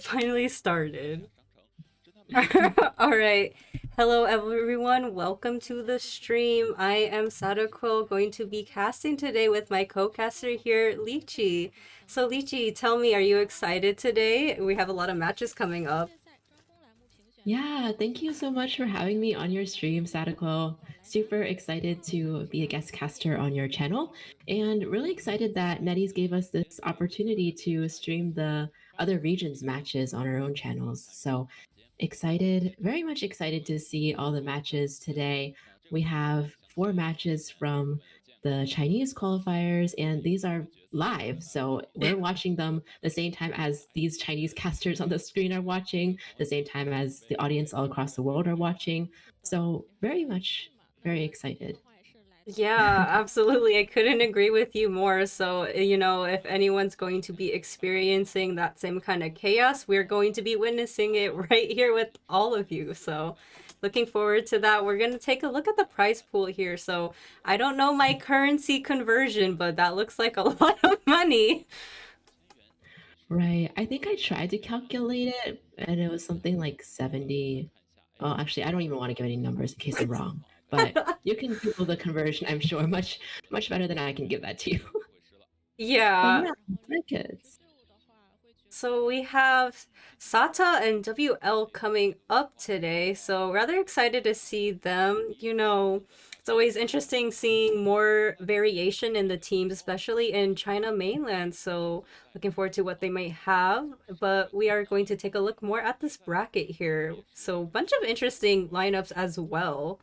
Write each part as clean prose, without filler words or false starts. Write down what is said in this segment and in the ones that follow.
Finally started. All right. Hello, everyone. Welcome to the stream. I am Sadaoquil, going to be casting today with my co-caster here, Lychee. So, Lychee, tell me, are you excited today? We have a lot of matches coming up. Yeah, thank you so much for having me on your stream, Sadaquil. Super excited to be a guest caster on your channel, and really excited that NetEase gave us this opportunity to stream the other regions matches on our own channels. So excited, very much excited to see all the matches today. We have 4 matches from the Chinese qualifiers, and these are live. So we're watching them the same time as these Chinese casters on the screen are watching, the same time as the audience all across the world are watching. So very much, very excited. Yeah, absolutely. I couldn't agree with you more. So, if anyone's going to be experiencing that same kind of chaos, we're going to be witnessing it right here with all of you. So, looking forward to that. We're going to take a look at the prize pool here. So, I don't know my currency conversion, but that looks like a lot of money. Right. I think I tried to calculate it, and it was something like 70. Oh, actually, I don't even want to give any numbers in case I'm wrong. But you can Google the conversion, I'm sure, much better than I can give that to you. But Yeah. yeah, brackets. So we have SATA and WL coming up today, so rather excited to see them. It's always interesting seeing more variation in the teams, especially in China mainland. So looking forward to what they might have. But we are going to take a look more at this bracket here. So bunch of interesting lineups as well.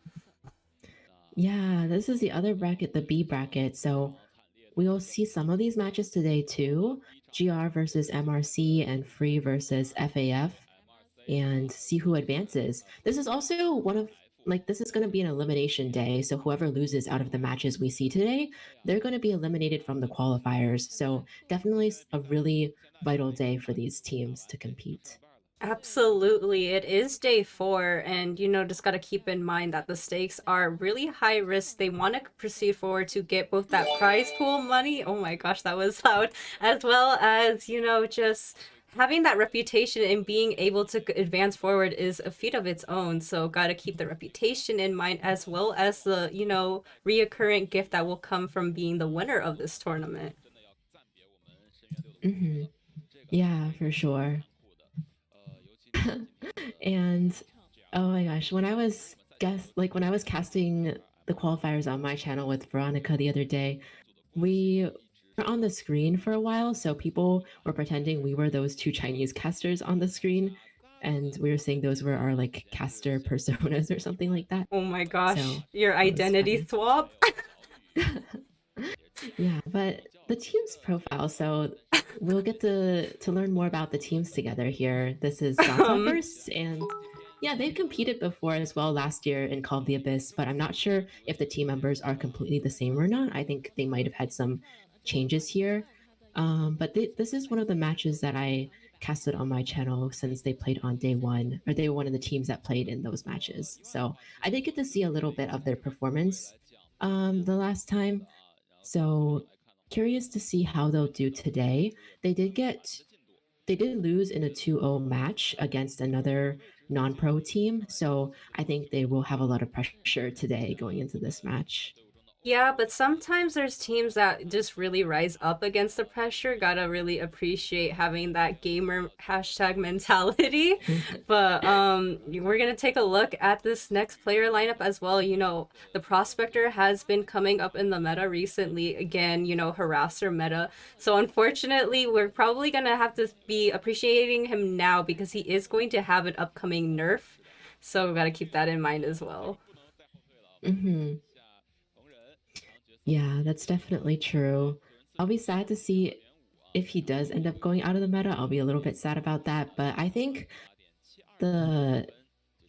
Yeah, this is the other bracket, the B bracket. So we'll see some of these matches today too. GR versus MRC and Free versus FAF, and see who advances. This is also one of this is going to be an elimination day. So whoever loses out of the matches we see today, they're going to be eliminated from the qualifiers. So definitely a really vital day for these teams to compete. Absolutely. It is day 4, and just got to keep in mind that the stakes are really high risk. They want to proceed forward to get both that prize pool money. Oh my gosh, that was loud. As well as, just having that reputation and being able to advance forward is a feat of its own. So, got to keep the reputation in mind as well as the, reoccurring gift that will come from being the winner of this tournament. Hmm. Yeah, for sure. And oh my gosh, when I was casting the qualifiers on my channel with Veronica the other day, we were on the screen for a while, so people were pretending we were those 2 Chinese casters on the screen, and we were saying those were our like caster personas or something like that. Oh my gosh, So your that was identity funny. swap. Yeah, but the team's profile, so we'll get to learn more about the teams together here. This is Sata um, first, and yeah, they've competed before as well last year in Call of the Abyss, but I'm not sure if the team members are completely the same or not. I think they might have had some changes here. But this is one of the matches that I casted on my channel since they played on day one, or they were one of the teams that played in those matches. So I did get to see a little bit of their performance the last time. So curious to see how they'll do today. They did get they did lose in a 2-0 match against another non-pro team, so I think they will have a lot of pressure today going into this match. Yeah, but sometimes there's teams that just really rise up against the pressure. Gotta really appreciate having that gamer hashtag mentality. But we're gonna take a look at this next player lineup as well. The prospector has been coming up in the meta recently. Again, harasser meta. So unfortunately, we're probably gonna have to be appreciating him now because he is going to have an upcoming nerf. So we gotta keep that in mind as well. Hmm. Yeah, that's definitely true. I'll be sad to see if he does end up going out of the meta. I'll be a little bit sad about that, but I think the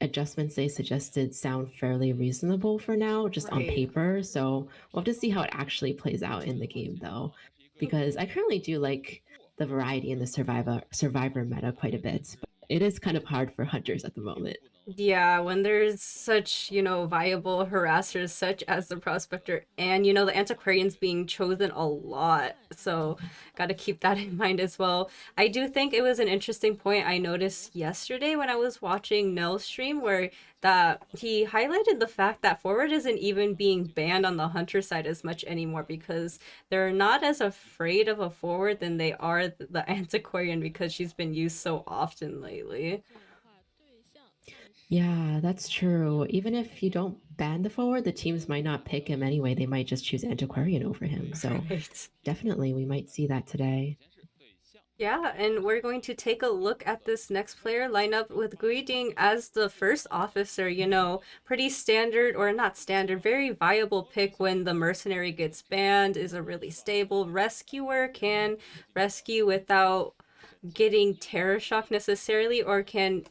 adjustments they suggested sound fairly reasonable for now, just on Right. paper. So we'll have to see how it actually plays out in the game, though, because I currently do like the variety in the survivor meta quite a bit, but it is kind of hard for hunters at the moment. Yeah, when there's such, viable harassers such as the prospector and, the antiquarians being chosen a lot. So, got to keep that in mind as well. I do think it was an interesting point I noticed yesterday when I was watching Nell's stream where that he highlighted the fact that forward isn't even being banned on the hunter side as much anymore because they're not as afraid of a forward than they are the antiquarian because she's been used so often lately. Yeah, that's true. Even if you don't ban the forward, the teams might not pick him anyway. They might just choose Antiquarian over him. So Right. definitely we might see that today. Yeah, and we're going to take a look at this next player lineup with Guiding as the first officer. Pretty standard, or not standard, very viable pick when the mercenary gets banned, is a really stable rescuer, can rescue without getting terror shock necessarily, or can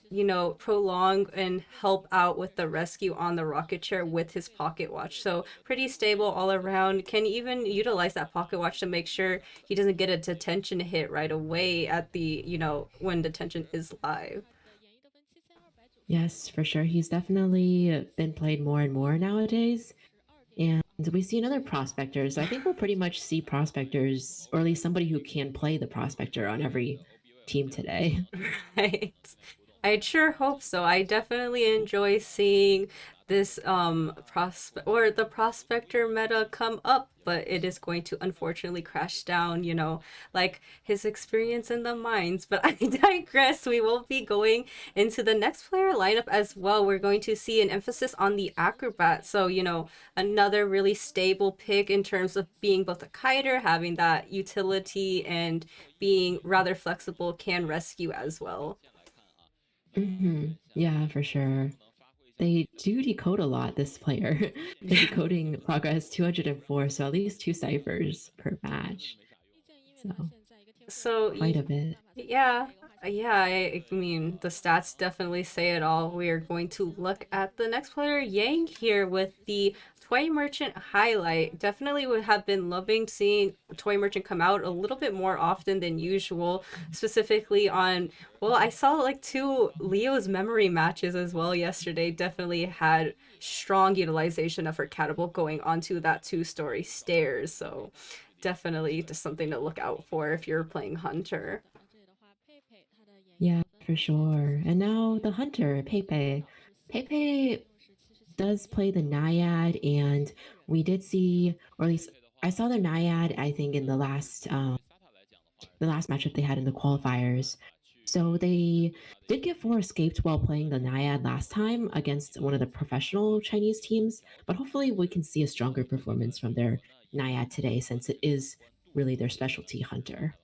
prolong and help out with the rescue on the rocket chair with his pocket watch. So pretty stable all around, can even utilize that pocket watch to make sure he doesn't get a detention hit right away at the when detention is live. Yes, for sure. He's definitely been played more and more nowadays. And we see another prospector. So I think we'll pretty much see prospectors, or at least somebody who can play the prospector on every team today. Right. I sure hope so. I definitely enjoy seeing this prospect or the prospector meta come up, but it is going to unfortunately crash down, like his experience in the mines. But I digress. We will be going into the next player lineup as well. We're going to see an emphasis on the acrobat. So, another really stable pick in terms of being both a kiter, having that utility, and being rather flexible, can rescue as well. Yeah, for sure. They do decode a lot, this player. His decoding progress 204, so at least two ciphers per match. So So, quite a bit. yeah, yeah, I mean, the stats definitely say it all. We are going to look at the next player, Yang, here with the Toy Merchant highlight. Definitely would have been loving seeing Toy Merchant come out a little bit more often than usual, specifically on, well, I saw like two Leo's memory matches as well yesterday. Definitely had strong utilization of her catapult going onto that two-story stairs. So, definitely just something to look out for if you're playing Hunter. Yeah, for sure. And now the hunter, Pepe. Pepe does play the Naiad, and we did see, or at least I saw the Naiad, I think, in the last matchup they had in the qualifiers. So they did get four escaped while playing the Naiad last time against one of the professional Chinese teams, but hopefully we can see a stronger performance from their Naiad today since it is really their specialty hunter.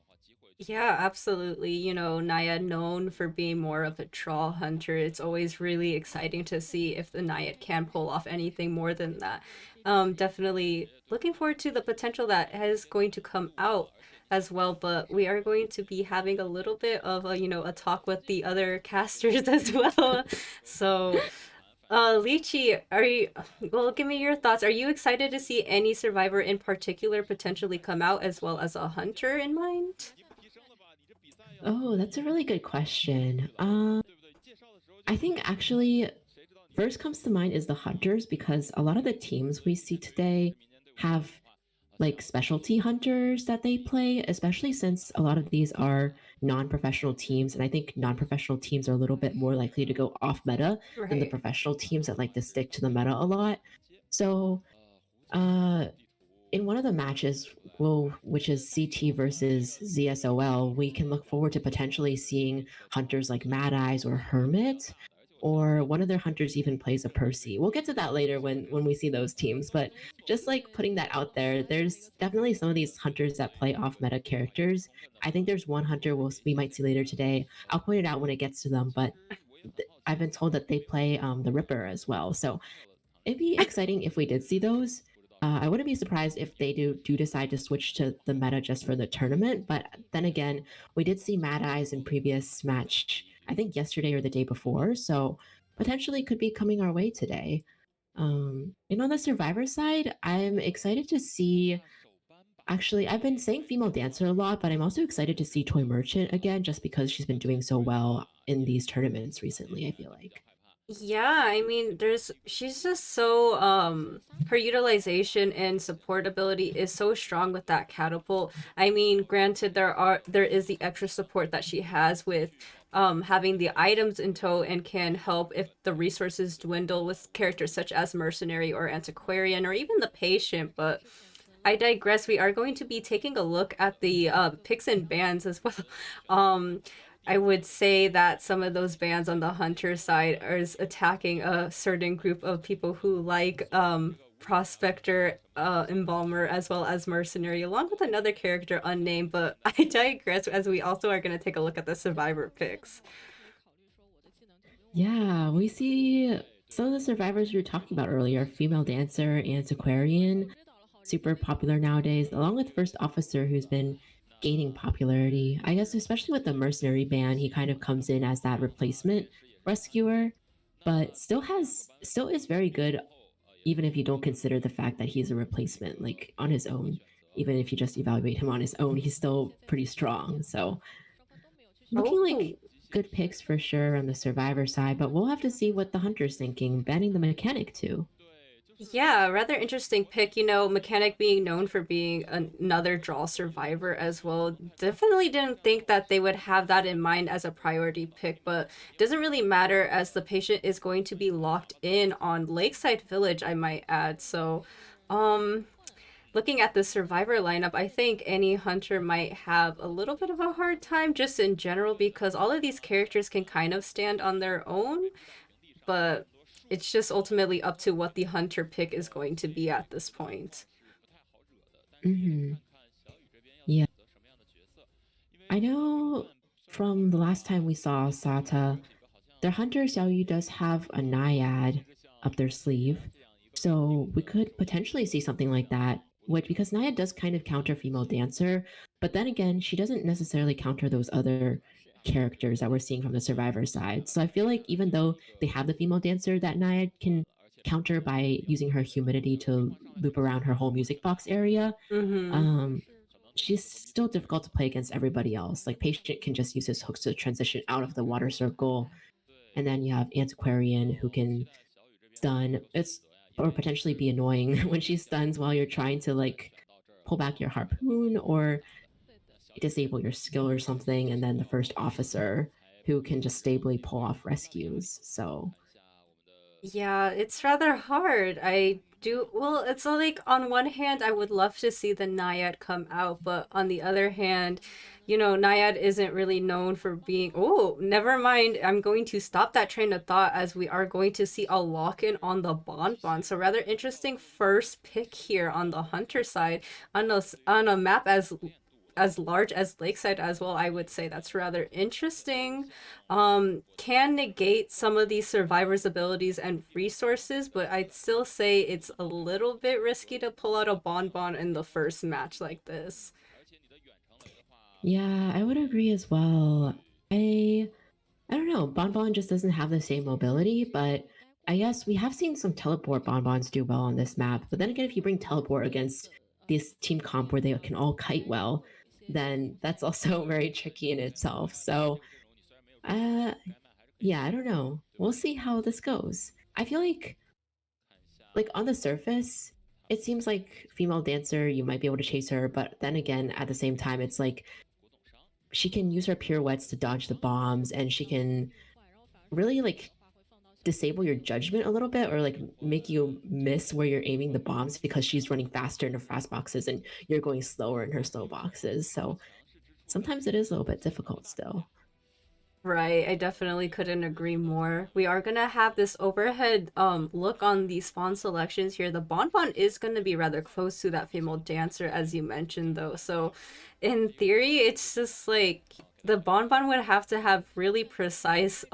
Yeah, absolutely. Naiad known for being more of a draw hunter. It's always really exciting to see if the Naiad can pull off anything more than that. Definitely looking forward to the potential that is going to come out as well, but we are going to be having a little bit of a talk with the other casters as well. So, Lychee, well, give me your thoughts. Are you excited to see any survivor in particular potentially come out as well as a hunter in mind? Oh, that's a really good question. I think actually, first comes to mind is the hunters because a lot of the teams we see today have like specialty hunters that they play, especially since a lot of these are non-professional teams. And I think non-professional teams are a little bit more likely to go off meta than the Right. professional teams that like to stick to the meta a lot. So uh in one of the matches, well, which is CT versus ZSOL, we can look forward to potentially seeing hunters like Mad Eyes or Hermit, or one of their hunters even plays a Percy. We'll get to that later when we see those teams, but just like putting that out there, there's definitely some of these hunters that play off meta characters. I think there's one hunter we might see later today. I'll point it out when it gets to them, but I've been told that they play the Ripper as well. So it'd be exciting if we did see those. I wouldn't be surprised if they do decide to switch to the meta just for the tournament. But then again, we did see Mad Eyes in previous match, I think yesterday or the day before. So potentially could be coming our way today. And on the Survivor side, I'm excited to see. Actually, I've been saying female dancer a lot, but I'm also excited to see Toy Merchant again, just because she's been doing so well in these tournaments recently. I feel like. Yeah, I mean, she's just so her utilization and support ability is so strong with that catapult. I mean, granted there is the extra support that she has with having the items in tow and can help if the resources dwindle with characters such as Mercenary or Antiquarian or even the Patient, but I digress. We are going to be taking a look at the picks and bans as well. Um, I would say that some of those bans on the hunter side is attacking a certain group of people who like prospector, embalmer, as well as mercenary, along with another character unnamed. But I digress, as we also are going to take a look at the survivor picks. Yeah, we see some of the survivors we were talking about earlier, female dancer, antiquarian, super popular nowadays, along with first officer who's been gaining popularity. I guess especially with the mercenary ban, he kind of comes in as that replacement rescuer, but still is very good even if you don't consider the fact that he's a replacement, like on his own. Even if you just evaluate him on his own, he's still pretty strong. So looking Oh, like good picks for sure on the survivor side, but we'll have to see what the hunter's thinking, banning the mechanic too. yeah, rather interesting pick. You know, Mechanic being known for being another draw survivor as well. Definitely didn't think that they would have that in mind as a priority pick, but doesn't really matter as the patient is going to be locked in on Lakeside Village, I might add. So, um, looking at the survivor lineup, I think any hunter might have a little bit of a hard time just in general because all of these characters can kind of stand on their own, but it's just ultimately up to what the hunter pick is going to be at this point. Mm-hmm. Yeah. I know from the last time we saw Sata, their hunter Xiaoyu does have a naiad up their sleeve. So we could potentially see something like that, which because naiad does kind of counter female dancer, but then again, she doesn't necessarily counter those other characters that we're seeing from the survivor side. So I feel like even though they have the female dancer, that naiad can counter by using her humidity to loop around her whole music box area. Mm-hmm. Um, she's still difficult to play against everybody else. Like Patient can just use his hooks to transition out of the water circle, and then you have Antiquarian who can stun. It's or potentially be annoying when she stuns while you're trying to like pull back your harpoon or disable your skill or something, and then the first officer who can just stably pull off rescues. So Yeah, it's rather hard. I do, well, it's like on one hand, I would love to see the Naiad come out, but on the other hand, you know, Naiad isn't really known for being, oh, never mind. I'm going to stop that train of thought as we are going to see a lock in on the Bonbon. So rather interesting first pick here on the Hunter side on a map as large as Lakeside as well. I would say that's rather interesting. Can negate some of these survivors' abilities and resources, but I'd still say it's a little bit risky to pull out a bonbon in the first match like this. yeah, I would agree as well. I I don't know. Bonbon just doesn't have the same mobility, but I guess we have seen some teleport bonbons do well on this map. But then again, if you bring teleport against this team comp where they can all kite well, then that's also very tricky in itself. So, uh, yeah, I don't know. We'll see how this goes. I feel like on the surface, it seems like female dancer, you might be able to chase her, but then again, at the same time, it's like she can use her pirouettes to dodge the bombs, and she can really like disable your judgment a little bit or like make you miss where you're aiming the bombs because she's running faster in her fast boxes and you're going slower in her slow boxes. So sometimes it is a little bit difficult still. Right, I definitely couldn't agree more. We are gonna have this overhead look on the spawn selections here. The Bonbon is gonna be rather close to that female dancer as you mentioned though. So in theory, it's just like the Bonbon would have to have really precise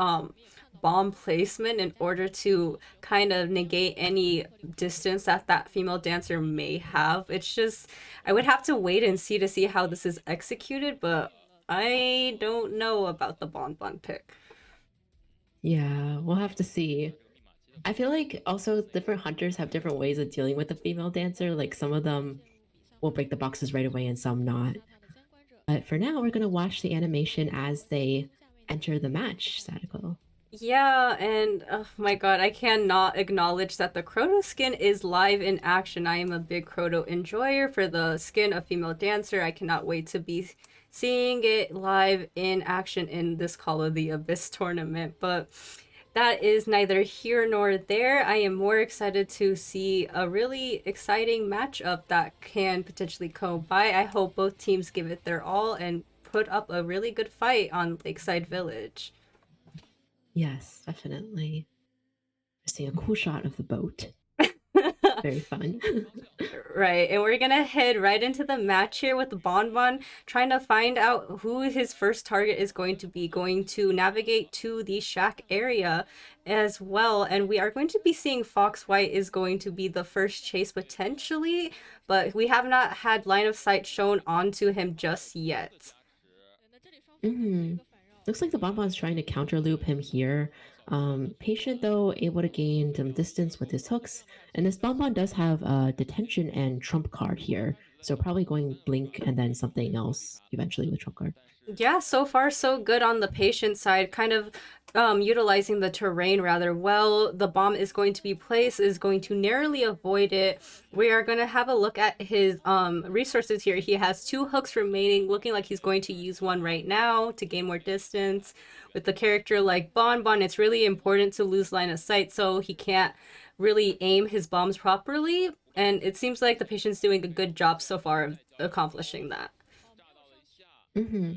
bomb placement in order to kind of negate any distance that that female dancer may have. It's just I would have to wait and see to see how this is executed, but I don't know about the Bonbon pick. Yeah, we'll have to see. I feel like also different hunters have different ways of dealing with the female dancer. Like some of them will break the boxes right away and some not. But for now, we're going to watch the animation as they enter the match, Sadako. Yeah, and oh my god, I cannot acknowledge that the Croto skin is live in action. I am a big Croto enjoyer for the skin of female dancer. I cannot wait to be seeing it live in action in this Call of the Abyss tournament. But that is neither here nor there. I am more excited to see a really exciting matchup that can potentially come by. I hope both teams give it their all and put up a really good fight on Lakeside Village. Yes, definitely. Seeing a cool shot of the boat. Very fun. Right, and we're gonna head right into the match here with Bonbon, trying to find out who his first target is going to be, going to navigate to the shack area as well. And we are going to be seeing Fox White is going to be the first chase potentially, but we have not had line of sight shown onto him just yet. Mm-hmm. Looks like the Bonbon's trying to counter loop him here. Patient, though, able to gain some distance with his hooks. And this Bonbon does have a detention and trump card here. So probably going blink and then something else eventually with trump card. Yeah, so far so good on the patient side, kind of utilizing the terrain rather well. The bomb is going to be placed, is going to narrowly avoid it. We are going to have a look at his resources here. He has two hooks remaining, looking like he's going to use one right now to gain more distance. With the character like Bonbon, it's really important to lose line of sight so he can't really aim his bombs properly. And it seems like the patient's doing a good job so far of accomplishing that. Mm-hmm.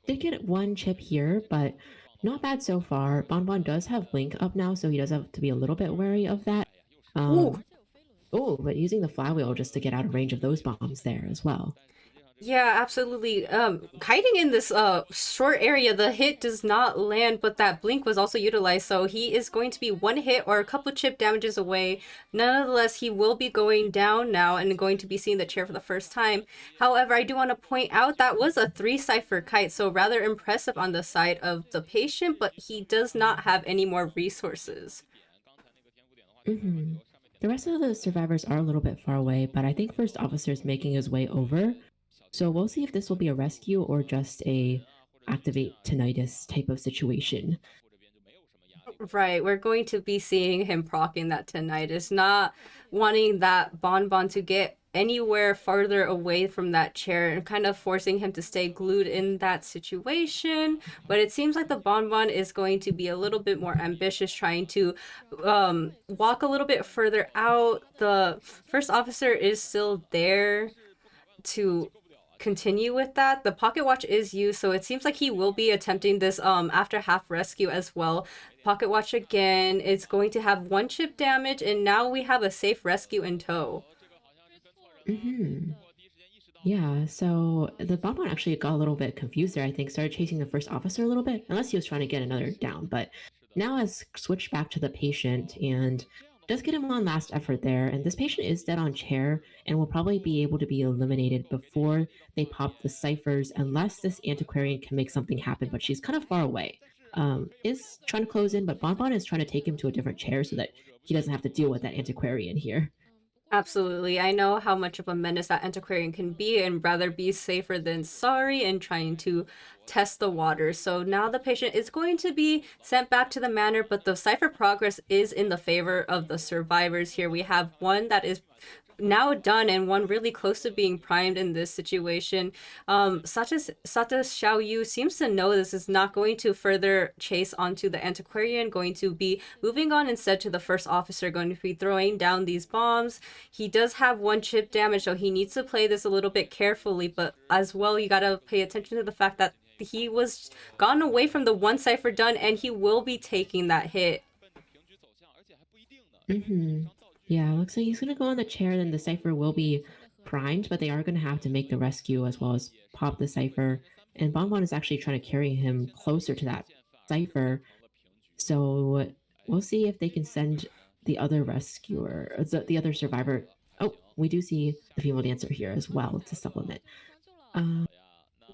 Did get one chip here, but not bad so far. Bonbon does have blink up now, so he does have to be a little bit wary of that. Ooh, Oh, but using the flywheel just to get out of range of those bombs there as well. yeah, absolutely. Hiding in this short area, the hit does not land, but that blink was also utilized, so he is going to be one hit or a couple chip damages away. Nonetheless, he will be going down now and going to be seeing the chair for the first time. However, I do want to point out that was a 3 cipher kite, so rather impressive on the side of the patient, but he does not have any more resources. Mm-hmm. The rest of the survivors are a little bit far away, but I think first officer is making his way over. So we'll see if this will be a rescue or just a activate tinnitus type of situation. Right, we're going to be seeing him procking that tonight. Is not wanting that Bonbon to get anywhere farther away from that chair and kind of forcing him to stay glued in that situation. But it seems like the Bonbon is going to be a little bit more ambitious, trying to walk a little bit further out. The first officer is still there to continue with that. The pocket watch is used, so it seems like he will be attempting this after half rescue as well. Pocket watch again. It's going to have one chip damage, and now we have a safe rescue in tow. Mm-hmm. Yeah, so the Bonbon actually got a little bit confused there, I think, started chasing the first officer a little bit, unless he was trying to get another down, but now has switched back to the patient and does get him on last effort there. And this patient is dead on chair and will probably be able to be eliminated before they pop the ciphers, unless this antiquarian can make something happen, but she's kind of far away. Is trying to close in, but Bonbon is trying to take him to a different chair so that he doesn't have to deal with that antiquarian here. Absolutely. I know how much of a menace that antiquarian can be and rather be safer than sorry and trying to test the water. So now the patient is going to be sent back to the manor, but the cipher progress is in the favor of the survivors here. We have one that is now done and one really close to being primed in this situation. Sata Xiaoyu seems to know this is not going to further chase onto the antiquarian, going to be moving on instead to the first officer, going to be throwing down these bombs. He does have one chip damage, so he needs to play this a little bit carefully, but as well, you gotta pay attention to the fact that he was gone away from the one cipher done and he will be taking that hit. Mm-hmm. Yeah, looks like he's gonna go on the chair, then the cipher will be primed, but they are gonna have to make the rescue as well as pop the cipher. And Bonbon is actually trying to carry him closer to that cipher. So we'll see if they can send the other rescuer, the other survivor. Oh, we do see the female dancer here as well to supplement. Uh,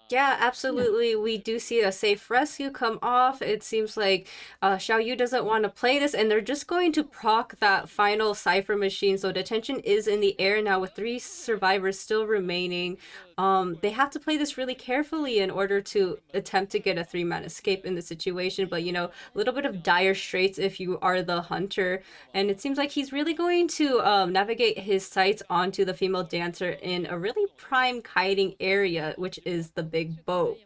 Yeah, yeah. absolutely. We do see a safe rescue come off. It seems like Xiao Yu doesn't want to play this, and they're just going to proc that final cipher machine. So detention is in the air now with 3 survivors still remaining. they have to play this really carefully in order to attempt to get a 3-man escape in the situation. But a little bit of dire straits if you are the hunter, and it seems like he's really going to navigate his sights onto the female dancer in a really prime kiting area, which is the big boat.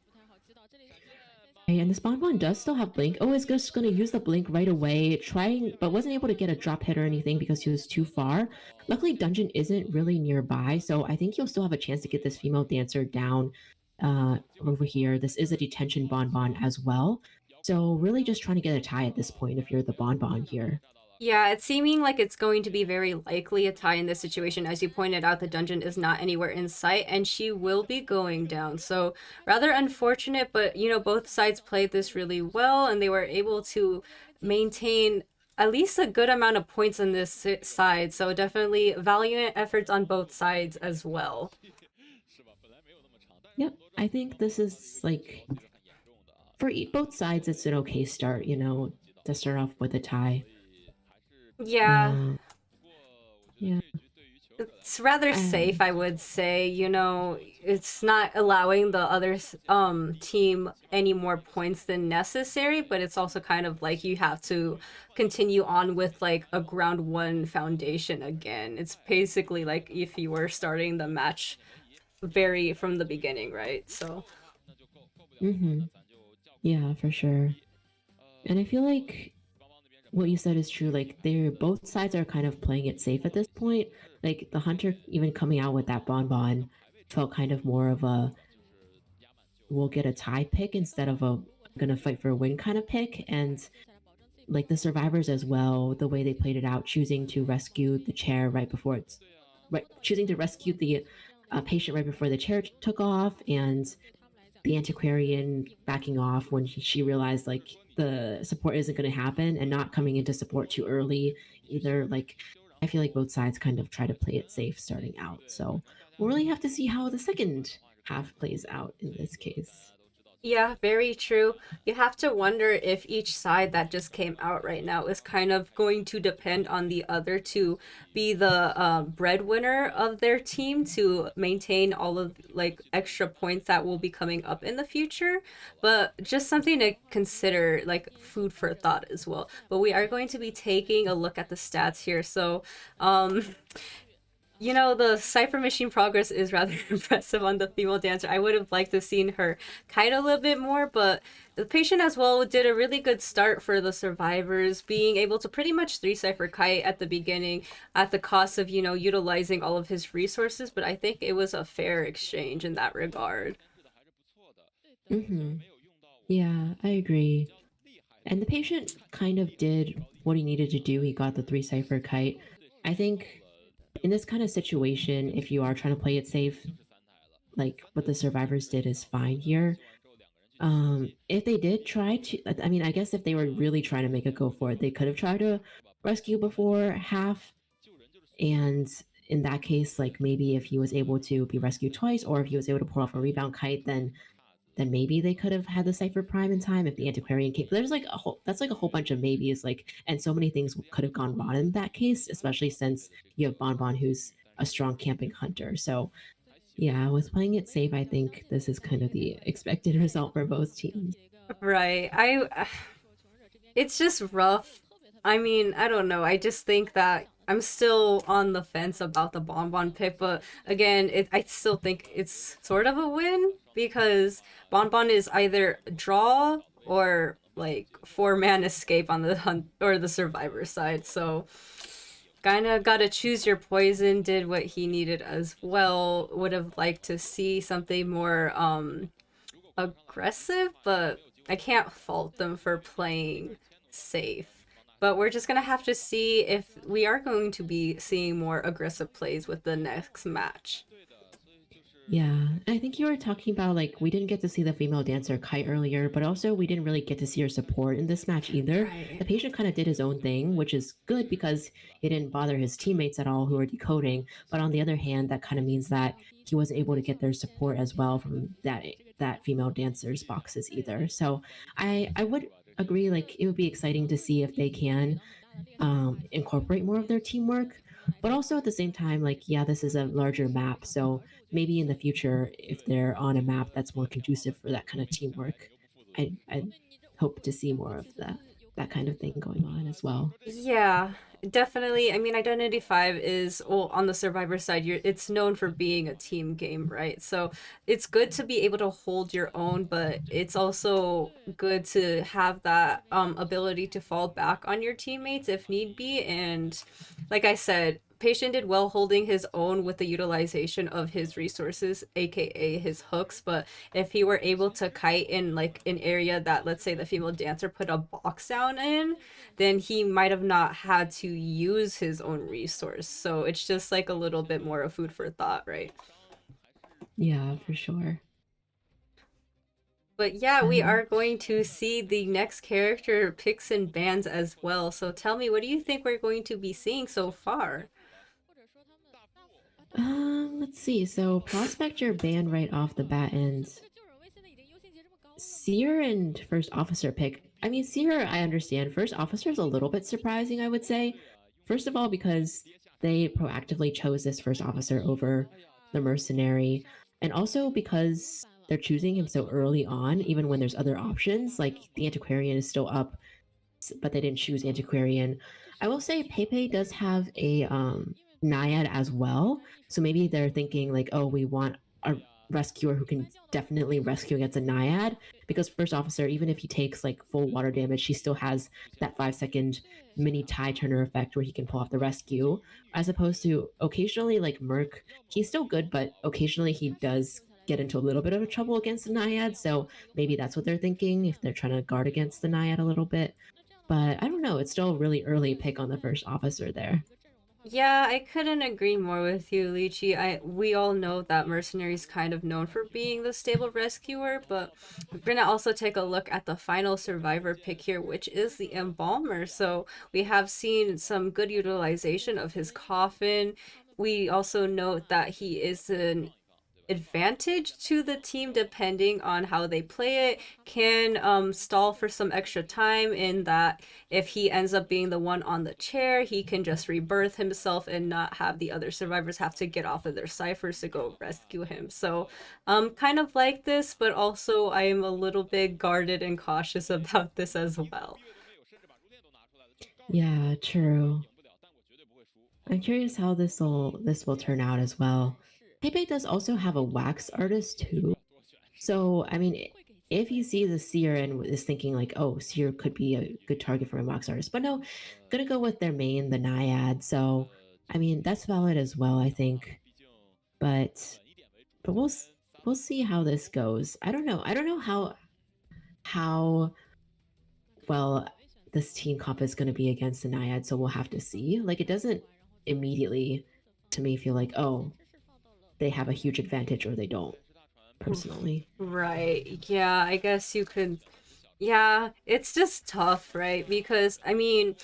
And this bonbon does still have blink. Oh, it's just going to use the blink right away, trying, but wasn't able to get a drop hit or anything because he was too far. Luckily, Dungeon isn't really nearby, so I think you'll still have a chance to get this female dancer down over here. This is a detention bonbon as well. So really just trying to get a tie at this point if you're the bonbon here. Yeah, it's seeming like it's going to be very likely a tie in this situation. As you pointed out, the dungeon is not anywhere in sight, and she will be going down. So, rather unfortunate, but both sides played this really well, and they were able to maintain at least a good amount of points on this side. So, definitely valiant efforts on both sides as well. Yep, I think this is like for both sides, it's an okay start, to start off with a tie. Yeah, Uh, yeah. it's rather safe, I would say. It's not allowing the other team any more points than necessary, but it's also kind of like you have to continue on with like a ground one foundation again. It's basically like if you were starting the match very from the beginning, right? So Mm-hmm. Yeah, for sure. And I feel like what you said is true. Like they're both sides are kind of playing it safe at this point. Like the hunter even coming out with that bonbon felt kind of more of a we'll get a tie pick instead of a gonna fight for a win kind of pick. And like the survivors as well, the way they played it out, choosing to rescue the chair right before it's right, choosing to rescue the patient right before the chair took off, and the antiquarian backing off when she realized like the support isn't going to happen and not coming into support too early either. Like I feel like both sides kind of try to play it safe starting out, so we'll really have to see how the second half plays out in this case. yeah, very true. You have to wonder if each side that just came out right now is kind of going to depend on the other to be the breadwinner of their team to maintain all of like extra points that will be coming up in the future. But just something to consider, like food for thought as well. But we are going to be taking a look at the stats here. So, the cipher machine progress is rather impressive on the female dancer. I would have liked to seen her kite a little bit more, but the patient as well did a really good start for the survivors, being able to pretty much 3 cipher kite at the beginning at the cost of, utilizing all of his resources, but I think it was a fair exchange in that regard. Mm-hmm. Yeah, I agree. And the patient kind of did what he needed to do. He got the 3 cipher kite. I think in this kind of situation, if you are trying to play it safe, like what the survivors did is fine here. If they did try to, I mean, I guess if they were really trying to make a go for it, they could have tried to rescue before half. And in that case, like maybe if he was able to be rescued twice, or if he was able to pull off a rebound kite, then maybe they could have had the cipher prime in time if the antiquarian came. There's like a whole that's like a whole bunch of maybes, like, and so many things could have gone wrong in that case, especially since you have Bonbon who's a strong camping hunter. So yeah, with playing it safe, I think this is kind of the expected result for both teams. Right. It's just rough. I mean, I don't know. I just think that I'm still on the fence about the Bonbon pick, but again, I still think it's sort of a win because Bonbon is either draw or like 4-man escape on the hunt or the survivor side. So kind of got to choose your poison. Did what he needed as well. Would have liked to see something more aggressive, but I can't fault them for playing safe. But we're just gonna have to see if we are going to be seeing more aggressive plays with the next match. Yeah, I think you were talking about like we didn't get to see the female dancer kite earlier, but also we didn't really get to see her support in this match either. Right. The patient kind of did his own thing, which is good because it didn't bother his teammates at all who were decoding. But on the other hand, that kind of means that he wasn't able to get their support as well from that female dancer's boxes either. So I would agree, like it would be exciting to see if they can incorporate more of their teamwork. But also at the same time, like, yeah, this is a larger map. So maybe in the future, if they're on a map that's more conducive for that kind of teamwork, I hope to see more of that kind of thing going on as well. Yeah, definitely. I mean, Identity 5 is, well, on the Survivor side, it's known for being a team game, right? So it's good to be able to hold your own, but it's also good to have that ability to fall back on your teammates if need be. And like I said, Patient did well holding his own with the utilization of his resources, aka his hooks. But if he were able to kite in like an area that, let's say, the female dancer put a box down in, then he might have not had to use his own resource. So it's just like a little bit more of food for thought, right? Yeah, for sure. But yeah, we Um, are going to see the next character picks and bans as well. So tell me, what do you think we're going to be seeing so far? let's see. So Prospector banned right off the bat, and Seer and First Officer pick. I mean, Seer, I understand. First Officer is a little bit surprising, I would say. First of all, because they proactively chose this First Officer over the Mercenary, and also because they're choosing him so early on, even when there's other options. Like the Antiquarian is still up, but they didn't choose Antiquarian. I will say Pepe does have a Naiad as well. So maybe they're thinking like, oh, we want a rescuer who can definitely rescue against a Naiad, because First Officer, even if he takes like full water damage, he still has that 5 second mini tie turner effect where he can pull off the rescue, as opposed to occasionally like Merc, he's still good, but occasionally he does get into a little bit of a trouble against the Naiad. So maybe that's what they're thinking if they're trying to guard against the Naiad a little bit. But I don't know. It's still a really early pick on the First Officer there. Yeah, I couldn't agree more with you, Lychee. We all know that Mercenary's kind of known for being the stable rescuer, but we're gonna also take a look at the final survivor pick here, which is the Embalmer. So we have seen some good utilization of his coffin. We also note that he is an advantage to the team depending on how they play it, can stall for some extra time in that if he ends up being the one on the chair, he can just rebirth himself and not have the other survivors have to get off of their ciphers to go rescue him. So kind of like this, but also I am a little bit guarded and cautious about this as well. Yeah, true. I'm curious how this will turn out as well. Pepe does also have a wax artist too. So I mean, if he sees a seer and is thinking like, oh, seer could be a good target for a wax artist, but no, gonna go with their main, the Naiad. So I mean, that's valid as well, I think. But we'll see how this goes. I don't know. I don't know how well this team comp is going to be against the Naiad, so we'll have to see. Like, it doesn't immediately to me feel like, oh, they have a huge advantage or they don't, personally. Right. Yeah, I guess you could. Yeah, it's just tough, right? Because I mean,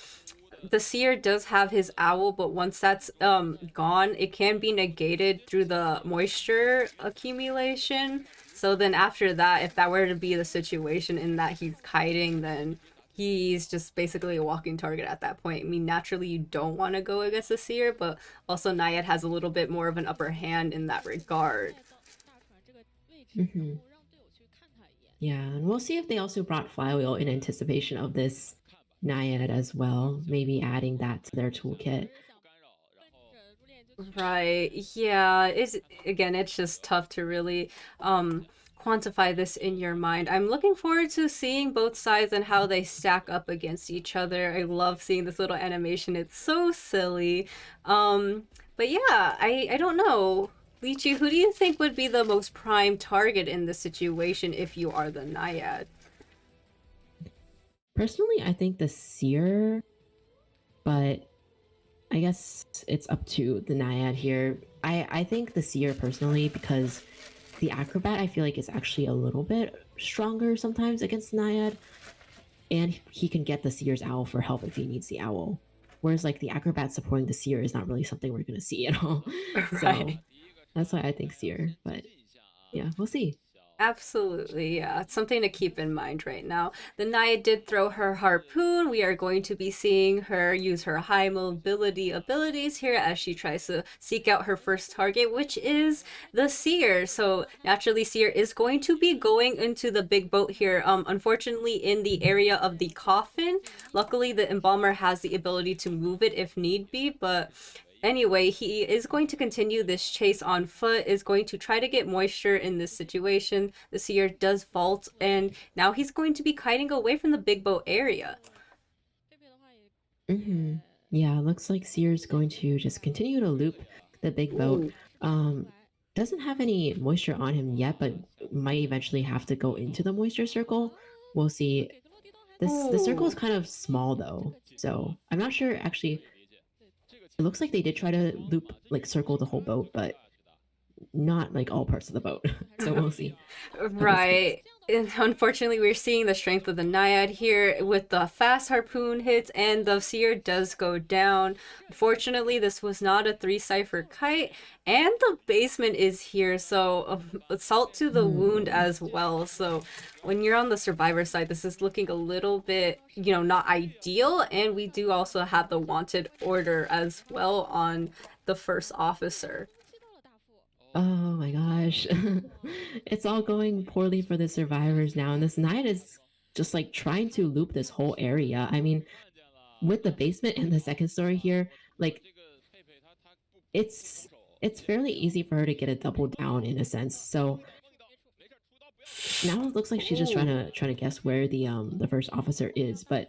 the seer does have his owl, but once that's gone, it can be negated through the moisture accumulation. So then after that, if that were to be the situation in that he's kiting, then he's just basically a walking target at that point. I mean, naturally you don't want to go against the seer, but also Nayad has a little bit more of an upper hand in that regard. Mm-hmm. Yeah, and we'll see if they also brought Flywheel in anticipation of this Naiad as well, maybe adding that to their toolkit. Right. Yeah. It's again, it's just tough to really quantify this in your mind. I'm looking forward to seeing both sides and how they stack up against each other. I love seeing this little animation. It's so silly. But yeah, I don't know. Lychee, who do you think would be the most prime target in this situation if you are the Naiad? Personally, I think the Seer, but I guess it's up to the Naiad here. I think the Seer personally, because the Acrobat I feel like is actually a little bit stronger sometimes against the Naiad, and he can get the Seer's Owl for help if he needs the Owl. Whereas like the Acrobat supporting the Seer is not really something we're gonna see at all. So Right. that's why I think Seer. But yeah, we'll see. Absolutely, yeah. It's something to keep in mind right now. The Naya did throw her harpoon. We are going to be seeing her use her high mobility abilities here as she tries to seek out her first target, which is the Seer. So naturally, Seer is going to be going into the big boat here. Unfortunately, in the area of the coffin. Luckily, the embalmer has the ability to move it if need be, but anyway, he is going to continue this chase on foot, is going to try to get moisture in this situation. The seer does vault, and now he's going to be kiting away from the big boat area. Hmm. Yeah, looks like Sear's going to just continue to loop the big boat. Ooh. Um, doesn't have any moisture on him yet, but might eventually have to go into the moisture circle. We'll see. The circle is Ooh. kind of small though, so I'm not sure actually. It looks like they did try to loop like circle the whole boat, but not like all parts of the boat. So we'll see how this goes. Right. And unfortunately, we're seeing the strength of the Naiad here with the fast harpoon hits, and the Seer does go down. Unfortunately, this was not a three cipher kite, and the basement is here, so assault to the wound Hmm. as well. So when you're on the survivor side, this is looking a little bit, not ideal. And we do also have the wanted order as well on the first officer. Oh my gosh. It's all going poorly for the survivors now. And this knight is just like trying to loop this whole area. I mean, with the basement and the second story here, like it's it's fairly easy for her to get a double down in a sense. So now it looks like she's just trying Ooh. to guess where the first officer is. But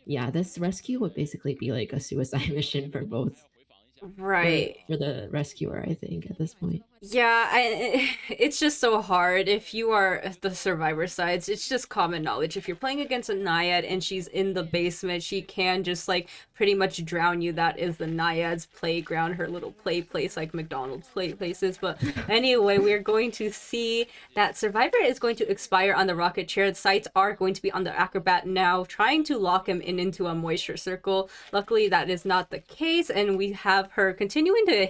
yeah, this rescue would basically be like a suicide mission for both Right. for the rescuer, I think, at this point. Yeah, it's just so hard if you are the survivor sides. It's just common knowledge. If you're playing against a Naiad and she's in the basement, she can just like pretty much drown you. That is the Naiad's playground, her little play place, like McDonald's play places. But anyway, we're going to see that survivor is going to expire on the rocket chair. The sights are going to be on the acrobat now, trying to lock him in into a moisture circle. Luckily, that is not the case, and we have her continuing to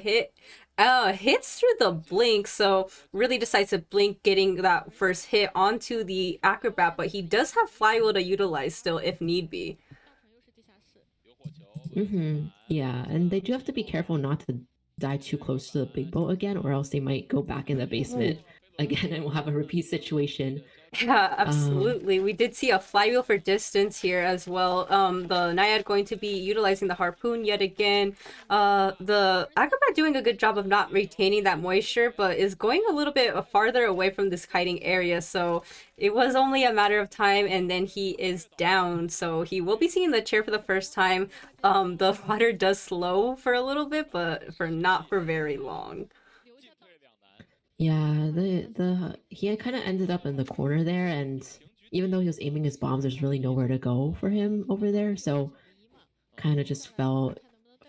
hits through the blink, so really decisive blink getting that first hit onto the acrobat, but he does have flywheel to utilize still if need be. Mm-hmm. Yeah, and they do have to be careful not to die too close to the big boat again, or else they might go back in the Ooh. basement again, and we'll have a repeat situation. Yeah, Um, absolutely. We did see a flywheel for distance here as well. The Naiad going to be utilizing the harpoon yet again. The acrobat doing a good job of not retaining that moisture, but is going a little bit farther away from this kiting area. So it was only a matter of time, and then he is down. So he will be seeing the chair for the first time. The water does slow for a little bit, but for not for very long. yeah, the he had kind of ended up in the corner there, and even though he was aiming his bombs, there's really nowhere to go for him over there. So kind of just fell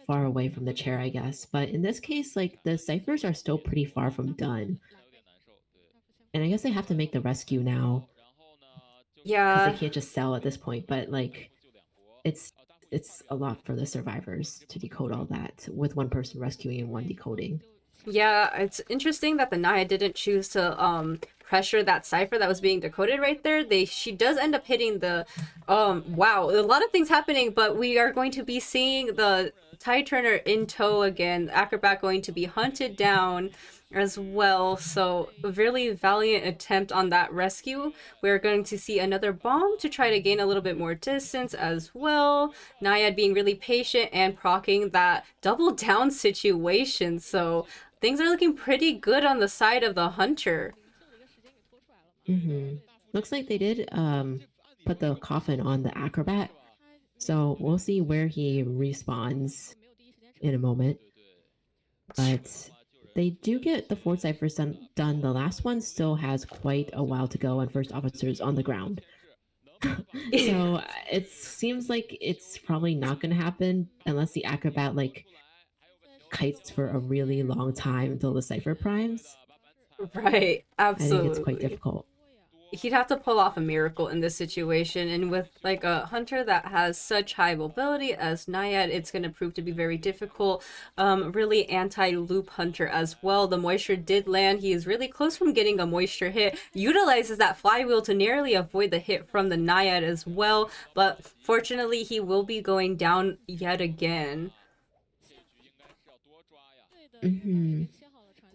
far away from the chair, I guess. But in this case, like the ciphers are still pretty far from done, and I guess they have to make the rescue now because they Yeah, can't just sell at this point. But like it's it's a lot for the survivors to decode all that with one person rescuing and one decoding. yeah, it's interesting that the Naya didn't choose to pressure that cipher that was being decoded right there. She does end up hitting the wow, a lot of things happening, but we are going to be seeing the Tide Turner in tow again, Acrobat going to be hunted down as well. So a really valiant attempt on that rescue. We're going to see another bomb to try to gain a little bit more distance as well. Naiad being really patient and procking that double down situation. So things are looking pretty good on the side of the hunter. Mm-hmm. Looks like they did put the coffin on the acrobat, so we'll see where he respawns in a moment. But they do get the four ciphers done. The last one still has quite a while to go, and first officer's on the ground. So it seems like it's probably not going to happen unless the acrobat like kites for a really long time until the cipher primes. Right, I think it's quite absolutely. difficult. he'd have to pull off a miracle in this situation. And with like a hunter that has such high mobility as Naiad, it's going to prove to be very difficult. Really anti-loop hunter as well. The moisture did land. He is really close from getting a moisture hit. Utilizes that flywheel to narrowly avoid the hit from the Naiad as well. But fortunately, he will be going down yet again. Hmm.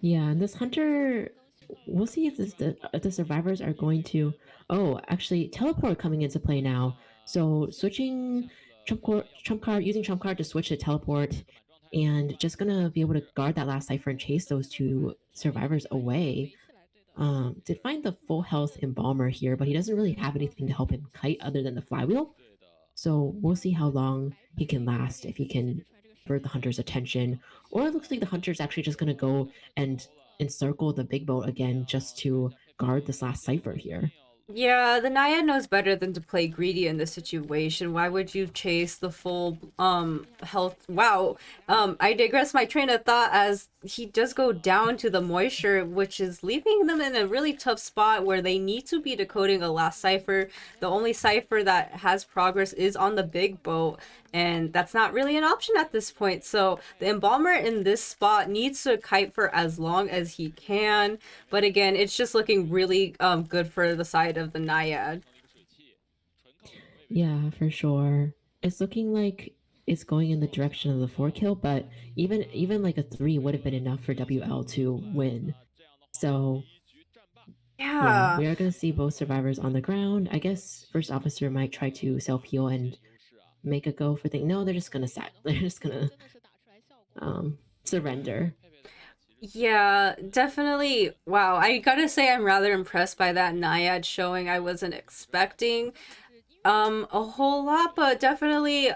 Yeah, and this hunter, we'll see if the survivors are going to. Oh, actually, teleport coming into play now. So switching trump card, using trump card to switch to teleport, and just gonna be able to guard that last cipher and chase those two survivors away. Did find the full health embalmer here, but he doesn't really have anything to help him kite other than the flywheel. So we'll see how long he can last, if he can divert the hunter's attention. Or it looks like the hunter's actually just going to go and encircle the big boat again just to guard this last cipher here. Yeah, the Naiad knows better than to play greedy in this situation. Why would you chase the full health? Wow. I digress my train of thought as he does go down to the moisture, which is leaving them in a really tough spot where they need to be decoding a last cipher. The only cipher that has progress is on the big boat, and that's not really an option at this point. So the embalmer in this spot needs to kite for as long as he can. But again, it's just looking really good for the side of the Naiad. Yeah, for sure. It's looking like it's going in the direction of the 4 kill, but even like a 3 would have been enough for WL to win. So yeah, Yeah. we are going to see both survivors on the ground. I guess first officer might try to self heal and make a go for thing. No, they're just gonna they're just gonna surrender. Yeah, definitely. Wow, I gotta say I'm rather impressed by that Naiad showing. I wasn't expecting a whole lot, but definitely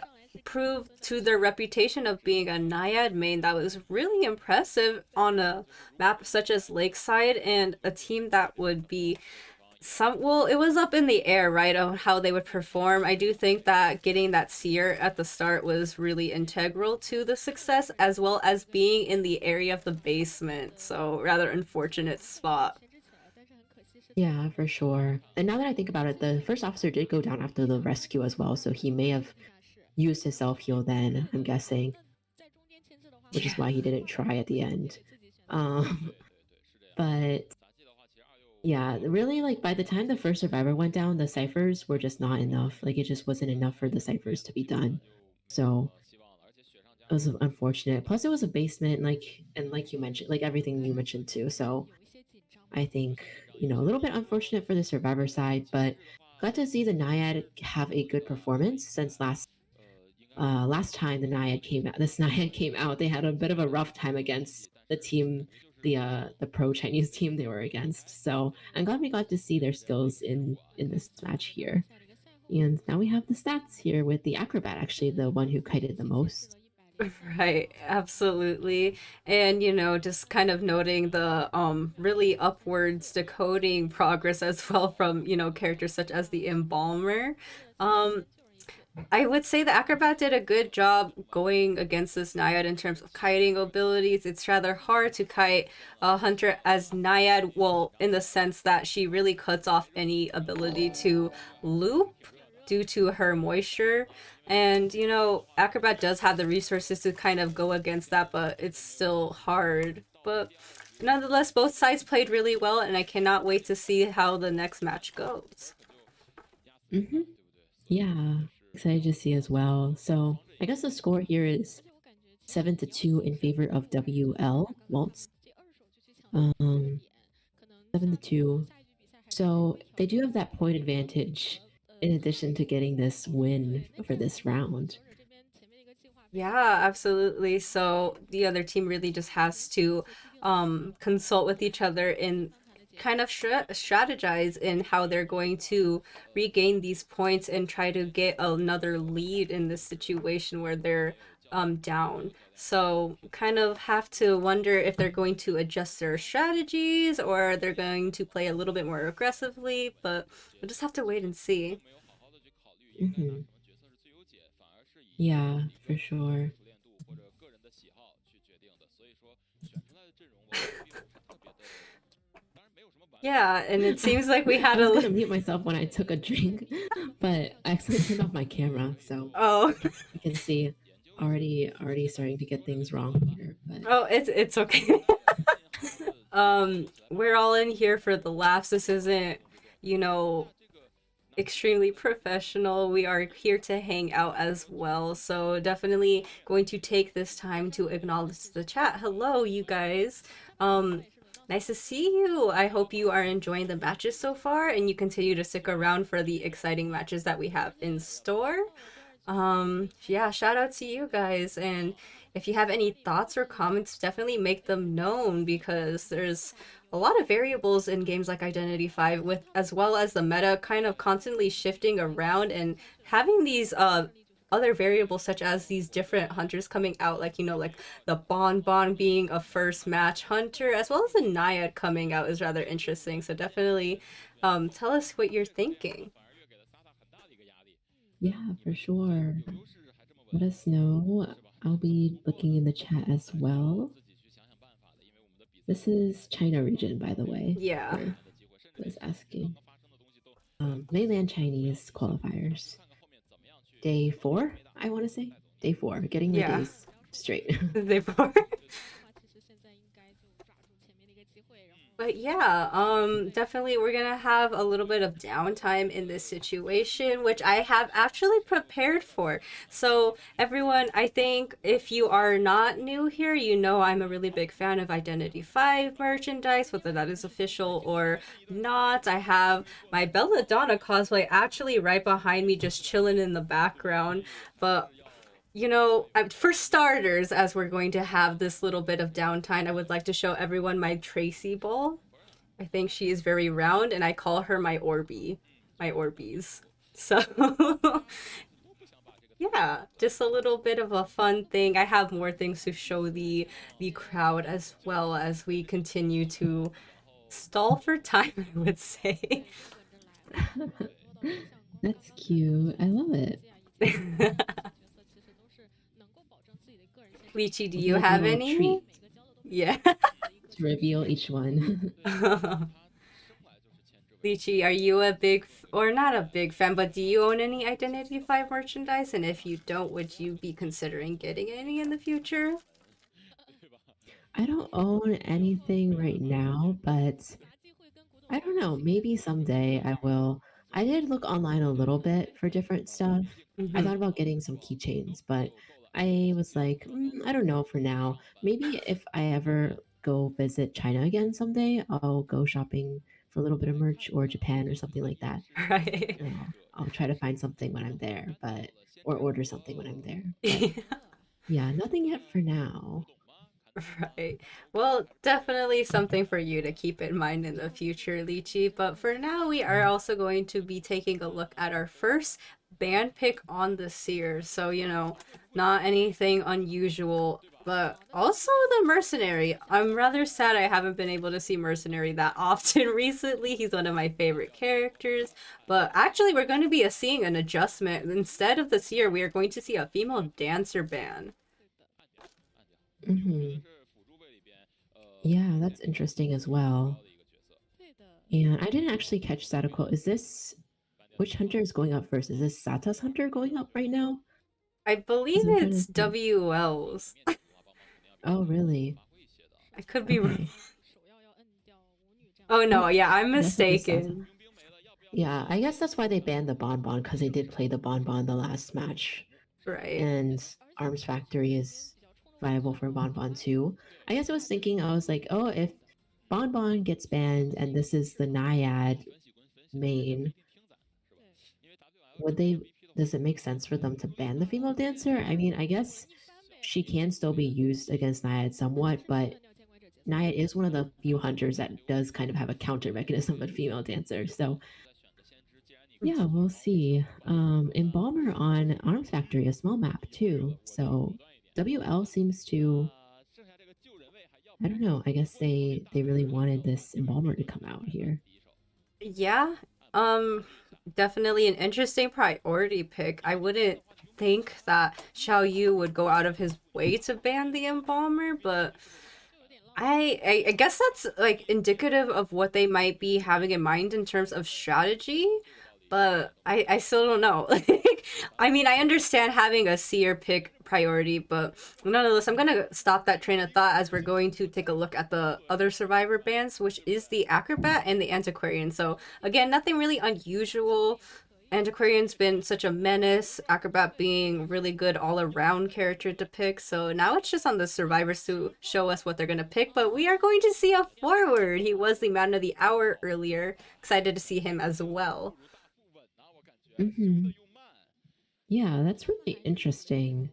proved to their reputation of being a Naiad main that was really impressive on a map such as Lakeside, and a team that would be some, well, it was up in the air, right, on how they would perform. I do think that getting that seer at the start was really integral to the success, as well as being in the area of the basement. So rather unfortunate spot. Yeah, for sure. And now that I think about it, the first officer did go down after the rescue as well, so he may have used his self heal then, I'm guessing, which Yeah. is why he didn't try at the end. Um, but yeah, really, like by the time the first survivor went down, the ciphers were just not enough. Like it just wasn't enough for the ciphers to be done. So it was unfortunate. Plus, it was a basement, like you mentioned, like everything you mentioned too. So I think, a little bit unfortunate for the survivor side, but glad to see the Naiad have a good performance since last time this Naiad came out, they had a bit of a rough time against the team, the pro Chinese team they were against. So I'm glad we got to see their skills in this match here. And now we have the stats here with the acrobat, actually the one who kited the most. Right, absolutely. And just kind of noting the really upwards decoding progress as well from, characters such as the embalmer. Um I would say the acrobat did a good job going against this Naiad in terms of kiting abilities. It's rather hard to kite a hunter as Naiad, well, in the sense that she really cuts off any ability to loop due to her moisture. And, acrobat does have the resources to kind of go against that, but it's still hard. But nonetheless, both sides played really well, and I cannot wait to see how the next match goes. Mm-hmm. Yeah, excited to see as well. So I guess the score here is 7-2 in favor of WL Waltz. Um, 7-2. So they do have that point advantage in addition to getting this win for this round. Yeah, absolutely. So the other team really just has to consult with each other and kind of strategize in how they're going to regain these points and try to get another lead in this situation where they're down. So kind of have to wonder if they're going to adjust their strategies or they're going to play a little bit more aggressively, but we'll just have to wait and see. Hmm. Yeah, for sure. Yeah, and it seems like we I had was a gonna mute myself when I took a drink, but I accidentally turned off my camera, so oh. you can see already starting to get things wrong here. But Oh, it's okay. We're all in here for the laughs. This isn't, you know, extremely professional. We are here to hang out as well. So definitely going to take this time to acknowledge the chat. Hello, you guys. Nice to see you. I hope you are enjoying the matches so far and you continue to stick around for the exciting matches that we have in store. Yeah, shout out to you guys. And if you have any thoughts or comments, definitely make them known because there's a lot of variables in games like Identity 5 with as well as the meta kind of constantly shifting around and having these other variables such as these different hunters coming out, like like the Bon being a first match hunter as well as the Naiad coming out is rather interesting. So definitely tell us what you're thinking. yeah, for sure. Let us know. I'll be looking in the chat as well. This is China region, by the way, Yeah. for those asking. Mainland Chinese qualifiers. Day 4, I want to say. Day 4, getting my Yeah. days straight. They were. But yeah, definitely we're gonna have a little bit of downtime in this situation, which I have actually prepared for. So everyone, I think if you are not new here, you know I'm a really big fan of Identity 5 merchandise, whether that is official or not. I have my Belladonna cosplay actually right behind me, just chilling in the background. But for starters, as we're going to have this little bit of downtime, I would like to show everyone my Tracy ball. I think she is very round, and I call her my Orby, my Orbeez. So, yeah, just a little bit of a fun thing. I have more things to show the crowd as well as we continue to stall for time, I would say. That's cute. I love it. Lychee, do It'll be you like a have little any? treat Yeah. to reveal each one. Lychee, are you a big, or not a big fan, but do you own any Identity 5 merchandise? And if you don't, would you be considering getting any in the future? I don't own anything right now, but I don't know. Maybe someday I will. I did look online a little bit for different stuff. I Hmm. thought about getting some keychains, but I was like, I don't know for now. Maybe if I ever go visit China again someday, I'll go shopping for a little bit of merch or Japan or something like that. Right. And I'll try to find something when I'm there, but or order something when I'm there. But Yeah. yeah, nothing yet for now. Right. Well, definitely something for you to keep in mind in the future, Lychee. But for now, we are also going to be taking a look at our first band pick on the Seer. So, not anything unusual, but also the Mercenary. I'm rather sad I haven't been able to see Mercenary that often recently. He's one of my favorite characters. But actually, we're going to be seeing an adjustment. Instead of the Seer, we are going to see a female dancer ban. Hmm. Yeah, that's interesting as well. And I didn't actually catch Sadaoquil. Is this which hunter is going up first? Is this Sata's hunter going up right now? I believe Because I'm trying it's to see. WLs. Oh, really? I could be wrong. Okay. Oh Oh, no, yeah, I'm I guess it is Sata. mistaken. Yeah, I guess that's why they banned the Bonbon because they did play the Bonbon the last match, Right. and Arms Factory is viable for Bonbon too. I guess I was thinking, I was like, oh, if Bonbon gets banned and this is the Naiad main, would they? Does it make sense for them to ban the female dancer? I mean, I guess she can still be used against Naiad somewhat, but Naiad is one of the few hunters that does kind of have a counter mechanism with female dancers. So yeah, we'll see. Embalmer on Arms Factory, a small map too. So WL seems to, I don't know. I guess they really wanted this Embalmer to come out here. Yeah. Um Definitely an interesting priority pick. I wouldn't think that Xiao Yu would go out of his way to ban the embalmer, but I guess that's like indicative of what they might be having in mind in terms of strategy, but I still don't know. Like, I mean, I understand having a seer pick priority, but nonetheless, I'm gonna stop that train of thought as we're going to take a look at the other survivor bands, which is the acrobat and the antiquarian. So again, nothing really unusual. Antiquarian's been such a menace, Acrobat being really good all around character to pick, so now it's just on the survivors to show us what they're gonna pick, but we are going to see a forward. He was the man of the hour earlier. Excited to see him as well. Hmm. Yeah, that's really interesting.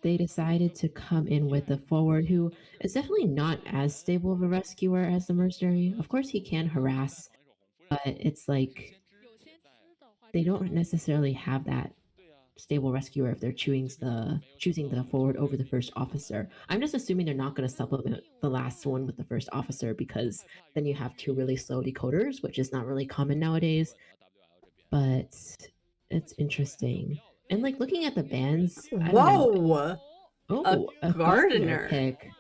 They decided to come in with the forward, who is definitely not as stable of a rescuer as the mercenary. Of course, he can harass, but it's like they don't necessarily have that stable rescuer if they're choosing the forward over the first officer. I'm just assuming they're not going to supplement the last one with the first officer because then you have two really slow decoders, which is not really common nowadays. But it's interesting. And like looking at the bands, I don't know. Whoa! A Oh, a gardener gardener. pick.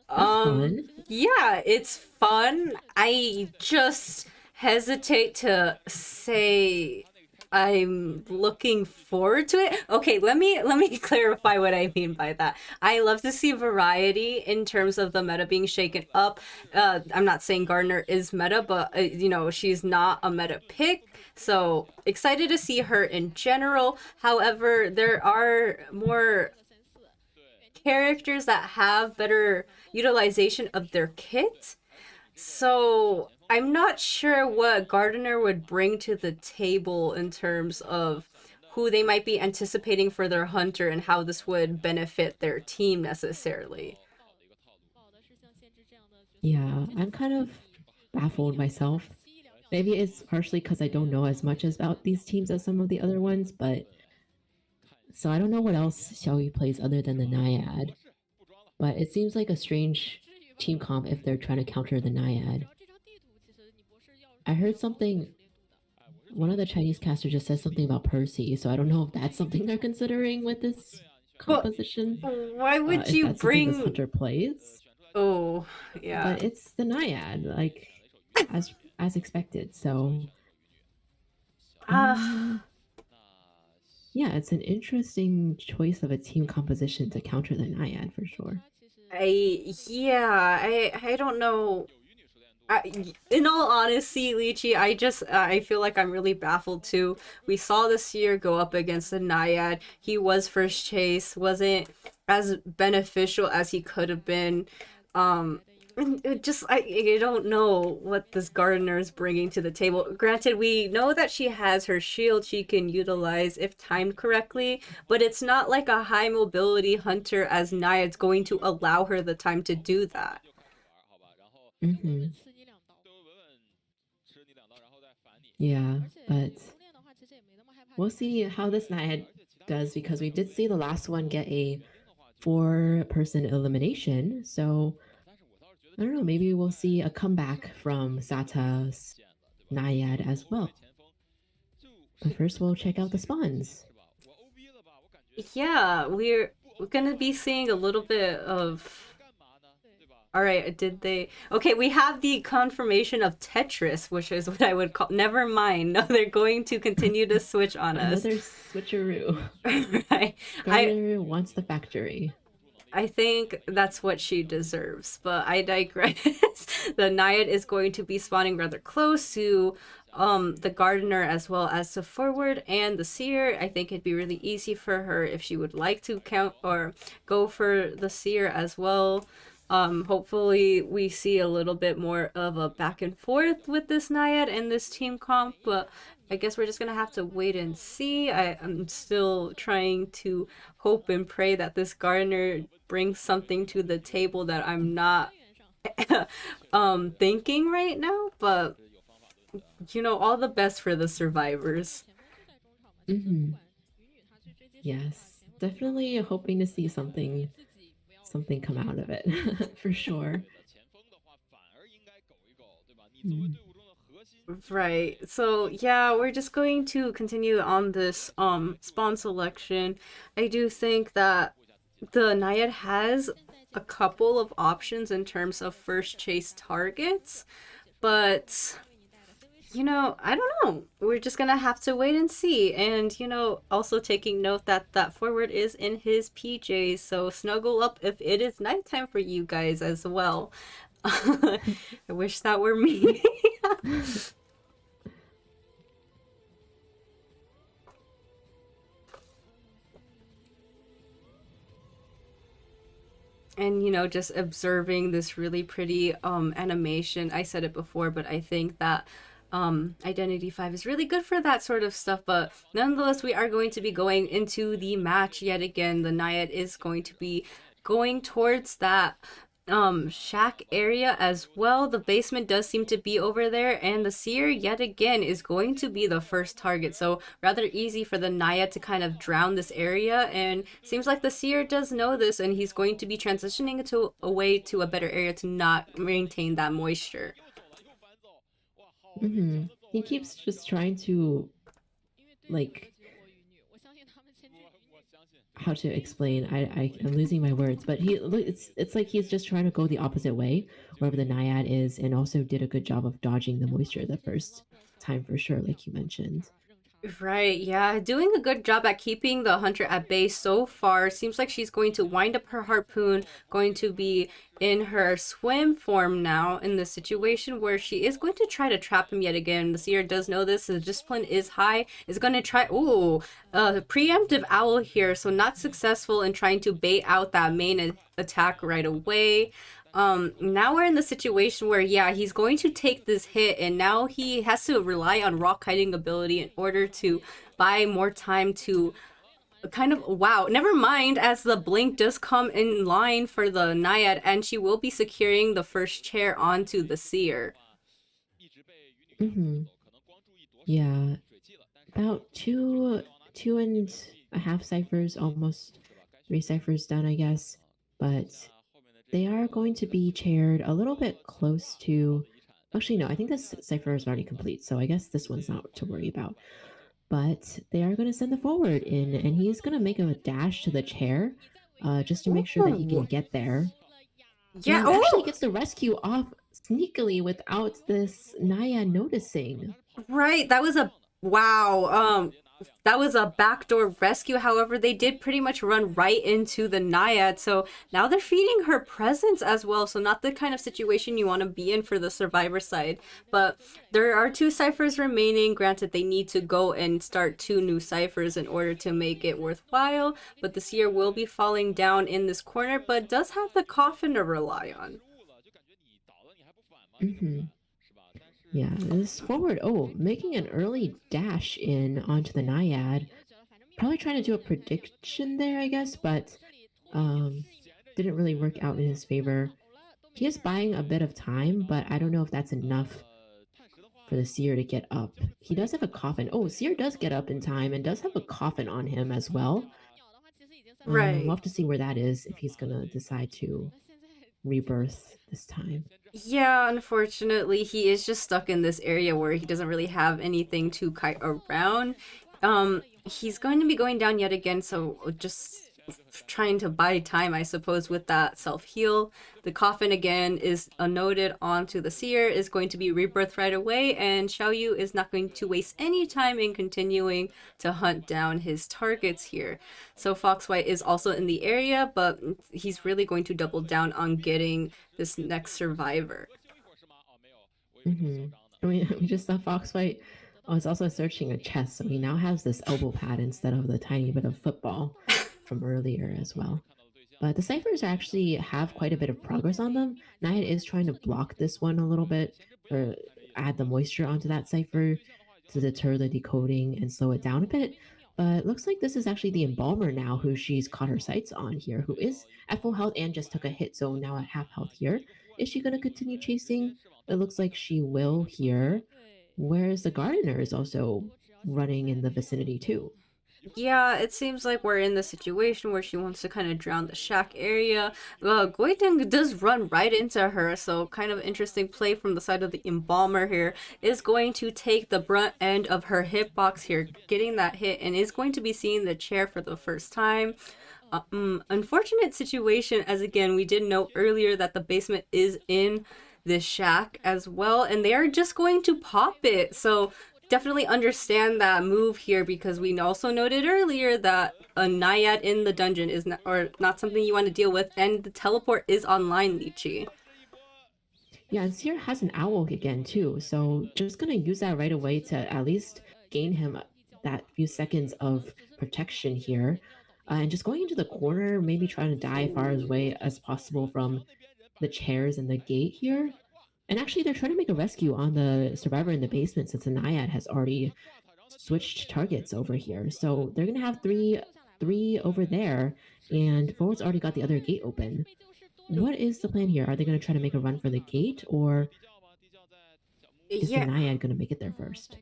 That's fun. Yeah, it's fun. I just hesitate to say I'm looking forward to it. Okay, let me clarify what I mean by that. I love to see variety in terms of the meta being shaken up. I'm not saying Gardner is meta, but she's not a meta pick. So excited to see her in general. However, there are more characters that have better utilization of their kit. So I'm not sure what Gardner would bring to the table in terms of who they might be anticipating for their hunter and how this would benefit their team necessarily. Yeah, I'm kind of baffled myself. Maybe it's partially because I don't know as much about these teams as some of the other ones, but so I don't know what else Xiaoyu plays other than the Naiad. But it seems like a strange team comp if they're trying to counter the Naiad. I heard something. One of the Chinese casters just said something about Percy, so I don't know if that's something they're considering with this But composition. why would If you that's something this bring? hunter plays, Oh, yeah. but it's the Naiad, like as expected. So, Ah. yeah, it's an interesting choice of a team composition to counter the Naiad for sure. I don't know. In all honesty, Lychee, I feel like I'm really baffled too. We saw this year go up against the Naiad. He was first chase, wasn't as beneficial as he could have been. And I don't know what this gardener is bringing to the table. Granted, we know that she has her shield she can utilize if timed correctly, but it's not like a high mobility hunter as Naiad's going to allow her the time to do that. Hmm. Yeah, but we'll see how this Naiad does because we did see the last one get a four-person elimination. So I don't know, maybe we'll see a comeback from Sata's Naiad as well. But first, we'll check out the spawns. Yeah, we're gonna be seeing a little bit of. All right, did they? Okay, we have the confirmation of Tetris, which is what I would call. Never mind. No, they're going to continue to switch on us. Another switcheroo. Right. I Gardner wants the factory. I think that's what she deserves, but I digress. The Naiad is going to be spawning rather close to the gardener as well as the forward and the seer. I think it'd be really easy for her if she would like to count or go for the seer as well. Hopefully we see a little bit more of a back and forth with this Naiad and this team comp, but I guess we're just gonna have to wait and see. I'm still trying to hope and pray that this gardener brings something to the table that I'm not thinking right now, but all the best for the survivors. Mm-hmm. Yes, definitely hoping to see something come out of it for sure. Mm. Right. So yeah, we're just going to continue on this spawn selection. I do think that the Naiad has a couple of options in terms of first chase targets, but I don't know. We're just gonna have to wait and see. And also taking note that that forward is in his PJs, so snuggle up if it is nighttime for you guys as well. I wish that were me. And just observing this really pretty animation. I said it before, but I think that Identity 5 is really good for that sort of stuff. But nonetheless, we are going to be going into the match yet again. The Naiad is going to be going towards that shack area as well. The basement does seem to be over there, and the seer yet again is going to be the first target, so rather easy for the Naiad to kind of drown this area. And seems like the seer does know this, and he's going to be transitioning to away to a better area to not maintain that moisture. He keeps just trying to, like, how to explain. I'm losing my words, but it's like he's just trying to go the opposite way wherever the Naiad is, and also did a good job of dodging the moisture the first time for sure, like you mentioned. Right, yeah, doing a good job at keeping the hunter at bay so far. Seems like she's going to wind up her harpoon, going to be in her swim form now in the situation where she is going to try to trap him yet again. The seer does know this, the discipline is high, is going to try, preemptive owl here, so not successful in trying to bait out that main attack right away. Now we're in the situation where, yeah, he's going to take this hit, and now he has to rely on rock hiding ability in order to buy more time to kind of, wow, never mind, as the blink does come in line for the Naiad, and she will be securing the first chair onto the seer. Yeah, about two and a half ciphers, almost 3 ciphers done, I guess. But they are going to be chaired a little bit close to. Actually, no, I think this cipher is already complete, so I guess this one's not to worry about. But they are going to send the forward in, and he's going to make a dash to the chair, just to make sure that he can get there. Yeah, And actually gets the rescue off sneakily without this Naya noticing. right, that was a wow. That was a backdoor rescue. However, they did pretty much run right into the Naiad. So now they're feeding her presence as well. So not the kind of situation you want to be in for the survivor side. But there are 2 ciphers remaining. Granted, they need to go and start 2 new ciphers in order to make it worthwhile. But the seer will be falling down in this corner, but does have the coffin to rely on. Yeah, this forward, making an early dash in onto the Naiad. Probably trying to do a prediction there, I guess, but didn't really work out in his favor. He is buying a bit of time, but I don't know if that's enough for the seer to get up. He does have a coffin. Oh, seer does get up in time and does have a coffin on him as well. Right. We'll have to see where that is if he's gonna decide to rebirth this time. Yeah, unfortunately, he is just stuck in this area where he doesn't really have anything to kite around. He's going to be going down yet again, so just trying to buy time, I suppose, with that self-heal. The coffin again is noted onto the seer, is going to be rebirthed right away, and Xiaoyu is not going to waste any time in continuing to hunt down his targets here. So Fox White is also in the area, but he's really going to double down on getting this next survivor. We just saw Fox White is also searching a chest, so he now has this elbow pad instead of the tiny bit of football from earlier as well. But the ciphers actually have quite a bit of progress on them. Naya is trying to block this one a little bit, or add the moisture onto that cipher to deter the decoding and slow it down a bit. But it looks like this is actually the embalmer now who she's caught her sights on here, who is at full health and just took a hit, so now at half health here. Is she going to continue chasing? It looks like she will here. Whereas the gardener is also running in the vicinity too. Yeah, it seems like we're in the situation where she wants to kind of drown the shack area. Goiteng does run right into her, so kind of interesting play from the side of the embalmer here. Is going to take the brunt end of her hitbox here, getting that hit, and is going to be seeing the chair for the first time. unfortunate situation, as again, we did know earlier that the basement is in this shack as well, and they are just going to pop it. So definitely understand that move here because we also noted earlier that a naiad in the dungeon is not, or not something you want to deal with, and the teleport is online, Lychee. Yeah, and Seer has an owl again too, so just gonna use that right away to at least gain him that few seconds of protection here. And just going into the corner, maybe trying to die far away as possible from the chairs and the gate here. And actually, they're trying to make a rescue on the survivor in the basement since the Naiad has already switched targets over here. So they're gonna have three over there, and Forward's already got the other gate open. What is the plan here? Are they gonna try to make a run for the gate, or is the Yeah, Naiad gonna make it there first?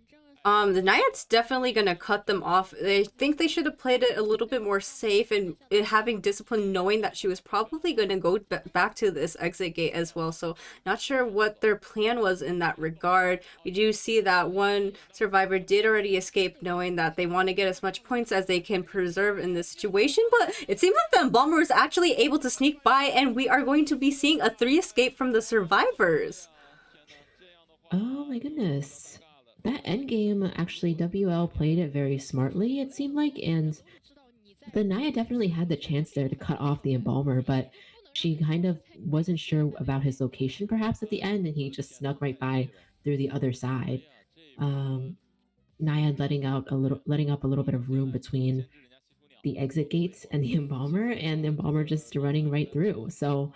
the Naiad's definitely gonna cut them off. They think they should have played it a little bit more safe and it having discipline, knowing that she was probably gonna go back to this exit gate as well. So not sure what their plan was in that regard. We do see that one survivor did already escape, knowing that they want to get as much points as they can preserve in this situation. But it seems like the Embalmer was actually able to sneak by, and we are going to be seeing a 3 escape from the survivors. Oh my goodness. That endgame, actually, WL played it very smartly, it seemed like, and the Naya definitely had the chance there to cut off the embalmer, but she kind of wasn't sure about his location perhaps at the end, and he just snuck right by through the other side. Um, Naya letting up a little bit of room between the exit gates and the embalmer just running right through. So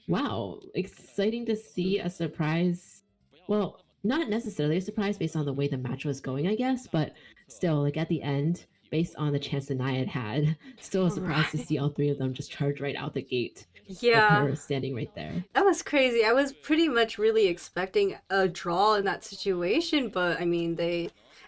wow, exciting to see a surprise. Well, not necessarily a surprise based on the way the match was going, I guess, but still, like at the end, based on the chance that Nia had, still a surprise to Right. see all three of them just charge right out the gate with Yeah. her standing right there. That was crazy. I was pretty much really expecting a draw in that situation, but I mean,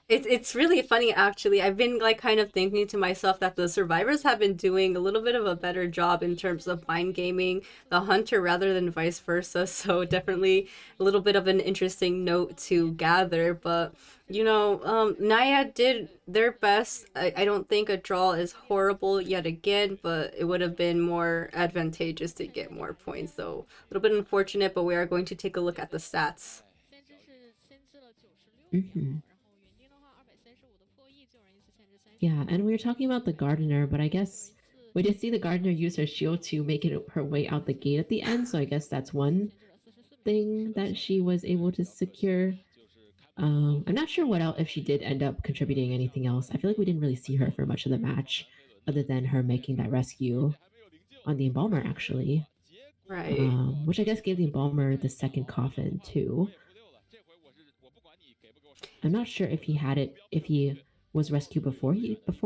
it's really funny actually. I've been like kind of thinking to myself that the survivors have been doing a little bit of a better job in terms of mind gaming the hunter rather than vice versa. So definitely a little bit of an interesting note to gather, but Naya did their best. I don't think a draw is horrible yet again, but it would have been more advantageous to get more points. So a little bit unfortunate, but we are going to take a look at the stats. Hmm. Yeah, and we were talking about the gardener, but I guess we did see the gardener use her shield to make it her way out the gate at the end. So I guess that's one thing that she was able to secure. I'm not sure what else if she did end up contributing anything else. I feel like we didn't really see her for much of the match, other than her making that rescue on the embalmer, actually, Right. which I guess gave the embalmer the second coffin too. I'm not sure if he had it if he was rescued before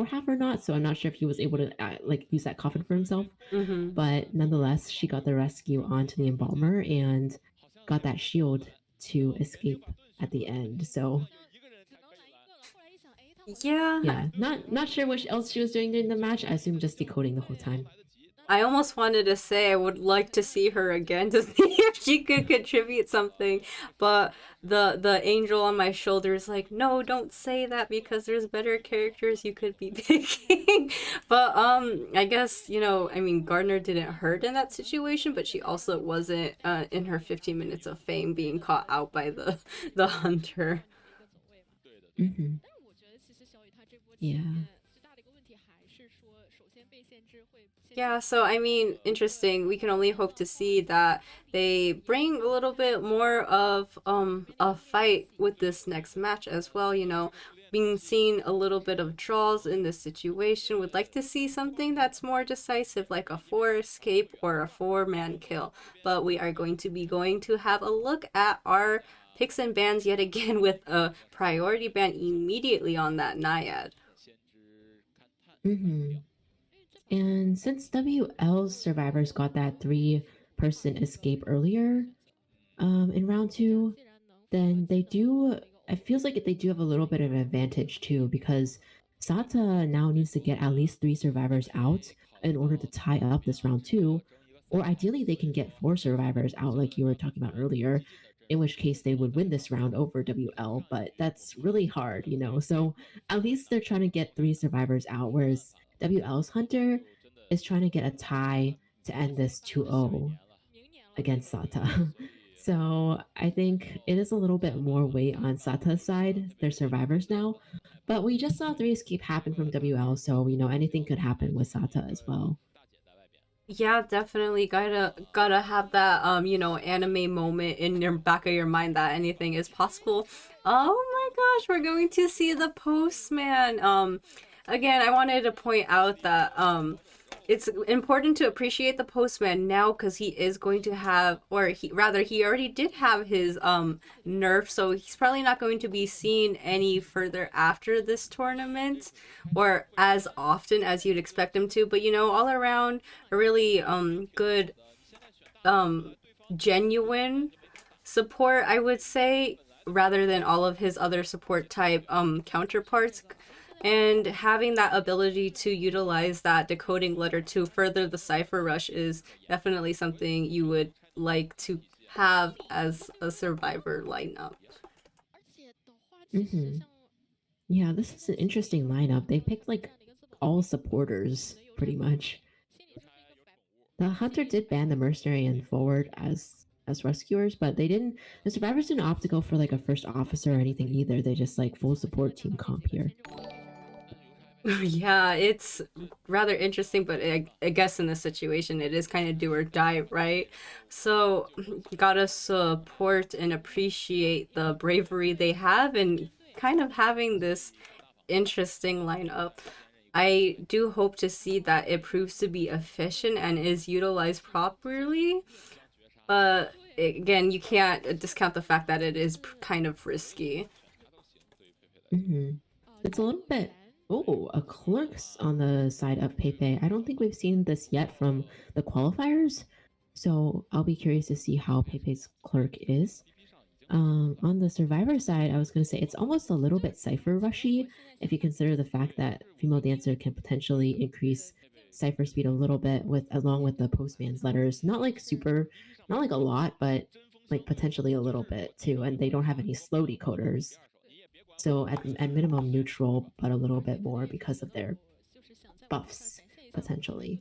half or not. So I'm not sure if he was able to like use that coffin for himself. Mm-hmm. But nonetheless, she got the rescue onto the embalmer and got that shield to escape at the end. So Yeah, yeah, not sure what else she was doing during the match. I assume just decoding the whole time. I almost wanted to say I would like to see her again to see if she could contribute something, but the angel on my shoulder is like, no, don't say that because there's better characters you could be picking. But I guess I mean Gardner didn't hurt in that situation, but she also wasn't in her 15 minutes of fame being caught out by the hunter. Hmm. Yeah. Yeah, so I mean, interesting. We can only hope to see that they bring a little bit more of a fight with this next match as well, Being seen a little bit of draws in this situation. Would like to see something that's more decisive, like a 4 escape or a 4-man kill. But we are going to have a look at our picks and bans yet again with a priority ban immediately on that Naiad. Hmm. And since WL's survivors got that three-person escape earlier, in round two, then they do. It feels like they do have a little bit of an advantage too, because Sata now needs to get at least three survivors out in order to tie up this round two, or ideally they can get four survivors out, like you were talking about earlier. In which case they would win this round over WL, but that's really hard. So at least they're trying to get three survivors out, whereas WL's Hunter is trying to get a tie to end this 2-0 against Sata. So I think it is a little bit more weight on Sata's side. They're survivors now. But we just saw 3 escape happen from WL, so anything could happen with Sata as well. Yeah, definitely gotta have that anime moment in your back of your mind that anything is possible. Oh my gosh, we're going to see the postman. Again, I wanted to point out that it's important to appreciate the postman now because he is going to have, or he already did have his nerf, so he's probably not going to be seen any further after this tournament or as often as you'd expect him to. But all around a really good genuine support, I would say, rather than all of his other support type counterparts. And having that ability to utilize that decoding letter to further the cipher rush is definitely something you would like to have as a survivor lineup. Hmm. Yeah, this is an interesting lineup. They picked like all supporters pretty much. The hunter did ban the mercenary and forward as rescuers, but they didn't. The survivors didn't opt to go for like a first officer or anything either. They just like full support team comp here. Yeah, it's rather interesting, but I guess in this situation, it is kind of do or die, right? So, gotta support and appreciate the bravery they have and kind of having this interesting lineup. I do hope to see that it proves to be efficient and is utilized properly. But again, you can't discount the fact that it is kind of risky. Hmm. It's a little bit. Oh, a clerk's on the side of Pepe. I don't think we've seen this yet from the qualifiers, so I'll be curious to see how Pepe's clerk is. On the survivor side, I was going to say it's almost a little bit cipher rushy if you consider the fact that female dancer can potentially increase cipher speed a little bit with along with the postman's letters. Not like super, not like a lot, but like potentially a little bit too. And they don't have any slow decoders, so at minimum neutral, but a little bit more because of their buffs potentially.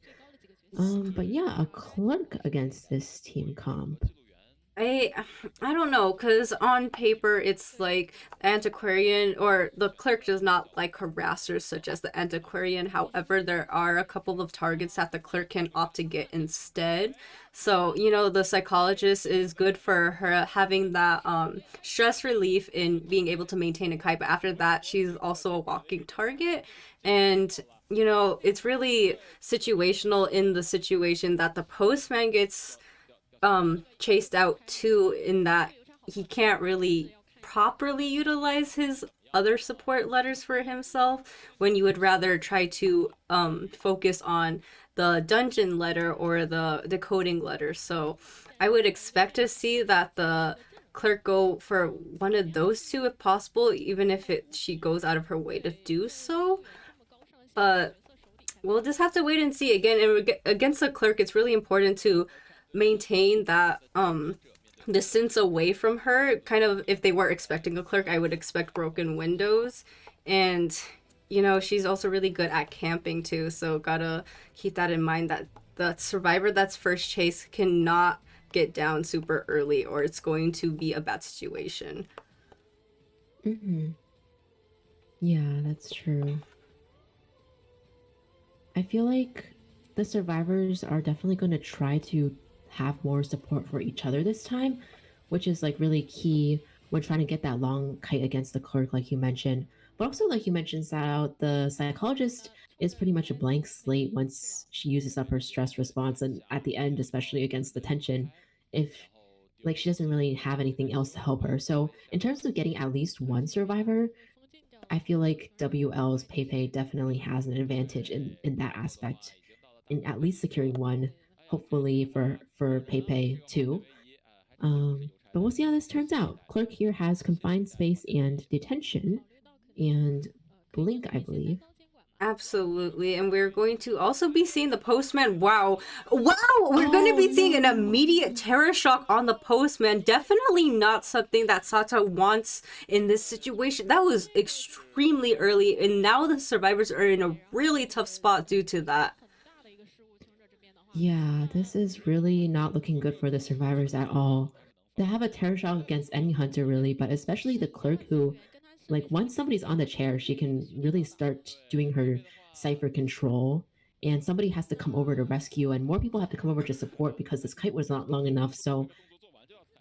But yeah, a clerk against this team comp. I I don't know, cause on paper it's like antiquarian or the clerk does not like harassers such as the antiquarian. However, there are a couple of targets that the clerk can opt to get instead. So the psychologist is good for her having that stress relief in being able to maintain a kite. But after that, she's also a walking target, and it's really situational in the situation that the postman gets chased out too, in that he can't really properly utilize his other support letters for himself when you would rather try to focus on the dungeon letter or the decoding letter. So I would expect to see that the clerk go for one of those two if possible, even if she goes out of her way to do so. But we'll just have to wait and see. Again, and against the clerk, it's really important to maintain that distance away from her. Kind of, if they were expecting a clerk, I would expect broken windows. And she's also really good at camping too, so gotta keep that in mind, that the survivor that's first chase cannot get down super early or it's going to be a bad situation. Hmm. Yeah, that's true. I feel like the survivors are definitely going to try to have more support for each other this time, which is like really key when trying to get that long kite against the clerk, like you mentioned. But also, like you mentioned, Sao, the psychologist is pretty much a blank slate once she uses up her stress response, and at the end, especially against the tension, if like she doesn't really have anything else to help her. So, in terms of getting at least one survivor, I feel like WL's Pepe definitely has an advantage in that aspect, in at least securing one, hopefully for Pepe too. But we'll see how this turns out. Clerk here has confined space and detention, and blink, I believe. Absolutely. And we're going to also be seeing the postman. Wow. Wow. We're going to Oh be seeing an no! immediate terror shock on the postman. Definitely not something that Sata wants in this situation. That was extremely early. And now the survivors are in a really tough spot due to that. Yeah, this is really not looking good for the survivors at all. They have a terror shock against any hunter, really, but especially the clerk who, like, once somebody's on the chair, she can really start doing her cipher control. And somebody has to come over to rescue, and more people have to come over to support because this kite was not long enough. So,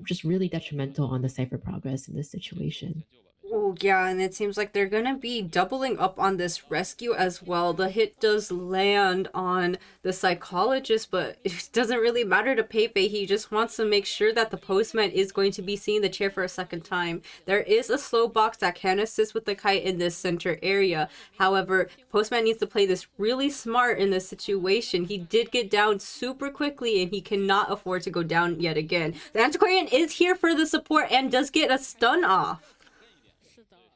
just really detrimental on the cipher progress in this situation. Oh, yeah, and it seems like they're gonna be doubling up on this rescue as well. The hit does land on the psychologist, but it doesn't really matter to Pepe. He just wants to make sure that the postman is going to be seeing the chair for a second time. There is a slow box that can assist with the kite in this center area. However, postman needs to play this really smart in this situation. He did get down super quickly, and he cannot afford to go down yet again. The antiquarian is here for the support and does get a stun off.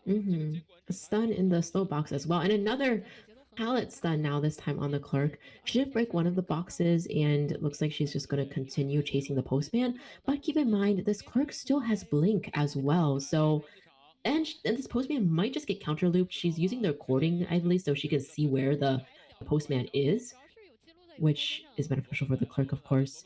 Mm-hmm. A stun in the slow box as well. And another pallet stun now, this time on the clerk. She did break one of the boxes, and it looks like she's just going to continue chasing the postman. But keep in mind, this clerk still has blink as well. So, and this postman might just get counter looped. She's using the recording, I believe, so she can see where the postman is, which is beneficial for the clerk, of course.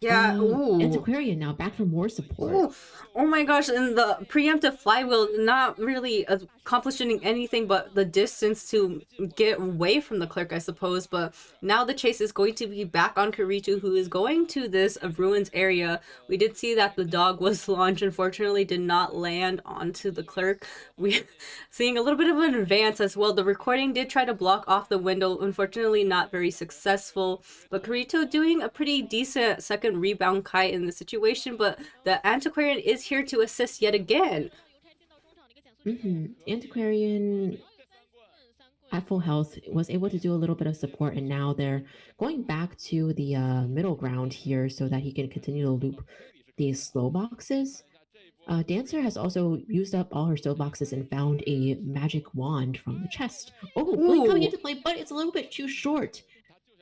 Yeah, ooh. Antiquarian now back for more support. Ooh, oh my gosh, and the preemptive flywheel not really accomplishing anything but the distance to get away from the clerk, I suppose. But now the chase is going to be back on Karitu, who is going to this ruins area. We did see that the dog was launched, unfortunately did not land onto the clerk. We seeing a little bit of an advance as well. The recording did try to block off the window, unfortunately not very successful. But Karito doing a pretty decent second rebound kite in the situation, but the antiquarian is here to assist yet again. Antiquarian at full health was able to do a little bit of support, and now they're going back to the middle ground here so that he can continue to loop these slow boxes. Dancer has also used up all her slow boxes and found a magic wand from the chest. Oh, blink coming Ooh. into play, but it's a little bit too short.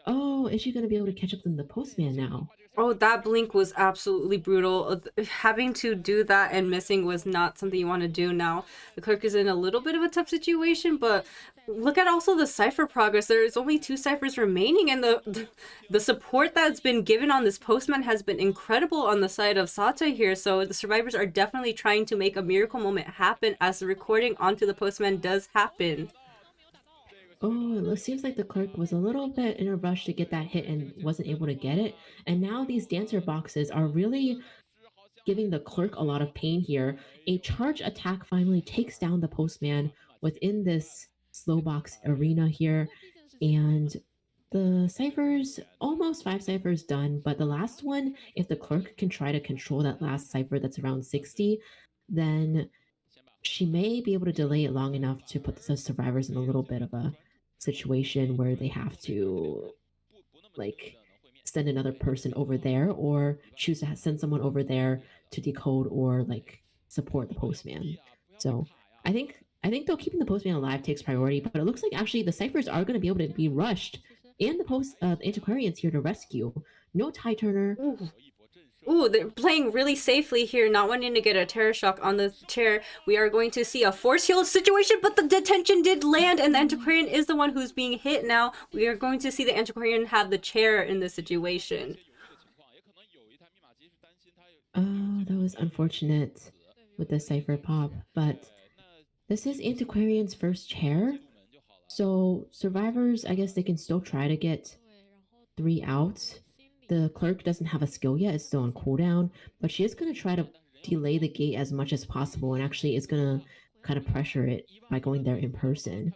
Oh, is she going to be able to catch up to the postman now? Oh, that blink was absolutely brutal. Having to do that and missing was not something you want to do now. The clerk is in a little bit of a tough situation, but look at also the cipher progress. There's only two ciphers remaining, and the support that's been given on this postman has been incredible on the side of Sata here. So the survivors are definitely trying to make a miracle moment happen as the recording onto the postman does happen. Oh, it seems like the clerk was a little bit in a rush to get that hit and wasn't able to get it. And now these dancer boxes are really giving the clerk a lot of pain here. A charge attack finally takes down the postman within this slow box arena here. And the ciphers, almost five ciphers done, but the last one, if the clerk can try to control that last cipher that's around 60, then she may be able to delay it long enough to put the survivors in a little bit of a situation where they have to, like, send another person over there or choose to send someone over there to decode or like support the postman. So I think though keeping the postman alive takes priority, but it looks like actually the ciphers are going to be able to be rushed, and the antiquarian's here to rescue. No tie turner. Ooh. Ooh, they're playing really safely here, not wanting to get a terror shock on the chair. We are going to see a force heal situation, but the detention did land, and the antiquarian is the one who's being hit now. We are going to see the antiquarian have the chair in this situation. Oh, that was unfortunate with the cipher pop, but this is antiquarian's first chair. So survivors, I guess they can still try to get three out. The clerk doesn't have a skill yet, it's still on cooldown, but she is going to try to delay the gate as much as possible and actually is going to kind of pressure it by going there in person.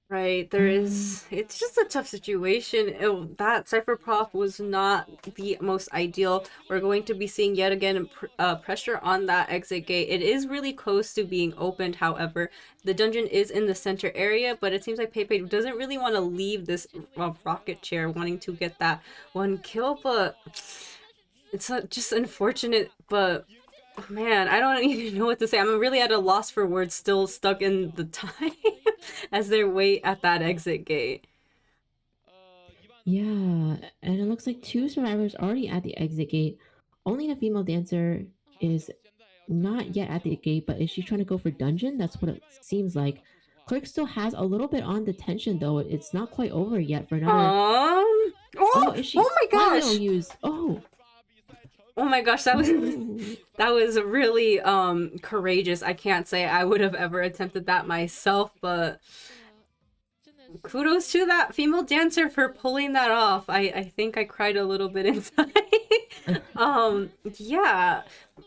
Right, there Um, is. It's just a tough situation. That Cypher Prof was not the most ideal. We're going to be seeing yet again pressure on that exit gate. It is really close to being opened, however. The dungeon is in the center area, but it seems like Pepe doesn't really want to leave this rocket chair, wanting to get that one kill, but it's just unfortunate, but man, I don't even know what to say. I'm really at a loss for words, still stuck in the time as they wait at that exit gate. yeah, and it looks like two survivors already at the exit gate. Only the female dancer is not yet at the gate, but is she trying to go for dungeon? That's what it seems like. Clerk still has a little bit on detention though. It's not quite over yet for another Aww. Lychee Oh my finally gosh! used. Oh, Oh my gosh, that was no. that was really courageous. I can't say I would have ever attempted that myself, but kudos to that female dancer for pulling that off. I think I cried a little bit inside. Yeah.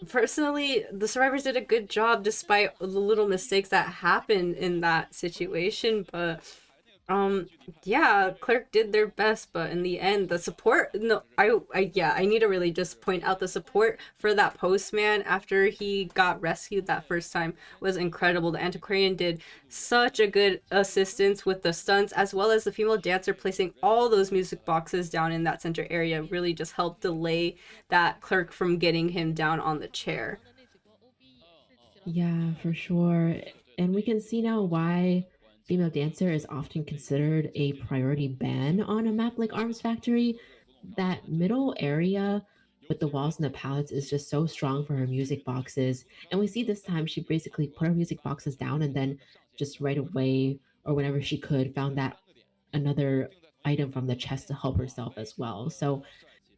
Personally, the survivors did a good job despite the little mistakes that happened in that situation, but um, yeah, Clerk did their best, but in the end, the support. No, yeah, I need to really just point out the support for that postman after he got rescued that first time was incredible. The antiquarian did such a good assistance with the stunts, as well as the female dancer placing all those music boxes down in that center area. Really just helped delay that Clerk from getting him down on the chair. Yeah, for sure. And we can see now why female dancer is often considered a priority ban on a map like Arms Factory. That middle area with the walls and the pallets is just so strong for her music boxes. And we see this time she basically put her music boxes down and then just right away or whenever she could found that another item from the chest to help herself as well. So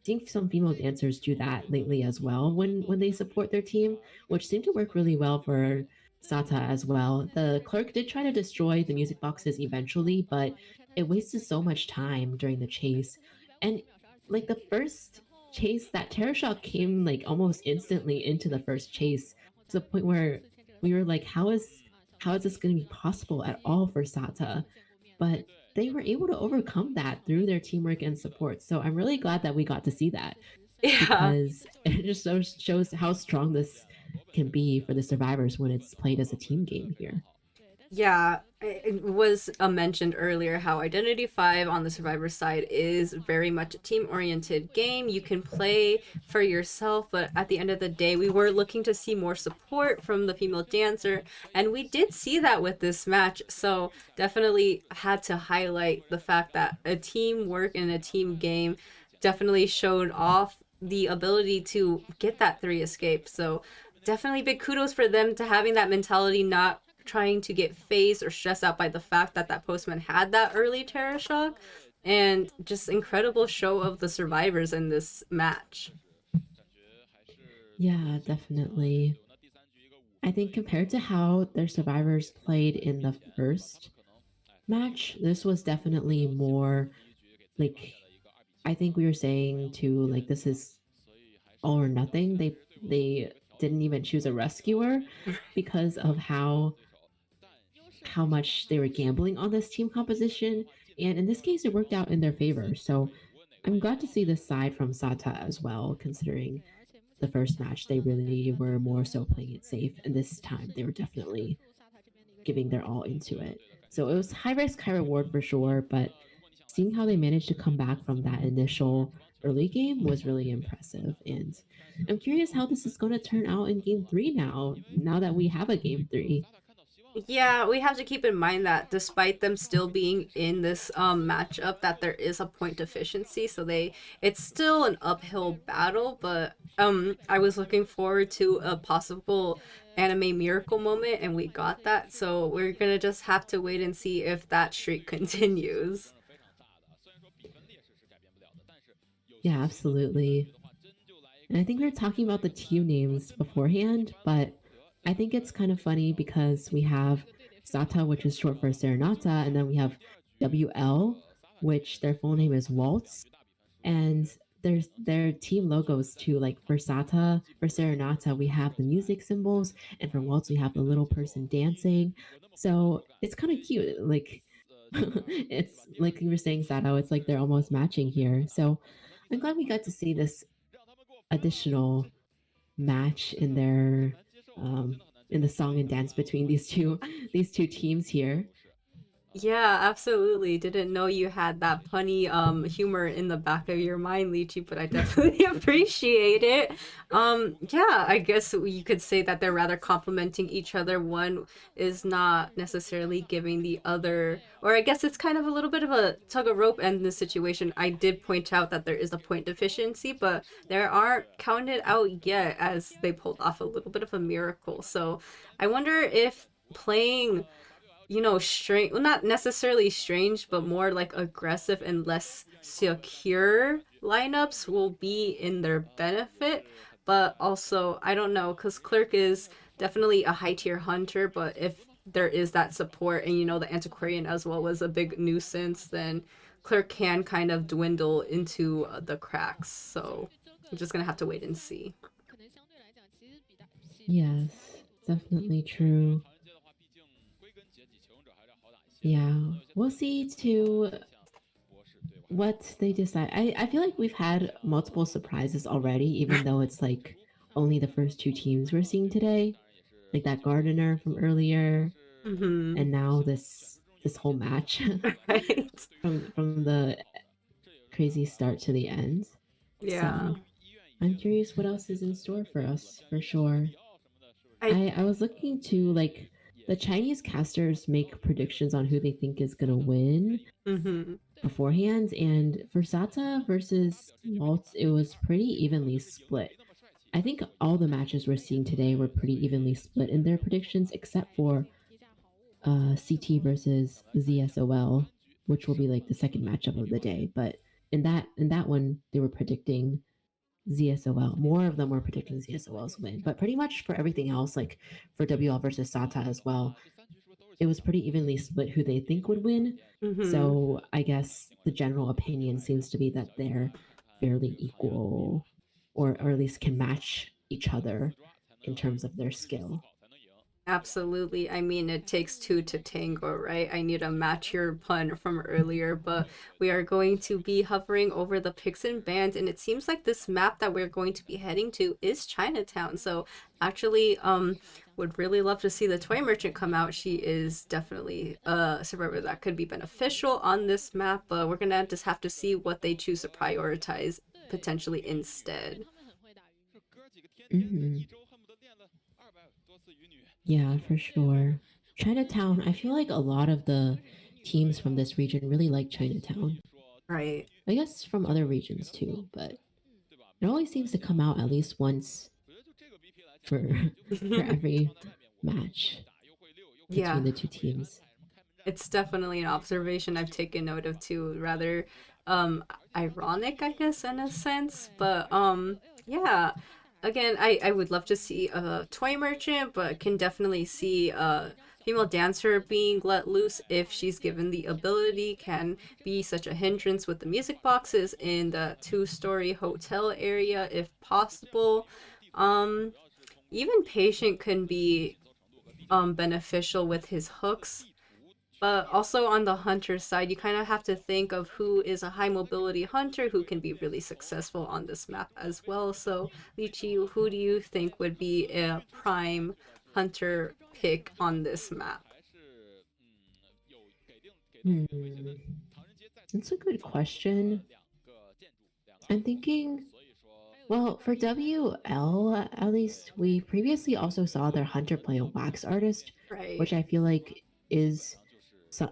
think some female dancers do that lately as well when they support their team, which seemed to work really well for Sata as well. The clerk did try to destroy the music boxes eventually, but it wasted so much time during the chase. And like the first chase, that terror shot came like almost instantly into the first chase to the point where we were like, how is this going to be possible at all for Sata? But they were able to overcome that through their teamwork and support. So I'm really glad that we got to see that Yeah. because it just shows how strong this can be for the survivors when it's played as a team game here. Yeah, it was mentioned earlier how Identity 5 on the Survivor side is very much a team oriented game. You can play for yourself, but at the end of the day, we were looking to see more support from the female dancer, and we did see that with this match. So, definitely had to highlight the fact that a teamwork and a team game definitely showed off the ability to get that three escape. So, definitely big kudos for them to having that mentality, not trying to get phased or stressed out by the fact that that postman had that early terror shock, and just incredible show of the survivors in this match. Yeah, definitely. I think compared to how their survivors played in the first match, this was definitely more like I think we were saying too, like this is all or nothing. They didn't even choose a rescuer because of how much they were gambling on this team composition. And in this case, it worked out in their favor. So I'm glad to see this side from Sata as well, considering the first match they really were more so playing it safe. And this time they were definitely giving their all into it. So it was high risk, high reward for sure. But seeing how they managed to come back from that initial early game was really impressive. And I'm curious how this is going to turn out in game three now that we have a game three. Yeah, we have to keep in mind that despite them still being in this matchup, that there is a point deficiency, so it's still an uphill battle. But I was looking forward to a possible anime miracle moment, and we got that. So we're gonna just have to wait and see if that streak continues. Yeah, absolutely. And I think we were talking about the team names beforehand, but I think it's kind of funny because we have Sata, which is short for Serenata, and then we have WL, which their full name is Waltz. And there's their team logos too. Like for Sata, for Serenata, we have the music symbols, and for Waltz, we have the little person dancing. So it's kind of cute. Like it's like you were saying, Sato, it's like they're almost matching here. So I'm glad we got to see this additional match in the song and dance between these two teams here. Yeah, absolutely. Didn't know you had that punny humor in the back of your mind, Lychee, but I definitely appreciate it. Yeah, I guess you could say that they're rather complementing each other. One is not necessarily giving the other, or I guess it's kind of a little bit of a tug of rope in this situation. I did point out that there is a point deficiency, but they aren't counted out yet as they pulled off a little bit of a miracle. So I wonder if playing strange, well, not necessarily strange, but more like aggressive and less secure lineups will be in their benefit. But also, I don't know, because Clerk is definitely a high tier hunter, but if there is that support and the Antiquarian as well was a big nuisance, then Clerk can kind of dwindle into the cracks. So I'm just gonna have to wait and see. Yes, definitely true. Yeah, we'll see too what they decide. I feel like we've had multiple surprises already, even though it's like only the first two teams we're seeing today, like that Gardener from earlier, Mm-hmm. and now this whole match Right. from the crazy start to the end. Yeah. So I'm curious what else is in store for us for sure. I I was looking to like the Chinese casters make predictions on who they think is gonna win mm-hmm. beforehand, and for Sata versus Waltz, it was pretty evenly split. I think all the matches we're seeing today were pretty evenly split in their predictions, except for CT versus ZSOL, which will be like the second matchup of the day. But in that one, they were predicting ZSOL. More of them were predicting ZSOL's win, but pretty much for everything else, like for WL versus SATA as well, it was pretty evenly split who they think would win. mm-hmm. So I guess the general opinion seems to be that they're fairly equal, or at least can match each other in terms of their skill. Absolutely. I mean, it takes two to tango, right? I need to match your pun from earlier, but we are going to be hovering over the picks and bans, and it seems like this map that we're going to be heading to is Chinatown. So actually, would really love to see the toy merchant come out. She is definitely a survivor that could be beneficial on this map, but we're gonna just have to see what they choose to prioritize potentially instead. Mhm. Yeah, for sure. Chinatown, I feel like a lot of the teams from this region really like Chinatown. Right. I guess from other regions too, but it always seems to come out at least once for for every match between Yeah. the two teams. It's definitely an observation I've taken note of too. Rather um ironic, I guess, in a sense. But yeah. Again, I would love to see a toy merchant, but can definitely see a female dancer being let loose if she's given the ability, can be such a hindrance with the music boxes in the two-story hotel area if possible. Um Even patient can be beneficial with his hooks, but also on the hunter side, you kind of have to think of who is a high mobility hunter who can be really successful on this map as well. So, Lychee, who do you think would be a prime hunter pick on this map? Hmm. That's a good question. I'm thinking, well, for WL, at least, we previously also saw their hunter play a wax artist, Right. which I feel like is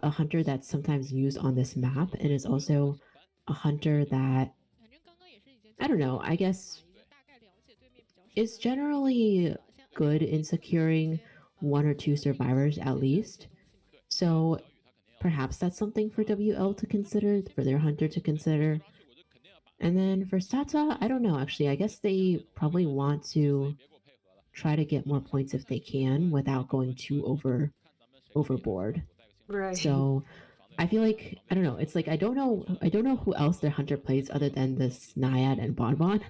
a hunter that's sometimes used on this map and is also a hunter that, I don't know, I guess is generally good in securing one or two survivors at least. So perhaps that's something for WL to consider, for their hunter to consider. And then for Stata, I don't know actually. I guess they probably want to try to get more points if they can without going too overboard. Right. So I feel like I don't know. It's like I don't know who else their hunter plays other than this Naiad and Bonbon.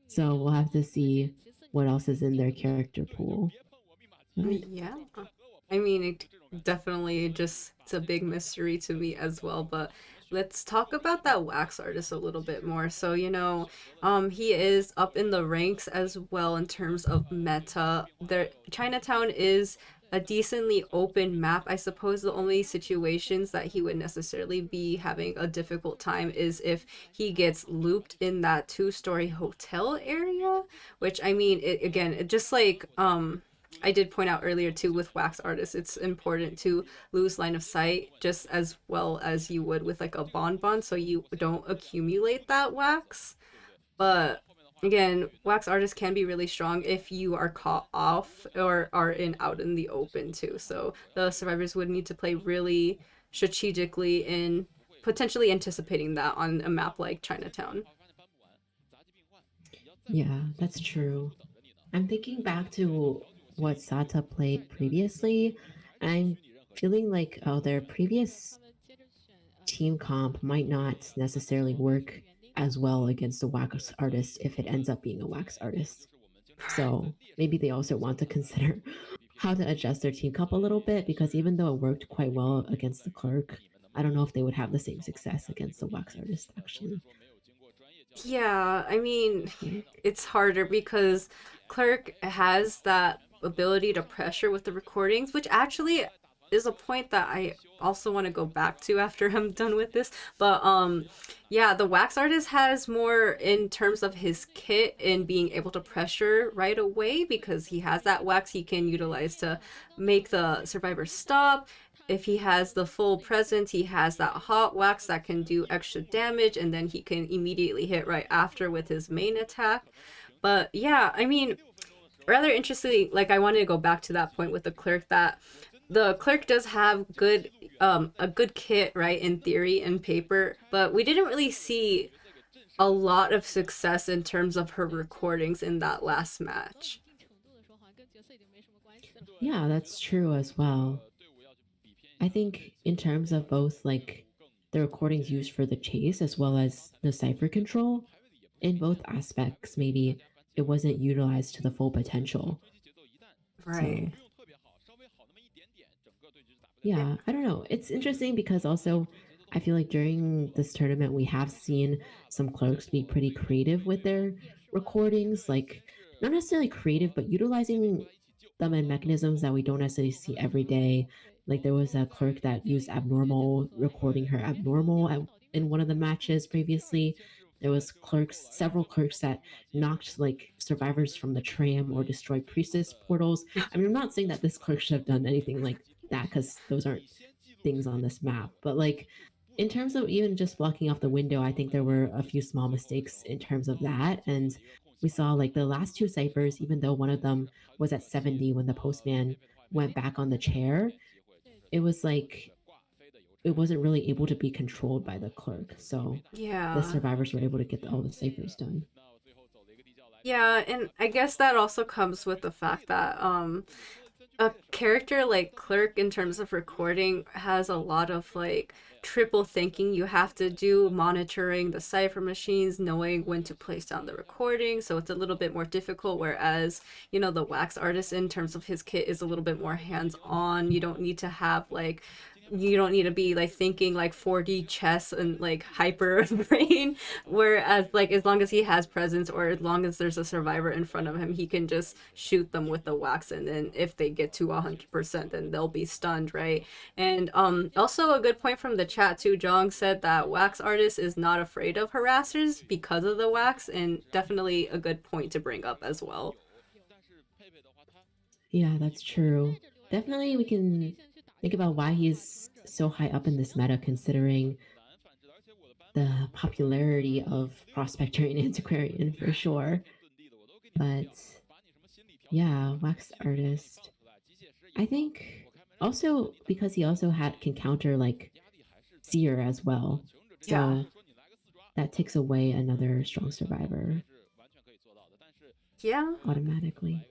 So we'll have to see what else is in their character pool. But Yeah. I mean, it definitely just it's a big mystery to me as well, but let's talk about that wax artist a little bit more. So, he is up in the ranks as well in terms of meta. There Chinatown is a decently open map. I suppose the only situations that he would necessarily be having a difficult time is if he gets looped in that two-story hotel area, which I mean, it just like I did point out earlier too with wax artists, it's important to lose line of sight just as well as you would with like a bonbon so you don't accumulate that wax. But again, wax artists can be really strong if you are caught off or are in out in the open too. So the survivors would need to play really strategically in potentially anticipating that on a map like Chinatown. Yeah, that's true. I'm thinking back to what Sata played previously, and I'm feeling like their previous team comp might not necessarily work as well against a wax artist if it ends up being a wax artist. So maybe they also want to consider how to adjust their team comp a little bit because even though it worked quite well against the clerk, I don't know if they would have the same success against the wax artist actually. Yeah, I mean, Right? it's harder because Clerk has that ability to pressure with the recordings, which actually is a point that I also want to go back to after I'm done with this. But yeah, the wax artist has more in terms of his kit in being able to pressure right away because he has that wax he can utilize to make the survivor stop. If he has the full presence, he has that hot wax that can do extra damage, and then he can immediately hit right after with his main attack. But yeah, I mean, rather interestingly, like I wanted to go back to that point with the clerk that the clerk does have good a good kit, right, in theory and paper, but we didn't really see a lot of success in terms of her recordings in that last match. Yeah, that's true as well. I think in terms of both like the recordings used for the chase as well as the cipher control, in both aspects, maybe it wasn't utilized to the full potential. Right. So yeah, I don't know. It's interesting because also I feel like during this tournament we have seen some clerks be pretty creative with their recordings, like not necessarily creative, but utilizing them in mechanisms that we don't necessarily see every day. Like there was a clerk that used abnormal, recording her abnormal in one of the matches previously. There was several clerks that knocked like survivors from the tram or destroyed priestess portals. I mean, I'm not saying that this clerk should have done anything like that because those aren't things on this map. But like in terms of even just blocking off the window, I think there were a few small mistakes in terms of that. And we saw like the last two ciphers, even though one of them was at 70 when the postman went back on the chair, it was like it wasn't really able to be controlled by the clerk. So the Yeah. survivors were able to get all the ciphers done. Yeah, and I guess that also comes with the fact that a character like Clerk in terms of recording has a lot of like triple thinking you have to do, monitoring the cipher machines, knowing when to place down the recording. So it's a little bit more difficult. Whereas, you know, the wax artist in terms of his kit is a little bit more hands on. You don't need to have like you don't need to be like thinking like 4D chess and like hyper brain. Whereas like as long as he has presence or as long as there's a survivor in front of him, he can just shoot them with the wax, and then if they get to 100%, then they'll be stunned, right? And also a good point from the chat too. Jong said that wax artist is not afraid of harassers because of the wax, and definitely a good point to bring up as well. Yeah, that's true. Definitely, we can think about why he's so high up in this meta, considering the popularity of Prospector and Antiquarian for sure. But yeah, wax artist. I think also because he also had can counter like seer as well. Yeah. So that takes away another strong survivor Yeah, automatically.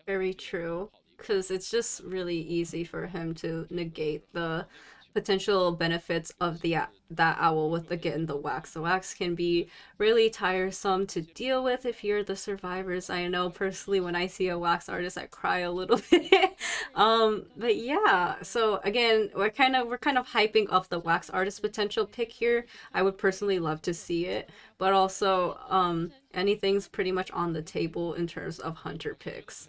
very true. Because it's just really easy for him to negate the potential benefits of that owl with the getting the wax. The wax can be really tiresome to deal with if you're the survivors. I know personally when I see a wax artist, I cry a little bit. But yeah. So again, we're kind of hyping up the wax artist potential pick here. I would personally love to see it, but also anything's pretty much on the table in terms of hunter picks.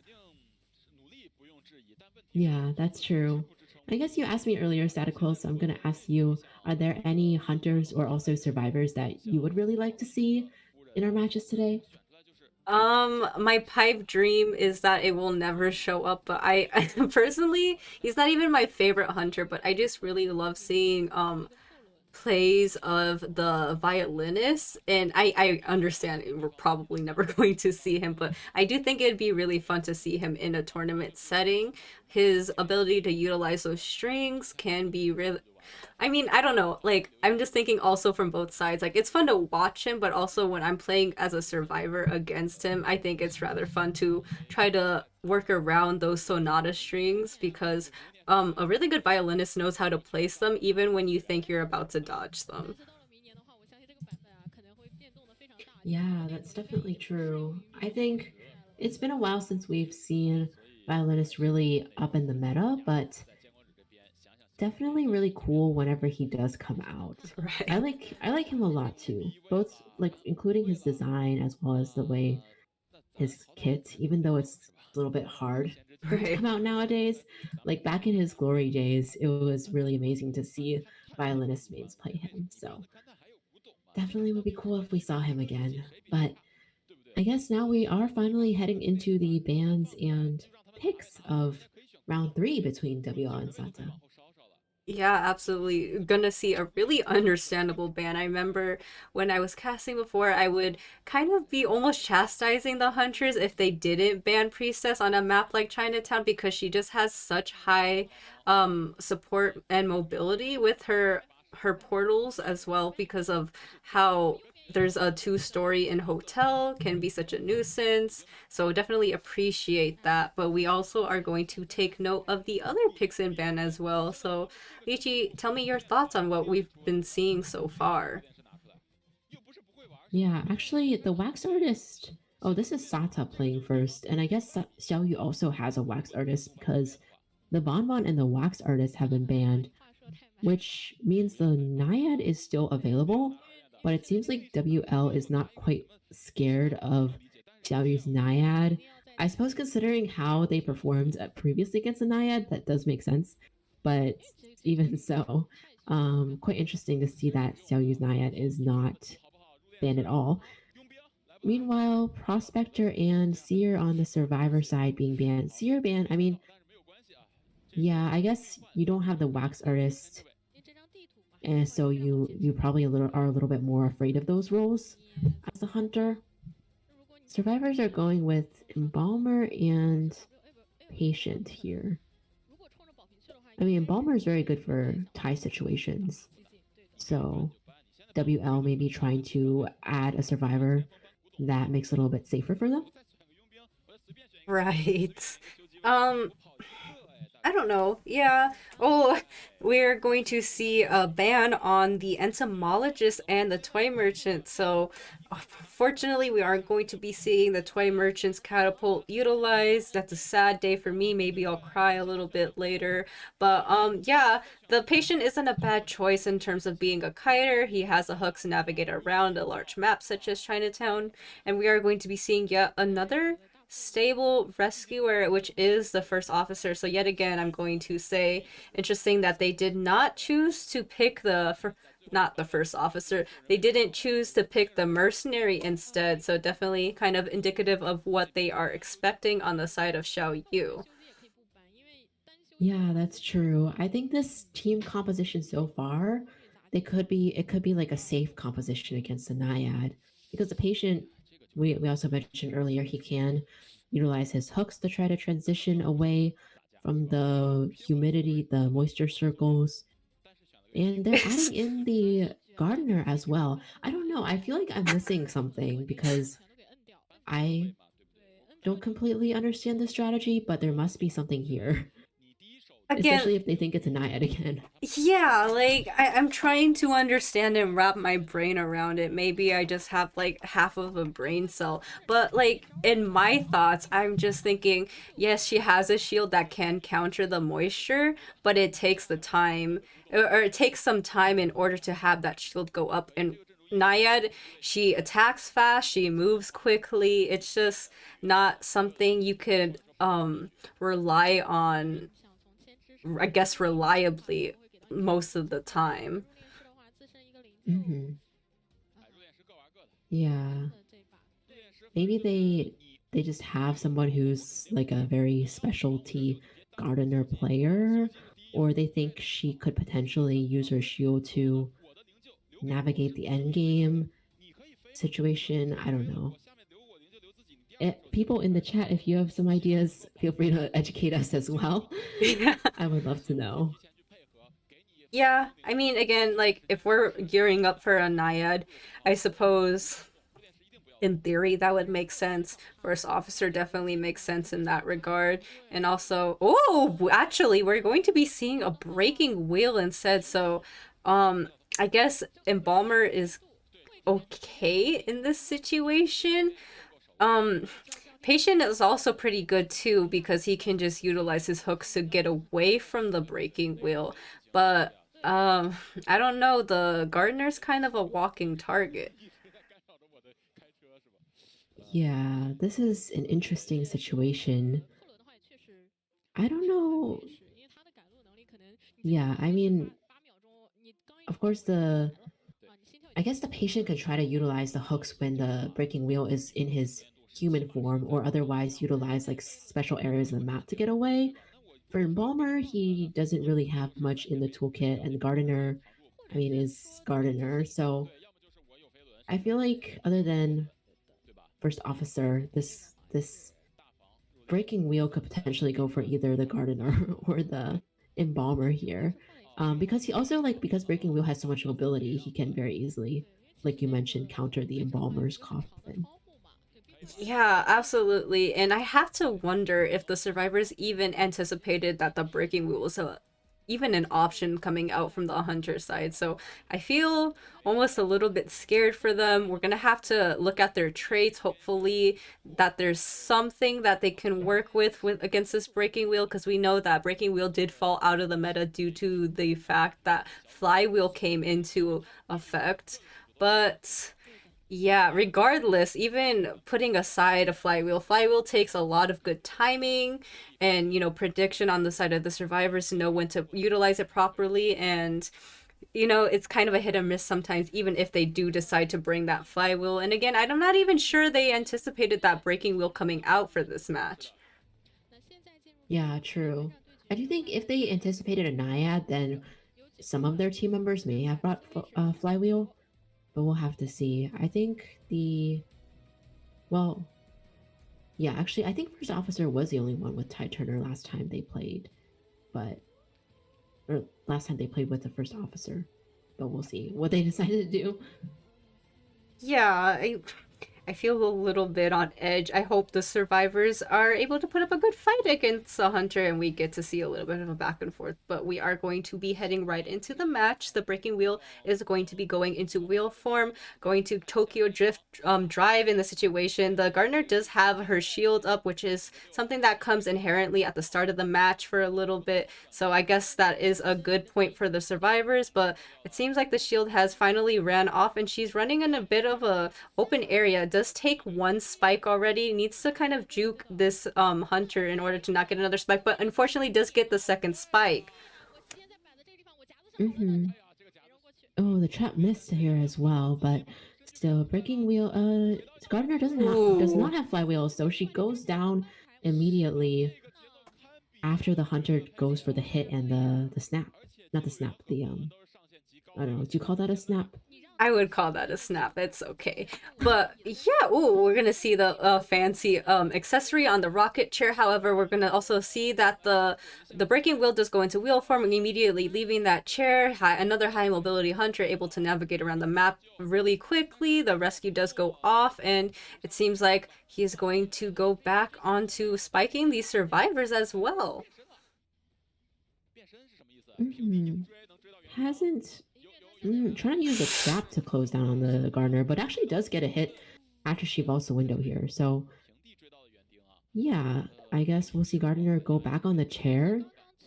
Yeah, that's true. I guess you asked me earlier, Sadaquil, so I'm going to ask you, are there any hunters or also survivors that you would really like to see in our matches today? My pipe dream is that it will never show up, but I personally, he's not even my favorite hunter, but I just really love seeing plays of the violinist, and I understand we're probably never going to see him, but I do think it'd be really fun to see him in a tournament setting. His ability to utilize those strings can be really, I mean, I don't know. Like, I'm just thinking also from both sides. Like, it's fun to watch him, but also when I'm playing as a survivor against him, I think it's rather fun to try to work around those sonata strings because a really good violinist knows how to place them even when you think you're about to dodge them. Yeah, that's definitely true. I think it's been a while since we've seen violinists really up in the meta, but definitely really cool whenever he does come out. I Right. like I like him a lot too. Both like including his design as well as the way his kit, even though it's a little bit hard for him to Right. come out nowadays. Like back in his glory days, it was really amazing to see violinist mains play him. So definitely would be cool if we saw him again. But I guess now we are finally heading into the bans and picks of round three between WL and Sata. Yeah, absolutely. Gonna see a really understandable ban. I remember when I was casting before, I would kind of be almost chastising the hunters if they didn't ban Priestess on a map like Chinatown because she just has such high support and mobility with her portals as well because of how there's a two-story in hotel can be such a nuisance. So definitely appreciate that. But we also are going to take note of the other picks in ban as well. So Lychee, tell me your thoughts on what we've been seeing so far. Yeah, actually, the wax artist. Oh, this is Sata playing first, and I guess Xiao Yu also has a wax artist because the Bonbon and the wax artist have been banned, which means the Naiad is still available, but it seems like WL is not quite scared of Xiaoyu's Naiad. I suppose considering how they performed previously against the Naiad, that does make sense. But even so, quite interesting to see that Xiaoyu's Naiad is not banned at all. Meanwhile, Prospector and Seer on the Survivor side being banned. Seer banned, I mean, yeah, I guess you don't have the wax artist and so you probably are a little bit more afraid of those roles as a hunter. Survivors are going with embalmer and patient here. I mean, embalmer is very good for tie situations, so WL may be trying to add a survivor that makes it a little bit safer for them. Right. Um, I don't know. Yeah. Oh, we're going to see a ban on the entomologist and the toy merchant. So, fortunately, we aren't going to be seeing the toy merchant's catapult utilized. That's a sad day for me. Maybe I'll cry a little bit later. But yeah, the patient isn't a bad choice in terms of being a kiter. He has the hooks to navigate around a large map such as Chinatown, and we are going to be seeing yet another stable rescuer, which is the first officer. So yet again, I'm going to say interesting that they did not choose to pick not the first officer. They didn't choose to pick the mercenary instead. So definitely kind of indicative of what they are expecting on the side of Xiao Yu. Yeah, that's true. I think this team composition so far, it could be like a safe composition against the Naiad because the patient we also mentioned earlier he can utilize his hooks to try to transition away from the humidity, the moisture circles, and they're adding in the gardener as well. I don't know. I feel like I'm missing something because I don't completely understand the strategy, but there must be something here. Again, Especially if they think it's a Naiad again. yeah, like I'm trying to understand and wrap my brain around it. Maybe I just have like half of a brain cell. But like in my thoughts, I'm just thinking, yes, she has a shield that can counter the moisture, but it takes the time or it takes some time in order to have that shield go up. And Naiad, she attacks fast, she moves quickly. It's just not something you could rely on, I guess, reliably most of the time. Hmm. Yeah. Maybe they just have someone who's like a very specialty gardener player, or they think she could potentially use her shield to navigate the end game situation. I don't know. People in the chat, if you have some ideas, feel free to educate us as well. I would love to know. Yeah, I mean, again, like, if we're gearing up for a Naiad, I suppose in theory that would make sense. First officer definitely makes sense in that regard. And also, oh, actually, we're going to be seeing a breaking wheel instead. So, I guess Embalmer is okay in this situation. Um, Patient is also pretty good too because he can just utilize his hooks to get away from the breaking wheel. But I don't know, the gardener's kind of a walking target. Yeah, this is an interesting situation. I don't know. Yeah, I mean, of course, I guess the patient could try to utilize the hooks when the breaking wheel is in his human form, or otherwise utilize like special areas of the map to get away. For Embalmer, he doesn't really have much in the toolkit, and Gardener, I mean, is Gardener. So I feel like other than First Officer, this breaking wheel could potentially go for either the Gardener or the Embalmer here. Because he also because breaking wheel has so much mobility, he can very easily, like you mentioned, counter the Embalmer's coffin. Yeah, absolutely. And I have to wonder if the survivors even anticipated that the breaking wheel was even an option coming out from the hunter side. So I feel almost a little bit scared for them. We're gonna have to look at their traits, hopefully that there's something that they can work with against this breaking wheel, because we know that breaking wheel did fall out of the meta due to the fact that flywheel came into effect. But yeah, regardless, even putting aside a flywheel, flywheel takes a lot of good timing and, prediction on the side of the survivors to know when to utilize it properly. And, it's kind of a hit or miss sometimes, even if they do decide to bring that flywheel. And again, I'm not even sure they anticipated that breaking wheel coming out for this match. Yeah, true. I do think if they anticipated a Naiad, then some of their team members may have brought Flywheel, but we'll have to see. I think well, yeah, actually, I think First Officer was the only one with Ty Turner last time they played, but or last time they played with the First Officer, but we'll see what they decided to do. Yeah, I feel a little bit on edge. I hope the survivors are able to put up a good fight against the hunter and we get to see a little bit of a back and forth. But we are going to be heading right into the match. The breaking wheel is going to be going into wheel form, going to Tokyo Drift drive in the situation. The Gardener does have her shield up, which is something that comes inherently at the start of the match for a little bit. So I guess that is a good point for the survivors. But it seems like the shield has finally ran off and she's running in a bit of a open area. Does take one spike already, needs to kind of juke this hunter in order to not get another spike, but unfortunately does get the second spike. Mm-hmm. Oh, the trap missed here as well, but still breaking wheel. Gardner does not have flywheel, so she goes down immediately after the hunter goes for the hit and the snap. Not the snap. I don't know. Do you call that a snap? I would call that a snap. It's okay. But yeah, ooh, we're gonna see the fancy accessory on the rocket chair. However, we're gonna also see that the breaking wheel does go into wheel form and immediately leaving that chair. Another high mobility hunter able to navigate around the map really quickly. The rescue does go off, and it seems like he's going to go back onto spiking these survivors as well. Mm-hmm. Hasn't trying to use a trap to close down on the Gardener, but actually does get a hit after she vaults the window here. So yeah, I guess we'll see Gardener go back on the chair.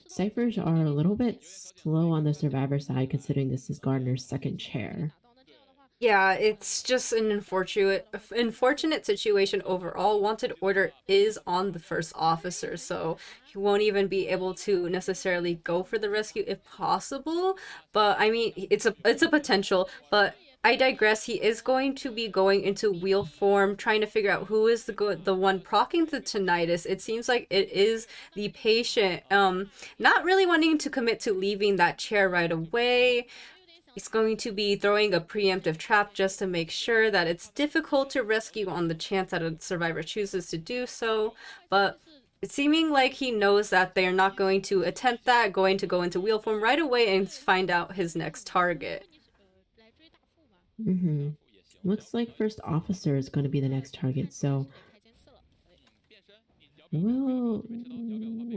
Ciphers are a little bit slow on the survivor side, considering this is Gardener's second chair. Yeah, it's just an unfortunate situation overall. Wanted order is on the first officer, so he won't even be able to necessarily go for the rescue if possible. But I mean, it's a potential, but I digress. He is going to be going into wheel form, trying to figure out who is the one procking the tinnitus. It seems like it is the patient. Not really wanting to commit to leaving that chair right away. He's going to be throwing a preemptive trap just to make sure that it's difficult to rescue on the chance that a survivor chooses to do so, but it's seeming like he knows that they're not going to attempt that, going to go into wheel form right away and find out his next target. Mm-hmm. Looks like first officer is going to be the next target. So we'll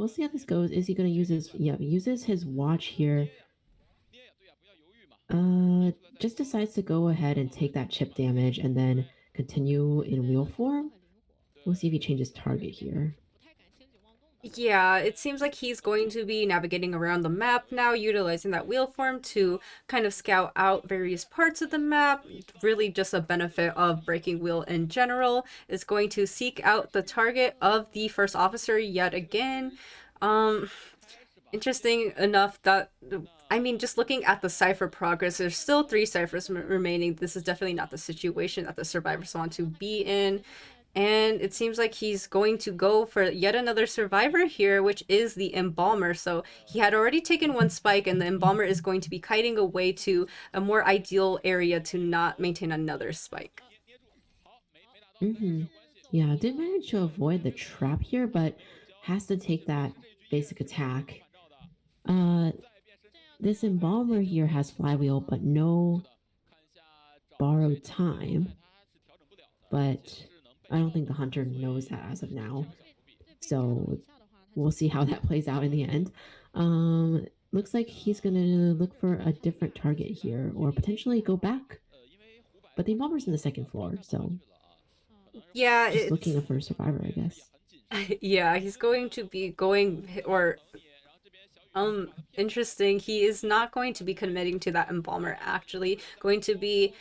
see how this goes. Is he going to use his uses his watch here? Just decides to go ahead and take that chip damage and then continue in wheel form. We'll see if he changes target here. Yeah, it seems like he's going to be navigating around the map now, utilizing that wheel form to kind of scout out various parts of the map. Really, just a benefit of breaking wheel in general is going to seek out the target of the first officer yet again. Interesting enough that I mean, just looking at the cipher progress, there's still 3 ciphers remaining. This is definitely not the situation that the survivors want to be in. And it seems like he's going to go for yet another survivor here, which is the Embalmer. So he had already taken 1 spike, and the Embalmer is going to be kiting away to a more ideal area to not maintain another spike. Mm-hmm. Yeah, did manage to avoid the trap here, but has to take that basic attack. Uh, this Embalmer here has flywheel, but no borrowed time. But I don't think the hunter knows that as of now. So we'll see how that plays out in the end. Looks like he's gonna look for a different target here, or potentially go back. But the Embalmer's in the second floor, so Yeah, just it's looking for a survivor, I guess. yeah, he's going to be going or interesting. He is not going to be committing to that Embalmer, actually. Going to be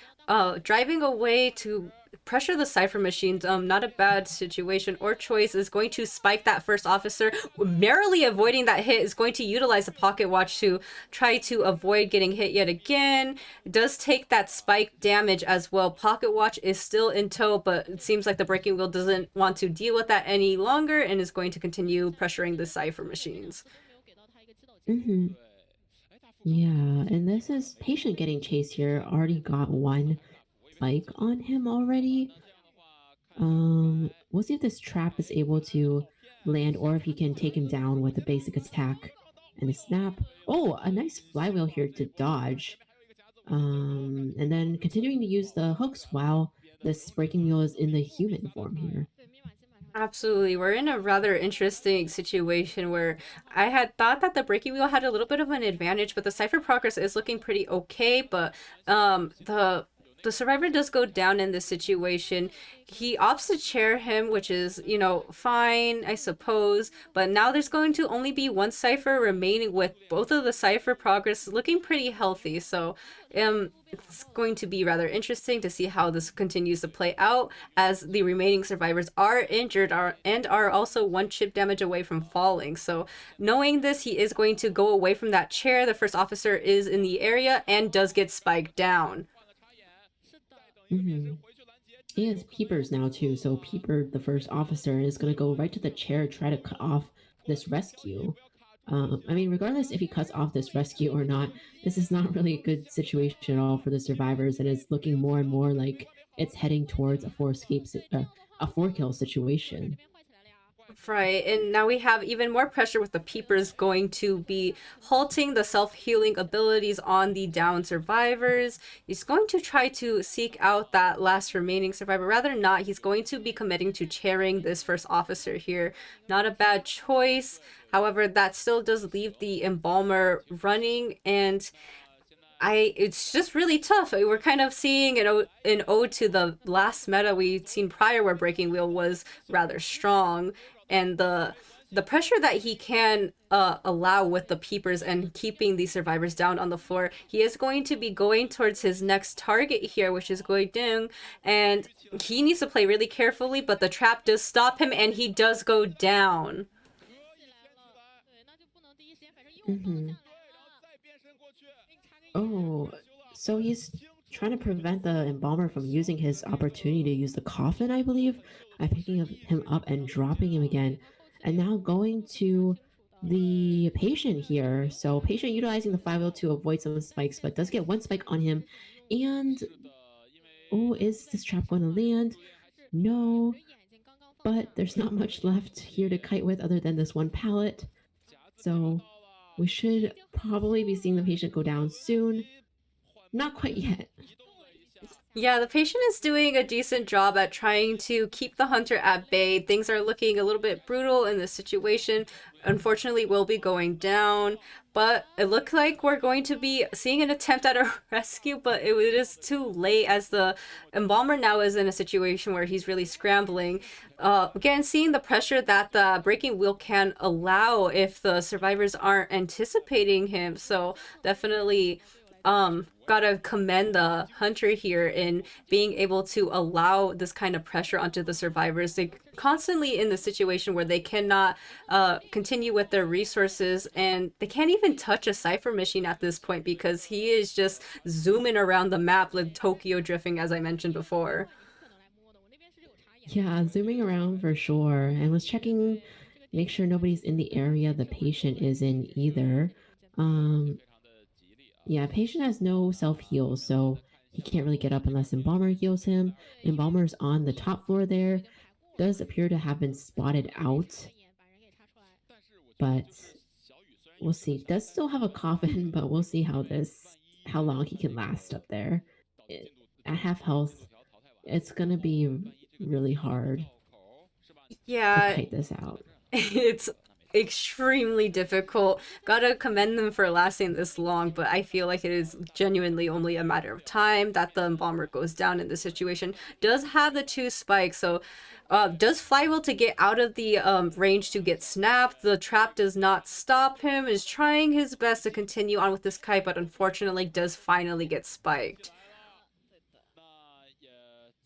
driving away to pressure the cipher machines. Not a bad situation or choice. Is going to spike that first officer, narrowly avoiding that hit. Is going to utilize the pocket watch to try to avoid getting hit yet again. Does take that spike damage as well. Pocket watch is still in tow, but it seems like the breaking wheel doesn't want to deal with that any longer and is going to continue pressuring the cipher machines. Mm-hmm. Yeah, and this is patient getting chased here. Already got 1 spike on him already. We'll see if this trap is able to land or if he can take him down with a basic attack and a snap. Oh, a nice flywheel here to dodge. And then continuing to use the hooks while this breaking wheel is in the human form here. Absolutely. We're in a rather interesting situation where I had thought that the breaking wheel had a little bit of an advantage, but the cipher progress is looking pretty okay. But the survivor does go down in this situation. He opts to chair him, which is, fine, I suppose. But now there's going to only be 1 cipher remaining with both of the cipher progress looking pretty healthy. So it's going to be rather interesting to see how this continues to play out as the remaining survivors are injured and are also 1 chip damage away from falling. So knowing this, he is going to go away from that chair. The first officer is in the area and does get spiked down. Mm-hmm. He has peepers now too, so Peeper, the first officer, is gonna go right to the chair, try to cut off this rescue. I mean, regardless if he cuts off this rescue or not, this is not really a good situation at all for the survivors, and it's looking more and more like it's heading towards a 4 kill situation. Right, and now we have even more pressure with the peepers going to be halting the self-healing abilities on the down survivors. He's going to try to seek out that last remaining survivor. Rather not, he's going to be committing to chairing this first officer here. Not a bad choice. However, that still does leave the Embalmer running, and it's just really tough. We're kind of seeing an ode to the last meta we'd seen prior where Breaking Wheel was rather strong, and the pressure that he can allow with the peepers and keeping these survivors down on the floor. He is going to be going towards his next target here, which is going down, and he needs to play really carefully, but the trap does stop him and he does go down. Mm-hmm. Oh, so he's trying to prevent the embalmer from using his opportunity to use the coffin, I believe. I'm picking him up and dropping him again. And now going to the patient here. So patient utilizing the 5 to avoid some spikes, but does get one spike on him. And oh, is this trap going to land? No, but there's not much left here to kite with other than this one pallet. So we should probably be seeing the patient go down soon. Not quite yet. Yeah, the patient is doing a decent job at trying to keep the hunter at bay. Things are looking a little bit brutal in this situation. Unfortunately, will be going down, but it looks like we're going to be seeing an attempt at a rescue, but it is too late as the embalmer now is in a situation where he's really scrambling. Again, seeing the pressure that the breaking wheel can allow if the survivors aren't anticipating him. So definitely gotta commend the hunter here in being able to allow this kind of pressure onto the survivors. They constantly in the situation where they cannot continue with their resources, and they can't even touch a cipher machine at this point because he is just zooming around the map like Tokyo drifting, as I mentioned before. Yeah, zooming around for sure. And was checking, make sure nobody's in the area the patient is in either. Um, yeah, patient has no self heal, so he can't really get up unless Embalmer heals him. Embalmer's on the top floor there. Does appear to have been spotted out, but we'll see. Does still have a coffin, but we'll see how long he can last up there. At half health, it's gonna be really hard to Yeah, kite this out. it's extremely difficult. Gotta commend them for lasting this long, but I feel like it is genuinely only a matter of time that the embalmer goes down in this situation. Does have the two spikes, so does Flywheel to get out of the range to get snapped. The trap does not stop him, is trying his best to continue on with this kite, but unfortunately does finally get spiked.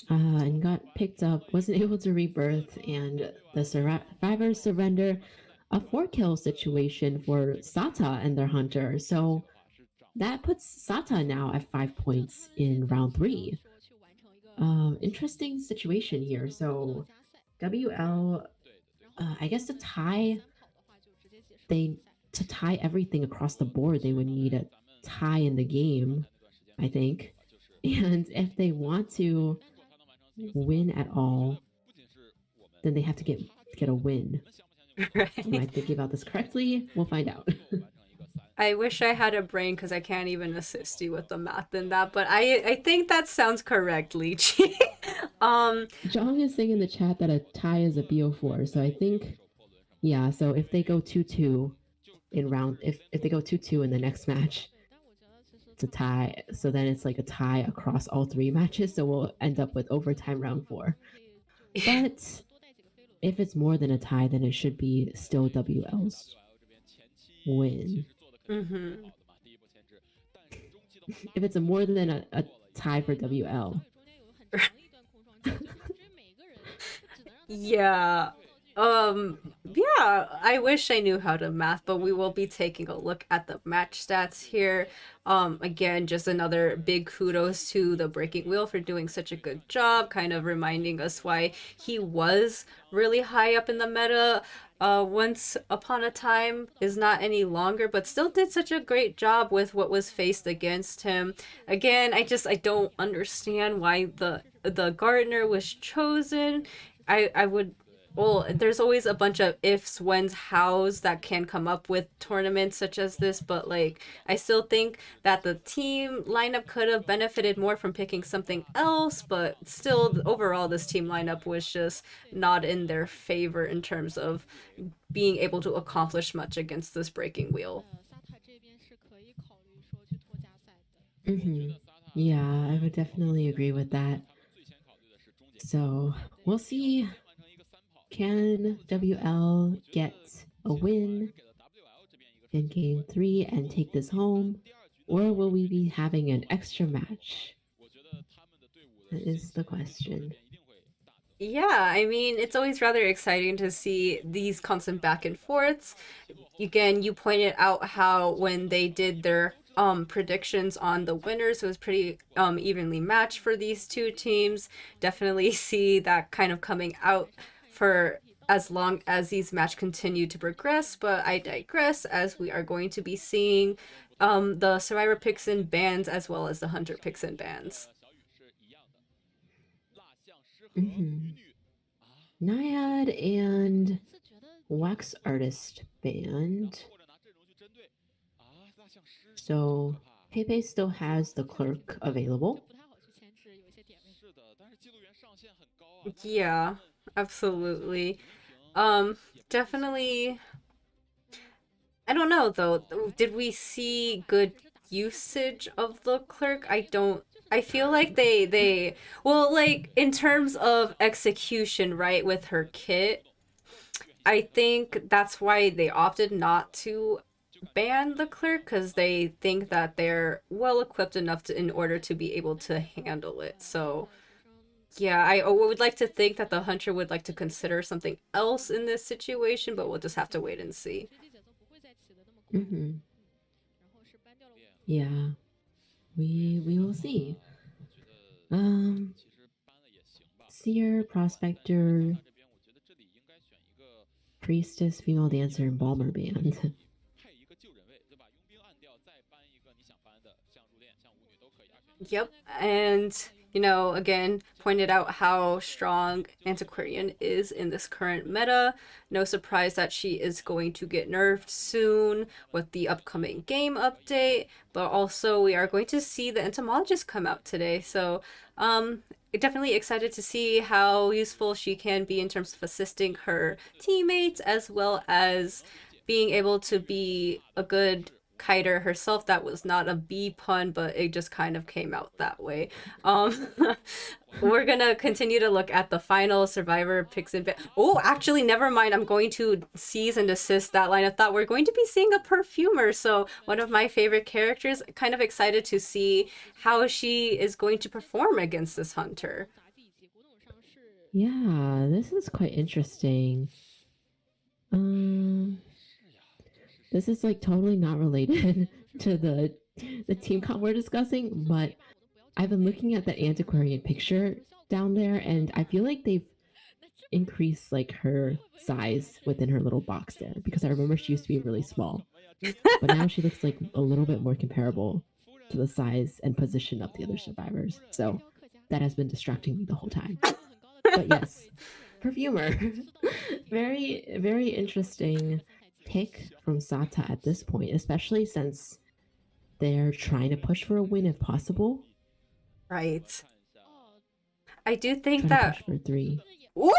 And got picked up, wasn't able to rebirth, and the survivors surrender. A 4 kill situation for Sata and their hunter. So that puts Sata now at 5 points in round 3. Interesting situation here. So WL, I guess they to tie everything across the board, they would need a tie in the game, I think. And if they want to win at all, then they have to get a win. Am I thinking about this correctly? We'll find out. I wish I had a brain because I can't even assist you with the math in that, but I think that sounds correct, Lychee. um, Jong is saying in the chat that a tie is a BO4, so I think yeah. So if they go 2-2 in round, if they go 2-2 in the next match, it's a tie. So then it's like a tie across all 3 matches. So we'll end up with overtime round 4. But if it's more than a tie, then it should be still WL's win. mhm. If it's a more than a tie for WL. Yeah. Yeah, I wish I knew how to math, but we will be taking a look at the match stats here. Again, just another big kudos to the Breaking Wheel for doing such a good job, kind of reminding us why he was really high up in the meta. Once upon a time is not any longer, but still did such a great job with what was faced against him. Again, I don't understand why the gardener was chosen. I would, well, there's always a bunch of ifs, whens, hows that can come up with tournaments such as this, but like I still think that the team lineup could have benefited more from picking something else, but still overall this team lineup was just not in their favor in terms of being able to accomplish much against this breaking wheel. Mm-hmm. Yeah, I would definitely agree with that. So we'll see. Can WL get a win in game 3 and take this home? Or will we be having an extra match? That is the question. Yeah, I mean, it's always rather exciting to see these constant back and forths. Again, you pointed out how when they did their predictions on the winners, it was pretty evenly matched for these two teams. Definitely see that kind of coming out for as long as these matches continue to progress, but I digress, as we are going to be seeing the Survivor picks and bans as well as the Hunter picks and bans. Mhm. Naiad and Wax Artist band. So Pepe still has the clerk available. Yeah, absolutely. Definitely. I don't know though. Did we see good usage of the clerk? I don't. I feel like they well, like in terms of execution, right, with her kit, I think that's why they opted not to ban the clerk, because they think that they're well equipped enough to, in order to be able to handle it. So yeah, I would like to think that the hunter would like to consider something else in this situation, but we'll just have to wait and see. Mm-hmm. Yeah, we will see. Um, Seer, Prospector, Priestess, Female Dancer, and Balmer band. Yep. And, you know, again, pointed out how strong Antiquarian is in this current meta. No surprise that she is going to get nerfed soon with the upcoming game update. But also, we are going to see the entomologist come out today. So, definitely excited to see how useful she can be in terms of assisting her teammates, as well as being able to be a good kiter herself. That was not a bee pun, but it just kind of came out that way. Um, we're gonna continue to look at the final Survivor picks and oh, actually, never mind. I'm going to seize and desist that line of thought. We're going to be seeing a perfumer, so one of my favorite characters. Kind of excited to see how she is going to perform against this hunter. Yeah, this is quite interesting. Um, this is like totally not related to the team comp we're discussing, but I've been looking at the antiquarian picture down there, and I feel like they've increased like her size within her little box there, because I remember she used to be really small, but now she looks like a little bit more comparable to the size and position of the other survivors. So that has been distracting me the whole time. But yes, perfumer. Very, very interesting pick from Sata at this point, especially since they're trying to push for a win if possible. Right. I do think Trying to that. push for 3. Ooh!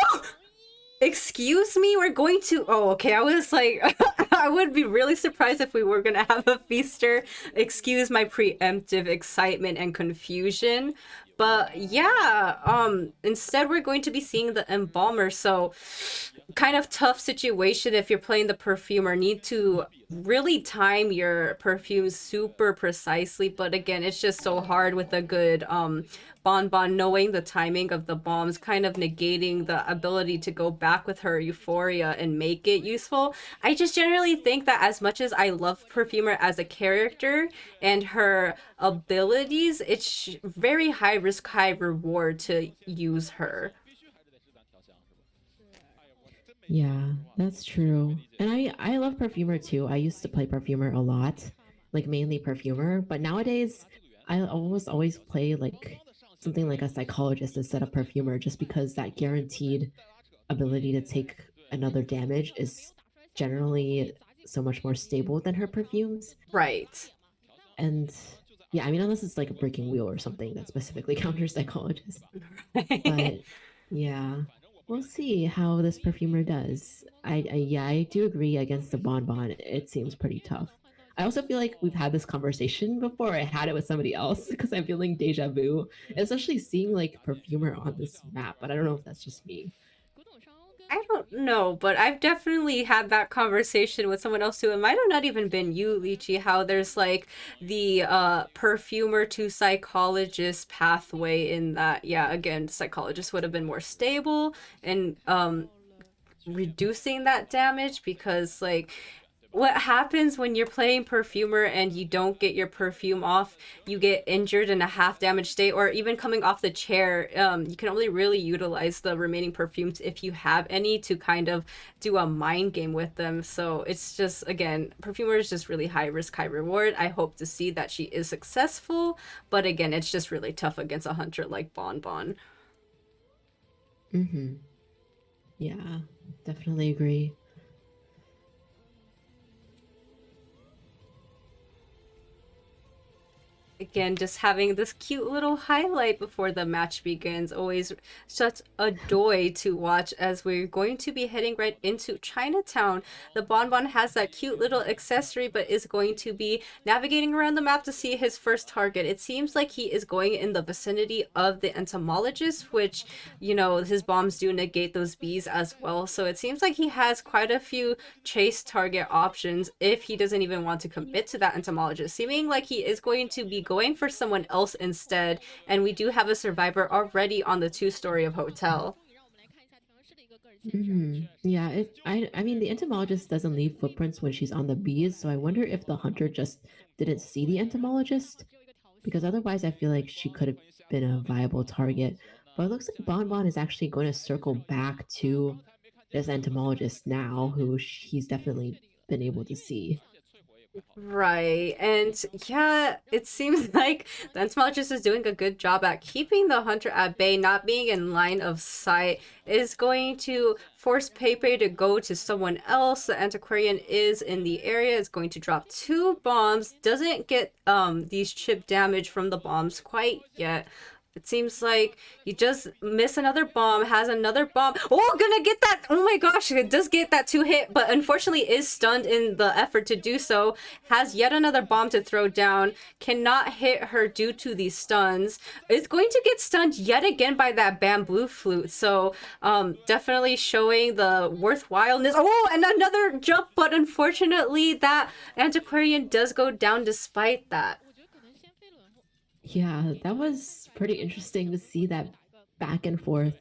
Excuse me, we're going to. Oh, okay. I was like, I would be really surprised if we were going to have a feaster. Excuse my preemptive excitement and confusion. But yeah, instead we're going to be seeing the embalmer. So kind of tough situation if you're playing the perfumer. Need to really time your perfumes super precisely. But again, it's just so hard with a good Bonbon, knowing the timing of the bombs, kind of negating the ability to go back with her euphoria and make it useful. I just generally think that as much as I love Perfumer as a character and her abilities, it's very high risk, high reward to use her. Yeah, that's true. And I love Perfumer too. I used to play Perfumer a lot, like mainly Perfumer, but nowadays I always play like something like a psychologist instead of Perfumer, just because that guaranteed ability to take another damage is generally so much more stable than her perfumes. Right. And yeah, I mean, unless it's like a breaking wheel or something that specifically counters psychologist. But yeah, we'll see how this perfumer does. Yeah, I do agree against the bonbon. It seems pretty tough. I also feel like we've had this conversation before. I had it with somebody else because I'm feeling deja vu, especially seeing like perfumer on this map. But I don't know if that's just me. I don't know, but I've definitely had that conversation with someone else too. It might have not even been you, Lychee, how there's like the perfumer to psychologist pathway in that, yeah, again, psychologist would have been more stable and reducing that damage, because like what happens when you're playing perfumer and you don't get your perfume off, you get injured in a half damaged state, or even coming off the chair. You can only really utilize the remaining perfumes if you have any to kind of do a mind game with them. So it's just, again, perfumer is just really high risk, high reward. I hope to see that she is successful, but again, it's just really tough against a hunter like Bonbon. Mm-hmm. Yeah, definitely agree. Again, just having this cute little highlight before the match begins, always such a joy to watch as we're going to be heading right into Chinatown. The Bonbon has that cute little accessory, but is going to be navigating around the map to see his first target. It seems like he is going in the vicinity of the entomologist, which, his bombs do negate those bees as well. So it seems like he has quite a few chase target options if he doesn't even want to commit to that entomologist, seeming like he is going to be going for someone else instead. And we do have a survivor already on the 2 story of hotel. Mm-hmm. Yeah, I mean, the entomologist doesn't leave footprints when she's on the bees, so I wonder if the hunter just didn't see the entomologist, because otherwise I feel like she could have been a viable target. But it looks like Bonbon is actually going to circle back to this entomologist now, who he's definitely been able to see. Right. And yeah, it seems like the entomologist is doing a good job at keeping the hunter at bay, not being in line of sight. Is going to force Pepe to go to someone else. The antiquarian is in the area, is going to drop 2 bombs. Doesn't get these chip damage from the bombs quite yet. It seems like you just miss another bomb, has another bomb. Oh, gonna get that. Oh my gosh, it does get that 2 hit, but unfortunately is stunned in the effort to do so. Has yet another bomb to throw down. Cannot hit her due to these stuns. Is going to get stunned yet again by that bamboo flute. So definitely showing the worthwhileness. Oh, and another jump, but unfortunately that antiquarian does go down despite that. Yeah, that was pretty interesting to see that back and forth.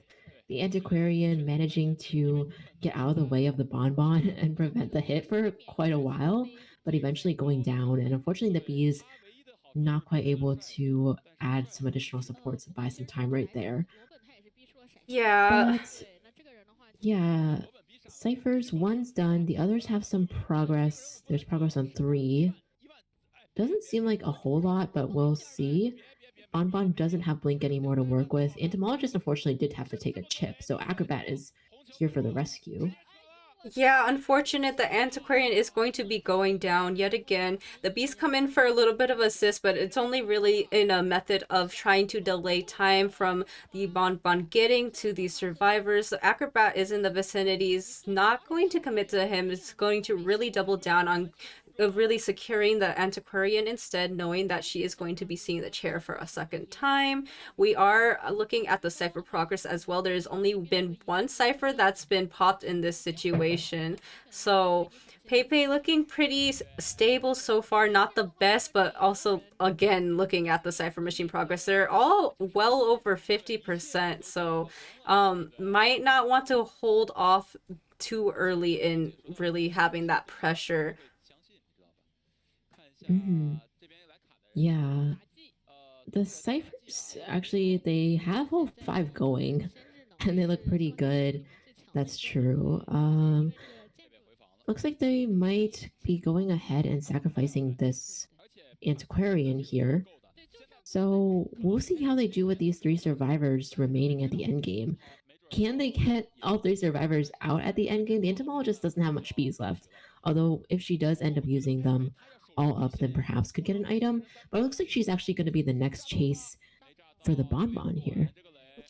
The antiquarian managing to get out of the way of the bonbon and prevent the hit for quite a while, but eventually going down. And unfortunately, the bees not quite able to add some additional support to buy some time right there. Yeah. But yeah, ciphers one's done. The others have some progress. There's progress on three. Doesn't seem like a whole lot, but we'll see. Bonbon doesn't have Blink anymore to work with. Entomologist unfortunately did have to take a chip, so Acrobat is here for the rescue. Yeah, unfortunate. The antiquarian is going to be going down yet again. The bees come in for a little bit of assist, but it's only really in a method of trying to delay time from the Bonbon getting to the survivors. The acrobat is in the vicinity. Is not going to commit to him. It's going to really double down on really securing the antiquarian instead, knowing that she is going to be seeing the chair for a second time. We are looking at the cipher progress as well. There's only been one cipher that's been popped in this situation. So Pepe looking pretty stable so far, not the best, but also, again, looking at the cipher machine progress, they're all well over 50%. So might not want to hold off too early in really having that pressure. Mm-hmm. Yeah, the ciphers actually they have all five going, and they look pretty good. That's true. Looks like they might be going ahead and sacrificing this antiquarian here. So we'll see how they do with these three survivors remaining at the end game. Can they get all three survivors out at the end game? The entomologist doesn't have much bees left. Although if she does end up using them all up, then perhaps could get an item. But it looks like she's actually going to be the next chase for the bonbon here.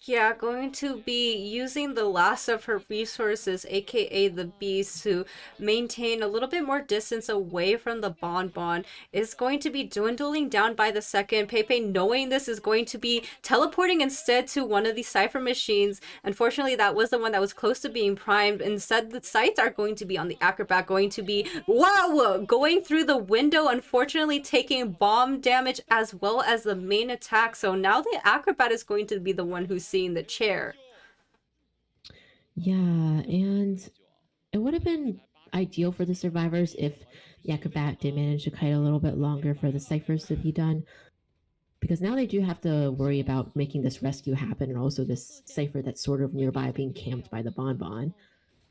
Yeah, going to be using the last of her resources, aka the bees, to maintain a little bit more distance away from the bonbon. Is going to be dwindling down by the second. Pepe, knowing this, is going to be teleporting instead to one of the cipher machines. Unfortunately, that was the one that was close to being primed. Instead, the sights are going to be on the acrobat, going to be, wow, going through the window, unfortunately taking bomb damage as well as the main attack. So now the acrobat is going to be the one who's seeing the chair. Yeah, and it would have been ideal for the survivors if the acrobat did manage to kite a little bit longer for the ciphers to be done, because now they do have to worry about making this rescue happen and also this cipher that's sort of nearby being camped by the bonbon.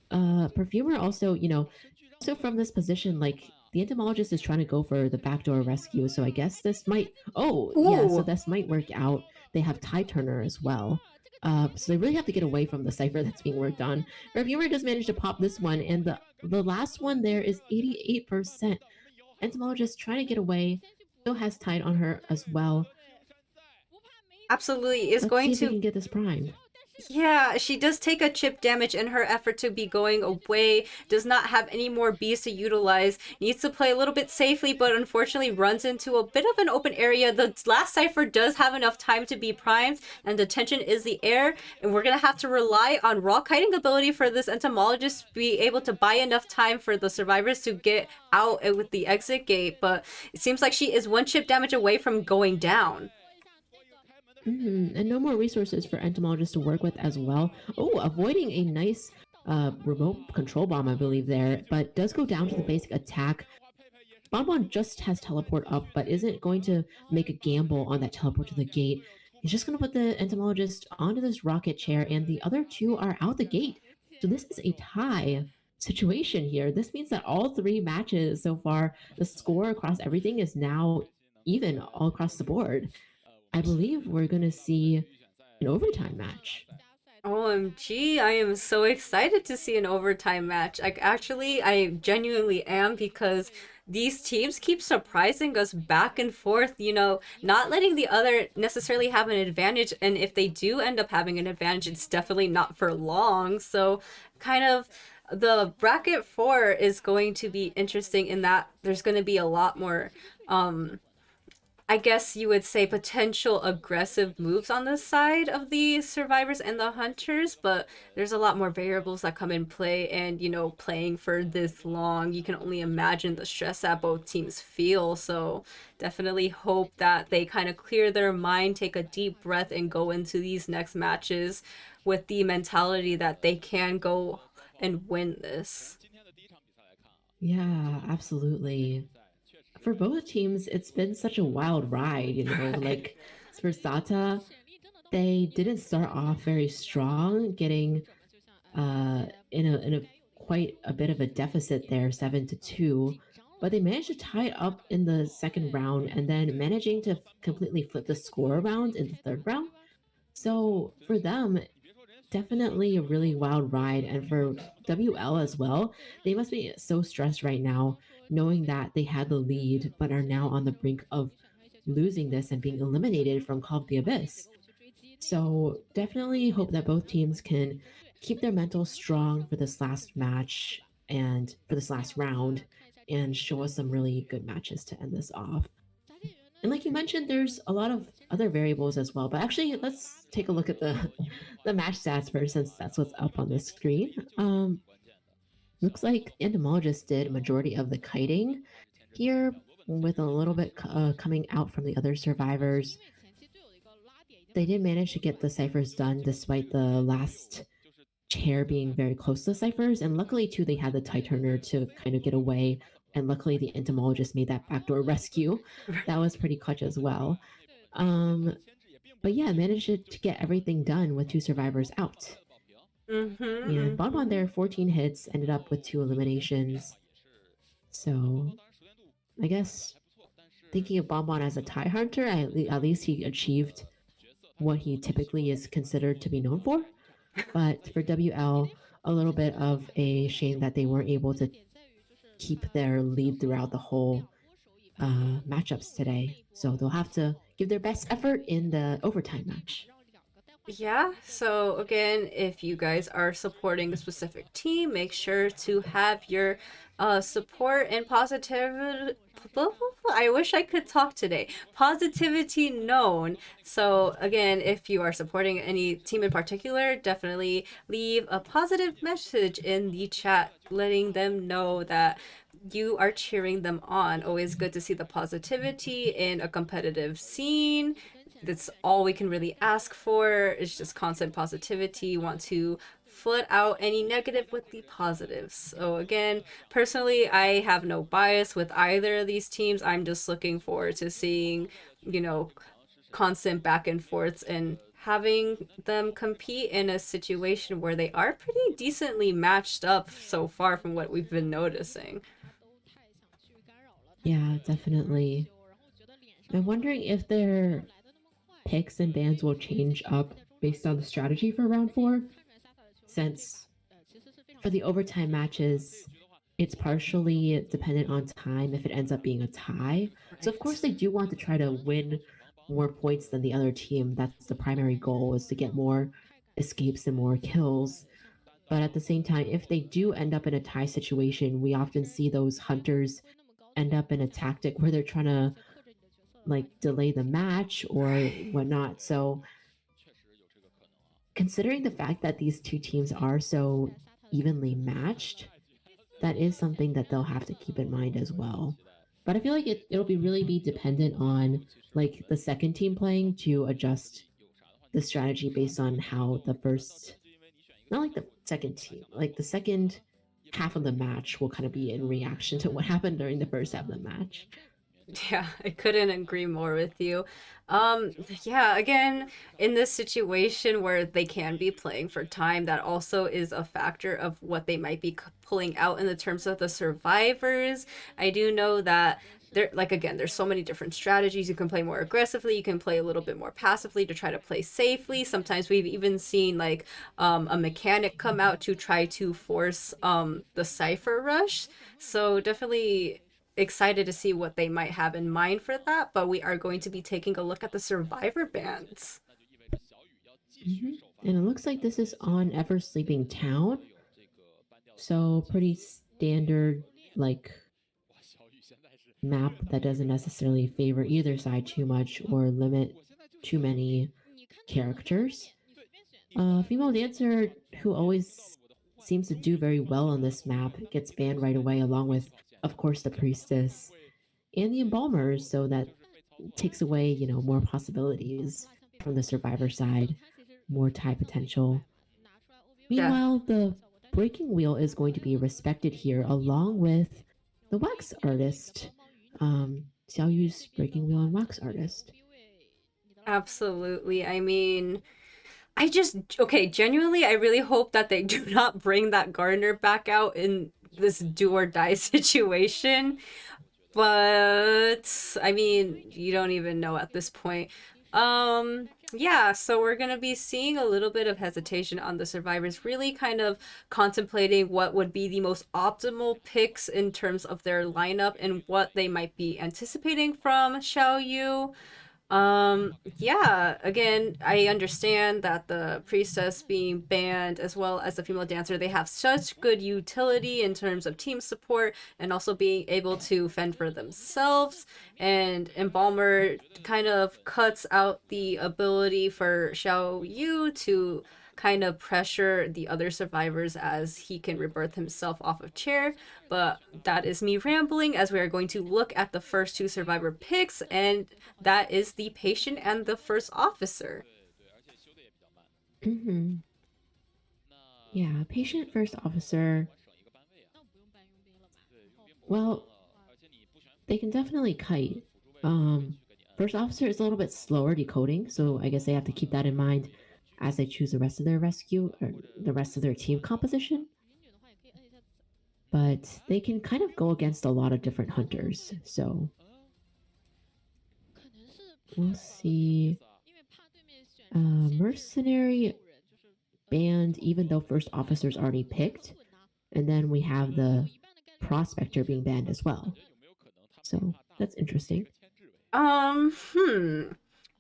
Perfumer also, also from this position, like the entomologist is trying to go for the backdoor rescue. So I guess this might, oh, yeah, so Ooh, this might work out. They have Tie Turner as well. So they really have to get away from the cipher that's being worked on. Perfumer does manage to pop this one, and the last one there is 88%. Entomologist trying to get away, still has Tide on her as well. absolutely. Is Let's going see if we to can get this primed. Yeah, she does take a chip damage in her effort to be going away, does not have any more bees to utilize, needs to play a little bit safely, but unfortunately runs into a bit of an open area. The last cipher does have enough time to be primed, and the tension is the air, and we're going to have to rely on raw kiting ability for this entomologist to be able to buy enough time for the survivors to get out with the exit gate, but it seems like she is one chip damage away from going down. And no more resources for entomologists to work with as well. Oh, avoiding a nice remote control bomb, I believe, there, but does go down to the basic attack. Bonbon just has teleport up, but isn't going to make a gamble on that teleport to the gate. He's just going to put the entomologist onto this rocket chair, and the other two are out the gate. So this is a tie situation here. This means that all three matches so far, the score across everything is now even all across the board. I believe we're going to see an overtime match. OMG, I am so excited to see an overtime match. I genuinely am because these teams keep surprising us back and forth, not letting the other necessarily have an advantage. And if they do end up having an advantage, it's definitely not for long. So, kind of the bracket 4 is going to be interesting in that there's going to be a lot more I guess you would say potential aggressive moves on the side of the survivors and the hunters, but there's a lot more variables that come in play. And, playing for this long, you can only imagine the stress that both teams feel. So, definitely hope that they kind of clear their mind, take a deep breath, and go into these next matches with the mentality that they can go and win this. Yeah, absolutely. For both teams, it's been such a wild ride, like for Sata, they didn't start off very strong, getting in a quite a bit of a deficit there, 7-2. But they managed to tie it up in the second round and then managing to completely flip the score around in the third round. So for them, definitely a really wild ride. And for WL as well, they must be so stressed right now, knowing that they had the lead, but are now on the brink of losing this and being eliminated from Call of the Abyss. So definitely hope that both teams can keep their mental strong for this last match and for this last round and show us some really good matches to end this off. And like you mentioned, there's a lot of other variables as well. But actually, let's take a look at the the match stats first, since that's what's up on the screen. Looks like the entomologist did majority of the kiting here, with a little bit coming out from the other survivors. They did manage to get the ciphers done despite the last chair being very close to the ciphers, and luckily too they had the tie turner to kind of get away, and luckily the entomologist made that backdoor rescue. That was pretty clutch as well. um but yeah, managed to get everything done with two survivors out. Mm-hmm, And Bonbon mm-hmm. there, 14 hits, ended up with two eliminations. So I guess thinking of Bonbon as a tie hunter, at least he achieved what he typically is considered to be known for. But for WL, a little bit of a shame that they weren't able to keep their lead throughout the whole matchups today. So they'll have to give their best effort in the overtime match. Yeah, so again, if you guys are supporting a specific team, make sure to have your support and positivity. I wish I could talk today. Positivity known. So, again, if you are supporting any team in particular, definitely leave a positive message in the chat, letting them know that you are cheering them on. Always good to see the positivity in a competitive scene, that's all we can really ask for. It's just constant positivity. Want to flood out any negative with the positives. So again, personally, I have no bias with either of these teams. I'm just looking forward to seeing, you know, constant back and forths and having them compete in a situation where they are pretty decently matched up so far from what we've been noticing. Yeah, definitely. I'm wondering if their picks and bans will change up based on the strategy for round four, since for the overtime matches, it's partially dependent on time if it ends up being a tie. So of course Right. they do want to try to win more points than the other team. That's the primary goal, is to get more escapes and more kills. But at the same time, if they do end up in a tie situation, we often see those hunters end up in a tactic where they're trying to like delay the match or Right. whatnot. So considering the fact that these two teams are so evenly matched, that is something that they'll have to keep in mind as well. But I feel like it'll be really be dependent on like the second team playing to adjust the strategy based on how the first, not like the second team, like the second half of the match will kind of be in reaction to what happened during the first half of the match. Yeah, I couldn't agree more with you. Um, yeah, again, in this situation where they can be playing for time, that also is a factor of what they might be pulling out in the terms of the survivors. I do know that there, like again, there's so many different strategies. You can play more aggressively, you can play a little bit more passively to try to play safely. Sometimes we've even seen like a mechanic come out to try to force the cipher rush. So definitely excited to see what they might have in mind for that, but we are going to be taking a look at the survivor bands. Mhm. And it looks like this is on Ever Sleeping Town. So pretty standard, like map that doesn't necessarily favor either side too much or limit too many characters. Female dancer who always seems to do very well on this map gets banned right away, along with, of course, the priestess and the embalmers. So that takes away, more possibilities from the survivor side, more tie potential. Yeah, Meanwhile, the breaking wheel is going to be respected here, along with the wax artist. Xiao Yu's breaking wheel and wax artist. absolutely. I mean, I just, okay, genuinely, I really hope that they do not bring that gardener back out in this do or die situation. But I mean, you don't even know at this point. Yeah, so we're gonna be seeing a little bit of hesitation on the survivors, really kind of contemplating what would be the most optimal picks in terms of their lineup and what they might be anticipating from Xiao Yu. Yeah, again, I understand that the priestess being banned as well as the female dancer, they have such good utility in terms of team support and also being able to fend for themselves. And Embalmer kind of cuts out the ability for Xiao Yu to kind of pressure the other survivors as he can rebirth himself off of chair. But that is me rambling as we are going to look at the first two survivor picks, and that is the patient and the first officer. Mm-hmm. Yeah, patient first officer. Well, they can definitely kite. Um, First officer is a little bit slower decoding, so I guess they have to keep that in mind as they choose the rest of their rescue or the rest of their team composition. But they can kind of go against a lot of different hunters, so we'll see. Mercenary band, even though first officer's already picked, and then we have the prospector being banned as well. So that's interesting. Hmm.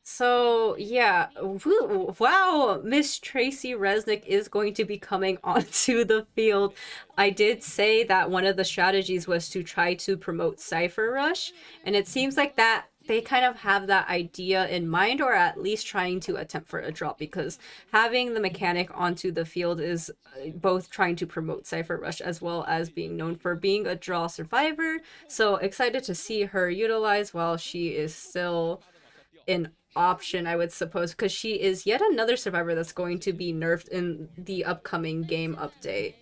So yeah, wow, Miss Tracy Resnick is going to be coming onto the field. I did say that one of the strategies was to try to promote Cypher Rush, and it seems like that they kind of have that idea in mind, or at least trying to attempt for a drop, because having the mechanic onto the field is both trying to promote Cypher Rush as well as being known for being a draw survivor. So excited to see her utilize while she is still in option, I would suppose, because she is yet another survivor that's going to be nerfed in the upcoming game update.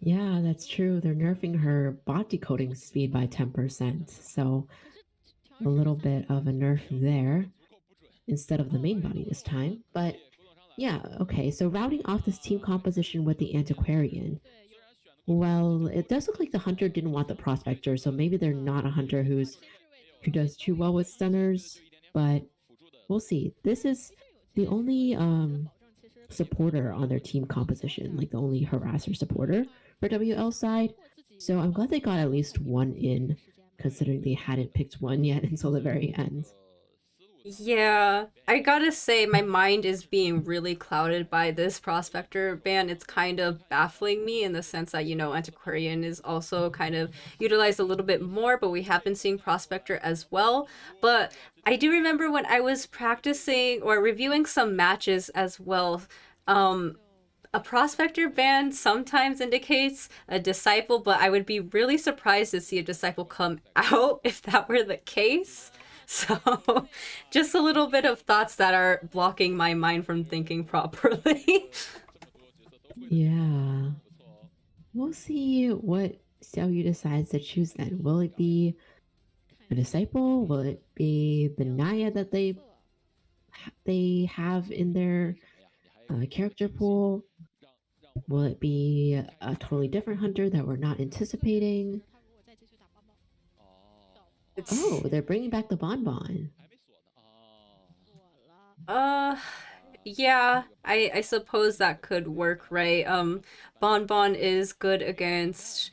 Yeah, that's true. They're nerfing her bot decoding speed by 10%. So a little bit of a nerf there instead of the main body this time. But yeah, okay. So routing off this team composition with the antiquarian. Well, it does look like the hunter didn't want the prospector, so maybe they're not a hunter who does too well with stunners, but we'll see. This is the only supporter on their team composition, like the only harasser supporter for WL side. So I'm glad they got at least one in, considering they hadn't picked one yet until the very end. Yeah, I gotta say, my mind is being really clouded by this prospector ban. It's kind of baffling me in the sense that, Antiquarian is also kind of utilized a little bit more, but we have been seeing prospector as well. But I do remember when I was practicing or reviewing some matches as well, um, a prospector ban sometimes indicates a disciple, but I would be really surprised to see a disciple come out if that were the case. So, just a little bit of thoughts that are blocking my mind from thinking properly. Yeah. We'll see what Xiaoyu decides to choose then. Will it be a disciple? Will it be the Naya that they have in their character pool? Will it be a totally different hunter that we're not anticipating? It's Oh, they're bringing back the bonbon. uh yeah, I suppose that could work, right? Bon is good against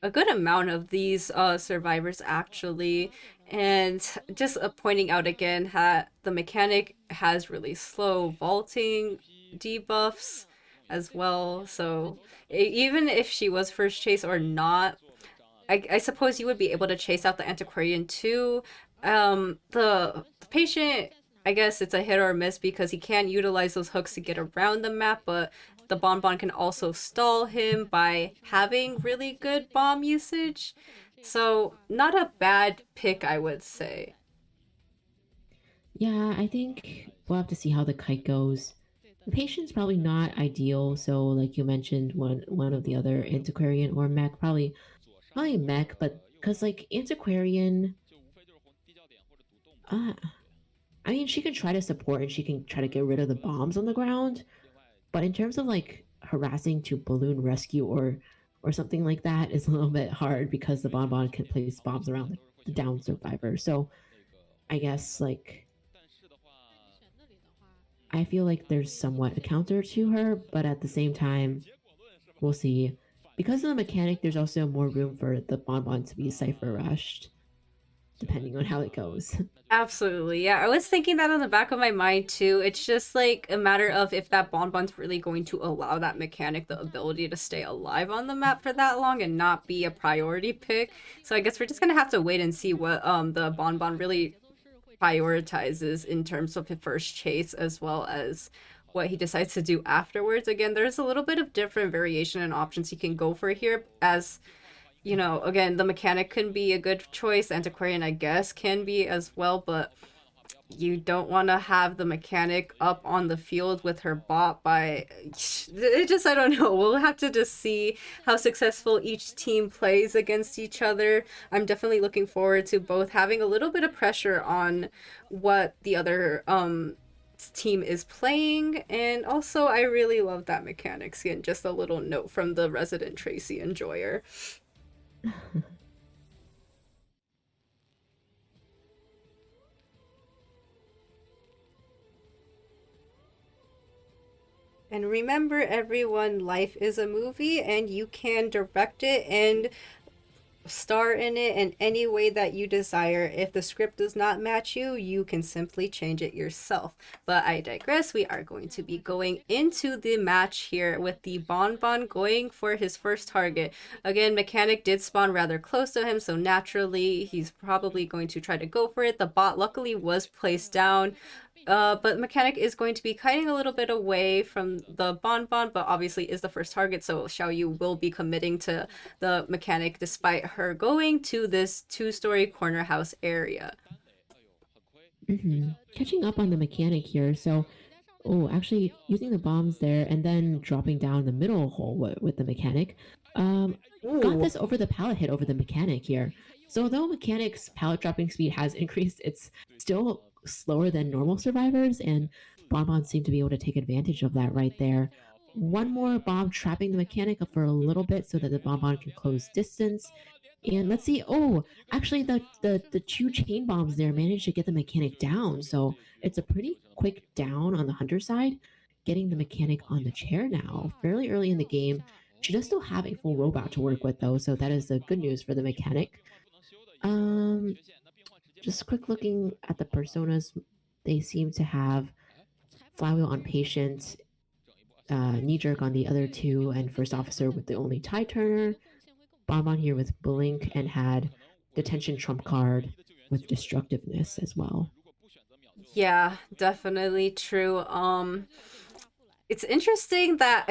a good amount of these survivors actually, and just pointing out again that the mechanic has really slow vaulting debuffs as well, so even if she was first chase or not, I suppose you would be able to chase out the antiquarian too. The patient, I guess it's a hit or a miss because he can utilize those hooks to get around the map, but the bonbon can also stall him by having really good bomb usage. So not a bad pick, I would say. Yeah, I think we'll have to see how the kite goes. The patient's probably not ideal, so like you mentioned, one of the other antiquarian or mech, probably mech, but because like antiquarian, uh, I mean she can try to support and she can try to get rid of the bombs on the ground, but in terms of like harassing to balloon rescue or something like that is a little bit hard because the bonbon can place bombs around the down survivor. So I guess like I feel like there's somewhat a counter to her, but at the same time, we'll see. Because of the mechanic, there's also more room for the bonbon to be cipher rushed, depending on how it goes. Absolutely. Yeah, I was thinking that in the back of my mind too. It's just like a matter of if that bonbon's really going to allow that mechanic the ability to stay alive on the map for that long and not be a priority pick. So I guess we're just gonna have to wait and see what the bonbon really prioritizes in terms of his first chase as well as what he decides to do afterwards. Again, there's a little bit of different variation and options he can go for here as again, the mechanic can be a good choice. Antiquarian, I guess, can be as well, but you don't want to have the mechanic up on the field with her bot by. It just, I don't know. We'll have to just see how successful each team plays against each other. I'm definitely looking forward to both having a little bit of pressure on what the other team is playing, and also I really love that mechanic skin. Just a little note from the resident Tracy enjoyer. And remember, everyone, life is a movie, and you can direct it and star in it in any way that you desire. If the script does not match you, you can simply change it yourself. But I digress. We are going to be going into the match here with the Bonbon going for his first target. Again, Mechanic did spawn rather close to him, so naturally he's probably going to try to go for it. The bot luckily was placed down. But Mechanic is going to be kiting a little bit away from the Bonbon, but obviously is the first target, so Xiaoyu will be committing to the Mechanic despite her going to this two-story corner house area. Catching up on the mechanic here. So, oh, actually using the bombs there and then dropping down the middle hole with the mechanic. Um, got Ooh. this over the pallet hit over the mechanic here. So although mechanic's pallet dropping speed has increased, it's still slower than normal survivors, and Bonbon seemed to be able to take advantage of that right there. One more bomb trapping the mechanic for a little bit so that the Bonbon can close distance. And let's see. Oh, actually, the two chain bombs there managed to get the mechanic down. So it's a pretty quick down on the hunter side, getting the mechanic on the chair now, fairly early in the game. She does still have a full robot to work with though, so that is the good news for the mechanic. Um, just quick looking at the personas, they seem to have Flywheel on Patient, Knee Jerk on the other two, and First Officer with the only tie turner. Bonbon here with Blink, and had Detention Trump card with Destructiveness as well. Yeah, definitely true. It's interesting that,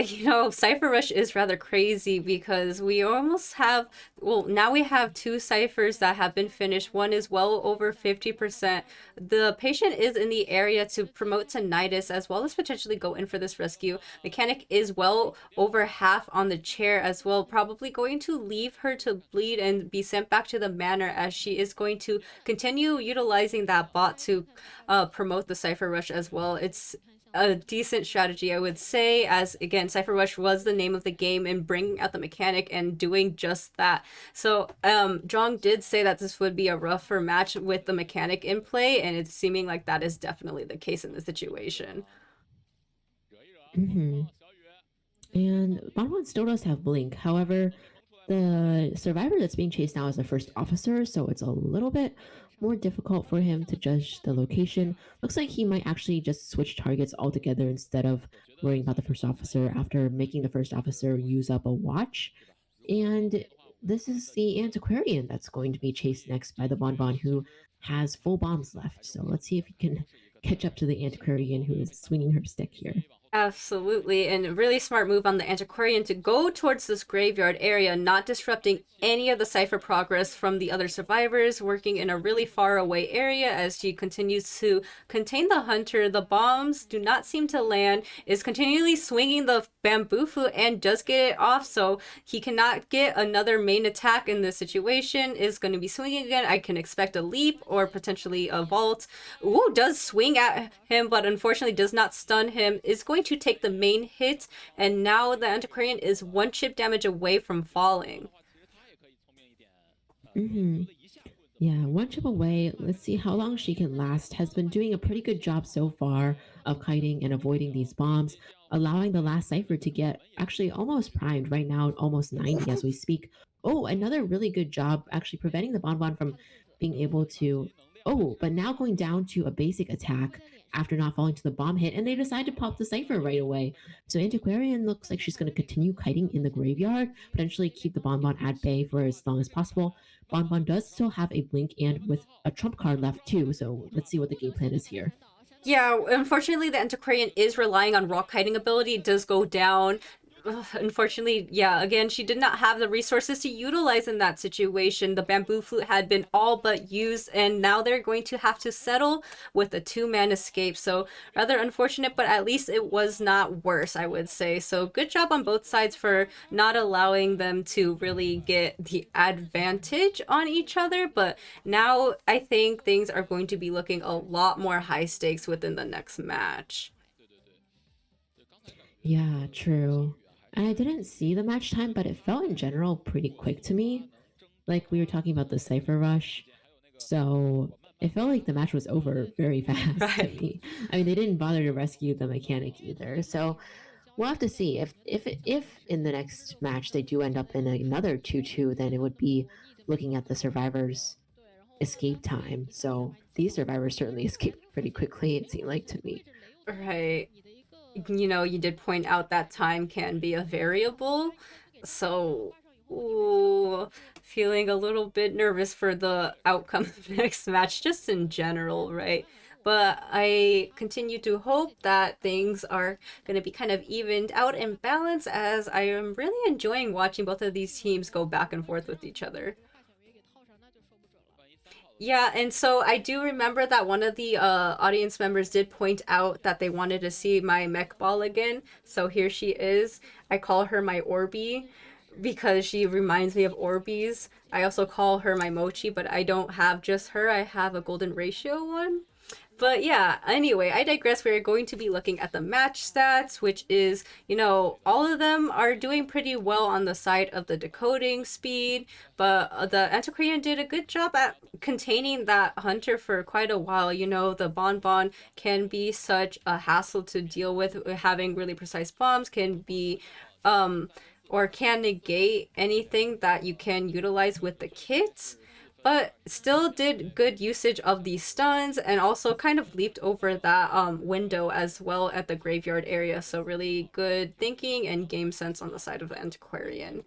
Cypher Rush is rather crazy because we almost have, well, now we have two ciphers that have been finished. One is well over 50%. The patient is in the area to promote tinnitus as well as potentially go in for this rescue. Mechanic is well over half on the chair as well, probably going to leave her to bleed and be sent back to the manor as she is going to continue utilizing that bot to promote the Cypher Rush as well. It's a decent strategy, I would say, as again, Cypher Rush was the name of the game and bringing out the mechanic and doing just that. So, Jong did say that this would be a rougher match with the mechanic in play, and it's seeming like that is definitely the case in the situation. Mm-hmm. And Bonbon still does have Blink. However, the survivor that's being chased now is the first officer, so it's a little bit more difficult for him to judge the location. Looks like he might actually just switch targets altogether instead of worrying about the first officer after making the first officer use up a watch. And this is the antiquarian that's going to be chased next by the Bonbon, who has full bombs left. So let's see if he can catch up to the antiquarian who is swinging her stick here. Absolutely, and a really smart move on the antiquarian to go towards this graveyard area, not disrupting any of the cipher progress from the other survivors, working in a really far away area as she continues to contain the hunter. The bombs do not seem to land, is continually swinging the bamboo flute and does get it off, so he cannot get another main attack in this situation, is going to be swinging again. I can expect a leap or potentially a vault. Ooh, does swing at him, but unfortunately does not stun him, is going to take the main hit, and now the antiquarian is one chip damage away from falling. Mm-hmm. Yeah, one chip away. Let's see how long she can last. Has been doing a pretty good job so far of kiting and avoiding these bombs, allowing the last cipher to get actually almost primed right now, almost 90 as we speak. Oh, another really good job actually preventing the Bonbon from being able to. Oh, but now going down to a basic attack after not falling to the bomb hit, and they decide to pop the cipher right away. So Antiquarian looks like she's going to continue kiting in the graveyard, potentially keep the Bonbon at bay for as long as possible. Bonbon does still have a blink and with a trump card left too, so let's see what the game plan is here. Yeah, unfortunately, the Antiquarian is relying on rock kiting ability. It does go down. Unfortunately, yeah, again, she did not have the resources to utilize in that situation. The bamboo flute had been all but used, and now they're going to have to settle with a two-man escape. So, rather unfortunate, but at least it was not worse, I would say. So, good job on both sides for not allowing them to really get the advantage on each other. But now I think things are going to be looking a lot more high stakes within the next match. Yeah, true. And I didn't see the match time, but it felt in general pretty quick to me. Like we were talking about the Cypher Rush. So it felt like the match was over very fast to Right. me. I mean, they didn't bother to rescue the mechanic either. So we'll have to see if in the next match they do end up in another 2-2, then it would be looking at the survivors escape time. So these survivors certainly escaped pretty quickly, it seemed like to me. Right. You did point out that time can be a variable. So, ooh, feeling a little bit nervous for the outcome of the next match, just in general, right? But I continue to hope that things are going to be kind of evened out and balanced as I am really enjoying watching both of these teams go back and forth with each other. Yeah, and so I do remember that one of the audience members did point out that they wanted to see my mech ball again. So here she is. I call her my Orby because she reminds me of Orbeez. I also call her my Mochi, but I don't have just her. I have a golden ratio one. But yeah, anyway, I digress. We're going to be looking at the match stats, which is, all of them are doing pretty well on the side of the decoding speed, but the Antiquarian did a good job at containing that hunter for quite a while. The Bonbon can be such a hassle to deal with. Having really precise bombs can be, or can negate anything that you can utilize with the kits, but still did good usage of these stuns and also kind of leaped over that window as well at the graveyard area. So really good thinking and game sense on the side of the Antiquarian.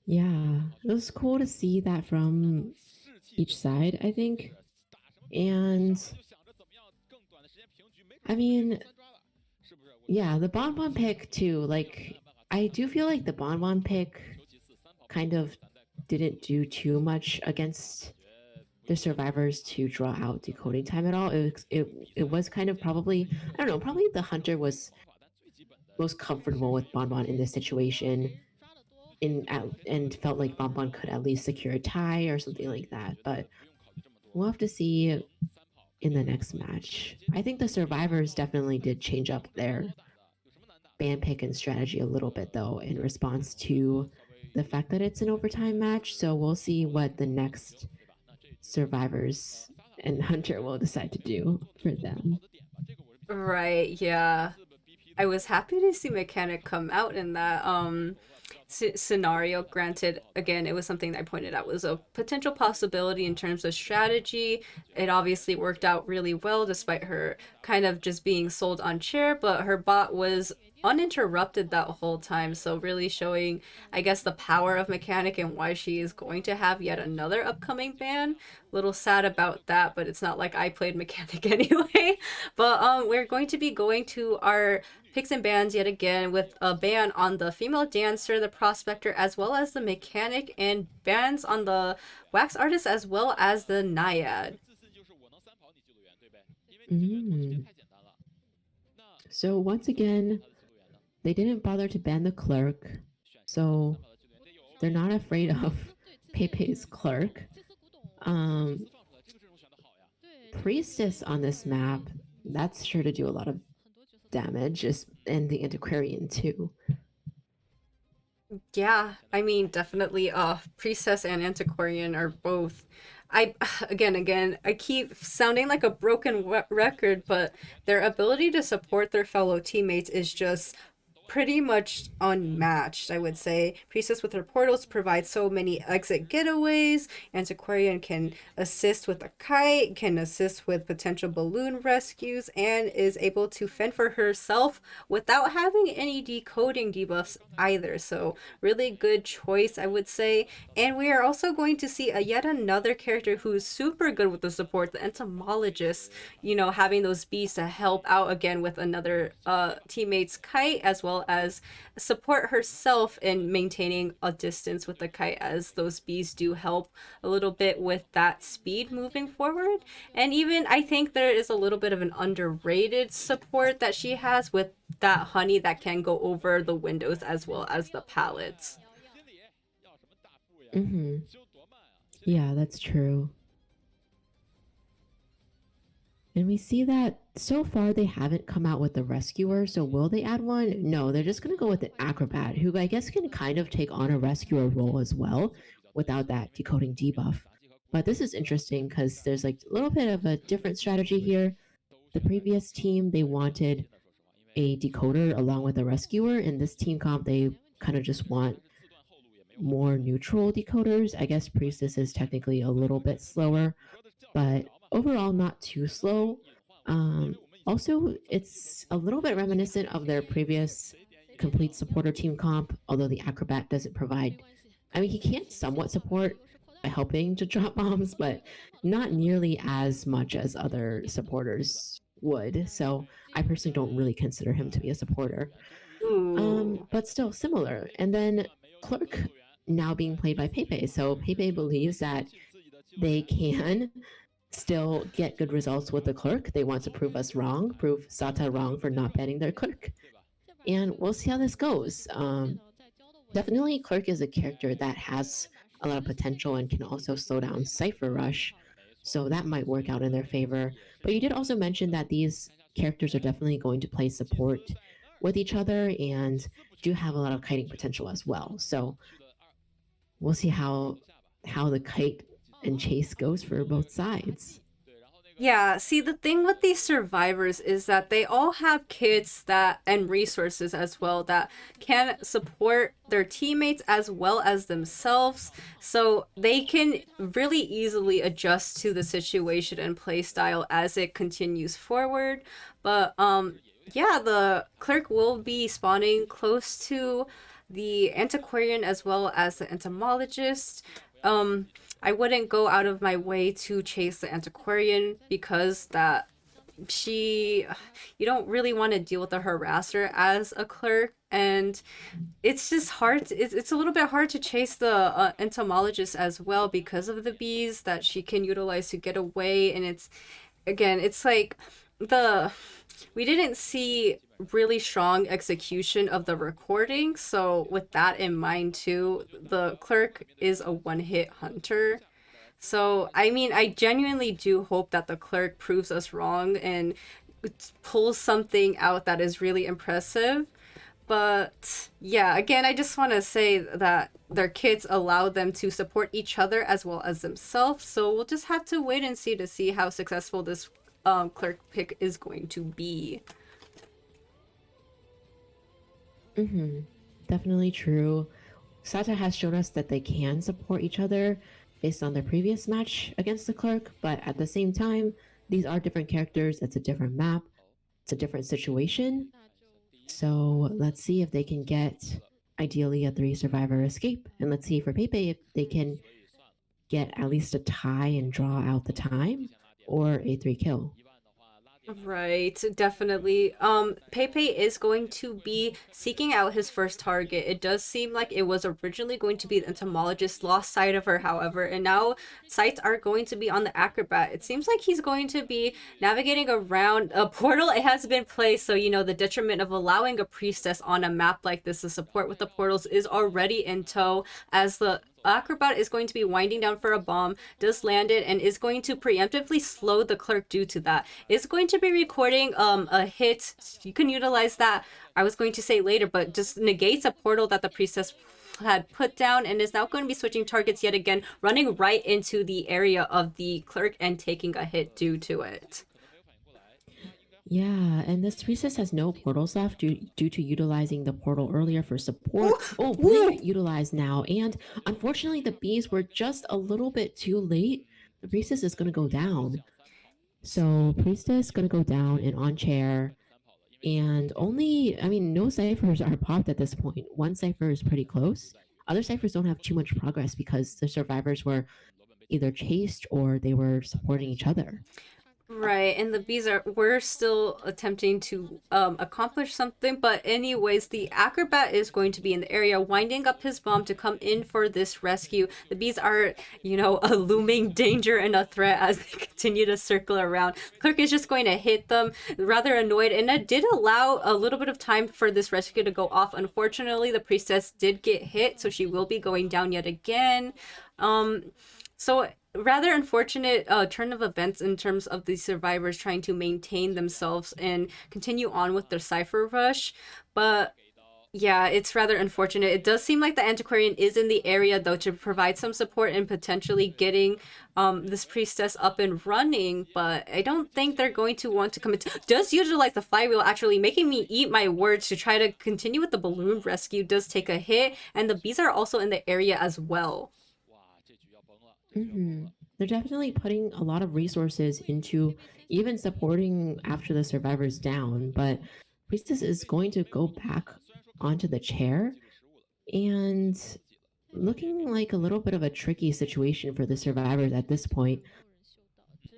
Yeah, it was cool to see that from each side, I think. And I mean, yeah, the Bonbon pick too. Like, I do feel like the Bonbon pick kind of didn't do too much against the survivors to draw out decoding time at all. It was kind of probably, I don't know, probably the hunter was most comfortable with Bonbon in this situation and felt like Bonbon could at least secure a tie or something like that. But we'll have to see in the next match. I think the survivors definitely did change up their ban pick and strategy a little bit though in response to the fact that it's an overtime match. So we'll see what the next survivors and Hunter will decide to do for them. Right, yeah. I was happy to see Mechanic come out in that scenario. Granted, again, it was something that I pointed out was a potential possibility in terms of strategy. It obviously worked out really well despite her kind of just being sold on chair, but her bot was uninterrupted that whole time. So really showing, I guess, the power of Mechanic and why she is going to have yet another upcoming ban. Little sad about that, but it's not like I played Mechanic anyway. But we're going to be going to our picks and bans yet again with a ban on the female dancer, the prospector, as well as the mechanic, and bans on the wax artist as well as the naiad. Mm. So once again, they didn't bother to ban the clerk. So they're not afraid of Pepe's clerk. Priestess on this map, that's sure to do a lot of damage, and the antiquarian too. Yeah, I mean, definitely priestess and antiquarian are both. I again I keep sounding like a broken record, but their ability to support their fellow teammates is just pretty much unmatched, I would say. Priestess with her portals provide so many exit getaways. Antiquarian can assist with a kite, can assist with potential balloon rescues, and is able to fend for herself without having any decoding debuffs either. So really good choice, I would say. And we are also going to see yet another character who's super good with the support, the entomologist, having those bees to help out again with another teammate's kite, as well as support herself in maintaining a distance with the kite, as those bees do help a little bit with that speed moving forward. And even I think there is a little bit of an underrated support that she has with that honey that can go over the windows as well as the pallets. Mm-hmm. Yeah, that's true. And we see that so far they haven't come out with the rescuer. So will they add one? No, they're just going to go with an acrobat, who I guess can kind of take on a rescuer role as well without that decoding debuff. But this is interesting because there's like a little bit of a different strategy here. The previous team, they wanted a decoder along with a rescuer. In this team comp, they kind of just want more neutral decoders. I guess Priestess is technically a little bit slower, but overall not too slow. Also, it's a little bit reminiscent of their previous complete supporter team comp, although the acrobat doesn't provide. I mean, he can somewhat support by helping to drop bombs, but not nearly as much as other supporters would. So I personally don't really consider him to be a supporter. Ooh. But still similar. And then Clerk, now being played by Pepe. So Pepe believes that they can still get good results with the clerk. They want to prove us wrong, prove Sata wrong for not betting their clerk. And we'll see how this goes. Definitely, Clerk is a character that has a lot of potential and can also slow down Cypher Rush. So that might work out in their favor. But you did also mention that these characters are definitely going to play support with each other and do have a lot of kiting potential as well. So we'll see how the kite and chase goes for both sides. Yeah, see, the thing with these survivors is that they all have kits that and resources as well that can support their teammates as well as themselves. So they can really easily adjust to the situation and play style as it continues forward. But yeah, the clerk will be spawning close to the antiquarian as well as the entomologist. Um I wouldn't go out of my way to chase the antiquarian because that she you don't really want to deal with a harasser as a clerk, and it's just hard it's a little bit hard to chase the entomologist as well because of the bees that she can utilize to get away. And it's again, it's like the we didn't see really strong execution of the recording. So with that in mind too, the clerk is a one-hit hunter. So I mean, I genuinely do hope that the clerk proves us wrong and pulls something out that is really impressive. But yeah, again, I just want to say that their kits allow them to support each other as well as themselves. So we'll just have to wait and see to see how successful this clerk pick is going to be. Mm-hmm. Definitely true. Sata has shown us that they can support each other based on their previous match against the clerk, but at the same time, these are different characters. It's a different map, it's a different situation. So let's see if they can get ideally a 3 survivor escape. And let's see for Pepe if they can get at least a tie and draw out the time or a 3 kill. Right, definitely. Pepe is going to be seeking out his first target. It does seem like it was originally going to be the entomologist, lost sight of her, however, and now sights are going to be on the acrobat. It seems like he's going to be navigating around a portal. It has been placed, so you know the detriment of allowing a priestess on a map like this to support with the portals is already in tow, as the acrobat is going to be winding down for a bomb, does land it, and is going to preemptively slow the clerk due to that. It's going to be recording a hit. You can utilize that, I was going to say later, but just negates a portal that the priestess had put down, and is now going to be switching targets yet again, running right into the area of the clerk and taking a hit due to it. Yeah, and this priestess has no portals left due to utilizing the portal earlier for support. Ooh, Oh, ooh. brilliant utilized now. And unfortunately, the bees were just a little bit too late. The priestess is going to go down. So, priestess going to go down and on chair. And only, I mean, no ciphers are popped at this point. One cipher is pretty close. Other ciphers don't have too much progress because the survivors were either chased or they were supporting each other. Right, and the bees are we're still attempting to accomplish something, but anyways, the acrobat is going to be in the area winding up his bomb to come in for this rescue. The bees are, you know, a looming danger and a threat as they continue to circle around. Clerk is just going to hit them, rather annoyed, and that did allow a little bit of time for this rescue to go off. Unfortunately, the priestess did get hit, so she will be going down yet again. So rather unfortunate turn of events in terms of the survivors trying to maintain themselves and continue on with their cipher rush. But yeah, it's rather unfortunate. It does seem like the antiquarian is in the area though to provide some support and potentially getting this priestess up and running, but I don't think they're going to want to commit. Does utilize the flywheel, actually making me eat my words to try to continue with the balloon rescue. Does take a hit, and the bees are also in the area as well. Mm-hmm. They're definitely putting a lot of resources into even supporting after the survivor's down, but Priestess is going to go back onto the chair and looking like a little bit of a tricky situation for the survivors at this point.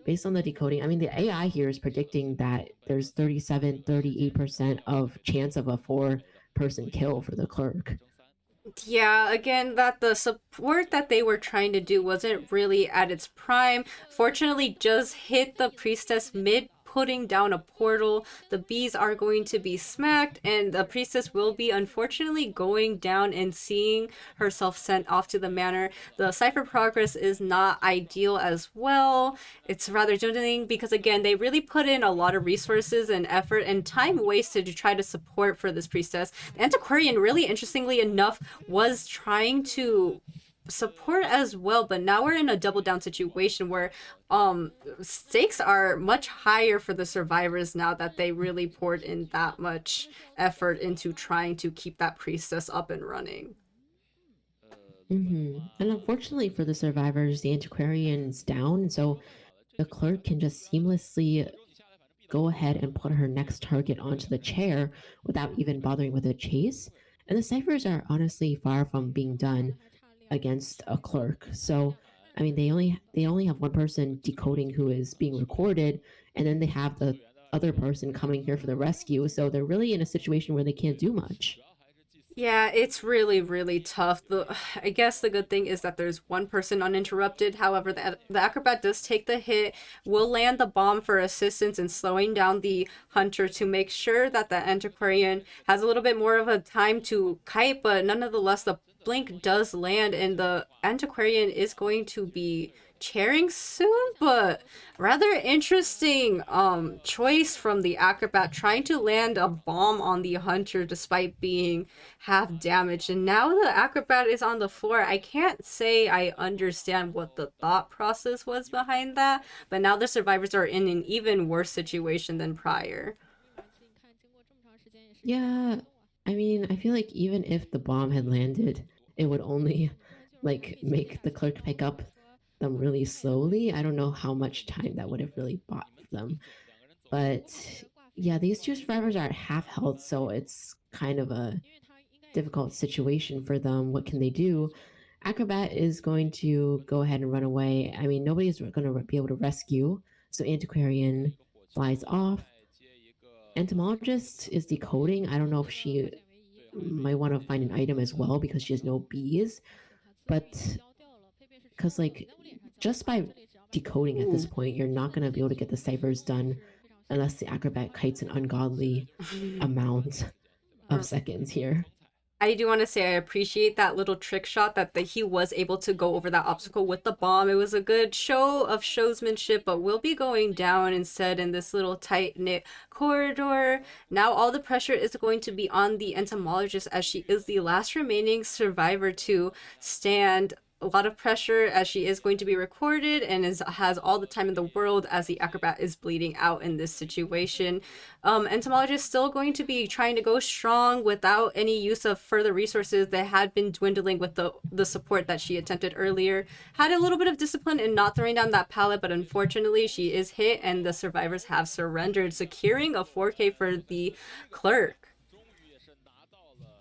Based on the decoding, I mean, the AI here is predicting that there's 37, 38% of chance of a 4 person kill for the clerk. Yeah, again, that the support that they were trying to do wasn't really at its prime. Fortunately, just hit the priestess mid putting down a portal. The bees are going to be smacked, and the priestess will be unfortunately going down and seeing herself sent off to the manor. The cipher progress is not ideal as well. It's rather dwindling because, again, they really put in a lot of resources and effort and time wasted to try to support for this priestess. The antiquarian, really interestingly enough, was trying to support as well, but now we're in a double down situation where stakes are much higher for the survivors now that they really poured in that much effort into trying to keep that priestess up and running. And unfortunately for the survivors, the antiquarian's down, and so the clerk can just seamlessly go ahead and put her next target onto the chair without even bothering with a chase. And the ciphers are honestly far from being done against a clerk. So I mean they only have one person decoding who is being recorded, and then they have the other person coming here for the rescue. So they're really in a situation where they can't do much. Yeah, it's really, really tough. I guess the good thing is that there's one person uninterrupted. However, the acrobat does take the hit, will land the bomb for assistance in slowing down the hunter to make sure that the antiquarian has a little bit more of a time to kite, but nonetheless, the blink does land, and the antiquarian is going to be chairing soon, but rather interesting choice from the acrobat trying to land a bomb on the hunter despite being half damaged. And now the acrobat is on the floor. I can't say I understand what the thought process was behind that, but now the survivors are in an even worse situation than prior. Yeah, I mean, I feel like even if the bomb had landed, it would only like make the clerk pick up them really slowly. I don't know how much time that would have really bought them. But yeah, these two survivors are at half health, so it's kind of a difficult situation for them. What can they do? Acrobat is going to go ahead and run away. I mean, nobody's going to be able to rescue. So Antiquarian flies off. Entomologist is decoding. I don't know if she might want to find an item as well because she has no bees. But because, like, just by decoding at this point, you're not going to be able to get the ciphers done unless the acrobat kites an ungodly amount of seconds here. I do want to say I appreciate that little trick shot that he was able to go over that obstacle with the bomb. It was a good show of showsmanship, but we'll be going down instead in this little tight knit corridor. Now all the pressure is going to be on the entomologist as she is the last remaining survivor to stand. A lot of pressure as she is going to be recorded and has all the time in the world as the acrobat is bleeding out in this situation. Entomologist still going to be trying to go strong without any use of further resources that had been dwindling with the support that she attempted earlier. Had a little bit of discipline in not throwing down that pallet, but unfortunately she is hit and the survivors have surrendered, securing a 4K for the clerk.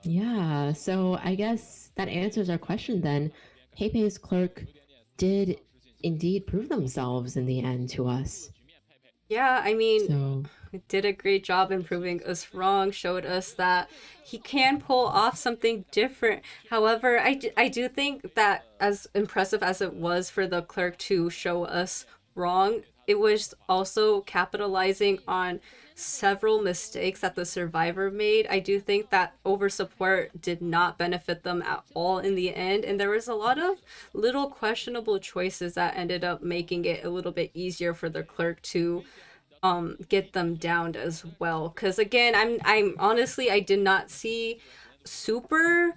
Yeah, so I guess that answers our question then. Pepe's clerk did indeed prove themselves in the end to us. Yeah, I mean, So, did a great job in proving us wrong, showed us that he can pull off something different. However, I do think that as impressive as it was for the clerk to show us wrong, it was also capitalizing on several mistakes that the survivor made. I do think that over support did not benefit them at all in the end, and there was a lot of little questionable choices that ended up making it a little bit easier for the clerk to get them downed as well. Because again, I'm honestly I did not see super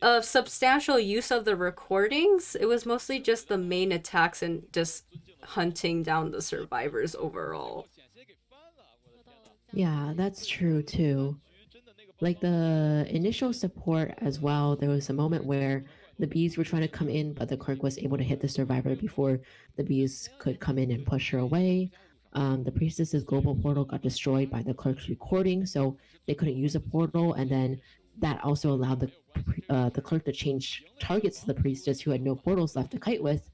of substantial use of the recordings. It was mostly just the main attacks and just hunting down the survivors overall. yeah, that's true too. Like the initial support as well, there was a moment where the bees were trying to come in, but the clerk was able to hit the survivor before the bees could come in and push her away. The priestess's global portal got destroyed by the clerk's recording, so they couldn't use a portal, and then that also allowed the clerk to change targets to the priestess who had no portals left to kite with.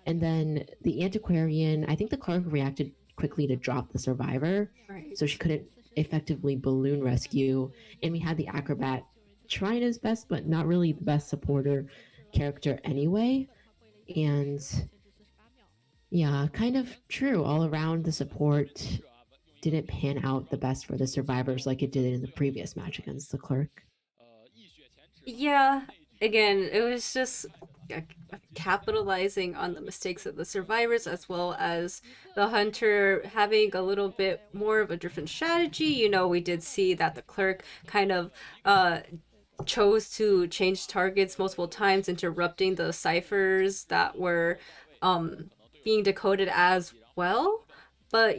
And then the antiquarian, I think the clerk reacted quickly to drop the survivor, so she Right. couldn't effectively balloon rescue. And we had the acrobat trying his best, but not really the best supporter character anyway. And yeah, kind of true. All around, the support didn't pan out the best for the survivors like it did in the previous match against the clerk. Yeah, again, it was just uh, capitalizing on the mistakes of the survivors as well as the hunter having a little bit more of a different strategy. We did see that the clerk kind of chose to change targets multiple times, interrupting the ciphers that were um, being decoded as well. But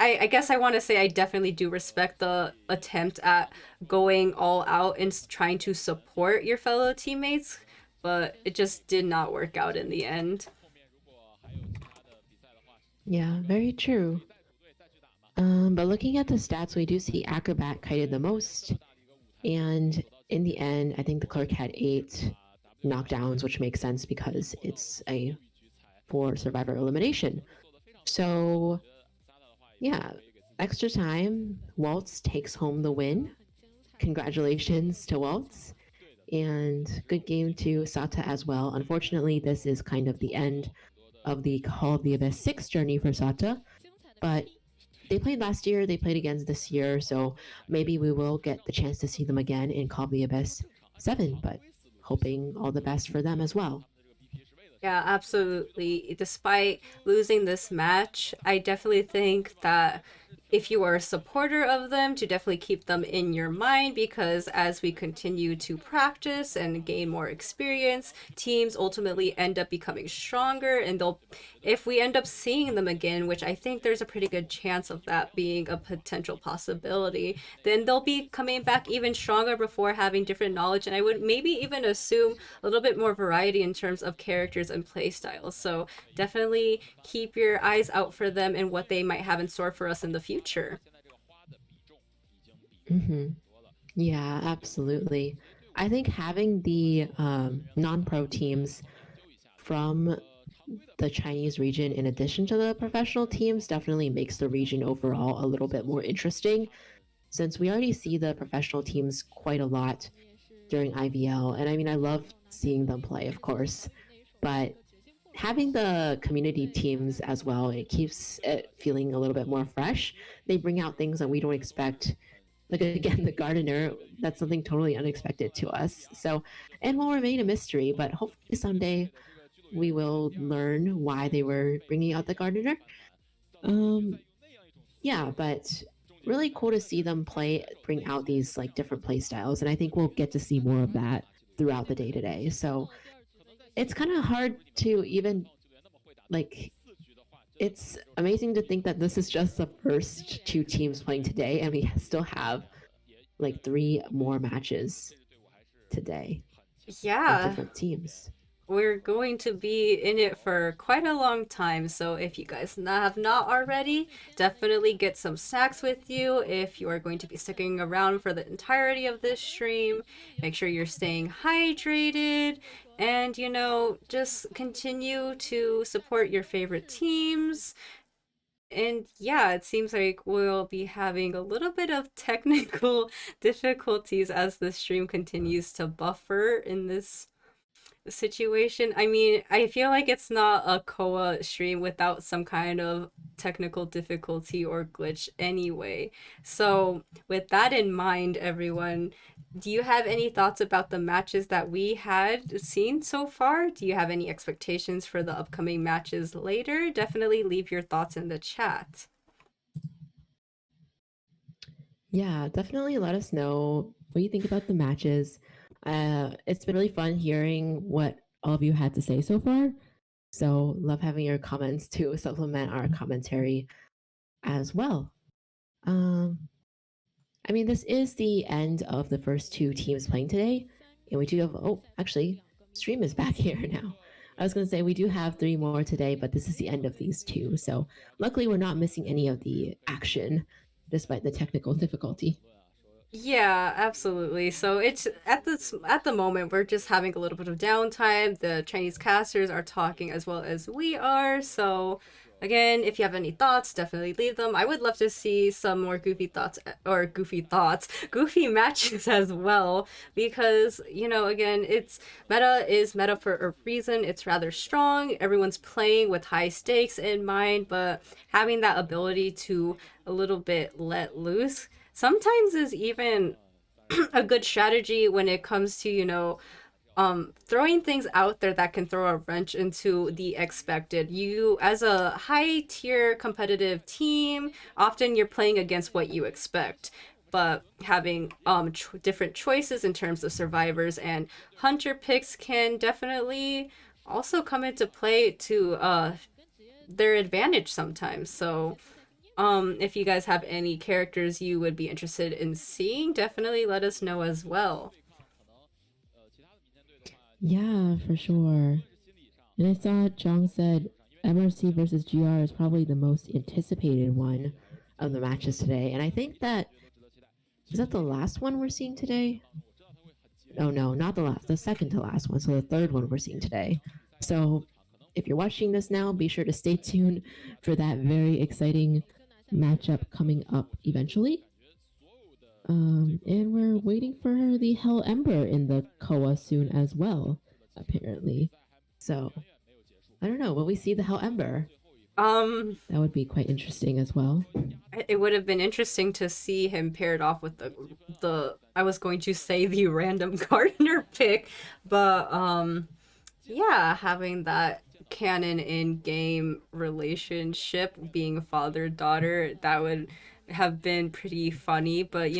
I guess I want to say I definitely do respect the attempt at going all out and trying to support your fellow teammates, but it just did not work out in the end. Yeah, very true. But looking at the stats, we do see Acrobat kited the most. And in the end, I think the clerk had 8 knockdowns, which makes sense because it's a for survivor elimination. So yeah, extra time. Waltz takes home the win. Congratulations to Waltz. And good game to Sata as well. Unfortunately, this is kind of the end of the Call of the Abyss 6 journey for Sata, but they played last year, they played again this year, so maybe we will get the chance to see them again in Call of the Abyss 7, but hoping all the best for them as well. Yeah, absolutely. Despite losing this match, I definitely think that if you are a supporter of them, to definitely keep them in your mind, because as we continue to practice and gain more experience, teams ultimately end up becoming stronger, and if we end up seeing them again, which I think there's a pretty good chance of that being a potential possibility, then they'll be coming back even stronger before having different knowledge, and I would maybe even assume a little bit more variety in terms of characters and play styles. So definitely keep your eyes out for them and what they might have in store for us in the future. Mm-hmm. Yeah, absolutely. I think having the non-pro teams from the Chinese region in addition to the professional teams definitely makes the region overall a little bit more interesting, since we already see the professional teams quite a lot during IVL. And I mean, I love seeing them play, of course, but having the community teams as well, it keeps it feeling a little bit more fresh. They bring out things that we don't expect. Like again, the gardener, that's something totally unexpected to us. So, and will remain a mystery, but hopefully someday we will learn why they were bringing out the gardener. Um, yeah, but really cool to see them bring out these like different play styles, and I think we'll get to see more of that throughout the day today. So it's kind of hard to even like. It's amazing to think that this is just the first 2 teams playing today, and we still have like 3 more matches today of Yeah, different teams. we're going to be in it for quite a long time. So if you guys have not already, definitely get some snacks with you. If you are going to be sticking around for the entirety of this stream, make sure you're staying hydrated and, just continue to support your favorite teams. And yeah, it seems like we'll be having a little bit of technical difficulties as the stream continues to buffer in this situation. I mean, I feel like it's not a COA stream without some kind of technical difficulty or glitch anyway. So, with that in mind, everyone, do you have any thoughts about the matches that we had seen so far? Do you have any expectations for the upcoming matches later? Definitely leave your thoughts in the chat. Yeah, definitely let us know what you think about the matches. It's been really fun hearing what all of you had to say so far. So, love having your comments to supplement our commentary as well. Um, I mean, this is the end of the first 2 teams playing today. And we do have, oh, actually, Stream is back here now. I was going to say we do have 3 more today, but this is the end of these 2. So, luckily, we're not missing any of the action despite the technical difficulty. Yeah, absolutely. So it's at the moment we're just having a little bit of downtime. The Chinese casters are talking as well as we are. So Again, if you have any thoughts, definitely leave them. I would love to see some more goofy matches as well, because, again, it's meta is meta for a reason. It's rather strong. Everyone's playing with high stakes in mind, but having that ability to a little bit let loose sometimes is even a good strategy when it comes to, throwing things out there that can throw a wrench into the expected. You, as a high tier competitive team, often you're playing against what you expect. But having different choices in terms of survivors and hunter picks can definitely also come into play to their advantage sometimes. So if you guys have any characters you would be interested in seeing, definitely let us know as well. Yeah, for sure. And I saw Jong said MRC versus GR is probably the most anticipated one of the matches today. And I think that is that the last one we're seeing today? Oh no, not the last, the second to last one. So the third one we're seeing today. So if you're watching this now, be sure to stay tuned for that very exciting matchup coming up eventually. And we're waiting for the Hell Ember in the COA soon as well, apparently. So I don't know. Will we see the Hell Ember? Um, That would be quite interesting as well. it would have been interesting to see him paired off with the I was going to say the random gardener pick, but yeah, having that canon in game relationship being father daughter, that would have been pretty funny, but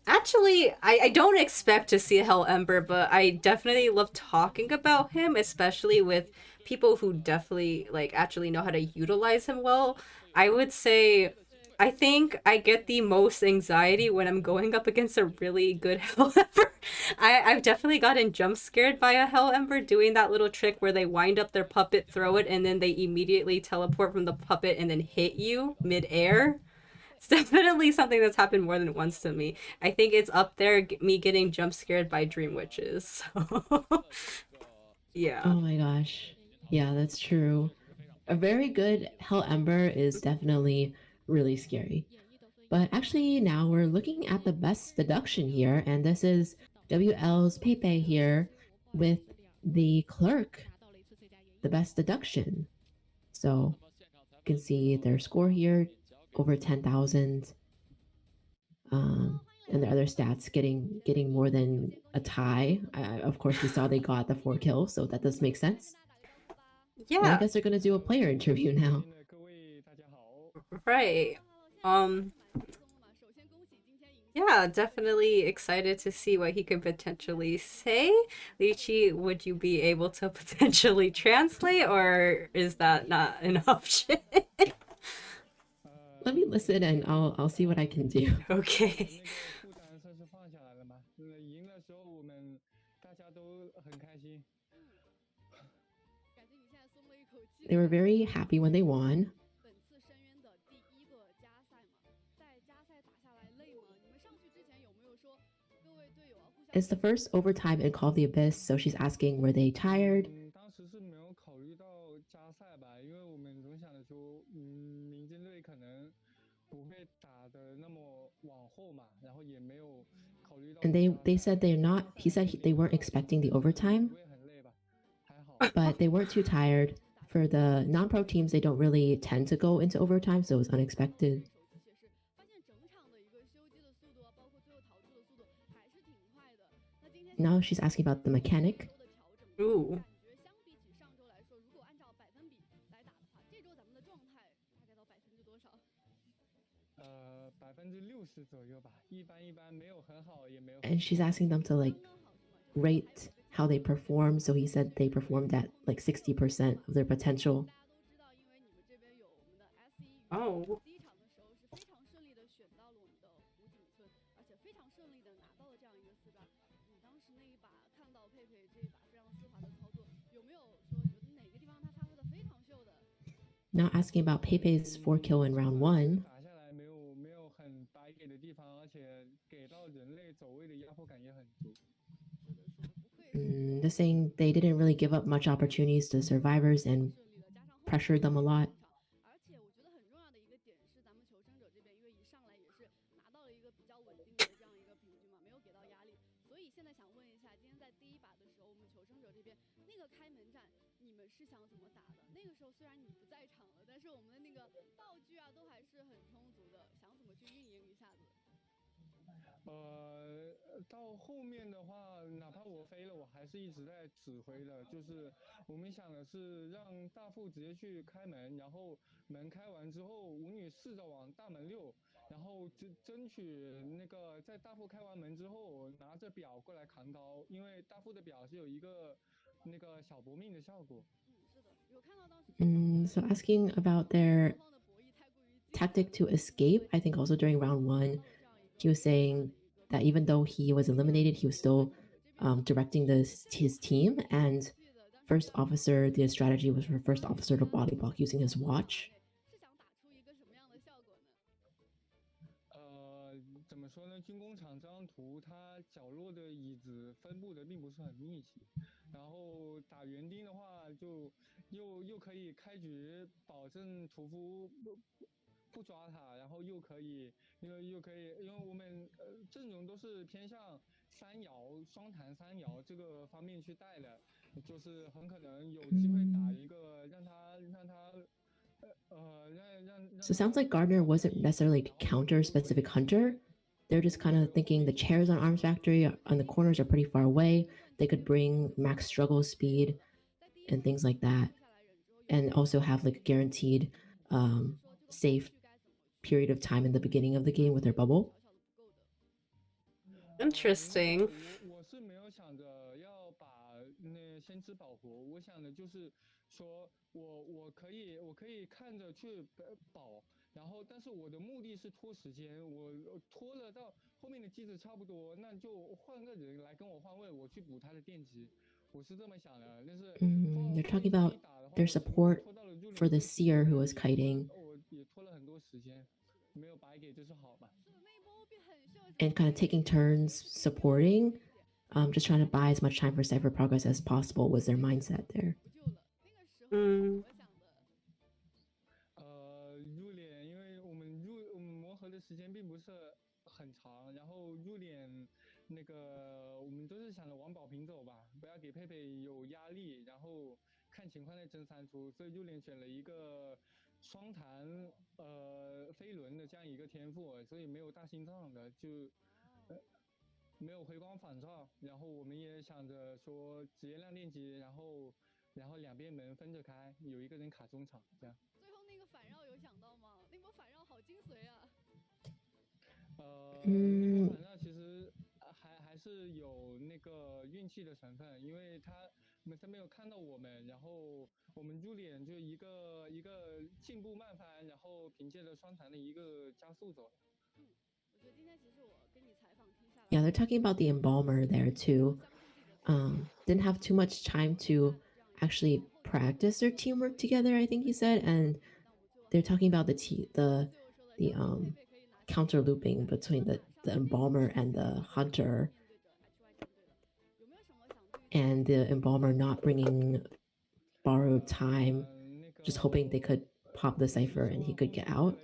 actually, I don't expect to see Hell Ember, but I definitely love talking about him, especially with people who definitely like actually know how to utilize him well. I would say I think I get the most anxiety when I'm going up against a really good Hell Ember. I've definitely gotten jump scared by a Hell Ember doing that little trick where they wind up their puppet, throw it, and then they immediately teleport from the puppet and then hit you mid-air. It's definitely something that's happened more than once to me. I think it's up there, me getting jump scared by dream witches. So, yeah. Oh my gosh. Yeah, that's true. A very good Hell Ember is definitely really scary. But actually, now we're looking at the best deduction here, and this is WL's Pepe here with the clerk, the best deduction. So you can see their score here over 10,000. And their other stats getting more than a tie. Of course, we saw they got the 4 kills, so that does make sense. And I Yeah, guess they're gonna do a player interview now. right. Um, yeah, definitely excited to see what he could potentially say. Lychee, would you be able to potentially translate, or is that not an option? Let me listen, and I'll see what I can do. Okay. They were very happy when they won. It's the first overtime in Call of the Abyss, so she's asking, were they tired? And they said they're not. He said they weren't expecting the overtime, but they weren't too tired. For the non-pro teams, they don't really tend to go into overtime, so it was unexpected. Now she's asking about the mechanic. Ooh. And she's asking them to like rate how they perform. So he said they performed at like 60% of their potential. Oh. Now asking about Pepe's 4 kill in round one. They're saying they didn't really give up much opportunities to survivors, and pressured them a lot. 而且我觉得很重要的一个点是，咱们求生者这边因为一上来也是拿到了一个比较稳定的这样一个平均嘛，没有给到压力，所以现在想问一下，今天在第一把的时候，我们求生者这边那个开门战，你们是想怎么打的？那个时候虽然你不在场了，但是我们的那个道具啊都还是很充足的，想怎么去运营一下子？到后面的话，哪怕我飞了，我还是一直在指挥的。就是我们想的是让大副直接去开门，然后门开完之后，舞女试着往大门溜，然后争取那个在大副开完门之后，拿着表过来扛刀，因为大副的表是有一个那个小搏命的效果。是的，有看到当时。So asking about their tactic to escape, I think also during round 1, he was saying that even though he was eliminated, he was still directing his team. And first officer, the strategy was for first officer to body block using his watch. 是想打出一个什么样的效果呢？怎么说呢？军工厂这张图，它角落的椅子分布的并不是很密集，然后打园丁的话，就又可以开局保证屠夫不抓他，然后又可以，因为我们阵容都是偏向三摇双弹三摇这个方面去带的，就是很可能有机会打一个让他。So it sounds like Gardner wasn't necessarily to counter specific hunter. They're just kind of thinking the chairs on Arms Factory on the corners are pretty far away. They could bring max struggle speed and things like that, and also have like a guaranteed safe period of time in the beginning of the game with their bubble. Interesting. 我是没有想着要把那先知保活，我想的就是说我可以看着去保，然后但是我的目的是拖时间，我拖了到后面的机子差不多，那就换个人来跟我换位，我去补他的电机。我是这么想的，但是 they're talking about their support for the seer who was kiting. 我也拖了很多时间，没有白给就是好嘛。And kind of taking turns supporting, just trying to buy as much time for Cypher progress as possible was their mindset there. 入脸，因为我们磨合的时间并不是很长，然后入脸那个我们都是想着往保平走吧，不要给佩佩有压力，然后看情况再争3出，所以入脸选了一个双弹飞轮的这样一个天赋，所以没有大心脏的，就没有回光返照，然后我们也想着说直接亮电机，然后两边门分着开，有一个人卡中场这样。最后那个反绕有想到吗？那波反绕好精髓啊！那个反绕其实还是有那个运气的成分，因为他没有看到我们，然后我们入脸就一个进步慢翻，然后凭借着双弹的一个加速走。我觉得今天其实我跟你采访听下来 Yeah, they're talking about the embalmer there too. Didn't have too much time to actually practice their teamwork together, I think he said, and they're talking about the counter looping between the embalmer and the hunter, and the embalmer not bringing borrowed time, just hoping they could pop the cipher and he could get out.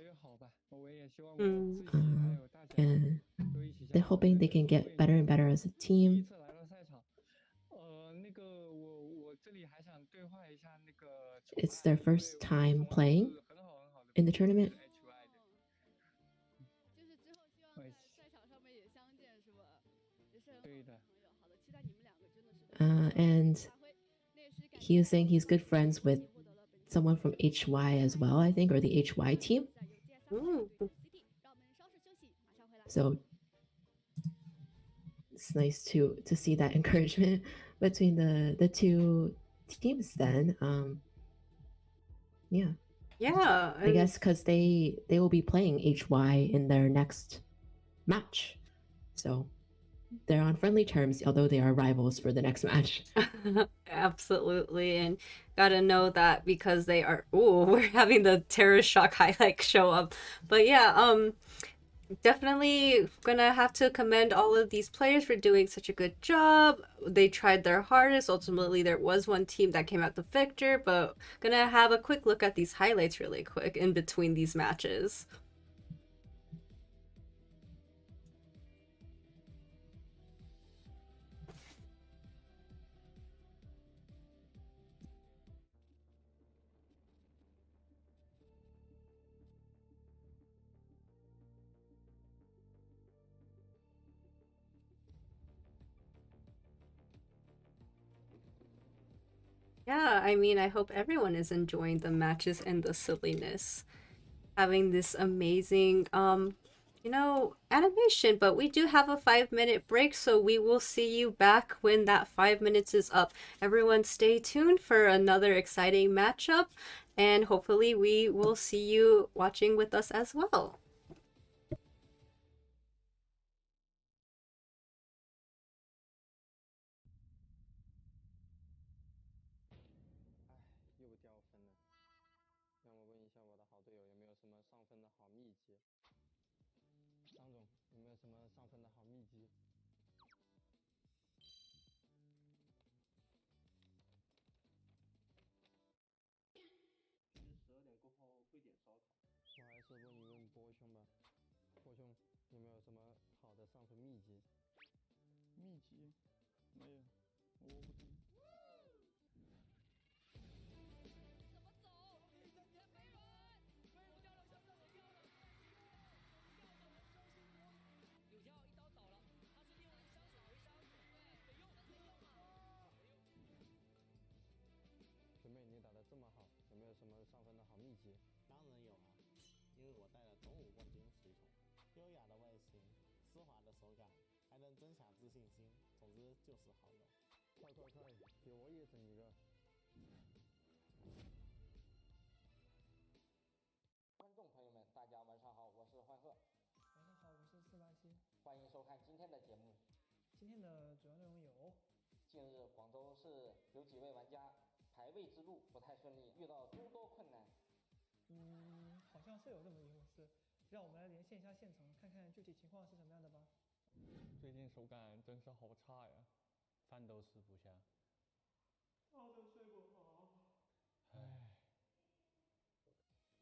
And they're hoping they can get better and better as a team. It's their first time playing in the tournament. And he was saying he's good friends with someone from HY as well, I think, or the HY team. So it's nice to see that encouragement between the two teams then. Yeah. I guess because they will be playing HY in their next match. So they're on friendly terms, although they are rivals for the next match. Absolutely. And gotta know that because they are we're having the terror shock highlight show up. But yeah, definitely gonna have to commend all of these players for doing such a good job. They tried their hardest. Ultimately, there was one team that came out the victor, but gonna have a quick look at these highlights really quick in between these matches. Yeah, I mean, I hope everyone is enjoying the matches and the silliness. Having this amazing, animation, but we do have a 5-minute break, so we will see you back when that 5 minutes is up. Everyone stay tuned for another exciting matchup, and hopefully we will see you watching with us as well.又掉分了。让我问一下我的好队友有没有什么上分的好秘籍？张总有没有什么上分的好秘籍？其实12点过后会点烧烤。我还是问一问波兄吧，波兄有没有什么好的上分秘籍？秘籍没有，我不懂。学妹，你打得这么好，有没有什么上分的好秘籍？当然有啊，因为我带了东武冠军随从，优雅的外形，丝滑的手感，还能增强自信心，总之就是好用。快，给我也整一个！观众朋友们，大家晚上好，我是幻鹤。晚上好，我是487。欢迎收看今天的节目。今天的主要内容有：近日，广州市有几位玩家排位之路不太顺利，遇到诸多困难。好像是有这么一回事。让我们来连线一下现场，看看具体情况是什么样的吧。最近手感真是好差呀，饭都吃不下。觉都睡不好。唉。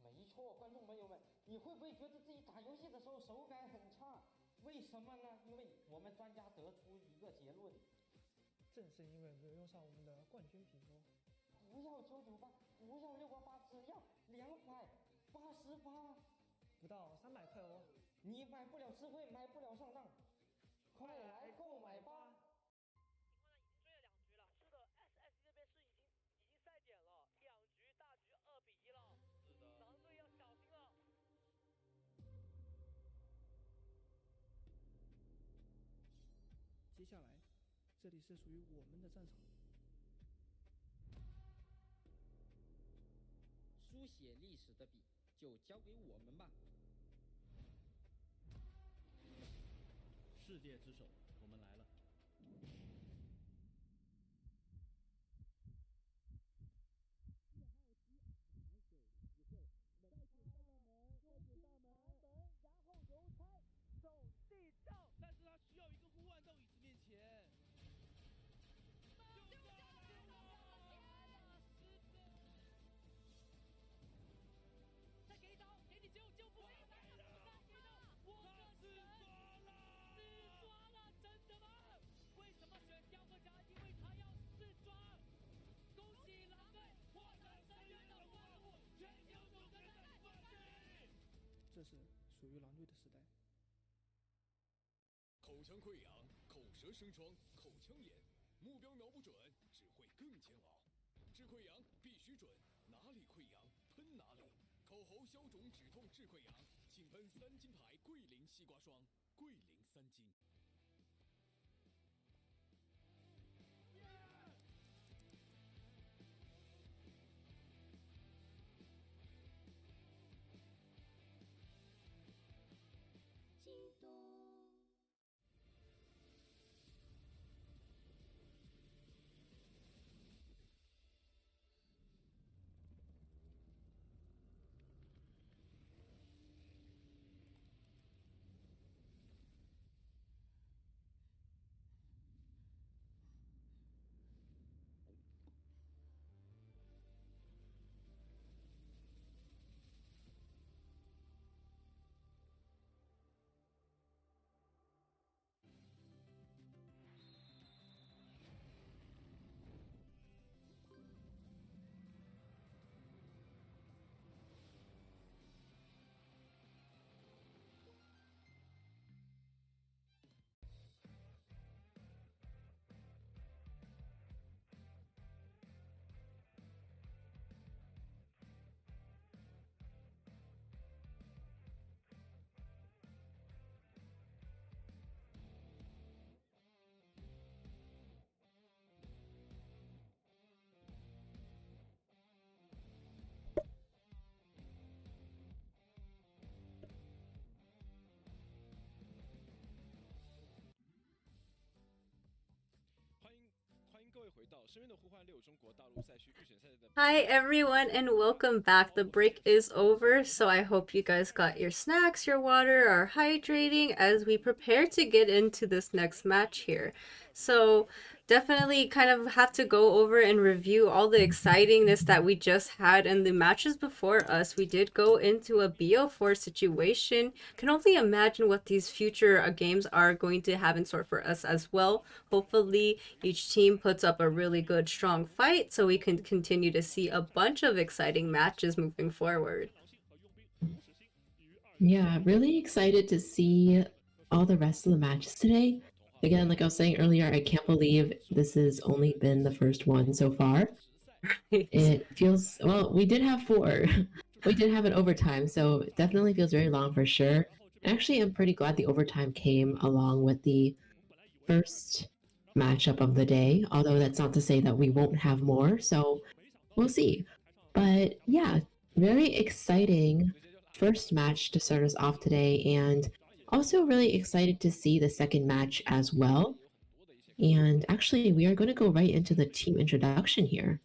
没错，观众朋友们，你会不会觉得自己打游戏的时候手感很差？为什么呢？因为我们专家得出一个结论，正是因为没有用上我们的冠军皮肤。不要998，不要688，只要288，不到300块哦。你买不了吃亏，买不了上当，快来购买吧！情况呢已经追了2局了，是的 ，SS 这边是已经赛点了，2局大局2比1了。是的，狼队要小心了。接下来，这里是属于我们的战场。书写历史的笔就交给我们吧。世界之手，我们来了。但是他需要一个护腕到椅子面前。再给一刀，给你救不回来了！给刀，我的神！自抓了，真的吗？为什么选雕刻家？因为他要试抓。恭喜狼队获得深渊的怪物，全球总决赛冠军！这是属于狼队的时代。口腔溃疡、口舌生疮、口腔炎，目标瞄不准，只会更煎熬。治溃疡必须准，哪里溃疡喷哪里。口喉消肿止痛治溃疡，请喷3金牌桂林西瓜霜，桂林3金。激动。Hi everyone and welcome back. The break is over, so I hope you guys got your snacks, your water, are hydrating as we prepare to get into this next match here. So definitely kind of have to go over and review all the excitingness that we just had in the matches before us. We did go into a BO4 situation. Can only imagine what these future games are going to have in store for us as well. Hopefully each team puts up a really good strong fight so we can continue to see a bunch of exciting matches moving forward. Yeah, really excited to see all the rest of the matches today. Again, like I was saying earlier, I can't believe this has only been the first one so far. It feels, well, we did have 4. We did have an overtime, so it definitely feels very long for sure. Actually, I'm pretty glad the overtime came along with the first matchup of the day, although that's not to say that we won't have more, so we'll see. But yeah, very exciting first match to start us off today, and also really excited to see the second match as well. And actually, we are going to go right into the team introduction here.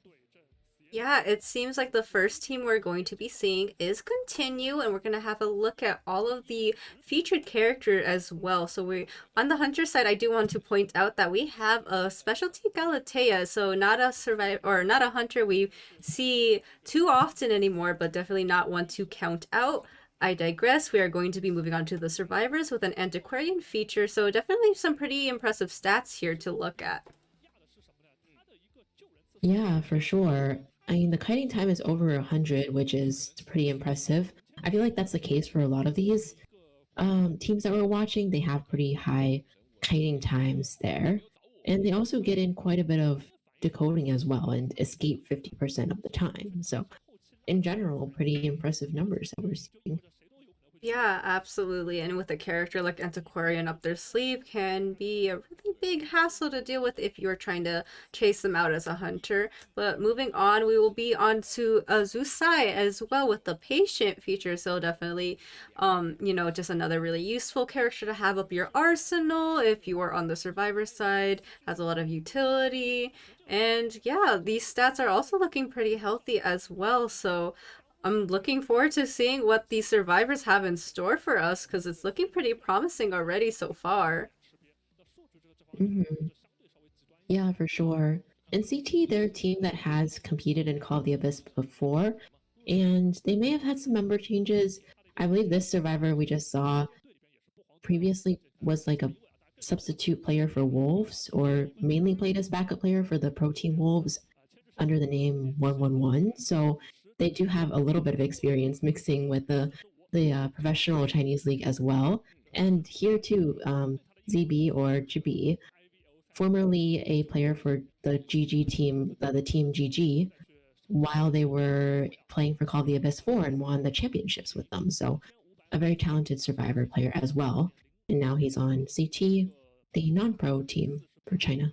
Yeah, it seems like the first team we're going to be seeing is Continue, and we're going to have a look at all of the featured character as well. So we on the hunter side, I do want to point out that we have a specialty Galatea, so not a survivor or not a hunter we see too often anymore, but definitely not one to count out. I digress. We are going to be moving on to the survivors with an antiquarian feature, so definitely some pretty impressive stats here to look at. Yeah, for sure. I mean, the kiting time is over 100, which is pretty impressive. I feel like that's the case for a lot of these teams that we're watching. They have pretty high kiting times there. And they also get in quite a bit of decoding as well and escape 50% of the time. So, in general, pretty impressive numbers that we're seeing. Yeah, absolutely. And with a character like Antiquarian up their sleeve can be a really big hassle to deal with if you're trying to chase them out as a hunter. But moving on, we will be on to Zusai as well with the patient feature. So definitely, just another really useful character to have up your arsenal if you are on the survivor side, has a lot of utility. And yeah, these stats are also looking pretty healthy as well. So I'm looking forward to seeing what these survivors have in store for us because it's looking pretty promising already so far. Mm-hmm. Yeah, for sure. And CT, they're a team that has competed in Call of the Abyss before, and they may have had some member changes. I believe this survivor we just saw previously was like a substitute player for Wolves, or mainly played as backup player for the pro team Wolves under the name 111. So they do have a little bit of experience mixing with the professional Chinese league as well. And here too, ZB or Chibi, formerly a player for the GG team, the team GG, while they were playing for Call of the Abyss 4 and won the championships with them. So a very talented survivor player as well. And now he's on CT, the non-pro team for China.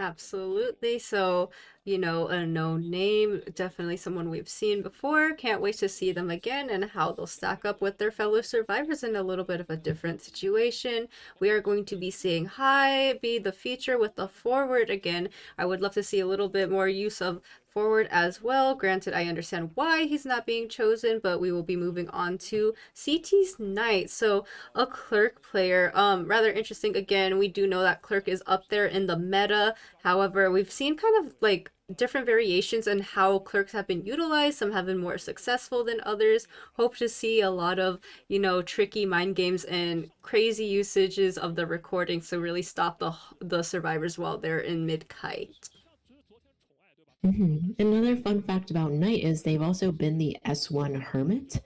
Absolutely. So, a known name, definitely someone we've seen before. Can't wait to see them again and how they'll stack up with their fellow survivors in a little bit of a different situation. We are going to be seeing Hai be the feature with the forward again. I would love to see a little bit more use of forward as well. Granted, I understand why he's not being chosen, but we will be moving on to CT's Knight. So a clerk player, rather interesting. Again, we do know that clerk is up there in the meta. However, we've seen kind of like different variations in how clerks have been utilized. Some have been more successful than others. Hope to see a lot of, tricky mind games and crazy usages of the recording to really stop the survivors while they're in mid kite. Mm-hmm. Another fun fact about Knight is they've also been the S1 Hermit.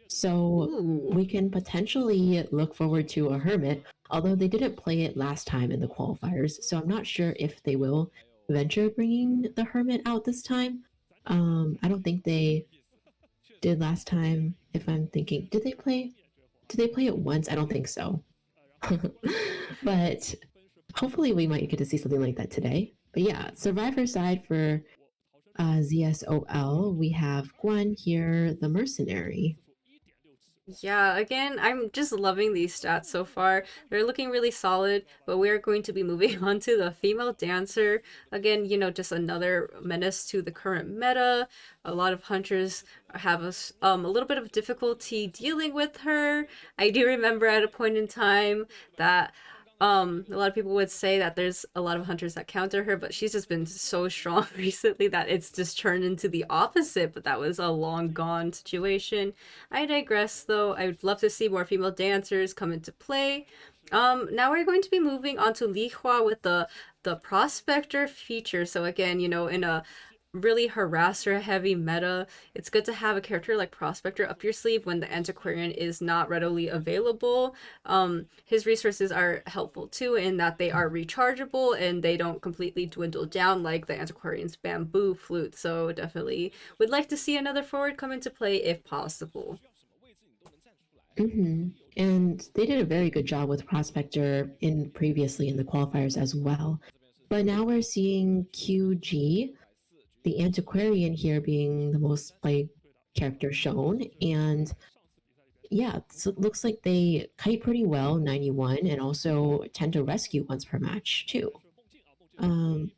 So we can potentially look forward to a Hermit, although they didn't play it last time in the qualifiers. So I'm not sure if they will venture bringing the Hermit out this time. I don't think they did last time. If I'm thinking, did they play it once? I don't think so. But hopefully we might get to see something like that today. But yeah, survivor side for ZSOL, we have Guan here, the mercenary. Yeah, again, I'm just loving these stats so far. They're looking really solid, but we're going to be moving on to the female dancer. Again, just another menace to the current meta. A lot of hunters have a little bit of difficulty dealing with her. I do remember at a point in time that a lot of people would say that there's a lot of hunters that counter her, but she's just been so strong recently that it's just turned into the opposite, but that was a long gone situation. I digress though. I would love to see more female dancers come into play. Now we're going to be moving on to Lihua with the prospector feature. So again, in a really harasser heavy meta, it's good to have a character like Prospector up your sleeve when the Antiquarian is not readily available. His resources are helpful too in that they are rechargeable and they don't completely dwindle down like the Antiquarian's bamboo flute. So definitely would like to see another forward come into play if possible. And they did a very good job with Prospector previously in the qualifiers as well. But now we're seeing QG, the Antiquarian here being the most played character shown. And yeah, so it looks like they kite pretty well, 91, and also tend to rescue once per match too.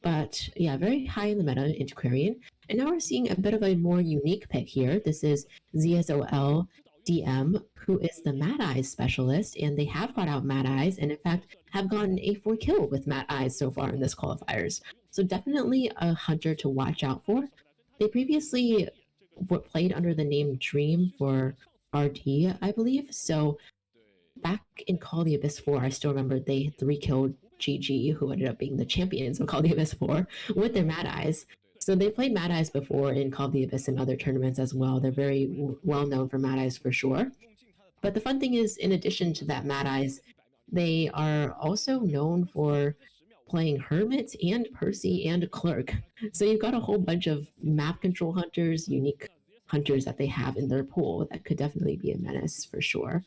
But yeah, very high in the meta, Antiquarian. And now we're seeing a bit of a more unique pick here. This is ZSOL DM, who is the Mad Eyes specialist, and they have brought out Mad Eyes, and in fact have gotten a 4 kill with Mad Eyes so far in this qualifiers. So definitely a hunter to watch out for. They previously played under the name Dream for RD, I believe. So back in Call the Abyss 4, I still remember they 3 killed GG, who ended up being the champions of Call the Abyss 4, with their Mad Eyes. So they played Mad Eyes before in Call the Abyss and other tournaments as well. They're very well known for Mad Eyes for sure. But the fun thing is, in addition to that Mad Eyes, they are also known for playing Hermit and Percy and Clerk. So you've got a whole bunch of map control hunters, unique hunters that they have in their pool that could definitely be a menace for sure.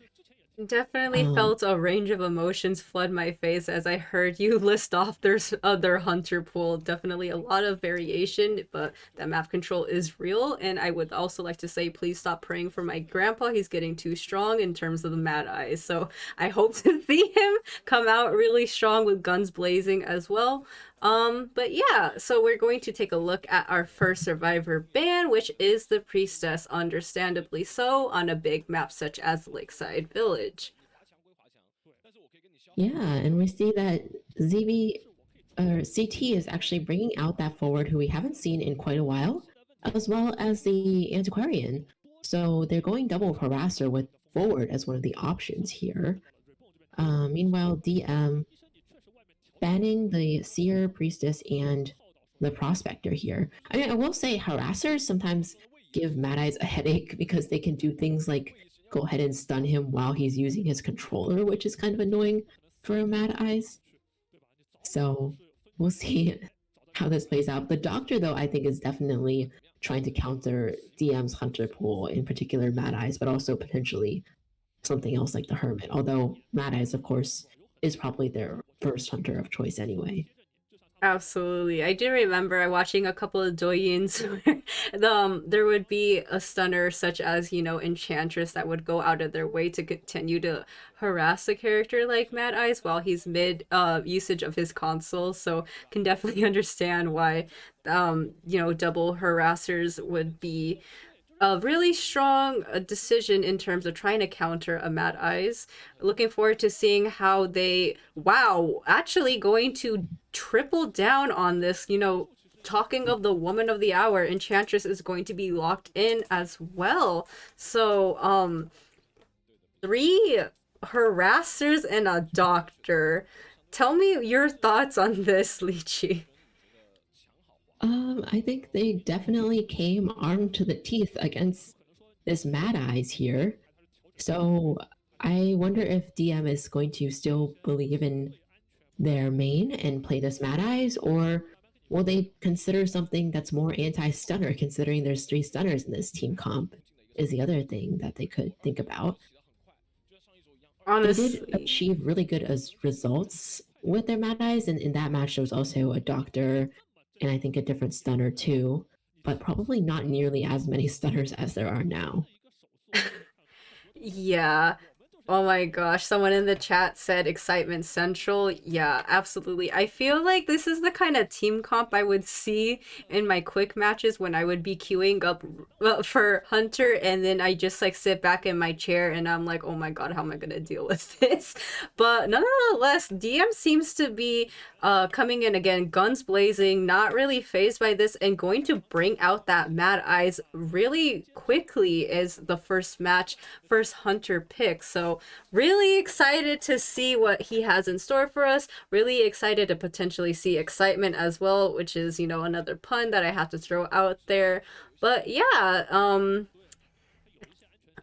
Definitely felt a range of emotions flood my face as I heard you list off their other hunter pool. Definitely a lot of variation, but that map control is real. And I would also like to say, please stop praying for my grandpa. He's getting too strong in terms of the Mad Eyes. So I hope to see him come out really strong with guns blazing as well. But yeah, so we're going to take a look at our first survivor ban, which is the Priestess, understandably so, on a big map such as Lakeside Village. Yeah, and we see that CT is actually bringing out that forward who we haven't seen in quite a while, as well as the Antiquarian. So they're going double harasser with forward as one of the options here. Meanwhile, DM banning the Seer, Priestess, and the Prospector here. I mean, I will say harassers sometimes give Mad Eyes a headache because they can do things like go ahead and stun him while he's using his controller, which is kind of annoying for a Mad Eyes. So we'll see how this plays out. The Doctor, though, I think is definitely trying to counter DM's hunter pool, in particular Mad Eyes, but also potentially something else like the Hermit. Although Mad Eyes, of course, is probably their first hunter of choice anyway. Absolutely. I do remember watching a couple of doyins where there would be a stunner such as, Enchantress that would go out of their way to continue to harass a character like Mad Eyes while he's mid usage of his console. So can definitely understand why double harassers would be a really strong decision in terms of trying to counter a Mad Eyes. Looking forward to seeing how they, actually going to triple down on this. Talking of the woman of the hour, Enchantress is going to be locked in as well. So, 3 harassers and a doctor. Tell me your thoughts on this, Lychee. I think they definitely came armed to the teeth against this Mad Eyes here. So I wonder if DM is going to still believe in their main and play this Mad Eyes, or will they consider something that's more anti-stunner, considering there's 3 stunners in this team comp, is the other thing that they could think about. Honestly, they did achieve really good results with their Mad Eyes, and in that match there was also a doctor and I think a different stunner too, but probably not nearly as many stunners as there are now. Yeah. Oh my gosh, someone in the chat said excitement central. Yeah, absolutely. I feel like this is the kind of team comp I would see in my quick matches when I would be queuing up for Hunter, and then I just like sit back in my chair and I'm like, oh my god, how am I gonna deal with this? But nonetheless, DM seems to be coming in again, guns blazing, not really phased by this, and going to bring out that Mad Eyes really quickly as the first match, first Hunter pick. So really excited to see what he has in store for us. Really excited to potentially see excitement as well, which is, you know, another pun that I have to throw out there. But yeah,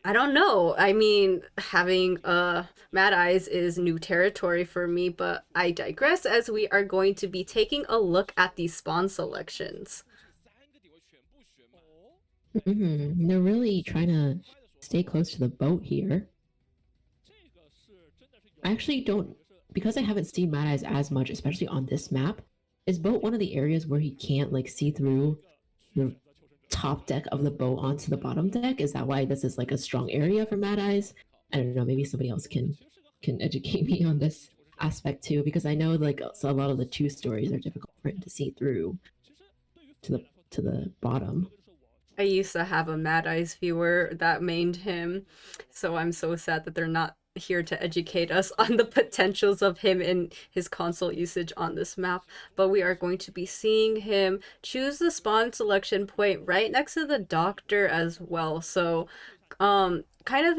I don't know. I mean, having Mad Eyes is new territory for me, but I digress as we are going to be taking a look at the spawn selections. They're really trying to stay close to the boat here. I actually don't, because I haven't seen Mad Eyes as much, especially on this map. Is boat one of the areas where he can't like see through the top deck of the boat onto the bottom deck? Is that why this is like a strong area for Mad Eyes? I don't know. Maybe somebody else can educate me on this aspect too, because I know like a lot of the two stories are difficult for him to see through to the bottom. I used to have a Mad Eyes viewer that mained him, so I'm so sad that they're not here to educate us on the potentials of him and his console usage on this map. But we are going to be seeing him choose the spawn selection point right next to the doctor as well. So kind of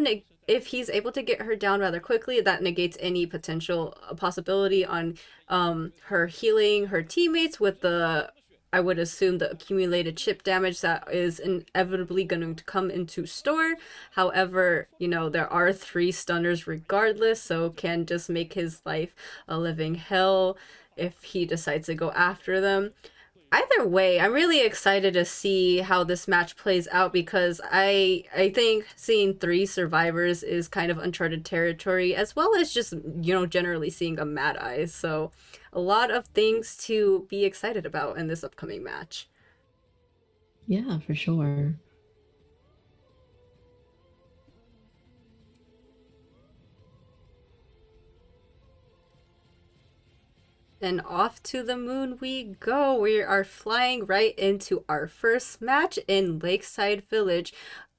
if he's able to get her down rather quickly, that negates any potential possibility on her healing her teammates with the, I would assume, the accumulated chip damage that is inevitably going to come into store. However, you know, there are 3 stunners regardless, so can just make his life a living hell if he decides to go after them. Either way, I'm really excited to see how this match plays out, because I think seeing 3 survivors is kind of uncharted territory, as well as just, you know, generally seeing a Mad Eyes. So a lot of things to be excited about in this upcoming match. Yeah, for sure. And off to the moon we go. We are flying right into our first match in Lakeside Village.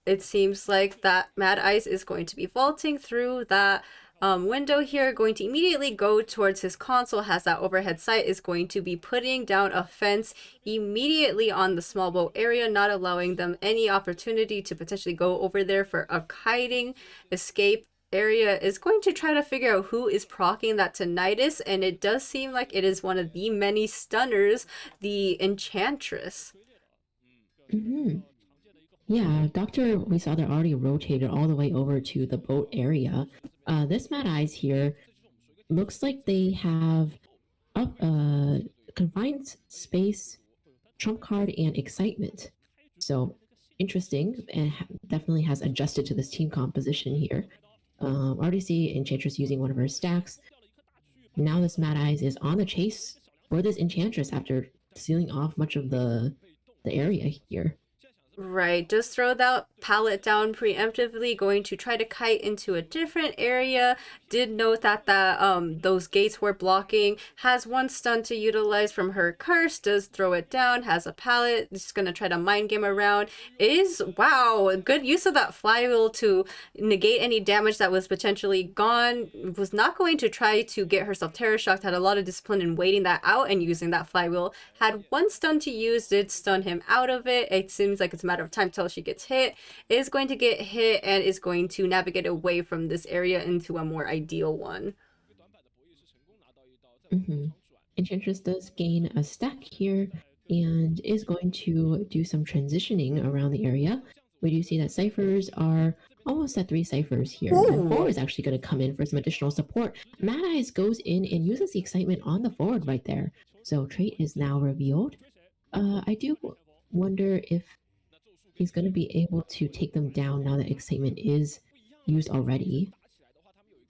It seems like that Mad Eyes is going to be vaulting through that window here, going to immediately go towards his console, has that overhead sight, is going to be putting down a fence immediately on the small boat area, not allowing them any opportunity to potentially go over there for a kiting escape area. Is going to try to figure out who is proccing that tinnitus, and it does seem like it is one of the many stunners, the Enchantress. Yeah, Doctor, we saw they're already rotated all the way over to the boat area. This Mad Eyes here looks like they have up confined space, trump card, and excitement. So interesting, and definitely has adjusted to this team composition here. Already see Enchantress using one of her stacks. Now this Mad Eyes is on the chase for this Enchantress after sealing off much of the area here. Right, just throw that pallet down preemptively, going to try to kite into a different area. Did note that those gates were blocking. Has 1 stun to utilize from her curse, does throw it down, has a pallet, just gonna try to mind game around. Is, wow, a good use of that flywheel to negate any damage that was potentially gone. Was not going to try to get herself terror shocked, had a lot of discipline in waiting that out and using that flywheel. Had 1 stun to use, did stun him out of it. It seems like it's a matter of time till she gets hit. Is going to get hit and is going to navigate away from this area into a more ideal one. Enchantress does gain a stack here and is going to do some transitioning around the area. We do see that ciphers are almost at 3 ciphers here. And 4 is actually going to come in for some additional support. Mad Eyes goes in and uses the excitement on the forward right there. So trait is now revealed. I do wonder if he's going to be able to take them down now that excitement is used already.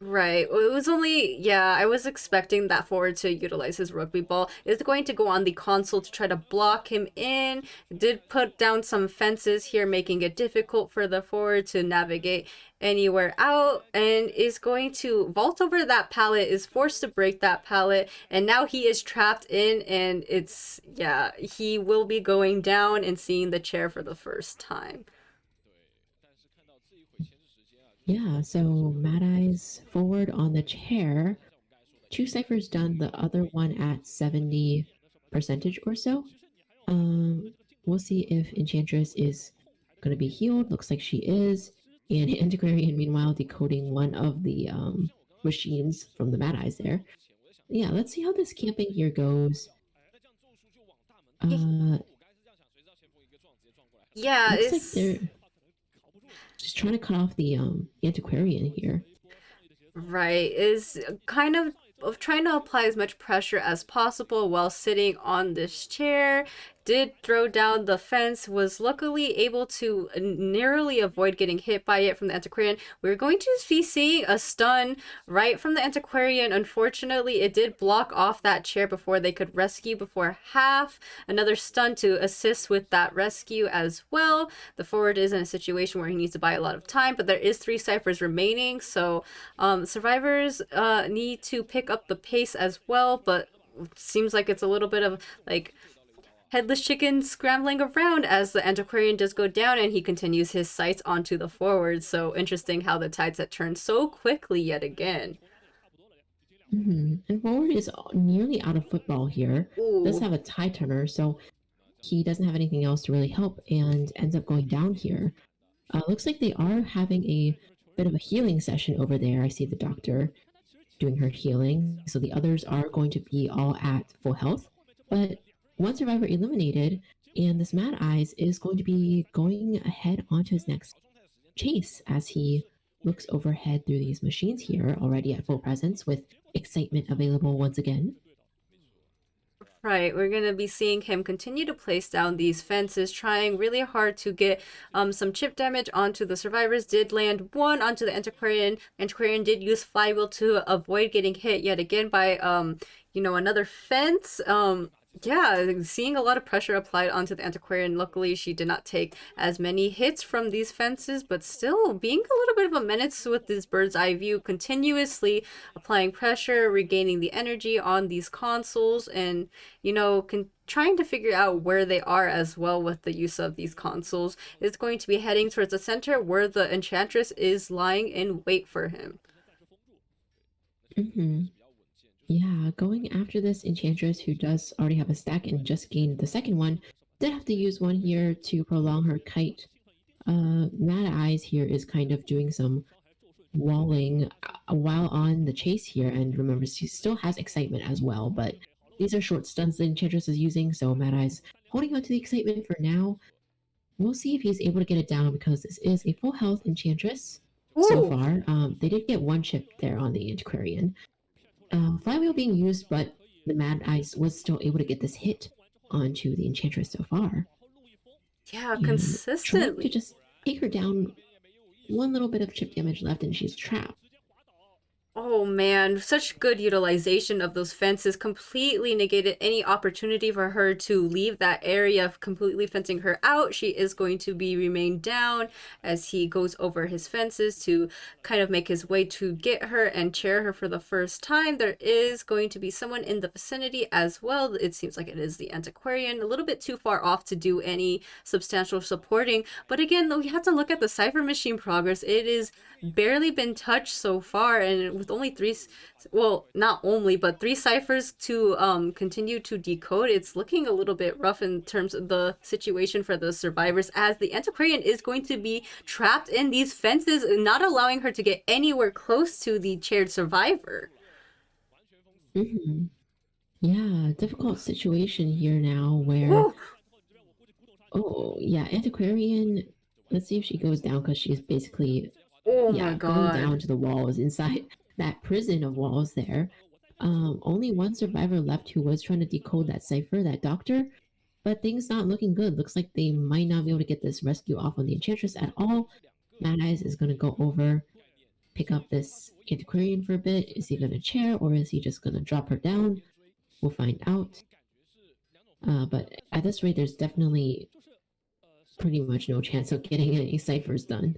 Right. Well, it was only, yeah, I was expecting that forward to utilize his rugby ball. Is going to go on the console to try to block him in. Did put down some fences here, making it difficult for the forward to navigate anywhere out, and is going to vault over that pallet, is forced to break that pallet, and now he is trapped in, and it's, yeah, he will be going down and seeing the chair for the first time. Yeah, so Mad Eye's forward on the chair. 2 ciphers done, the other one at 70% or so. We'll see if Enchantress is going to be healed. Looks like she is. And Antiquarian, meanwhile, decoding one of the machines from the Mad Eyes there. Yeah, let's see how this camping here goes. Yeah, looks it's like they're just trying to cut off the Antiquarian here. right, is kind of trying to apply as much pressure as possible while sitting on this chair. Did throw down the fence, was luckily able to narrowly avoid getting hit by it from the Antiquarian. We're going to be seeing a stun right from the Antiquarian. Unfortunately, it did block off that chair before they could rescue before half. Another stun to assist with that rescue as well. The forward is in a situation where he needs to buy a lot of time, but there is 3 ciphers remaining, so survivors need to pick up the pace as well, but seems like it's a little bit of like headless chicken scrambling around as the Antiquarian does go down, and he continues his sights onto the forward. So interesting how the tides have turned so quickly yet again. And forward is nearly out of football here. Ooh. Does have a tie turner, so he doesn't have anything else to really help and ends up going down here. Looks like they are having a bit of a healing session over there. I see the doctor doing her healing, so the others are going to be all at full health. But one survivor eliminated, and this Mad Eyes is going to be going ahead onto his next chase as he looks overhead through these machines here, already at full presence with excitement available once again. Right, we're going to be seeing him continue to place down these fences, trying really hard to get some chip damage onto the survivors. Did land one onto the Antiquarian. Antiquarian did use Flywheel to avoid getting hit yet again by, another fence. Yeah, seeing a lot of pressure applied onto the Antiquarian. Luckily, she did not take as many hits from these fences, but still being a little bit of a menace with this bird's eye view, continuously applying pressure, regaining the energy on these consoles, and, trying to figure out where they are as well with the use of these consoles. Is going to be heading towards the center where the Enchantress is lying in wait for him. Yeah, going after this Enchantress who does already have a stack and just gained the second one, did have to use one here to prolong her kite. Mad Eyes here is kind of doing some walling while on the chase here, and remember, she still has excitement as well, but these are short stunts the Enchantress is using, so Mad Eyes holding on to the excitement for now. We'll see if he's able to get it down because this is a full health Enchantress so far. They did get one chip there on the Antiquarian. Flywheel being used, but the Mad Eyes was still able to get this hit onto the Enchantress so far. Yeah, and consistently. trying to just take her down. One little bit of chip damage left and she's trapped. Oh man, such good utilization of those fences, completely negated any opportunity for her to leave that area, completely fencing her out. She is going to be remained down as he goes over his fences to kind of make his way to get her and chair her for the first time. There is going to be someone in the vicinity as well. It seems like it is the Antiquarian, a little bit too far off to do any substantial supporting. But again, though, we have to look at the Cypher Machine progress. It is barely been touched so far, and with only 3, well, not only, but 3 ciphers to continue to decode, it's looking a little bit rough in terms of the situation for the survivors, as the Antiquarian is going to be trapped in these fences, not allowing her to get anywhere close to the chaired survivor. Yeah, difficult situation here now where... Oh, yeah, Antiquarian, let's see if she goes down because she's basically... my God. Going down to the walls inside that prison of walls there. Only one survivor left who was trying to decode that cipher, that doctor, but things not looking good. Looks like they might not be able to get this rescue off on the Enchantress at all. Mad Eyes is going to go over pick up this antiquarian for a bit? Is he going to chair, or is he just going to drop her down? We'll find out. But at this rate, there's definitely pretty much no chance of getting any ciphers done.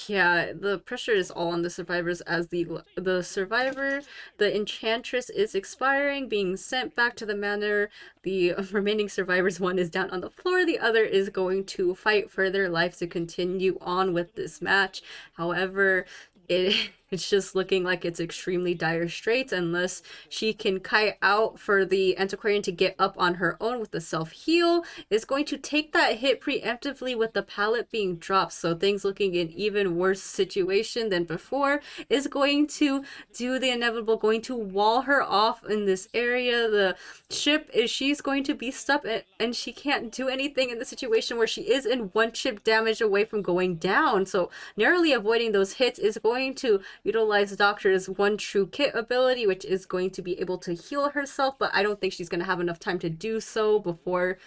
Yeah, the pressure is all on the survivors as the survivor, the enchantress is expiring, being sent back to the manor. The remaining survivors, one is down on the floor, the other is going to fight for their life to continue on with this match. However, it's just looking like it's extremely dire straits unless she can kite out for the antiquarian to get up on her own with the self-heal. Is going to take that hit preemptively with the pallet being dropped, so things looking in even worse situation than before. Is going to do the inevitable, going to wall her off in this area. The ship she's going to be stuck and she can't do anything in the situation where she is in one chip damage away from going down, so narrowly avoiding those hits is going to utilize Doctor's one true kit ability, which is going to be able to heal herself, but I don't think she's going to have enough time to do so before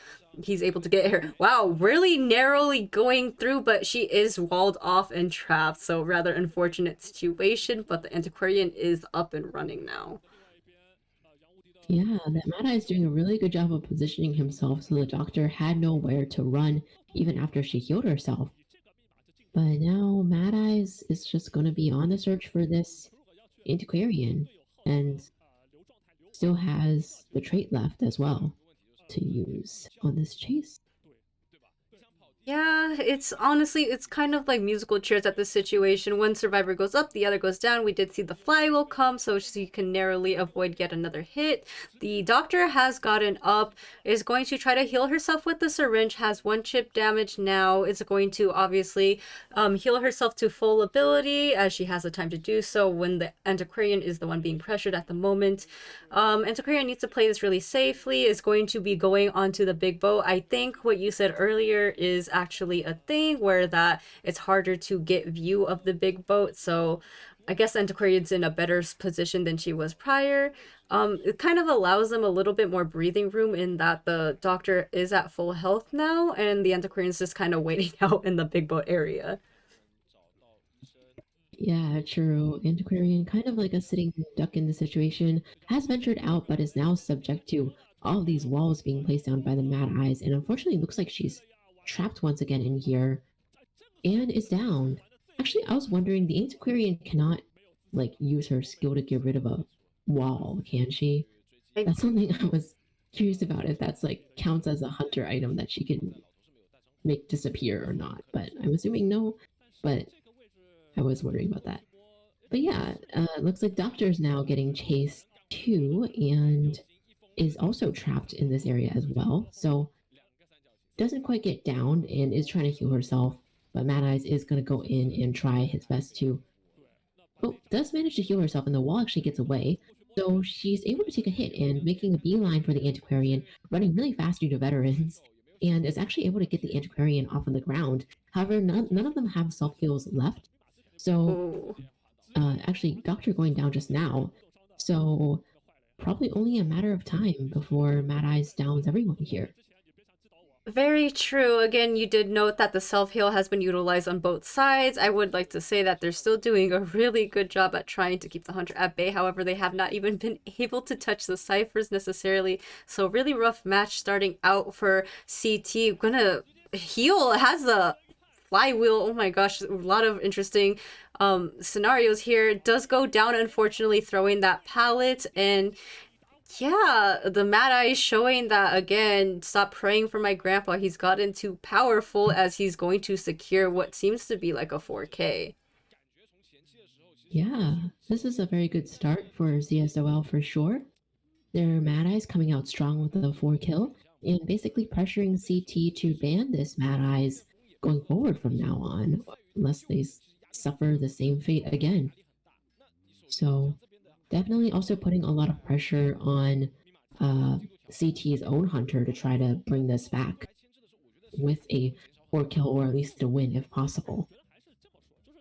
he's able to get her. Wow, really narrowly going through, but she is walled off and trapped, so rather unfortunate situation, but the antiquarian is up and running now. Yeah, that Mad Eye is doing a really good job of positioning himself so the Doctor had nowhere to run even after she healed herself. But now Mad Eyes is just going to be on the search for this antiquarian and still has the trait left as well to use on this chase. Yeah, it's honestly, it's kind of like musical chairs at this situation. One survivor goes up, the other goes down. We did see the flywheel come, so she can narrowly avoid yet another hit. The Doctor has gotten up, is going to try to heal herself with the syringe, has one chip damage now. Is going to obviously heal herself to full ability as she has the time to do so when the antiquarian is the one being pressured at the moment. Antiquarian needs to play this really safely, is going to be going onto the big boat. I think what you said earlier is actually a thing where that it's harder to get view of the big boat, so I guess Antiquarian's in a better position than she was prior. It kind of allows them a little bit more breathing room in that the Doctor is at full health now and the Antiquarian's just kind of waiting out in the big boat area. Yeah, true. Antiquarian, kind of like a sitting duck in the situation, has ventured out but is now subject to all of these walls being placed down by the Mad Eyes, and unfortunately looks like she's trapped once again in here and is down. Actually, I was wondering, the Antiquarian cannot like use her skill to get rid of a wall, can she? That's something I was curious about, if that's like counts as a hunter item that she can make disappear or not, but I'm assuming no, but I was wondering about that. But yeah, looks like Doctor's now getting chased too and is also trapped in this area as well, so doesn't quite get down and is trying to heal herself, but Mad Eyes is going to go in and try his best to... Oh, does manage to heal herself, and the wall actually gets away, so she's able to take a hit and making a beeline for the Antiquarian, running really fast due to veterans, and is actually able to get the Antiquarian off on the ground. However, none of them have self-heals left, so actually Doctor going down just now, so probably only a matter of time before Mad Eyes downs everyone here. Very true. Again, you did note that the self-heal has been utilized on both sides. I would like to say that they're still doing a really good job at trying to keep the hunter at bay. However, they have not even been able to touch the ciphers necessarily. So really rough match starting out for CT. Gonna heal, has the flywheel. Oh my gosh, a lot of interesting scenarios here. It does go down, unfortunately, throwing that pallet, and yeah, the Mad Eye is showing that again, stop praying for my grandpa. He's gotten too powerful as he's going to secure what seems to be like a 4K. Yeah, this is a very good start for ZSOL for sure. Their Mad Eyes coming out strong with the 4 kill and basically pressuring CT to ban this Mad Eyes going forward from now on, unless they suffer the same fate again. So definitely also putting a lot of pressure on CT's own hunter to try to bring this back with a 4 kill or at least a win if possible.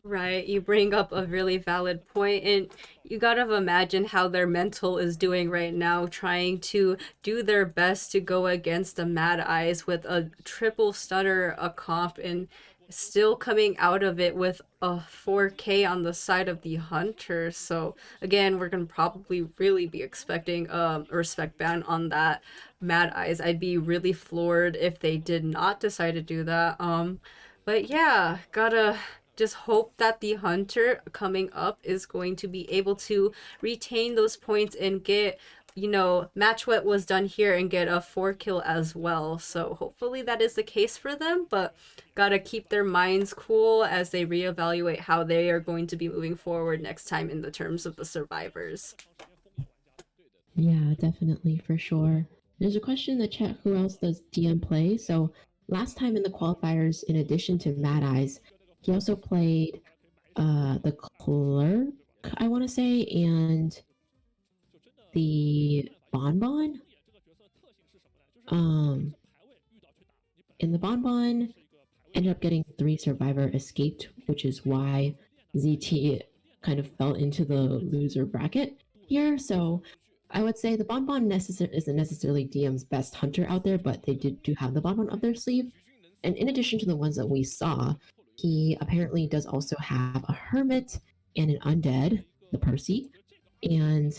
Right, you bring up a really valid point, and you gotta imagine how their mental is doing right now, trying to do their best to go against the Mad Eyes with a triple stunner, a comp, and still coming out of it with a 4K on the side of the hunter. So again, we're gonna probably really be expecting a respect ban on that Mad Eyes. I'd be really floored if they did not decide to do that. But yeah, gotta just hope that the hunter coming up is going to be able to retain those points and get, you know, match what was done here and get a 4 kill as well. So hopefully that is the case for them, but gotta keep their minds cool as they reevaluate how they are going to be moving forward next time in the terms of the survivors. Yeah, definitely, for sure. There's a question in the chat, who else does DM play? So last time in the qualifiers, in addition to Mad Eyes, he also played the Clerk, I want to say, and the Bonbon. And the Bonbon ended up getting 3 survivor escaped, which is why ZT kind of fell into the loser bracket here. So I would say the Bonbon isn't necessarily DM's best hunter out there, but they do have the Bonbon up their sleeve. And in addition to the ones that we saw, he apparently does also have a Hermit and an Undead, the Percy, and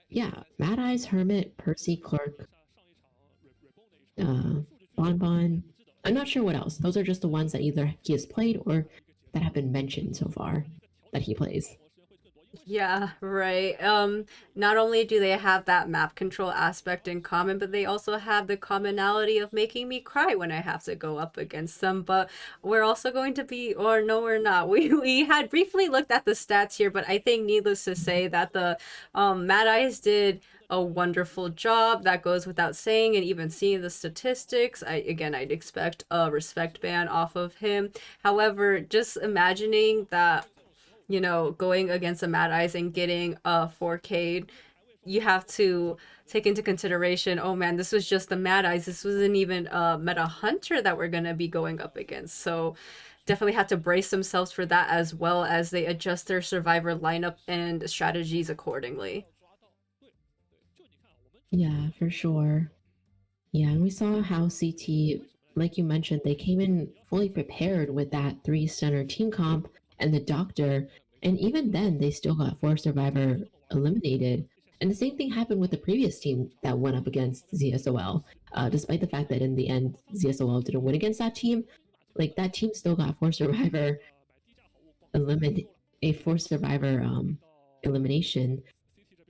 yeah, Mad Eyes, Hermit, Percy, Clerk, Bonbon. I'm not sure what else. Those are just the ones that either he has played or that have been mentioned so far that he plays. Yeah, right. Not only do they have that map control aspect in common, but they also have the commonality of making me cry when I have to go up against them. But we're also going to be, or no, we're not. We had briefly looked at the stats here, but I think needless to say that the Mad Eyes did a wonderful job. That goes without saying, and even seeing the statistics, I'd expect a respect ban off of him. However, just imagining that, you know, going against a Mad Eyes and getting a 4K, you have to take into consideration, oh man, this was just the Mad Eyes. This wasn't even a meta hunter that we're going to be going up against. So definitely have to brace themselves for that, as well as they adjust their survivor lineup and strategies accordingly. Yeah, for sure. Yeah, and we saw how CT, like you mentioned, they came in fully prepared with that 3 stunner team comp and the doctor, and even then they still got 4 survivor eliminated. And the same thing happened with the previous team that went up against ZSOL. Despite the fact that in the end ZSOL didn't win against that team, like that team still got 4 survivor elimination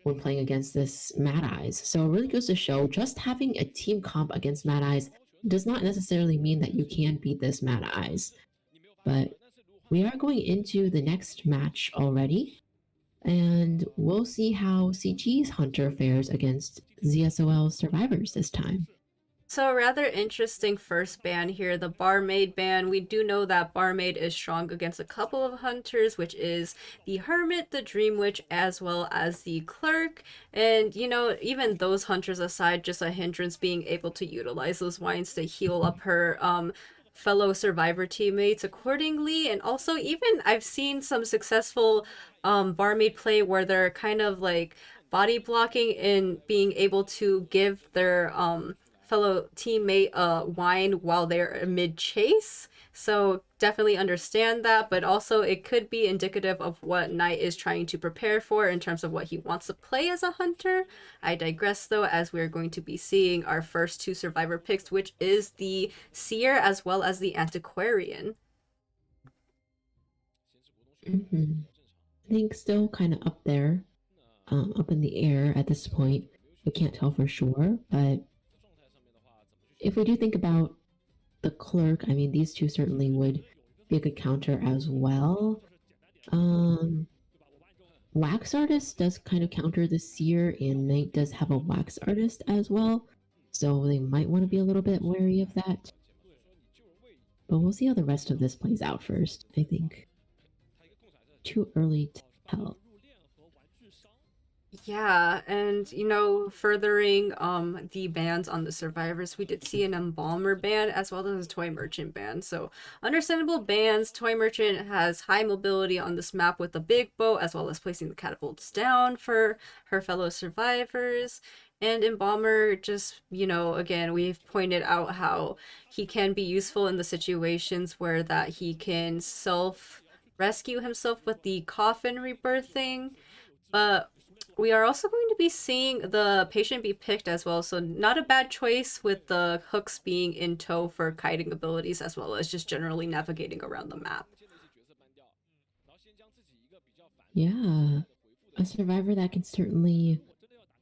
when playing against this Mad Eyes. So it really goes to show, just having a team comp against Mad Eyes does not necessarily mean that you can beat this Mad Eyes. But we are going into the next match already, and we'll see how CG's Hunter fares against ZSOL survivors this time. So a rather interesting first ban here, the Barmaid ban. We do know that Barmaid is strong against a couple of hunters, which is the Hermit, the Dream Witch, as well as the Clerk. And, you know, even those hunters aside, just a hindrance being able to utilize those wines to heal up her fellow survivor teammates accordingly. And also, even I've seen some successful Barmaid play where they're kind of like body blocking and being able to give their fellow teammate wine while they're mid chase. So definitely understand that, but also it could be indicative of what Knight is trying to prepare for in terms of what he wants to play as a hunter. I digress though, as we're going to be seeing our first 2 survivor picks, which is the Seer as well as the Antiquarian. I think still kind of up there, up in the air at this point. We can't tell for sure, but if we do think about the Clerk, I mean, these 2 certainly would be a good counter as well. Wax Artist does kind of counter the Seer, and Knight does have a Wax Artist as well, so they might want to be a little bit wary of that. But we'll see how the rest of this plays out first, I think. Too early to tell. Yeah, and you know, furthering the bans on the survivors, we did see an embalmer ban as well as a toy merchant ban. So understandable bans. Toy merchant has high mobility on this map with the big bow, as well as placing the catapults down for her fellow survivors. And Embalmer, just, again, we've pointed out how he can be useful in the situations where that he can self-rescue himself with the coffin rebirthing. But we are also going to be seeing the patient be picked as well, so not a bad choice with the hooks being in tow for kiting abilities as well as just generally navigating around the map. Yeah, a survivor that can certainly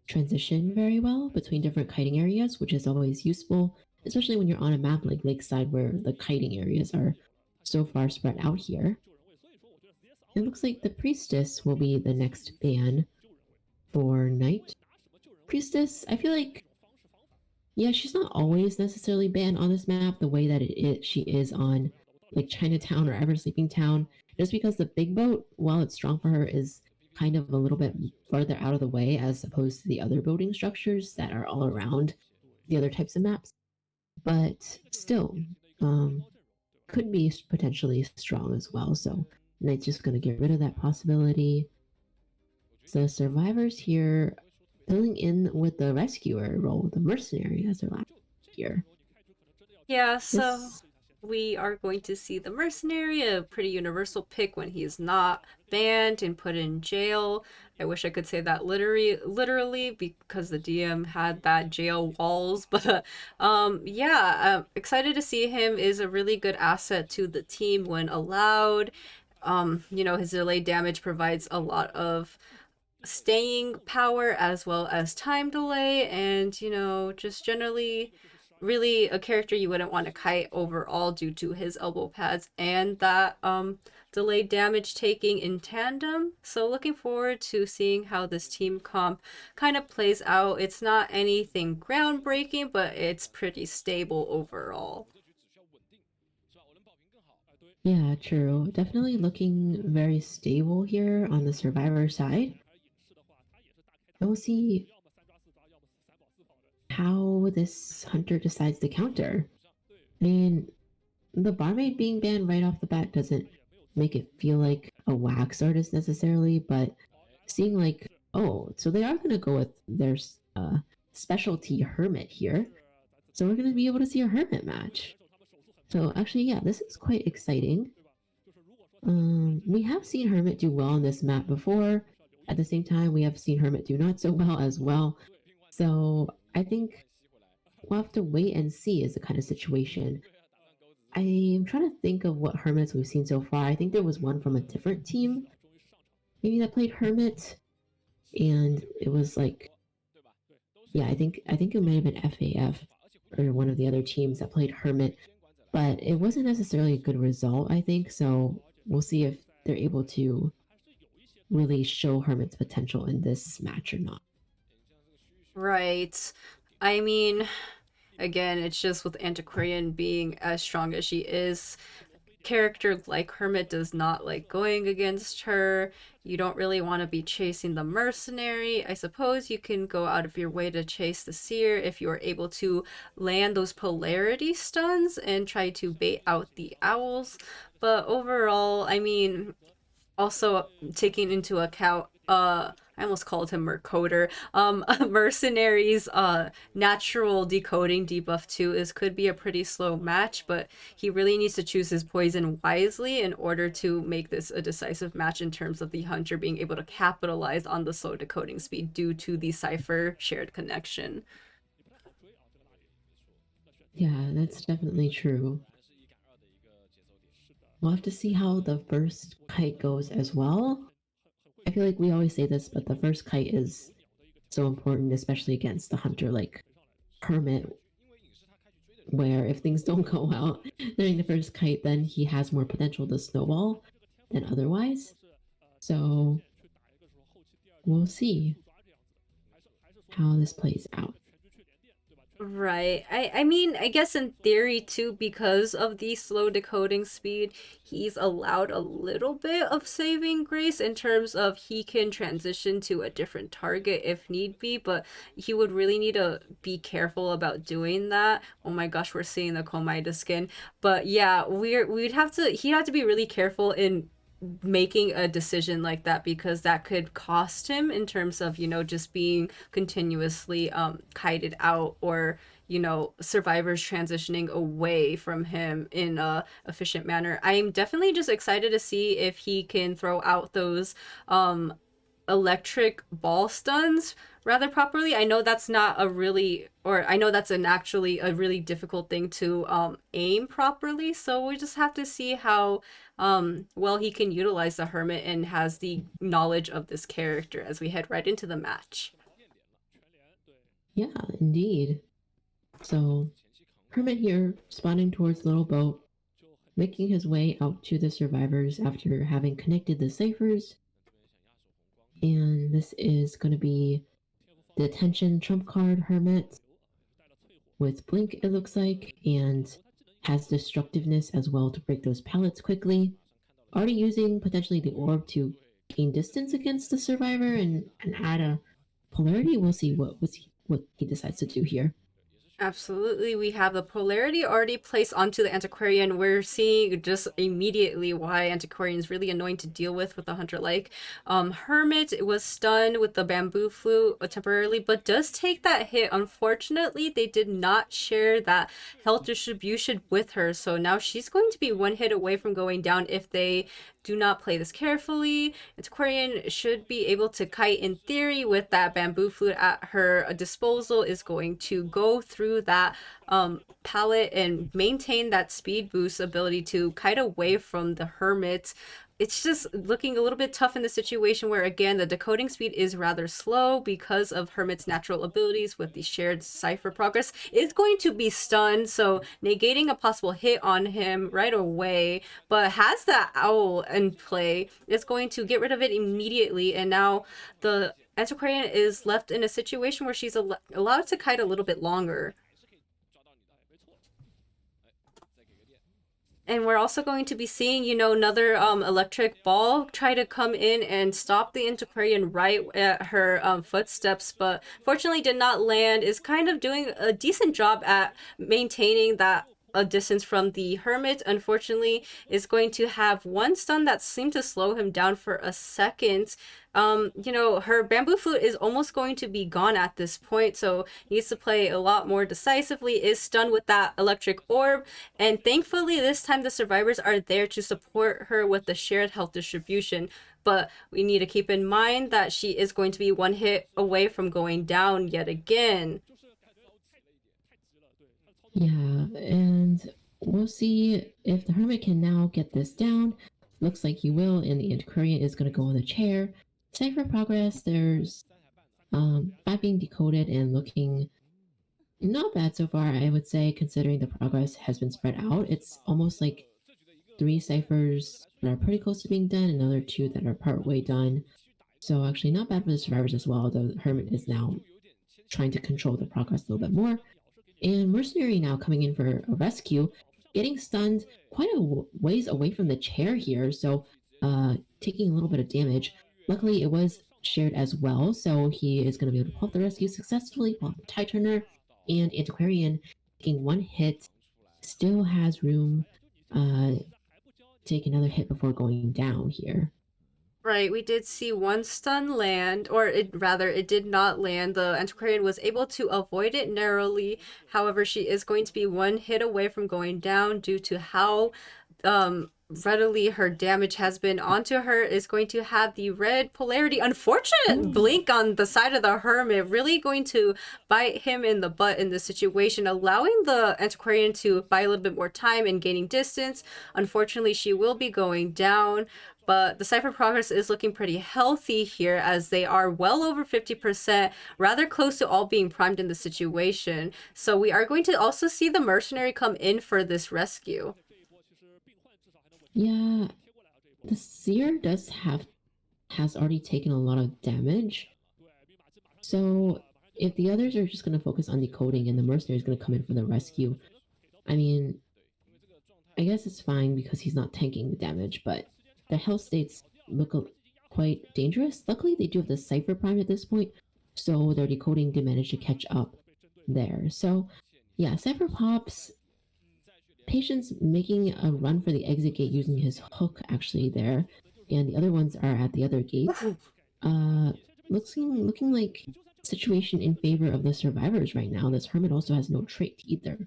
transition very well between different kiting areas, which is always useful, especially when you're on a map like Lakeside where the kiting areas are so far spread out here. It looks like the Priestess will be the next ban for Knight. Priestess, I feel like, yeah, she's not always necessarily banned on this map the way that she is on like Chinatown or Ever Sleeping Town, just because the big boat, while it's strong for her, is kind of a little bit farther out of the way as opposed to the other building structures that are all around the other types of maps. But still, could be potentially strong as well. So Knight's just going to get rid of that possibility. So survivors here filling in with the rescuer role, the mercenary as their last here. Yeah, so we are going to see the mercenary, a pretty universal pick when he's not banned and put in jail. I wish I could say that literally because the DM had that jail walls, but yeah, I'm excited to see him. Is a really good asset to the team when allowed. His delayed damage provides a lot of staying power as well as time delay, and just generally really a character you wouldn't want to kite overall due to his elbow pads and that delayed damage taking in tandem. So looking forward to seeing how this team comp kind of plays out. It's not anything groundbreaking, but it's pretty stable overall. Yeah, true. Definitely looking very stable here on the survivor side. And we'll see how this hunter decides to counter. I mean, the barmaid being banned right off the bat doesn't make it feel like a wax artist necessarily, but seeing like, oh, so they are going to go with their specialty hermit here. So we're going to be able to see a hermit match. So actually, yeah, this is quite exciting. We have seen hermit do well on this map before. At the same time, we have seen hermit do not so well as well. So I think we'll have to wait and see is the kind of situation. I'm trying to think of what hermits we've seen so far. I think there was one from a different team, maybe that played hermit, and it was like, yeah, I think it might have been FAF or one of the other teams that played hermit, but it wasn't necessarily a good result. I think so. We'll see if they're able to really show hermit's potential in this match or not. Right. I mean, again, it's just with Antiquarian being as strong as she is, character like Hermit does not like going against her. You don't really want to be chasing the mercenary. I suppose you can go out of your way to chase the seer if you are able to land those polarity stuns and try to bait out the owls. But overall, I mean, also taking into account I almost called him Mercoder. Mercenaries natural decoding debuff 2 could be a pretty slow match, but he really needs to choose his poison wisely in order to make this a decisive match in terms of the hunter being able to capitalize on the slow decoding speed due to the cipher shared connection. Yeah, that's definitely true. We'll have to see how the first kite goes as well. I feel like we always say this, but the first kite is so important, especially against the hunter like Hermit, where if things don't go well during the first kite, then he has more potential to snowball than otherwise. So we'll see how this plays out. Right. I mean, I guess in theory too, because of the slow decoding speed, he's allowed a little bit of saving grace in terms of he can transition to a different target if need be, but he would really need to be careful about doing that. Oh my gosh, we're seeing the Komaida skin. But yeah, he'd have to be really careful in making a decision like that, because that could cost him in terms of, just being continuously kited out, or survivors transitioning away from him in a efficient manner. I'm definitely just excited to see if he can throw out those electric ball stuns rather properly. I know that's not a really, or I know that's actually a really difficult thing to aim properly. So we just have to see how well he can utilize the Hermit and has the knowledge of this character as we head right into the match. Yeah, indeed. So Hermit here, spawning towards Little Boat, making his way out to the survivors after having connected the ciphers. And this is going to be the attention trump card Hermit with Blink, it looks like, and has destructiveness as well to break those pallets quickly. Already using potentially the orb to gain distance against the survivor and add a polarity. We'll see what he decides to do here. Absolutely, we have the polarity already placed onto the Antiquarian. We're seeing just immediately why Antiquarian is really annoying to deal with a hunter like Hermit. Was stunned with the bamboo flute temporarily, but does take that hit. Unfortunately, they did not share that health distribution with her, so now she's going to be one hit away from going down if they do not play this carefully. Antiquarian should be able to kite in theory with that bamboo flute at her disposal, is going to go through that pallet and maintain that speed boost ability to kite away from the Hermit. It's just looking a little bit tough in the situation where, again, the decoding speed is rather slow because of Hermit's natural abilities with the shared cipher progress. It's going to be stunned, so negating a possible hit on him right away, but has that owl in play. It's going to get rid of it immediately, and now the Antiquarian is left in a situation where she's allowed to kite a little bit longer. And we're also going to be seeing, another electric ball try to come in and stop the Antiquarian right at her footsteps, but fortunately did not land. Is kind of doing a decent job at maintaining that a distance from the Hermit. Unfortunately, is going to have one stun that seemed to slow him down for a second. Her bamboo flute is almost going to be gone at this point, so needs to play a lot more decisively. Is stunned with that electric orb, and thankfully this time the survivors are there to support her with the shared health distribution. But we need to keep in mind that she is going to be one hit away from going down yet again. Yeah, and we'll see if the Hermit can now get this down. Looks like he will, and the Antiquarian is going to go on the chair. Cipher progress, there's 5 being decoded and looking not bad so far, I would say, considering the progress has been spread out. It's almost like 3 ciphers that are pretty close to being done, another 2 that are partway done. So actually not bad for the survivors as well, though the Hermit is now trying to control the progress a little bit more. And Mercenary now coming in for a rescue, getting stunned quite a ways away from the chair here, so taking a little bit of damage. Luckily, it was shared as well, so he is going to be able to pull off the rescue successfully, pull off the tie turner, and Antiquarian taking 1 hit, still has room take another hit before going down here. Right, we did see 1 stun land, or it did not land. The Antiquarian was able to avoid it narrowly. However, she is going to be 1 hit away from going down due to how readily her damage has been onto her. Is going to have the red polarity. Unfortunate blink on the side of the Hermit, really going to bite him in the butt in this situation, allowing the Antiquarian to buy a little bit more time and gaining distance. Unfortunately, she will be going down. But the cipher progress is looking pretty healthy here, as they are well over 50%, rather close to all being primed in the situation. So we are going to also see the Mercenary come in for this rescue. Yeah, the Seer has already taken a lot of damage. So if the others are just going to focus on decoding and the Mercenary is going to come in for the rescue, I mean, I guess it's fine because he's not tanking the damage, but the health states look quite dangerous. Luckily, they do have the Cipher Prime at this point, so their decoding did manage to catch up there. So, yeah, Cipher pops. Patience making a run for the exit gate using his hook actually there. and the other ones are at the other gates. Looking like situation in favor of the survivors right now. This hermit also has no trait either.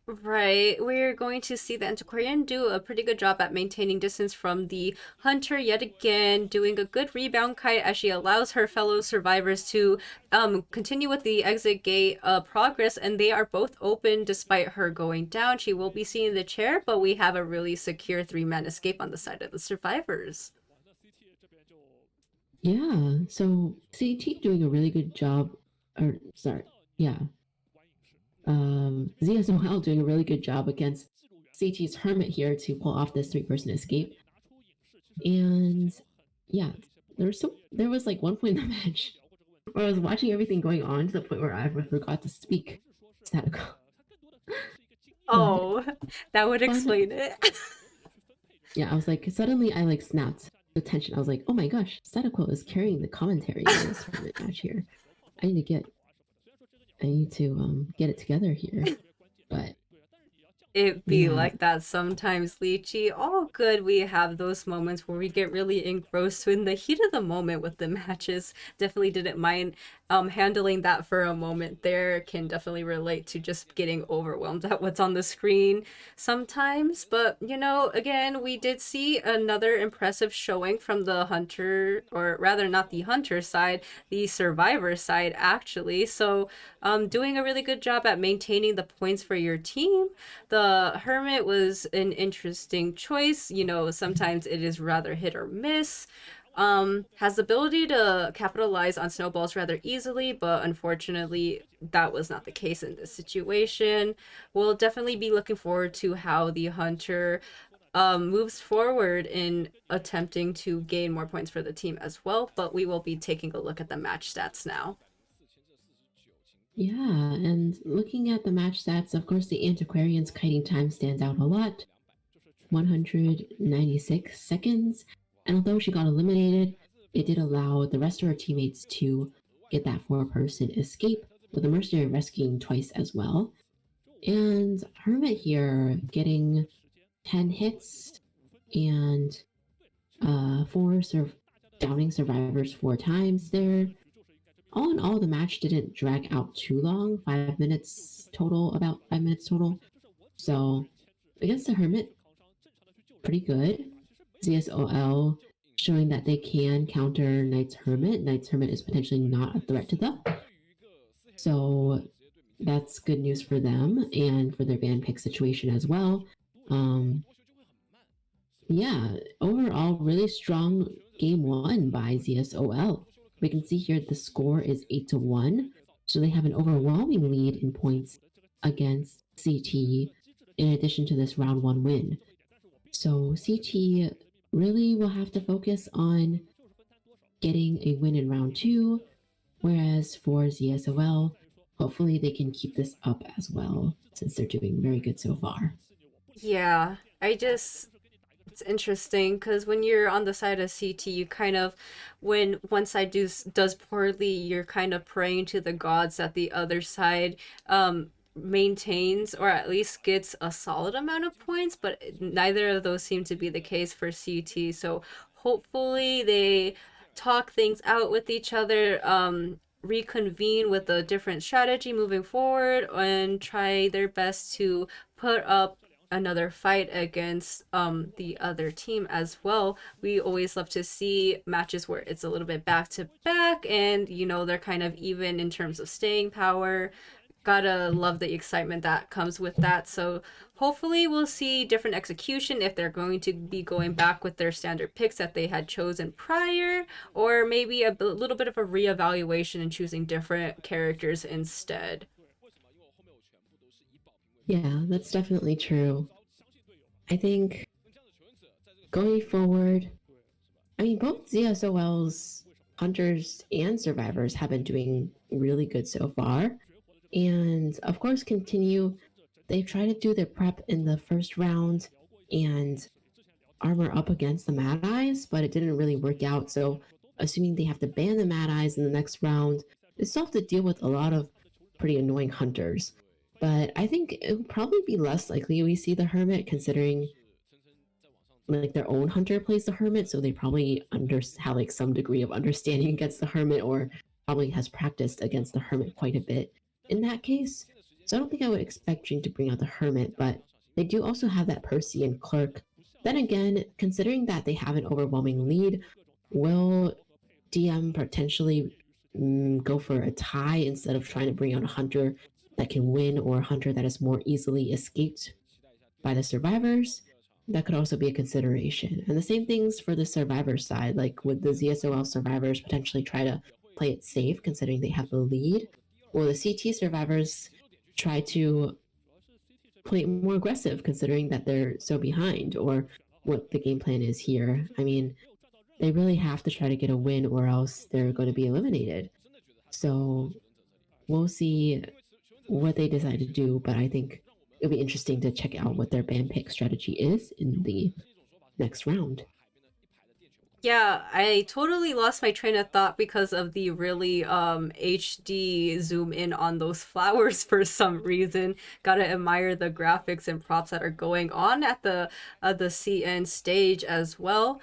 Right, we're going to see the Antiquarian do a pretty good job at maintaining distance from the Hunter yet again, doing a good rebound kite as she allows her fellow survivors to continue with the exit gate progress, and they are both open despite her going down. She will be seeing the chair, but we have a really secure 3-man escape on the side of the survivors. Yeah, so CT doing a really good job, ZSOL doing a really good job against CT's Hermit here to pull off this 3-person escape. And yeah, there was like one point in the match where I was watching everything going on to the point where I forgot to speak Sadaoquil. Oh, that would explain it. Yeah, I was like, suddenly I like snapped the tension. I was like, oh my gosh, Sadaoquil is carrying the commentary in this tournament match here. I need to get it together here. But it be like that sometimes, Lychee. All good, we have those moments where we get really engrossed in the heat of the moment with the matches. Definitely didn't mind handling that for a moment there. Can definitely relate to just getting overwhelmed at what's on the screen sometimes. But, you know, again, we did see another impressive showing from the Hunter, or rather not the Hunter side, the Survivor side, actually. So doing a really good job at maintaining the points for your team. The Hermit was an interesting choice. You know, sometimes it is rather hit or miss. Has the ability to capitalize on snowballs rather easily, but unfortunately that was not the case in this situation. We'll definitely be looking forward to how the Hunter moves forward in attempting to gain more points for the team as well, but we will be taking a look at the match stats now. Yeah, and looking at the match stats, of course, the Antiquarian's kiting time stands out a lot. 196 seconds. And although she got eliminated, it did allow the rest of her teammates to get that 4-person escape, with the Mercenary rescuing twice as well. And Hermit here getting 10 hits and 4 downing survivors 4 times there. All in all, the match didn't drag out too long, 5 minutes total, about 5 minutes total. So against the Hermit, pretty good. ZSOL showing that they can counter Knight's Hermit. Knight's Hermit is potentially not a threat to them. So that's good news for them and for their ban pick situation as well. Yeah, overall, really strong game 1 by ZSOL. We can see here the score is 8-1, so they have an overwhelming lead in points against CT in addition to this round 1 win. So CT really will have to focus on getting a win in round 2, whereas for ZSOL, hopefully they can keep this up as well, since they're doing very good so far. Yeah, it's interesting because when you're on the side of CT, you kind of, when one side does poorly, you're kind of praying to the gods that the other side maintains or at least gets a solid amount of points, but neither of those seem to be the case for CT. So hopefully they talk things out with each other, reconvene with a different strategy moving forward, and try their best to put up another fight against the other team as well. We always love to see matches where it's a little bit back to back and, you know, they're kind of even in terms of staying power. Gotta love the excitement that comes with that. So hopefully we'll see different execution if they're going to be going back with their standard picks that they had chosen prior, or maybe a little bit of a reevaluation and choosing different characters instead. Yeah, that's definitely true. I think going forward, I mean, both ZSOL's Hunters and Survivors have been doing really good so far. And of course, they try to do their prep in the first round and armor up against the Mad Eyes, but it didn't really work out. So assuming they have to ban the Mad Eyes in the next round, they still have to deal with a lot of pretty annoying Hunters. But I think it would probably be less likely we see the Hermit, considering like their own hunter plays the hermit, so they probably have like some degree of understanding against the hermit, or probably has practiced against the hermit quite a bit in that case. So I don't think I would expect Jing to bring out the hermit, but they do also have that Percy and Clerk. Then again, considering that they have an overwhelming lead, will DM potentially go for a tie instead of trying to bring out a hunter that can win, or a hunter that is more easily escaped by the survivors? That could also be a consideration. And the same things for the survivor side. Like, would the ZSOL survivors potentially try to play it safe considering they have the lead? Will the CT survivors try to play it more aggressive considering that they're so behind, or what the game plan is here? I mean, they really have to try to get a win or else they're going to be eliminated. So we'll see what they decide to do, but I think it'll be interesting to check out what their ban pick strategy is in the next round. Yeah, I totally lost my train of thought because of the really HD zoom in on those flowers for some reason. Gotta admire the graphics and props that are going on at the CN stage as well.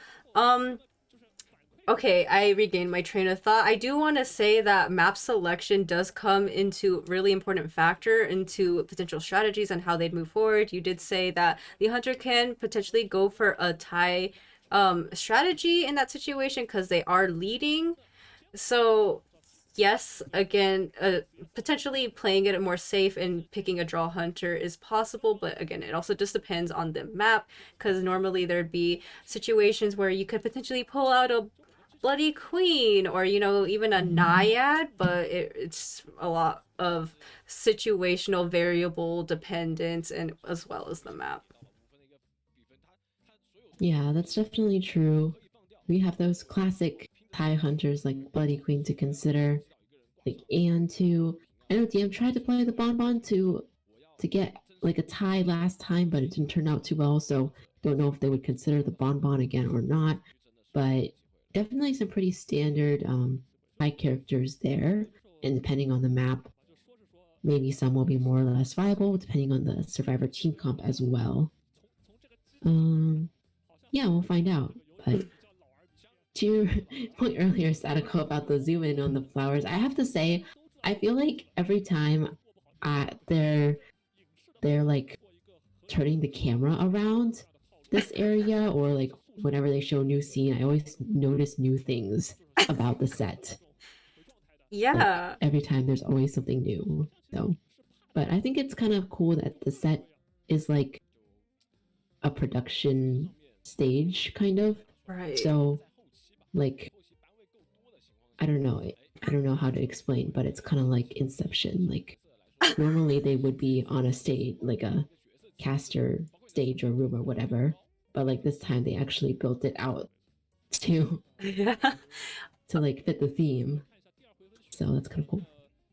Okay, I regained my train of thought. I do want to say that map selection does come into really important factor into potential strategies and how they'd move forward. You did say that the hunter can potentially go for a tie strategy in that situation because they are leading. So yes, again, potentially playing it more safe and picking a draw hunter is possible, but again, it also just depends on the map, because normally there'd be situations where you could potentially pull out a Bloody Queen, or even a Naiad, but it's a lot of situational variable dependence, and as well as the map. Yeah, that's definitely true. We have those classic tie hunters like Bloody Queen to consider, like Anne too. I know DM tried to play the Bonbon to get like a tie last time, but it didn't turn out too well, so don't know if they would consider the Bonbon again or not. But definitely some pretty standard high characters there, and depending on the map, maybe some will be more or less viable depending on the survivor team comp as well. Yeah, we'll find out. But to your point earlier, Sadako, about the zoom in on the flowers, I have to say, I feel like every time they're like turning the camera around this area, or like whenever they show a new scene, I always notice new things about the set. Yeah. Like, every time there's always something new. So, but I think it's kind of cool that the set is like a production stage, kind of. Right. So, like, I don't know how to explain, but it's kind of like Inception. Like, normally they would be on a stage, like a caster stage or room or whatever, but like this time they actually built it out to to like fit the theme. So that's kind of cool.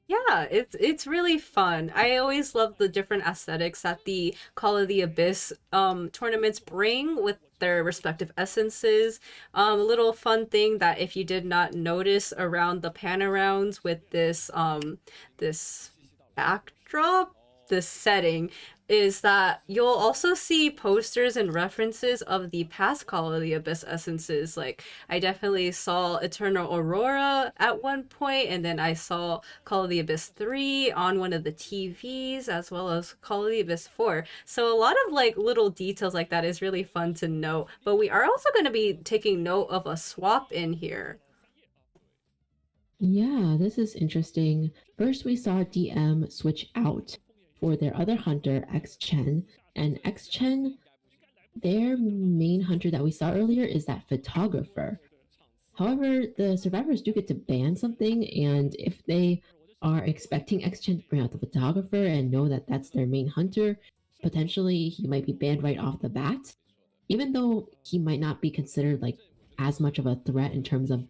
Yeah, it's really fun. I always love the different aesthetics that the Call of the Abyss tournaments bring with their respective essences. A little fun thing that if you did not notice around the pan-arounds with this backdrop, this setting, is that you'll also see posters and references of the past Call of the Abyss essences. Like, I definitely saw Eternal Aurora at one point, and then I saw Call of the Abyss 3 on one of the TVs, as well as Call of the Abyss 4. So a lot of like little details like that is really fun to know. But we are also going to be taking note of a swap in here. Yeah, this is interesting. First, we saw DM switch out for their other hunter, X Chen. And X Chen, their main hunter that we saw earlier is that photographer. However, the survivors do get to ban something, and if they are expecting X Chen to bring out the photographer and know that that's their main hunter, potentially he might be banned right off the bat. Even though he might not be considered like as much of a threat in terms of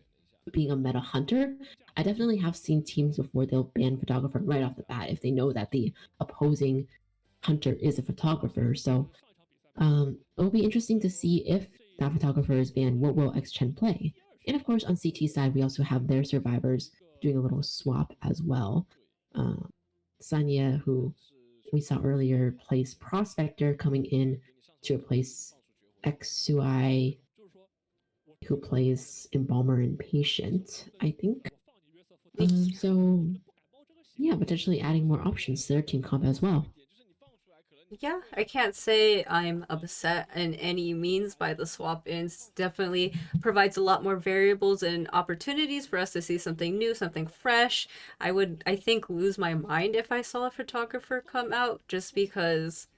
being a meta hunter, I definitely have seen teams before they'll ban photographer right off the bat if they know that the opposing hunter is a photographer. So it'll be interesting to see if that photographer is banned, what will X Chen play? And of course, on CT side, we also have their survivors doing a little swap as well. Sanya, who we saw earlier, plays Prospector, coming in to replace XUI who plays Embalmer and Patient, I think. So yeah, potentially adding more options to their team comp as well. Yeah, I can't say I'm upset in any means by the swap ins. Definitely provides a lot more variables and opportunities for us to see something new, something fresh. I think, lose my mind if I saw a photographer come out, just because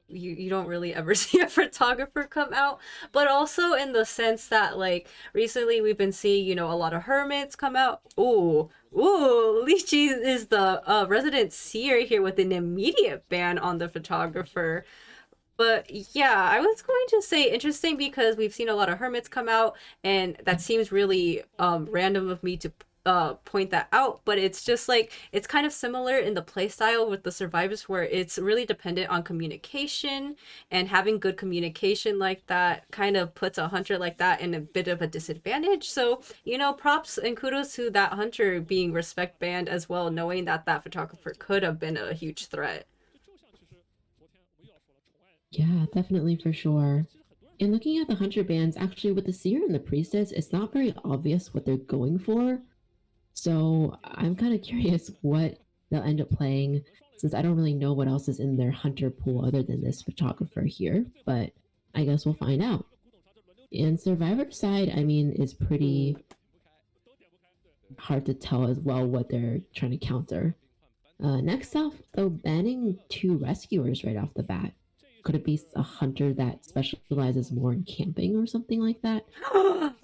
you don't really ever see a photographer come out, but also in the sense that, like, recently we've been seeing, a lot of hermits come out. Ooh, Lychee is the resident seer here with an immediate ban on the photographer. But yeah, I was going to say interesting because we've seen a lot of hermits come out, and that seems really random of me to point that out. But it's just like it's kind of similar in the playstyle with the survivors, where it's really dependent on communication, and having good communication like that kind of puts a hunter like that in a bit of a disadvantage. So props and kudos to that hunter being respect banned as well, knowing that that photographer could have been a huge threat. Yeah, definitely for sure. And looking at the hunter bans, actually with the seer and the priestess, it's not very obvious what they're going for. So I'm kind of curious what they'll end up playing, since I don't really know what else is in their hunter pool other than this photographer here. But I guess we'll find out. And Survivor side, I mean, is pretty hard to tell as well what they're trying to counter. Next off, though, banning 2 rescuers right off the bat. Could it be a hunter that specializes more in camping or something like that?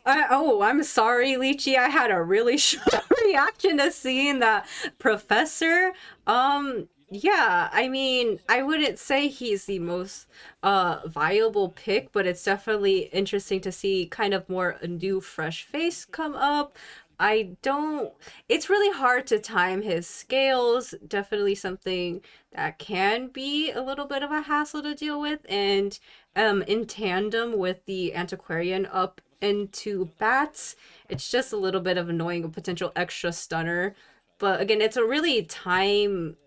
I'm sorry, Lychee. I had a really short reaction to seeing that professor. Yeah, I mean, I wouldn't say he's the most viable pick, but it's definitely interesting to see kind of more a new fresh face come up. It's really hard to time his scales. Definitely something that can be a little bit of a hassle to deal with. And in tandem with the antiquarian up into bats, it's just a little bit of annoying, a potential extra stunner. But again, it's a really time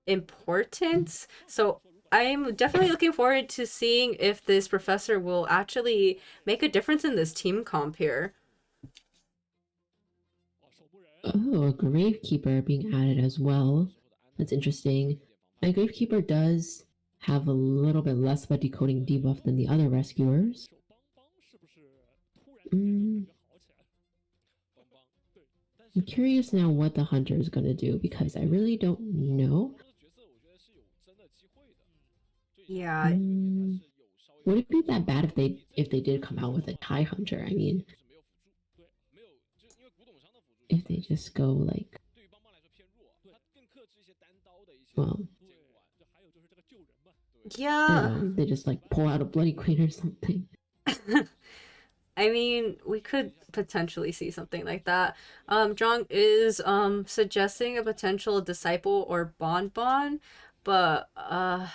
importance. So I'm definitely looking forward to seeing if this professor will actually make a difference in this team comp here. Oh, a Gravekeeper being added as well. That's interesting. And Gravekeeper does have a little bit less of a decoding debuff than the other rescuers. I'm curious now what the hunter is going to do, because I really don't know. Yeah. Would it be that bad if they did come out with a TIE hunter? I mean, if they just go like, well, yeah, I don't know, they just like pull out a Bloody Queen or something. I mean, we could potentially see something like that. Jong is suggesting a potential disciple or bonbon, but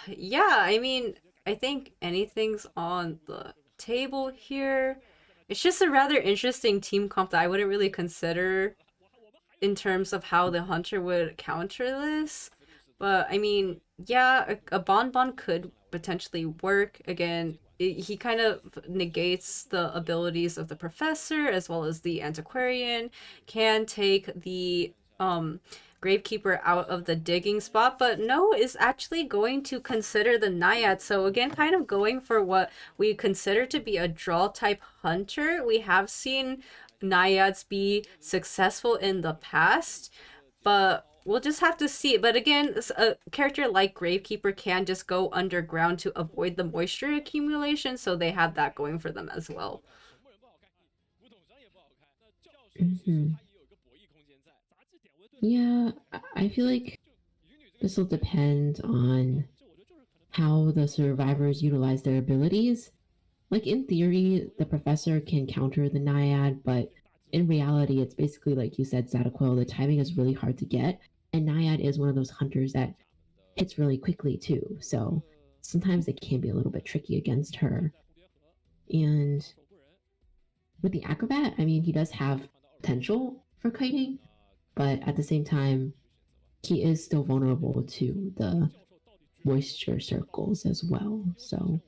yeah, I mean, I think anything's on the table here. It's just a rather interesting team comp that I wouldn't really consider in terms of how the hunter would counter this. But I mean, yeah, a bonbon could potentially work. Again, he kind of negates the abilities of the professor as well as the antiquarian, can take the gravekeeper out of the digging spot, but no is actually going to consider the naiad. So again, kind of going for what we consider to be a draw type hunter. We have seen naiads be successful in the past, but we'll just have to see. But again, a character like Gravekeeper can just go underground to avoid the moisture accumulation, so they have that going for them as well. Yeah, I feel like this will depend on how the survivors utilize their abilities. Like, in theory, the professor can counter the naiad, but in reality, it's basically like you said, Sadaoquil, the timing is really hard to get, and naiad is one of those hunters that hits really quickly too, so sometimes it can be a little bit tricky against her. And with the acrobat, I mean, he does have potential for kiting, but at the same time, he is still vulnerable to the moisture circles as well. So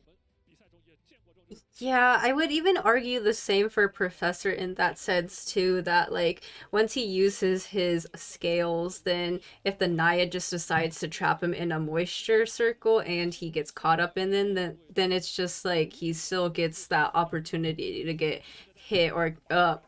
Yeah, I would even argue the same for Professor in that sense too, that like once he uses his scales, then if the Naiad just decides to trap him in a moisture circle and he gets caught up in then it's just like he still gets that opportunity to get hit or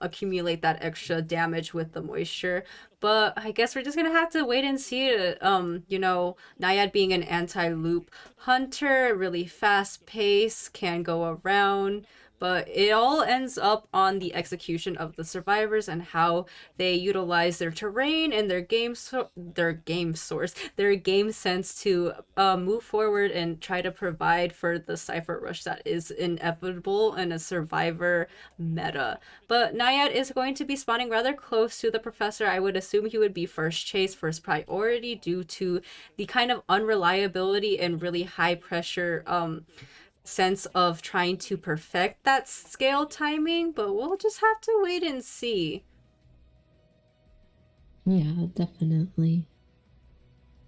accumulate that extra damage with the moisture. But I guess we're just gonna have to wait and see. Naiad being an anti-loop hunter, really fast pace, can go around, but it all ends up on the execution of the survivors and how they utilize their terrain and their their game sense to move forward and try to provide for the cipher rush that is inevitable in a survivor meta. But Naiad is going to be spawning rather close to the professor. I would assume he would be first chase, first priority due to the kind of unreliability and really high pressure sense of trying to perfect that scale timing, but we'll just have to wait and see. Yeah, definitely.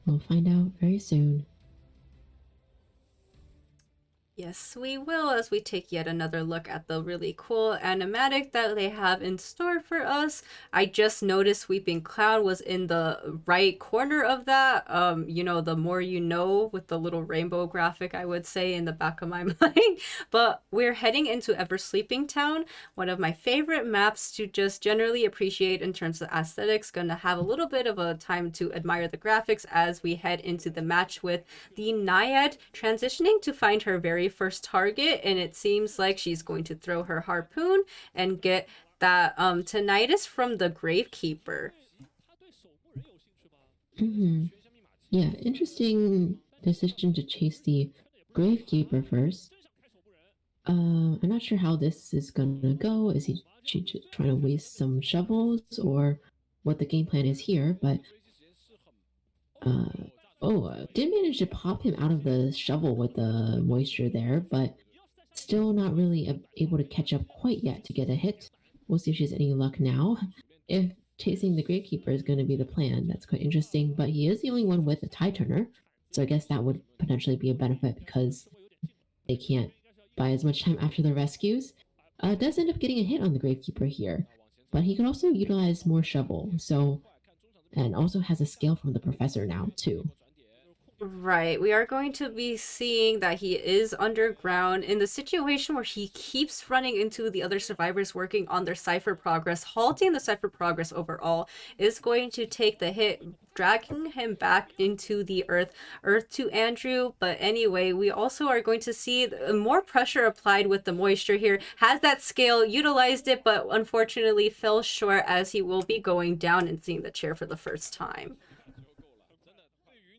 We'll find out very soon. Yes, we will, as we take yet another look at the really cool animatic that they have in store for us. I just noticed Weeping Cloud was in the right corner of that. The more you know, with the little rainbow graphic, I would say, in the back of my mind. But we're heading into Eversleeping Town, one of my favorite maps to just generally appreciate in terms of aesthetics. Gonna have a little bit of a time to admire the graphics as we head into the match with the Naiad transitioning to find her very first target, and it seems like she's going to throw her harpoon and get that tinnitus from the Gravekeeper. Yeah, interesting decision to chase the Gravekeeper first. I'm not sure how this is gonna go. Is she just trying to waste some shovels or what the game plan is here? But did manage to pop him out of the shovel with the moisture there, but still not really able to catch up quite yet to get a hit. We'll see if she has any luck now. If chasing the Gravekeeper is going to be the plan, that's quite interesting. But he is the only one with a tie turner, so I guess that would potentially be a benefit because they can't buy as much time after the rescues. Does end up getting a hit on the Gravekeeper here, but he can also utilize more shovel. And also has a scale from the professor now too. Right. We are going to be seeing that he is underground in the situation where he keeps running into the other survivors working on their cipher progress. Halting the cipher progress overall is going to take the hit, dragging him back into the earth to Andrew. But anyway, we also are going to see more pressure applied with the moisture here. Has that scale, utilized it, but unfortunately fell short as he will be going down and seeing the chair for the first time.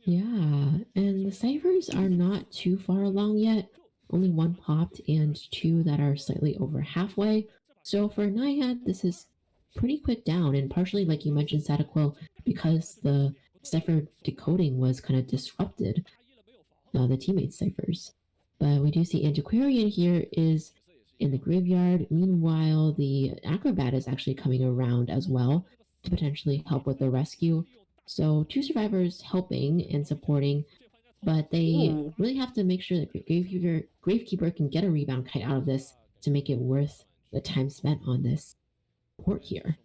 Yeah, and the ciphers are not too far along yet. Only one popped and two that are slightly over halfway. So for Naiad, this is pretty quick down, and partially, like you mentioned, Sadaoquil, because the cipher decoding was kind of disrupted, the teammate ciphers. But we do see Antiquarian here is in the graveyard. Meanwhile, the Acrobat is actually coming around as well to potentially help with the rescue. So two survivors helping and supporting, but they really have to make sure that Gravekeeper can get a rebound kite out of this to make it worth the time spent on this port here.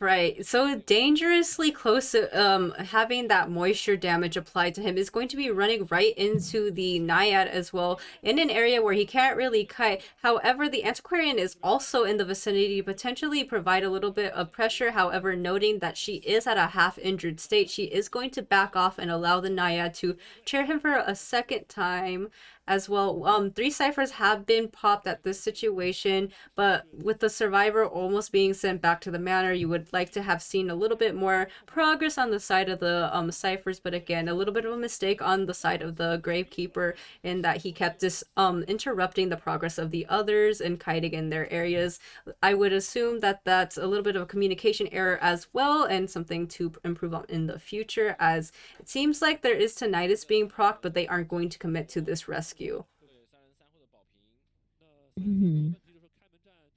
Right. So dangerously close to having that moisture damage applied to him is going to be running right into the Naiad as well in an area where he can't really kite. However, the Antiquarian is also in the vicinity to potentially provide a little bit of pressure. However, noting that she is at a half injured state, she is going to back off and allow the Naiad to chair him for a second time as well. 3 ciphers have been popped at this situation, but with the survivor almost being sent back to the manor, you would like to have seen a little bit more progress on the side of the ciphers. But again, a little bit of a mistake on the side of the Gravekeeper in that he kept interrupting the progress of the others and kiting in their areas. I would assume that that's a little bit of a communication error as well, and something to improve on in the future, as it seems like there is tinnitus being procced, but they aren't going to commit to this rescue.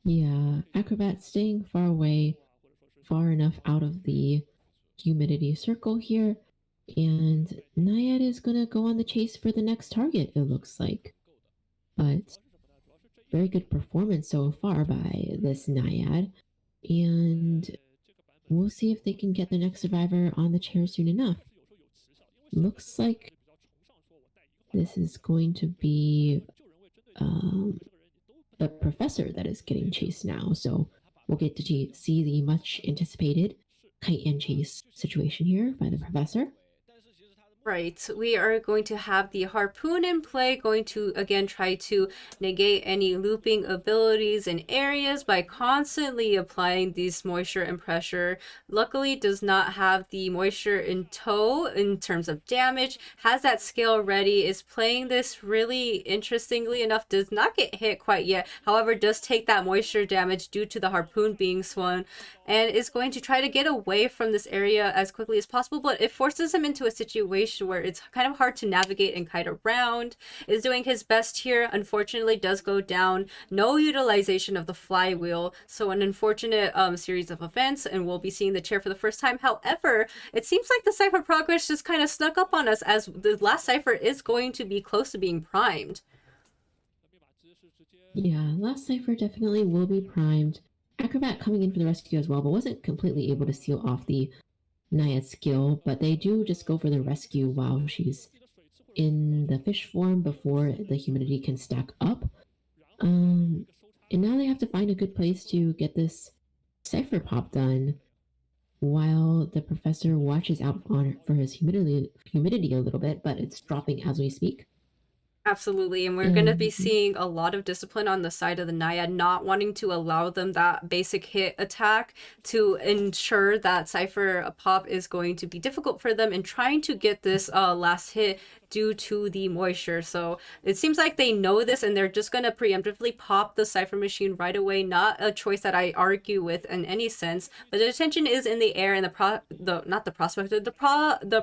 Yeah, Acrobat staying far away, far enough out of the humidity circle here, and Naiad is gonna go on the chase for the next target, it looks like. But very good performance so far by this Naiad, and we'll see if they can get the next survivor on the chair soon enough. Looks like this is going to be the professor that is getting chased now, so we'll get to see the much anticipated kite and chase situation here by the professor. Right, we are going to have the harpoon in play, going to again try to negate any looping abilities in areas by constantly applying these moisture and pressure. Luckily does not have the moisture in tow in terms of damage, has that scale ready, is playing this really interestingly enough, does not get hit quite yet, however does take that moisture damage due to the harpoon being swung, and is going to try to get away from this area as quickly as possible, but it forces him into a situation where it's kind of hard to navigate and kite around. Is doing his best here, unfortunately does go down. No utilization of the flywheel, so an unfortunate series of events, and we'll be seeing the chair for the first time. However, it seems like the cipher progress just kind of snuck up on us, as the last cipher is going to be close to being primed. Yeah, last cipher definitely will be primed. Acrobat coming in for the rescue as well, but wasn't completely able to seal off the Naiad skill, but they do just go for the rescue while she's in the fish form before the humidity can stack up. And now they have to find a good place to get this cipher pop done while the professor watches out for his humidity a little bit, but it's dropping as we speak. Absolutely, and we're going to be seeing a lot of discipline on the side of the Naiad, not wanting to allow them that basic hit attack to ensure that Cypher pop is going to be difficult for them, and trying to get this last hit due to the moisture. So it seems like they know this, and they're just going to preemptively pop the Cypher machine right away. Not a choice that I argue with in any sense, but the attention is in the air, and the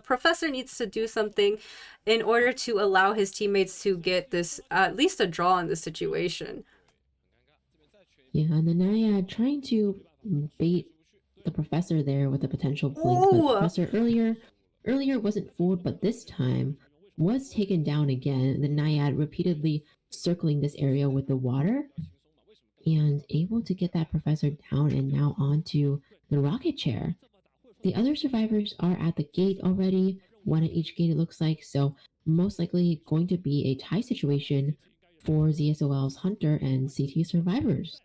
professor needs to do something in order to allow his teammates to get this at least a draw in this situation. Yeah, and the Naiad trying to bait the professor there with a potential blink, but the professor earlier wasn't fooled, but this time was taken down again. The Naiad repeatedly circling this area with the water and able to get that professor down and now onto the rocket chair. The other survivors are at the gate already, one at each gate it looks like, so most likely going to be a tie situation for ZSOL's Hunter and CT survivors.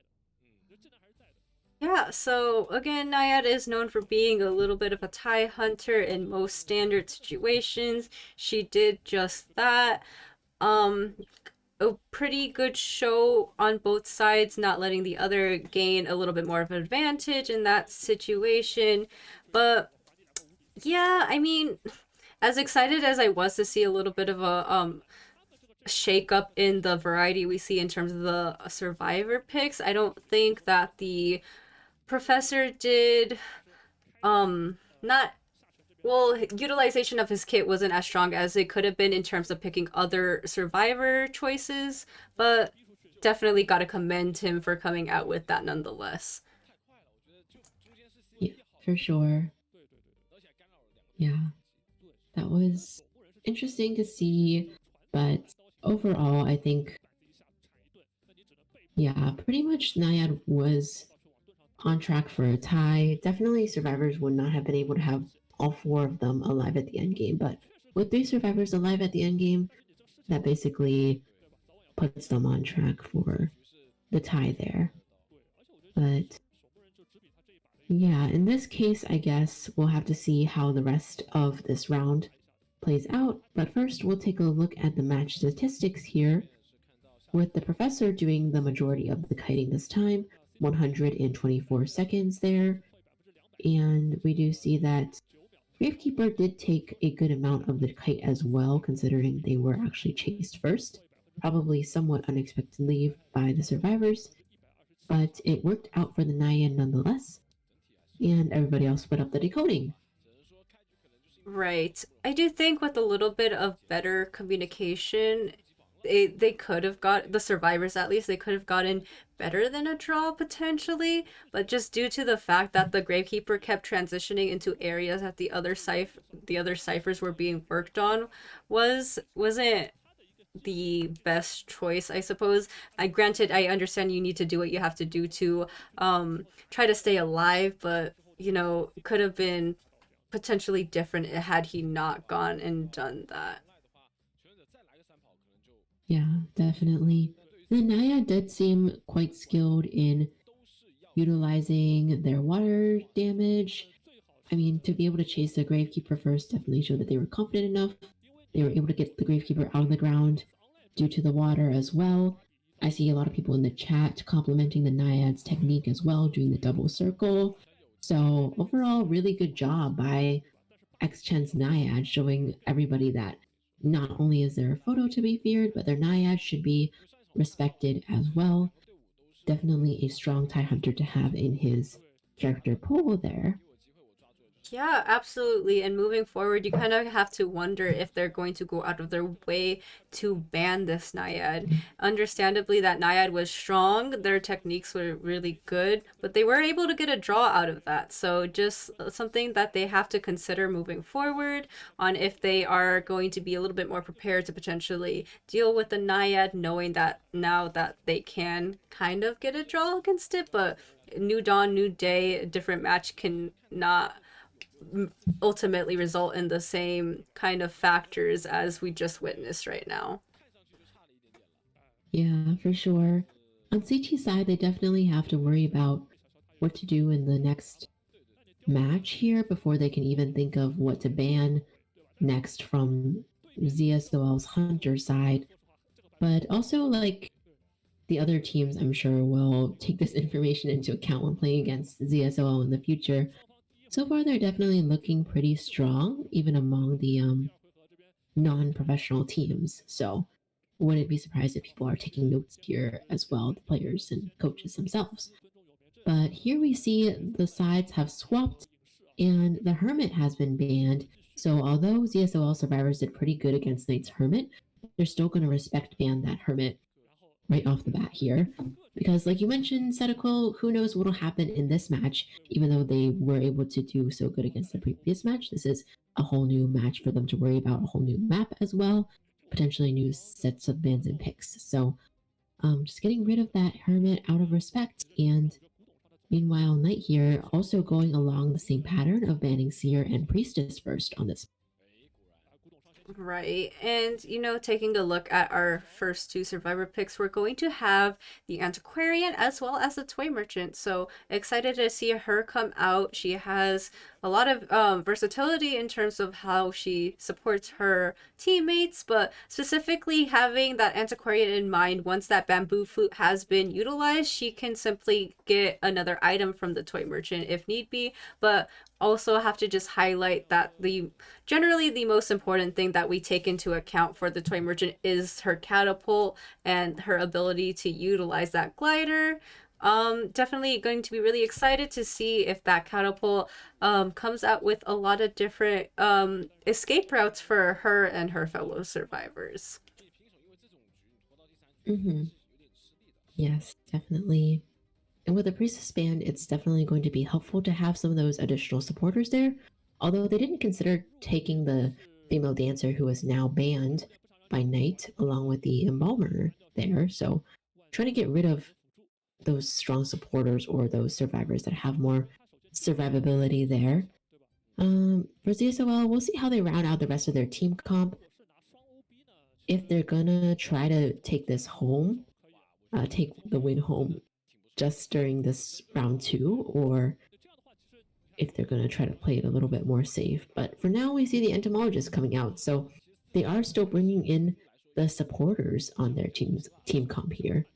Yeah, so again, Naiad is known for being a little bit of a tie hunter in most standard situations. She did just that. A pretty good show on both sides, not letting the other gain a little bit more of an advantage in that situation. But yeah, I mean, as excited as I was to see a little bit of a shake up in the variety we see in terms of the survivor picks, I don't think that the professor did not well, utilization of his kit wasn't as strong as it could have been in terms of picking other survivor choices, but definitely got to commend him for coming out with that nonetheless. Yeah, for sure. Yeah, that was interesting to see, but overall, I think, yeah, pretty much Naiad was on track for a tie. Definitely survivors would not have been able to have all four of them alive at the end game, but with 3 survivors alive at the end game, that basically puts them on track for the tie there. But yeah, in this case, I guess we'll have to see how the rest of this round plays out. But first, we'll take a look at the match statistics here, with the professor doing the majority of the kiting this time, 124 seconds there. And we do see that Gravekeeper did take a good amount of the kite as well, considering they were actually chased first, probably somewhat unexpectedly by the survivors, but it worked out for the Naiad nonetheless, and everybody else split up the decoding. Right. I do think with a little bit of better communication, they could have got, the survivors at least, they could have gotten better than a draw potentially, but just due to the fact that the Gravekeeper kept transitioning into areas that the other ciphers were being worked on, wasn't the best choice, I suppose. Granted, I understand you need to do what you have to do to try to stay alive, but could have been potentially different had he not gone and done that. Yeah, definitely. The Naya did seem quite skilled in utilizing their water damage. I mean, to be able to chase the Gravekeeper first definitely showed that they were confident enough. They were able to get the Gravekeeper out of the ground due to the water as well. I see a lot of people in the chat complimenting the Naiad's technique as well, doing the double circle. So overall, really good job by X-Chen's Naiad, showing everybody that not only is there a photo to be feared, but their Naiad should be respected as well. Definitely a strong TIE Hunter to have in his character pool there. Yeah, absolutely. And moving forward, you kind of have to wonder if they're going to go out of their way to ban this Naiad. Understandably, that Naiad was strong, their techniques were really good, but they were able to get a draw out of that. So just something that they have to consider moving forward on if they are going to be a little bit more prepared to potentially deal with the Naiad, knowing that now that they can kind of get a draw against it, but new dawn, new day, a different match can not ultimately result in the same kind of factors as we just witnessed right now. Yeah, for sure. On CT side, they definitely have to worry about what to do in the next match here before they can even think of what to ban next from ZSOL's Hunter side. But also, like, the other teams, I'm sure, will take this information into account when playing against ZSOL in the future. So far, they're definitely looking pretty strong, even among the non-professional teams. So wouldn't be surprised if people are taking notes here as well, the players and coaches themselves. But here we see the sides have swapped and the Hermit has been banned. So although ZSOL survivors did pretty good against Knight's Hermit, they're still going to respect ban that Hermit right off the bat here. Because like you mentioned, Sadaoquil, who knows what'll happen in this match, even though they were able to do so good against the previous match. This is a whole new match for them to worry about, a whole new map as well, potentially new sets of bans and picks. So just getting rid of that Hermit out of respect. And meanwhile, Knight here also going along the same pattern of banning Seer and Priestess first on this. Right. And, taking a look at our first two survivor picks, we're going to have the Antiquarian as well as the Toy Merchant. So excited to see her come out. She has a lot of versatility in terms of how she supports her teammates, but specifically having that Antiquarian in mind, once that bamboo flute has been utilized, she can simply get another item from the Toy Merchant if need be. But also have to just highlight that generally the most important thing that we take into account for the Toy Merchant is her catapult and her ability to utilize that glider. Definitely going to be really excited to see if that catapult comes out with a lot of different escape routes for her and her fellow survivors. Mm-hmm. Yes, definitely. And with the Priestess band, it's definitely going to be helpful to have some of those additional supporters there. Although they didn't consider taking the female dancer who is now banned by Knight along with the embalmer there. So trying to get rid of those strong supporters or those survivors that have more survivability there. For ZSOL, we'll see how they round out the rest of their team comp. If they're gonna try to take this home, take the win home just during this round 2, or if they're going to try to play it a little bit more safe. But for now, we see the entomologist coming out, so they are still bringing in the supporters on their team comp here.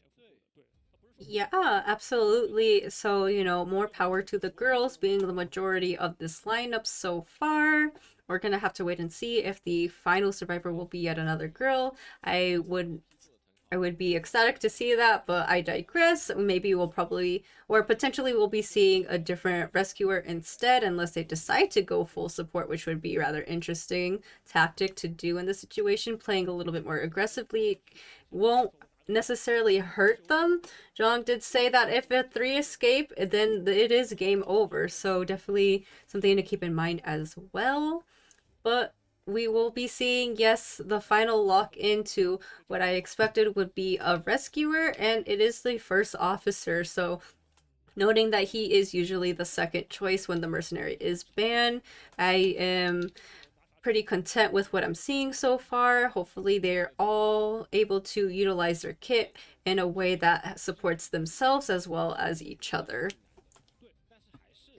Yeah, absolutely. So, more power to the girls being the majority of this lineup so far. We're going to have to wait and see if the final survivor will be yet another girl. I would be ecstatic to see that, but I digress. Maybe we'll probably, or potentially we'll be seeing a different rescuer instead, unless they decide to go full support, which would be rather interesting tactic to do in this situation. Playing a little bit more aggressively won't necessarily hurt them. Zhang did say that if a 3 escape, then it is game over. So definitely something to keep in mind as well. But we will be seeing, yes, the final lock into what I expected would be a rescuer, and it is the first officer, so noting that he is usually the second choice when the mercenary is banned, I am pretty content with what I'm seeing so far. Hopefully they're all able to utilize their kit in a way that supports themselves as well as each other.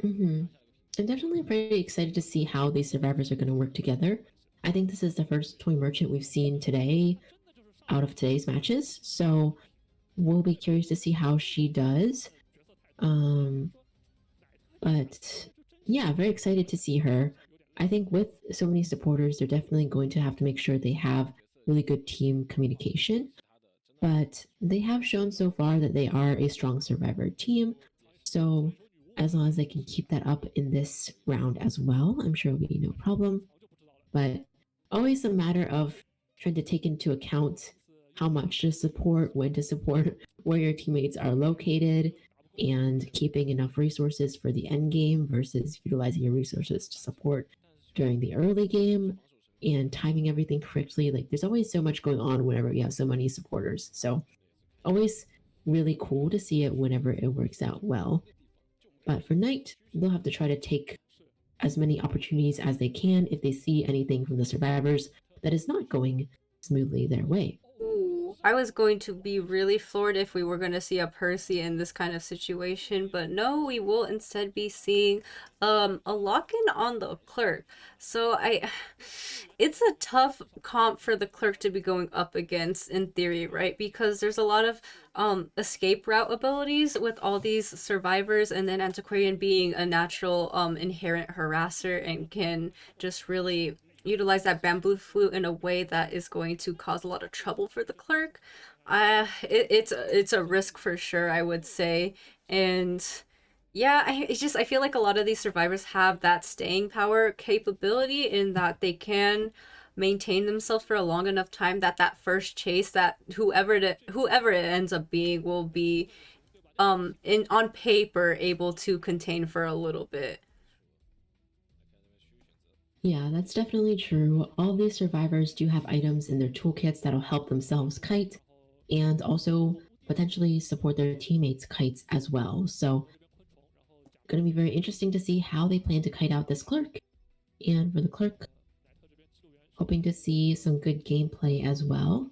I'm definitely pretty excited to see how these survivors are going to work together. I think this is the first toy merchant we've seen today out of today's matches, so we'll be curious to see how she does. But yeah, very excited to see her. I think with so many supporters, they're definitely going to have to make sure they have really good team communication. But they have shown so far that they are a strong survivor team. So as long as they can keep that up in this round as well, I'm sure it'll be no problem. But always a matter of trying to take into account how much to support, when to support, where your teammates are located, and keeping enough resources for the end game versus utilizing your resources to support during the early game, and timing everything correctly. Like there's always so much going on whenever you have so many supporters. So always really cool to see it whenever it works out well. But for Knight, they'll have to try to take as many opportunities as they can if they see anything from the survivors that is not going smoothly their way. Ooh, I was going to be really floored if we were going to see a Percy in this kind of situation, but no, we will instead be seeing a lock-in on the clerk. So it's a tough comp for the clerk to be going up against in theory, right? Because there's a lot of escape route abilities with all these survivors, and then Antiquarian being a natural inherent harasser and can just really utilize that bamboo flute in a way that is going to cause a lot of trouble for the clerk. It's a risk for sure, I would say. And yeah, I feel like a lot of these survivors have that staying power capability in that they can maintain themselves for a long enough time that that first chase, that whoever it ends up being, will be on paper able to contain for a little bit. Yeah, that's definitely true. All these survivors do have items in their toolkits that'll help themselves kite and also potentially support their teammates' kites as well. So, going to be very interesting to see how they plan to kite out this clerk. And for the clerk, hoping to see some good gameplay as well.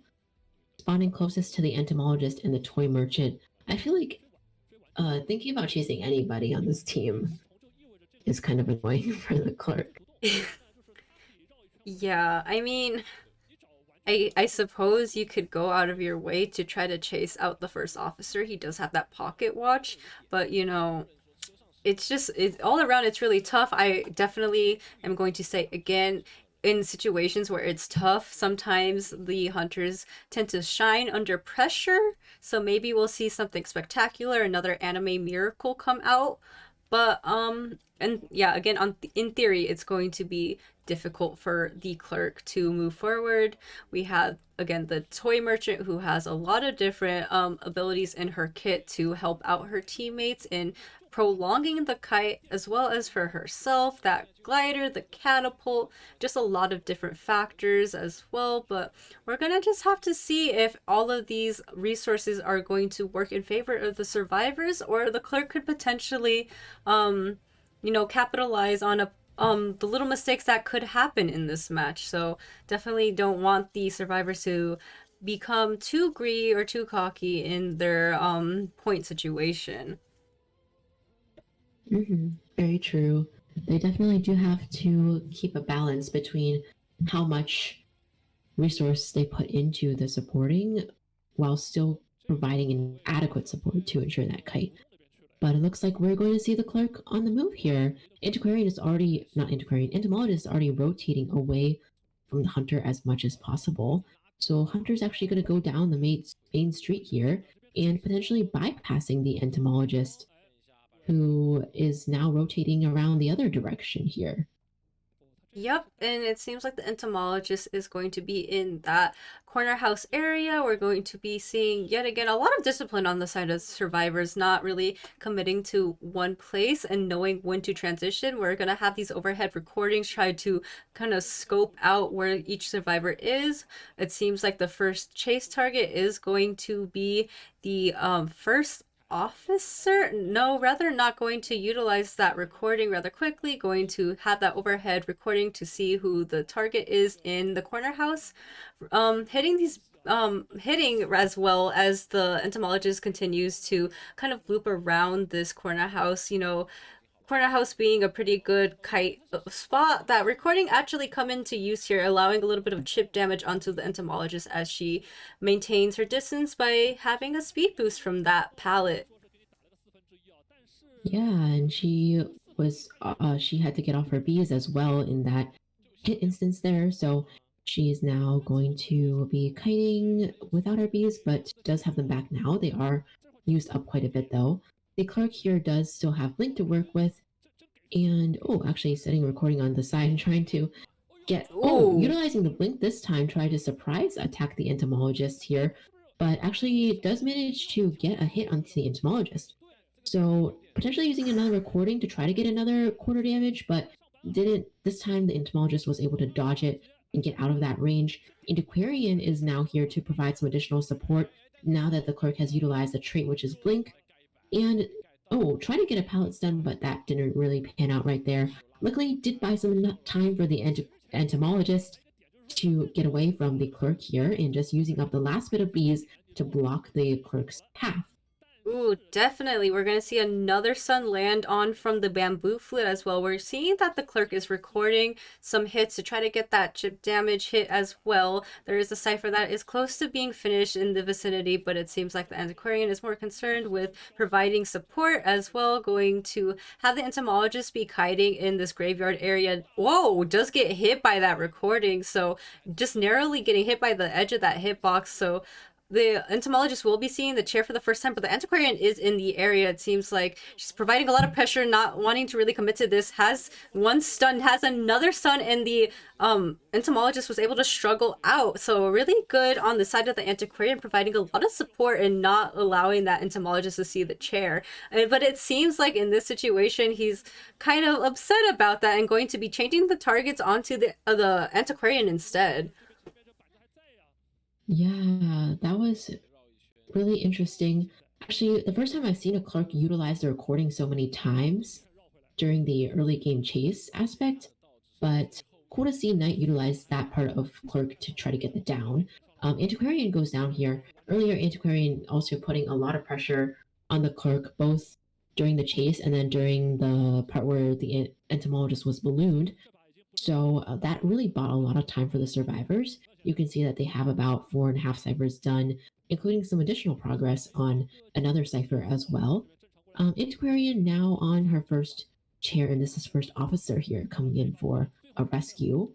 Spawning closest to the entomologist and the toy merchant, I feel like thinking about chasing anybody on this team is kind of annoying for the clerk. Yeah, I mean, I suppose you could go out of your way to try to chase out the first officer. He does have that pocket watch, but you know, it's all around, it's really tough. I definitely am going to say again, in situations where it's tough, sometimes the hunters tend to shine under pressure. So maybe we'll see something spectacular, another anime miracle come out. But and yeah, again, in theory, it's going to be difficult for the clerk to move forward. We have again the toy merchant, who has a lot of different abilities in her kit to help out her teammates in prolonging the kite, as well as for herself, that glider, the catapult, just a lot of different factors as well. But we're gonna just have to see if all of these resources are going to work in favor of the survivors, or the clerk could potentially capitalize on the little mistakes that could happen in this match. So definitely don't want the survivors to become too greedy or too cocky in their point situation. Very true. They definitely do have to keep a balance between how much resource they put into the supporting while still providing an adequate support to ensure that kite. But it looks like we're going to see the clerk on the move here. Entomologist is already rotating away from the hunter as much as possible. So hunter's actually going to go down the main street here and potentially bypassing the entomologist, who is now rotating around the other direction here. Yep, and it seems like the entomologist is going to be in that corner house area. We're going to be seeing yet again a lot of discipline on the side of survivors, not really committing to one place and knowing when to transition. We're going to have these overhead recordings try to kind of scope out where each survivor is. It seems like the first chase target is going to be the first officer. No, rather not going to utilize that recording rather quickly, going to have that overhead recording to see who the target is in the corner house. Hitting as well as the entomologist continues to kind of loop around this corner house, corner house being a pretty good kite spot. That recording actually come into use here, allowing a little bit of chip damage onto the entomologist as she maintains her distance by having a speed boost from that pallet. Yeah, and she had to get off her bees as well in that hit instance there. So she's now going to be kiting without her bees, but does have them back now. They are used up quite a bit though. The clerk here does still have Blink to work with, and actually setting a recording on the side and trying to utilizing the Blink this time, try to surprise attack the entomologist here, but actually does manage to get a hit onto the entomologist. So potentially using another recording to try to get another quarter damage, but didn't. This time the entomologist was able to dodge it and get out of that range. Antiquarian is now here to provide some additional support now that the clerk has utilized the trait, which is Blink. And try to get a pallet stun, but that didn't really pan out right there. Luckily, did buy some time for the entomologist to get away from the clerk here and just using up the last bit of bees to block the clerk's path. Ooh, definitely. We're going to see another sun land on from the bamboo flute as well. We're seeing that the clerk is recording some hits to try to get that chip damage hit as well. There is a cipher that is close to being finished in the vicinity, but it seems like the antiquarian is more concerned with providing support as well, going to have the entomologist be kiting in this graveyard area. Whoa, does get hit by that recording, so just narrowly getting hit by the edge of that hitbox, so the entomologist will be seeing the chair for the first time, but the antiquarian is in the area. It seems like she's providing a lot of pressure, not wanting to really commit to this. Has one stun, has another stun, and the entomologist was able to struggle out. So really good on the side of the antiquarian, providing a lot of support and not allowing that entomologist to see the chair. But it seems like in this situation, he's kind of upset about that and going to be changing the targets onto the antiquarian instead. Yeah, that was really interesting. Actually, the first time I've seen a clerk utilize the recording so many times during the early game chase aspect, but cool to see Knight utilize that part of clerk to try to get the down. Antiquarian goes down here. Earlier, Antiquarian also putting a lot of pressure on the clerk, both during the chase and then during the part where the entomologist was ballooned. So that really bought a lot of time for the survivors. You can see that they have about 4.5 ciphers done, including some additional progress on another cipher as well. Antiquarian now on her first chair, and this is first officer here coming in for a rescue.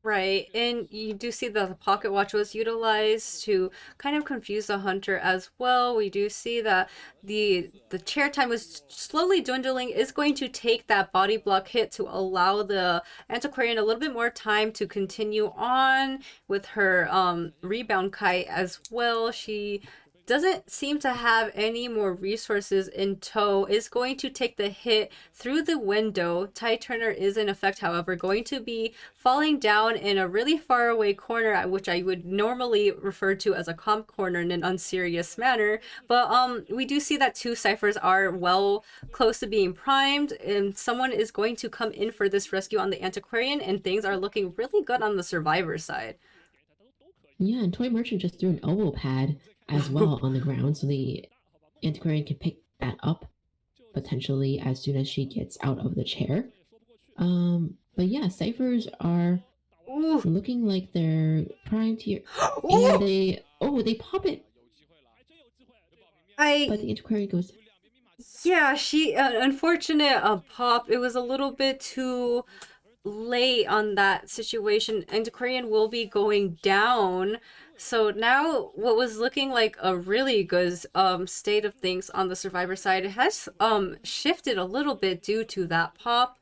Right, and you do see that the pocket watch was utilized to kind of confuse the hunter as well. We do see that the chair time was slowly dwindling, is going to take that body block hit to allow the antiquarian a little bit more time to continue on with her rebound kite as well. She doesn't seem to have any more resources in tow, is going to take the hit through the window. Tide Turner is in effect, however, going to be falling down in a really far away corner, which I would normally refer to as a comp corner in an unserious manner. But we do see that 2 ciphers are well close to being primed, and someone is going to come in for this rescue on the antiquarian, and things are looking really good on the survivor side. Yeah, and Toy Merchant just threw an elbow pad as well on the ground, so the antiquarian can pick that up potentially as soon as she gets out of the chair. But yeah, ciphers are looking like they're primed here, and they pop it. But the antiquarian goes. Yeah, she unfortunate pop. It was a little bit too late on that situation. Antiquarian will be going down. So now what was looking like a really good state of things on the survivor side has shifted a little bit due to that pop.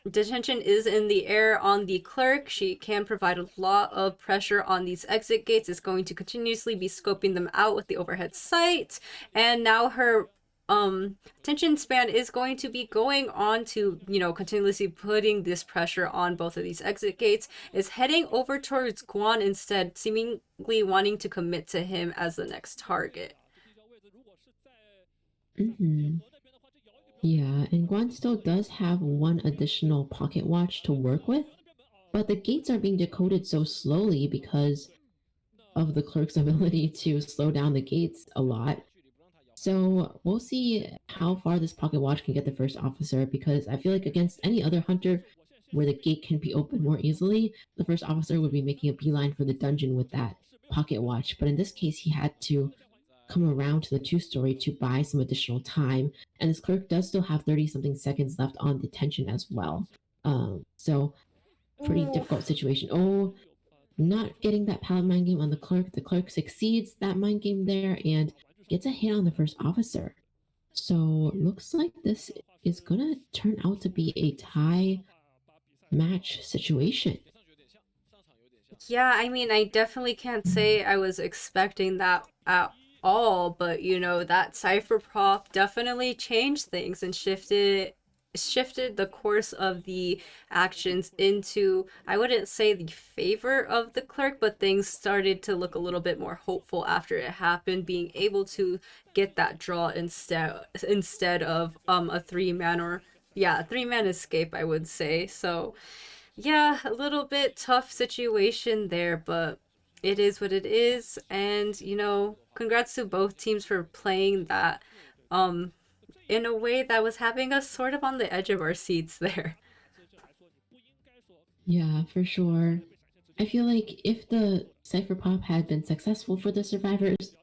detention is in the air on the clerk. She can provide a lot of pressure on these exit gates. It's going to continuously be scoping them out with the overhead sight. And now her attention span is going to be going on to, continuously putting this pressure on both of these exit gates. Is heading over towards Guan instead, seemingly wanting to commit to him as the next target. Yeah, and Guan still does have one additional pocket watch to work with, but the gates are being decoded so slowly because of the clerk's ability to slow down the gates a lot. So we'll see how far this pocket watch can get the first officer, because I feel like against any other hunter where the gate can be opened more easily, the first officer would be making a beeline for the dungeon with that pocket watch. But in this case, he had to come around to the two-story to buy some additional time, and this clerk does still have 30-something seconds left on detention as well. So pretty difficult situation. Oh, not getting that pallet mind game on the clerk. The clerk succeeds that mind game there and gets a hit on the first officer. So looks like this is gonna turn out to be a tie match situation. Yeah, I mean, I definitely can't say I was expecting that at all, but that cipher prop definitely changed things and shifted the course of the actions into, I wouldn't say the favor of the clerk, but things started to look a little bit more hopeful after it happened, being able to get that draw instead of a three-man escape, I would say. So yeah, a little bit tough situation there, but it is what it is. And congrats to both teams for playing that in a way that was having us sort of on the edge of our seats there. Yeah, for sure. I feel like if the Cypher Pop had been successful for the survivors,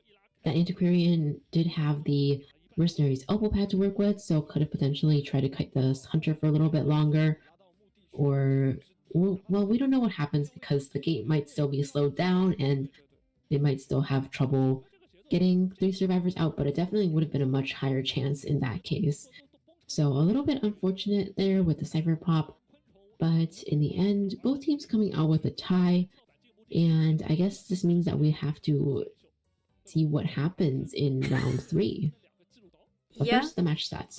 that Antiquarian did have the Mercenary's elbow pad to work with, so could have potentially tried to kite the Hunter for a little bit longer. Or, well, we don't know what happens because the gate might still be slowed down and they might still have trouble getting 3 survivors out, but it definitely would have been a much higher chance in that case. So a little bit unfortunate there with the Cypher Pop, but in the end, both teams coming out with a tie, and I guess this means that we have to see what happens in round 3. But first, the match stats.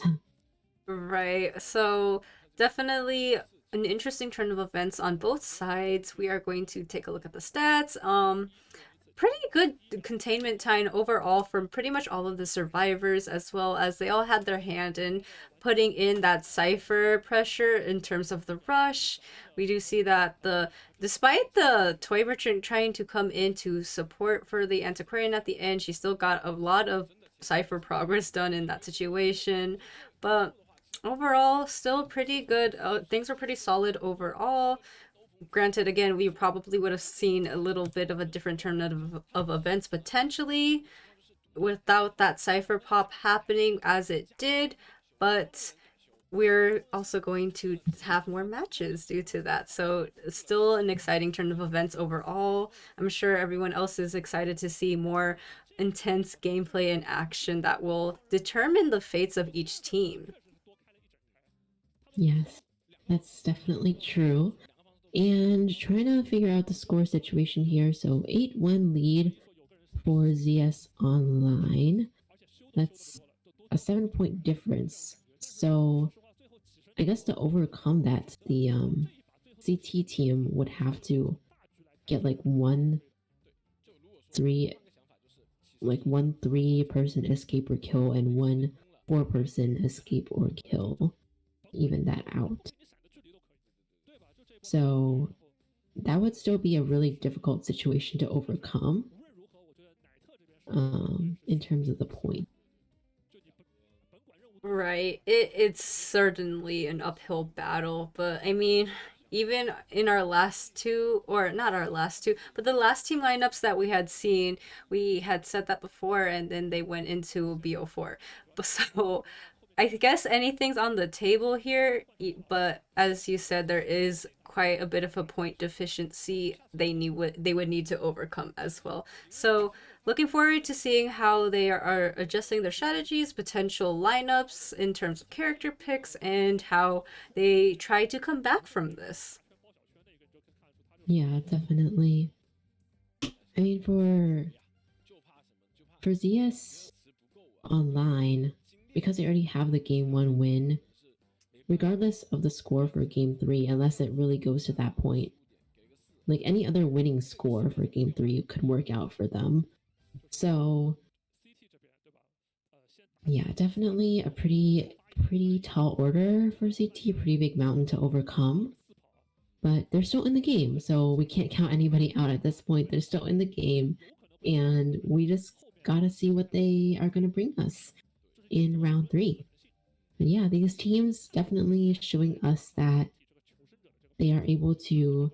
Right, so definitely an interesting turn of events on both sides. We are going to take a look at the stats. Pretty good containment time overall from pretty much all of the survivors, as well as they all had their hand in putting in that cipher pressure in terms of the rush. We do see that despite the toy merchant trying to come in to support for the antiquarian at the end, she still got a lot of cipher progress done in that situation. But overall, still pretty good. Things were pretty solid overall. Granted, again, we probably would have seen a little bit of a different turn of events potentially without that cipher pop happening as it did, but we're also going to have more matches due to that. So still an exciting turn of events overall. I'm sure everyone else is excited to see more intense gameplay and action that will determine the fates of each team. Yes, that's definitely true. And trying to figure out the score situation here. So 8-1 lead for ZS Online. That's a 7-point difference. So I guess to overcome that, the CT team would have to get like one 3-person escape or kill and one 4-person escape or kill. Even that out. So that would still be a really difficult situation to overcome in terms of the point. Right. It's certainly an uphill battle, but I mean, even in our last two, or not our last two, but the last team lineups that we had seen, we had said that before, and then they went into BO4. So I guess anything's on the table here, but as you said, there is quite a bit of a point deficiency they would need to overcome as well. So looking forward to seeing how they are adjusting their strategies, potential lineups in terms of character picks, and how they try to come back from this. Yeah, definitely. I mean, for ZS Online, because they already have the game 1 win, regardless of the score for game 3, unless it really goes to that point, like any other winning score for game 3 could work out for them. So yeah, definitely a pretty tall order for CT, pretty big mountain to overcome. But they're still in the game, so we can't count anybody out at this point. They're still in the game, and we just gotta see what they are gonna bring us in round 3. But yeah, these teams definitely showing us that they are able to.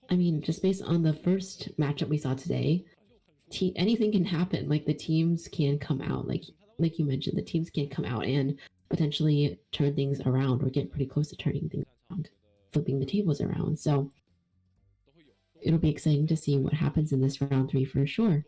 I mean, just based on the first matchup we saw today, anything can happen. Like the teams can come out, like you mentioned, the teams can come out and potentially turn things around or get pretty close to turning things around, flipping the tables around. So it'll be exciting to see what happens in this round 3 for sure.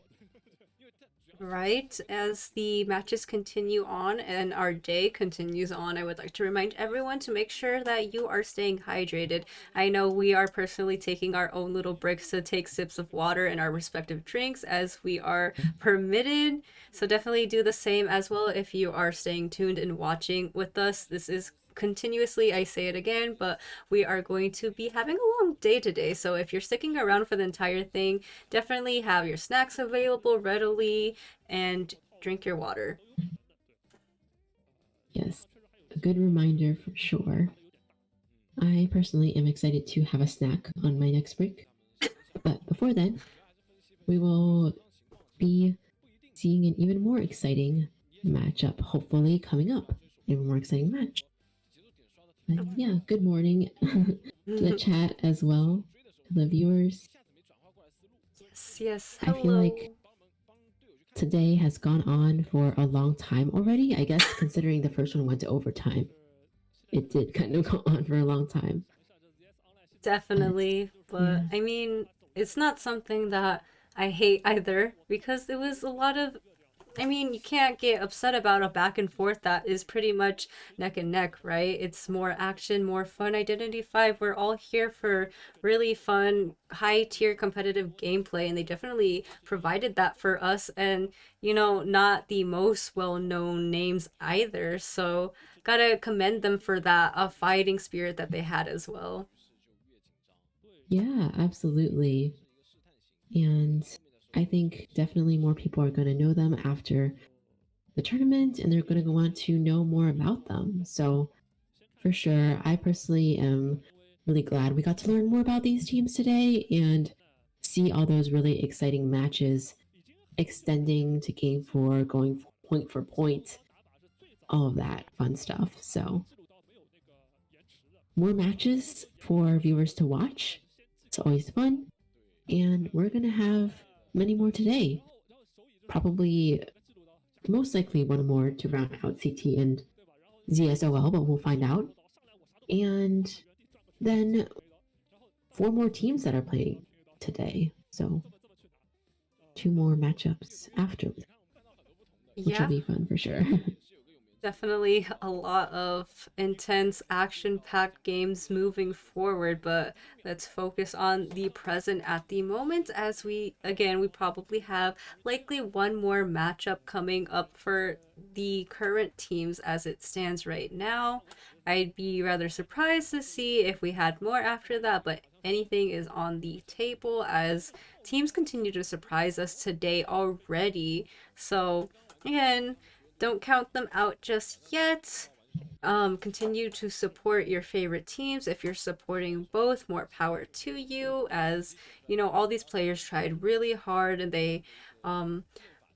Right, as the matches continue on and our day continues on, I would like to remind everyone to make sure that you are staying hydrated. I know we are personally taking our own little breaks to take sips of water in our respective drinks as we are permitted. So definitely do the same as well if you are staying tuned and watching with us. This is continuously, I say it again, but we are going to be having a long day today. So if you're sticking around for the entire thing, definitely have your snacks available readily and drink your water. Yes, a good reminder for sure. I personally am excited to have a snack on my next break. But before then, we will be seeing an even more exciting matchup, hopefully coming up. Even more exciting match. But yeah, good morning to the chat as well, to the viewers. Yes, hello. I feel like today has gone on for a long time already. I guess considering the first one went to overtime, it did kind of go on for a long time. Definitely, but I mean, it's not something that I hate either because it was a lot of I mean, you can't get upset about a back and forth that is pretty much neck and neck, right? It's more action, more fun. Identity 5, we're all here for really fun, high tier competitive gameplay, and they definitely provided that for us. And, not the most well known names either. So, gotta commend them for that, a fighting spirit that they had as well. Yeah, absolutely. And I think definitely more people are going to know them after the tournament and they're going to want to know more about them. So, for sure, I personally am really glad we got to learn more about these teams today and see all those really exciting matches extending to game 4, going point for point, all of that fun stuff. So, more matches for viewers to watch. It's always fun. And we're going to have many more today. Probably, most likely, one more to round out CT and ZSOL, but we'll find out. And then 4 more teams that are playing today. So 2 more matchups after, which will be fun for sure. Definitely a lot of intense action-packed games moving forward, but let's focus on the present at the moment as we probably have likely one more matchup coming up for the current teams as it stands right now. I'd be rather surprised to see if we had more after that, but anything is on the table as teams continue to surprise us today already. So again, don't count them out just yet. Continue to support your favorite teams. If you're supporting both, more power to you. As all these players tried really hard and they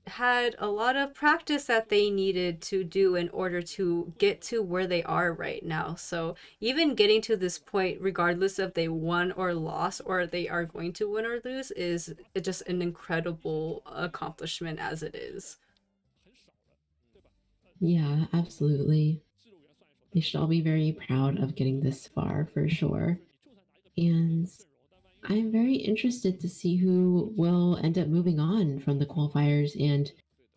had a lot of practice that they needed to do in order to get to where they are right now. So even getting to this point, regardless if they won or lost or they are going to win or lose, is just an incredible accomplishment as it is. Yeah, absolutely. They should all be very proud of getting this far for sure. And I'm very interested to see who will end up moving on from the qualifiers and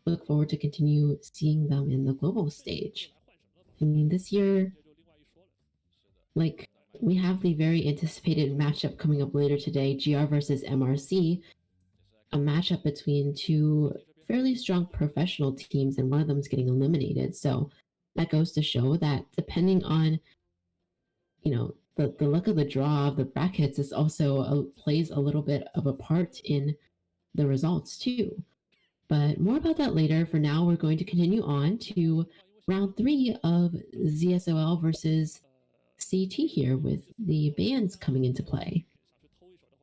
look forward to continue seeing them in the global stage. I mean, this year, like, we have the very anticipated matchup coming up later today, GR versus MRC, a matchup between two fairly strong professional teams, and one of them is getting eliminated. So that goes to show that depending on, the luck of the draw of the brackets is also plays a little bit of a part in the results too. But more about that later. For now, we're going to continue on to round 3 of ZSOL versus CT here with the bands coming into play.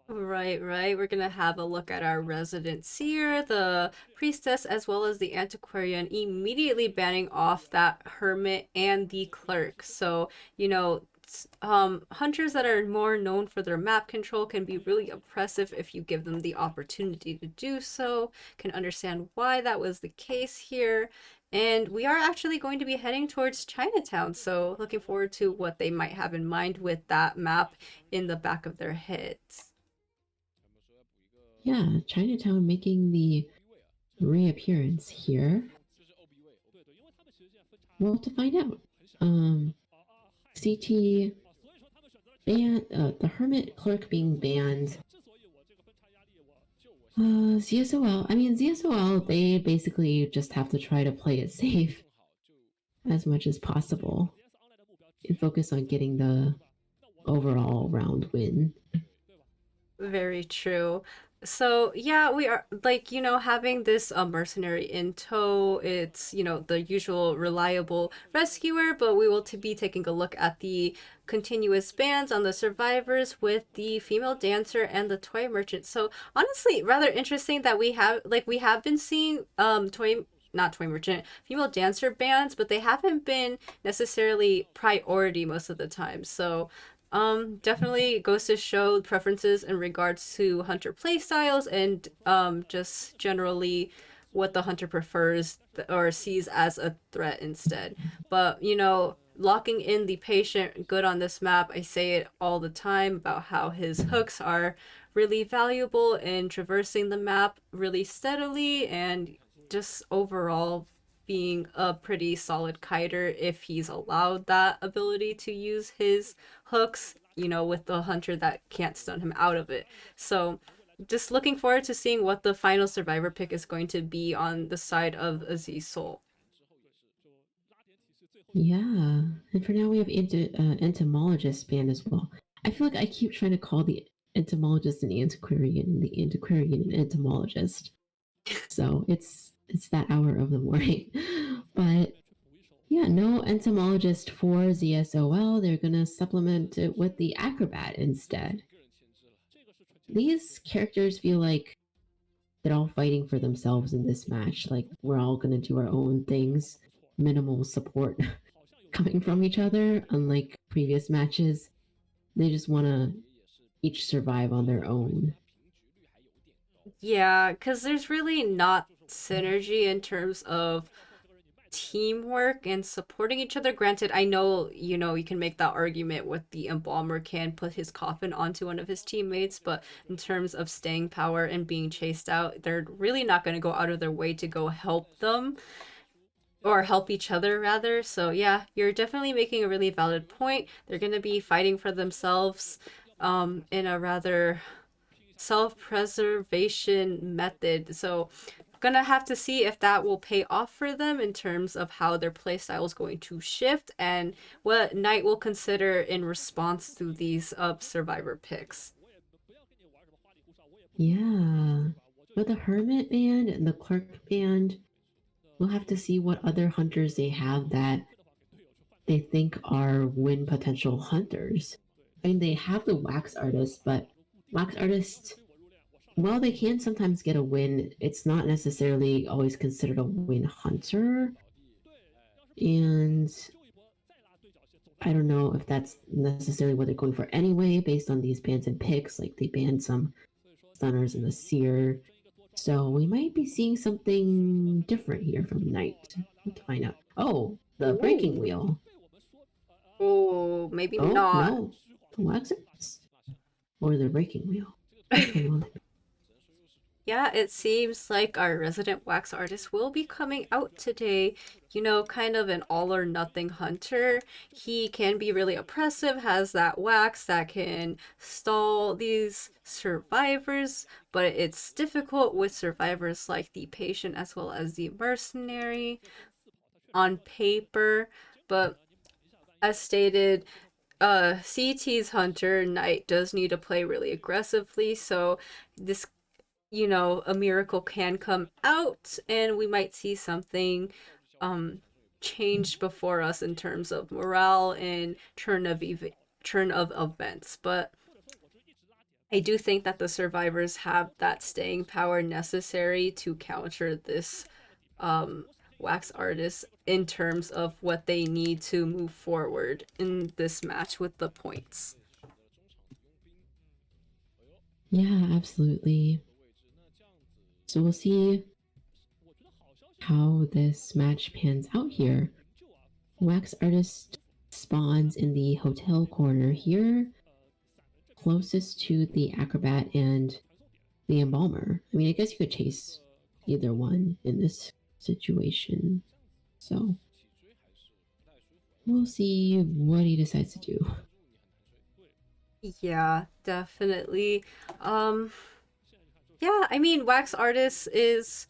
Right. We're gonna have a look at our resident seer, the priestess, as well as the antiquarian, immediately banning off that hermit and the clerk. So, hunters that are more known for their map control can be really oppressive if you give them the opportunity to do so. Can understand why that was the case here. And we are actually going to be heading towards Chinatown, so looking forward to what they might have in mind with that map in the back of their heads. Yeah, Chinatown making the reappearance here. We'll have to find out. CT ban the hermit clerk being banned. ZSOL. I mean, ZSOL, they basically just have to try to play it safe as much as possible and focus on getting the overall round win. Very true. So yeah, we are having this mercenary in tow. It's the usual reliable rescuer, but we will be taking a look at the continuous bans on the survivors with the female dancer and the toy merchant. So honestly, rather interesting that we have been seeing not toy merchant, female dancer bans, but they haven't been necessarily priority most of the time. So definitely goes to show preferences in regards to hunter playstyles and just generally what the hunter prefers or sees as a threat instead. But locking in the patient good on this map, I say it all the time about how his hooks are really valuable in traversing the map really steadily and just overall being a pretty solid kiter if he's allowed that ability to use his hooks, with the hunter that can't stun him out of it. So just looking forward to seeing what the final survivor pick is going to be on the side of Aziz Soul. Yeah, and for now we have entomologist band as well. I feel like I keep trying to call the entomologist an antiquarian and the antiquarian an entomologist. So it's that hour of the morning. But yeah, no entomologist for ZSOL. They're gonna supplement it with the acrobat instead. These characters feel like they're all fighting for themselves in this match. Like we're all gonna do our own things, minimal support coming from each other. Unlike previous matches, they just want to each survive on their own. Yeah, because there's really not synergy in terms of teamwork and supporting each other. Granted, I know, you can make that argument with the embalmer can put his coffin onto one of his teammates, but in terms of staying power and being chased out, they're really not going to go out of their way to go help them or help each other rather. So yeah, you're definitely making a really valid point. They're going to be fighting for themselves in a rather self-preservation method. So gonna have to see if that will pay off for them in terms of how their playstyle is going to shift and what Knight will consider in response to these survivor picks. Yeah. For the Hermit band and the Clerk band, we'll have to see what other hunters they have that they think are win potential hunters. I mean, they have the Wax Artist, but Wax Artist, while they can sometimes get a win, it's not necessarily always considered a win hunter. And I don't know if that's necessarily what they're going for anyway, based on these bans and picks. Like they banned some stunners in the seer. So we might be seeing something different here from Knight. To find out. Oh, the breaking wheel. Oh, maybe Oh, not. no. The wax artist. Or the breaking wheel. Which one will it be? Yeah, it seems like our resident wax artist will be coming out today. You know, kind of an all or nothing hunter. He can be really oppressive, has that wax that can stall these survivors, but it's difficult with survivors like the patient as well as the mercenary on paper. But as stated, CT's Hunter Knight does need to play really aggressively, so this, you know, a miracle can come out and we might see something changed before us in terms of morale and turn of events. But I do think that the survivors have that staying power necessary to counter this wax artist in terms of what they need to move forward in this match with the points. Yeah, absolutely. So we'll see how this match pans out here. Wax artist spawns in the hotel corner here, closest to the acrobat and the embalmer. I mean, I guess you could chase either one in this situation. So we'll see what he decides to do. Yeah, definitely. Yeah, I mean, wax artist is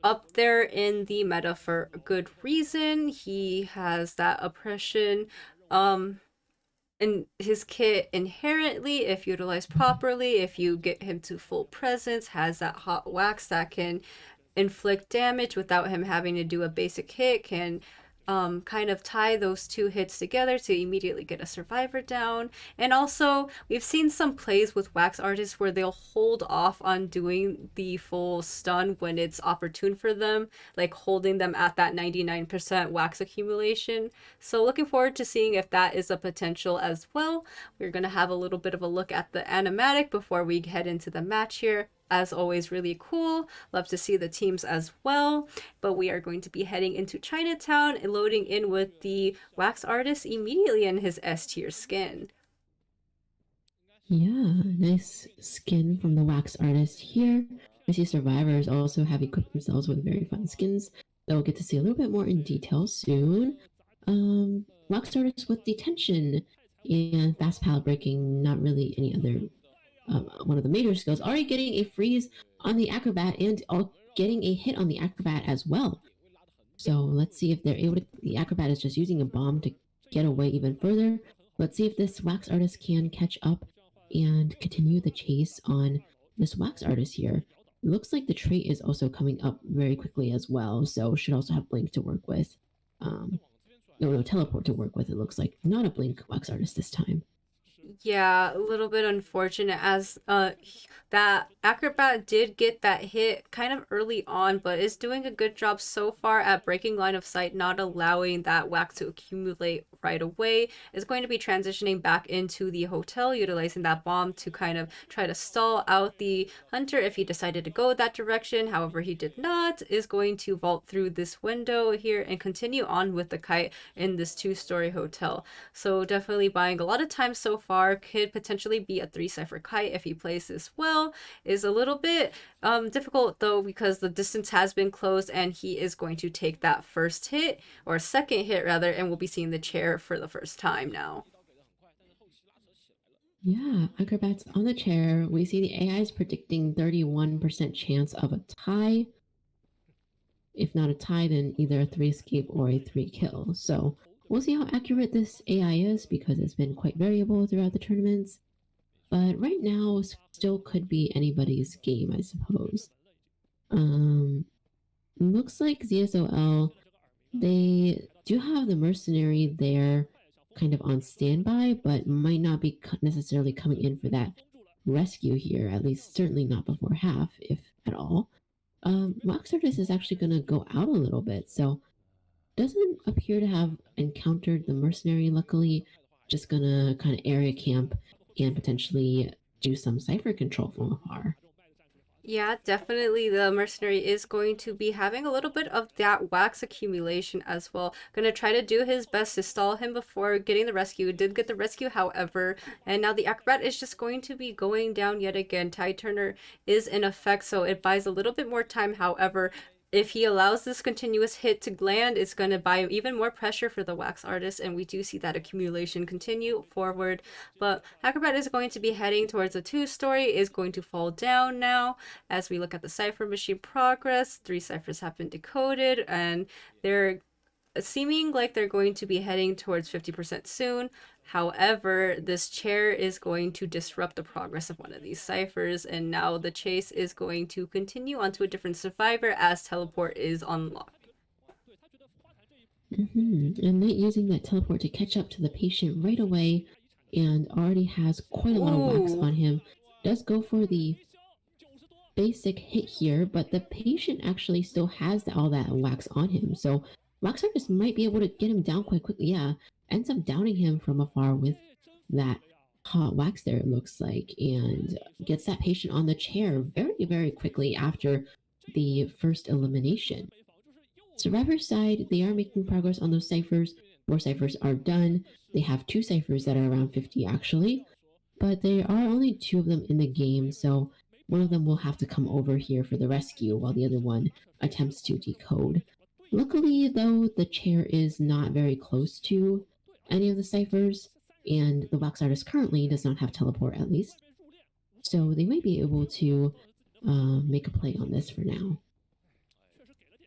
up there in the meta for a good reason. He has that oppression in his kit inherently, if utilized properly, if you get him to full presence, has that hot wax that can inflict damage without him having to do a basic hit, can kind of tie those two hits together to immediately get a survivor down. And also, we've seen some plays with wax artists where they'll hold off on doing the full stun when it's opportune for them, like holding them at that 99% wax accumulation. So looking forward to seeing if that is a potential as well. We're going to have a little bit of a look at the animatic before we head into the match here. As always, really cool. Love to see the teams as well. But we are going to be heading into Chinatown and loading in with the wax artist immediately in his S tier skin. Yeah, nice skin from the wax artist here. I see survivors also have equipped themselves with very fun skins that we'll get to see a little bit more in detail soon. Wax artist with detention and fast pallet breaking, not really any other one of the major skills, already getting a freeze on the acrobat and getting a hit on the acrobat as well. So let's see if they're able to. The acrobat is just using a bomb to get away even further. Let's see if this wax artist can catch up and continue the chase on this wax artist here. It looks like the trait is also coming up very quickly as well, so should also have blink to work with. No, teleport to work with. It looks like not a blink wax artist this time. Yeah, a little bit unfortunate as that acrobat did get that hit kind of early on, but is doing a good job so far at breaking line of sight, not allowing that wax to accumulate right away. Is going to be transitioning back into the hotel, utilizing that bomb to kind of try to stall out the hunter if he decided to go that direction. However, he did not. Is going to vault through this window here and continue on with the kite in this 2-story hotel. So definitely buying a lot of time so far. Could potentially be a 3-cipher kite if he plays this well. Is a little bit difficult though because the distance has been closed and he is going to take that first hit, or second hit rather, and we'll be seeing the chair for the first time now. Yeah, acrobats on the chair. We see the AI is predicting 31% chance of a tie. If not a tie, then either a 3 escape or a 3 kill. So we'll see how accurate this AI is because it's been quite variable throughout the tournaments. But right now, still could be anybody's game, I suppose. Looks like ZSOL, they do have the mercenary there kind of on standby, but might not be necessarily coming in for that rescue here, at least certainly not before half, if at all. Wax artist is actually going to go out a little bit, so doesn't appear to have encountered the mercenary, luckily. Just gonna kind of area camp and potentially do some cipher control from afar. Yeah, definitely the mercenary is going to be having a little bit of that wax accumulation as well. Gonna try to do his best to stall him before getting the rescue. Did get the rescue, however, and now the acrobat is just going to be going down yet again. Tide Turner is in effect, so it buys a little bit more time. However, if he allows this continuous hit to land, it's going to buy even more pressure for the wax artist, and we do see that accumulation continue forward. But Acrobat is going to be heading towards a 2-story, is going to fall down now. As we look at the cipher machine progress, 3 ciphers have been decoded, and they're seeming like they're going to be heading towards 50% soon. However, this chair is going to disrupt the progress of one of these ciphers, and now the chase is going to continue onto a different survivor as teleport is unlocked. And Knight using that teleport to catch up to the patient right away and already has quite a lot of wax on him. Does go for the basic hit here, but the patient actually still has all that wax on him. So Wax Artist might be able to get him down quite quickly. Yeah, ends up downing him from afar with that hot wax there, it looks like, and gets that patient on the chair very, very quickly after the first elimination. Survivor side, they are making progress on those ciphers. 4 ciphers are done. They have 2 ciphers that are around 50 actually, but there are only 2 of them in the game, so one of them will have to come over here for the rescue while the other one attempts to decode. Luckily, though, the chair is not very close to any of the ciphers, and the wax artist currently does not have teleport at least, so they might be able to make a play on this for now.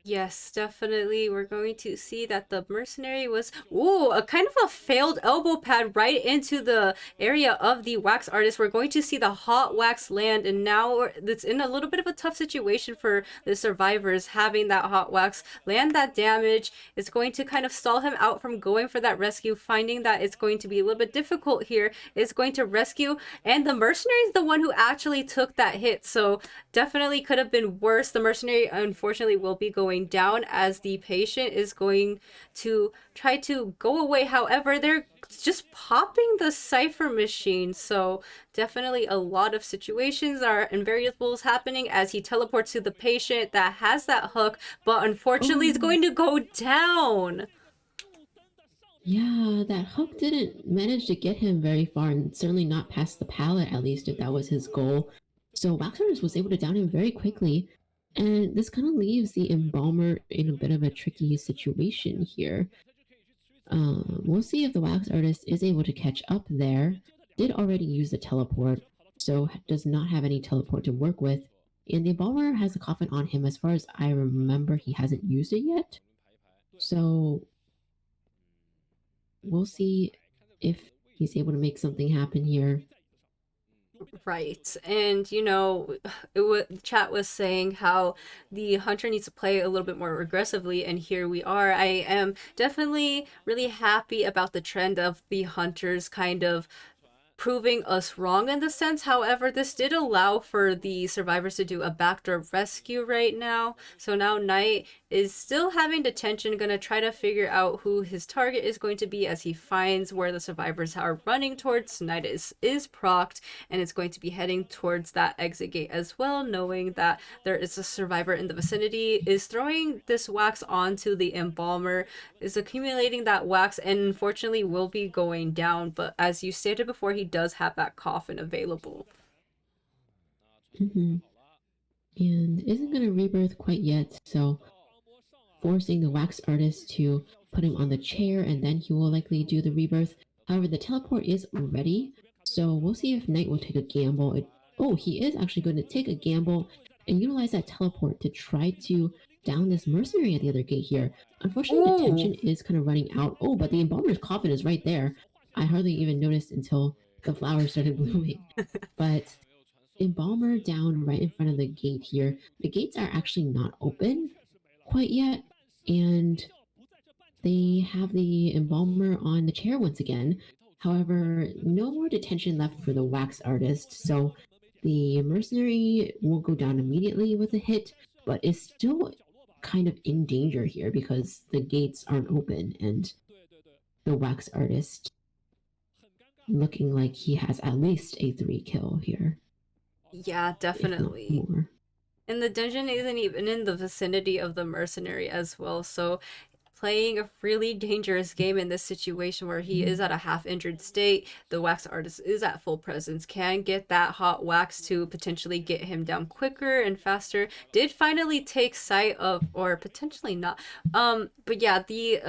Yes, definitely. We're going to see that the mercenary was, a kind of a failed elbow pad right into the area of the wax artist. We're going to see the hot wax land, and now it's in a little bit of a tough situation for the survivors having that hot wax land that damage. It's going to kind of stall him out from going for that rescue, finding that it's going to be a little bit difficult here. It's going to rescue, and the mercenary is the one who actually took that hit, so definitely could have been worse. The mercenary, unfortunately, will be going down as the patient is going to try to go away. However, they're just popping the cipher machine, so definitely a lot of situations and variables happening as he teleports to the patient that has that hook, but unfortunately is going to go down. Yeah, that hook didn't manage to get him very far, and certainly not past the pallet, at least if that was his goal. So Wax Artist was able to down him very quickly, and this kind of leaves the Embalmer in a bit of a tricky situation here. We'll see if the Wax Artist is able to catch up there. Did already use the teleport, so does not have any teleport to work with. And the Embalmer has a coffin on him. As far as I remember, he hasn't used it yet. So we'll see if he's able to make something happen here. Right. And, chat was saying how the hunter needs to play a little bit more aggressively, and here we are. I am definitely really happy about the trend of the hunters kind of proving us wrong in the sense. However, this did allow for the survivors to do a backdoor rescue right now. So now Knight is still having detention, gonna try to figure out who his target is going to be as he finds where the survivors are running towards. Knight is procced, and it's going to be heading towards that exit gate as well, knowing that there is a survivor in the vicinity, is throwing this wax onto the Embalmer, is accumulating that wax, and unfortunately will be going down. But as you stated before, he does have that coffin available. And isn't going to rebirth quite yet, so forcing the Wax Artist to put him on the chair, and then he will likely do the rebirth. However, the teleport is ready, so we'll see if Knight will take a gamble. He is actually going to take a gamble and utilize that teleport to try to down this mercenary at the other gate here. Unfortunately, the tension is kind of running out. But the Embalmer's coffin is right there. I hardly even noticed until the flowers started blooming. But Embalmer down right in front of the gate here. The gates are actually not open quite yet, and they have the Embalmer on the chair once again. However, no more detention left for the Wax Artist, so the mercenary won't go down immediately with a hit, but is still kind of in danger here because the gates aren't open, and the Wax Artist looking like he has at least a 3 kill here. Yeah, definitely. And the dungeon isn't even in the vicinity of the mercenary as well, so playing a really dangerous game in this situation where he is at a half injured state, the wax artist is at full presence, can get that hot wax to potentially get him down quicker and faster. Did finally take sight of, or potentially not. But yeah, the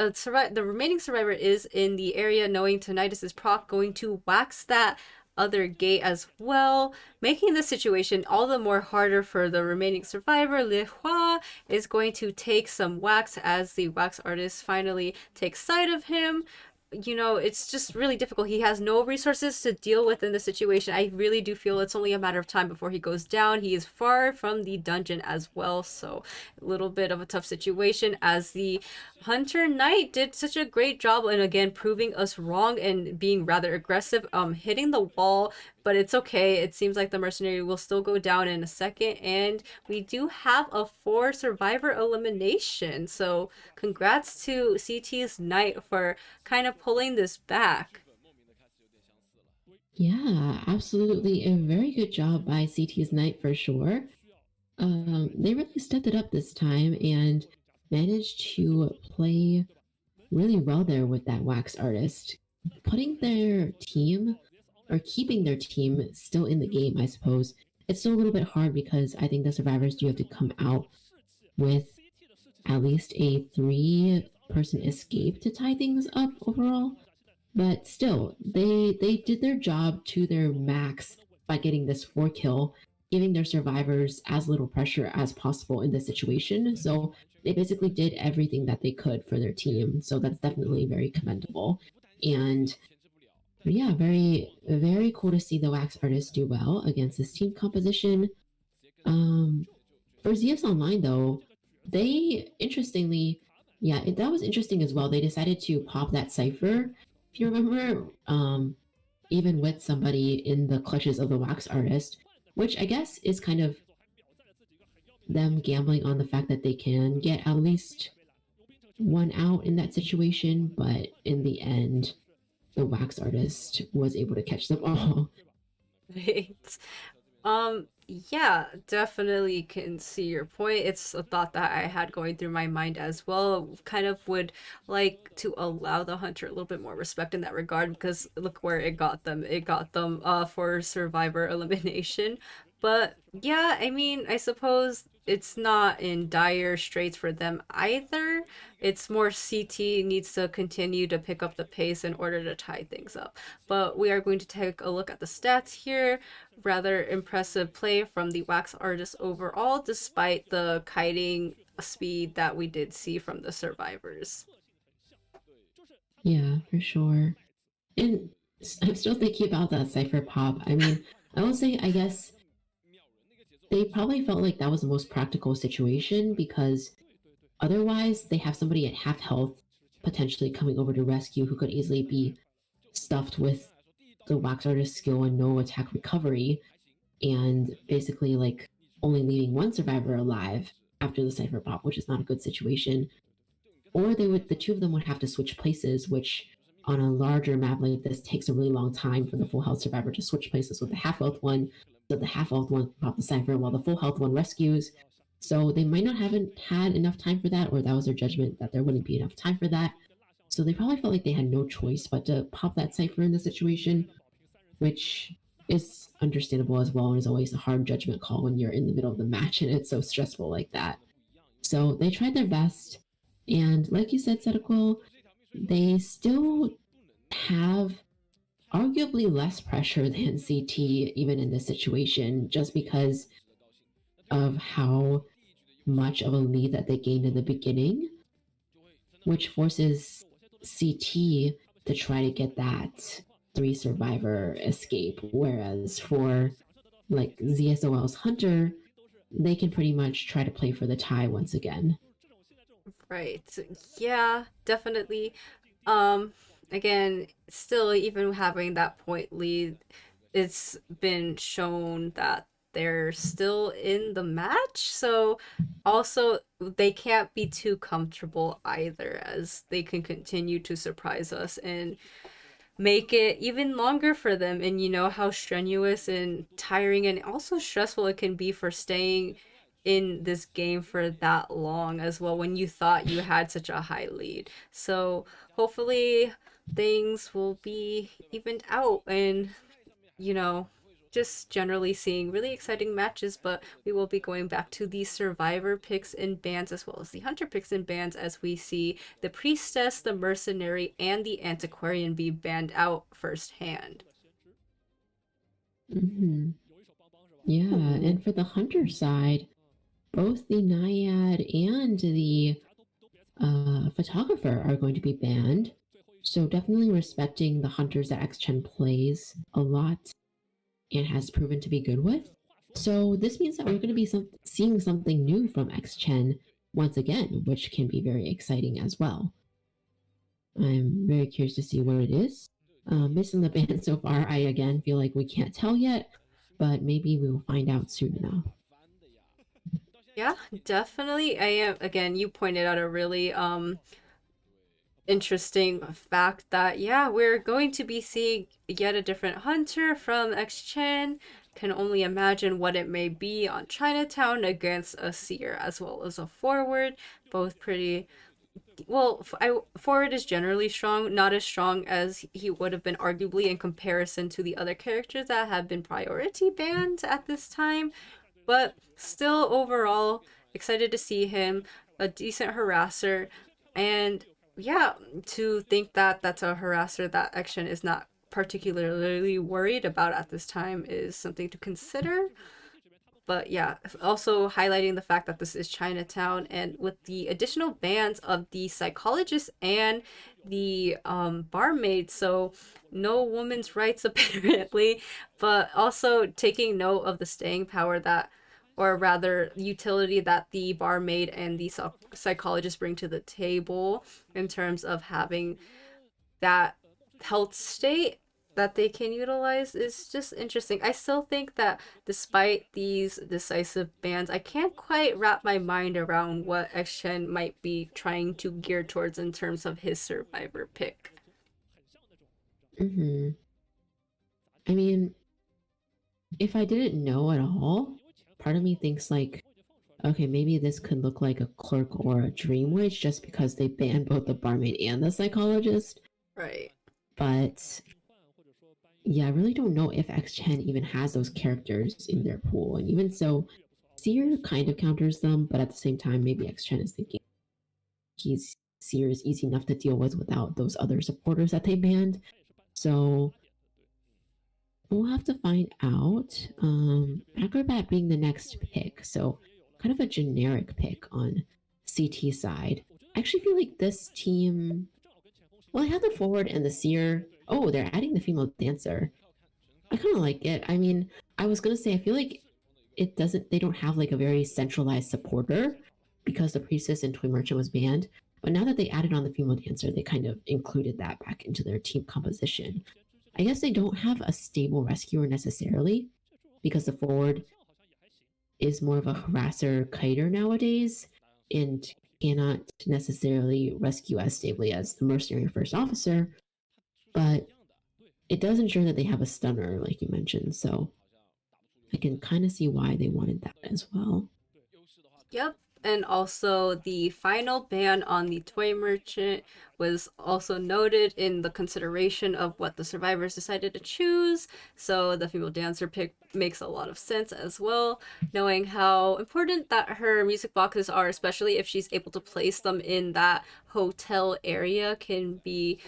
remaining survivor is in the area, knowing Tinnitus is proc going to wax that other gate as well, making the situation all the more harder for the remaining survivor. Lychee is going to take some wax as the wax artist finally takes sight of him. It's just really difficult. He has no resources to deal with in the situation. I really do feel it's only a matter of time before he goes down. He is far from the dungeon as well, so a little bit of a tough situation as the Hunter Knight did such a great job and again proving us wrong and being rather aggressive, hitting the wall, but it's okay. It seems like the mercenary will still go down in a second, and we do have a 4 survivor elimination. So congrats to CT's Knight for kind of pulling this back. Yeah, absolutely. A very good job by CT's Knight for sure. They really stepped it up this time and managed to play really well there with that wax artist, putting their team or keeping their team still in the game, I suppose. It's still a little bit hard because I think the survivors do have to come out with at least a 3-person escape to tie things up overall. But still, they did their job to their max by getting this 4 kill, giving their survivors as little pressure as possible in this situation. So they basically did everything that they could for their team. So that's definitely very commendable. And yeah, very, very cool to see the wax artists do well against this team composition. For ZS Online, though, they interestingly, yeah, that was interesting as well. They decided to pop that cipher. If you remember, even with somebody in the clutches of the wax artist, which I guess is kind of them gambling on the fact that they can get at least one out in that situation, but in the end, the wax artist was able to catch them all. Right. Yeah, definitely can see your point. It's a thought that I had going through my mind as well. Kind of would like to allow the hunter a little bit more respect in that regard because look where it got them. It got them for survivor elimination. But yeah, I mean, I suppose it's not in dire straits for them either. It's more CT needs to continue to pick up the pace in order to tie things up. But we are going to take a look at the stats here. Rather impressive play from the wax artist overall, despite the kiting speed that we did see from the survivors. Yeah, for sure. And I'm still thinking about that cipher pop. I mean, I will say, I guess they probably felt like that was the most practical situation because otherwise they have somebody at half health potentially coming over to rescue who could easily be stuffed with the wax artist skill and no attack recovery, and basically like only leaving one survivor alive after the cipher pop, which is not a good situation. Or the two of them would have to switch places, which on a larger map like this takes a really long time for the full health survivor to switch places with the half health one, so the half health one pop the cipher while the full health one rescues. So they might not haven't had enough time for that, or that was their judgment that there wouldn't be enough time for that. So they probably felt like they had no choice but to pop that cipher in the situation, which is understandable as well and is always a hard judgment call when you're in the middle of the match and it's so stressful like that. So they tried their best, and like you said, Sadaoquil, they still have arguably less pressure than CT even in this situation, just because of how much of a lead that they gained in the beginning, which forces CT to try to get that 3 survivor escape, whereas for like ZSOL's Hunter, they can pretty much try to play for the tie once again. Right. Yeah, definitely. Again, still even having that point lead, it's been shown that they're still in the match. So also they can't be too comfortable either, as they can continue to surprise us and make it even longer for them. And you know how strenuous and tiring and also stressful it can be for staying in this game for that long as well when you thought you had such a high lead. So hopefully things will be evened out and, you know, just generally seeing really exciting matches, but we will be going back to the survivor picks and bans as well as the hunter picks and bans as we see the priestess, the mercenary, and the antiquarian be banned out firsthand. Mm-hmm. Yeah, and for the hunter side, both the naiad and the photographer are going to be banned. So definitely respecting the hunters that X-Chen plays a lot and has proven to be good with. So this means that we're going to be seeing something new from X-Chen once again, which can be very exciting as well. I'm very curious to see what it is. Based on the ban so far, I again feel like we can't tell yet, but maybe we will find out soon enough. Yeah, definitely. I am, again, you pointed out a really interesting fact that, yeah, we're going to be seeing yet a different hunter from X-Chen. Can only imagine what it may be on Chinatown against a seer as well as a forward. Both pretty well. Forward is generally strong, not as strong as he would have been arguably in comparison to the other characters that have been priority banned at this time. But still, overall, excited to see him, a decent harasser, and yeah, to think that that's a harasser that Action is not particularly worried about at this time is something to consider. But yeah, also highlighting the fact that this is Chinatown, and with the additional bans of the psychologist and the barmaid, so no women's rights apparently, but also taking note of the staying power that, or rather utility that the barmaid and the psychologist bring to the table in terms of having that health state that they can utilize is just interesting. I still think that despite these decisive bans, I can't quite wrap my mind around what X-Chen might be trying to gear towards in terms of his survivor pick. Mm-hmm. I mean, if I didn't know at all, part of me thinks like, okay, maybe this could look like a clerk or a dream witch just because they banned both the barmaid and the psychologist. Right. But yeah, I really don't know if X-Chen even has those characters in their pool. And even so, Seer kind of counters them, but at the same time, maybe X-Chen is thinking Seer is easy enough to deal with without those other supporters that they banned. So we'll have to find out. Acrobat being the next pick, so kind of a generic pick on CT side. I actually feel like this team, well, I have the forward and the seer. Oh, they're adding the female dancer. I kind of like it. I mean, I was gonna say I feel like they don't have like a very centralized supporter because the priestess and toy merchant was banned. But now that they added on the female dancer, they kind of included that back into their team composition. I guess they don't have a stable rescuer necessarily because the forward is more of a harasser kiter nowadays and cannot necessarily rescue as stably as the mercenary first officer, but it does ensure that they have a stunner, like you mentioned, so I can kind of see why they wanted that as well. Yep. And also the final ban on the toy merchant was also noted in the consideration of what the survivors decided to choose. So the female dancer pick makes a lot of sense as well, knowing how important that her music boxes are, especially if she's able to place them in that hotel area, can be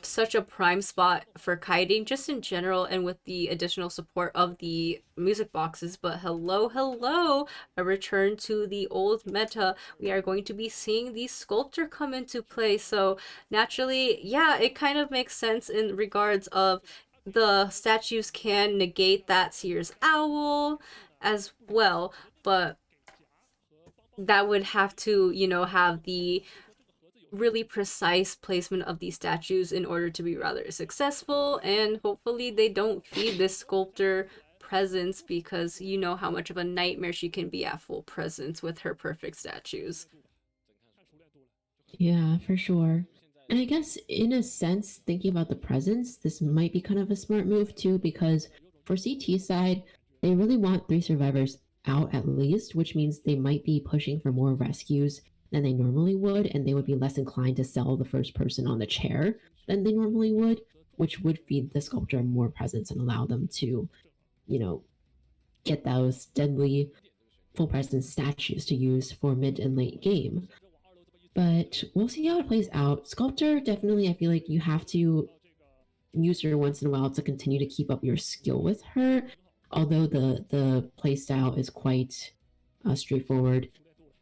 such a prime spot for kiting just in general, and with the additional support of the music boxes. But hello, a return to the old meta. We are going to be seeing the sculptor come into play, so naturally, yeah, it kind of makes sense in regards of the statues can negate that Seer's owl as well, but that would have to, have the really precise placement of these statues in order to be rather successful, and hopefully they don't feed this sculptor presence, because you know how much of a nightmare she can be at full presence with her perfect statues. Yeah, for sure. And I guess in a sense, thinking about the presence, this might be kind of a smart move too, because for CT side, they really want 3 survivors out at least, which means they might be pushing for more rescues than they normally would, and they would be less inclined to sell the first person on the chair than they normally would, which would feed the sculptor more presence and allow them to, get those deadly full presence statues to use for mid and late game. But we'll see how it plays out. Sculptor, definitely, I feel like you have to use her once in a while to continue to keep up your skill with her. Although the play style is quite straightforward,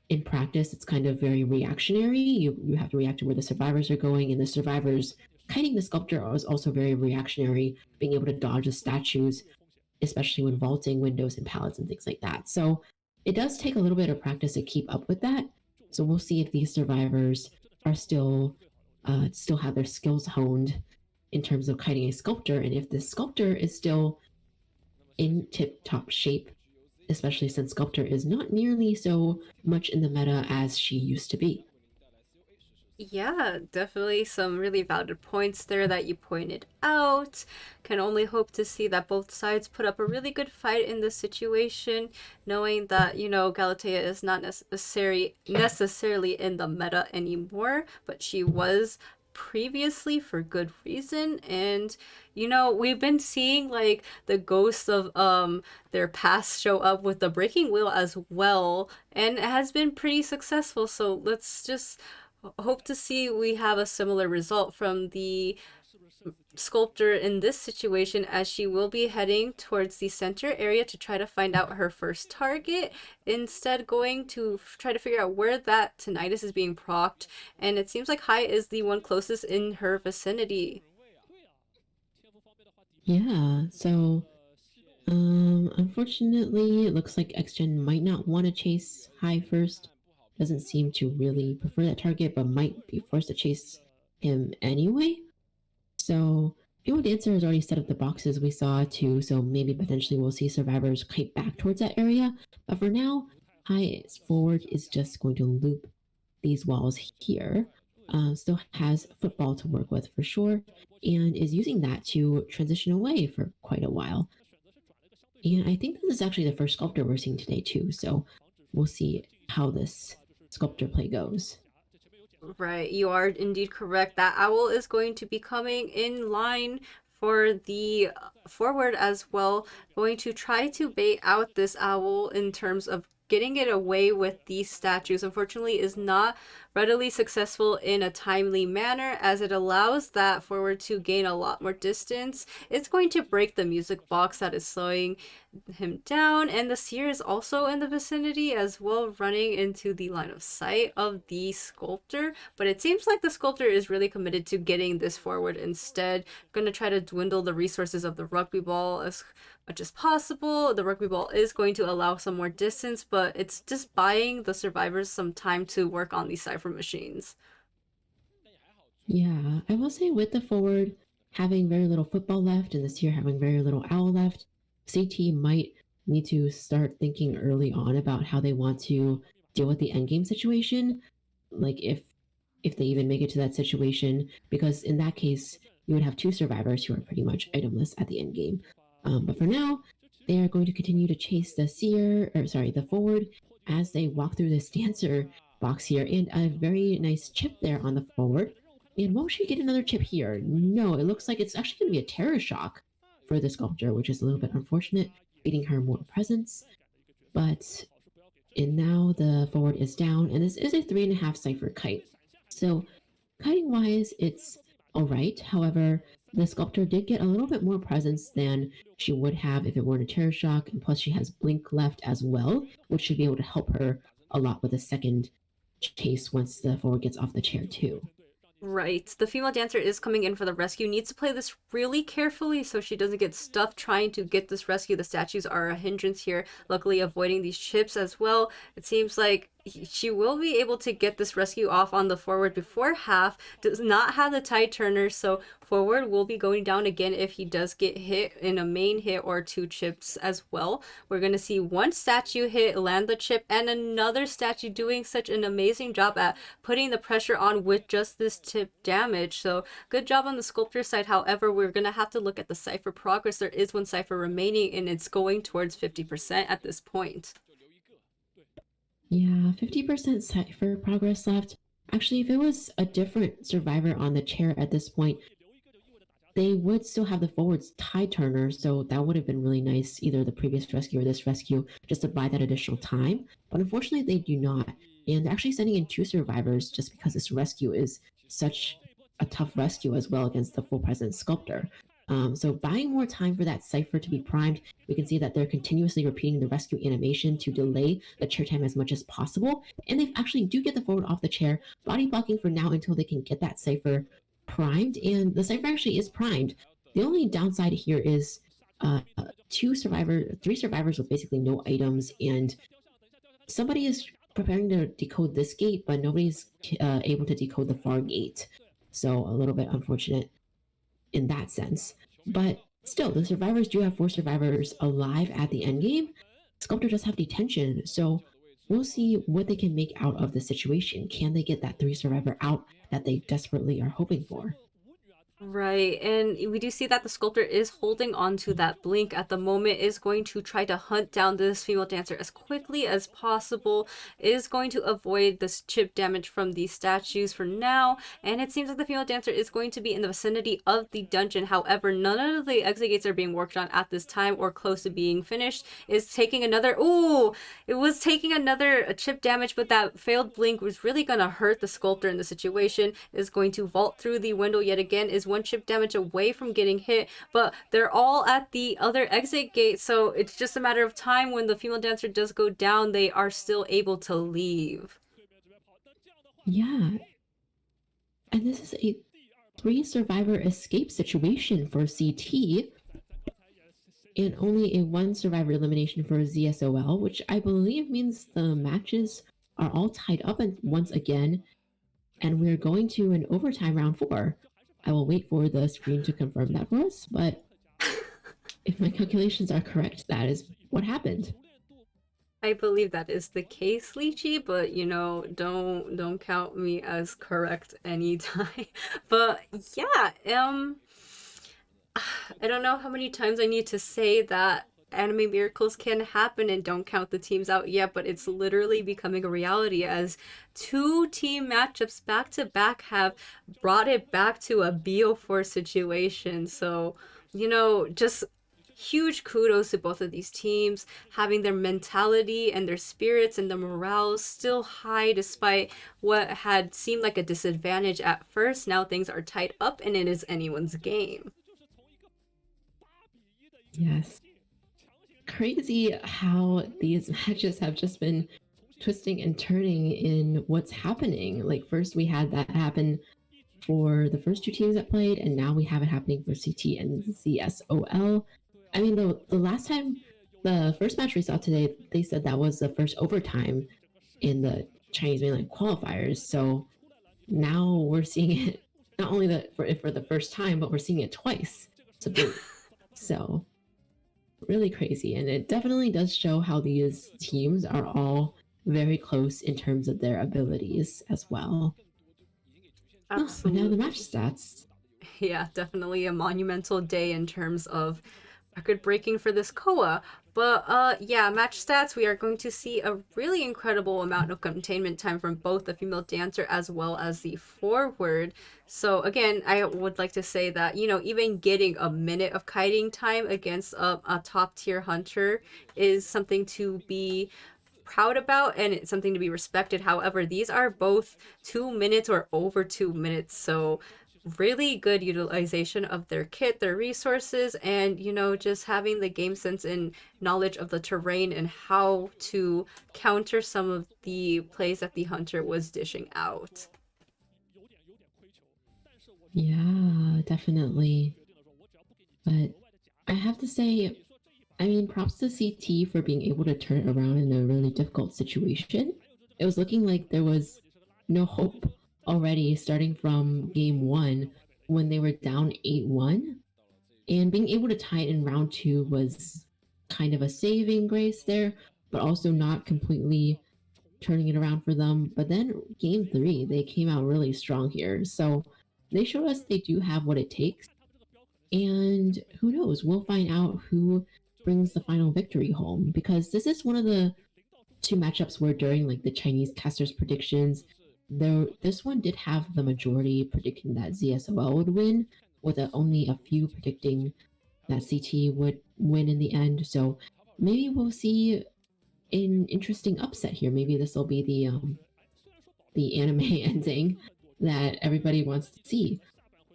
in practice it's kind of very reactionary. You have to react to where the survivors are going, and the survivors kiting the sculptor is also very reactionary, being able to dodge the statues, especially when vaulting windows and pallets and things like that. So it does take a little bit of practice to keep up with that. So we'll see if these survivors are still have their skills honed in terms of kiting a sculptor, and if this sculptor is still in tip-top shape, especially since sculptor is not nearly so much in the meta as she used to be. Yeah, definitely some really valid points there that you pointed out. Can only hope to see that both sides put up a really good fight in this situation, knowing that, Galatea is not necessarily in the meta anymore, but she was previously for good reason. And we've been seeing like the ghosts of their past show up with the breaking wheel as well, and it has been pretty successful. So let's just hope to see we have a similar result from the sculptor in this situation, as she will be heading towards the center area to try to find out her first target, instead going to try to figure out where that tinnitus is being procced, and it seems like Hai is the one closest in her vicinity. Yeah, so unfortunately it looks like XGen might not want to chase Hai first. Doesn't seem to really prefer that target, but might be forced to chase him anyway. So Female Dancer has already set up the boxes we saw too, so maybe potentially we'll see survivors kite back towards that area. But for now, Hai's forward is just going to loop these walls here. Still has football to work with for sure, and is using that to transition away for quite a while. And I think this is actually the first sculptor we're seeing today too, so we'll see how this sculptor play goes. Right, you are indeed correct. That owl is going to be coming in line for the forward as well, going to try to bait out this owl in terms of getting it away with these statues. Unfortunately, is not readily successful in a timely manner, as it allows that forward to gain a lot more distance. It's going to break the music box that is slowing him down, and the seer is also in the vicinity as well, running into the line of sight of the sculptor. But it seems like the sculptor is really committed to getting this forward instead. Going to try to dwindle the resources of the rugby ball as much as possible. The rugby ball is going to allow some more distance, but it's just buying the survivors some time to work on these cipher machines. Yeah, I will say with the forward having very little football left and this year having very little owl left, CT might need to start thinking early on about how they want to deal with the endgame situation. Like if they even make it to that situation, because in that case you would have two survivors who are pretty much itemless at the end game. But for now, they are going to continue to chase the forward as they walk through this dancer box here, and a very nice chip there on the forward. And won't she get another chip here? No, it looks like it's actually going to be a terror shock for the sculptor, which is a little bit unfortunate, feeding her more presence. But now the forward is down, and this is a 3.5 cipher kite. So kiting wise, it's alright. However, the sculptor did get a little bit more presence than she would have if it weren't a terror shock, and plus she has blink left as well, which should be able to help her a lot with a second chase once the forward gets off the chair too. Right. The female dancer is coming in for the rescue. Needs to play this really carefully so she doesn't get stuffed trying to get this rescue. The statues are a hindrance here. Luckily, avoiding these chips as well. It seems like she will be able to get this rescue off on the forward before half. Does not have the tide turner, so forward will be going down again if he does get hit in a main hit or two chips as well. We're going to see one statue hit, land the chip, and another statue doing such an amazing job at putting the pressure on with just this tip damage. So good job on the sculptor side. However, we're going to have to look at the cipher progress. There is one cipher remaining, and it's going towards 50% at this point. Yeah, 50% cipher progress left. Actually, if it was a different survivor on the chair at this point, they would still have the forwards tie turner, so that would have been really nice, either the previous rescue or this rescue, just to buy that additional time. But unfortunately, they do not. And they're actually sending in 2 survivors just because this rescue is such a tough rescue as well against the full presence sculptor. So buying more time for that cipher to be primed, we can see that they're continuously repeating the rescue animation to delay the chair time as much as possible. And they actually do get the forward off the chair, body blocking for now until they can get that cipher primed, and the cipher actually is primed. The only downside here is 3 survivors with basically no items, and somebody is preparing to decode this gate, but nobody's able to decode the far gate. So a little bit unfortunate in that sense. But still, the survivors do have 4 survivors alive at the end game. Sculptor does have detention, so we'll see what they can make out of the situation. Can they get that 3 survivor out that they desperately are hoping for? Right, and we do see that the sculptor is holding on to that blink at the moment, is going to try to hunt down this female dancer as quickly as possible, is going to avoid this chip damage from these statues for now, and it seems like the female dancer is going to be in the vicinity of the dungeon. However, none of the exit gates are being worked on at this time or close to being finished. Is taking another, it was taking another chip damage, but that failed blink was really going to hurt the sculptor in the situation. Is going to vault through the window yet again, is 1 chip damage away from getting hit, but they're all at the other exit gate, so it's just a matter of time. When the female dancer does go down, they are still able to leave. Yeah. And this is a 3 survivor escape situation for CT, and only a 1 survivor elimination for ZSOL, which I believe means the matches are all tied up once again, and we're going to an overtime round 4. I will wait for the screen to confirm that for us, but if my calculations are correct, that is what happened. I believe that is the case, Lychee, but don't count me as correct anytime. But yeah, I don't know how many times I need to say that anime miracles can happen and don't count the teams out yet, but it's literally becoming a reality as 2 team matchups back to back have brought it back to a BO4 situation. So, just huge kudos to both of these teams, having their mentality and their spirits and the morale still high despite what had seemed like a disadvantage at first. Now things are tied up and it is anyone's game. Yes. Crazy how these matches have just been twisting and turning in what's happening. Like, first we had that happen for the first 2 teams that played, and now we have it happening for CT and CSOL. I mean, the last time, the first match we saw today, they said that was the first overtime in the Chinese Mainland qualifiers. So now we're seeing it not only for the first time, but we're seeing it twice to boot. So really crazy, and it definitely does show how these teams are all very close in terms of their abilities as well. Absolutely. But now the match stats. Yeah, definitely a monumental day in terms of record breaking for this COA. But yeah, match stats, we are going to see a really incredible amount of containment time from both the female dancer as well as the forward. So again, I would like to say that, even getting a minute of kiting time against a top tier hunter is something to be proud about, and it's something to be respected. However, these are both 2 minutes or over 2 minutes, so really good utilization of their kit, their resources, and just having the game sense and knowledge of the terrain and how to counter some of the plays that the hunter was dishing out. Yeah, definitely. But I have to say, I mean, props to CT for being able to turn it around in a really difficult situation. It was looking like there was no hope already starting from game 1 when they were down 8-1. And being able to tie it in round 2 was kind of a saving grace there, but also not completely turning it around for them. But then game 3, they came out really strong here. So they showed us they do have what it takes. And who knows, we'll find out who brings the final victory home, because this is one of the two matchups were during like the Chinese casters predictions. Though this one did have the majority predicting that ZSOL would win, with only a few predicting that CT would win in the end. So maybe we'll see an interesting upset here. Maybe this will be the anime ending that everybody wants to see,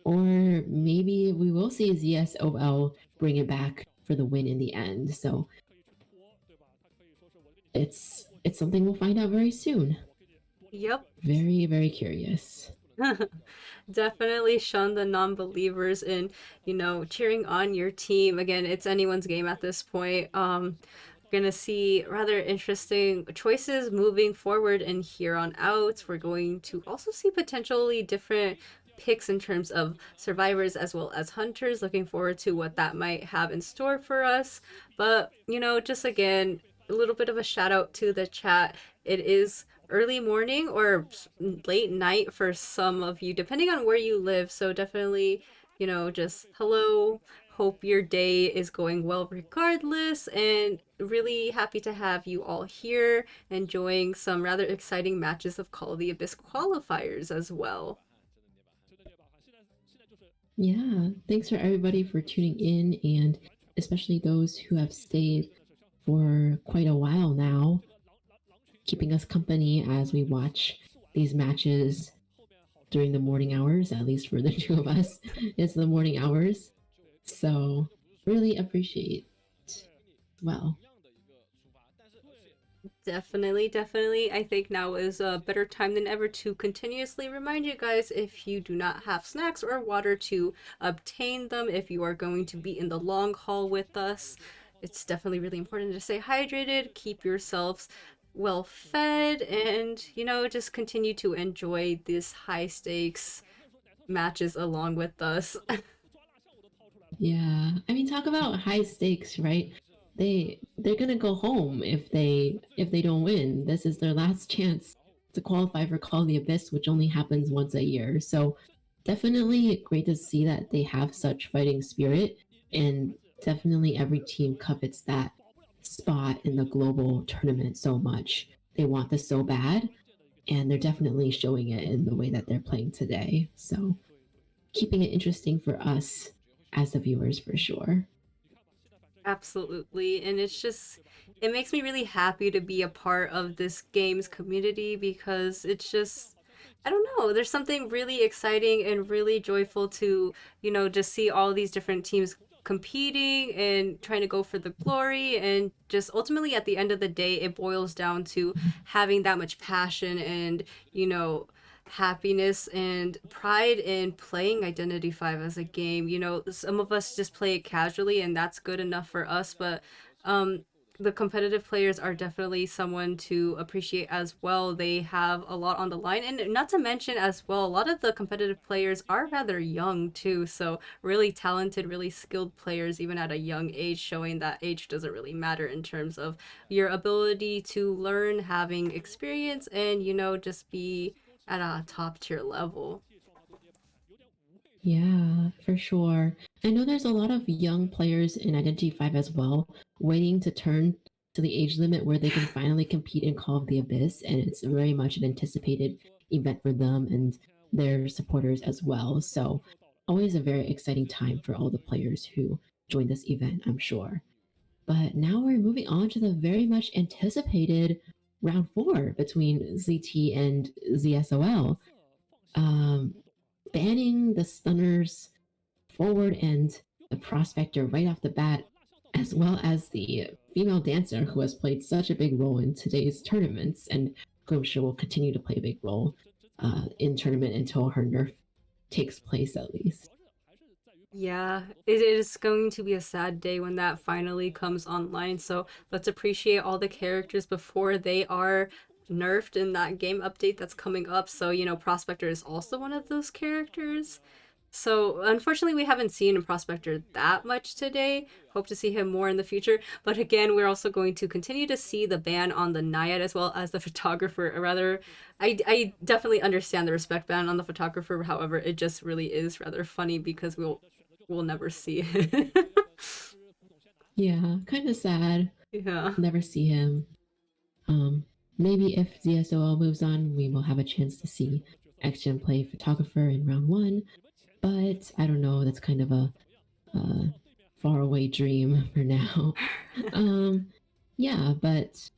or maybe we will see ZSOL bring it back for the win in the end. So it's something we'll find out very soon. Yep. Very, very curious. Definitely shun the non-believers in, cheering on your team. Again, it's anyone's game at this point. Gonna see rather interesting choices moving forward and here on out. We're going to also see potentially different picks in terms of survivors as well as hunters. Looking forward to what that might have in store for us. But, just again, a little bit of a shout out to the chat. It is early morning or late night for some of you, depending on where you live. So definitely, just hello. Hope your day is going well regardless, and really happy to have you all here enjoying some rather exciting matches of Call of the Abyss qualifiers as well. Yeah, thanks for everybody for tuning in, and especially those who have stayed for quite a while now, keeping us company as we watch these matches during the morning hours, at least for the two of us. It's the morning hours. So really appreciate well. Definitely. I think now is a better time than ever to continuously remind you guys, if you do not have snacks or water, to obtain them if you are going to be in the long haul with us. It's definitely really important to stay hydrated, keep yourselves well fed, and, just continue to enjoy these high stakes matches along with us. Yeah, I mean, talk about high stakes, right? They're gonna go home if they don't win. This is their last chance to qualify for Call of the Abyss, which only happens once a year. So definitely great to see that they have such fighting spirit, and definitely every team covets that spot in the global tournament so much. They want this so bad, and they're definitely showing it in the way that they're playing today. So keeping it interesting for us as the viewers for sure. Absolutely. And it makes me really happy to be a part of this games community, because it's just, I don't know, there's something really exciting and really joyful to, just see all these different teams competing and trying to go for the glory. And just ultimately at the end of the day, it boils down to having that much passion and, happiness and pride in playing Identity 5 as a game. Some of us just play it casually, and that's good enough for us, but the competitive players are definitely someone to appreciate as well. They have a lot on the line, and not to mention as well, a lot of the competitive players are rather young too, so really talented, really skilled players even at a young age, showing that age doesn't really matter in terms of your ability to learn, having experience, and just be at a top tier level. Yeah, for sure. I know there's a lot of young players in Identity 5 as well, waiting to turn to the age limit where they can finally compete in Call of the Abyss, and it's very much an anticipated event for them and their supporters as well. So always a very exciting time for all the players who join this event, I'm sure. But now we're moving on to the very much anticipated round 4 between ZT and ZSOL. Banning the stunners forward and the prospector right off the bat, as well as the female dancer who has played such a big role in today's tournaments, and who I'm sure will continue to play a big role in tournament until her nerf takes place, at least. Yeah, it is going to be a sad day when that finally comes online. So let's appreciate all the characters before they are nerfed in that game update that's coming up. So, Prospector is also one of those characters. So unfortunately, we haven't seen a Prospector that much today. Hope to see him more in the future. But again, we're also going to continue to see the ban on the Naiad as well as the photographer. Rather, I definitely understand the respect ban on the photographer. However, it just really is rather funny because we'll never see it. Yeah, kind of sad. Yeah. Never see him. Maybe if ZSOL moves on, we will have a chance to see X-Gen play Photographer in round 1, but I don't know, that's kind of a faraway dream for now. Yeah, but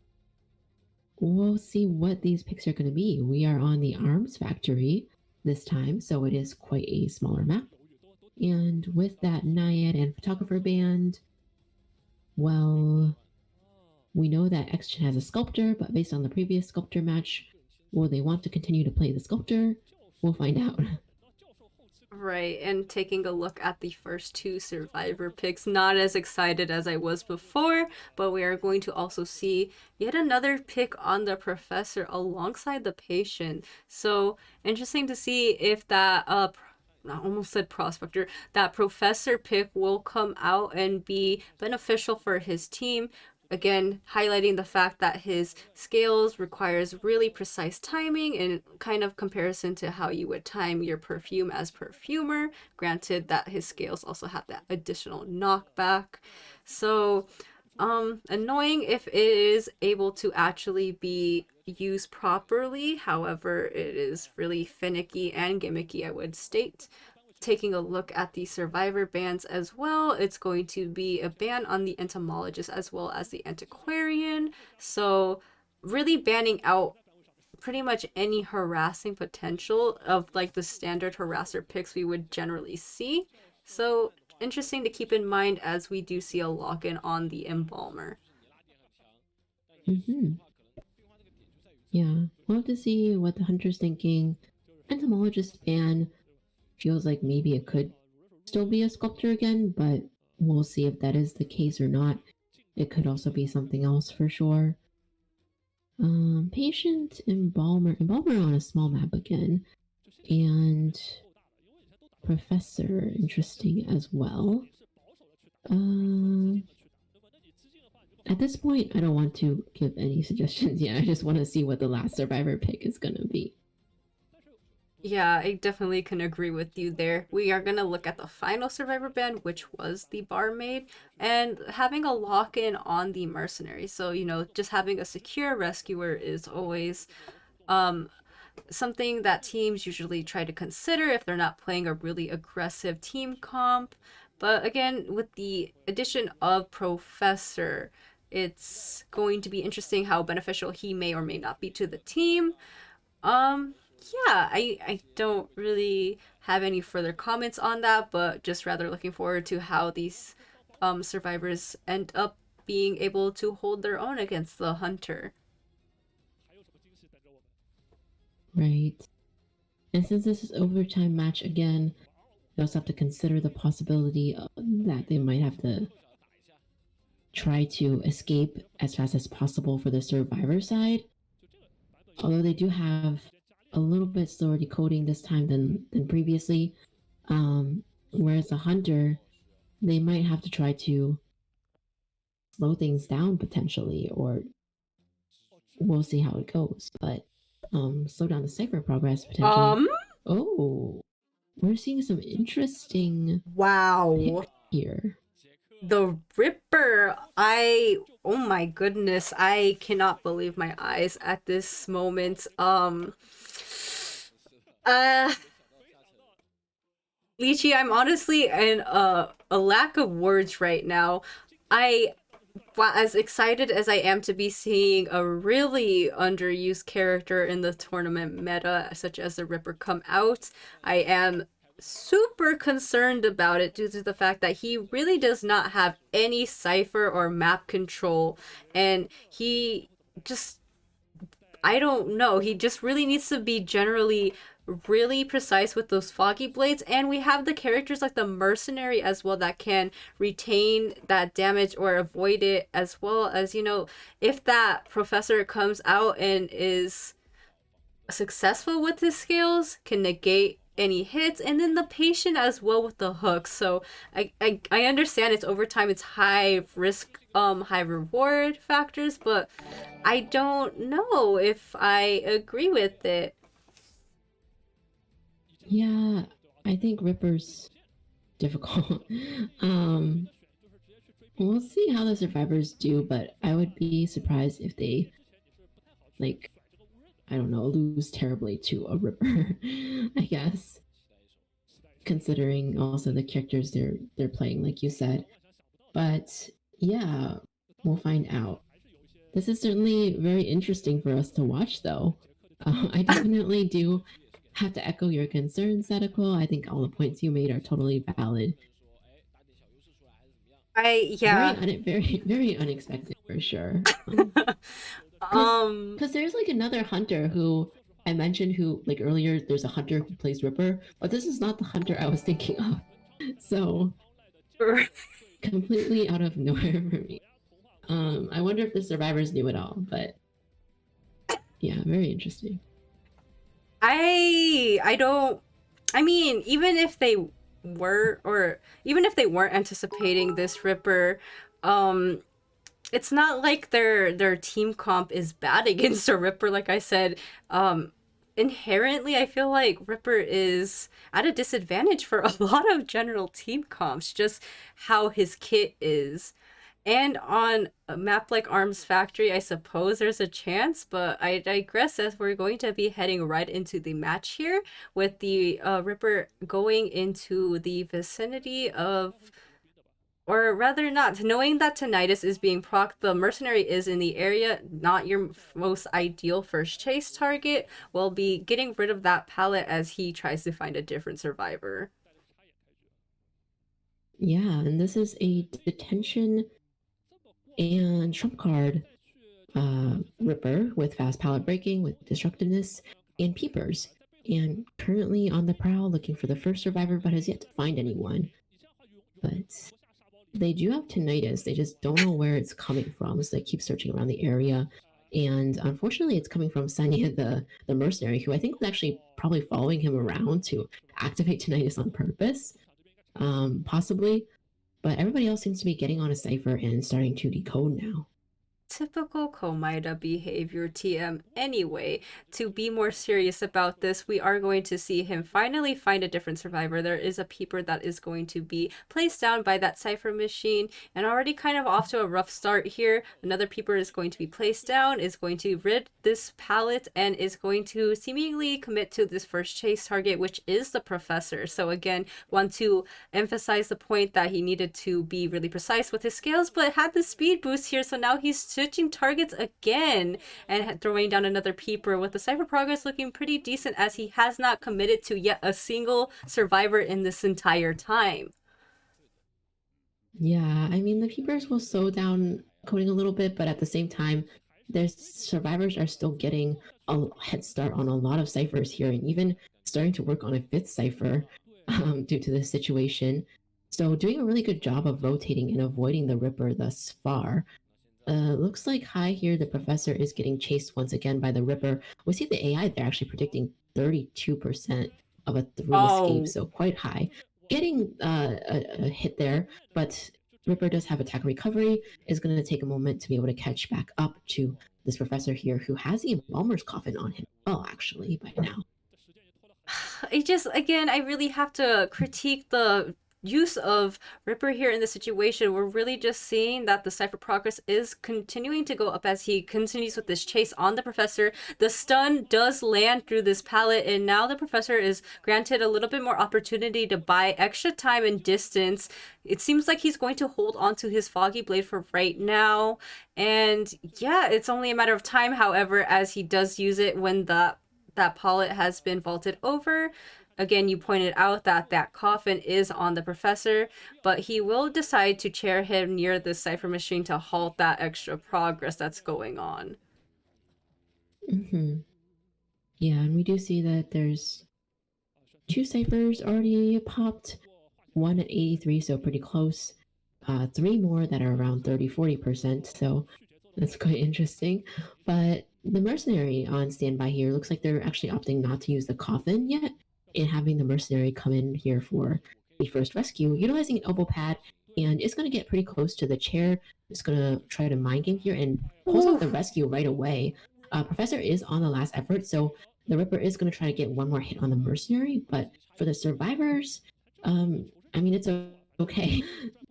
we'll see what these picks are going to be. We are on the Arms Factory this time, so it is quite a smaller map. And with that Naiad and Photographer band, well, we know that X-Gen has a Sculptor, but based on the previous Sculptor match, will they want to continue to play the Sculptor? We'll find out. Right, and taking a look at the first 2 Survivor picks, not as excited as I was before, but we are going to also see yet another pick on the Professor alongside the Patient. So interesting to see if that I almost said Prospector, that Professor pick will come out and be beneficial for his team. Again, highlighting the fact that his scales requires really precise timing in kind of comparison to how you would time your perfume as perfumer. Granted that his scales also have that additional knockback. So, annoying if it is able to actually be used properly. However, it is really finicky and gimmicky, I would state. Taking a look at the Survivor bans as well, it's going to be a ban on the Entomologist as well as the Antiquarian. So really banning out pretty much any harassing potential of like the standard harasser picks we would generally see. So interesting to keep in mind as we do see a lock-in on the Embalmer. Yeah, we'll have to see what the Hunter's thinking. Entomologist ban feels like maybe it could still be a Sculptor again, but we'll see if that is the case or not. It could also be something else for sure. Patient, Embalmer on a small map again, and Professor, interesting as well. At this point, I don't want to give any suggestions yet. I just want to see what the last Survivor pick is going to be. Yeah, I definitely can agree with you there. We are going to look at the final Survivor band, which was the Barmaid, and having a lock-in on the Mercenary. So, you know, just having a secure rescuer is always something that teams usually try to consider if they're not playing a really aggressive team comp. But again, with the addition of Professor, it's going to be interesting how beneficial he may or may not be to the team. Yeah, I don't really have any further comments on that, but just rather looking forward to how these survivors end up being able to hold their own against the Hunter. Right. And since this is overtime match again, we also have to consider the possibility that they might have to try to escape as fast as possible for the Survivor side. Although they do have a little bit slower decoding this time than previously. Whereas the Hunter, they might have to try to slow things down potentially, or we'll see how it goes. But slow down the cipher progress potentially. Oh, we're seeing some interesting wow here. The Ripper, oh my goodness, I cannot believe my eyes at this moment. Lychee, I'm honestly in a lack of words right now. As excited as I am to be seeing a really underused character in the tournament meta, such as the Ripper, come out, I am super concerned about it due to the fact that he really does not have any cipher or map control, and he just, I don't know, he just really needs to be generally really precise with those foggy blades. And we have the characters like the Mercenary as well that can retain that damage or avoid it, as well as, you know, if that Professor comes out and is successful with his skills, can negate any hits, and then the Patient as well with the hook. So I understand it's overtime, it's high risk, high reward factors, but I don't know if I agree with it. Yeah, I think Ripper's difficult. We'll see how the survivors do, but I would be surprised if they like, I don't know, lose terribly to a Ripper, I guess. Considering also the characters they're playing, like you said. But yeah, we'll find out. This is certainly very interesting for us to watch, though. I definitely do have to echo your concerns, Sadaoquil. I think all the points you made are totally valid. Very unexpected for sure. Because there's like another hunter who I mentioned who like earlier. There's a hunter who plays Ripper, but this is not the hunter I was thinking of. So completely out of nowhere for me. I wonder if the survivors knew it all, but yeah, very interesting. I don't. I mean, even if they were, or even if they weren't anticipating this Ripper, it's not like their team comp is bad against a Ripper. Like I said, inherently, I feel like Ripper is at a disadvantage for a lot of general team comps, just how his kit is. And on a map like Arms Factory, I suppose there's a chance, but I digress as we're going to be heading right into the match here with the Ripper going into the vicinity of, or rather not, knowing that Tinnitus is being procced, the mercenary is in the area, not your most ideal first chase target, will be getting rid of that pallet as he tries to find a different survivor. Yeah, and this is a detention and trump card Ripper with fast pallet breaking, with destructiveness, and peepers. And currently on the prowl looking for the first survivor, but has yet to find anyone. But they do have tinnitus. They just don't know where it's coming from, so they keep searching around the area. And unfortunately, it's coming from Sanya, the mercenary, who I think was actually probably following him around to activate tinnitus on purpose, possibly. But everybody else seems to be getting on a cipher and starting to decode now. Typical Komaeda behavior, TM. Anyway, to be more serious about this, we are going to see him finally find a different survivor. There is a peeper that is going to be placed down by that cipher machine, and already kind of off to a rough start here. Another peeper is going to be placed down, is going to rid this pallet, and is going to seemingly commit to this first chase target, which is the professor. So again, want to emphasize the point that he needed to be really precise with his skills, but had the speed boost here, so now he's switching targets again and throwing down another peeper, with the cipher progress looking pretty decent as he has not committed to yet a single survivor in this entire time. Yeah, I mean, the peepers will slow down coding a little bit, but at the same time, their survivors are still getting a head start on a lot of ciphers here, and even starting to work on a fifth cipher due to this situation. So doing a really good job of rotating and avoiding the Ripper thus far. Looks like high here, the professor is getting chased once again by the Ripper. We see the AI, they're actually predicting 32% of a through escape, so quite high. Getting a hit there, but Ripper does have attack recovery, is going to take a moment to be able to catch back up to this professor here, who has the embalmer's coffin on him. Oh, actually, by now. I really have to critique the use of Ripper here in this situation. We're really just seeing that the cipher progress is continuing to go up as he continues with this chase on the professor. The stun does land through this pallet, and now the professor is granted a little bit more opportunity to buy extra time and distance. It seems like he's going to hold on to his Foggy Blade for right now, and yeah, it's only a matter of time, however, as he does use it when that pallet has been vaulted over. Again, you pointed out that that coffin is on the professor, but he will decide to chair him near the cipher machine to halt that extra progress that's going on. Mm-hmm. Yeah, and we do see that there's 2 ciphers already popped, 1 at 83, so pretty close. 3 more that are around 30-40%, so that's quite interesting. But the mercenary on standby here looks like they're actually opting not to use the coffin yet, and having the mercenary come in here for the first rescue, utilizing an elbow pad, and it's going to get pretty close to the chair. It's going to try to mind game here and pulls out the rescue right away. Professor is on the last effort, so the Ripper is going to try to get one more hit on the mercenary, but for the survivors, I mean, it's okay.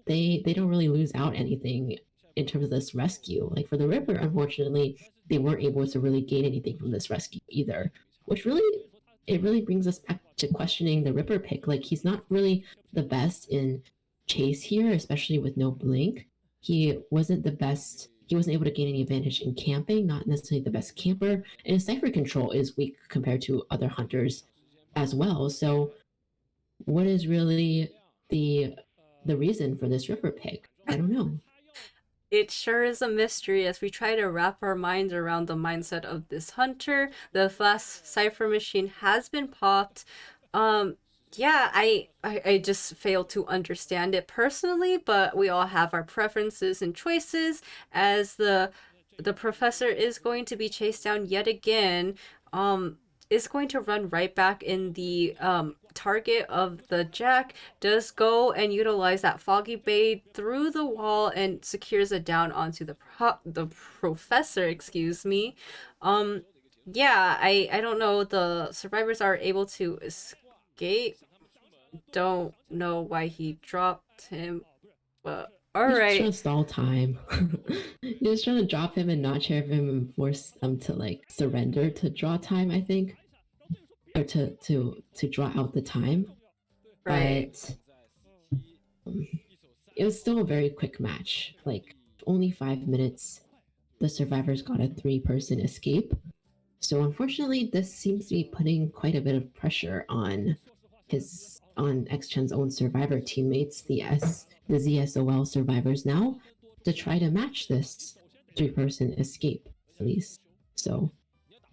They don't really lose out anything in terms of this rescue. Like for the Ripper, unfortunately, they weren't able to really gain anything from this rescue either, which really brings us back to questioning the Ripper pick. Like he's not really the best in chase here, especially with no blink. He wasn't the best. He wasn't able to gain any advantage in camping, not necessarily the best camper, and his cipher control is weak compared to other hunters as well. So what is really the reason for this Ripper pick? I don't know. It sure is a mystery as we try to wrap our minds around the mindset of this hunter. The flash cipher machine has been popped. Yeah, I just fail to understand it personally, but we all have our preferences and choices as the professor is going to be chased down yet again. Is going to run right back in the target of the Jack, does go and utilize that foggy bait through the wall and secures it down onto the professor, excuse me. Yeah, I don't know, the survivors are able to escape. Don't know why he dropped him, but alright. He's just all time. He was trying to drop him and not share him and force them to like surrender to draw time, I think. Or to draw out the time. Right. But it was still a very quick match. Like only 5 minutes, the survivors got a 3-person escape. So unfortunately, this seems to be putting quite a bit of pressure on XChen's own survivor teammates, the ZSOL survivors now, to try to match this 3-person escape, at least. So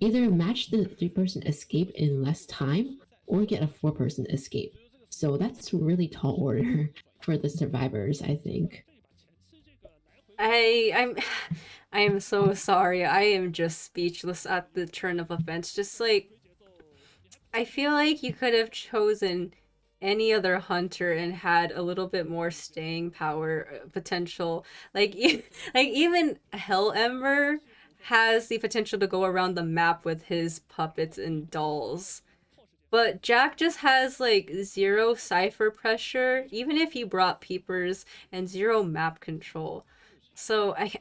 either match the 3-person escape in less time or get a 4-person escape. So that's a really tall order for the survivors, I think. I am so sorry. I am just speechless at the turn of events. Just like, I feel like you could have chosen any other hunter and had a little bit more staying power potential. Like even Hell Ember has the potential to go around the map with his puppets and dolls. But Jack just has like 0 cipher pressure, even if he brought peepers, and 0 map control. So I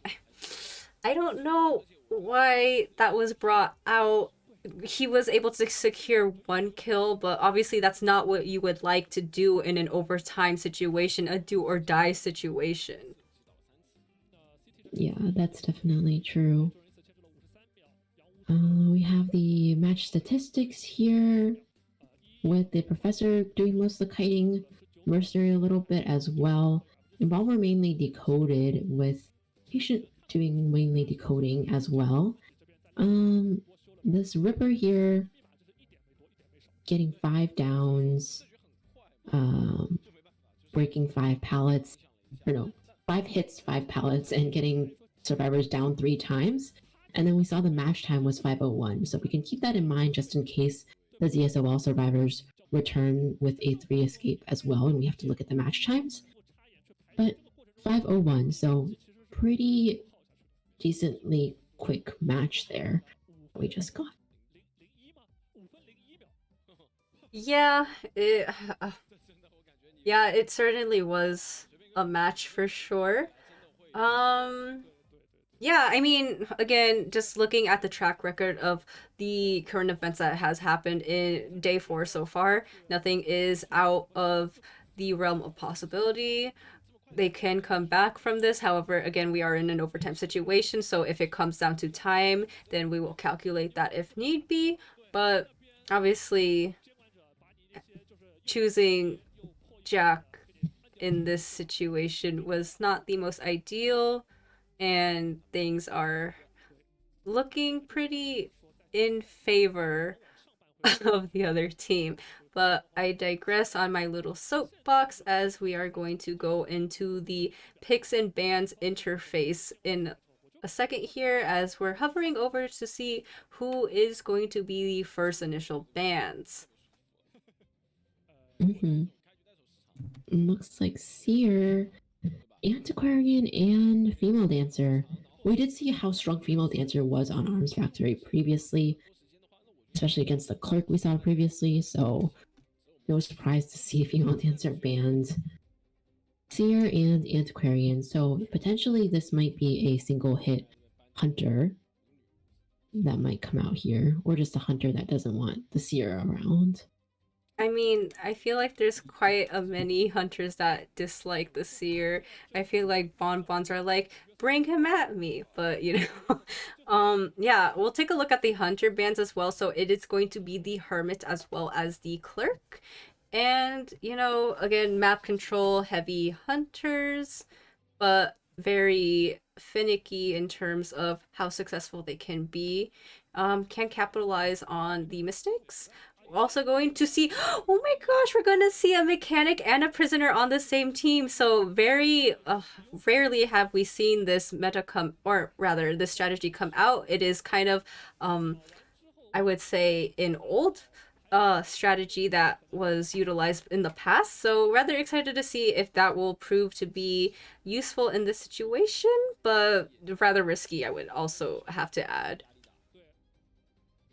don't know why that was brought out. He was able to secure 1 kill, but obviously that's not what you would like to do in an overtime situation, a do or die situation. Yeah, that's definitely true. We have the match statistics here with the professor doing most of the kiting, mercenary a little bit as well, and while we're mainly decoded with patient doing mainly decoding as well. This Ripper here getting 5 downs, breaking 5 pallets, or no, 5 hits, 5 pallets, and getting survivors down 3 times. And then we saw the match time was 5:01, so we can keep that in mind just in case the ZSOL survivors return with a 3 escape as well, and we have to look at the match times. But 5:01, so pretty decently quick match there we just got. Yeah, it certainly was a match for sure. Yeah, I mean, again, just looking at the track record of the current events that has happened in day 4 so far, nothing is out of the realm of possibility. They can come back from this. However, again, we are in an overtime situation, so if it comes down to time, then we will calculate that if need be. But obviously, choosing Jack in this situation was not the most ideal, and things are looking pretty in favor of the other team. But I digress on my little soapbox as we are going to go into the picks and bans interface in a second here as we're hovering over to see who is going to be the first initial bans. Looks like Seer, Antiquarian, and Female Dancer. We did see how strong Female Dancer was on Arms Factory previously, especially against the Clerk we saw previously, so no surprise to see Female Dancer banned. Seer and Antiquarian. So potentially this might be a single hit hunter that might come out here, or just a hunter that doesn't want the Seer around. I mean, I feel like there's quite a many hunters that dislike the seer. I feel like bonbons are like, bring him at me, but you know, yeah, we'll take a look at the hunter bands as well. So it is going to be the hermit as well as the clerk, and you know, again, map control heavy hunters, but very finicky in terms of how successful they can be. Can capitalize on the mistakes. We're also going to see, oh my gosh, we're going to see a mechanic and a prisoner on the same team. So very rarely have we seen this meta come, or rather this strategy come out. It is kind of, I would say, an old strategy that was utilized in the past. So rather excited to see if that will prove to be useful in this situation, but rather risky, I would also have to add.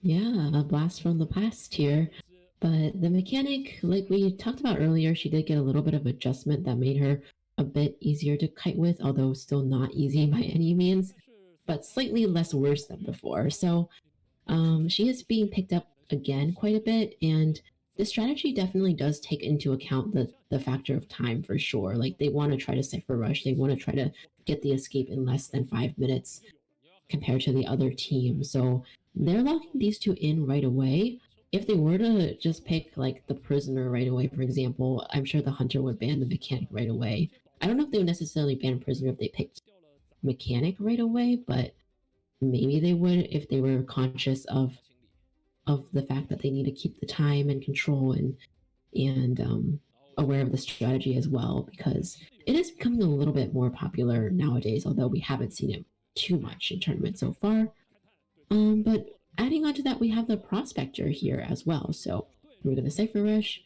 Yeah, a blast from the past here. But the mechanic, like we talked about earlier, she did get a little bit of adjustment that made her a bit easier to kite with, although still not easy by any means, but slightly less worse than before. So she is being picked up again quite a bit, and the strategy definitely does take into account the factor of time for sure. Like they want to try to cipher rush, they want to try to get the escape in less than 5 minutes compared to the other team. So they're locking these two in right away. If they were to just pick like the prisoner right away, for example, I'm sure the hunter would ban the mechanic right away. I don't know if they would necessarily ban prisoner if they picked mechanic right away, but maybe they would if they were conscious of the fact that they need to keep the time and control and aware of the strategy as well, because it is becoming a little bit more popular nowadays, although we haven't seen it too much in tournaments so far. But adding on to that, we have the prospector here as well. So we're going to cipher rush.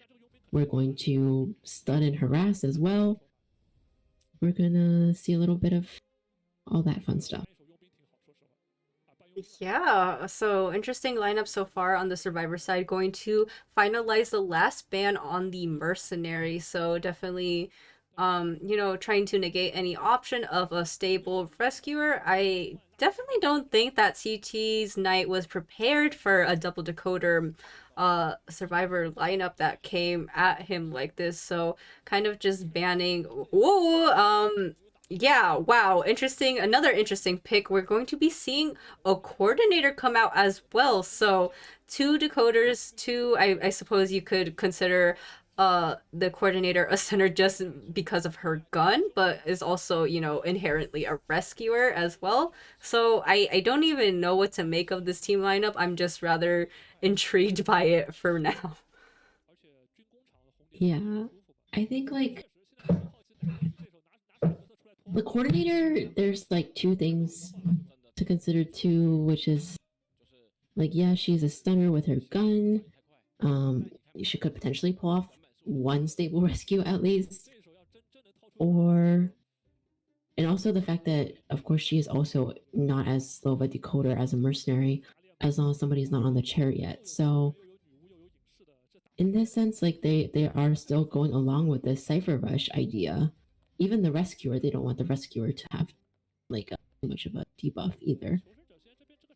We're going to stun and harass as well. We're going to see a little bit of all that fun stuff. Yeah, so interesting lineup so far on the survivor side. Going to finalize the last ban on the mercenary. So definitely, you know, trying to negate any option of a stable rescuer. I definitely don't think that CT's Knight was prepared for a double decoder survivor lineup that came at him like this. So kind of just banning. Whoa, yeah, wow, interesting. Another interesting pick. We're going to be seeing a coordinator come out as well. So two decoders, two, I suppose you could consider the coordinator a center just because of her gun, but is also, you know, inherently a rescuer as well. So I don't even know what to make of this team lineup. I'm just rather intrigued by it for now. Yeah, I think like the coordinator, there's like two things to consider too, which is like, yeah, she's a stunner with her gun. She could potentially pull off one stable rescue at least. Or, and also the fact that, of course, she is also not as slow of a decoder as a mercenary, as long as somebody's not on the chair yet. So, in this sense, like they are still going along with this cipher rush idea. Even the rescuer, they don't want the rescuer to have like too much of a debuff either.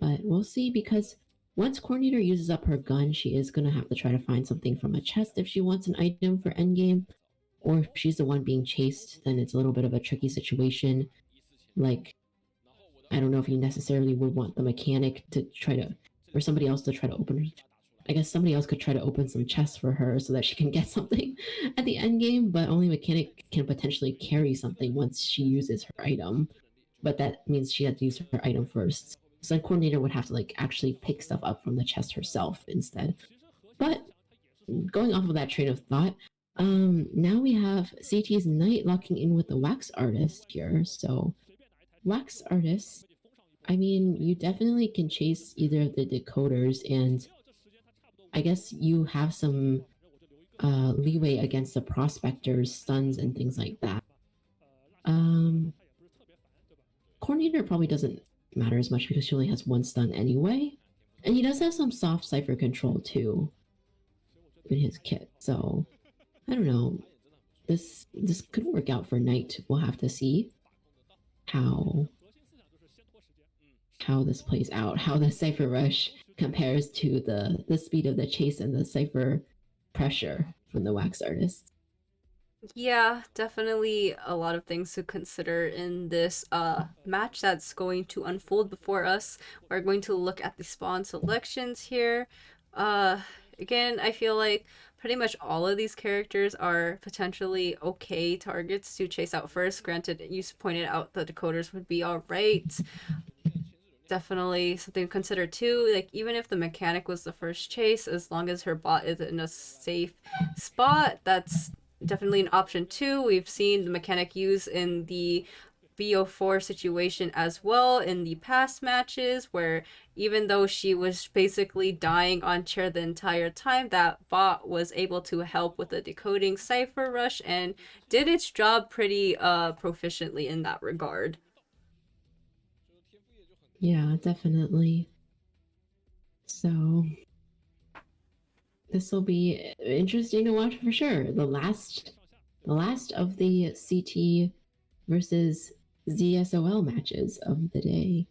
But we'll see, because once coordinator uses up her gun, she is going to have to try to find something from a chest if she wants an item for endgame. Or if she's the one being chased, then it's a little bit of a tricky situation. Like, I don't know if you necessarily would want the mechanic to try to, or somebody else to try to open. I guess somebody else could try to open some chests for her so that she can get something at the end game, but only mechanic can potentially carry something once she uses her item. But that means she had to use her item first. So the coordinator would have to like actually pick stuff up from the chest herself instead. But going off of that train of thought, now we have CT's Knight locking in with the wax artist here. So wax artist, I mean, you definitely can chase either of the decoders, and I guess you have some leeway against the prospectors, stuns, and things like that. Coordinator probably doesn't matter as much because she only has one stun anyway. And he does have some soft cipher control too in his kit. So, I don't know. this could work out for Knight. We'll have to see how this plays out, how the Cypher Rush compares to the speed of the chase and the Cypher pressure from the Wax Artist. Yeah, definitely a lot of things to consider in this match that's going to unfold before us. We're going to look at the spawn selections here. Again, I feel like pretty much all of these characters are potentially okay targets to chase out first. Granted, you pointed out the decoders would be alright. Definitely something to consider too. Like, even if the mechanic was the first chase, as long as her bot is in a safe spot, that's definitely an option too. We've seen the mechanic used in the BO4 situation as well in the past matches, where even though she was basically dying on chair the entire time, that bot was able to help with the decoding Cypher Rush and did its job pretty proficiently in that regard. Yeah, definitely. So this will be interesting to watch for sure. The last of the CT versus ZSOL matches of the day.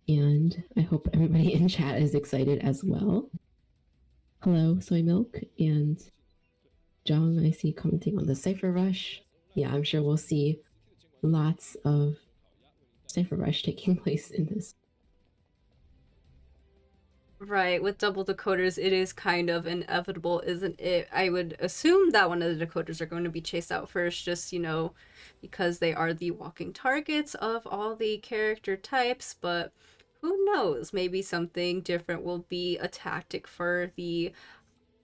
And I hope everybody in chat is excited as well. Hello, Soy Milk and Jong, I see commenting on the Cypher Rush. Yeah, I'm sure we'll see lots of Cypher Rush taking place in this. Right, with double decoders, it is kind of inevitable, isn't it? I would assume that one of the decoders are going to be chased out first, just, because they are the walking targets of all the character types, but who knows? Maybe something different will be a tactic for the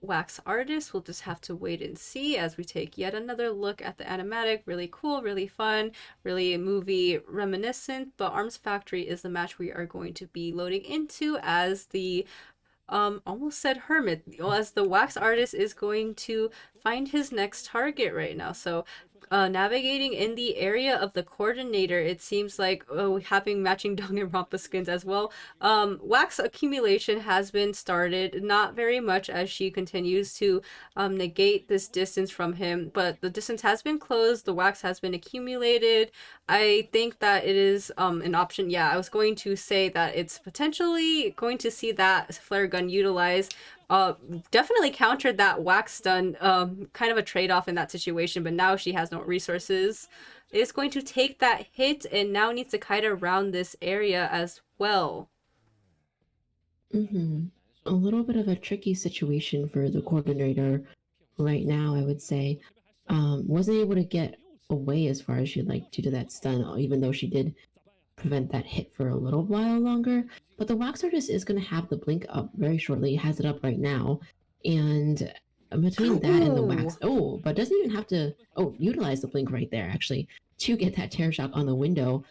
Wax Artist. We'll just have to wait and see as we take yet another look at the animatic. Really cool, really fun, really movie reminiscent, but Arms Factory is the match we are going to be loading into as the almost said hermit, as the Wax Artist is going to find his next target right now. So navigating in the area of the coordinator, it seems like having matching Danganronpa skins as well. Wax accumulation has been started, not very much as she continues to negate this distance from him, but the distance has been closed, the wax has been accumulated. I think that it is an option. Yeah, I was going to say that it's potentially going to see that flare gun utilized. Definitely countered that wax stun, kind of a trade-off in that situation, but now she has no resources. Is going to take that hit and now needs to kite around this area as well. A little bit of a tricky situation for the coordinator right now, I would say. Wasn't able to get away as far as she'd like to do that stun, even though she did prevent that hit for a little while longer. But the Wax Artist is going to have the blink up very shortly. It has it up right now. And between that and the wax, but doesn't even have to utilize the blink right there actually to get that terror shock on the window.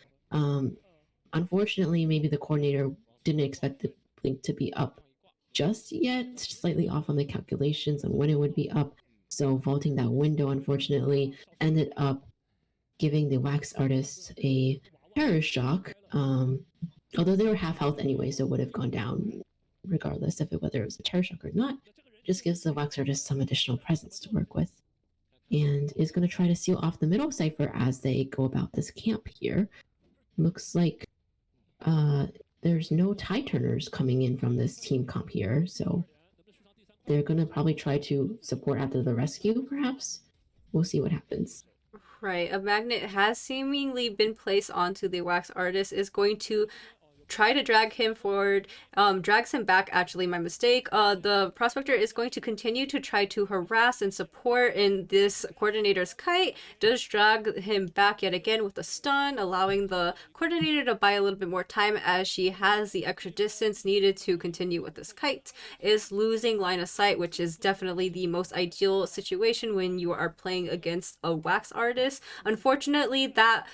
Unfortunately, maybe the coordinator didn't expect the blink to be up just yet, slightly off on the calculations on when it would be up. So vaulting that window, unfortunately, ended up giving the Wax Artist a terror shock. Although they were half health anyway, so it would have gone down regardless of whether it was a terror shock or not. Just gives the Wax Artist some additional presence to work with. And is going to try to seal off the middle cipher as they go about this camp here. Looks like there's no tie turners coming in from this team comp here, so they're going to probably try to support after the rescue, perhaps. We'll see what happens. Right, a magnet has seemingly been placed onto the Wax Artist, is going to try to drag him forward, drags him back, actually, my mistake. The Prospector is going to continue to try to harass and support in this coordinator's kite, does drag him back yet again with a stun, allowing the coordinator to buy a little bit more time as she has the extra distance needed to continue with this kite, is losing line of sight, which is definitely the most ideal situation when you are playing against a Wax Artist. Unfortunately, that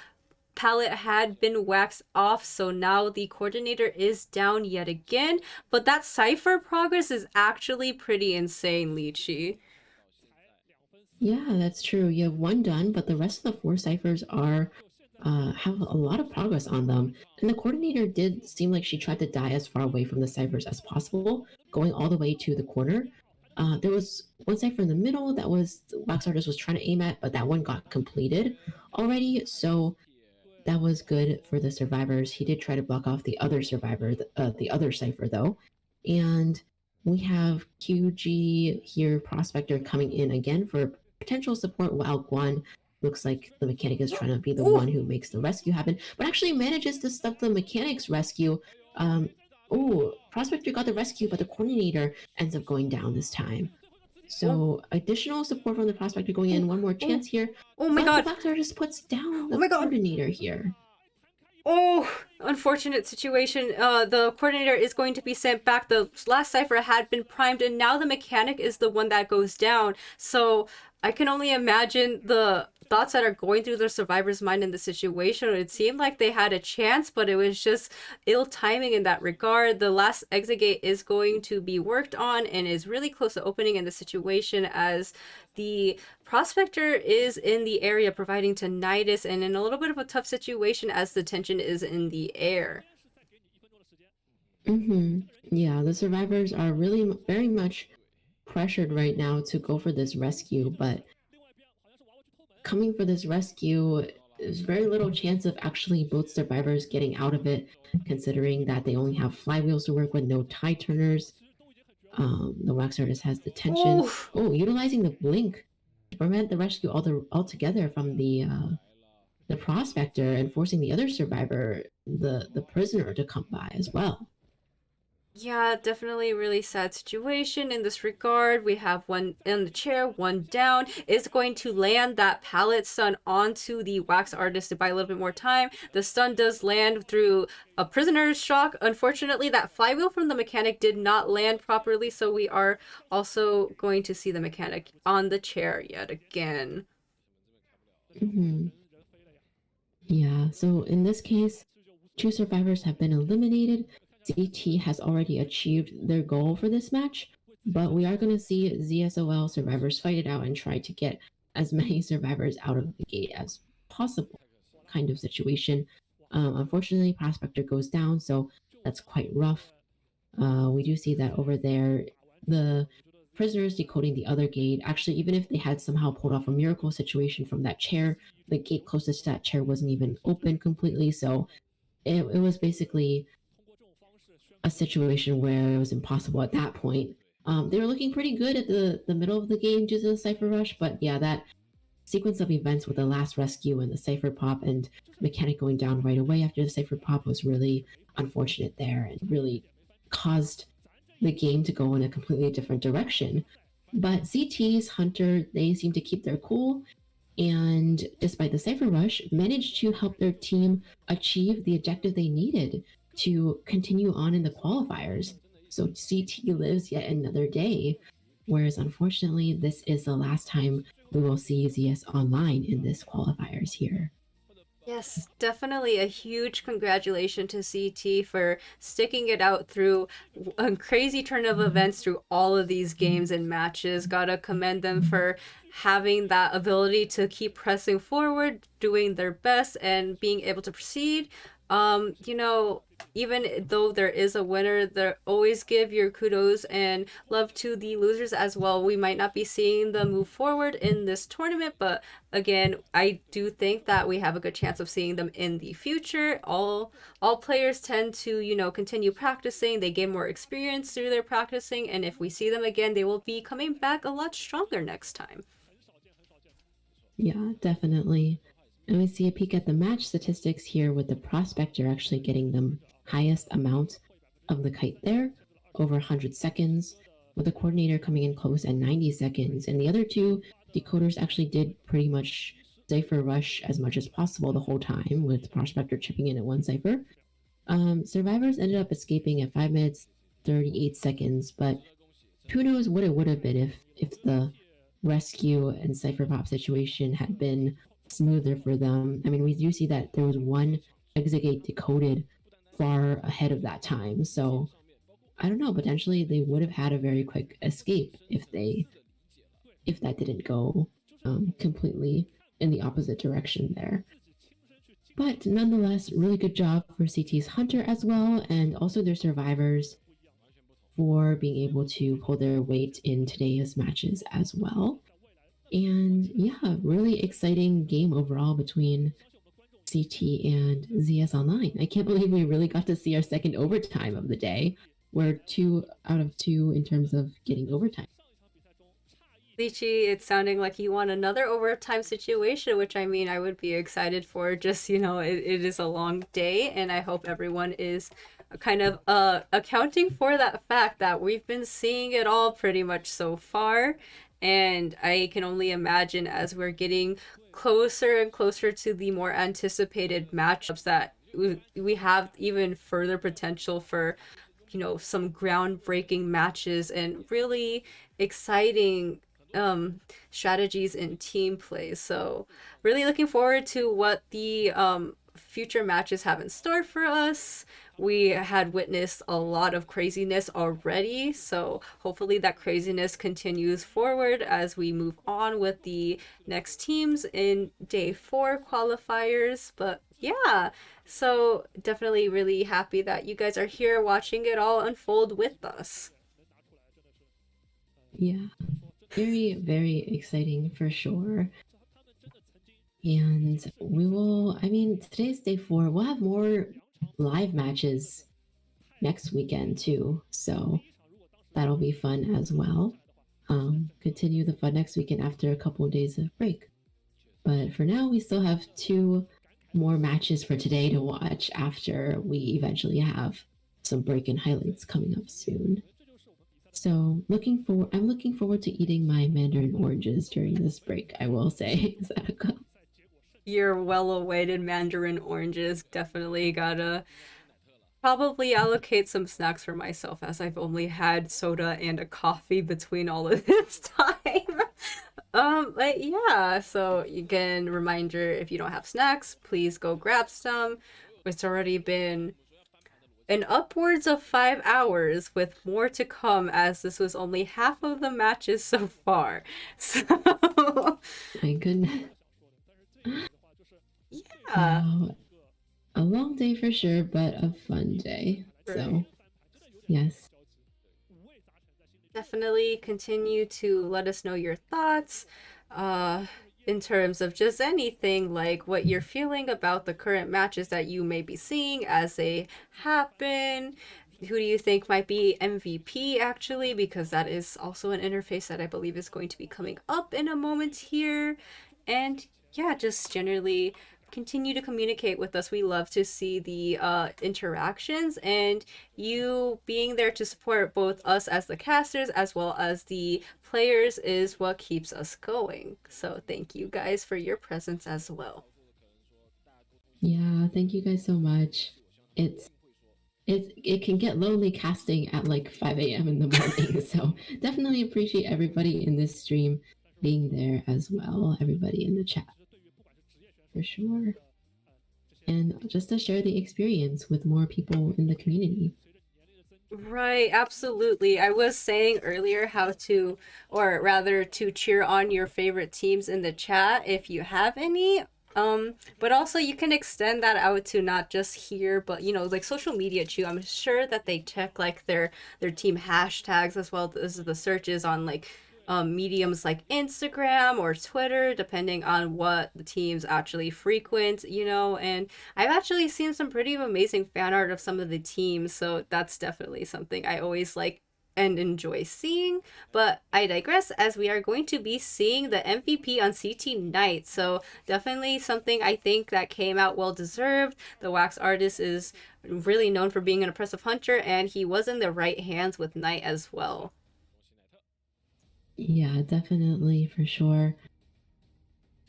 palette had been waxed off, so now the coordinator is down yet again, but that cipher progress is actually pretty insane, Lychee. Yeah, that's true. You have one done, but the rest of the 4 ciphers are have a lot of progress on them. And the coordinator did seem like she tried to die as far away from the ciphers as possible, going all the way to the corner. There was one cipher in the middle that was Wax Artist was trying to aim at, but that one got completed already. So that was good for the survivors. He did try to block off the other survivor, the other cipher though. And we have QG here, Prospector, coming in again for potential support, while Guan looks like the mechanic is trying to be the one who makes the rescue happen, but actually manages to stop the mechanic's rescue. Prospector got the rescue, but the coordinator ends up going down this time. So additional support from the Prospector going in. One more chance here. Oh my but god. The Wax Artist puts down the Oh my god. coordinator here. Oh, unfortunate situation. The coordinator is going to be sent back. The last cipher had been primed, and now the mechanic is the one that goes down. So I can only imagine the thoughts that are going through the survivor's mind in the situation. It seemed like they had a chance, but it was just ill timing in that regard. The last exit gate is going to be worked on and is really close to opening in the situation, as the Prospector is in the area providing tinnitus and in a little bit of a tough situation as the tension is in the air. Yeah, the survivors are really very much pressured right now to go for this rescue, but coming for this rescue, there's very little chance of actually both survivors getting out of it, considering that they only have flywheels to work with, no tie turners. The Wax Artist has the tension. Utilizing the blink to prevent the rescue altogether from the Prospector, and forcing the other survivor, the prisoner, to come by as well. Yeah, definitely a really sad situation in this regard. We have one in the chair, one down. Is going to land that pallet stun onto the Wax Artist to buy a little bit more time. The stun does land through a prisoner's shock. Unfortunately, that flywheel from the mechanic did not land properly, so we are also going to see the mechanic on the chair yet again. Yeah, so in this case, 2 survivors have been eliminated. CT has already achieved their goal for this match, but we are going to see ZSOL survivors fight it out and try to get as many survivors out of the gate as possible, kind of situation. Unfortunately, Prospector goes down, so that's quite rough. We do see that over there, the prisoners decoding the other gate. Actually, even if they had somehow pulled off a miracle situation from that chair, the gate closest to that chair wasn't even open completely, so it was basically a situation where it was impossible at that point. They were looking pretty good at the middle of the game due to the Cypher Rush, but yeah, that sequence of events with the last rescue and the Cypher Pop and mechanic going down right away after the Cypher Pop was really unfortunate there and really caused the game to go in a completely different direction. But CT's Hunter, they seem to keep their cool, and despite the Cypher Rush, managed to help their team achieve the objective they needed to continue on in the qualifiers. So CT lives yet another day, whereas unfortunately, this is the last time we will see ZS online in this qualifiers here. Yes, definitely a huge congratulations to CT for sticking it out through a crazy turn of events through all of these games and matches. Gotta commend them for having that ability to keep pressing forward, doing their best, and being able to proceed. Even though there is a winner, there always give your kudos and love to the losers as well. We might not be seeing them move forward in this tournament, but again, I do think that we have a good chance of seeing them in the future. All players tend to, continue practicing. They gain more experience through their practicing, and if we see them again, they will be coming back a lot stronger next time. Yeah, definitely. And we see a peek at the match statistics here with the Prospector actually getting the highest amount of the kite there, over 100 seconds, with the coordinator coming in close at 90 seconds. And the other 2 decoders actually did pretty much Cypher Rush as much as possible the whole time, with Prospector chipping in at 1 Cypher. Survivors ended up escaping at 5 minutes, 38 seconds, but who knows what it would have been if the rescue and Cypher Pop situation had been smoother for them. I mean, we do see that there was 1 exit gate decoded far ahead of that time, so I don't know, potentially they would have had a very quick escape if that didn't go completely in the opposite direction there. But nonetheless, really good job for CT's Hunter as well, and also their survivors for being able to pull their weight in today's matches as well. And yeah, really exciting game overall between CT and ZS Online. I can't believe we really got to see our second overtime of the day. We're 2 out of 2 in terms of getting overtime. Lychee, it's sounding like you want another overtime situation, which I mean, I would be excited for. Just, it is a long day, and I hope everyone is kind of accounting for that fact that we've been seeing it all pretty much so far. And I can only imagine as we're getting closer and closer to the more anticipated matchups that we have even further potential for, some groundbreaking matches and really exciting strategies in team play. So really looking forward to what the future matches have in store for us. We had witnessed a lot of craziness already, so hopefully that craziness continues forward as we move on with the next teams in day 4 qualifiers. But yeah, so definitely really happy that you guys are here watching it all unfold with us. Yeah, very, very exciting for sure. And today's day 4. We'll have more live matches next weekend too. So that'll be fun as well. Continue the fun next weekend after a couple of days of break. But for now, we still have 2 more matches for today to watch after we eventually have some break-in highlights coming up soon. So I'm looking forward to eating my mandarin oranges during this break, I will say. Sadaoquil. Your well-awaited mandarin oranges. Definitely gotta probably allocate some snacks for myself as I've only had soda and a coffee between all of this time. But yeah, so again, reminder, if you don't have snacks, please go grab some. It's already been an upwards of 5 hours with more to come, as this was only half of the matches so far. So my goodness. Yeah. So, a long day for sure, but a fun day. Right. So yes. Definitely continue to let us know your thoughts in terms of just anything, like what you're feeling about the current matches that you may be seeing as they happen. Who do you think might be MVP actually? Because that is also an interface that I believe is going to be coming up in a moment here. And yeah, just generally continue to communicate with us. We love to see the interactions and you being there to support both us as the casters as well as the players is what keeps us going. So thank you guys for your presence as well. Yeah, thank you guys so much. It can get lonely casting at like 5 a.m. in the morning. So definitely appreciate everybody in this stream being there as well. Everybody in the chat. For sure. And just to share the experience with more people in the community. Right, absolutely. I was saying earlier how to, or rather to cheer on your favorite teams in the chat if you have any. But also you can extend that out to not just here, but like social media too. I'm sure that they check like their team hashtags as well as the searches on like mediums like Instagram or Twitter, depending on what the teams actually frequent, and I've actually seen some pretty amazing fan art of some of the teams, so that's definitely something I always like and enjoy seeing. But I digress, as we are going to be seeing the MVP on CT Knight, so definitely something I think that came out well deserved. The wax artist is really known for being an impressive hunter, and he was in the right hands with Knight as well. Yeah, definitely, for sure.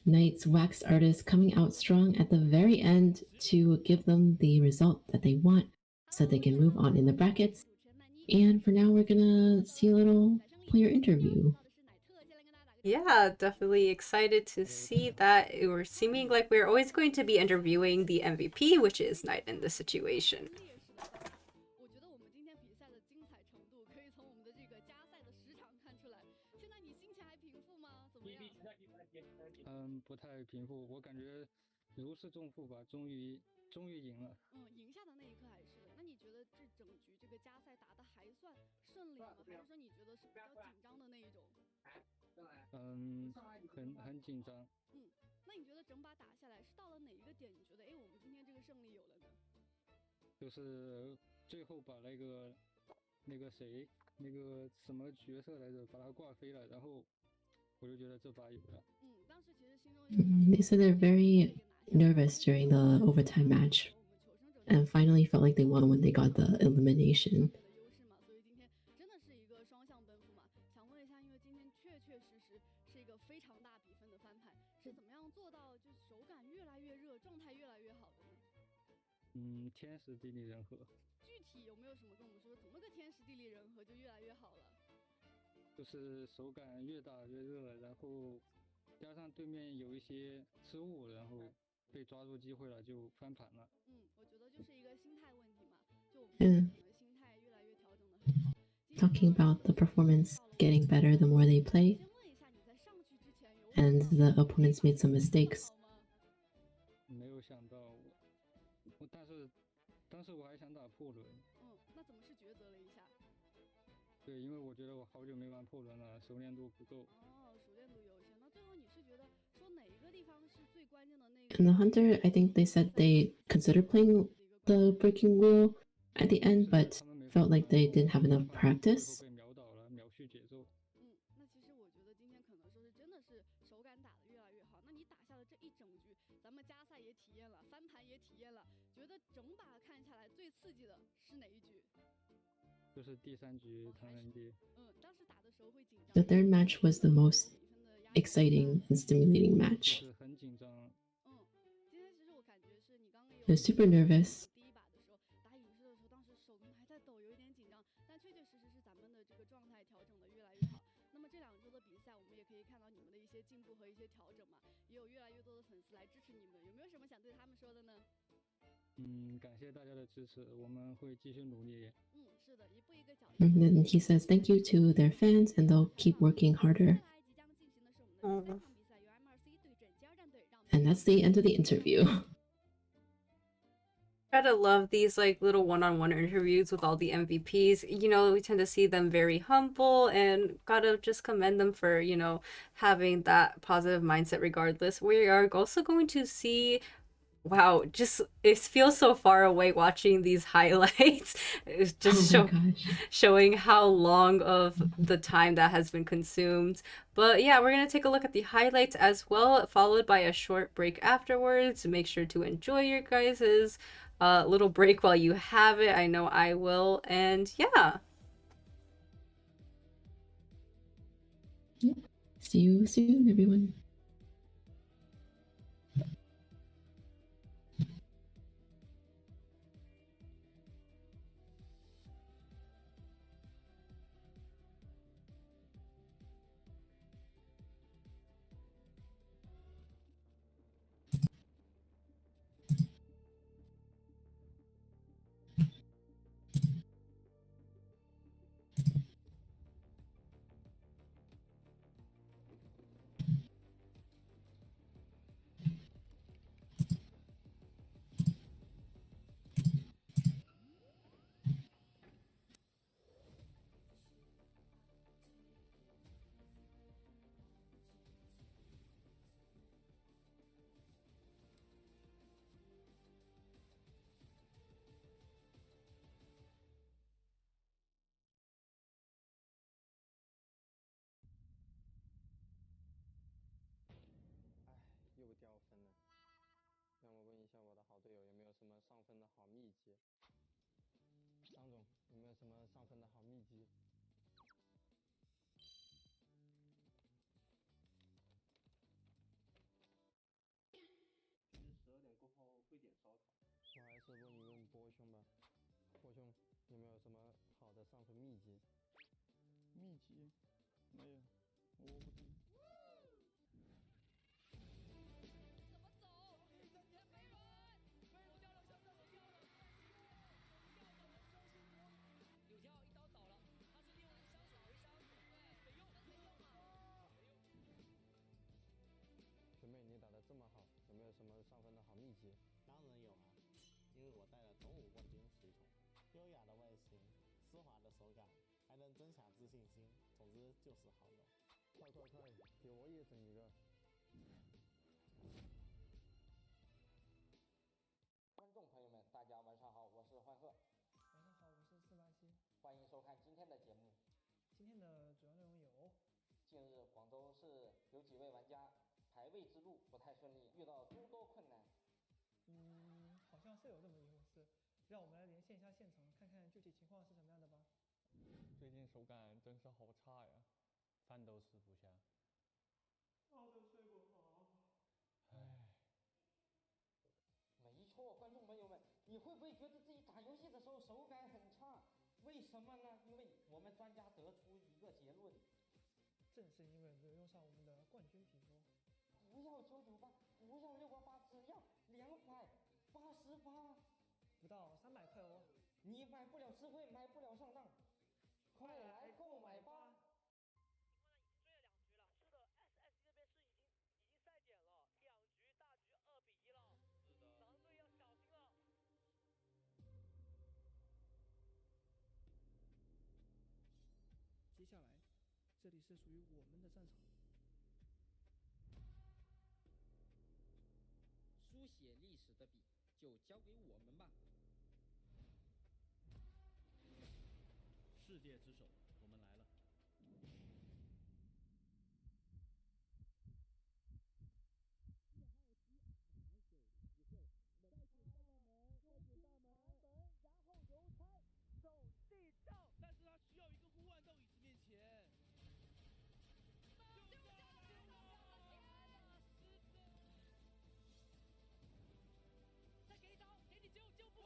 Knight's wax artist coming out strong at the very end to give them the result that they want so they can move on in the brackets. And for now, we're gonna see a little player interview. Yeah, definitely excited to see that. We're seeming like we're always going to be interviewing the MVP, which is Knight in this situation. 终于赢了。赢下的那一刻还是的。那你觉得这整局这个加赛打的还算顺利吗？还是说你觉得是比较紧张的那一种？很紧张。那你觉得整把打下来是到了哪一个点？你觉得我们今天这个胜利有了呢？就是最后把那个谁那个什么角色来着，把他挂飞了，然后我就觉得这把有了。当时其实心中They said they're very nervous during the overtime match, and finally felt like they won when they got the elimination. 所以今天真的是一个双向奔赴嘛。想问一下，因为今天确确实实是一个非常大比分的翻盘，是怎么样做到就是手感越来越热，状态越来越好的呢？天时地利人和。具体有没有什么跟我们说，怎么个天时地利人和就越来越好了？就是手感越打越热，然后加上对面有一些失误，然后被抓住机会了就翻盘了。我觉得就是一个心态问题嘛，就我们可能心态越来越调整的很好。Talking about the performance getting better the more they play, and the opponents made some mistakes. 没有想到但是当时我还想打破轮。那怎么是抉择了一下？对，因为我觉得我好久没玩破轮了，熟练度不够。熟练度有限。那最后你是觉得说哪一个地方是最关键的那个 And the hunter, I think they said they considered playing the breaking wheel at the end, but felt like they didn't have enough practice. 被秒倒了，秒续节奏。那其实我觉得今天可能说是真的是手感打得越来越好。那你打下了这一整局，咱们加赛也体验了，翻盘也体验了，觉得整把看下来最刺激的是哪一局？就是第3局唐人街。当时打的时候会紧张。The third match was the most exciting and stimulating match. 就是很紧张。今天其实我感觉是你刚刚有 I was super nervous. 第一把的时候打影视的时候，当时手还在抖，有一点紧张，但确确实实是咱们的这个状态调整的越来越好。那么这2周的比赛，我们也可以看到你们的一些进步和一些调整嘛，也有越来越多的粉丝来支持你们，有没有什么想对他们说的呢？感谢大家的支持，我们会继续努力。是的，一步一个脚印。And then he says thank you to their fans, and they'll keep working harder. And that's the end of the interview. Gotta love these like little one-on-one interviews with all the MVPs. You know, we tend to see them very humble, and gotta just commend them for, you know, having that positive mindset regardless. We are also going to see, wow, just it feels so far away watching these highlights. It's just showing how long of the time that has been consumed. But yeah, we're gonna take a look at the highlights as well, followed by a short break afterwards. Make sure to enjoy your guys's little break while you have it. I know I will. And yeah. See you soon, everyone. 为我带了东武冠军随从，优雅的外形，丝滑的手感，还能增强自信心，总之就是好用。快，给我也整一个！观众朋友们，大家晚上好，我是幻鹤。晚上好，我是四八七。欢迎收看今天的节目。今天的主要内容有：近日，广州市有几位玩家排位之路不太顺利，遇到诸多困难。好像是有这么一回事。让我们来连线一下现场，看看具体情况是什么样的吧。最近手感真是好差呀，饭都吃不下。觉都睡不好。唉。没错，观众朋友们，你会不会觉得自己打游戏的时候手感很差？为什么呢？因为我们专家得出一个结论，正是因为没有用上我们的冠军皮肤。不要998，不要688，只要288，不到300块哦。你买不了吃亏，买不了上当，快来购买吧！情况呢已经追了2局了，是的 ，SS 这边是已经赛点了，2局大局2比1了。是的，狼队要小心了。接下来，这里是属于我们的战场。书写历史的笔就交给我们吧。世界之手，我们来了。然后邮差走地窖，但是他需要一个护腕到椅子面前。就下来了！天哪，狮子！再给一刀，给你救不回。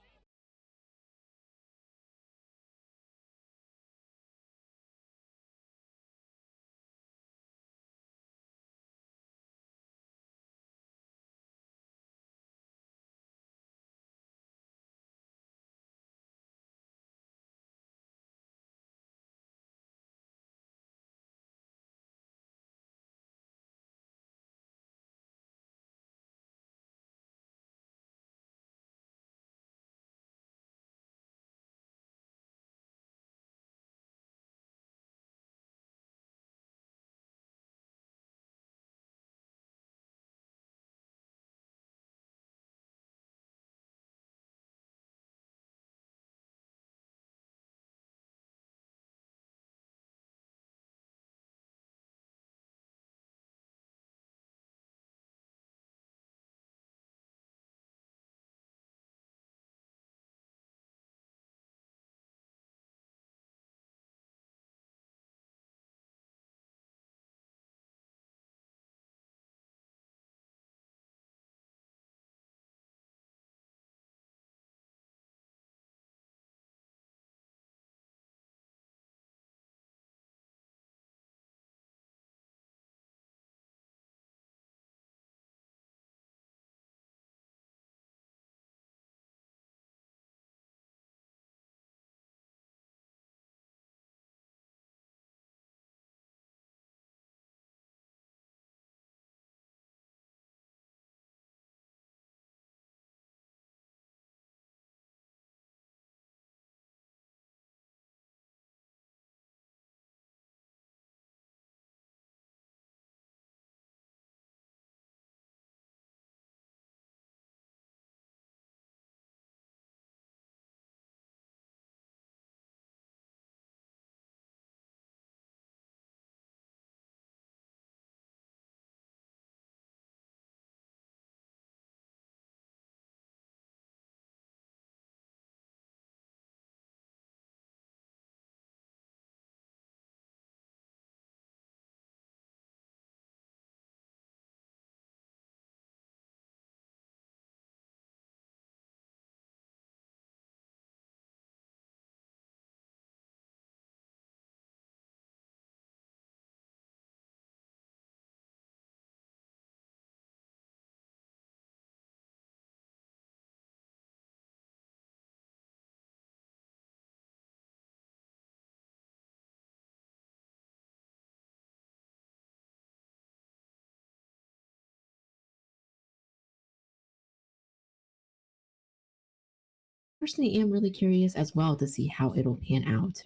personally am really curious as well to see how it'll pan out.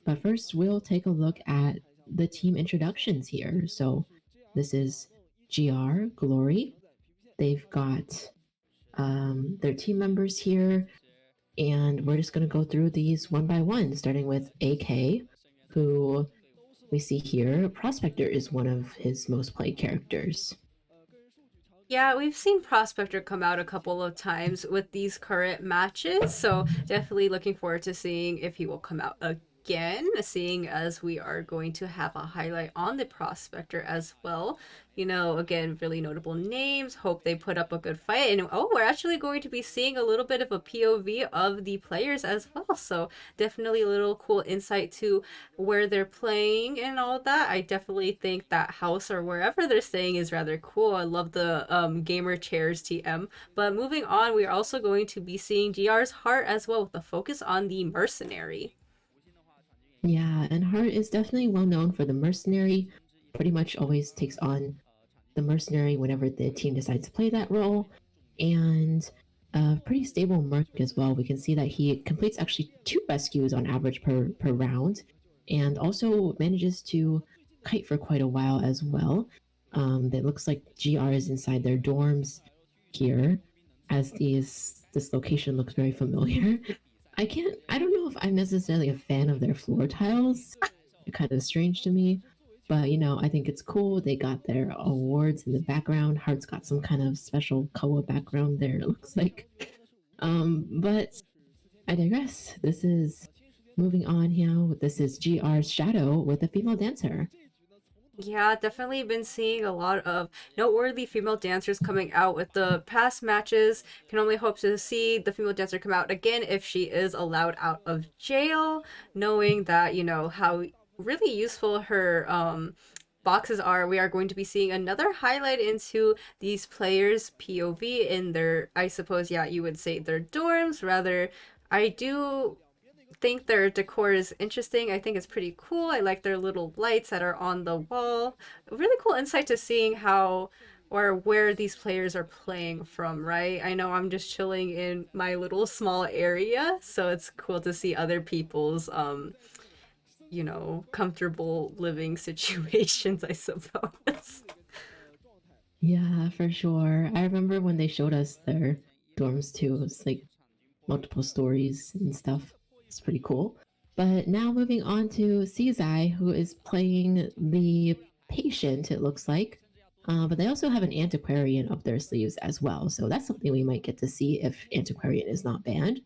But first, we'll take a look at the team introductions here. So this is GR Glory. They've got their team members here, and we're just going to go through these one by one, starting with AK, who we see here. Prospector is one of his most played characters. Yeah, we've seen Prospector come out a couple of times with these current matches, so definitely looking forward to seeing if he will come out again, seeing as we are going to have a highlight on the Prospector as well. You know, again, really notable names. Hope they put up a good fight. And oh, we're actually going to be seeing a little bit of a POV of the players as well. So definitely a little cool insight to where they're playing and all that. I definitely think that house or wherever they're staying is rather cool. I love the gamer chairs TM. But moving on, we are also going to be seeing GR's heart as well, with a focus on the mercenary. Yeah, and Hart is definitely well known for the mercenary. Pretty much always takes on the mercenary whenever the team decides to play that role. And a pretty stable merc as well. We can see that he completes actually 2 rescues on average per round, and also manages to kite for quite a while as well. It looks like GR is inside their dorms here, as this location looks very familiar. I don't know if I'm necessarily a fan of their floor tiles. They're kind of strange to me. But you know, I think it's cool. They got their awards in the background. Heart's got some kind of special COA background there, it looks like. But I digress. This is moving on here. This is GR's Shadow with a female dancer. Yeah, definitely been seeing a lot of noteworthy female dancers coming out with the past matches. Can only hope to see the female dancer come out again if she is allowed out of jail, knowing that, you know, how really useful her boxes are. We are going to be seeing another highlight into these players' POV in their, I suppose, yeah, you would say their dorms. Rather, I do think their decor is interesting. I think it's pretty cool. I like their little lights that are on the wall. A really cool insight to seeing how or where these players are playing from, right? I know I'm just chilling in my little small area, so it's cool to see other people's you know, comfortable living situations, I suppose. Yeah, for sure. I remember when they showed us their dorms too. It was like multiple stories and stuff. It's pretty cool. But now moving on to Cizai, who is playing the patient, it looks like. But they also have an antiquarian up their sleeves as well. So that's something we might get to see if antiquarian is not banned,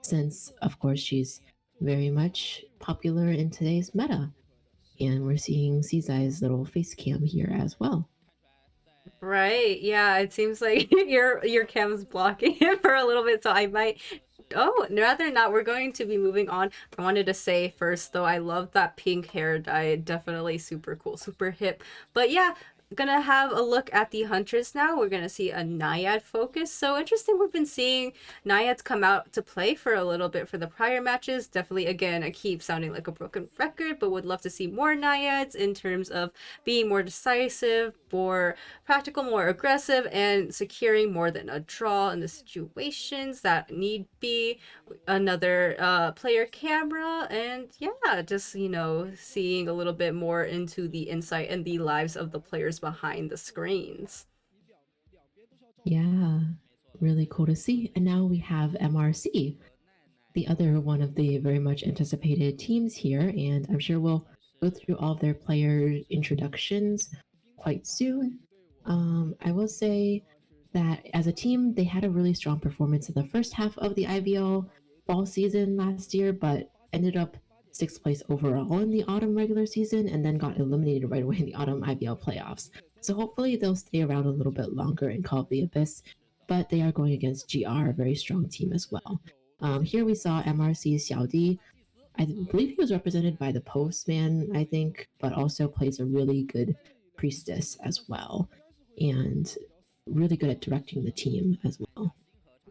since, of course, she's very much popular in today's meta. And we're seeing Cizai's little face cam here as well. Right. Yeah, it seems like your cam's blocking it for a little bit, so I might. Oh, rather not. We're going to be moving on. I wanted to say first, though, I love that pink hair dye. Definitely super cool, super hip. But yeah, gonna have a look at the Huntress now. We're gonna see a Naiad focus. So interesting. We've been seeing Naiads come out to play for a little bit for the prior matches. Definitely, again, I keep sounding like a broken record, but would love to see more Naiads in terms of being more decisive, more practical, more aggressive, and securing more than a draw in the situations that need be. Another player camera, and yeah, just, you know, seeing a little bit more into the insight and the lives of the players behind the screens. Yeah, really cool to see. And now we have MRC, the other one of the very much anticipated teams here, and I'm sure we'll go through all of their player introductions quite soon. I will say that as a team, they had a really strong performance in the first half of the IVL fall season last year, but ended up 6th place overall in the autumn regular season and then got eliminated right away in the autumn IVL playoffs. So hopefully they'll stay around a little bit longer in Call of the Abyss, but they are going against GR, a very strong team as well. Here we saw MRC's Xiaodi. I believe he was represented by the Postman, I think, but also plays a really good priestess as well, and really good at directing the team as well.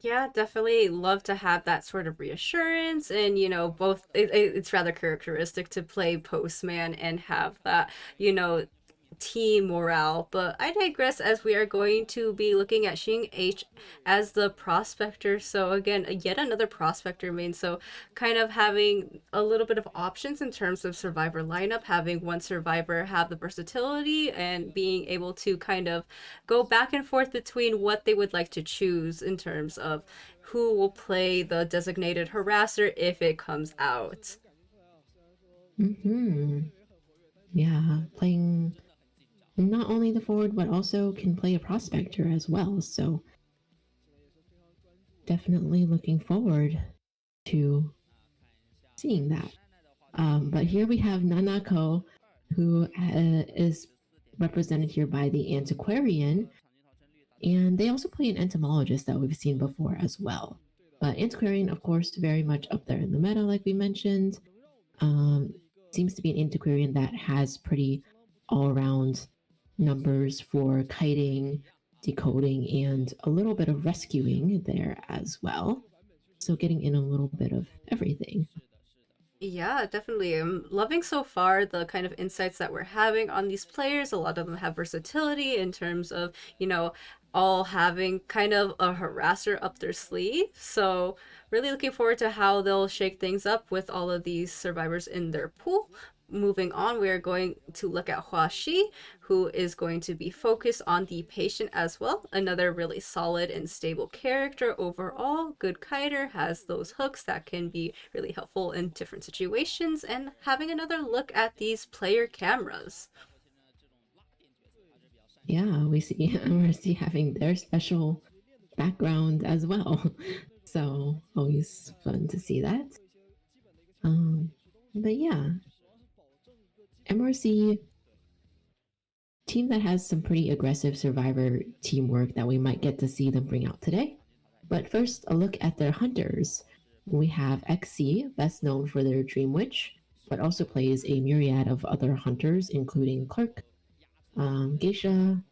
Yeah, definitely love to have that sort of reassurance, and you know, it's rather characteristic to play Postman and have that, you know, team morale. But I digress, as we are going to be looking at Xing H as the prospector. So again, yet another prospector main. So kind of having a little bit of options in terms of survivor lineup, having one survivor have the versatility and being able to kind of go back and forth between what they would like to choose in terms of who will play the designated harasser if it comes out. Yeah, playing not only the forward, but also can play a prospector as well. So definitely looking forward to seeing that. But here we have Nanako, who is represented here by the antiquarian, and they also play an entomologist that we've seen before as well. But antiquarian, of course, very much up there in the meta, like we mentioned. Seems to be an antiquarian that has pretty all-around numbers for kiting, decoding, and a little bit of rescuing there as well. So getting in a little bit of everything. Yeah, definitely. I'm loving so far the kind of insights that we're having on these players. A lot of them have versatility in terms of, all having kind of a harasser up their sleeve. So really looking forward to how they'll shake things up with all of these survivors in their pool. Moving on, we are going to look at Hua Shi, who is going to be focused on the patient as well. Another really solid and stable character overall. Good kiter, has those hooks that can be really helpful in different situations. And having another look at these player cameras. Yeah, we see MRC having their special background as well. So always fun to see that. But yeah, MRC team that has some pretty aggressive survivor teamwork that we might get to see them bring out today. But first, a look at their hunters. We have XC, best known for their Dream Witch, but also plays a myriad of other hunters, including Clerk, Geisha.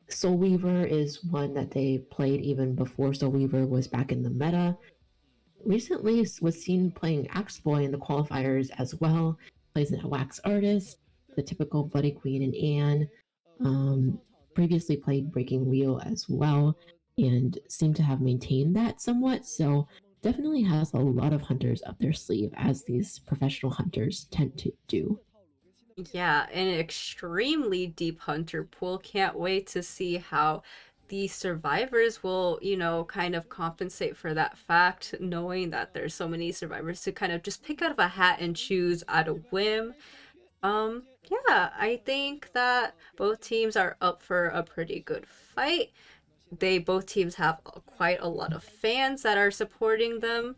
Soul Weaver is one that they played even before Soul Weaver was back in the meta. Recently was seen playing Axe Boy in the qualifiers as well. Plays a wax artist, the typical Bloody Queen and Anne. Previously played Breaking Wheel as well, and seemed to have maintained that somewhat. So definitely has a lot of hunters up their sleeve, as these professional hunters tend to do. Yeah, an extremely deep hunter pool. Can't wait to see how the survivors will, kind of compensate for that fact, knowing that there's so many survivors to kind of just pick out of a hat and choose at a whim. Yeah, I think that both teams are up for a pretty good fight. Both teams have quite a lot of fans that are supporting them.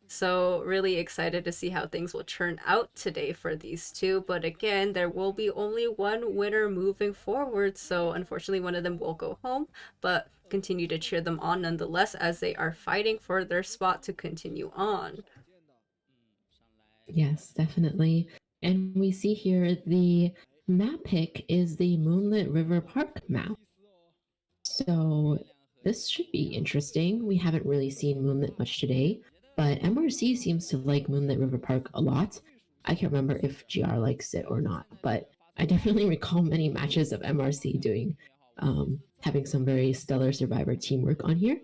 So really excited to see how things will turn out today for these two. But again, there will be only one winner moving forward. So unfortunately, one of them will go home, but continue to cheer them on nonetheless as they are fighting for their spot to continue on. Yes, definitely. And we see here the map pick is the Moonlit River Park map. So this should be interesting. We haven't really seen Moonlit much today, but MRC seems to like Moonlit River Park a lot. I can't remember if GR likes it or not, but I definitely recall many matches of MRC doing having some very stellar survivor teamwork on here.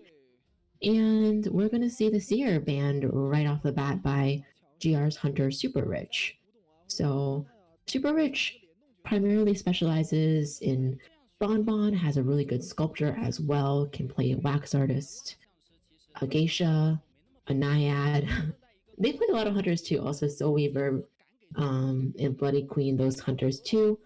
And we're going to see the Seer banned right off the bat by GR's Hunter Super Rich. So Super Rich primarily specializes in Bonbon, has a really good sculpture as well, can play a wax artist, a geisha, a naiad. They play a lot of hunters too, also Soul Weaver and Bloody Queen, those hunters too.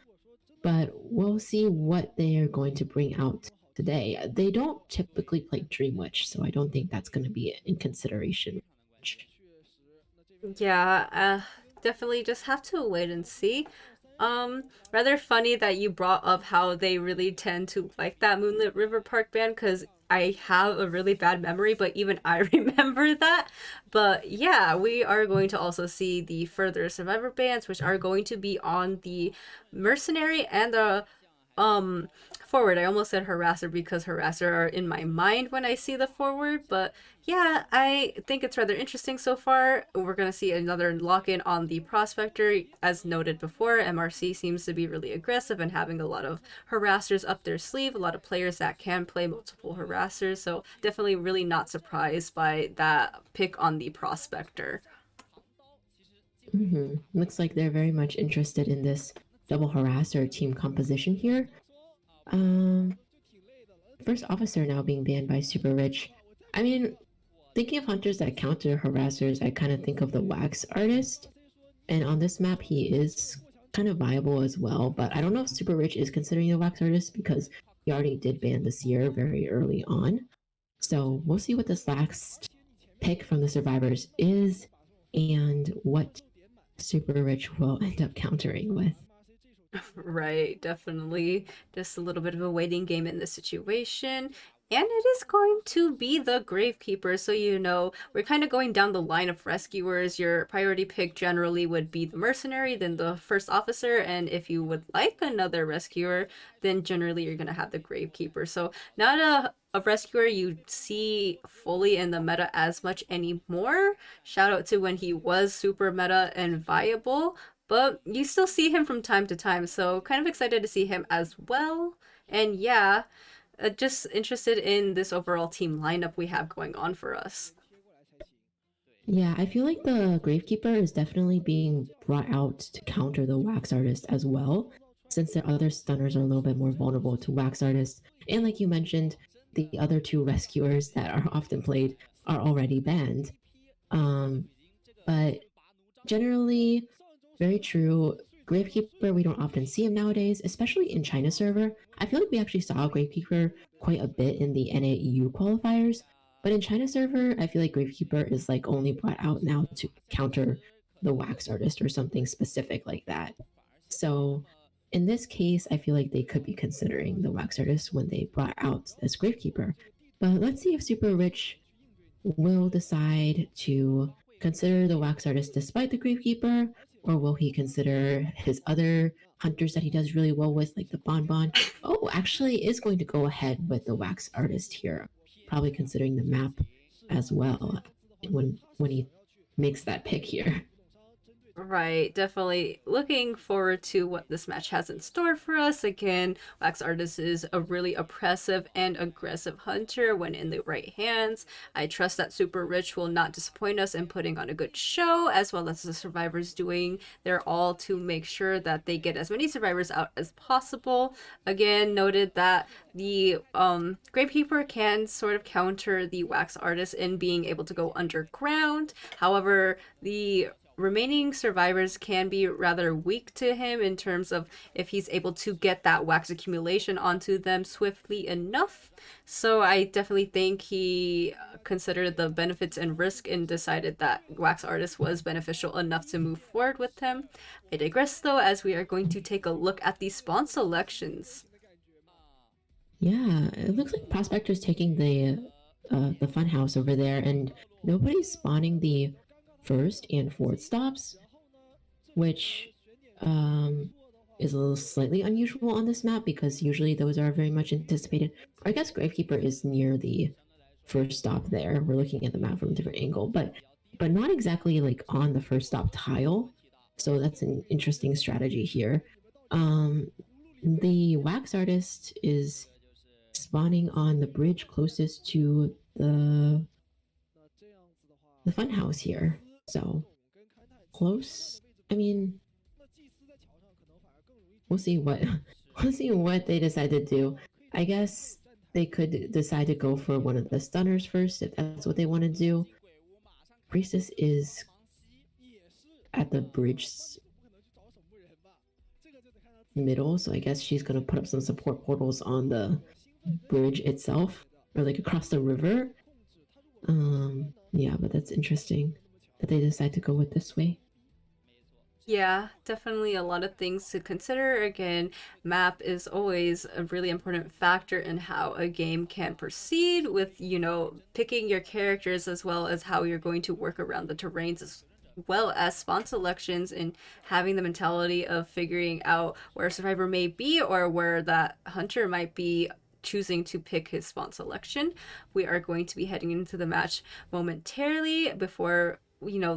But we'll see what they are going to bring out today. They don't typically play Dream Witch, so I don't think that's going to be in consideration. Yeah, definitely just have to wait and see. Rather funny that you brought up how they really tend to like that Moonlit River Park band, because I have a really bad memory, but even I remember that. But yeah, we are going to also see the further survivor bands, which are going to be on the Mercenary and the forward. I almost said harasser because harasser are in my mind when I see the forward, but yeah, I think it's rather interesting so far. We're going to see another lock-in on the prospector. As noted before, MRC seems to be really aggressive and having a lot of harassers up their sleeve, a lot of players that can play multiple harassers, so definitely really not surprised by that pick on the prospector. Looks like they're very much interested in this double harasser team composition here. First officer now being banned by Super Rich. I mean, thinking of hunters that counter harassers, I kind of think of the wax artist. And on this map, he is kind of viable as well. But I don't know if Super Rich is considering the wax artist because he already did ban this year very early on. So we'll see what this last pick from the survivors is and what Super Rich will end up countering with. Right, definitely. Just a little bit of a waiting game in this situation. And it is going to be the Gravekeeper, so you know, we're kind of going down the line of rescuers. Your priority pick generally would be the mercenary, then the first officer, and if you would like another rescuer, then generally you're going to have the Gravekeeper. So not a rescuer you see fully in the meta as much anymore. Shout out to when he was super meta and viable, but you still see him from time to time, so kind of excited to see him as well. And yeah, just interested in this overall team lineup we have going on for us. Yeah, I feel like the Gravekeeper is definitely being brought out to counter the Wax Artist as well, since their other stunners are a little bit more vulnerable to Wax Artist. And like you mentioned, the other two rescuers that are often played are already banned. But generally, very true. Gravekeeper, we don't often see him nowadays, especially in China server. I feel like we actually saw Gravekeeper quite a bit in the NAEU qualifiers, but in China server, I feel like Gravekeeper is like only brought out now to counter the wax artist or something specific like that. So in this case, I feel like they could be considering the wax artist when they brought out this Gravekeeper. But let's see if Super Rich will decide to consider the wax artist despite the Gravekeeper, or will he consider his other hunters that he does really well with, like the Bonbon? Oh, actually is going to go ahead with the wax artist here, probably considering the map as well when he makes that pick here. Right, definitely looking forward to what this match has in store for us. Again, Wax Artist is a really oppressive and aggressive hunter when in the right hands. I trust that Super Rich will not disappoint us in putting on a good show, as well as the survivors doing their all to make sure that they get as many survivors out as possible. Again, noted that the Gravekeeper can sort of counter the Wax Artist in being able to go underground. However, the remaining survivors can be rather weak to him in terms of if he's able to get that wax accumulation onto them swiftly enough. So I definitely think he considered the benefits and risk and decided that Wax Artist was beneficial enough to move forward with him. I digress though, as we are going to take a look at the spawn selections. Yeah, it looks like Prospector's taking the funhouse over there, and nobody's spawning the first and fourth stops, which is a little slightly unusual on this map because usually those are very much anticipated. Or I guess Gravekeeper is near the first stop there. We're looking at the map from a different angle, but not exactly like on the first stop tile. So that's an interesting strategy here. The wax artist is spawning on the bridge closest to the funhouse here. So close. I mean, we'll see what they decide to do. I guess they could decide to go for one of the stunners first if that's what they want to do. Priestess is at the bridge middle, so I guess she's gonna put up some support portals on the bridge itself, or like across the river. Yeah, but that's interesting that they decide to go it this way. Yeah, definitely a lot of things to consider. Again, map is always a really important factor in how a game can proceed with, you know, picking your characters as well as how you're going to work around the terrains well as spawn selections and having the mentality of figuring out where a survivor may be or where that hunter might be choosing to pick his spawn selection. We are going to be heading into the match momentarily. Before,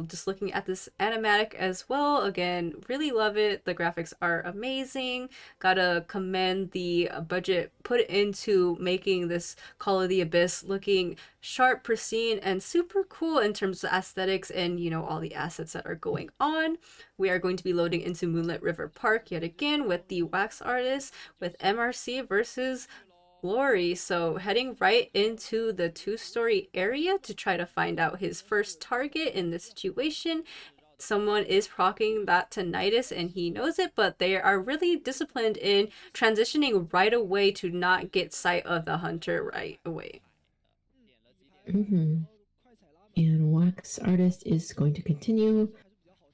just looking at this animatic as well, again, really love it. The graphics are amazing. Gotta commend the budget put into making this Call of the Abyss looking sharp, pristine, and super cool in terms of aesthetics and all the assets that are going on. We are going to be loading into Moonlit River Park yet again with the wax artist with MRC versus Glory. So heading right into the 2-story area to try to find out his first target in this situation. Someone is proccing that tinnitus and he knows it, but they are really disciplined in transitioning right away to not get sight of the hunter right away. And wax artist is going to continue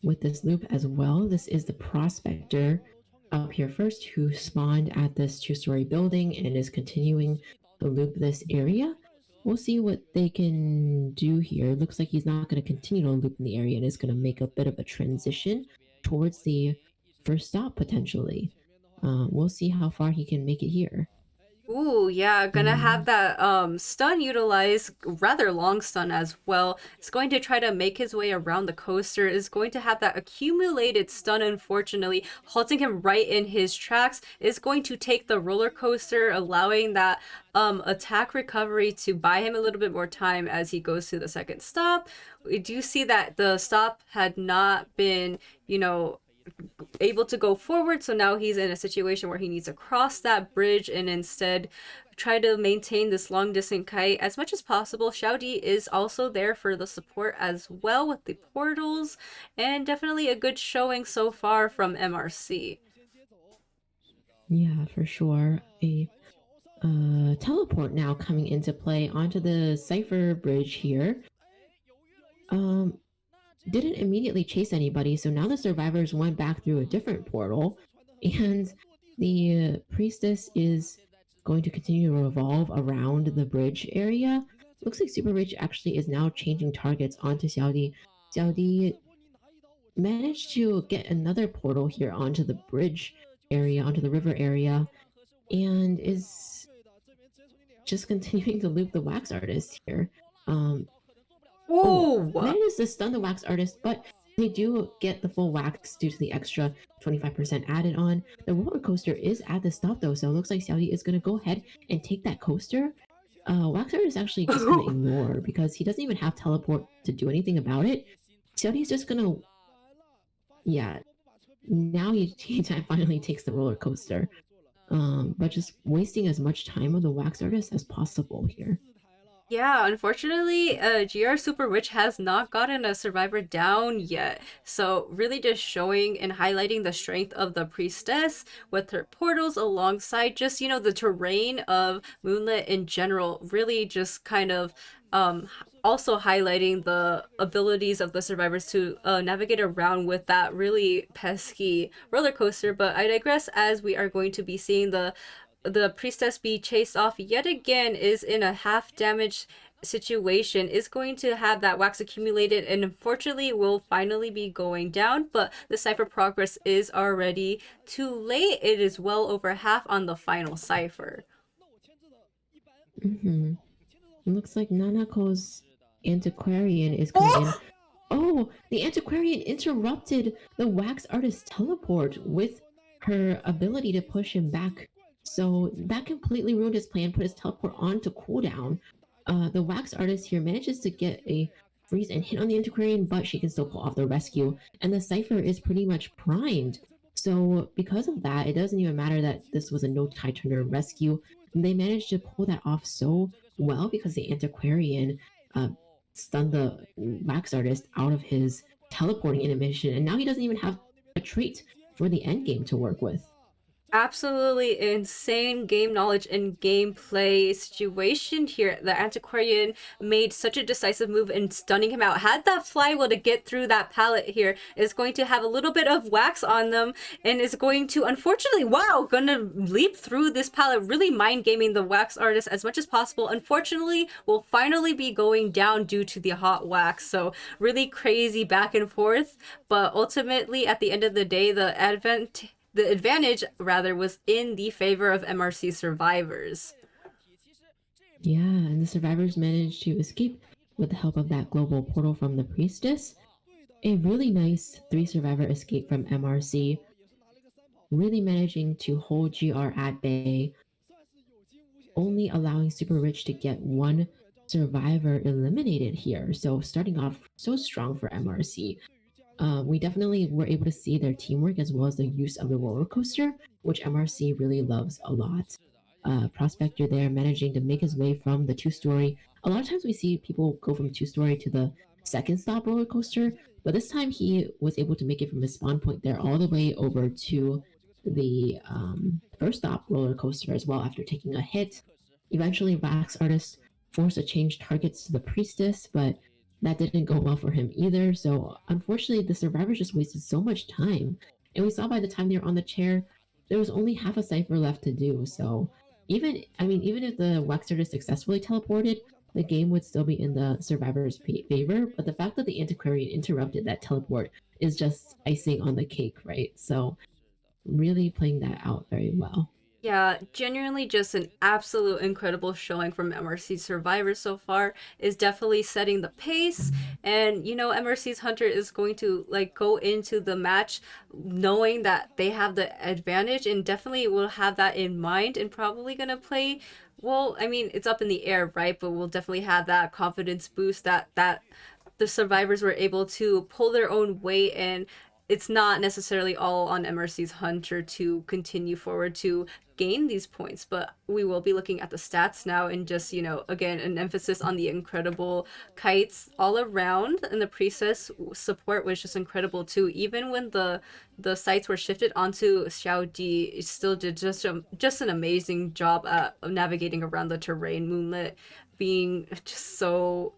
with this loop as well. This is the prospector up here first who spawned at this 2-story building and is continuing to loop this area. We'll see what they can do here. Looks like he's not going to continue to loop in the area and is going to make a bit of a transition towards the first stop potentially. We'll see how far he can make it here. Ooh, yeah, gonna have that stun utilized, rather long stun as well. It's going to try to make his way around the coaster. Is going to have that accumulated stun, unfortunately, halting him right in his tracks. Is going to take the roller coaster, allowing that attack recovery to buy him a little bit more time as he goes to the second stop. We do see that the stop had not been, able to go forward, so now he's in a situation where he needs to cross that bridge and instead try to maintain this long distance kite as much as possible. Xiaodi is also there for the support as well with the portals, and definitely a good showing so far from MRC. Yeah, for sure. A teleport now coming into play onto the Cypher bridge here. Didn't immediately chase anybody, so now the survivors went back through a different portal, and the priestess is going to continue to revolve around the bridge area. Looks like Super Rich actually is now changing targets onto Xiaodi. Xiaodi managed to get another portal here onto the bridge area, onto the river area, and is just continuing to loop the wax artist here. Manages to stun the wax artist, but they do get the full wax due to the extra 25% added on. The roller coaster is at the stop though, so it looks like Xiaodi is going to go ahead and take that coaster. Wax artist is actually just going to ignore because he doesn't even have teleport to do anything about it. Xiaodi is just going to... Yeah, now he finally takes the roller coaster. But just wasting as much time of the wax artist as possible here. Yeah, unfortunately, GR Super Witch has not gotten a survivor down yet. So really just showing and highlighting the strength of the priestess with her portals alongside just, the terrain of Moonlit in general. Really just kind of also highlighting the abilities of the survivors to navigate around with that really pesky roller coaster. But I digress, as we are going to be seeing the priestess be chased off yet again. Is in a half damage situation, is going to have that wax accumulated, and unfortunately will finally be going down, but the cipher progress is already too late. It is well over half on the final cipher. Looks like Nanako's antiquarian is coming in. Oh, the antiquarian interrupted the wax artist teleport with her ability to push him back. So that completely ruined his plan, put his teleport on to cooldown. The wax artist here manages to get a freeze and hit on the antiquarian, but she can still pull off the rescue. And the cipher is pretty much primed. So because of that, it doesn't even matter that this was a no-tie turner rescue. They managed to pull that off so well because the antiquarian stunned the wax artist out of his teleporting animation. And now he doesn't even have a trait for the end game to work with. Absolutely insane game knowledge and gameplay situation here. The Antiquarian made such a decisive move in stunning him out. Had that flywheel to get through that pallet here, is going to have a little bit of wax on them and is going to, unfortunately, wow, gonna leap through this pallet, really mind gaming the wax artist as much as possible. Unfortunately, will finally be going down due to the hot wax. So really crazy back and forth, but ultimately at the end of the day, the advantage rather was in the favor of MRC survivors. Yeah, and the survivors managed to escape with the help of that global portal from the priestess. A really nice 3 survivor escape from MRC, really managing to hold GR at bay, only allowing Super Rich to get 1 survivor eliminated here. So starting off so strong for MRC. We definitely were able to see their teamwork as well as the use of the roller coaster, which MRC really loves a lot. Prospector there managing to make his way from the 2-story. A lot of times we see people go from 2-story to the second stop roller coaster, but this time he was able to make it from his spawn point there all the way over to the first stop roller coaster as well after taking a hit. Eventually, Wax Artist forced to change targets to the priestess, but that didn't go well for him either. So unfortunately, the survivors just wasted so much time. And we saw by the time they were on the chair, there was only half a cipher left to do. So even if the Wax Artist successfully teleported, the game would still be in the survivors' favor. But the fact that the Antiquarian interrupted that teleport is just icing on the cake, right? So really playing that out very well. Yeah, genuinely just an absolute incredible showing from MRC survivors so far. Is definitely setting the pace, and MRC's Hunter is going to go into the match knowing that they have the advantage and definitely will have that in mind and probably gonna play well. I mean, it's up in the air, right? But we'll definitely have that confidence boost that the survivors were able to pull their own weight, and it's not necessarily all on MRC's Hunter to continue forward to gain these points, but we will be looking at the stats now and just, again, an emphasis on the incredible kites all around, and the priestess support was just incredible too. Even when the sites were shifted onto Xiao Di, it still did just an amazing job at navigating around the terrain. Moonlit being just so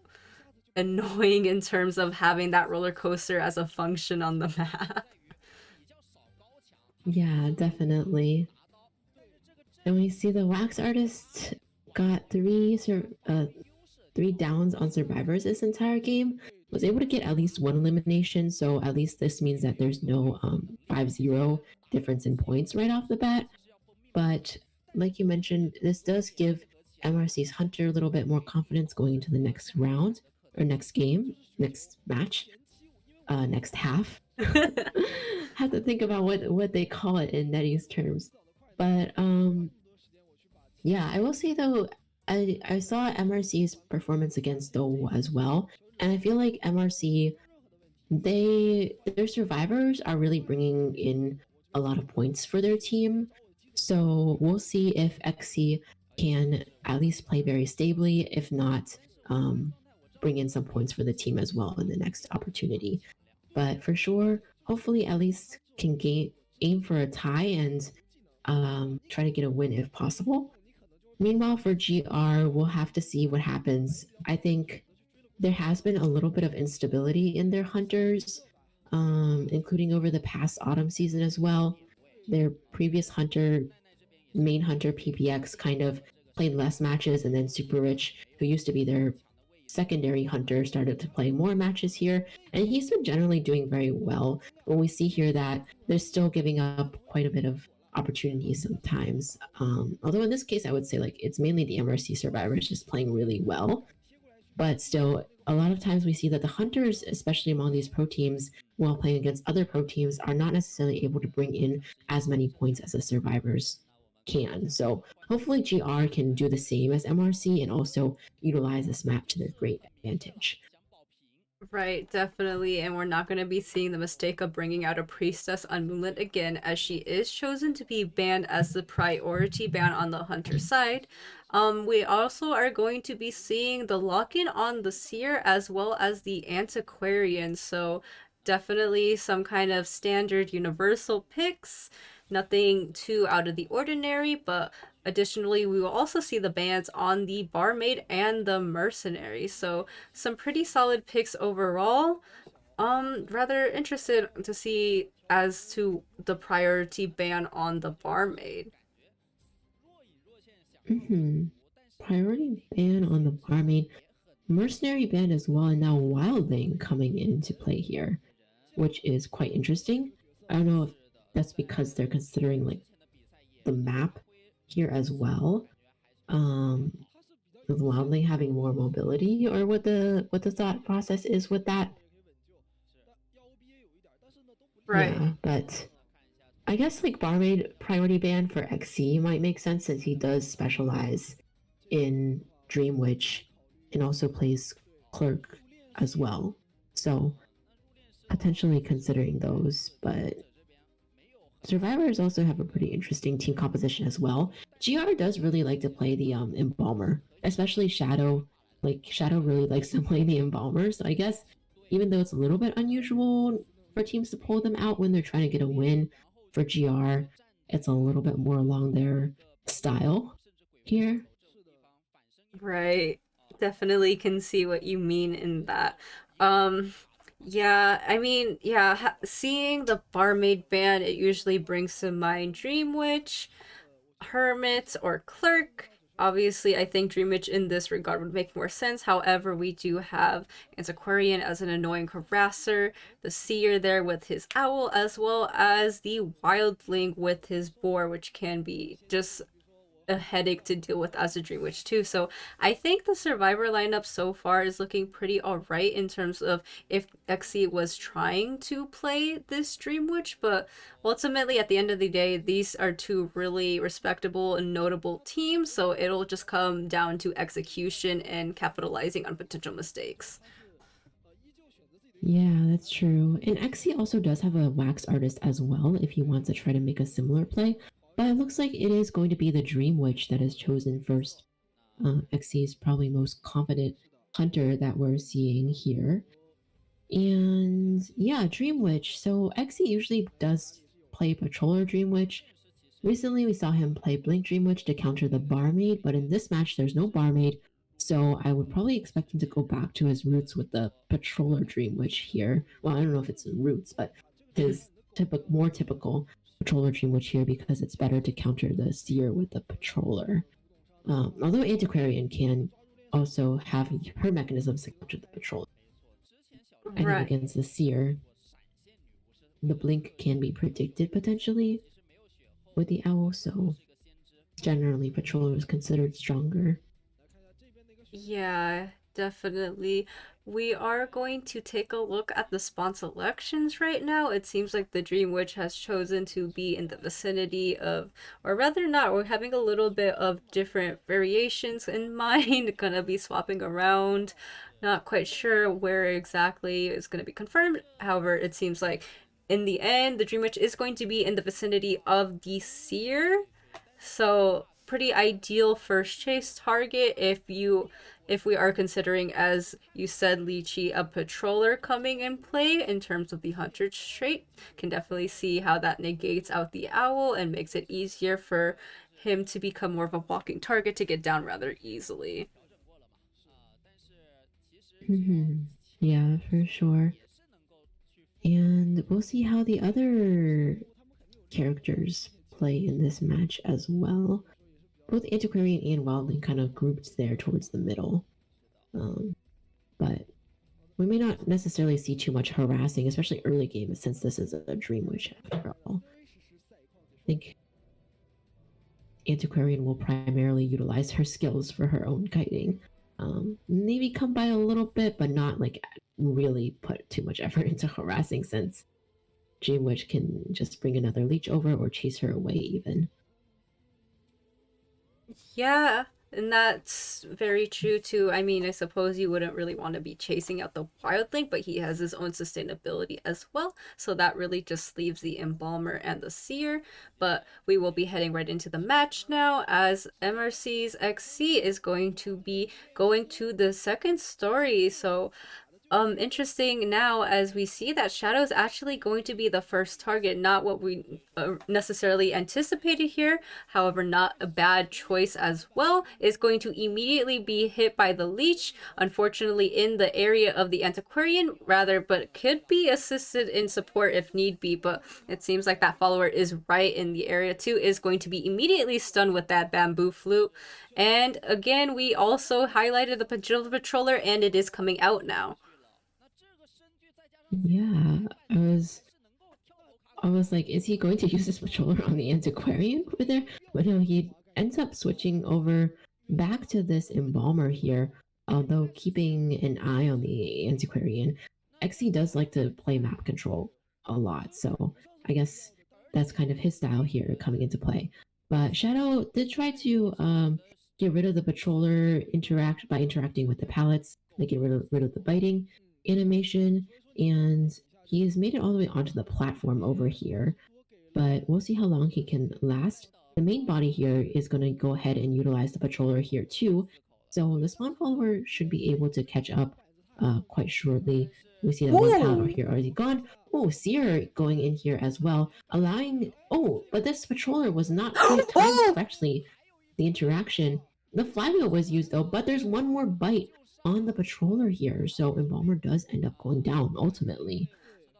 annoying in terms of having that roller coaster as a function on the map. Yeah, definitely. And we see the Wax Artist got 3 downs on survivors this entire game, was able to get at least 1 elimination, so at least this means that there's no 5-0 difference in points right off the bat. But like you mentioned, this does give MRC's Hunter a little bit more confidence going into the next round, or next game, next match, next half. Have to think about what they call it in NetEase terms. But yeah, I will say though, I saw MRC's performance against Dou as well, and I feel like MRC, their survivors are really bringing in a lot of points for their team. So we'll see if XC can at least play very stably, if not, bring in some points for the team as well in the next opportunity. But for sure, hopefully at least can aim for a tie and try to get a win if possible. Meanwhile, for GR, we'll have to see what happens. I think there has been a little bit of instability in their hunters, including over the past autumn season as well. Their previous hunter, main hunter PPX, kind of played less matches, and then Super Rich, who used to be their secondary hunter, started to play more matches here, and he's been generally doing very well. But we see here that they're still giving up quite a bit of opportunities sometimes. Although in this case, I would say it's mainly the MRC survivors just playing really well. But still, a lot of times we see that the hunters, especially among these pro teams, while playing against other pro teams, are not necessarily able to bring in as many points as the survivors can. So hopefully GR can do the same as MRC and also utilize this map to their great advantage. Right, definitely, and we're not going to be seeing the mistake of bringing out a priestess on Moonlit again, as she is chosen to be banned as the priority ban on the hunter side. We also are going to be seeing the lock-in on the seer as well as the antiquarian, so definitely some kind of standard universal picks. nothing too out of the ordinary, but additionally, we will also see the bans on the barmaid and the mercenary. So some pretty solid picks overall. Rather interested to see as to the priority ban on the barmaid. Priority ban on the barmaid, mercenary ban as well, and now wildling coming into play here, which is quite interesting. I don't know if that's because they're considering like the map here as well. With wildling having more mobility, or what the thought process is with that. Right. Yeah, but I guess like barmaid priority ban for XC might make sense since he does specialize in Dream Witch and also plays clerk as well. So potentially considering those, but survivors also have a pretty interesting team composition as well. GR does really like to play the embalmer, especially Shadow. Like Shadow really likes to play the embalmer, so I guess even though it's a little bit unusual for teams to pull them out when they're trying to get a win, for GR it's a little bit more along their style here. Right. Definitely can see what you mean in that. Yeah, I mean, yeah, seeing the barmaid ban, it usually brings to mind Dream Witch, Hermit, or Clerk. Obviously, I think Dream Witch in this regard would make more sense. However, we do have Antiquarian as an annoying harasser, the Seer there with his owl, as well as the Wildling with his boar, which can be just a headache to deal with as a Dream Witch too. So I think the Survivor lineup so far is looking pretty alright in terms of if XC was trying to play this Dream Witch, but ultimately at the end of the day, these are two really respectable and notable teams, so it'll just come down to execution and capitalizing on potential mistakes. Yeah, that's true. And XC also does have a wax artist as well if he wants to try to make a similar play. But it looks like it is going to be the Dream Witch that is chosen first. XC is probably most confident hunter that we're seeing here. And yeah, Dream Witch. So XC usually does play Patroller Dream Witch. Recently, we saw him play Blink Dream Witch to counter the Barmaid, but in this match, there's no Barmaid, so I would probably expect him to go back to his roots with the Patroller Dream Witch here. Well, I don't know if it's roots, but his more typical Patroller Dream Witch here because it's better to counter the Seer with the Patroller. Although Antiquarian can also have her mechanisms to counter the Patroller. I think against the Seer, the Blink can be predicted potentially with the owl, so generally Patroller is considered stronger. Yeah, definitely. We are going to take a look at the spawn selections right now. It seems like the Dream Witch has chosen to be in the vicinity of, or rather not, we're having a little bit of different variations in mind, gonna be swapping around. Not quite sure where exactly is gonna be confirmed. However, it seems like in the end, the Dream Witch is going to be in the vicinity of the Seer. So pretty ideal first chase target if we are considering, as you said, Lychee, a patroller coming in play in terms of the hunter trait. Can definitely see how that negates out the owl and makes it easier for him to become more of a walking target to get down rather easily. Yeah, for sure. And we'll see how the other characters play in this match as well. Both Antiquarian and Wildling kind of grouped there towards the middle. But we may not necessarily see too much harassing, especially early game, since this is a Dream Witch after all. I think Antiquarian will primarily utilize her skills for her own kiting. Maybe come by a little bit, but not like really put too much effort into harassing, since Dream Witch can just bring another leech over or chase her away even. Yeah, and that's very true too. I mean, I suppose you wouldn't really want to be chasing out the Wildling, but he has his own sustainability as well. So that really just leaves the Embalmer and the Seer. But we will be heading right into the match now, as MRC's XC is going to be going to the second story. So interesting now as we see that Shadow is actually going to be the first target, not what we necessarily anticipated here. However, not a bad choice as well. Is going to immediately be hit by the leech, unfortunately in the area of the antiquarian rather, but could be assisted in support if need be. But it seems like that follower is right in the area too, is going to be immediately stunned with that bamboo flute. And again, we also highlighted the patroller, and it is coming out now. Yeah, I was like, is he going to use this patroller on the antiquarian over there? But no, he ends up switching over back to this embalmer here, although keeping an eye on the antiquarian. XE does like to play map control a lot, so I guess that's kind of his style here coming into play. But Shadow did try to get rid of the patroller by interacting with the pallets, like get rid of the biting animation, and he's made it all the way onto the platform over here, but we'll see how long he can last. The main body here is going to go ahead and utilize the patroller here too, so the spawn follower should be able to catch up quite shortly. We see that one pallet here already gone. Oh, Seer going in here as well, allowing... Oh, but this patroller was not quite timed correctly. The interaction. The flywheel was used though, but there's one more bite on the patroller here, so Embalmer does end up going down ultimately.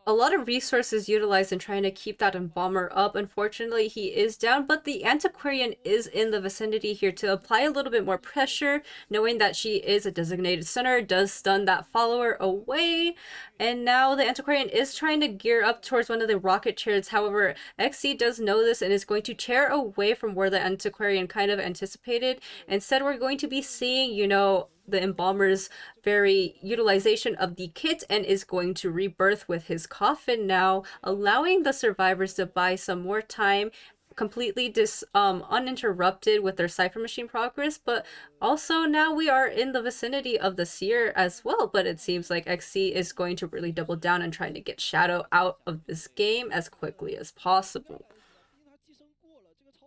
A lot of resources utilized in trying to keep that embalmer up. Unfortunately, he is down, but the antiquarian is in the vicinity here to apply a little bit more pressure, knowing that she is a designated center, does stun that follower away. And now the antiquarian is trying to gear up towards one of the rocket chairs. However, XC does know this and is going to chair away from where the antiquarian kind of anticipated. Instead, we're going to be seeing, you know, the embalmer's very utilization of the kit, and is going to rebirth with his coffin now, allowing the survivors to buy some more time, completely uninterrupted with their cipher machine progress. But also now we are in the vicinity of the seer as well, but it seems like XC is going to really double down and trying to get Shadow out of this game as quickly as possible.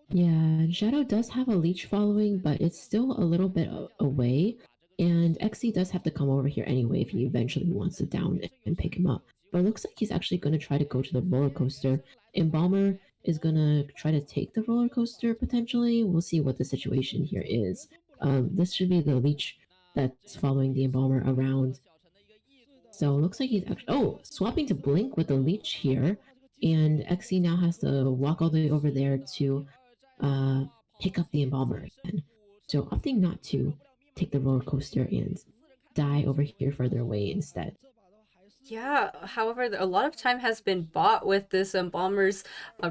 Yeah, Shadow does have a leech following, but it's still a little bit away. And XC does have to come over here anyway if he eventually wants to down and pick him up. But it looks like he's actually going to try to go to the roller coaster. Embalmer is going to try to take the roller coaster potentially. We'll see what the situation here is. This should be the leech that's following the Embalmer around. So it looks like he's actually... Oh, swapping to Blink with the leech here. And XC now has to walk all the way over there to pick up the Embalmer again. So opting not to take the roller coaster and die over here further away instead. Yeah, however, a lot of time has been bought with this Embalmer's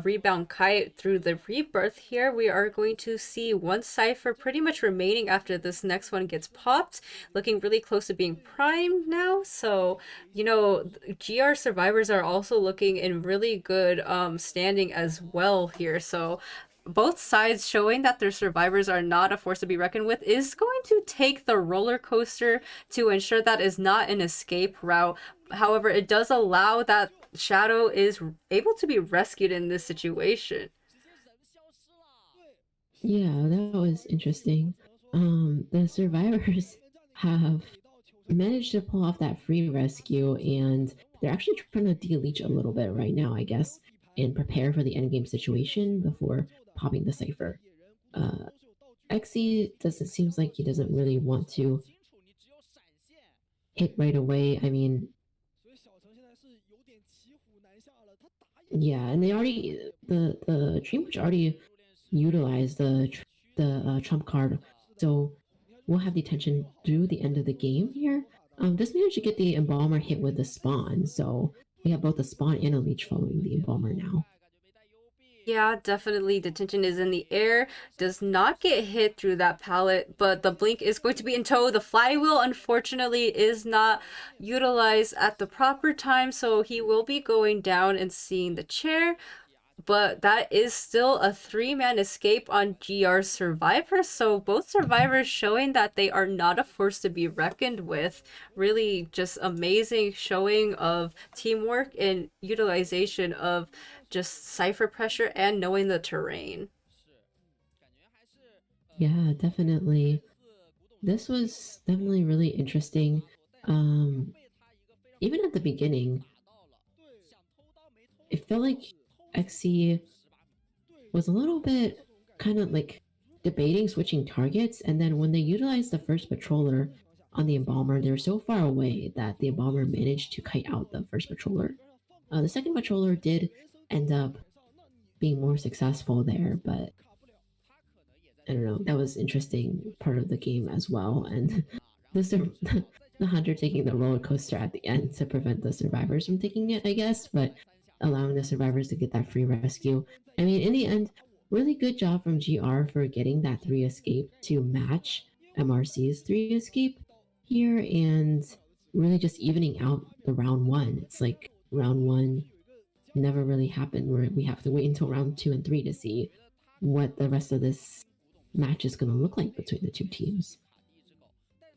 rebound kite through the rebirth here. We are going to see one cipher pretty much remaining after this next one gets popped, looking really close to being primed now. So, you know, GR survivors are also looking in really good standing as well here. So both sides showing that their survivors are not a force to be reckoned with is going to take the roller coaster to ensure that is not an escape route. However, it does allow that Shadow is able to be rescued in this situation. Yeah, that was interesting. The survivors have managed to pull off that free rescue, and they're actually trying to de-leech a little bit right now, I guess, and prepare for the endgame situation before popping the cipher. XE seems like he doesn't really want to hit right away. I mean, yeah, and they already the Dream Witch already utilized the trump card, so we'll have the attention through the end of the game here. Just managed to get the Embalmer hit with the spawn, so we have both a spawn and a leech following the Embalmer now. Yeah, definitely. Detention is in the air. Does not get hit through that pallet, but the blink is going to be in tow. The flywheel, unfortunately, is not utilized at the proper time, so he will be going down and seeing the chair. But that is still a 3-man escape on GR survivors. So both survivors showing that they are not a force to be reckoned with. Really just amazing showing of teamwork and utilization of just cipher pressure and knowing the terrain. Yeah, definitely. This was definitely really interesting. even at the beginning, it felt like XC was a little bit kind of like debating switching targets, and then when they utilized the first patroller on the embalmer, they were so far away that the embalmer managed to kite out the first patroller. The second patroller did end up being more successful there, but I don't know, that was interesting part of the game as well. And the hunter taking the roller coaster at the end to prevent the survivors from taking it, I guess, but allowing the survivors to get that free rescue. I mean, in the end, really good job from GR for getting that 3 escape to match MRC's 3 escape here, and really just evening out the round 1. It's like round 1 never really happened, where we have to wait until round 2 and 3 to see what the rest of this match is going to look like between the two teams.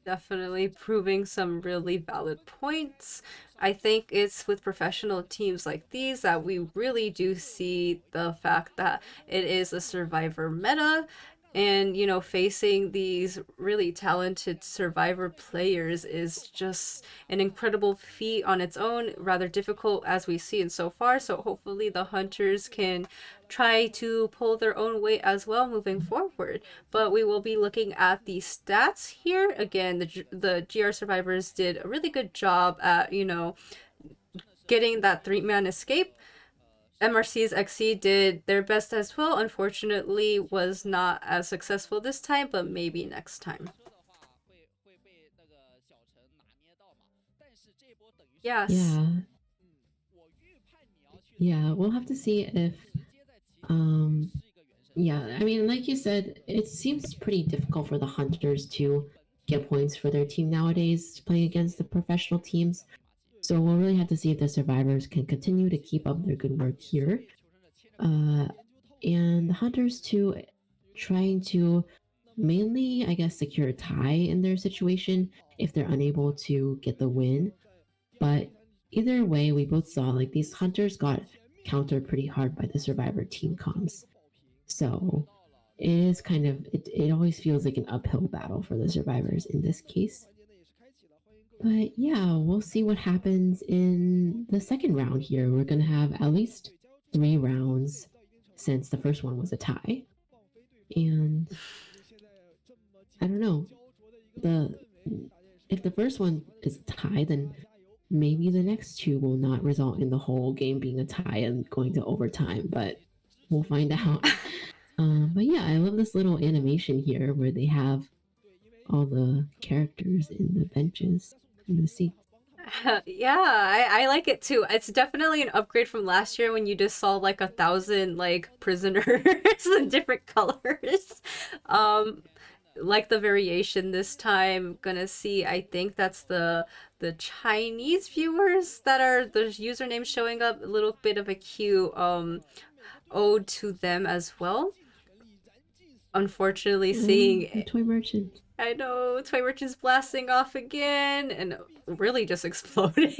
Definitely proving some really valid points. I think it's with professional teams like these that we really do see the fact that it is a survivor meta. And, you know, facing these really talented survivor players is just an incredible feat on its own, rather difficult as we see in so far. So hopefully the hunters can try to pull their own weight as well moving forward. But we will be looking at the stats here. Again, the GR survivors did a really good job at, you know, getting that 3-man escape. MRC's XC did their best as well. Unfortunately, was not as successful this time, but maybe next time. Yes. Yeah, we'll have to see if yeah, I mean, like you said, it seems pretty difficult for the hunters to get points for their team nowadays playing against the professional teams. So we'll really have to see if the survivors can continue to keep up their good work here. And the hunters too, trying to mainly, I guess, secure a tie in their situation if they're unable to get the win. But either way, we both saw like these hunters got countered pretty hard by the survivor team comms. So it is kind of, it always feels like an uphill battle for the survivors in this case. But yeah, we'll see what happens in the second round here. We're going to have at least 3 rounds since the first one was a tie. And I don't know, if the first one is a tie, then maybe the next 2 will not result in the whole game being a tie and going to overtime, but we'll find out. But yeah, I love this little animation here where they have all the characters in the benches in the seats. Yeah, I like it too. It's definitely an upgrade from last year when you just saw like 1,000 like prisoners in different colors. Like the variation this time, gonna see, I think that's the Chinese viewers that are the username showing up, a little bit of a cute ode to them as well. Unfortunately, seeing Toy Merchant. I know, Toy Merchant's blasting off again and really just exploding.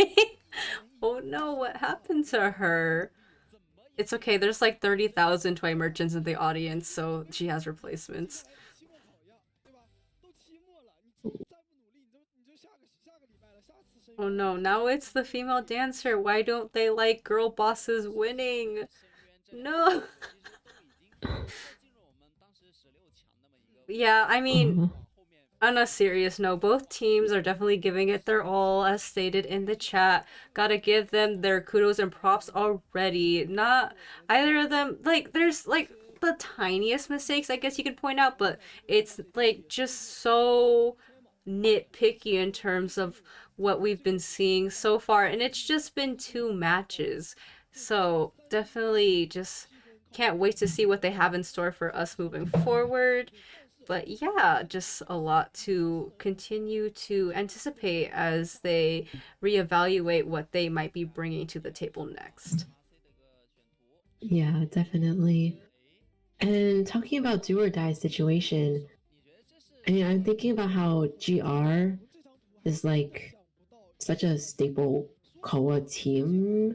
Oh no, what happened to her? It's okay, there's like 30,000 Toy Merchants in the audience, so she has replacements. Oh no, now it's the female dancer. Why don't they like girl bosses winning? No. Yeah, I mean, on a serious note, both teams are definitely giving it their all, as stated in the chat. Gotta give them their kudos and props already. Not either of them, like, there's like the tiniest mistakes, I guess you could point out, but it's like just so nitpicky in terms of what we've been seeing so far, and it's just been 2 matches. So definitely just can't wait to see what they have in store for us moving forward. But yeah, just a lot to continue to anticipate as they reevaluate what they might be bringing to the table next. Yeah, definitely. And talking about do or die situation, I mean, I'm thinking about how GR is like such a staple COA team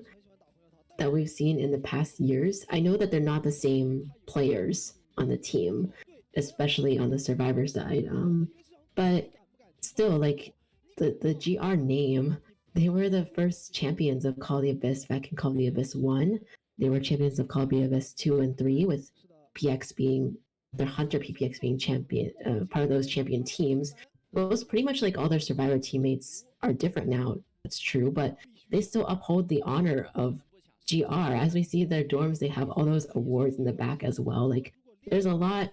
that we've seen in the past years. I know that they're not the same players on the team, especially on the survivor side. But still, like the GR name They were the first champions of Call of the Abyss back in Call of the Abyss 1. They were champions of Call of the Abyss 2 and 3, with PX being their Hunter PPX being champion, part of those champion teams. Most pretty much like all their Survivor teammates are different now. That's true, but they still uphold the honor of GR. As we see their dorms, they have all those awards in the back as well. Like there's a lot.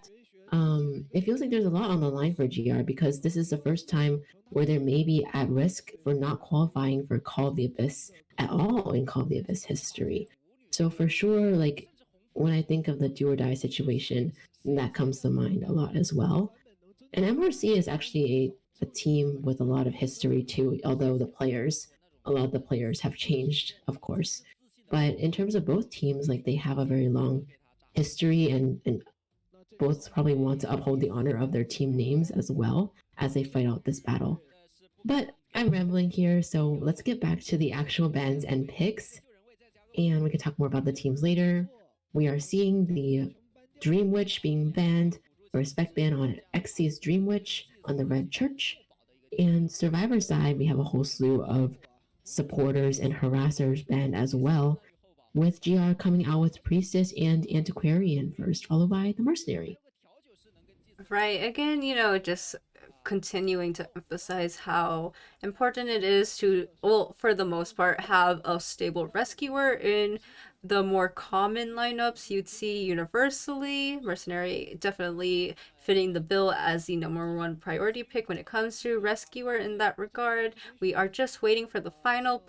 It feels like there's a lot on the line for GR because this is the first time where they may be at risk for not qualifying for Call of the Abyss at all in Call of the Abyss history. So for sure, like when I think of the do or die situation, that comes to mind a lot as well. And MRC is actually a team with a lot of history too, although a lot of the players have changed, of course. But in terms of both teams, like they have a very long history and both probably want to uphold the honor of their team names as well as they fight out this battle. But I'm rambling here, so let's get back to the actual bans and picks, and we can talk more about the teams later. We are seeing the Dream Witch being banned, a respect ban on XC's Dream Witch on the Red Church, and Survivor side, we have a whole slew of supporters and harassers banned as well, with GR coming out with Priestess and Antiquarian first, followed by the Mercenary. Right. Again, just continuing to emphasize how important it is to, well, for the most part, have a stable rescuer in the more common lineups you'd see universally. Mercenary definitely fitting the bill as the #1 priority pick when it comes to rescuer in that regard. We are just waiting for the final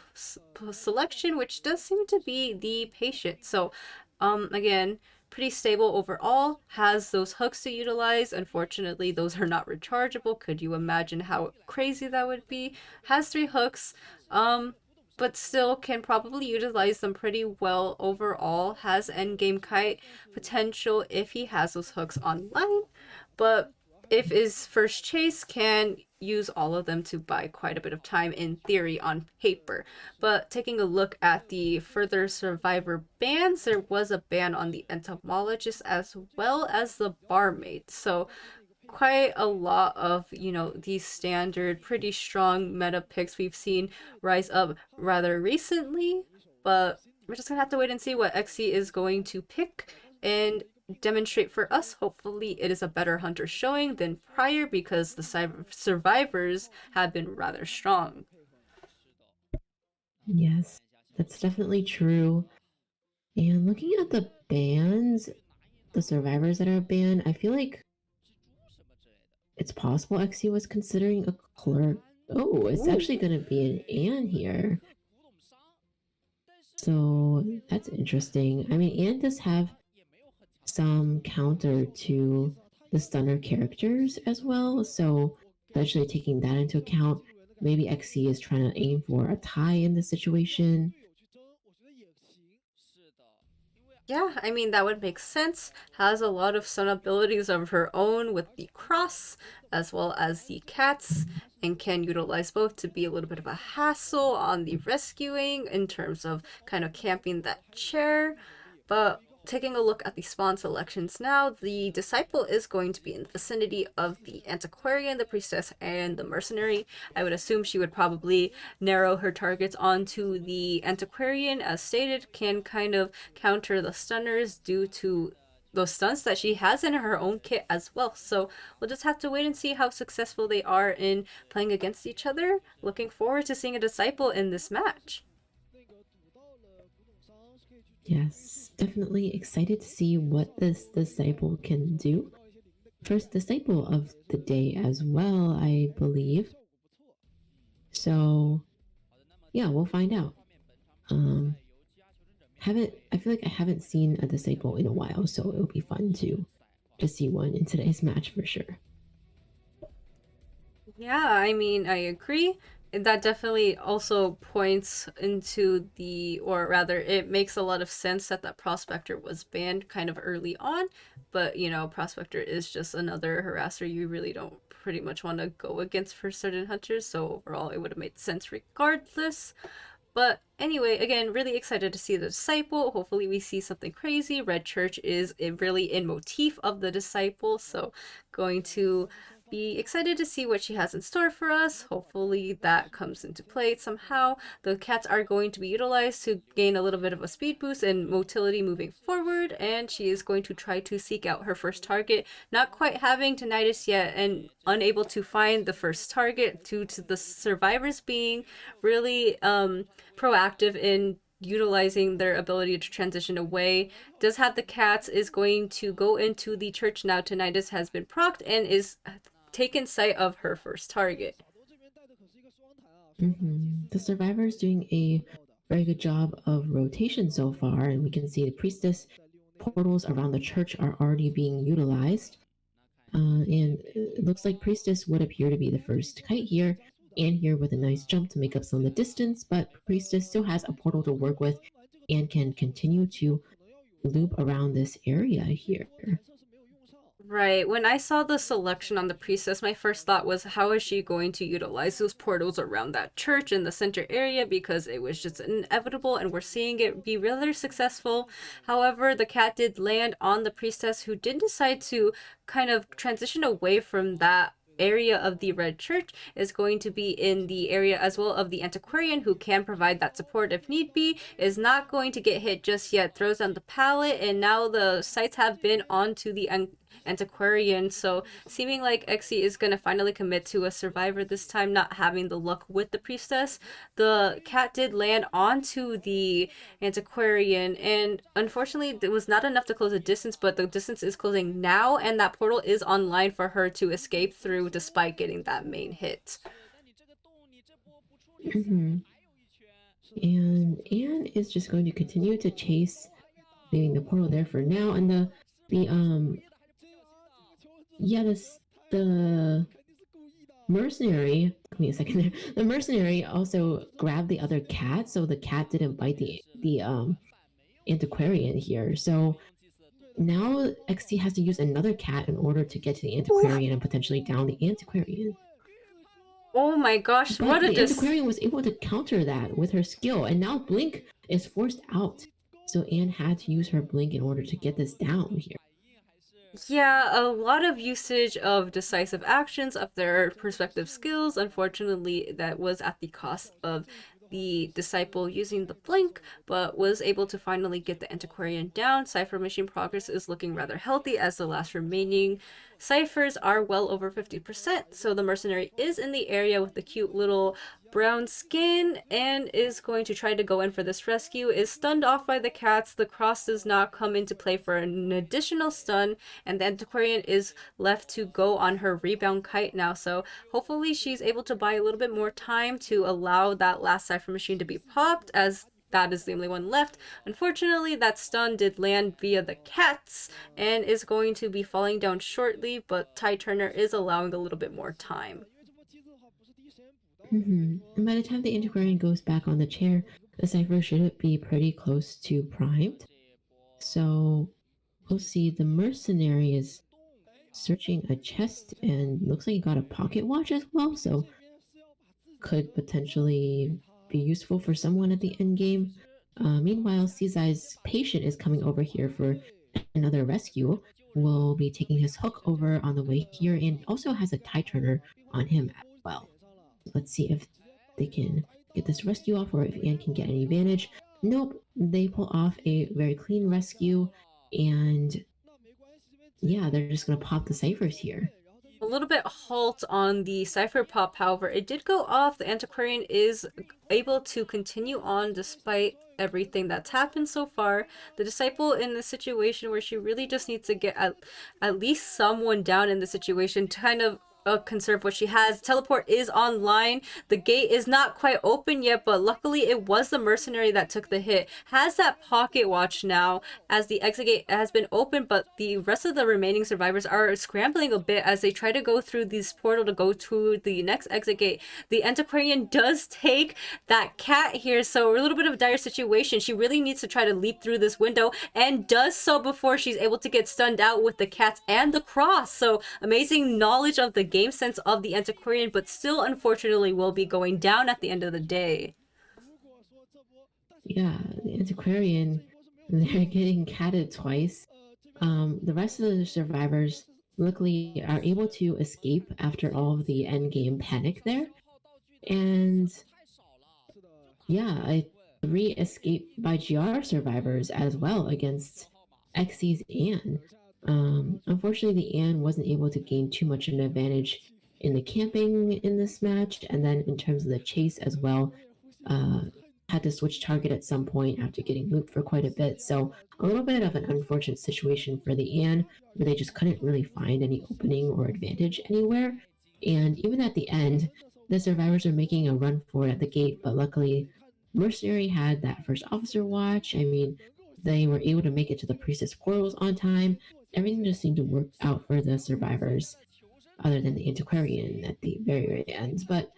selection, which does seem to be the patient. So, again, pretty stable overall, has those hooks to utilize. Unfortunately, those are not rechargeable. Could you imagine how crazy that would be? Has 3 hooks, but still can probably utilize them pretty well overall. Has endgame kite potential if he has those hooks online, but if his first chase can use all of them to buy quite a bit of time in theory on paper. But taking a look at the further Survivor bans, there was a ban on the entomologist as well as the barmaid. So quite a lot of, these standard, pretty strong meta picks we've seen rise up rather recently. But we're just gonna have to wait and see what XC is going to pick and demonstrate for us. Hopefully it is a better hunter showing than prior because the survivors have been rather strong. Yes, that's definitely true. And looking at the bans, the survivors that are banned, I feel like it's possible XC was considering a clerk. Oh, it's actually going to be an Anne here. So that's interesting. I mean, Anne does have some counter to the stunner characters as well. So actually taking that into account, maybe XC is trying to aim for a tie in the situation. Yeah, I mean, that would make sense. Has a lot of stun abilities of her own with the cross as well as the cats, and can utilize both to be a little bit of a hassle on the rescuing in terms of kind of camping that chair. But taking a look at the spawn selections now, the Disciple is going to be in the vicinity of the Antiquarian, the Priestess, and the Mercenary. I would assume she would probably narrow her targets onto the Antiquarian, as stated, can kind of counter the stunners due to those stunts that she has in her own kit as well. So we'll just have to wait and see how successful they are in playing against each other. Looking forward to seeing a Disciple in this match. Yes, definitely excited to see what this Disciple can do. First Disciple of the day as well, I believe. So, yeah, we'll find out. I feel like I haven't seen a Disciple in a while, so it'll be fun to see one in today's match for sure. Yeah, I mean, I agree. That definitely also points into or rather, it makes a lot of sense that Prospector was banned kind of early on. But, Prospector is just another harasser you really don't pretty much want to go against for certain hunters. So overall, it would have made sense regardless. But anyway, again, really excited to see the Disciple. Hopefully we see something crazy. Red Church is really in motif of the Disciple. So going to be excited to see what she has in store for us. Hopefully that comes into play somehow. The cats are going to be utilized to gain a little bit of a speed boost and motility moving forward, and she is going to try to seek out her first target, not quite having tinnitus yet and unable to find the first target due to the survivors being really proactive in utilizing their ability to transition away. Does have the cats, is going to go into the church now. Tinnitus has been procced and is taken sight of her first target. The survivors doing a very good job of rotation so far, and we can see the priestess portals around the church are already being utilized. And it looks like priestess would appear to be the first kite here, and here with a nice jump to make up some of the distance, but priestess still has a portal to work with and can continue to loop around this area here. Right. When I saw the selection on the priestess, my first thought was, how is she going to utilize those portals around that church in the center area? Because it was just inevitable, and we're seeing it be rather successful. However, the cat did land on the priestess, who did decide to kind of transition away from that area of the red church, is going to be in the area as well of the antiquarian, who can provide that support if need be, is not going to get hit just yet, throws down the pallet, and now the sights have been onto the antiquarian, so seeming like Xe is going to finally commit to a survivor this time, not having the luck with the priestess. The cat did land onto the antiquarian, and unfortunately it was not enough to close the distance, but the distance is closing now, and that portal is online for her to escape through despite getting that main hit. And Anne is just going to continue to chase, leaving the portal there for now, and the mercenary, give me a second there. The mercenary also grabbed the other cat, so the cat didn't bite the antiquarian here. So now Xe has to use another cat in order to get to the antiquarian and potentially down the antiquarian. Oh my gosh, but what a the antiquarian was able to counter that with her skill, and now Blink is forced out. So Anne had to use her Blink in order to get this down here. Yeah, a lot of usage of decisive actions of their respective skills. Unfortunately, that was at the cost of the disciple using the blink, but was able to finally get the antiquarian down. Cipher mission progress is looking rather healthy, as the last remaining ciphers are well over 50%. So the mercenary is in the area with the cute little brown skin and is going to try to go in for this rescue. Is stunned off by the cats. The cross does not come into play for an additional stun, and the antiquarian is left to go on her rebound kite now. So hopefully she's able to buy a little bit more time to allow that last cipher machine to be popped, as that is the only one left. Unfortunately, that stun did land via the cats and is going to be falling down shortly, but Tide Turner is allowing a little bit more time. And by the time the antiquarian goes back on the chair, the cipher should be pretty close to primed. So we'll see. The mercenary is searching a chest and looks like he got a pocket watch as well, so could potentially be useful for someone at the end game. Meanwhile, Seasai's patient is coming over here for another rescue. Will be taking his hook over on the way here, and also has a tie turner on him as well. Let's see if they can get this rescue off, or if Anne can get any advantage. Nope, they pull off a very clean rescue, and yeah, they're just gonna pop the ciphers here. A little bit halt on the cipher pop, however, it did go off. The antiquarian is able to continue on despite everything that's happened so far. The disciple in the situation where she really just needs to get at least someone down in the situation to kind of conserve what she has. Teleport is online. The gate is not quite open yet, but luckily it was the mercenary that took the hit. Has that pocket watch now, as the exit gate has been open, but the rest of the remaining survivors are scrambling a bit as they try to go through this portal to go to the next exit gate. The antiquarian does take that cat here, so a little bit of a dire situation. She really needs to try to leap through this window, and does so before she's able to get stunned out with the cats and the cross. So amazing knowledge of the game sense of the antiquarian, but still unfortunately will be going down at the end of the day. Yeah, the antiquarian, they're getting catted twice. The rest of the survivors luckily are able to escape after all of the endgame panic there. And yeah, a 3 escape by GR survivors as well against Xy's Anne. Unfortunately, the Anne wasn't able to gain too much of an advantage in the camping in this match, and then in terms of the chase as well, had to switch target at some point after getting looped for quite a bit. So a little bit of an unfortunate situation for the Anne, where they just couldn't really find any opening or advantage anywhere. And even at the end, the survivors are making a run for it at the gate, but luckily Mercenary had that first officer watch. I mean, they were able to make it to the priestess portals on time. Everything just seemed to work out for the survivors, other than the antiquarian at the very, very end. But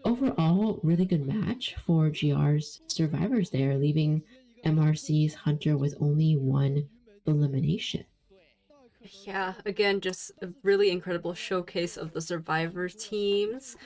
overall, really good match for GR's survivors there, leaving MRC's Hunter with only 1 elimination. Yeah, again, just a really incredible showcase of the survivor teams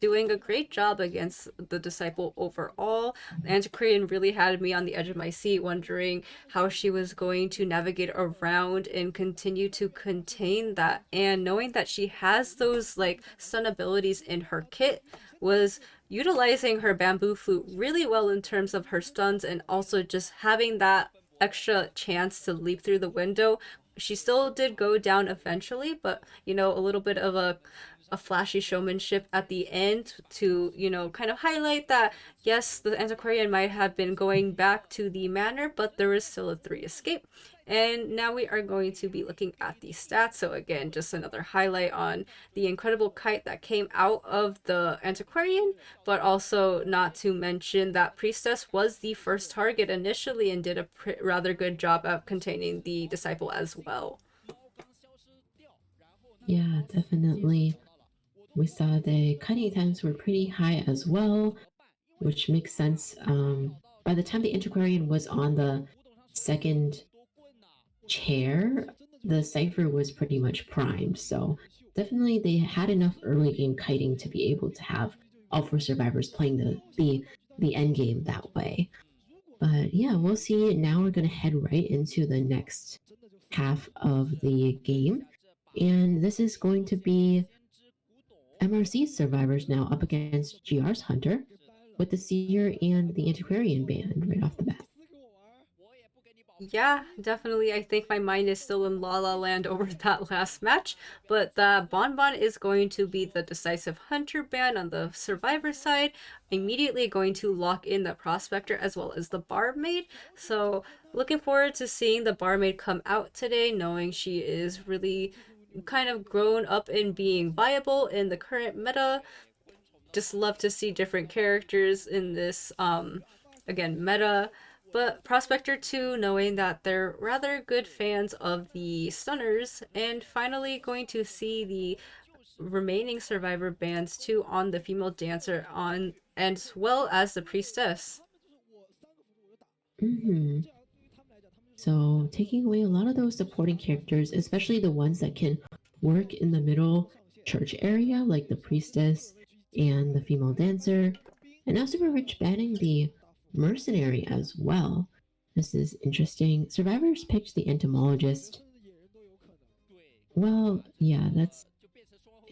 doing a great job against the Disciple overall. The Antiquarian really had me on the edge of my seat, wondering how she was going to navigate around and continue to contain that. And knowing that she has those like stun abilities in her kit, was utilizing her bamboo flute really well in terms of her stuns, and also just having that extra chance to leap through the window. She still did go down eventually, but you know, a little bit of a flashy showmanship at the end to, you know, kind of highlight that yes, the antiquarian might have been going back to the manor, but there is still a 3 escape. And now we are going to be looking at the stats. So again, just another highlight on the incredible kite that came out of the antiquarian, but also not to mention that priestess was the first target initially and did a rather good job of containing the disciple as well. Yeah, definitely. We saw the cutting times were pretty high as well, which makes sense. By the time the antiquarian was on the second chair, the cipher was pretty much primed. So definitely they had enough early game kiting to be able to have all 4 survivors playing the end game that way. But yeah, we'll see. Now we're going to head right into the next half of the game. And this is going to be MRC survivors now up against GR's Hunter with the Seer and the Antiquarian band right off the bat. Yeah, definitely. I think my mind is still in La La Land over that last match, but the Bonbon is going to be the decisive Hunter band on the Survivor side, immediately going to lock in the Prospector as well as the Barmaid. So looking forward to seeing the Barmaid come out today, knowing she is really kind of grown up in being viable in the current meta. Just love to see different characters in this again meta. But Prospector 2, knowing that they're rather good fans of the Stunners, and finally going to see the remaining Survivor bands too on the female dancer on, as well as the priestess. Mm-hmm. So taking away a lot of those supporting characters, especially the ones that can work in the middle church area, like the priestess and the female dancer, and now Super Rich banning the mercenary as well. This is interesting. Survivors picked the entomologist. Well, yeah, that's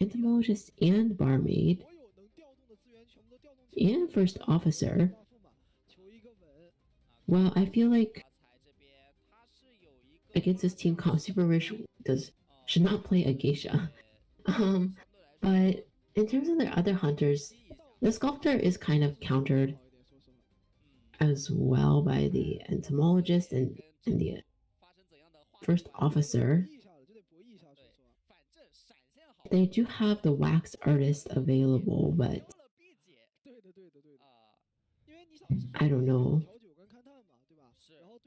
entomologist and barmaid and first officer. Well, I feel like against this team comp, Super Rich should not play a geisha. But in terms of the other hunters, the sculptor is kind of countered as well by the entomologist and the first officer. They do have the wax artist available, but I don't know.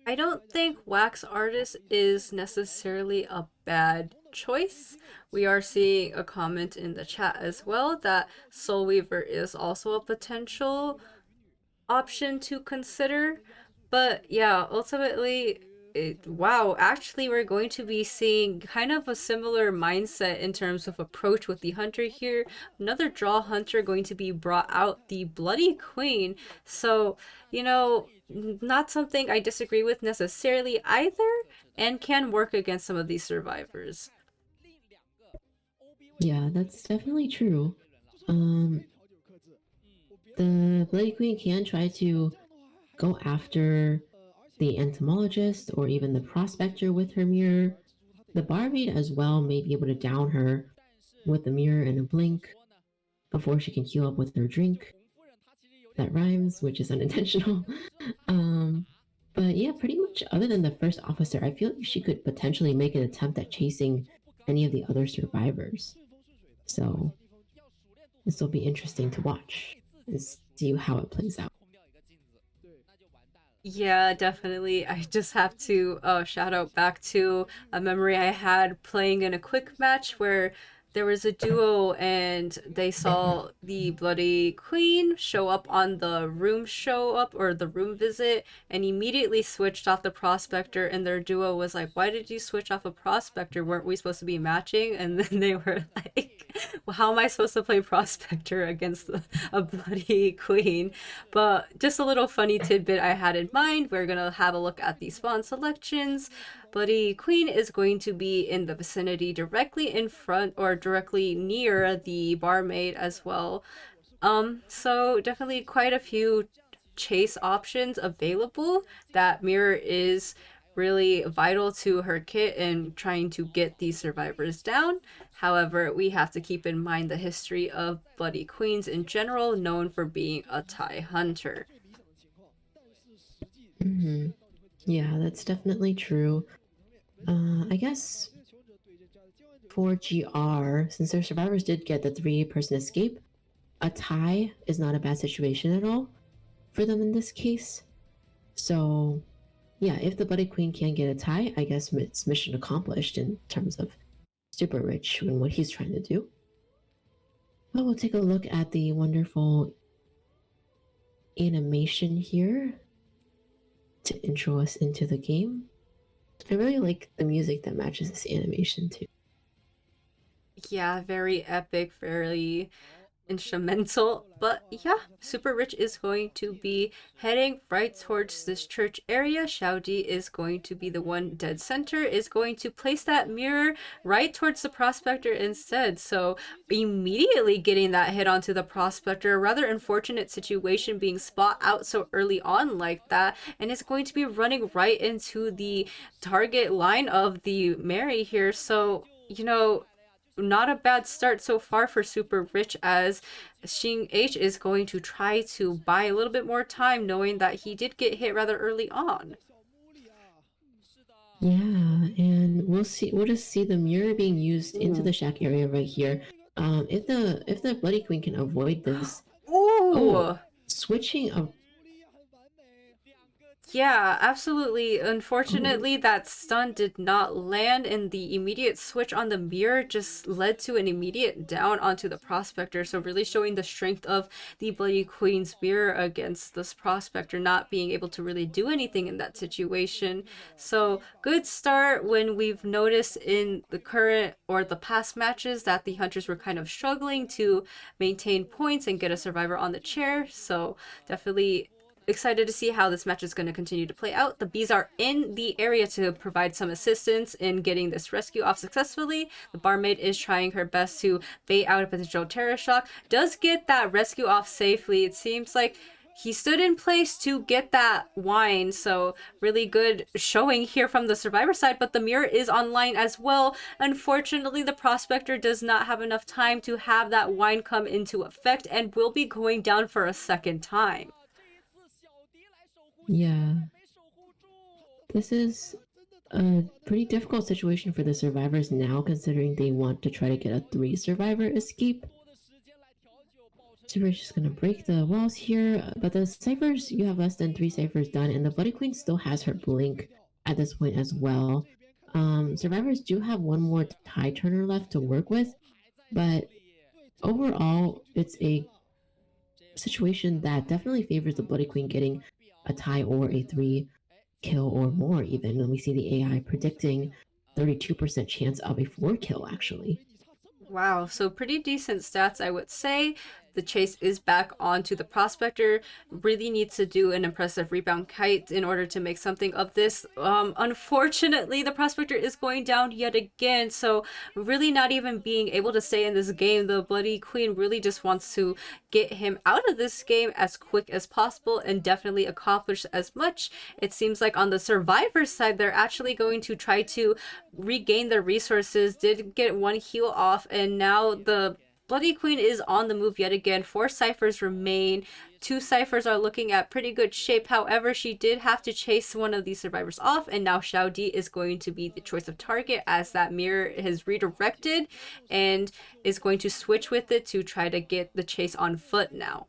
I don't think wax artist is necessarily a bad choice. We are seeing a comment in the chat as well that Soul Weaver is also a potential option to consider. But yeah, ultimately, wow, actually, we're going to be seeing kind of a similar mindset in terms of approach with the hunter here. Another draw hunter going to be brought out, the Bloody Queen. So, you know, not something I disagree with necessarily either, and can work against some of these survivors. Yeah, that's definitely true. Um, the Bloody Queen can try to go after the entomologist or even the prospector with her mirror. The barmaid as well may be able to down her with the mirror in a blink before she can heal up with her drink. That rhymes, which is unintentional. But yeah, pretty much other than the first officer, I feel like she could potentially make an attempt at chasing any of the other survivors. So this will be interesting to watch and see how it plays out. Yeah, definitely. I just have to shout out back to a memory I had playing in a quick match where there was a duo and they saw the Bloody Queen show up on the room or the room visit and immediately switched off the prospector, and their duo was like, "Why did you switch off a prospector? Weren't we supposed to be matching?" And then they were like, "Well, how am I supposed to play prospector against a Bloody Queen?" But just a little funny tidbit I had in mind. We're gonna have a look at the spawn selections. Bloody Queen is going to be in the vicinity directly in front or directly near the barmaid as well. So definitely quite a few chase options available. That mirror is really vital to her kit in trying to get these survivors down. However, we have to keep in mind the history of Bloody Queens in general, known for being a TIE hunter. Mm-hmm. Yeah, that's definitely true. I guess for GR, since their survivors did get the 3-person escape, a tie is not a bad situation at all for them in this case. So, yeah, if the Bloody Queen can get a tie, I guess it's mission accomplished in terms of Super Rich and what he's trying to do. But we'll take a look at the wonderful animation here to intro us into the game. I really like the music that matches this animation too. Yeah, very epic, very instrumental. But yeah, Super Rich is going to be heading right towards this church area. Xiaodi is going to be the one dead center, is going to place that mirror right towards the prospector instead. So immediately getting that hit onto the prospector, a rather unfortunate situation being spot out so early on like that, and it's going to be running right into the target line of the Mary here. So, not a bad start so far for Super Rich, as Xing H is going to try to buy a little bit more time, knowing that he did get hit rather early on. Yeah, and we'll just see the mirror being used into the shack area right here. If the Bloody Queen can avoid this, switching of Yeah, absolutely. Unfortunately, that stun did not land, and the immediate switch on the mirror just led to an immediate down onto the prospector. So really showing the strength of the Bloody Queen's mirror against this prospector not being able to really do anything in that situation. So good start when we've noticed in the current or the past matches that the hunters were kind of struggling to maintain points and get a survivor on the chair. So definitely excited to see how this match is going to continue to play out. The bees are in the area to provide some assistance in getting this rescue off successfully. The barmaid is trying her best to bait out a potential terror shock. Does get that rescue off safely. It seems like he stood in place to get that wine, so really good showing here from the survivor side, but the mirror is online as well. Unfortunately, the prospector does not have enough time to have that wine come into effect and will be going down for a second time. Yeah. This is a pretty difficult situation for the survivors now, considering they want to try to get a 3-survivor escape. So we're just gonna break the walls here, but the ciphers, you have less than 3 ciphers done, and the Bloody Queen still has her blink at this point as well. Survivors do have one more tie turner left to work with, but overall, it's a situation that definitely favors the Bloody Queen getting a tie or a 3 kill or more even. And we see the AI predicting 32% chance of a 4 kill actually. Wow, so pretty decent stats, I would say. the chase is back onto the prospector. Really needs to do an impressive rebound kite in order to make something of this. Unfortunately, the prospector is going down yet again, so really not even being able to stay in this game. The Bloody Queen really just wants to get him out of this game as quick as possible and definitely accomplish as much. It seems like on the survivor side, they're actually going to try to regain their resources, did get one heal off, and now the Bloody Queen is on the move yet again. 4 ciphers remain. 2 ciphers are looking at pretty good shape. However, she did have to chase one of these survivors off, and now Xiao Di is going to be the choice of target as that mirror has redirected and is going to switch with it to try to get the chase on foot now.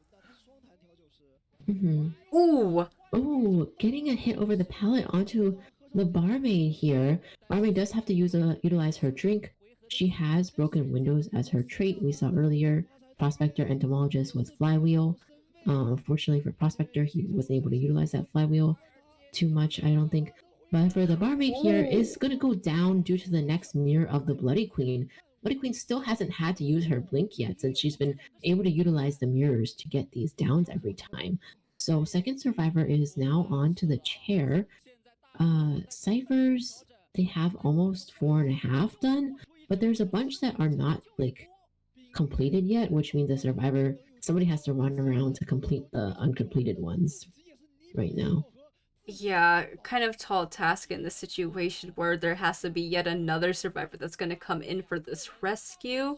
Ooh! Oh, getting a hit over the pallet onto the barmaid here. Barmaid does have to utilize her drink. She has broken windows as her trait. We saw earlier Prospector Entomologist with Flywheel. Unfortunately for Prospector, he wasn't able to utilize that Flywheel too much, I don't think. But for the barmaid here, is going to go down due to the next mirror of the Bloody Queen. Bloody Queen still hasn't had to use her blink yet, since she's been able to utilize the mirrors to get these downs every time. So second survivor is now on to the chair. Ciphers, they have almost 4.5 done, but there's a bunch that are not like completed yet, which means somebody has to run around to complete the uncompleted ones right now. Yeah, kind of tall task in this situation where there has to be yet another survivor that's going to come in for this rescue.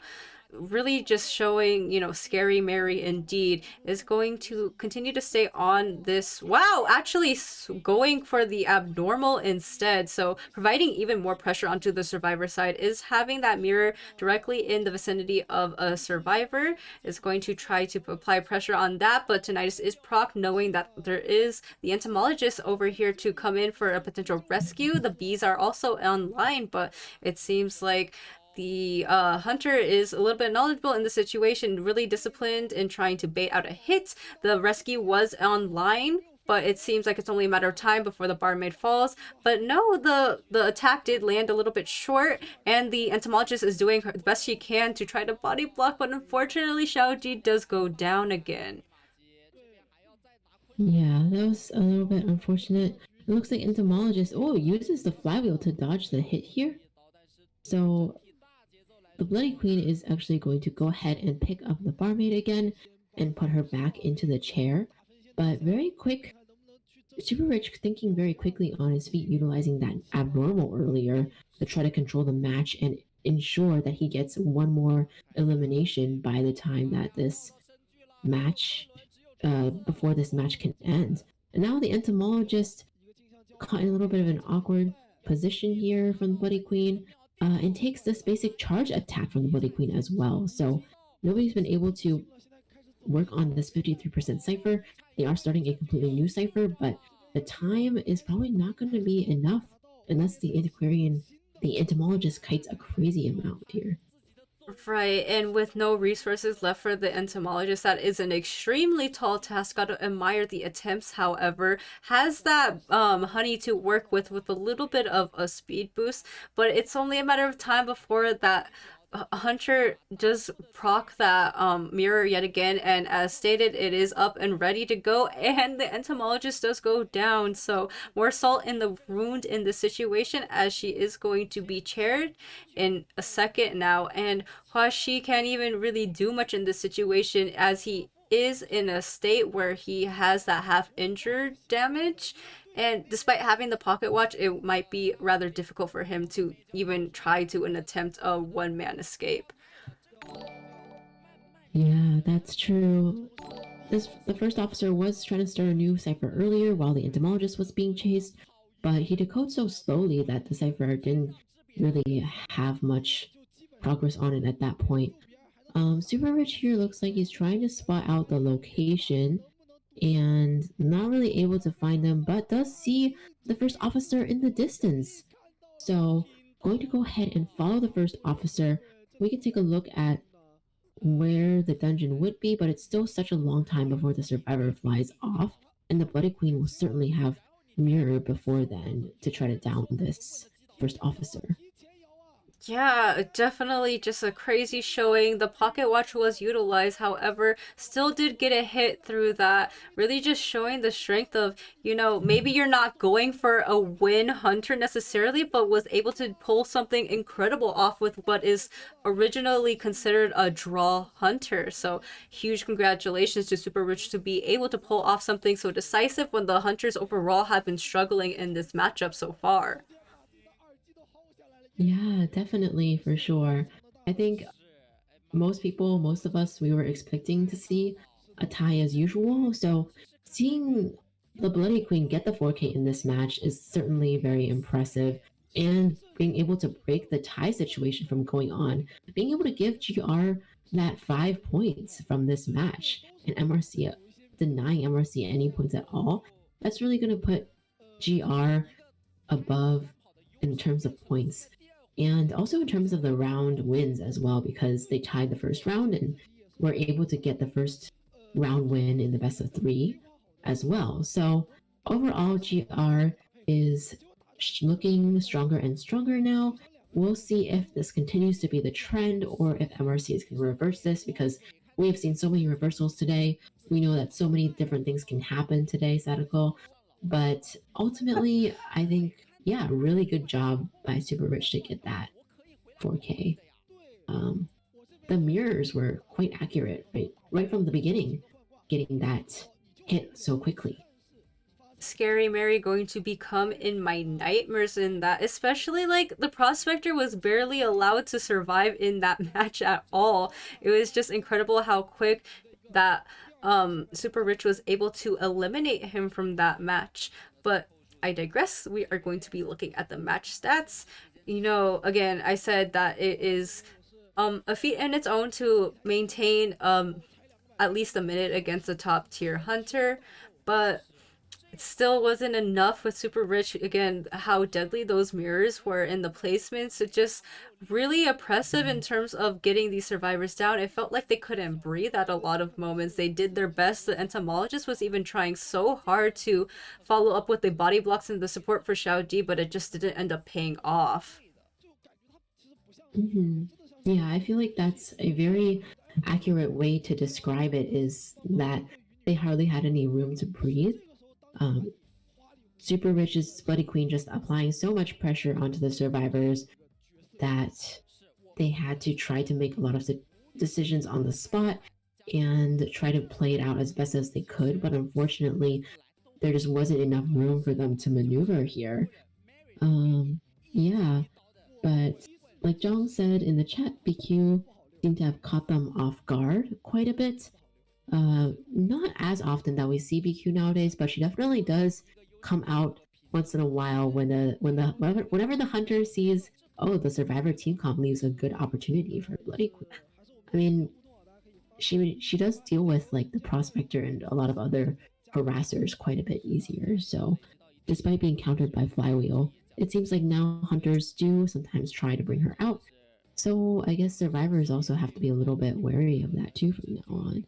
Really just showing, Scary Mary indeed is going to continue to stay on this. Wow, actually going for the abnormal instead. So providing even more pressure onto the survivor side is having that mirror directly in the vicinity of a survivor is going to try to apply pressure on that. But Tinnitus is proc, knowing that there is the entomologist over here to come in for a potential rescue. The bees are also online, but it seems like the hunter is a little bit knowledgeable in the situation, really disciplined in trying to bait out a hit. The rescue was online, but it seems like it's only a matter of time before the barmaid falls. But no, the attack did land a little bit short, and the entomologist is doing the best she can to try to body block, but unfortunately Xiao Ji does go down again. Yeah, that was a little bit unfortunate. It looks like entomologist uses the flywheel to dodge the hit here. So the Bloody Queen is actually going to go ahead and pick up the barmaid again and put her back into the chair. But very quick, Super Rich thinking very quickly on his feet, utilizing that abnormal earlier to try to control the match and ensure that he gets one more elimination by the time that this match, before this match can end. And now the entomologist caught in a little bit of an awkward position here from the Bloody Queen. And takes this basic charge attack from the Bloody Queen as well. So nobody's been able to work on this 53% cipher. They are starting a completely new cipher, but the time is probably not going to be enough unless the entomologist kites a crazy amount here. Right, and with no resources left for the entomologist, that is an extremely tall task. Gotta admire the attempts, however. Has that honey to work with a little bit of a speed boost, but it's only a matter of time before that Hunter just proc that mirror yet again, and as stated, it is up and ready to go, and the entomologist does go down. So more salt in the wound in this situation, as she is going to be chaired in a second now, and Hua Shi can't even really do much in this situation as he is in a state where he has that half injured damage. And despite having the pocket watch, it might be rather difficult for him to even try to attempt a one-man escape. Yeah, that's true. The first officer was trying to start a new cipher earlier while the entomologist was being chased, but he decodes so slowly that the cipher didn't really have much progress on it at that point. Super Rich here looks like he's trying to spot out the location and not really able to find them, but does see the first officer in the distance. So going to go ahead and follow the first officer. We can take a look at where the dungeon would be, but it's still such a long time before the survivor flies off, and the Bloody Queen will certainly have mirror before then to try to down this first officer. Yeah, definitely just a crazy showing. The pocket watch was utilized, however, still did get a hit through that. Really just showing the strength of, maybe you're not going for a win hunter necessarily, but was able to pull something incredible off with what is originally considered a draw hunter. So huge congratulations to Super Rich to be able to pull off something so decisive when the hunters overall have been struggling in this matchup so far. Yeah, definitely, for sure. I think most of us, we were expecting to see a tie as usual. So seeing the Bloody Queen get the 4K in this match is certainly very impressive. And being able to break the tie situation from going on, being able to give GR that 5 points from this match, and MRC denying MRC any points at all, that's really going to put GR above in terms of points and also in terms of the round wins as well, because they tied the first round and were able to get the first round win in the best of 3 as well. So overall, GR is looking stronger and stronger now. We'll see if this continues to be the trend or if MRC is going to reverse this, because we have seen so many reversals today. We know that so many different things can happen today, Sadaoquil. But ultimately, I think, yeah, really good job by Super Rich to get that 4K. The mirrors were quite accurate, right from the beginning, getting that hit so quickly. Scary Mary going to become in my nightmares in that, especially like the prospector was barely allowed to survive in that match at all. It was just incredible how quick that Super Rich was able to eliminate him from that match. But I digress. We are going to be looking at the match stats. Again, I said that it is a feat in its own to maintain at least a minute against a top tier hunter, but it still wasn't enough with Super Rich. Again, how deadly those mirrors were in the placements. It just really oppressive in terms of getting these survivors down. It felt like they couldn't breathe at a lot of moments. They did their best. The entomologist was even trying so hard to follow up with the body blocks and the support for Xiao Di, but it just didn't end up paying off. Mm-hmm. Yeah, I feel like that's a very accurate way to describe it, is that they hardly had any room to breathe. Super Rich's Bloody Queen just applying so much pressure onto the survivors that they had to try to make a lot of decisions on the spot and try to play it out as best as they could. But unfortunately, there just wasn't enough room for them to maneuver here. Yeah, but like Zhang said in the chat, BQ seemed to have caught them off guard quite a bit. Not as often that we see BQ nowadays, but she definitely does come out once in a while whenever the hunter sees, oh, the survivor team comp leaves a good opportunity for Bloody Queen. I mean, she does deal with like the prospector and a lot of other harassers quite a bit easier. So despite being countered by Flywheel, it seems like now hunters do sometimes try to bring her out. So I guess survivors also have to be a little bit wary of that too from now on.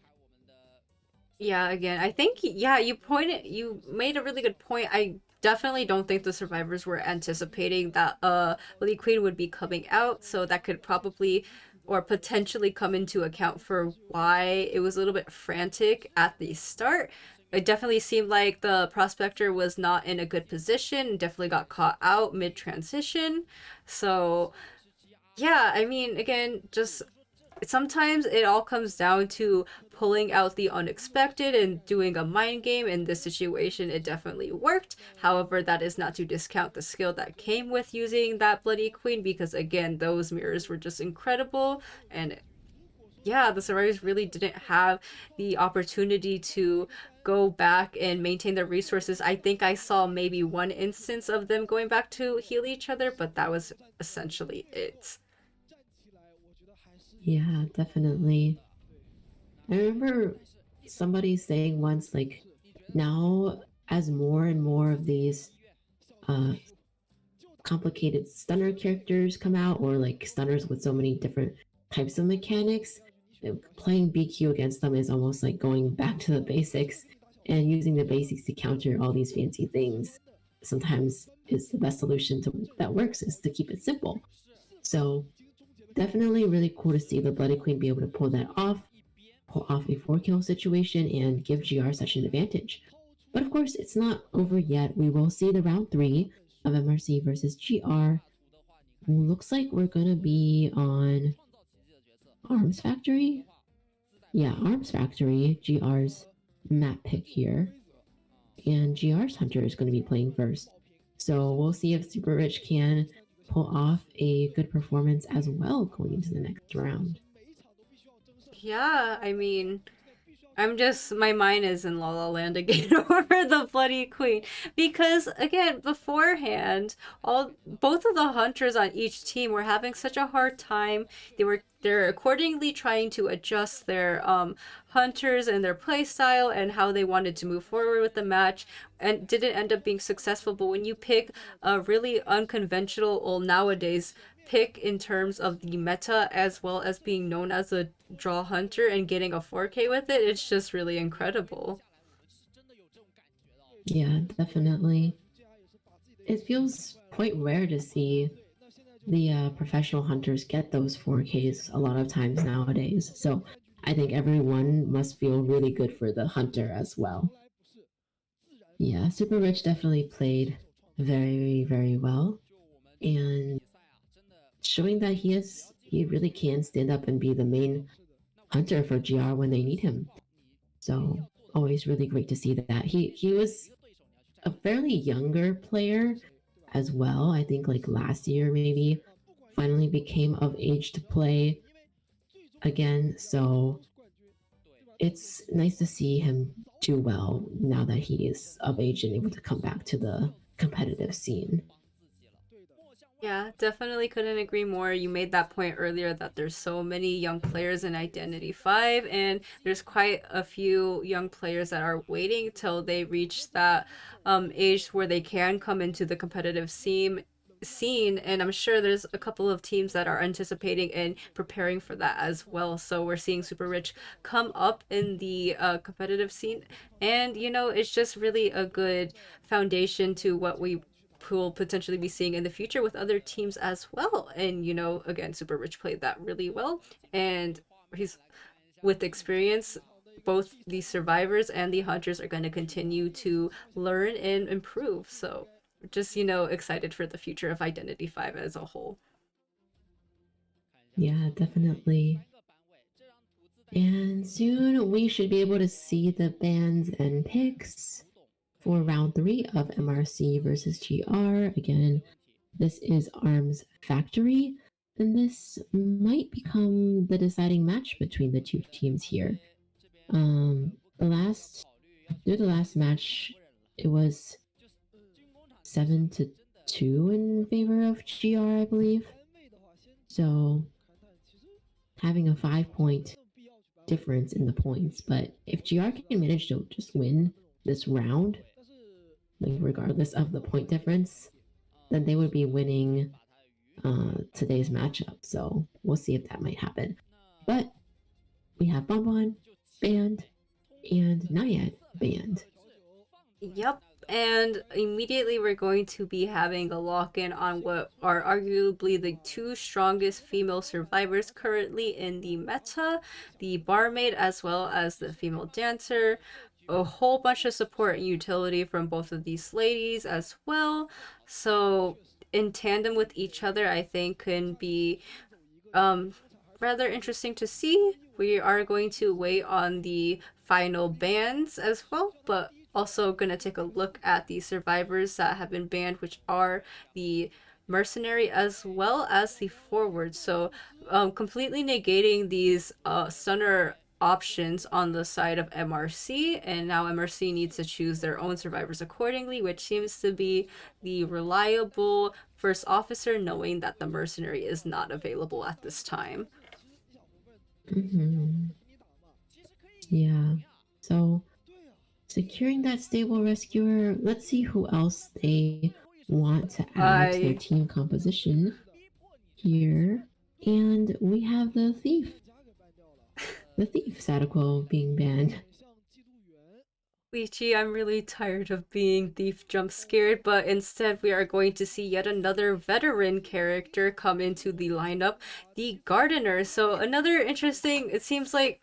Yeah, again, I think you made a really good point. I definitely don't think the survivors were anticipating that Lily Queen would be coming out, so that could probably or potentially come into account for why it was a little bit frantic at the start. It definitely seemed like the prospector was not in a good position, definitely got caught out mid transition. So, yeah, I mean, again, just sometimes it all comes down to pulling out the unexpected and doing a mind game. In this situation, it definitely worked. However, that is not to discount the skill that came with using that Bloody Queen, because again, those mirrors were just incredible. And yeah, the survivors really didn't have the opportunity to go back and maintain their resources. I think I saw maybe one instance of them going back to heal each other, but that was essentially it. Yeah, definitely. I remember somebody saying once, like, now as more and more of these complicated stunner characters come out, or like stunners with so many different types of mechanics, playing BQ against them is almost like going back to the basics, and using the basics to counter all these fancy things sometimes is the best solution that works, is to keep it simple. So definitely really cool to see the Bloody Queen be able to pull off a 4-kill situation and give GR such an advantage. But of course, it's not over yet. We will see the round 3 of MRC versus GR. Looks like we're gonna be on Arms Factory. Yeah, Arms Factory, GR's map pick here. And GR's Hunter is going to be playing first. So we'll see if Super Rich can pull off a good performance as well going into the next round. Yeah, I mean, my mind is in La La Land again over the Bloody Queen. Because, again, beforehand, both of the hunters on each team were having such a hard time. They're accordingly trying to adjust their hunters and their play style and how they wanted to move forward with the match, and didn't end up being successful. But when you pick a really unconventional, or nowadays, pick in terms of the meta as well as being known as a draw hunter and getting a 4K with it, it's just really incredible. Yeah, definitely. It feels quite rare to see the professional hunters get those 4Ks a lot of times nowadays. So I think everyone must feel really good for the hunter as well. Yeah, Super Rich definitely played very, very well. And showing that he really can stand up and be the main hunter for GR when they need him. So always really great to see that. He was a fairly younger player as well. I think like last year maybe finally became of age to play again. So it's nice to see him do well now that he is of age and able to come back to the competitive scene. Yeah, definitely couldn't agree more. You made that point earlier that there's so many young players in Identity 5, and there's quite a few young players that are waiting till they reach that age where they can come into the competitive scene. And I'm sure there's a couple of teams that are anticipating and preparing for that as well. So we're seeing Super Rich come up in the competitive scene, and it's just really a good foundation to what we will potentially be seeing in the future with other teams as well. And again, Super Rich played that really well, and he's with experience. Both the survivors and the hunters are going to continue to learn and improve. So just excited for the future of Identity 5 as a whole. Yeah, definitely. And soon we should be able to see the bans and picks for round 3 of MRC versus GR. Again, this is Arms Factory, and this might become the deciding match between the two teams here. The last match, it was 7-2 in favor of GR, I believe. So having a 5-point difference in the points, but if GR can manage to just win this round, like regardless of the point difference, then they would be winning today's matchup. So we'll see if that might happen. But we have Bonbon banned and Naiad banned. Yep. And immediately we're going to be having a lock-in on what are arguably the two strongest female survivors currently in the meta, the barmaid as well as the female dancer. A whole bunch of support and utility from both of these ladies as well. So in tandem with each other, I think can be rather interesting to see. We are going to wait on the final bans as well, but also going to take a look at the survivors that have been banned, which are the mercenary as well as the forward. So completely negating these stunner options on the side of MRC, and now MRC needs to choose their own survivors accordingly, which seems to be the reliable first officer, knowing that the mercenary is not available at this time. Mm-hmm. Yeah. So securing that stable rescuer, let's see who else they want to add to their team composition here. And we have the thief. The thief Sadaoquil being banned. Lychee, I'm really tired of being thief jump scared, but instead we are going to see yet another veteran character come into the lineup, the Gardener. So another interesting, it seems like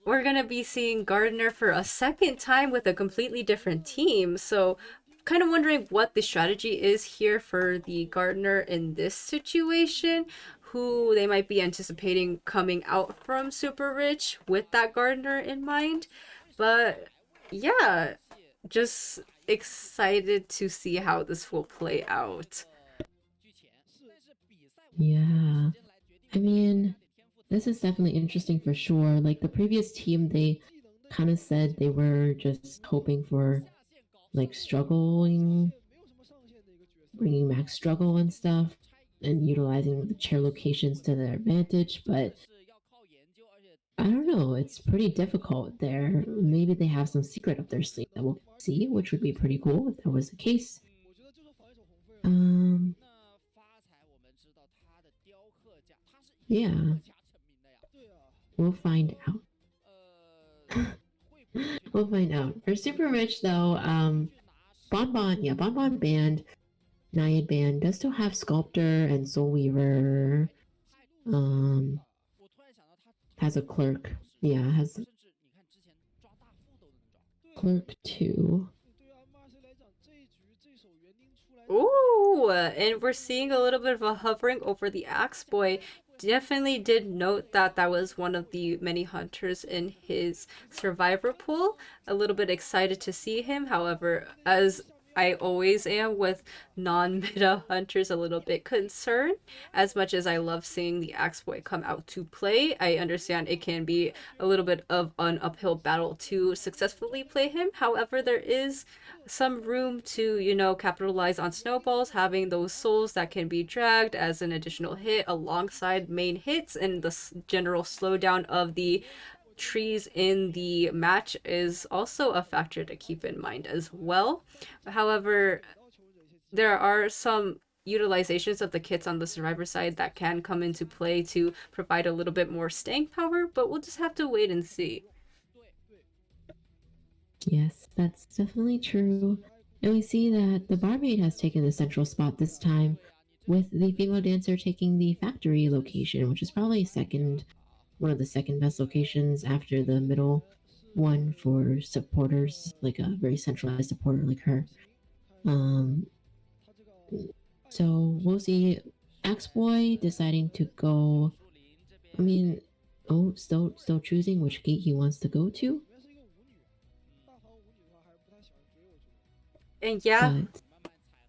we're gonna be seeing Gardener for a second time with a completely different team. So kind of wondering what the strategy is here for the Gardener in this situation, who they might be anticipating coming out from Super Rich with that Gardener in mind. But yeah, just excited to see how this will play out. Yeah. I mean, this is definitely interesting for sure. Like the previous team, they kind of said they were just hoping for like struggling, bringing back struggle and stuff, and utilizing the chair locations to their advantage. But I don't know, it's pretty difficult there. Maybe they have some secret up their sleeve that we'll see, which would be pretty cool if that was the case. Yeah. We'll find out. We'll find out. For Super Rich though, Bonbon Band, Naiad Band does still have Sculptor and Soul Weaver. Has a clerk. Yeah, has clerk 2. Ooh, and we're seeing a little bit of a hovering over the Axe Boy. Definitely did note that that was one of the many hunters in his survivor pool. A little bit excited to see him. However, as I always am with non-meta hunters, a little bit concerned. As much as I love seeing the Axe Boy come out to play, I understand it can be a little bit of an uphill battle to successfully play him. However, there is some room to, you know, capitalize on snowballs, having those souls that can be dragged as an additional hit alongside main hits, and the general slowdown of the trees in the match is also a factor to keep in mind as well. However, there are some utilizations of the kits on the survivor side that can come into play to provide a little bit more staying power, but we'll just have to wait and see. Yes, that's definitely true. And we see that the barmaid has taken the central spot this time, with the female dancer taking the factory location, which is probably one of the second best locations after the middle one for supporters, like a very centralized supporter like her. So we'll see Axe Boy deciding to go. I mean, still choosing which gate he wants to go to. And yeah,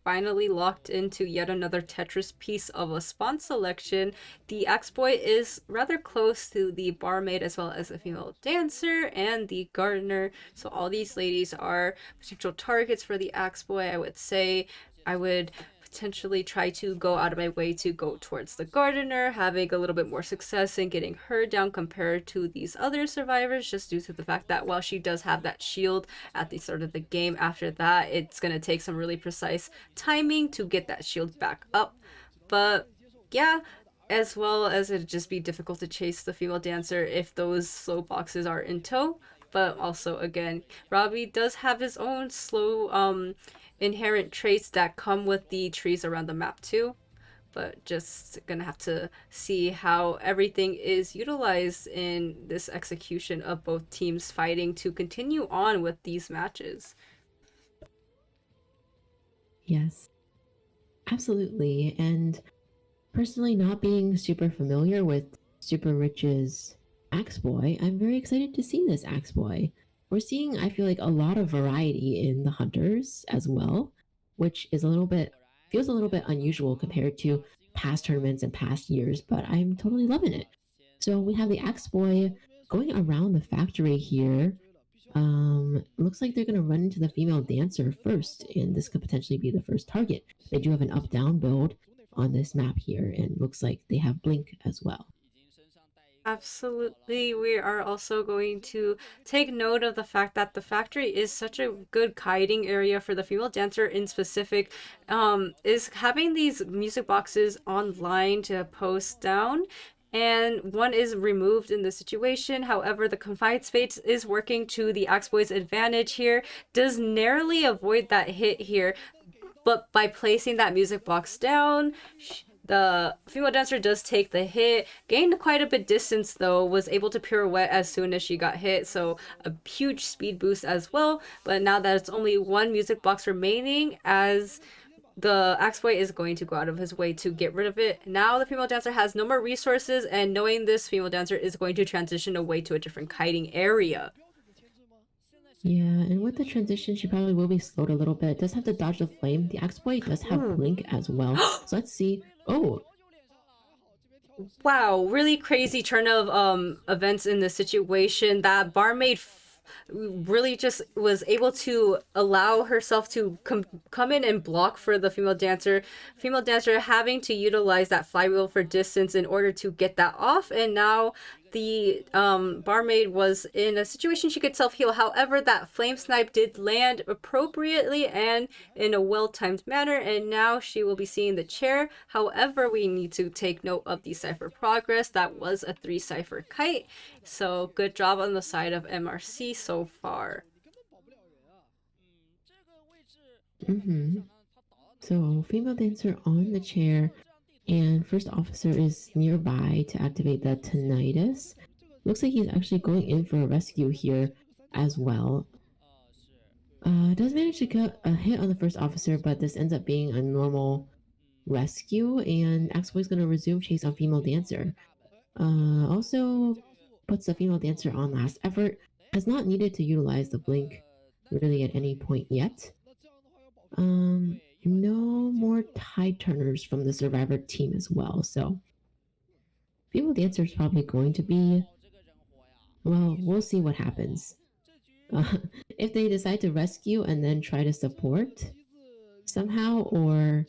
finally locked into yet another Tetris piece of a spawn selection. The Axe Boy is rather close to the barmaid as well as the female dancer and the gardener. So all these ladies are potential targets for the Axe Boy. I would say I would potentially try to go out of my way to go towards the gardener, having a little bit more success in getting her down compared to these other survivors, just due to the fact that while she does have that shield at the start of the game, after that it's going to take some really precise timing to get that shield back up. But yeah, as well as it'd just be difficult to chase the female dancer if those slow boxes are in tow. But also, again, Robbie does have his own slow inherent traits that come with the trees around the map too. But just gonna have to see how everything is utilized in this execution of both teams fighting to continue on with these matches. Yes, absolutely. And personally, not being super familiar with Super Rich's Axe Boy, I'm very excited to see this Axe Boy. We're seeing, I feel like, a lot of variety in the hunters as well, which is feels a little bit unusual compared to past tournaments and past years, but I'm totally loving it. So we have the Axe Boy going around the factory here. Looks like they're going to run into the female dancer first, and this could potentially be the first target. They do have an up-down build on this map here, and looks like they have Blink as well. Absolutely. We are also going to take note of the fact that the factory is such a good hiding area for the female dancer in specific. Is having these music boxes online to post down and one is removed in the situation. However, the confined space is working to the Axe Boy's advantage here. Does narrowly avoid that hit here, but by placing that music box down, the female dancer does take the hit, gained quite a bit distance though, was able to pirouette as soon as she got hit, so a huge speed boost as well. But now that it's only one music box remaining, as the Axe Boy is going to go out of his way to get rid of it. Now the female dancer has no more resources, and knowing this, female dancer is going to transition away to a different kiting area. Yeah, and with the transition, she probably will be slowed a little bit. Does have to dodge the flame. The Axe Boy does have blink as well. So let's see. Oh, wow, really crazy turn of events in this situation. That barmaid really just was able to allow herself to come in and block for the female dancer. Female dancer having to utilize that flywheel for distance in order to get that off, and now the barmaid was in a situation she could self-heal. However, that flame snipe did land appropriately and in a well-timed manner, and now she will be seeing the chair. However, we need to take note of the cipher progress. That was a 3 cipher kite, so good job on the side of MRC so far. So female dancer on the chair, and first officer is nearby to activate the tinnitus. Looks like he's actually going in for a rescue here as well. Does manage to get a hit on the first officer, but this ends up being a normal rescue, and Axe Boy's gonna resume chase on female dancer. Also puts the female dancer on last effort. Has not needed to utilize the blink really at any point yet. No more tide turners from the survivor team as well, so female dancer is probably going to be, well, we'll see what happens. If they decide to rescue and then try to support somehow, or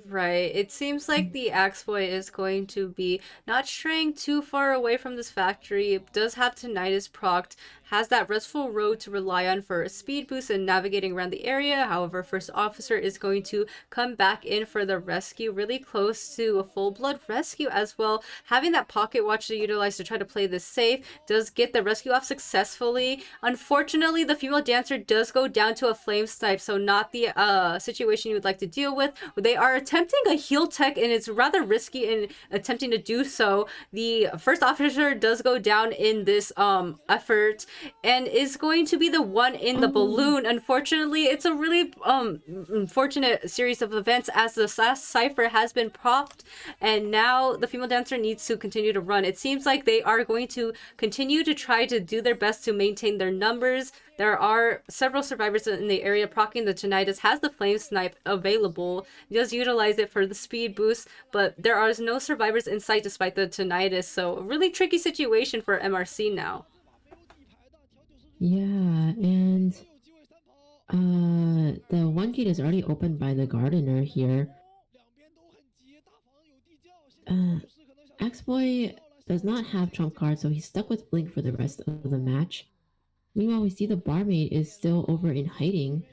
right, it seems like the Axe Boy is going to be not straying too far away from this factory. It does have tinnitus procced, has that restful road to rely on for a speed boost and navigating around the area. However, first officer is going to come back in for the rescue, really close to a full blood rescue as well. Having that pocket watch to utilize to try to play this safe, does get the rescue off successfully. Unfortunately, the female dancer does go down to a flame snipe, so not the situation you would like to deal with. They are attempting a heal tech, and it's rather risky in attempting to do so. The first officer does go down in this effort, and is going to be the one in the balloon. Unfortunately, it's a really unfortunate series of events, as the last cipher has been propped, and now the female dancer needs to continue to run. It seems like they are going to continue to try to do their best to maintain their numbers. There are several survivors in the area. Procking the tinnitus has the flame snipe available. He does utilize it for the speed boost, but there are no survivors in sight despite the tinnitus, so a really tricky situation for MRC now. yeah, and the one gate is already opened by the gardener here. Axe Boy does not have trump card, so he's stuck with blink for the rest of the match. Meanwhile, we see the barmaid is still over in hiding,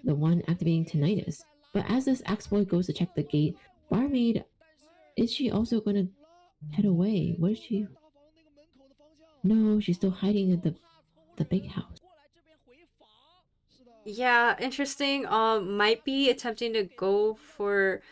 the one activating tinnitus. But as this Axe Boy goes to check the gate, barmaid, is she also gonna head away? What is she? No, she's still hiding at the big house. Yeah, interesting. Might be attempting to go for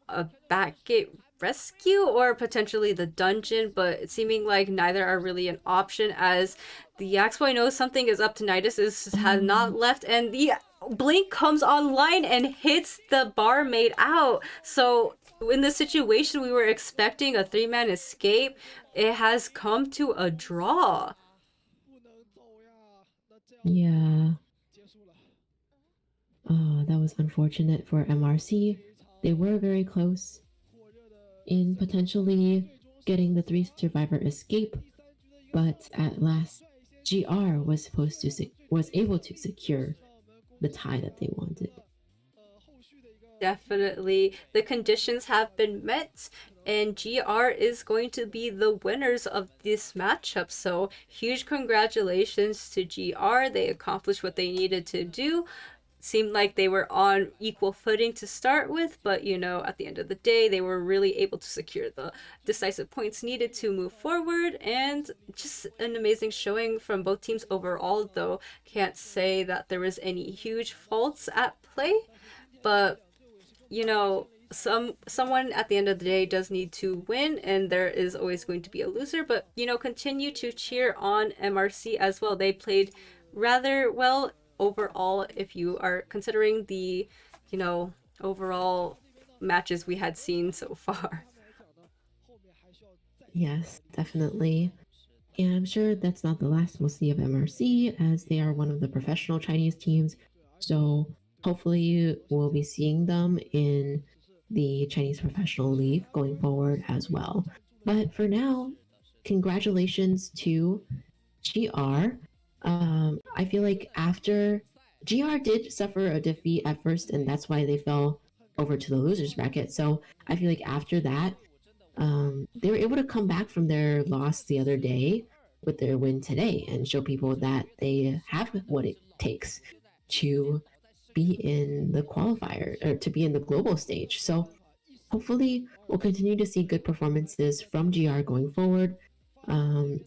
a back gate rescue or potentially the dungeon, but it's seeming like neither are really an option, as the Axe Boy knows something is up. Tinnitus has not left, and the blink comes online and hits the barmaid out. So in this situation, we were expecting a 3-man escape. It has come to a draw. Yeah. Oh, that was unfortunate for MRC. They were very close in potentially getting the 3 survivor escape, but at last, GR was able to secure the tie that they wanted. Definitely, the conditions have been met, and GR is going to be the winners of this matchup. So huge congratulations to GR. They accomplished what they needed to do. seemed like they were on equal footing to start with, but at the end of the day, they were really able to secure the decisive points needed to move forward, and just an amazing showing from both teams overall, though can't say that there was any huge faults at play. But someone at the end of the day does need to win, and there is always going to be a loser, but continue to cheer on MRC as well. They played rather well overall if you are considering the overall matches we had seen so far. Yes, definitely. And I'm sure that's not the last we'll see of MRC, as they are one of the professional Chinese teams. So hopefully we'll be seeing them in the Chinese Professional League going forward as well. But for now, congratulations to GR. I feel like after GR did suffer a defeat at first, and that's why they fell over to the losers bracket. So I feel like after that, they were able to come back from their loss the other day with their win today and show people that they have what it takes to be in the qualifier or to be in the global stage. So hopefully we'll continue to see good performances from GR going forward.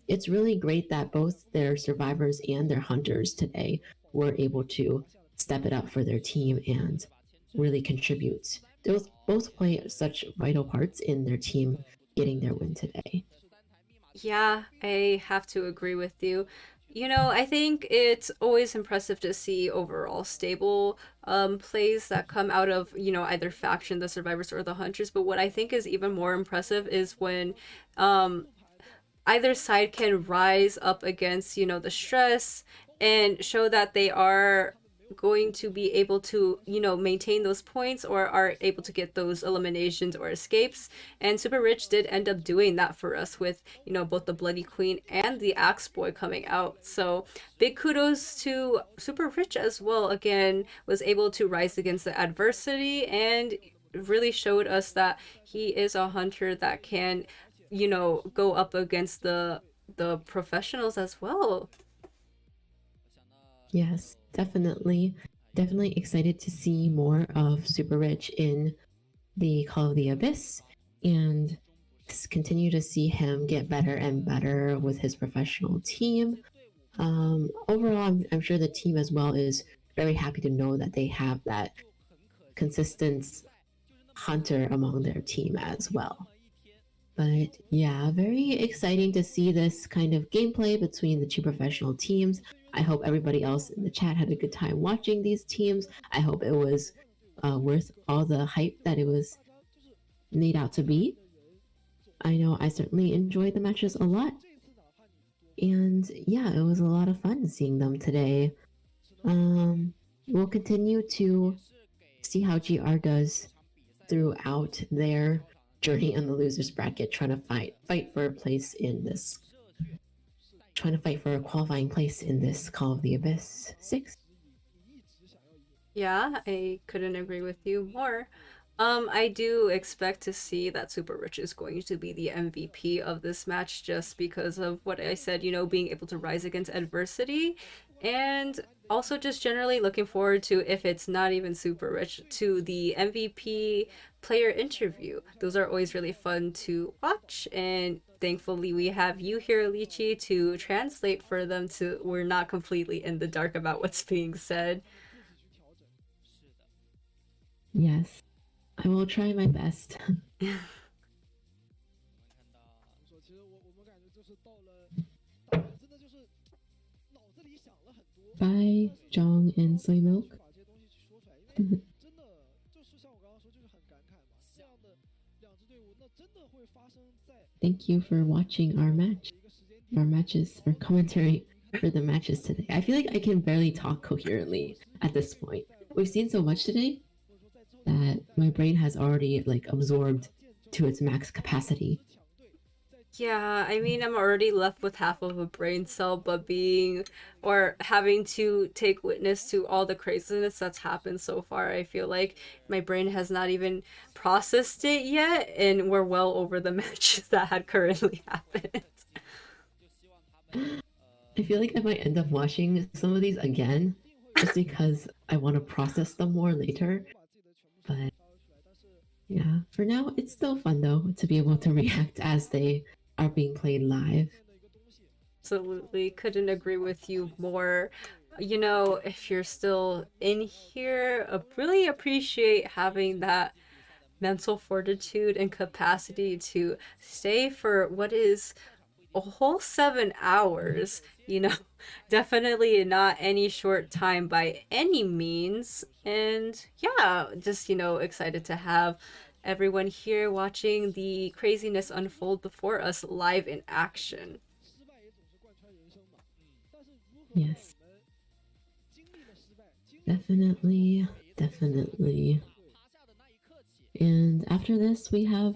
It's really great that both their survivors and their hunters today were able to step it up for their team and really contribute. They both play such vital parts in their team getting their win today. Yeah, I have to agree with you. I think it's always impressive to see overall stable plays that come out of, either faction, the survivors, or the hunters. But what I think is even more impressive is when either side can rise up against, the stress and show that they are going to be able to, maintain those points or are able to get those eliminations or escapes. And Super Rich did end up doing that for us with, both the Bloody Queen and the Axe Boy coming out. So big kudos to Super Rich as well. Again, was able to rise against the adversity and really showed us that he is a hunter that can, go up against the professionals as well. Yes, definitely. Definitely excited to see more of Super Rich in the Call of the Abyss and continue to see him get better and better with his professional team. Overall, I'm sure the team as well is very happy to know that they have that consistent hunter among their team as well. But yeah, very exciting to see this kind of gameplay between the two professional teams. I hope everybody else in the chat had a good time watching these teams. I hope it was worth all the hype that it was made out to be. I know I certainly enjoyed the matches a lot. And yeah, it was a lot of fun seeing them today. We'll continue to see how GR does throughout their journey in the losers bracket, trying to fight for a place in this, trying to fight for a qualifying place in this Call of the Abyss 6. Yeah, I couldn't agree with you more. I do expect to see that Super Rich is going to be the MVP of this match just because of what I said, being able to rise against adversity, and also just generally looking forward to, if it's not even Super Rich, to the MVP player interview. Those are always really fun to watch, and thankfully we have you here, Lychee, to translate for them, so we're not completely in the dark about what's being said. Yes, I will try my best. Bye, Zhong and Soy Milk. Thank you for watching our match. Our matches, our commentary for the matches today. I feel like I can barely talk coherently at this point. We've seen so much today that my brain has already absorbed to its max capacity. Yeah, I mean, I'm already left with half of a brain cell, but having to take witness to all the craziness that's happened so far, I feel like my brain has not even processed it yet, and we're well over the matches that had currently happened. I feel like I might end up watching some of these again just because I want to process them more later. But yeah, for now, it's still fun though to be able to react as they are being played live. Absolutely. Couldn't agree with you more. You know, if you're still in here, really appreciate having that mental fortitude and capacity to stay for what is a whole 7 hours, you know, definitely not any short time by any means. And yeah, just, you know, excited to have everyone here watching the craziness unfold before us live in action. Yes. Definitely, definitely. And after this, we have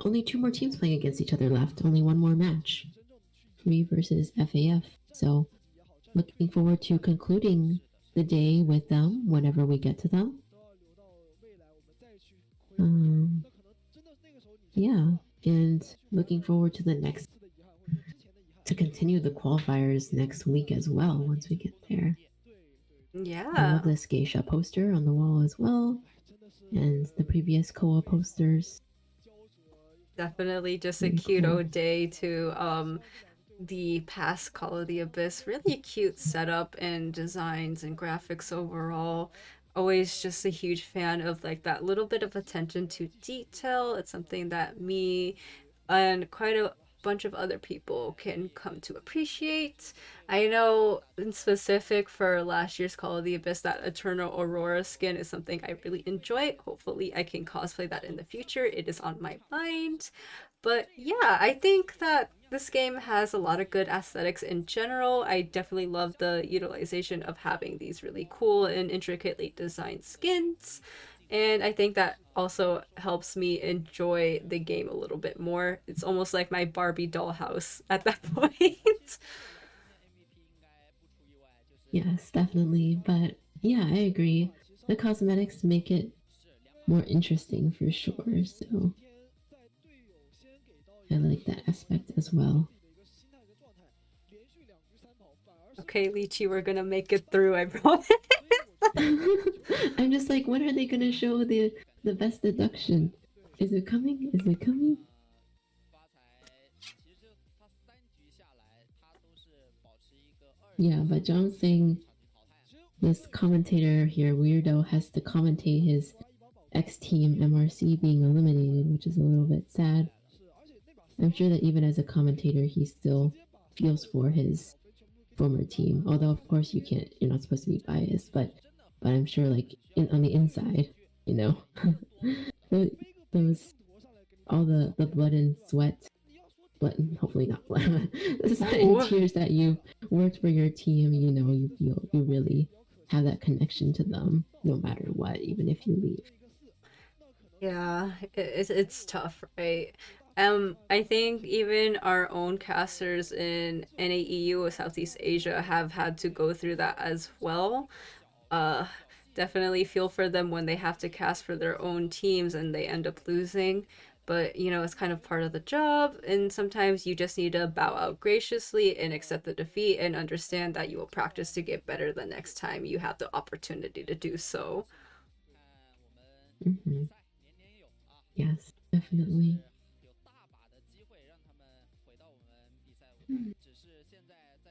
only 2 more teams playing against each other left. Only 1 more match. Free versus FAF. So, looking forward to concluding the day with them whenever we get to them. Yeah, and looking forward to to continue the qualifiers next week as well once we get there. Yeah. I love this geisha poster on the wall as well, and the previous COA posters. Definitely just a Very cute cool. ode to the past Call of the Abyss. Really cute setup and designs and graphics overall. Always just a huge fan of like that little bit of attention to detail. It's something that me and quite a bunch of other people can come to appreciate. I know in specific for last year's Call of the Abyss, that Eternal Aurora skin is something I really enjoy. Hopefully I can cosplay that in the future. It is on my mind. But yeah, I think that this game has a lot of good aesthetics in general. I definitely love the utilization of having these really cool and intricately designed skins. And I think that also helps me enjoy the game a little bit more. It's almost like my Barbie dollhouse at that point. Yes, definitely. But yeah, I agree. The cosmetics make it more interesting for sure. So I like that aspect as well. Okay, Lychee, we're gonna make it through, I promise. I'm just like, when are they gonna show the best deduction? Is it coming? Is it coming? Yeah, but John's saying this commentator here, Weirdo, has to commentate his ex-team MRC being eliminated, which is a little bit sad. I'm sure that even as a commentator, he still feels for his former team. Although, of course, you're not supposed to be biased, but I'm sure, like, on the inside, you know, those, all the blood and sweat, but hopefully not blood, the sweat and tears that you've worked for your team, you know, you really have that connection to them no matter what, even if you leave. Yeah, it's tough, right? I think even our own casters in NAEU or Southeast Asia have had to go through that as well. Definitely feel for them when they have to cast for their own teams and they end up losing. But, you know, it's kind of part of the job, and sometimes you just need to bow out graciously and accept the defeat and understand that you will practice to get better the next time you have the opportunity to do so. Mm-hmm. Yes, definitely.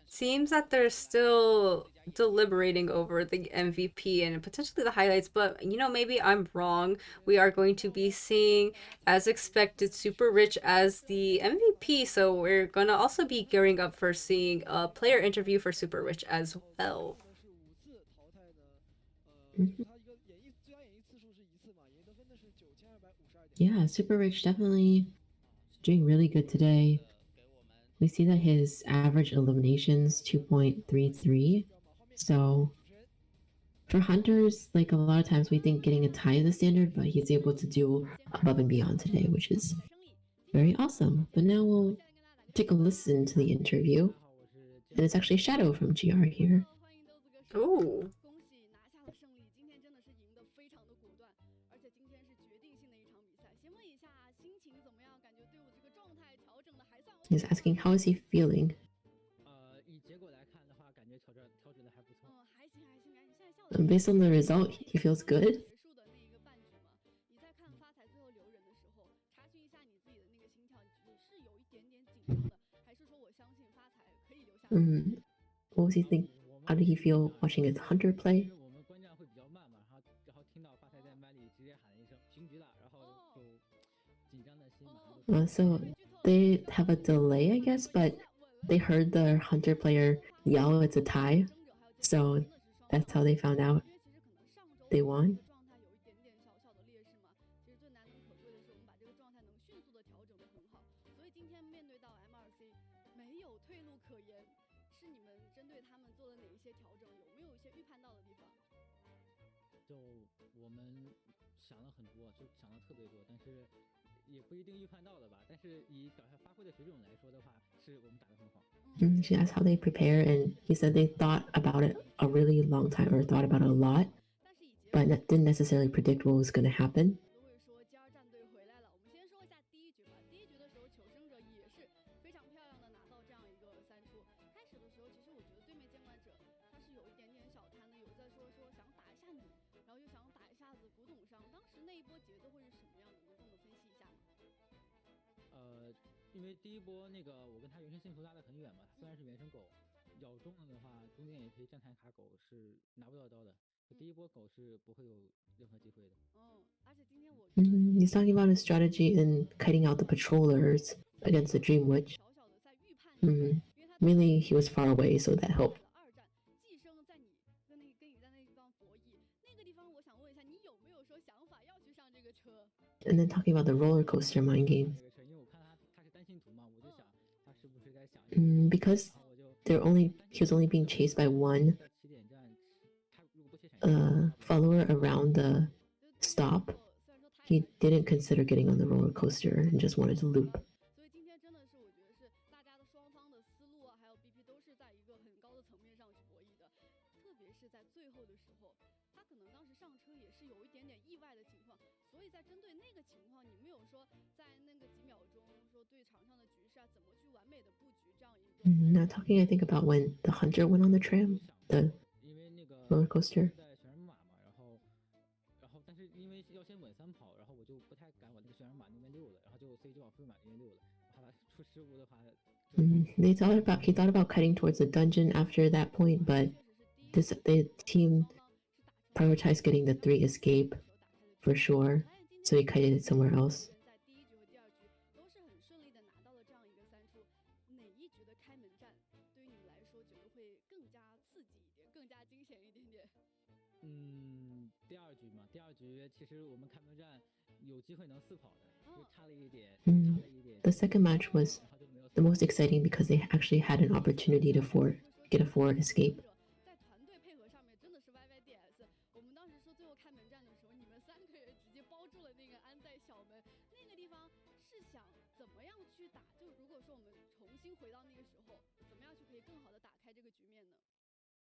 Seems that they're still deliberating over the MVP and potentially the highlights, but you know, maybe I'm wrong. We are going to be seeing, as expected, Super Rich as the MVP, so we're gonna also be gearing up for seeing a player interview for Super Rich as well. Mm-hmm. Yeah, Super Rich definitely doing really good today. We see that his average eliminations 2.33. So for hunters, like a lot of times we think getting a tie is the standard, but he's able to do above and beyond today, which is very awesome. But now we'll take a listen to the interview. And it's actually Shadow from GR here. Ooh. He's asking, how is he feeling? 以结果来看的话，感觉调整的还不错。based on the result, he feels good. 结束的那一个半局嘛，你在看发财最后留人的时候，查询一下你自己的那个心跳，你是有一点点紧张的，还是说我相信发财可以留下来？ What was he think? How did he feel watching his hunter play? 我们观战会比较慢嘛，然后听到发财在麦里直接喊了一声平局了，然后就紧张的心马上就。So they have a delay, I guess, but they heard the hunter player yell it's a tie, so that's how they found out they won. 状态有一点点小小的劣势嘛，其实最难能可贵的是我们把这个状态能迅速的调整的很好，所以今天面对到 M2C 没有退路可言，是你们针对他们做了哪一些调整？有没有一些预判到的地方？就我们想了很多，就想了特别多，但是也不一定预判到了吧。但是以表现发挥的水准来说的话，是我们打得很好。She asked how they prepare, and he said they thought about it a really long time, or thought about it a lot, but didn't necessarily predict what was going to happen. 都会说G2战队回来了。我们先说一下第一局吧。第一局的时候，求生者也是非常漂亮的拿到这样一个3出。开始的时候，其实我觉得对面监管者他是有一点点小贪的，有在说想打一下你，然后又想打一下子古董商。当时那一波节奏会是什么样的？能跟我们分析一下吗？因为第一波那个我跟他原生信徒拉得很远嘛，虽然是原生狗，咬中了的话，中间也可以站台卡狗是拿不到刀的。第一波狗是不会有任何机会的。而且今天我 He's talking about his strategy in kiting out the patrollers against the Dream Witch. Mainly, he was far away, so that helped. 寄生在你跟你在那地方博弈，那个地方我想问一下，你有没有说想法要去上这个车？ And then talking about the roller coaster mind games. 因为我看他是单信徒嘛，我就想他是不是在想。Because he was only being chased by one follower around the stop. He didn't consider getting on the roller coaster and just wanted to loop. 所以今天真的是，我觉得是大家的双方的思路啊，还有 BP 都是在一个很高的层面上去博弈的。特别是在最后的时候，他可能当时上车也是有一点点意外的情况，所以在针对那个情况，你没有说在那个几秒钟说对场上的局势啊怎么去完美的布局这样一个。Now talking, I think about when the hunter went on the tram, the roller coaster. 但是因为要先稳3跑，然后我就不太敢往那个旋转马那边溜了，然后所以就往飞马那边溜了。我怕他出失误的话。He thought about cutting towards the dungeon after that point, but the team prioritized getting the 3 escape for sure, so he kited it somewhere else. 在第一局和第二局都是很顺利的拿到了这样一个3出，哪一局的开门战对于你们来说觉得会更加刺激一点，更加惊险一点点？第二局嘛，第二局其实我们开门战有机会能4跑的，就差了一点。The second match was the most exciting because they actually had an opportunity to get a 4 escape. 在团队配合上面真的是 YYDS。我们当时说最后开门战的时候，你们3个人直接包住了那个安在小门，那个地方是想怎么样去打？就如果说我们重新回到那个时候，怎么样去可以更好的打开这个局面呢？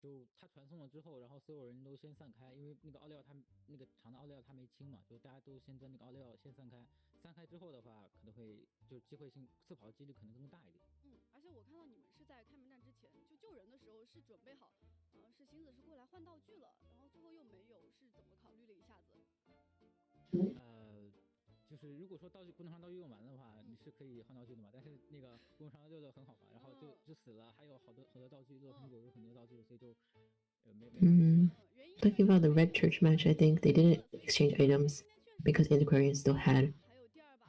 就他传送了之后，然后所有人都先散开，因为那个奥利奥他那个长的奥利奥他没清嘛，就大家都先在那个奥利奥先散开，散开之后的话，可能会就机会性4跑的几率可能更大一点。而且我看到你们是在开门战之前就救人的时候是准备好，是星子是过来换道具了，然后最后又没有，是怎么考虑了一下子？就是如果说道具不能让道具用完的话，你是可以换道具的嘛。但是那个工厂溜得很好嘛，然后就死了，还有好多道具，落很久有很多道具，所以就Talking about the Red Church match, I think they didn't exchange items because Antiquarian still had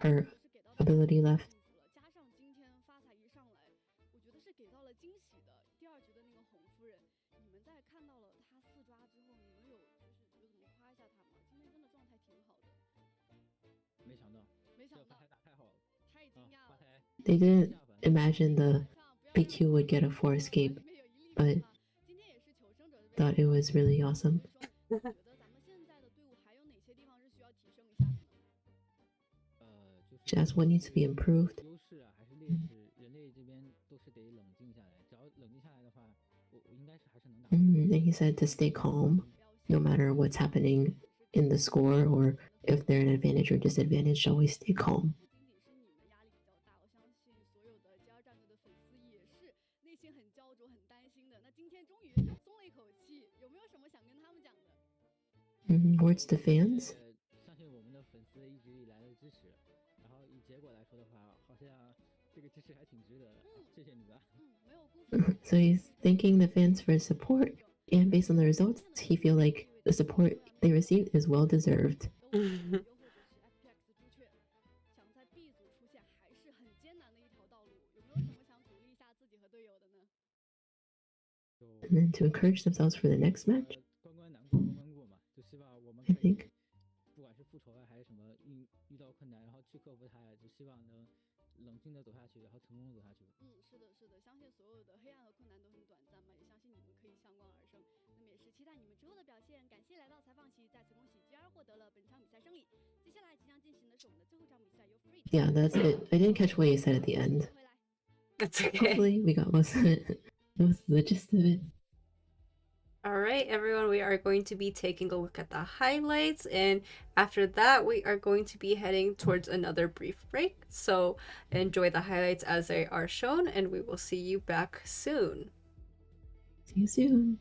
her ability left. 加上今天发财一上来，我觉得是给到了惊喜的。第二局的那个红夫人，你们在看到了他4抓之后，你们有怎么夸一下他吗？今天真的状态挺好的。没想到这发财打太好了，太惊讶了。They didn't imagine the PQ would get a 4 escape, but thought it was really awesome. She asked what needs to be improved. 优势啊还是劣势，人类这边都是得冷静下来，只要冷静下来的话，我应该是还是能打。And he said to stay calm, no matter what's happening in the score or if they're an advantage or disadvantage, always stay calm. 内心很焦灼、很担心的。那今天终于松了一口气，有没有什么想跟他们讲的？ Words to fans. 相信我们的粉丝一直以来的支持，然后以结果来说的话，好像这个支持还挺值得的，谢谢你们。So he's thanking the fans for his support, and based on the results, he feel like the support they received is well deserved. 想在 B 组出现还是很艰难的一条道路，有没有什么想鼓励一下自己和队友的呢？ And then to encourage themselves for the next match, 关关难过关关过嘛，就希望我们可 I 以 think 不管是复仇啊还是什么遇到困难，然后去克服它，就希望能冷静的走下去，然后成功的走下去。是的，是的，相信所有的黑暗和困难都很短暂嘛，也相信你们可以向光而生。那么也是期待你们之后的表现。感谢来到采访席，再次恭喜 GR 获得了本场比赛胜利。接下来即将进行的是我们的最后一场比赛，由 Free。 Yeah, that's it. I didn't catch what you said at the end. That's okay. Hopefully, we got most of it. Most of the gist of it. All right, everyone, we are going to be taking a look at the highlights, and after that, we are going to be heading towards another brief break. So enjoy the highlights as they are shown, and we will see you back soon. See you soon.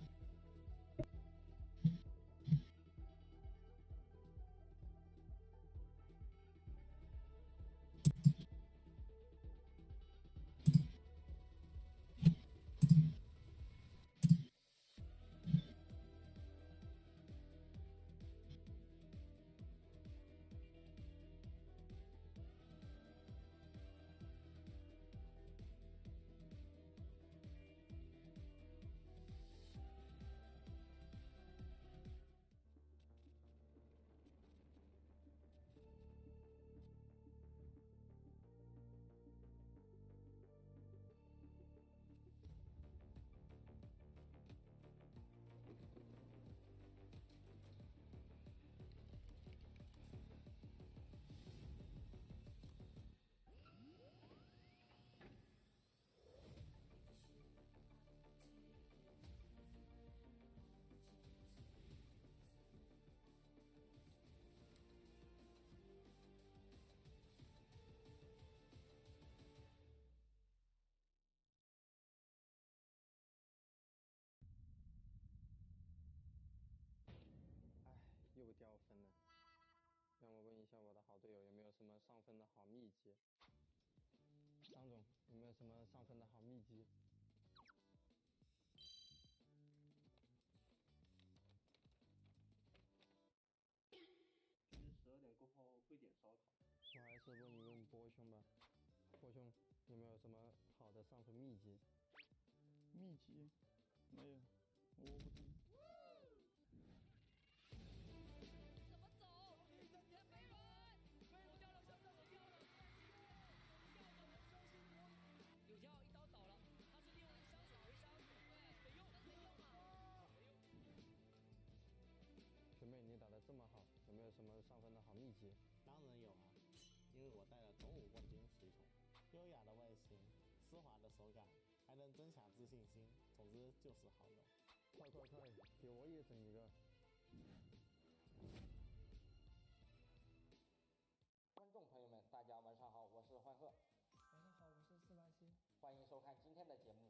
观众朋友们，大家晚上好，我是幻鹤。晚上好，我是四八七。欢迎收看今天的节目。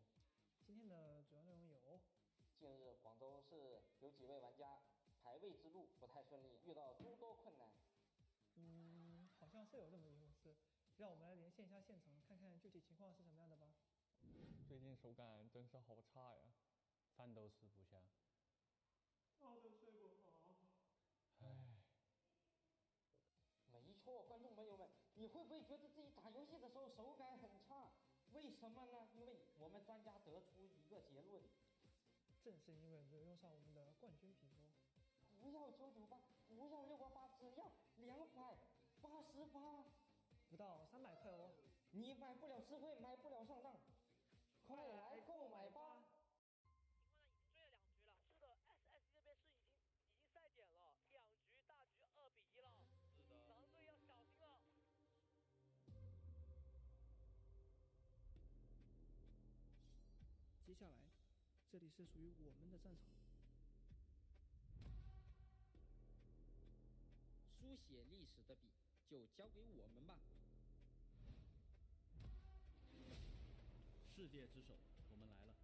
今天的主要内容有：近日，广州市有几位玩家排位之路不太顺利，遇到诸多困难。好像是有这么一回事。让我们来连线一下现场，看看具体情况是什么样的吧。最近手感真是好差呀，饭都吃不下。觉都睡不好。唉。没错，观众朋友们，你会不会觉得自己打游戏的时候手感很差？为什么呢？因为我们专家得出一个结论，正是因为没有用上我们的冠军皮肤。不要998，不要688，只要288，不到300块哦。你买不了吃亏，买不了上当，快来购买吧！情况呢已经追了2局了，是的 SS 这边是已经赛点了，2局大局2比1了。是的，咱们队要小心了。接下来，这里是属于我们的战场。书写历史的笔就交给我们吧。世界之手，我们来了。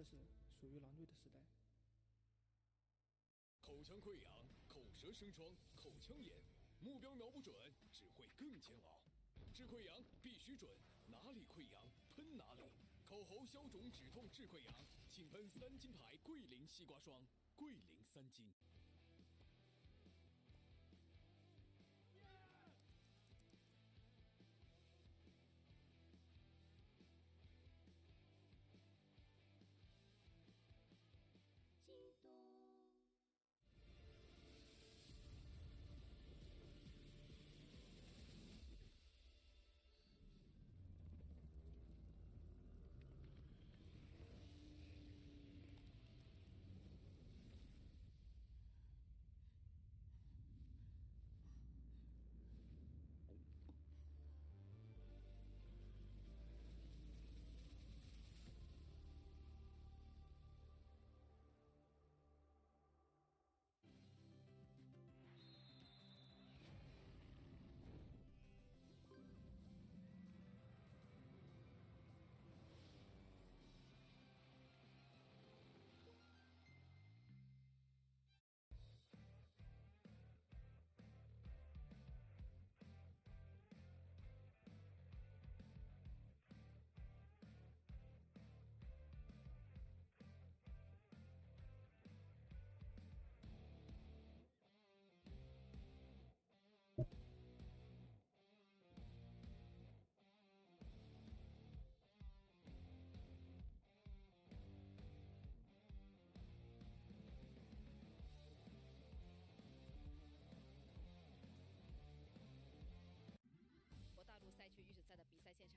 这是属于狼队的时代。口腔溃疡、口舌生疮、口腔炎，目标瞄不准，只会更煎熬。治溃疡必须准，哪里溃疡喷哪里。口喉消肿止痛治溃疡，请喷3金牌桂林西瓜霜，桂林3金。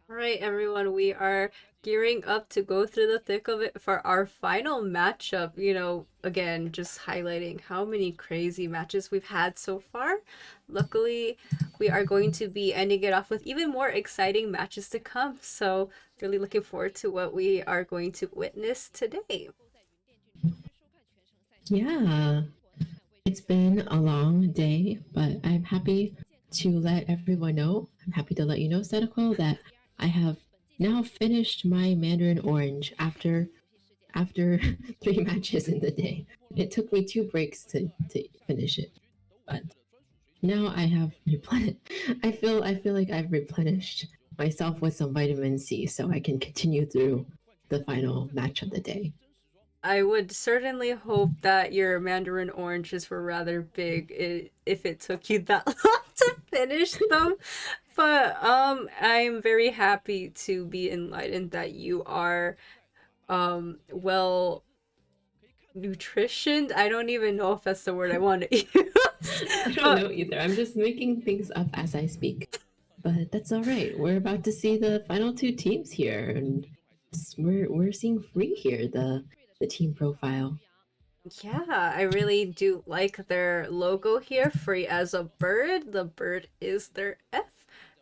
All right, everyone, we are gearing up to go through the thick of it for our final matchup. You know, again, just highlighting how many crazy matches we've had so far. Luckily, we are going to be ending it off with even more exciting matches to come. So, really looking forward to what we are going to witness today. Yeah, it's been a long day, but I'm happy to let everyone know. I'm happy to let you know, Sadaoquil, that I have now finished my Mandarin Orange after 3 matches in the day. It took me 2 breaks to finish it, but now I have I feel like I've replenished myself with some vitamin C, so I can continue through the final match of the day. I would certainly hope that your Mandarin Oranges were rather big if it took you that long to finish them. But I'm very happy to be enlightened that you are well nutritioned. I don't even know if that's the word I want to use. I don't know either. I'm just making things up as I speak. But that's all right. We're about to see the final 2 teams here, and we're seeing Free here, the team profile. Yeah, I really do like their logo here, free as a bird. The bird is their F.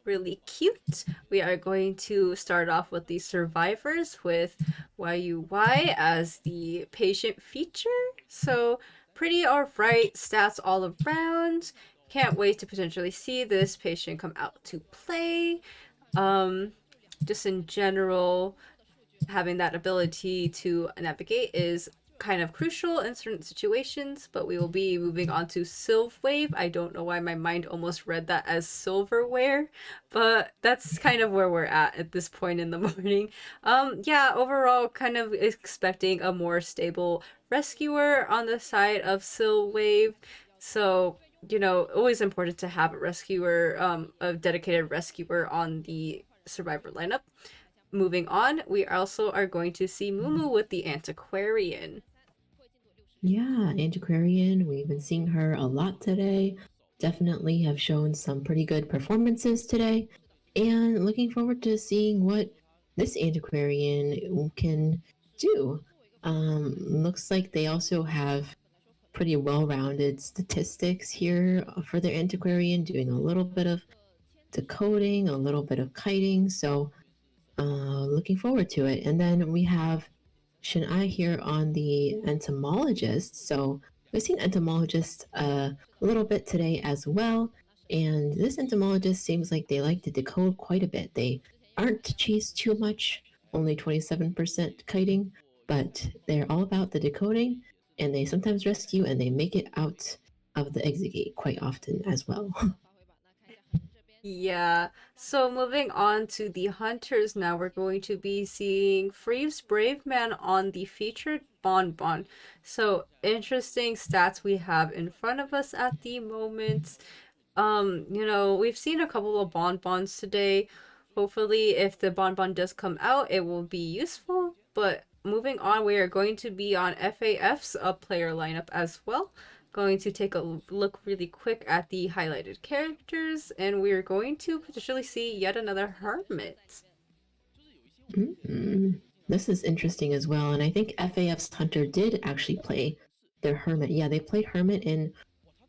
Really cute. We are going to start off with the survivors with YUY as the patient feature. So pretty alright stats all around. Can't wait to potentially see this patient come out to play. Just in general, having that ability to navigate is kind of crucial in certain situations, but we will be moving on to Sylvwave. I don't know why my mind almost read that as silverware, but that's kind of where we're at this point in the morning. Yeah, overall kind of expecting a more stable rescuer on the side of Sylvwave. So, you know, always important to have a rescuer, a dedicated rescuer on the survivor lineup. Moving on, we also are going to see Mumu with the Antiquarian. Yeah, Antiquarian. We've been seeing her a lot today. Definitely have shown some pretty good performances today. And looking forward to seeing what this Antiquarian can do. Looks like they also have pretty well-rounded statistics here for their Antiquarian, doing a little bit of decoding, a little bit of kiting. So looking forward to it. And then we have I here on the entomologist. So we've seen entomologist a little bit today as well. And this entomologist seems like they like to decode quite a bit. They aren't chased too much, only 27% kiting, but they're all about the decoding, and they sometimes rescue and they make it out of the exit gate quite often as well. Yeah, so moving on to the hunters now, we're going to be seeing Freeve's Brave Man on the featured Bonbon. So interesting stats we have in front of us at the moment. We've seen a couple of Bonbons today. Hopefully, if the Bonbon does come out, it will be useful. But moving on, we are going to be on FAF's player lineup as well. Going to take a look really quick at the highlighted characters, and we're going to potentially see yet another Hermit. This is interesting as well, and I think FAF's Hunter did actually play their Hermit. Yeah, they played Hermit in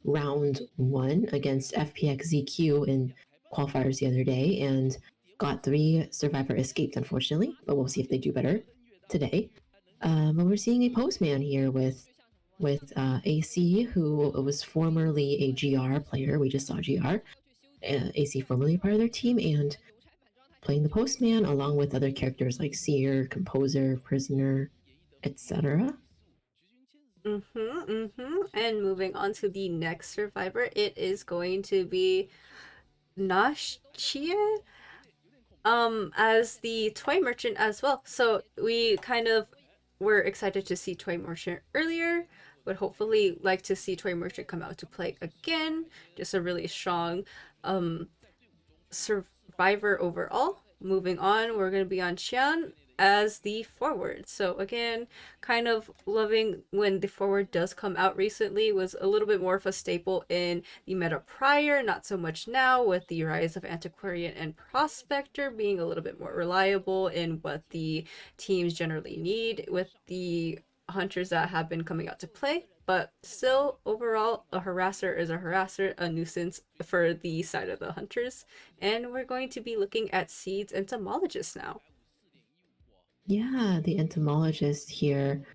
round 1 against FPX ZQ in qualifiers the other day, and got 3 Survivor escaped, unfortunately, but we'll see if they do better today. But we're seeing a postman here with AC, who was formerly a GR player. We just saw GR. AC formerly part of their team, and playing the postman along with other characters like Seer, Composer, Prisoner, etc. And moving on to the next survivor, it is going to be Lychee as the toy merchant as well. So we kind of were excited to see toy merchant earlier, but hopefully like to see toy merchant come out to play again. Just a really strong survivor overall. Moving on, we're going to be on Xian as the forward. So again, kind of loving when the forward does come out recently. Was a little bit more of a staple in the meta prior, not so much now, with the rise of Antiquarian and Prospector being a little bit more reliable in what the teams generally need with the hunters that have been coming out to play. But still, overall, a harasser is a harasser, a nuisance for the side of the hunters. And we're going to be looking at Seeds Entomologist now. Yeah, the entomologist here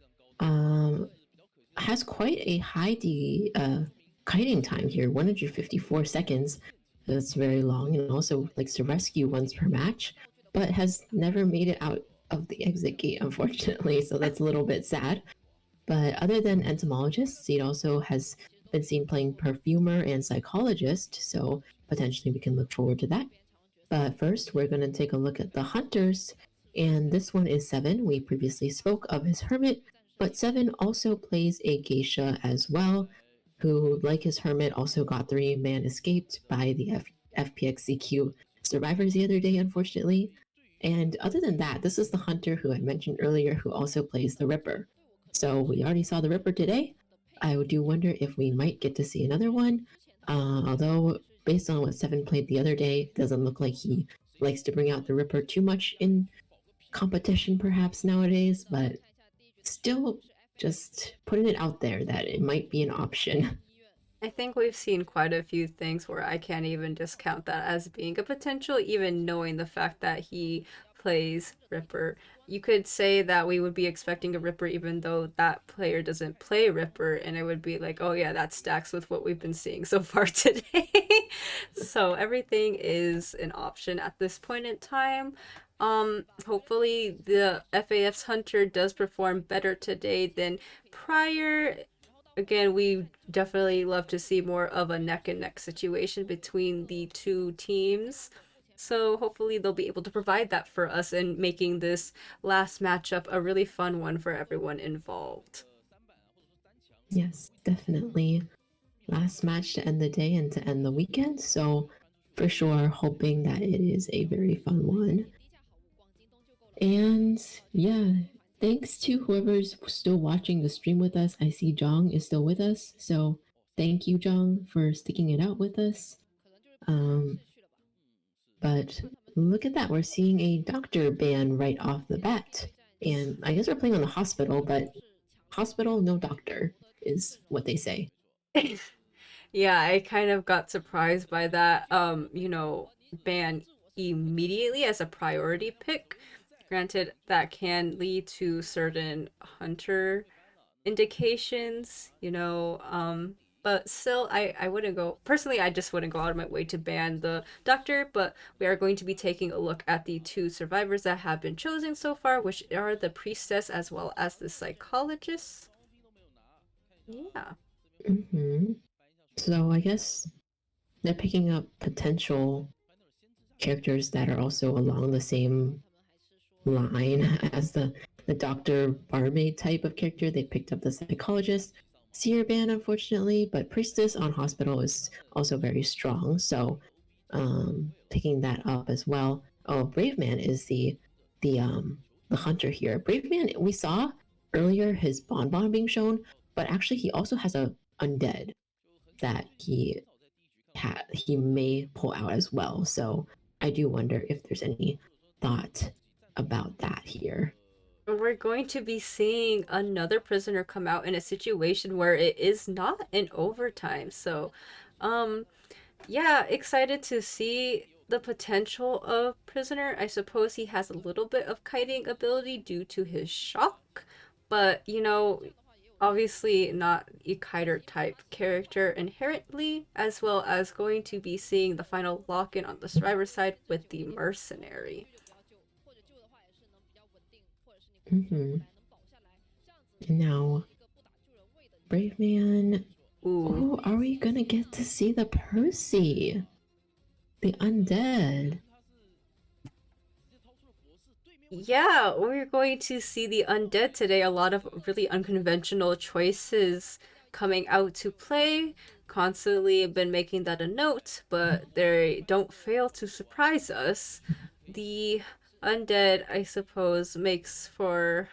has quite a high kiting time here, 154 seconds. That's very long, and also likes to rescue once per match, but has never made it out of the exit gate, unfortunately, so that's a little bit sad. But other than entomologist, Seed also has been seen playing perfumer and psychologist, so potentially we can look forward to that. But first, we're going to take a look at the hunters, and this one is Seven. We previously spoke of his hermit, but Seven also plays a geisha as well, who, like his hermit, also got 3-man escaped by the FPXCQ survivors the other day, unfortunately. And other than that, this is the hunter who I mentioned earlier, who also plays the Ripper. So we already saw the Ripper today. I do wonder if we might get to see another one, although based on what Seven played the other day, it doesn't look like he likes to bring out the Ripper too much in competition perhaps nowadays, but still just putting it out there that it might be an option. I think we've seen quite a few things where I can't even discount that as being a potential, even knowing the fact that he plays Ripper. You could say that we would be expecting a Ripper even though that player doesn't play Ripper, and it would be like, oh yeah, that stacks with what we've been seeing so far today. So everything is an option at this point in time. Hopefully the FAF's Hunter does perform better today than prior. Again, we definitely love to see more of a neck and neck situation between the two teams. So hopefully they'll be able to provide that for us and making this last matchup a really fun one for everyone involved. Yes, definitely. Last match to end the day and to end the weekend. So for sure, hoping that it is a very fun one. And yeah, thanks to whoever's still watching the stream with us. I see Jong is still with us. So thank you, Jong, for sticking it out with us. But look at that. We're seeing a doctor ban right off the bat. And I guess we're playing on the hospital, but hospital, no doctor is what they say. Yeah, I kind of got surprised by that, ban immediately as a priority pick. Granted, that can lead to certain hunter indications, But still, I wouldn't go personally. I just wouldn't go out of my way to ban the doctor. But we are going to be taking a look at the two survivors that have been chosen so far, which are the priestess as well as the psychologist. Yeah. So I guess they're picking up potential characters that are also along the same line as the doctor barmaid type of character. They picked up the psychologist. Seer ban, unfortunately, but priestess on hospital is also very strong. So picking that up as well. Oh, Brave Man is the hunter here. Brave Man, we saw earlier his bonbon being shown, but actually he also has a undead that he may pull out as well. So I do wonder if there's any thought about that here. We're going to be seeing another prisoner come out in a situation where it is not in overtime. So, yeah, excited to see the potential of prisoner. I suppose he has a little bit of kiting ability due to his shock, but you know, obviously not a kiter type character inherently, as well as going to be seeing the final lock-in on the survivor side with the mercenary. Now, Brave Man. Ooh. Oh, are we gonna get to see the Percy? The undead? Yeah, we're going to see the undead today. A lot of really unconventional choices coming out to play. Constantly been making that a note, but they don't fail to surprise us. The undead, I suppose, makes for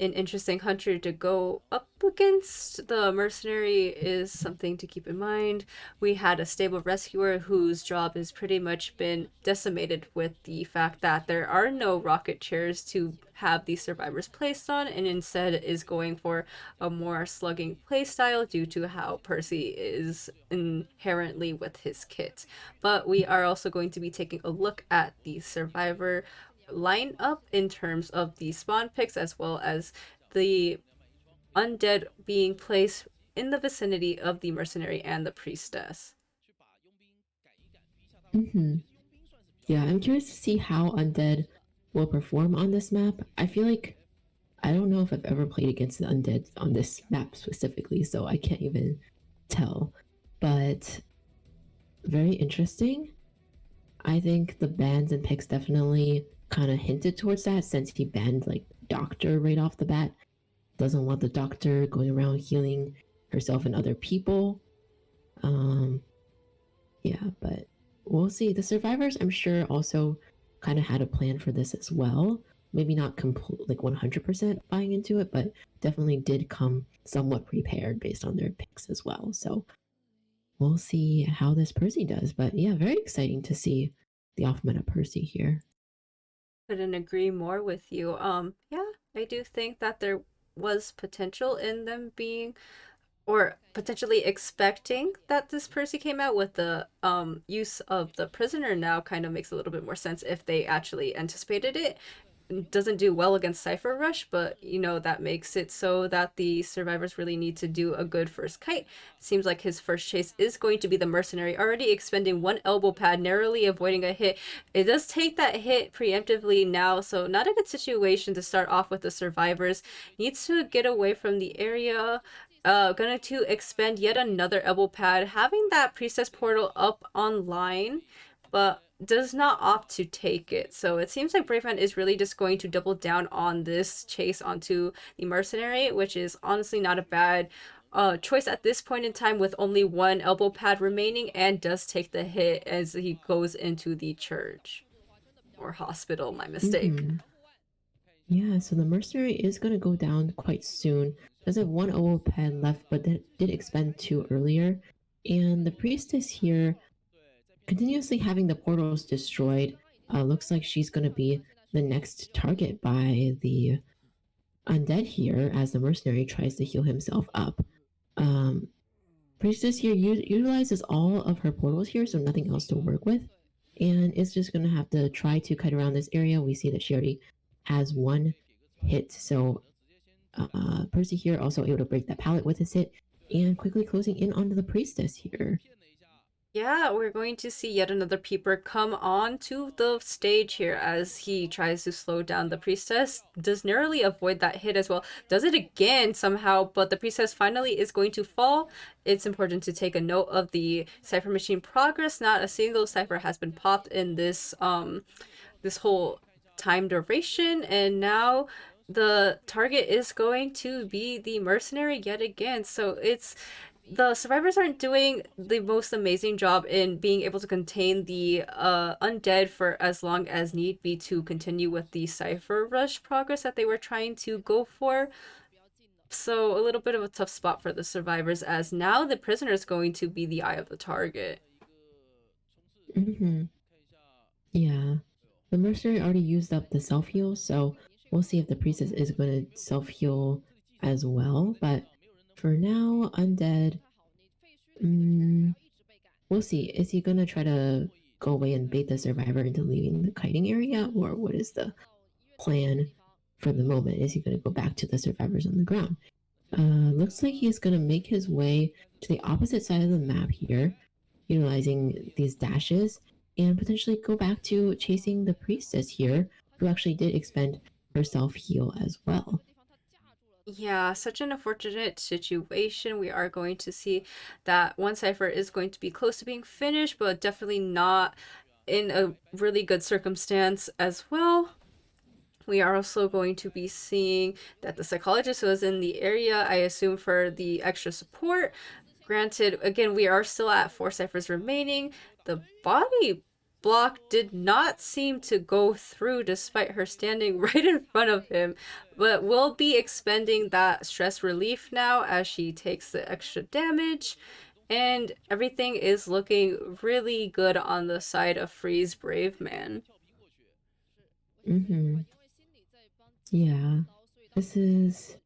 an interesting hunter to go up against. The mercenary is something to keep in mind. We had a stable rescuer whose job has pretty much been decimated with the fact that there are no rocket chairs to have these survivors placed on, and instead is going for a more slugging playstyle due to how Percy is inherently with his kit. But we are also going to be taking a look at the survivor line up in terms of the spawn picks as well as the undead being placed in the vicinity of the mercenary and the priestess. Yeah, I'm curious to see how undead will perform on this map. I feel like I don't know if I've ever played against the undead on this map specifically, so I can't even tell. But very interesting. I think the bans and picks definitely kind of hinted towards that since he banned like Doctor right off the bat. Doesn't want the Doctor going around healing herself and other people. Yeah, but we'll see. The survivors, I'm sure, also kind of had a plan for this as well. Maybe not complete, like 100% buying into it, but definitely did come somewhat prepared based on their picks as well. So we'll see how this Percy does. But yeah, very exciting to see the off meta Percy here. Couldn't agree more with you. Yeah, I do think that there was potential in them being or potentially expecting that this Percy came out. With the use of the prisoner now kind of makes a little bit more sense if they actually anticipated it. Doesn't do well against Cypher Rush, but you know, that makes it so that the survivors really need to do a good first kite. It seems like his first chase is going to be the mercenary, already expending one elbow pad, narrowly avoiding a hit. It does take that hit preemptively now, so not a good situation to start off with the survivors. Needs to get away from the area. Gonna to expend yet another elbow pad, having that priestess portal up online, but does not opt to take it. So it seems like Brave Man is really just going to double down on this chase onto the mercenary, which is honestly not a bad choice at this point in time with only one elbow pad remaining, and does take the hit as he goes into the church or hospital, my mistake. Yeah, so the mercenary is going to go down quite soon. Does have one elbow pad left, but did expend two earlier. And the priestess here continuously having the portals destroyed. Looks like she's going to be the next target by the undead here as the mercenary tries to heal himself up. Priestess here utilizes all of her portals here, so nothing else to work with. And it's just going to have to try to cut around this area. We see that she already has one hit, so Percy here also able to break that pallet with his hit. and quickly closing in onto the priestess here. Yeah, we're going to see yet another peeper come on to the stage here as he tries to slow down the priestess. Does narrowly avoid that hit as well. Does it again somehow, but the priestess finally is going to fall. It's important to take a note of the cipher machine progress. Not a single cipher has been popped in this this whole time duration, and now the target is going to be the mercenary yet again. So it's the survivors aren't doing the most amazing job in being able to contain the undead for as long as need be to continue with the cipher rush progress that they were trying to go for. So a little bit of a tough spot for the survivors, as now the prisoner is going to be the eye of the target. Yeah. The mercenary already used up the self-heal, so we'll see if the priestess is going to self-heal as well. But for now, undead, we'll see. Is he going to try to go away and bait the survivor into leaving the kiting area, or what is the plan for the moment? Is he going to go back to the survivors on the ground? Looks like he's going to make his way to the opposite side of the map here, utilizing these dashes, and potentially go back to chasing the priestess here, who actually did expend her self-heal as well. Yeah, such an unfortunate situation. We are going to see that one cipher is going to be close to being finished, but definitely not in a really good circumstance as well. We are also going to be seeing that the psychologist was in the area, I assume, for the extra support. Granted, again, we are still at 4 ciphers remaining. The body block did not seem to go through despite her standing right in front of him, but will be expending that stress relief now as she takes the extra damage, and everything is looking really good on the side of Freeze Brave Man. Yeah, this is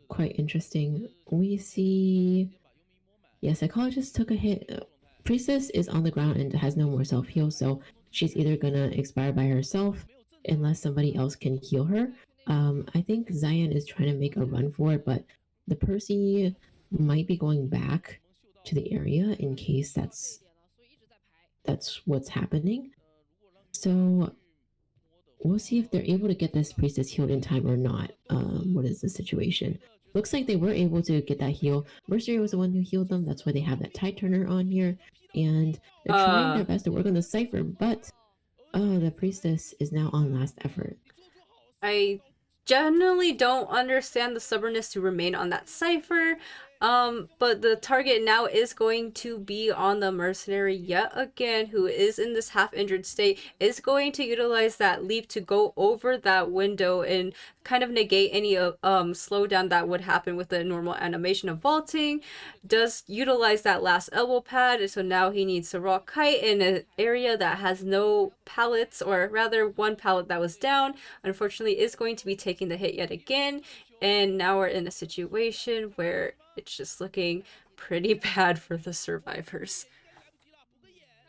quite interesting. We see, yeah, psychologist took a hit. Priestess is on the ground and has no more self-heal, so she's either gonna expire by herself unless somebody else can heal her. I think Zion is trying to make a run for it, but the Percy might be going back to the area in case that's what's happening. So we'll see if they're able to get this priestess healed in time or not. What is the situation? Looks like they were able to get that heal. Mercenary was the one who healed them. That's why they have that tide turner on here. And they're trying their best to work on the cipher, but the priestess is now on last effort. I generally don't understand the stubbornness to remain on that cipher. But the target now is going to be on the mercenary yet again, who is in this half-injured state, is going to utilize that leap to go over that window and kind of negate any slowdown that would happen with the normal animation of vaulting. Does utilize that last elbow pad, so now he needs to rock kite in an area that has no pallets, or rather one pallet that was down. Unfortunately, is going to be taking the hit yet again, and now we're in a situation where it's just looking pretty bad for the survivors.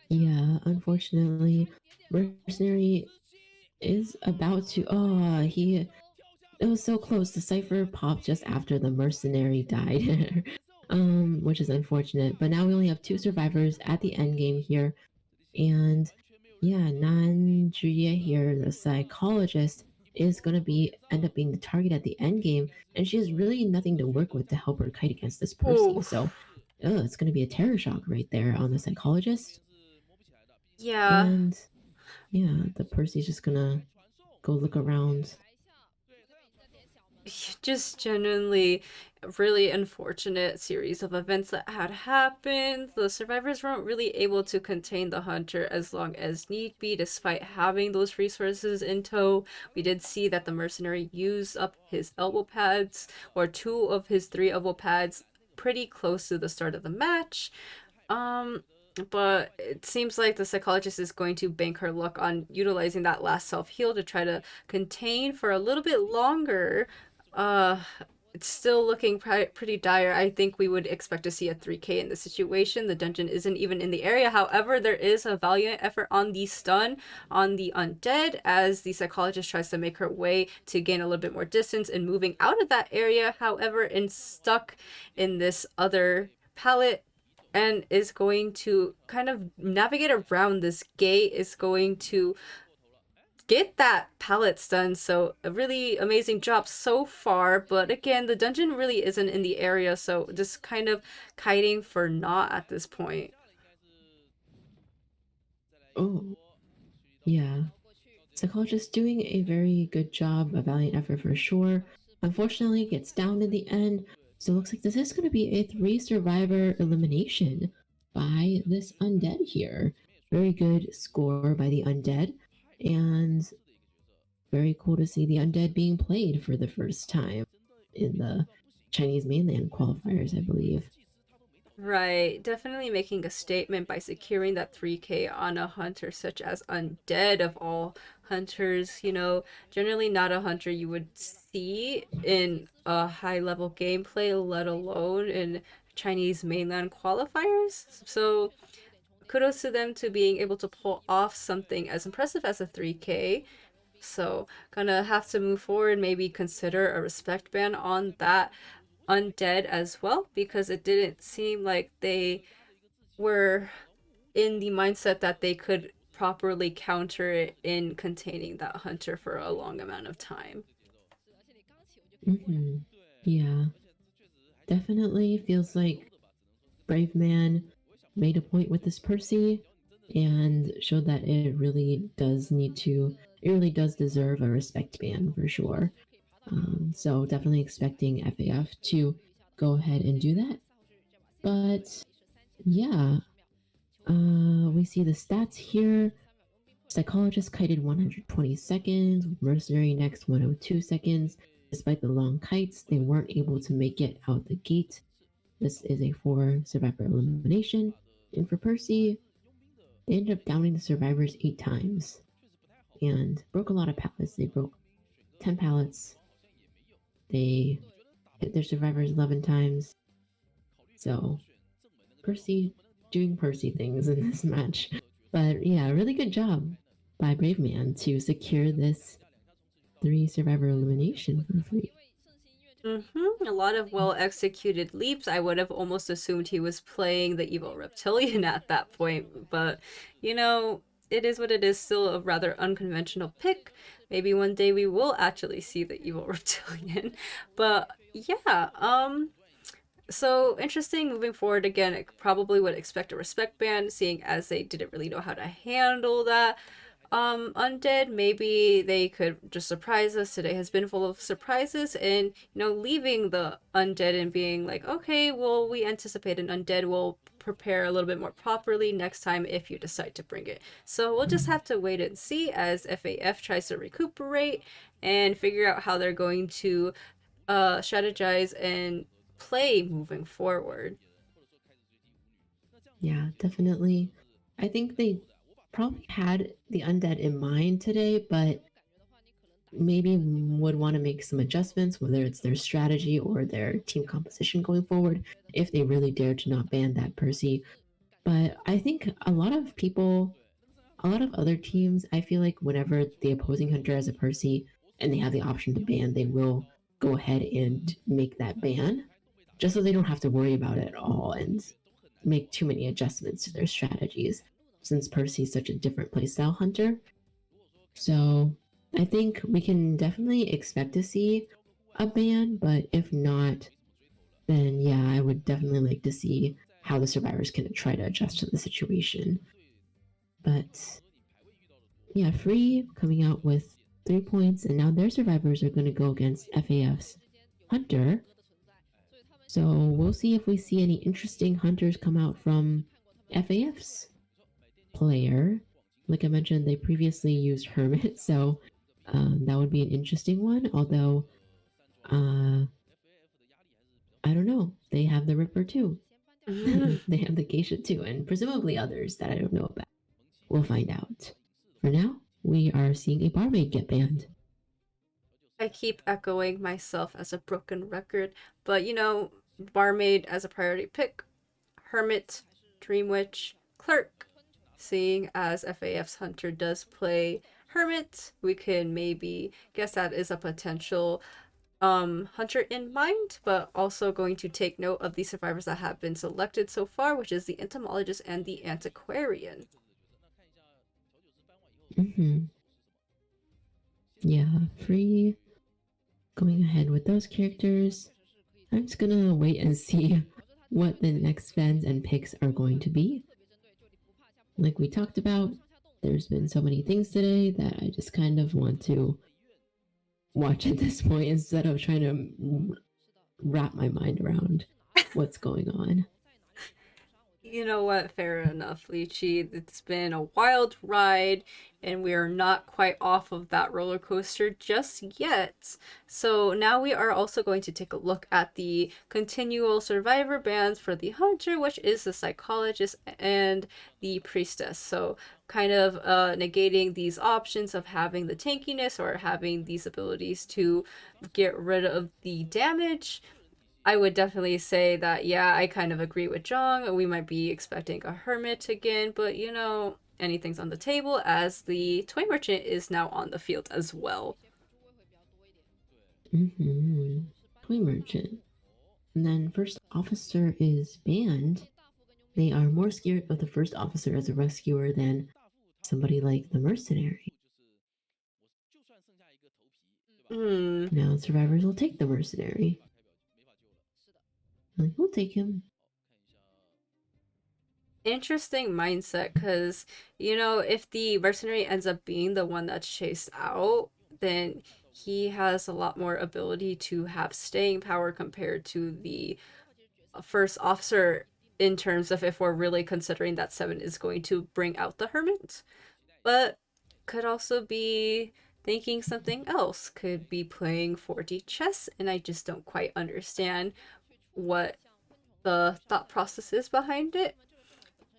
Yeah, unfortunately, mercenary is about to. Oh, it was so close. The cipher popped just after the mercenary died, which is unfortunate. But now we only have 2 survivors at the end game here, and yeah, Nan Juye here, the psychologist, is gonna end up being the target at the end game, and she has really nothing to work with to help her kite against this Percy. Ooh. So, it's gonna be a terror shock right there on the psychologist. Yeah. And yeah, the Percy's just gonna go look around. Just genuinely really unfortunate series of events that had happened. The survivors weren't really able to contain the hunter as long as need be, despite having those resources in tow. We did see that the mercenary used up his elbow pads, or 2 of his 3 elbow pads, pretty close to the start of the match. But it seems like the psychologist is going to bank her luck on utilizing that last self-heal to try to contain for a little bit longer it's still looking pretty dire. I think we would expect to see a 3K in this situation. The dungeon isn't even in the area. However, there is a valiant effort on the stun on the undead as the psychologist tries to make her way to gain a little bit more distance and moving out of that area. However, and stuck in this other pallet and is going to kind of navigate around this gate, is going to get that pallet stun. So a really amazing job so far, but again, the dungeon really isn't in the area, so just kind of kiting for naught at this point. Oh, yeah. Psychologist doing a very good job, a valiant effort for sure. Unfortunately, gets down in the end. So it looks like this is going to be a 3-survivor elimination by this undead here. Very good score by the undead. And very cool to see the undead being played for the first time in the Chinese mainland qualifiers, I believe. Right, definitely making a statement by securing that 3K on a hunter such as Undead of all hunters. You know, generally not a hunter you would see in a high-level gameplay, let alone in Chinese mainland qualifiers. So kudos to them to being able to pull off something as impressive as a 3K. So gonna have to move forward, maybe consider a respect ban on that undead as well, because it didn't seem like they were in the mindset that they could properly counter it in containing that hunter for a long amount of time. Mm-hmm. Yeah. Definitely feels like Brave Man made a point with this Percy and showed that it really does deserve a respect ban for sure. So definitely expecting FAF to go ahead and do that. But yeah, we see the stats here. Psychologist kited 120 seconds, Mercenary next 102 seconds. Despite the long kites, they weren't able to make it out the gate. This is a 4-survivor elimination. And for Percy, they ended up downing the survivors 8 times and broke a lot of pallets. They broke 10 pallets. They hit their survivors 11 times. So Percy doing Percy things in this match. But yeah, really good job by Brave Man to secure this 3-survivor elimination for free. A lot of well executed leaps. I would have almost assumed he was playing the evil reptilian at that point, but you know, it is what it is. Still a rather unconventional pick. Maybe one day we will actually see the evil reptilian. But yeah, so interesting moving forward. Again, I probably would expect a respect ban, seeing as they didn't really know how to handle that undead. Maybe they could just surprise us. Today has been full of surprises, and you know, leaving the undead and being like, okay, well, we anticipate an undead, we'll prepare a little bit more properly next time if you decide to bring it. So we'll just have to wait and see as FAF tries to recuperate and figure out how they're going to strategize and play moving forward. Yeah, definitely. I think they probably had the undead in mind today, but maybe would want to make some adjustments, whether it's their strategy or their team composition going forward, if they really dare to not ban that Percy. But I think a lot of other teams, I feel like whenever the opposing hunter has a Percy and they have the option to ban, they will go ahead and make that ban, just so they don't have to worry about it at all and make too many adjustments to their strategies, since Percy's such a different playstyle hunter. So I think we can definitely expect to see a ban, but if not, then yeah, I would definitely like to see how the survivors can try to adjust to the situation. But yeah, Free coming out with 3 points, and now their survivors are going to go against FAF's Hunter. So we'll see if we see any interesting hunters come out from FAF's player. Like I mentioned, they previously used Hermit, so that would be an interesting one. Although, I don't know. They have the Ripper too. They have the Geisha too, and presumably others that I don't know about. We'll find out. For now, we are seeing a barmaid get banned. I keep echoing myself as a broken record, but Barmaid as a priority pick, Hermit, Dream Witch, Clerk. Seeing as FAF's Hunter does play Hermit, we can maybe guess that is a potential Hunter in mind, but also going to take note of the survivors that have been selected so far, which is the Entomologist and the Antiquarian. Yeah, free going ahead with those characters. I'm just gonna wait and see what the next fans and picks are going to be. Like we talked about, there's been so many things today that I just kind of want to watch at this point instead of trying to wrap my mind around what's going on. You know what? Fair enough, Lychee. It's been a wild ride, and we are not quite off of that roller coaster just yet. So now we are also going to take a look at the continual survivor bands for the Hunter, which is the Psychologist and the Priestess. So kind of negating these options of having the tankiness or having these abilities to get rid of the damage. I would definitely say that, yeah, I kind of agree with Zhang. We might be expecting a Hermit again, but anything's on the table as the Toy Merchant is now on the field as well. Toy Merchant. And then First Officer is banned. They are more scared of the First Officer as a rescuer than somebody like the Mercenary. Now survivors will take the Mercenary. Like, we'll take him. Interesting mindset, because if the mercenary ends up being the one that's chased out, then he has a lot more ability to have staying power compared to the first officer, in terms of if we're really considering that 7 is going to bring out the Hermit. But could also be thinking something else, could be playing 4D chess, and I just don't quite understand what the thought process is behind it.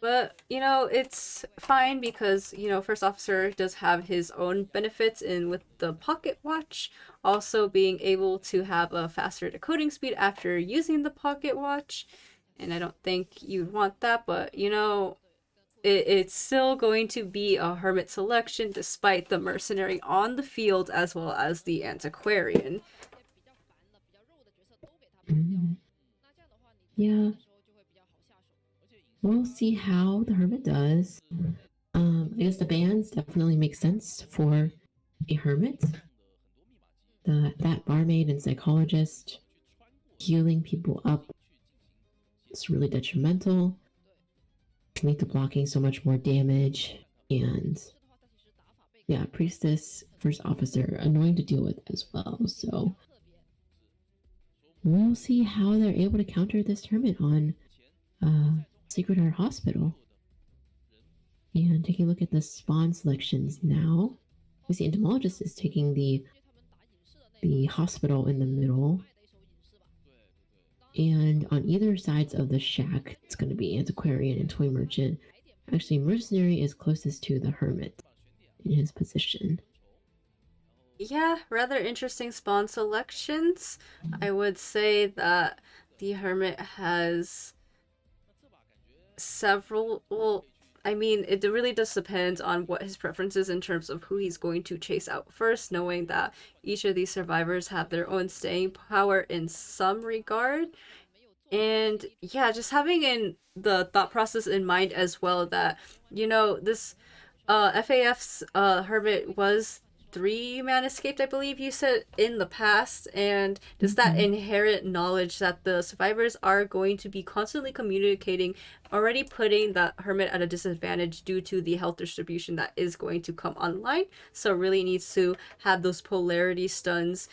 But, it's fine because, First Officer does have his own benefits in with the pocket watch, also being able to have a faster decoding speed after using the pocket watch. And I don't think you'd want that, but, it's still going to be a Hermit selection despite the Mercenary on the field as well as the Antiquarian. Yeah. We'll see how the Hermit does. I guess the bands definitely make sense for a Hermit. That Barmaid and Psychologist healing people up is really detrimental. Can lead to blocking so much more damage. And yeah, Priestess, First Officer, annoying to deal with as well. So we'll see how they're able to counter this Hermit on Sacred Heart Hospital. And taking a look at the spawn selections now, we see Entomologist is taking the hospital in the middle. And on either sides of the shack, it's going to be Antiquarian and Toy Merchant. Actually, Mercenary is closest to the Hermit in his position. Yeah, rather interesting spawn selections. I would say that the Hermit has several. Well, I mean, it really does depend on what his preference is in terms of who he's going to chase out first, knowing that each of these survivors have their own staying power in some regard. And yeah, just having in the thought process in mind as well that, this FAF's Hermit was 3-man escaped, I believe you said, in the past, and just that inherent knowledge that the survivors are going to be constantly communicating, already putting that Hermit at a disadvantage due to the health distribution that is going to come online. So really needs to have those polarity stuns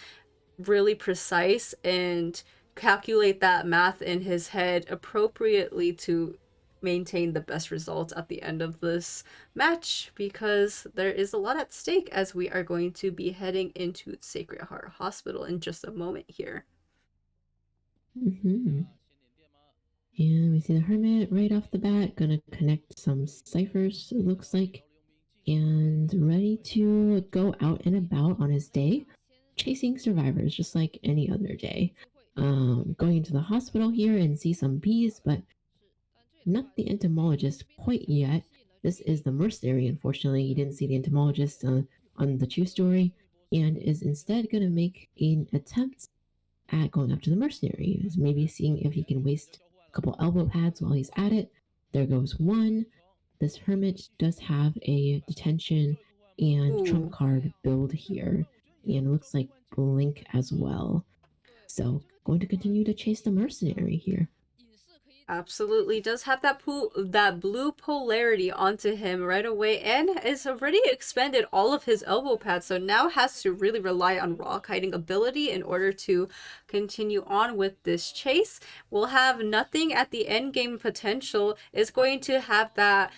really precise and calculate that math in his head appropriately to maintain the best results at the end of this match, because there is a lot at stake as we are going to be heading into Sacred Heart Hospital in just a moment here. And we see the Hermit right off the bat, gonna connect some ciphers, it looks like, and ready to go out and about on his day. chasing survivors just like any other day. Going into the hospital here and see some bees, but not the entomologist quite yet. This is the mercenary, unfortunately. He didn't see the entomologist on the true story and is instead going to make an attempt at going up to the mercenary, is maybe seeing if he can waste a couple elbow pads while he's at it. There goes one. This hermit does have a detention and trump card build here, and it looks like blink as well. So going to continue to chase the mercenary here. Absolutely does have that blue polarity onto him right away, and has already expended all of his elbow pads, so now has to really rely on rock hiding ability in order to continue on with this chase. Will have nothing at the end game potential, is going to have that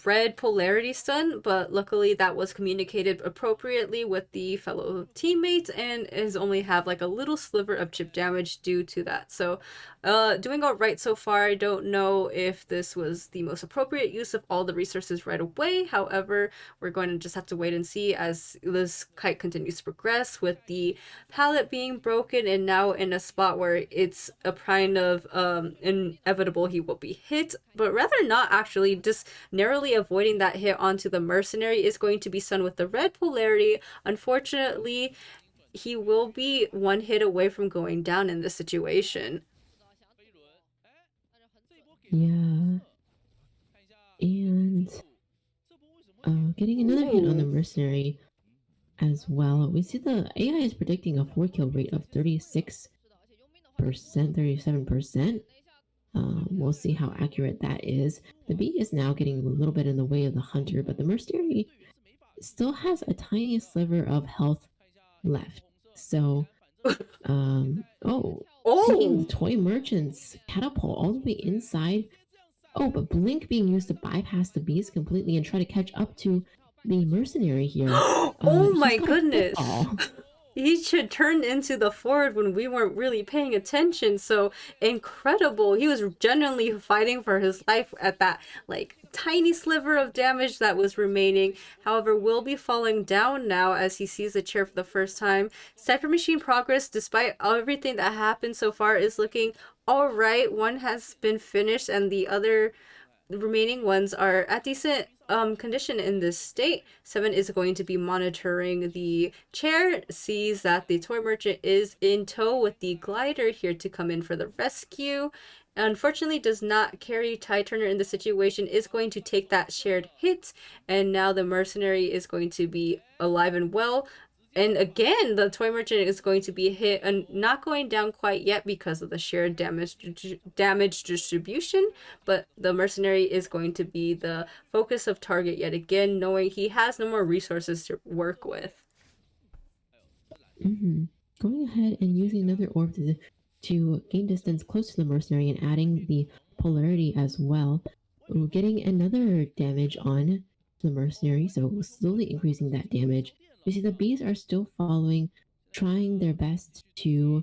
red polarity stun, but luckily that was communicated appropriately with the fellow teammates and is only have like a little sliver of chip damage due to that. So doing all right so far. I don't know if this was the most appropriate use of all the resources right away. However, we're going to just have to wait and see as this kite continues to progress, with the pallet being broken and now in a spot where it's a kind of inevitable he will be hit, but rather not actually, just narrowly avoiding that hit onto the mercenary is going to be stunned with the red polarity. Unfortunately, he will be one hit away from going down in this situation. Yeah. And getting another hit on the mercenary as well. We see the AI is predicting a 4-kill rate of 36%, 37%. We'll see how accurate that is. The bee is now getting a little bit in the way of the hunter, but the mercenary still has a tiny sliver of health left. So, taking the toy merchant's catapult all the way inside. Oh, but Blink being used to bypass the bees completely and try to catch up to the mercenary here. Oh my goodness. He should turn into the forward when we weren't really paying attention. So incredible. He was genuinely fighting for his life at that like tiny sliver of damage that was remaining. However, will be falling down now as he sees the chair for the first time. Cypher Machine progress, despite everything that happened so far, is looking all right. One has been finished and the remaining ones are at decent condition in this state. 7 is going to be monitoring the chair, sees that the toy merchant is in tow with the glider here to come in for the rescue. Unfortunately does not carry Tide Turner in the situation, is going to take that shared hit, and now the mercenary is going to be alive and well. And again, the toy merchant is going to be hit and not going down quite yet because of the shared damage distribution, but the mercenary is going to be the focus of target yet again, knowing he has no more resources to work with. Going ahead and using another orb to gain distance close to the mercenary and adding the polarity as well. Getting another damage on the mercenary, so slowly increasing that damage. You see the bees are still following, trying their best to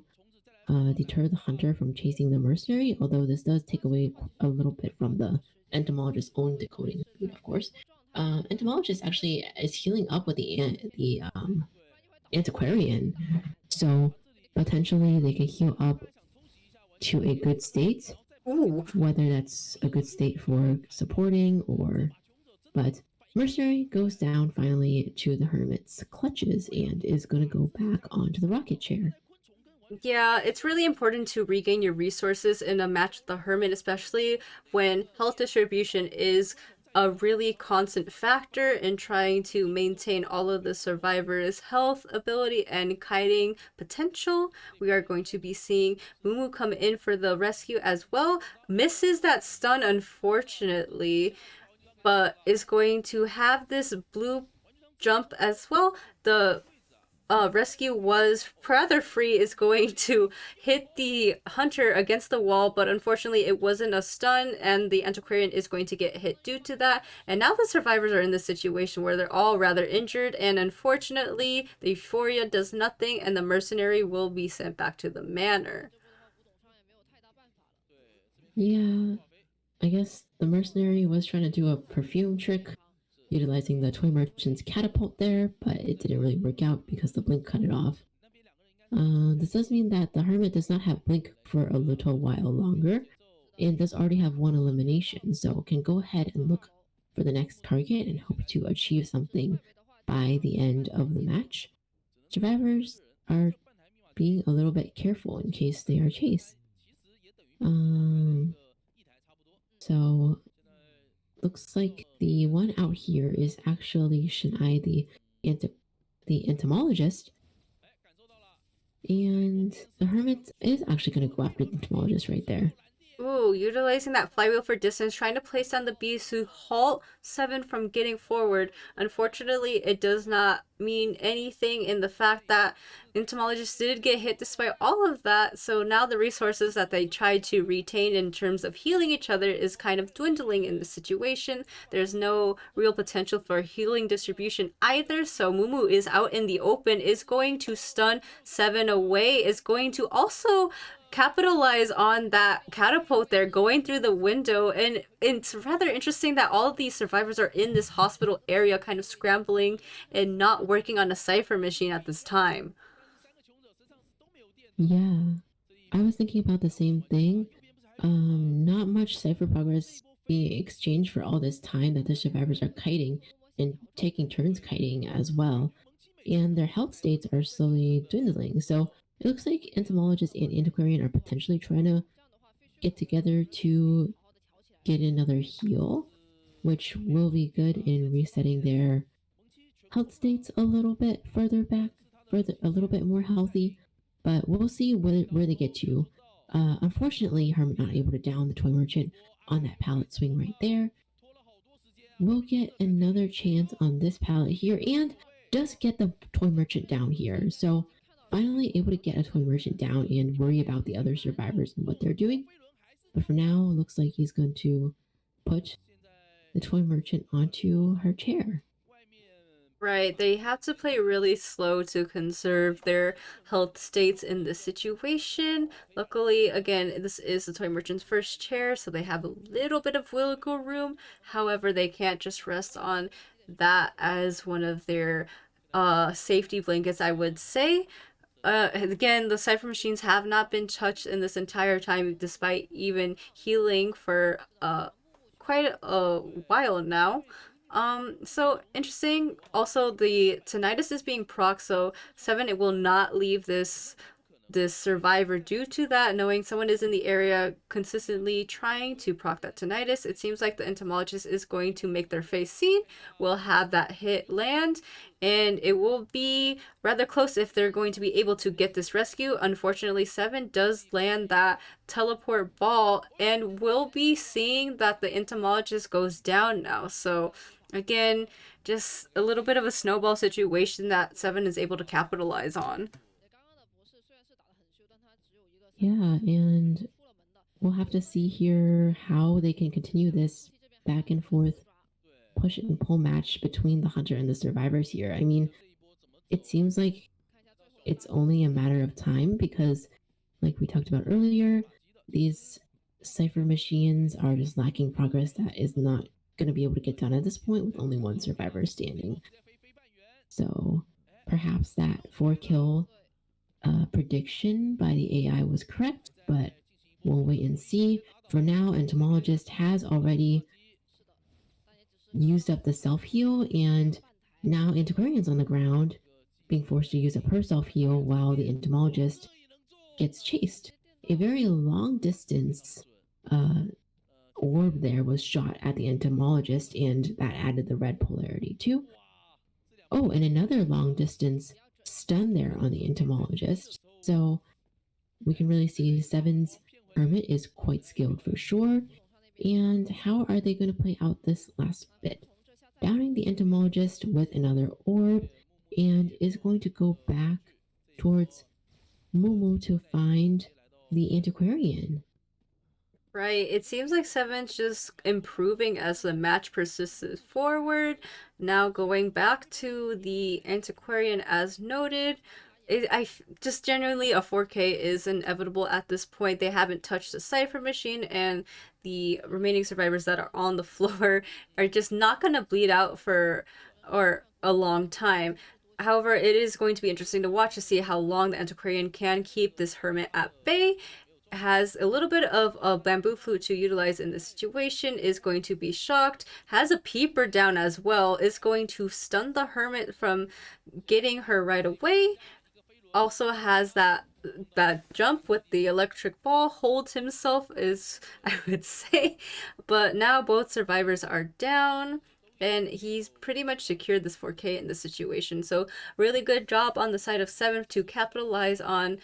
deter the hunter from chasing the mercenary, although this does take away a little bit from the entomologist's own decoding speed, of course. Entomologist actually is healing up with the antiquarian, so potentially they can heal up to a good state. Whether that's a good state for supporting but mercenary goes down finally to the hermit's clutches and is going to go back onto the rocket chair. Yeah, it's really important to regain your resources in a match with the hermit, especially when health distribution is a really constant factor in trying to maintain all of the survivors' health, ability, and kiting potential. We are going to be seeing Mumu come in for the rescue as well. Misses that stun, unfortunately, but is going to have this blue jump as well. The rescue was rather free, is going to hit the hunter against the wall, but unfortunately it wasn't a stun and the antiquarian is going to get hit due to that. And now the survivors are in this situation where they're all rather injured, and unfortunately the euphoria does nothing and the mercenary will be sent back to the manor. Yeah, I guess the mercenary was trying to do a perfume trick utilizing the Toy Merchant's catapult there, but it didn't really work out because the blink cut it off. This does mean that the Hermit does not have blink for a little while longer, and does already have one elimination, so can go ahead and look for the next target and hope to achieve something by the end of the match. Survivors are being a little bit careful in case they are chased. So looks like the one out here is actually Lychee and I, the entomologist. And the Hermit is actually going to go after the entomologist right there. Ooh, utilizing that flywheel for distance, trying to place down the bees to halt Seven from getting forward. Unfortunately, it does not mean anything in the fact that entomologists did get hit despite all of that. So now the resources that they tried to retain in terms of healing each other is kind of dwindling in the situation. There's no real potential for healing distribution either. So Mumu is out in the open, is going to stun Seven away, is going to also capitalize on that catapult there going through the window. And it's rather interesting that all of these survivors are in this hospital area kind of scrambling and not working on a cipher machine at this time. Yeah, I was thinking about the same thing. Not much cipher progress being exchanged for all this time that the survivors are kiting and taking turns kiting as well, and their health states are slowly dwindling. So it looks like entomologist and antiquarian are potentially trying to get together to get another heal, which will be good in resetting their health states a little bit further back, a little bit more healthy. But we'll see where they get to. Unfortunately, Hermit not able to down the Toy Merchant on that pallet swing right there. We'll get another chance on this pallet here, and does get the Toy Merchant down here. So finally able to get a Toy Merchant down and worry about the other survivors and what they're doing. But for now, looks like he's going to put the Toy Merchant onto her chair. Right, they have to play really slow to conserve their health states in this situation. Luckily, again, this is the Toy Merchant's first chair, so they have a little bit of wiggle room. However, they can't just rest on that as one of their safety blankets, I would say. Again, the cipher machines have not been touched in this entire time, despite even healing for quite a while now. So interesting. Also, the tinnitus is being proc, so Seven, it will not leave this survivor due to that, knowing someone is in the area consistently trying to proc that tinnitus. It seems like the entomologist is going to make their face seen, will have that hit land, and it will be rather close if they're going to be able to get this rescue. Unfortunately, Seven does land that teleport ball, and we'll be seeing that the entomologist goes down now. So again, just a little bit of a snowball situation that Seven is able to capitalize on. Yeah, and we'll have to see here how they can continue this back and forth push and pull match between the hunter and the survivors here. I mean, it seems like it's only a matter of time because, like we talked about earlier, these cipher machines are just lacking progress that is not going to be able to get done at this point with only one survivor standing. So perhaps that 4-kill prediction by the AI was correct, but we'll wait and see. For now, entomologist has already used up the self-heal, and now antiquarian's on the ground being forced to use up her self-heal while the entomologist gets chased. A very long distance orb there was shot at the entomologist, and that added the red polarity too. Oh, and another long distance stun there on the entomologist. So we can really see Seven's Hermit is quite skilled for sure. And how are they going to play out this last bit? Downing the entomologist with another orb, and is going to go back towards Mumu to find the antiquarian. Right, it seems like Seven's just improving as the match persists forward. Now going back to the antiquarian as noted, just genuinely a 4K is inevitable at this point. They haven't touched the cipher machine, and the remaining survivors that are on the floor are just not gonna bleed out for or a long time. However, it is going to be interesting to watch to see how long the Antiquarian can keep this hermit at bay. Has a little bit of a bamboo flute to utilize in this situation, is going to be shocked, has a peeper down as well, is going to stun the hermit from getting her right away, also has that jump with the electric ball, holds himself is I would say, but now both survivors are down and he's pretty much secured this 4K in this situation. So really good job on the side of Seven to capitalize on,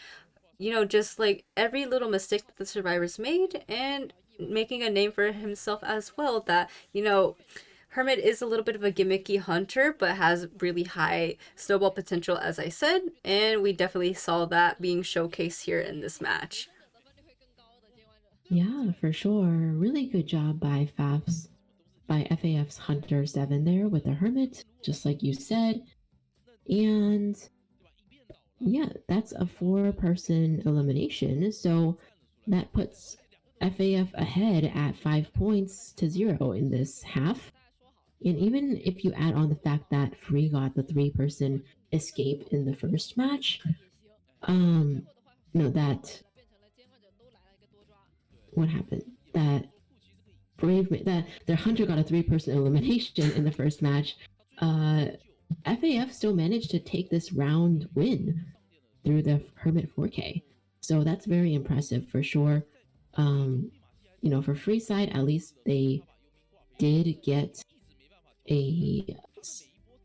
you know, just like every little mistake that the survivors made and making a name for himself as well. That, you know, Hermit is a little bit of a gimmicky hunter, but has really high snowball potential, as I said, and we definitely saw that being showcased here in this match. Yeah, for sure. Really good job by FAF's Hunter 7 there with the Hermit, just like you said. And yeah, that's a 4-person elimination. So that puts FAF ahead at 5 points to 0 in this half. And even if you add on the fact that Free got the 3-person escape in the first match, no, that what happened? That their Hunter got a 3-person elimination in the first match. FAF still managed to take this round win through the Hermit 4K. So that's very impressive for sure. You know, for Free side, at least they did get a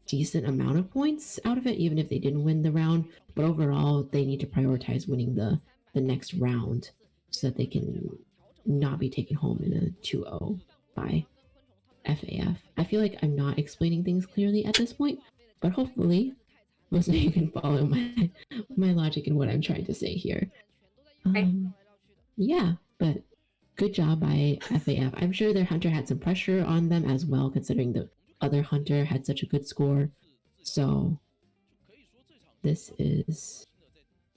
decent amount of points out of it, even if they didn't win the round. But overall, they need to prioritize winning the next round so that they can not be taken home in a 2-0 by FAF. I feel like I'm not explaining things clearly at this point, but hopefully most of you can follow my logic and what I'm trying to say here. Yeah, but good job by FAF. I'm sure their Hunter had some pressure on them as well, considering the other Hunter had such a good score. So this is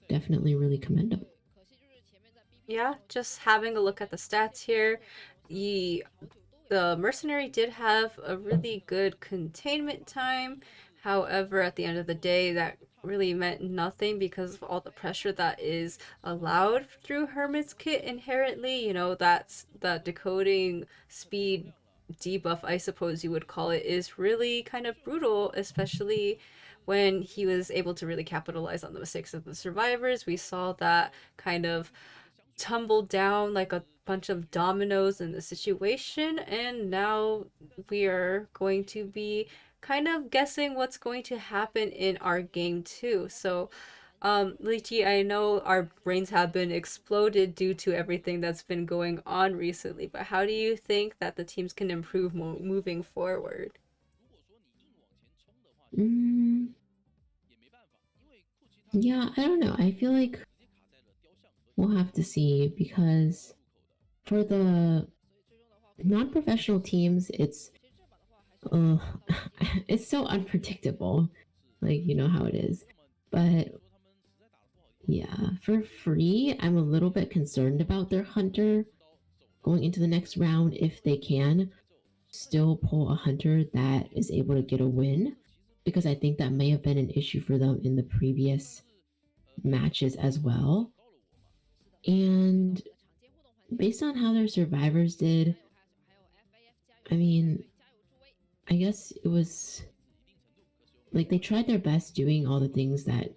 definitely really commendable. Yeah, just having a look at the stats here, the mercenary did have a really good containment time. However, at the end of the day, that really meant nothing because of all the pressure that is allowed through Hermit's kit inherently. You know, that's the decoding speed debuff, I suppose you would call it, is really kind of brutal, especially when he was able to really capitalize on the mistakes of the survivors. We saw that kind of tumble down like a bunch of dominoes in the situation, and now we are going to be kind of guessing what's going to happen in our game too. So Lychee, I know our brains have been exploded due to everything that's been going on recently, but how do you think that the teams can improve moving forward? Yeah, I don't know. I feel like we'll have to see, because for the non-professional teams, it's it's so unpredictable, like, you know how it is. But yeah, for Free, I'm a little bit concerned about their Hunter going into the next round if they can still pull a Hunter that is able to get a win, because I think that may have been an issue for them in the previous matches as well. And based on how their survivors did, I mean, I guess it was like they tried their best doing all the things that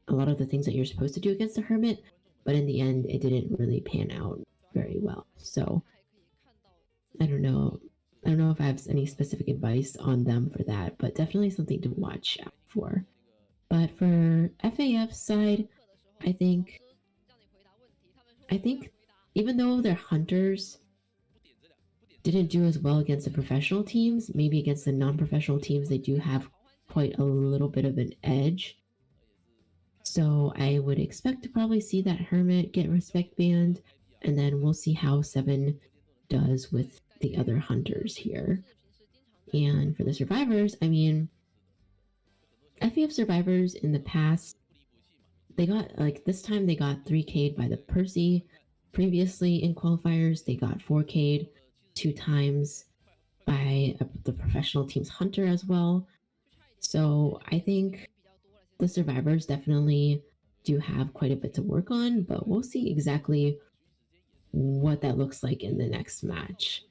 a lot of the things that you're supposed to do against the Hermit, but in the end it didn't really pan out very well. So I don't know if I have any specific advice on them for that, but definitely something to watch out for. But for FAF's side, I think even though their Hunters didn't do as well against the professional teams, maybe against the non-professional teams they do have quite a little bit of an edge. So I would expect to probably see that Hermit get respect banned, and then we'll see how Seven does with the other Hunters here. And for the survivors, I mean, FAF survivors in the past they got like this time they got 3K'd by the Percy. Previously in qualifiers, they got 4K'd 2 times by the professional team's Hunter as well. So I think the survivors definitely do have quite a bit to work on, but we'll see exactly what that looks like in the next match.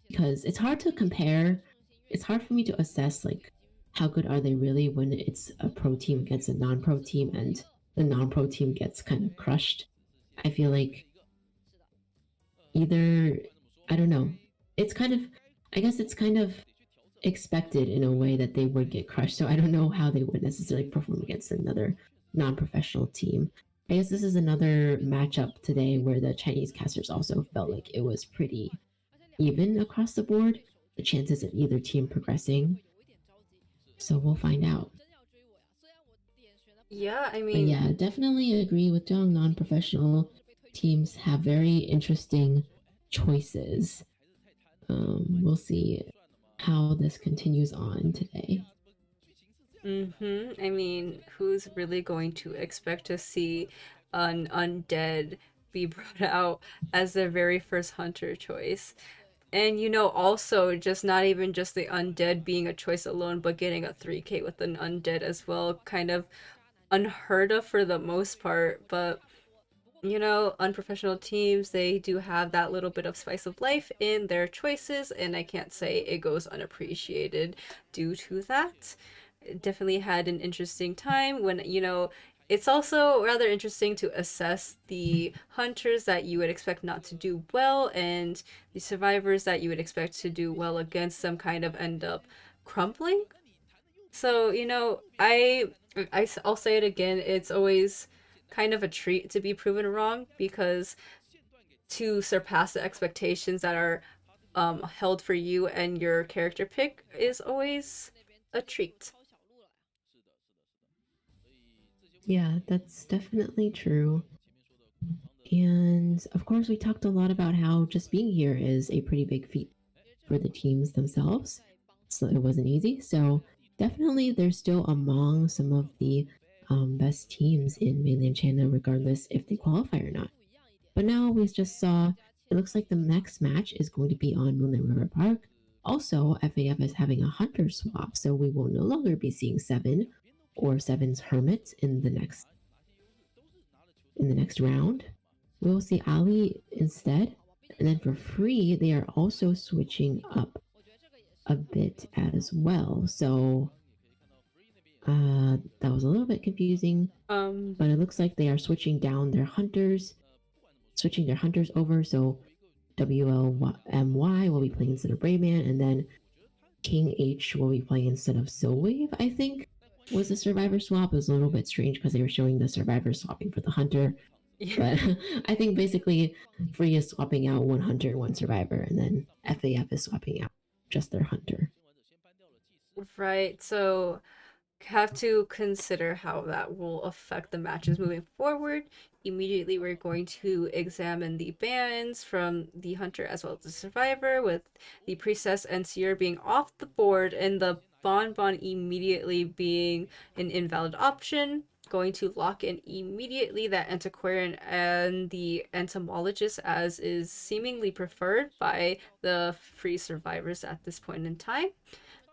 Because it's hard to compare. It's hard for me to assess like how good are they really when it's a pro team against a non-pro team and the non-pro team gets kind of crushed. I feel like either, I don't know. It's kind of, I guess it's kind of expected in a way that they would get crushed. So I don't know how they would necessarily perform against another non-professional team. I guess this is another matchup today where the Chinese casters also felt like it was pretty even across the board, the chances of either team progressing. So we'll find out. Yeah, I But mean, yeah, definitely agree with Zhang. Non-professional teams have very interesting choices. We'll see how this continues on today. I mean, who's really going to expect to see an undead be brought out as their very first hunter choice? And also just not even just the undead being a choice alone, but getting a 3K with an undead as well, kind of unheard of for the most part. But unprofessional teams, they do have that little bit of spice of life in their choices, and I can't say it goes unappreciated due to that. It definitely had an interesting time when, it's also rather interesting to assess the hunters that you would expect not to do well and the survivors that you would expect to do well against them kind of end up crumbling. So, I'll say it again, it's always kind of a treat to be proven wrong, because to surpass the expectations that are held for you and your character pick is always a treat. Yeah, that's definitely true. And of course, we talked a lot about how just being here is a pretty big feat for the teams themselves. So it wasn't easy. So definitely, they're still among some of the best teams in mainland China, regardless if they qualify or not. But now we just saw it looks like the next match is going to be on Moonlight River Park. Also, FAF is having a hunter swap, so we will no longer be seeing Seven or Seven's Hermit in the next round. We will see Ali instead. And then for free, they are also switching up a bit as well. So that was a little bit confusing. But it looks like they are switching down their hunters, switching their hunters over. So WLMY will be playing instead of Brayman, and then King H will be playing instead of Soulwave, I think, was the survivor swap. It was a little bit strange because they were showing the survivor swapping for the hunter. But I think basically Free is swapping out one hunter and one survivor, and then FAF is swapping out just their hunter. Right, so have to consider how that will affect the matches moving forward. Immediately, we're going to examine the bans from the hunter as well as the survivor, with the priestess and seer being off the board and the bonbon immediately being an invalid option. Going to lock in immediately that antiquarian and the entomologist, as is seemingly preferred by the free survivors at this point in time.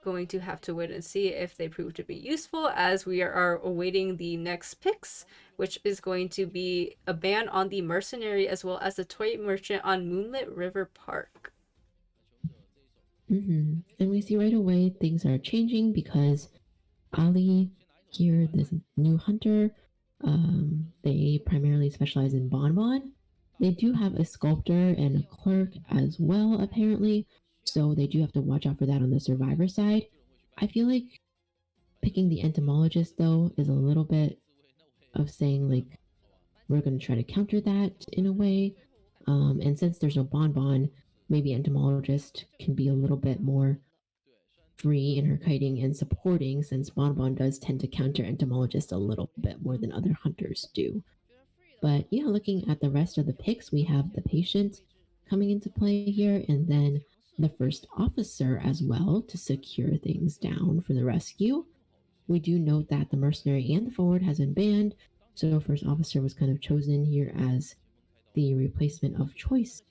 Going to have to wait and see if they prove to be useful, as we are awaiting the next picks, which is going to be a ban on the mercenary as well as the toy merchant on Moonlit River Park. And we see right away things are changing because Ali here, this new hunter, they primarily specialize in bonbon. They do have a sculptor and a clerk as well, apparently. So they do have to watch out for that on the survivor side. I feel like picking the entomologist, though, is a little bit of saying, like, we're going to try to counter that in a way. And since there's no bonbon, maybe entomologist can be a little bit more free in her kiting and supporting, since bonbon does tend to counter entomologist a little bit more than other hunters do. But yeah, looking at the rest of the picks, we have the patient coming into play here, and then the first officer as well to secure things down for the rescue, we do note that the mercenary and the forward has been banned, so first officer was kind of chosen here as the replacement of choice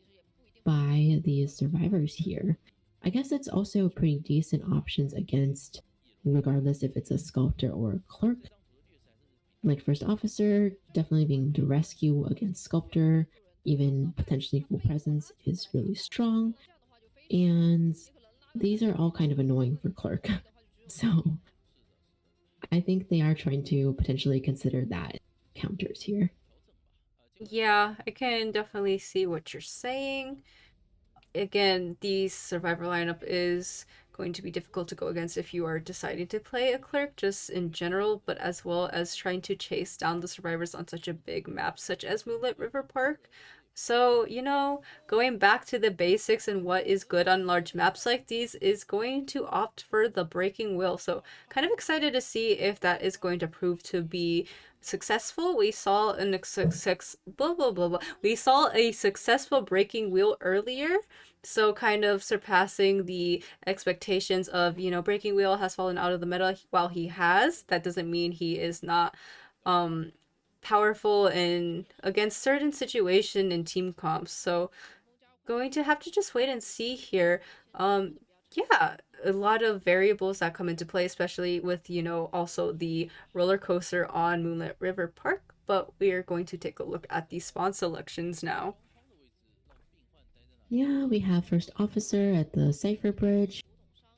by the survivors here. I guess it's also pretty decent options against, regardless if it's a sculptor or a clerk. Like first officer, definitely being to rescue against sculptor, even potentially full presence is really strong. And these are all kind of annoying for clerk. So I think they are trying to potentially consider that counters here. Yeah, I can definitely see what you're saying. Again, the survivor lineup is going to be difficult to go against if you are deciding to play a clerk just in general, but as well as trying to chase down the survivors on such a big map such as Moonlit River Park. So, going back to the basics and what is good on large maps like these is going to opt for the breaking wheel. So, kind of excited to see if that is going to prove to be successful. We saw We saw a successful breaking wheel earlier, so kind of surpassing the expectations of, breaking wheel has fallen out of the meta. While he has, that doesn't mean he is not powerful in against certain situation in team comps. So going to have to just wait and see here. Yeah, a lot of variables that come into play, especially with, also the roller coaster on Moonlit River Park. But we are going to take a look at the spawn selections now. Yeah, we have first officer at the Cipher Bridge,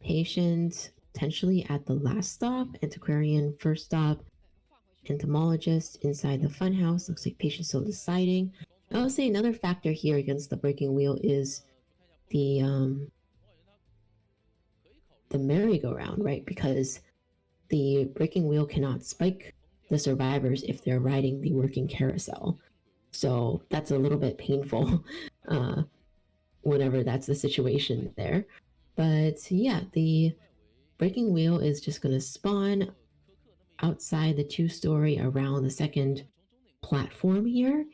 patient potentially at the last stop, antiquarian first stop, entomologist inside the funhouse. Looks like patient still deciding. I would say another factor here against the breaking wheel is the merry-go-round, right? Because the breaking wheel cannot spike the survivors if they're riding the working carousel. So that's a little bit painful whenever that's the situation there. But yeah, the breaking wheel is just going to spawn outside the 2-story around the second platform here,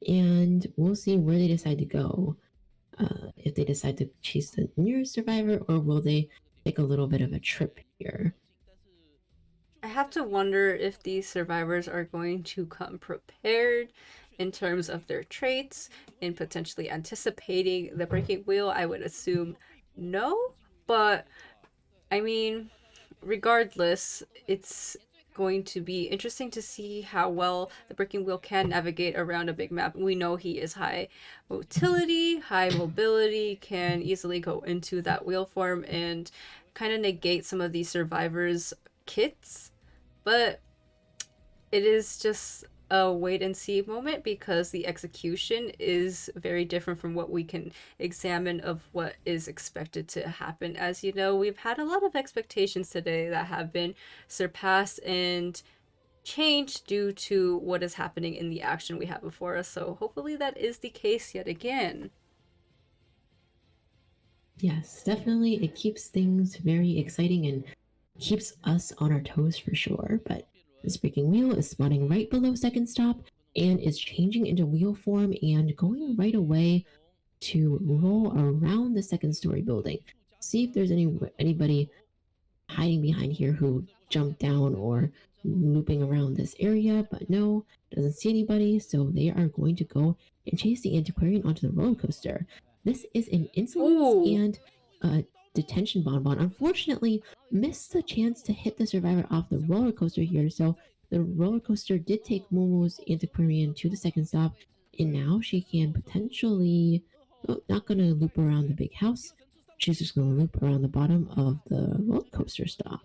and we'll see where they decide to go. If they decide to chase the nearest survivor, or will they take a little bit of a trip here? I have to wonder if these survivors are going to come prepared in terms of their traits and potentially anticipating the breaking wheel. I would assume no, but I mean, regardless, it's going to be interesting to see how well the breaking wheel can navigate around a big map. We know he is high motility, high mobility, can easily go into that wheel form and kind of negate some of these survivors' kits. But it is just a wait and see moment because the execution is very different from what we can examine of what is expected to happen. As you know, we've had a lot of expectations today that have been surpassed and changed due to what is happening in the action we have before us. So hopefully that is the case yet again. Yes, definitely. It keeps things very exciting and keeps us on our toes for sure. But this breaking wheel is spawning right below second stop and is changing into wheel form and going right away to roll around the second story building. See if there's anybody hiding behind here who jumped down or looping around this area, but no, doesn't see anybody, so they are going to go and chase the antiquarian onto the roller coaster. This is an insolence and detention bonbon. Unfortunately, missed the chance to hit the survivor off the roller coaster here, so the roller coaster did take Momo's antiquarian to the second stop, and now she can potentially, not going to loop around the big house. She's just going to loop around the bottom of the roller coaster stop.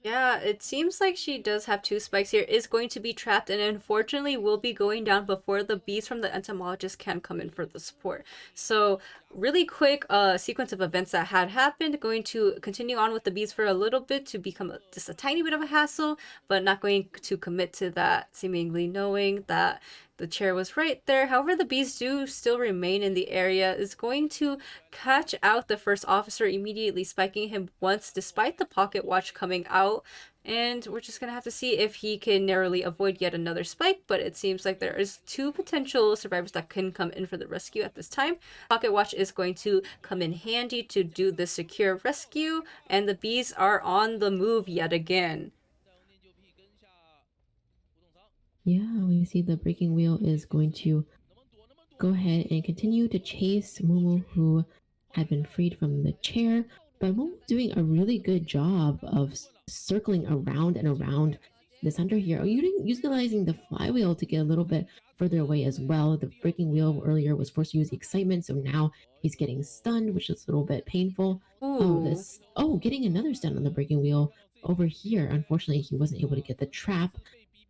Yeah, it seems like she does have 2 spikes here, is going to be trapped, and unfortunately will be going down before the bees from the entomologist can come in for the support. So really quick sequence of events that had happened, going to continue on with the bees for a little bit to become just a tiny bit of a hassle, but not going to commit to that, seemingly knowing that the chair was right there. However, the bees do still remain in the area, is going to catch out the first officer, immediately spiking him once despite the pocket watch coming out. And we're just going to have to see if he can narrowly avoid yet another spike, but it seems like there is 2 potential survivors that can come in for the rescue at this time. Pocket watch is going to come in handy to do the secure rescue, and the bees are on the move yet again. Yeah, we see the breaking wheel is going to go ahead and continue to chase Mumu, who had been freed from the chair. But Mumu doing a really good job of circling around and around this hunter here, utilizing the flywheel to get a little bit further away as well. The breaking wheel earlier was forced to use excitement, so now he's getting stunned, which is a little bit painful. Ooh. Getting another stun on the breaking wheel over here. Unfortunately, he wasn't able to get the trap.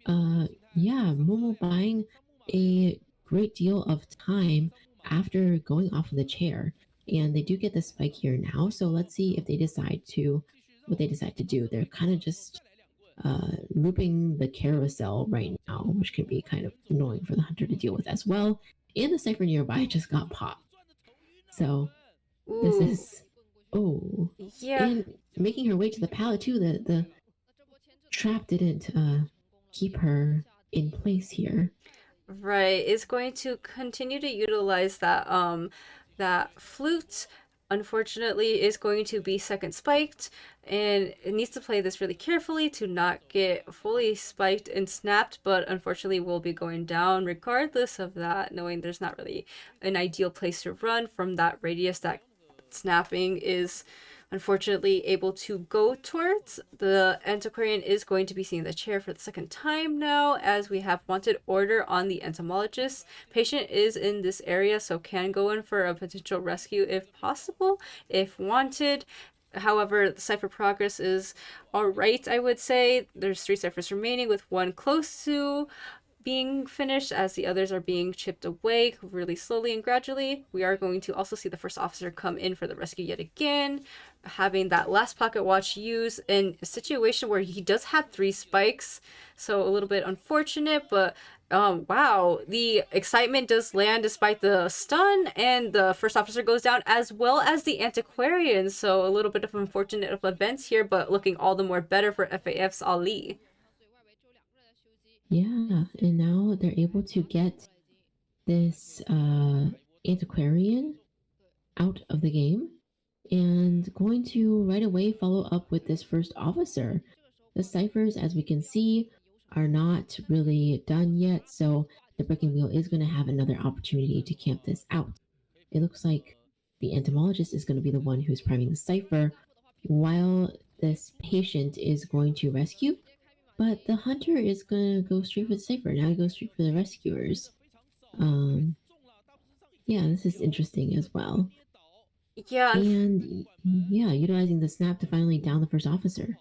Yeah, Momo buying a great deal of time after going off of the chair, and they do get the spike here now. So let's see if they decide to what they decide to do. They're kind of just looping the carousel right now, which can be kind of annoying for the hunter to deal with as well. And the cipher nearby just got popped. So this Ooh. is Yeah. and making her way to the pallet too. The trap didn't keep her in place here. Right. It's going to continue to utilize that flute. Unfortunately, is going to be second spiked, and it needs to play this really carefully to not get fully spiked and snapped, but unfortunately will be going down regardless of that, knowing there's not really an ideal place to run from that radius that snapping is unfortunately able to go towards. The antiquarian is going to be seeing the chair for the second time now, as we have wanted order on the entomologist. Patient is in this area, so can go in for a potential rescue if possible, if wanted. However, the cipher progress is alright, I would say. There's 3 ciphers remaining, with 1 close to being finished as the others are being chipped away really slowly and gradually. We are going to also see the first officer come in for the rescue yet again, having that last pocket watch used in a situation where he does have 3 spikes, so a little bit unfortunate, but wow, the excitement does land despite the stun, and the first officer goes down as well as the antiquarian, so a little bit of unfortunate events here, but looking all the more better for FAF's Ali. Yeah, and now they're able to get this antiquarian out of the game and going to right away follow up with this first officer. The ciphers, as we can see, are not really done yet, so the breaking wheel is going to have another opportunity to camp this out. It looks like the entomologist is going to be the one who's priming the cipher, while this patient is going to rescue. But the hunter is gonna go straight for the cipher. Now he goes straight for the rescuers. Yeah, this is interesting as well. Yeah. And yeah, utilizing the snap to finally down the first officer.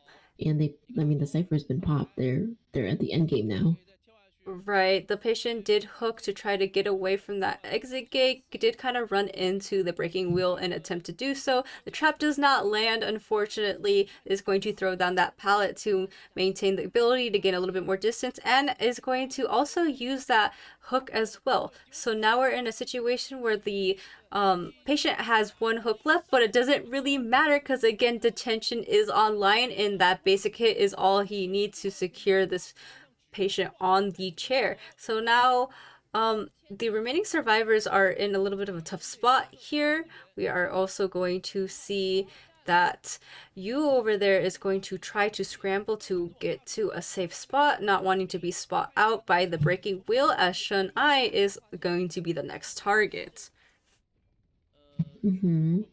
And the cipher's been popped. They're at the end game now. Right. The patient did hook to try to get away from that exit gate, did kind of run into the breaking wheel and attempt to do so. The trap does not land, unfortunately, is going to throw down that pallet to maintain the ability to gain a little bit more distance, and is going to also use that hook as well. So now we're in a situation where the patient has 1 hook left, but it doesn't really matter because, again, detention is online, and that basic hit is all he needs to secure this patient on the chair. So now the remaining survivors are in a little bit of a tough spot here. We are also going to see that you over there is going to try to scramble to get to a safe spot, not wanting to be spot out by the breaking wheel, as Shun I is going to be the next target. And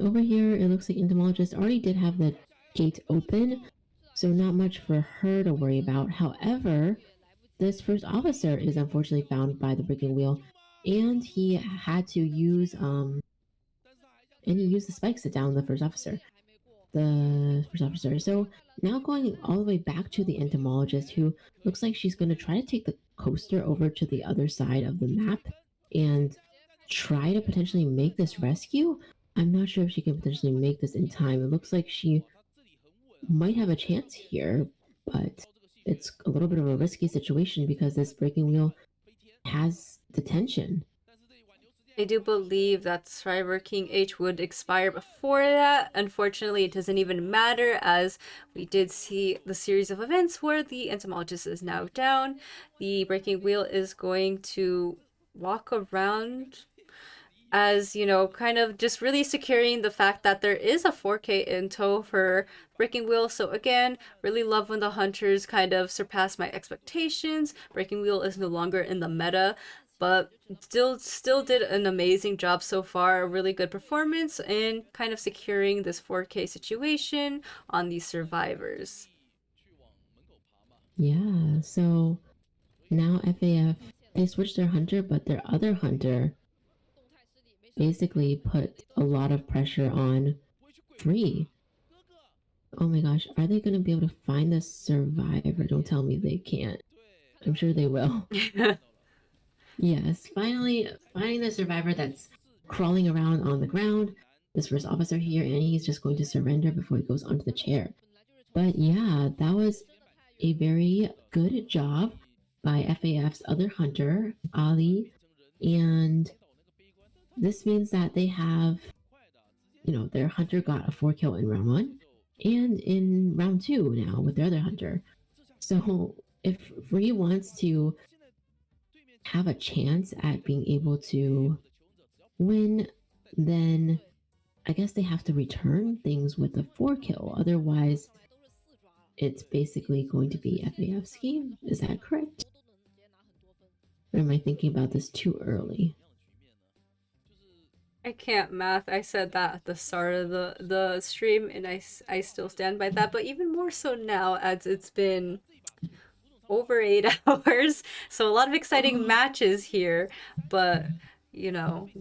over here, it looks like entomologist already did have the gate open, so not much for her to worry about. However, this first officer is unfortunately found by the breaking wheel, and he had to use the spikes to down the first officer. So now going all the way back to the entomologist, who looks like she's going to try to take the coaster over to the other side of the map and try to potentially make this rescue. I'm not sure if she can potentially make this in time. It looks like she might have a chance here, but it's a little bit of a risky situation because this breaking wheel has detention. I do believe that Survivor King H would expire before that. Unfortunately, it doesn't even matter, as we did see the series of events where the entomologist is now down. The breaking wheel is going to walk around as kind of just really securing the fact that there is a 4K in tow for Breaking Wheel. So again, really love when the hunters kind of surpass my expectations. Breaking Wheel is no longer in the meta, but still did an amazing job so far. A really good performance in kind of securing this 4K situation on these survivors. Yeah, so now FAF, they switched their hunter, but their other hunter basically put a lot of pressure on Free. Oh my gosh, are they going to be able to find the survivor? Don't tell me they can't. I'm sure they will. Yes, finally finding the survivor that's crawling around on the ground. This first officer here, and he's just going to surrender before he goes onto the chair. But yeah, that was a very good job by FAF's other hunter, Ali. And this means that they have, their hunter got a 4 kill in round 1 and in round 2 now with their other hunter. So if Free wants to have a chance at being able to win, then I guess they have to return things with a 4 kill. Otherwise, it's basically going to be FAF's game. Is that correct? Or am I thinking about this too early? I can't math. I said that at the start of the stream, and I still stand by that. But even more so now, as it's been over 8 hours, so a lot of exciting matches here. But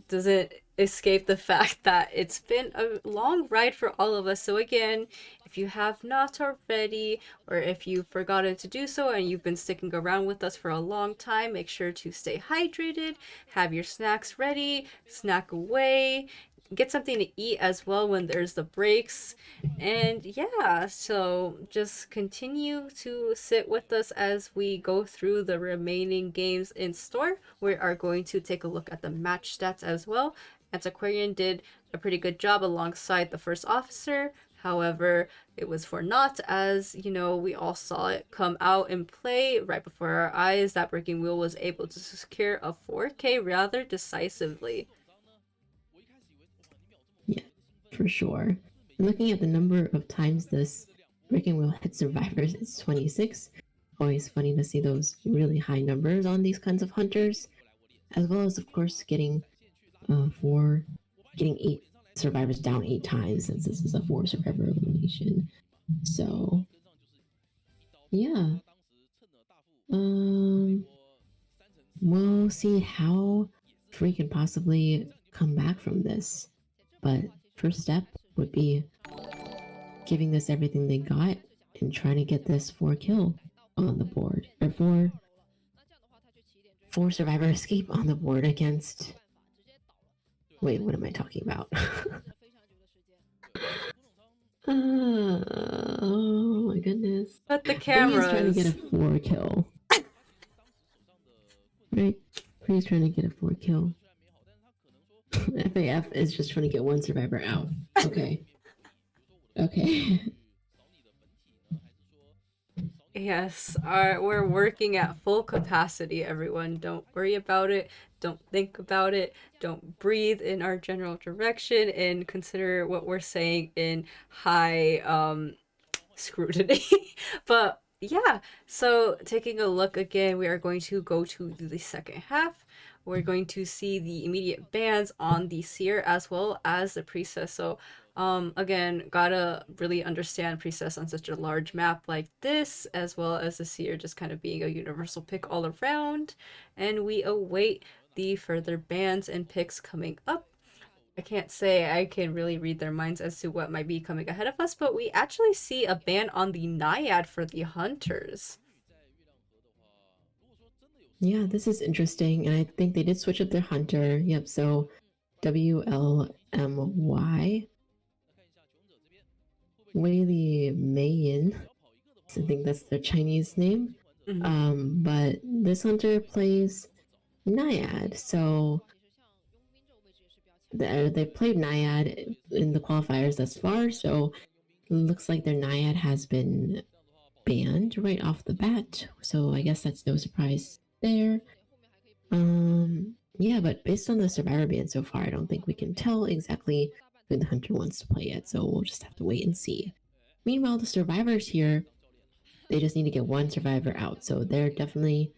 doesn't escape the fact that it's been a long ride for all of us. So again, if you have not already, or if you've forgotten to do so and you've been sticking around with us for a long time, make sure to stay hydrated, have your snacks ready, snack away, get something to eat as well when there's the breaks. And yeah, so just continue to sit with us as we go through the remaining games in store. We are going to take a look at the match stats as well. Antiquarian did a pretty good job alongside the first officer. However, it was for naught, as we all saw it come out and play right before our eyes that Breaking Wheel was able to secure a 4K rather decisively. Yeah, for sure. And looking at the number of times this Breaking Wheel hit survivors, it's 26. Always funny to see those really high numbers on these kinds of hunters, as well as, of course, getting 8 survivors down 8 times, since this is a 4 survivor elimination. So yeah, we'll see how Free can possibly come back from this. But first step would be giving this everything they got and trying to get this 4 kill on the board, or 4 survivor escape on the board against. Wait, what am I talking about? Oh my goodness. But the cameras. Free's trying to get a 4 kill. Right? Free's trying to get a 4 kill. FAF is just trying to get 1 survivor out. Okay. Okay. Yes, we're working at full capacity, everyone. Don't worry about it. Don't think about it. Don't breathe in our general direction, and consider what we're saying in high scrutiny. But yeah, so taking a look again, we are going to go to the second half. We're going to see the immediate bans on the Seer as well as the Priestess. So again, gotta really understand Priestess on such a large map like this, as well as the Seer just kind of being a universal pick all around. And we await the further bans and picks coming up. I can't say I can really read their minds as to what might be coming ahead of us, but we actually see a ban on the Naiad for the Hunters. Yeah, this is interesting, and I think they did switch up their hunter. Yep, so WLMY. Weili Meiyin. I think that's their Chinese name. Mm-hmm. But this hunter plays Naiad, so they've played Naiad in the qualifiers thus far, so it looks like their Naiad has been banned right off the bat, so I guess that's no surprise there. Yeah, but based on the survivor ban so far, I don't think we can tell exactly who the hunter wants to play yet, so we'll just have to wait and see. Meanwhile, the survivors here, they just need to get one survivor out, so they're definitely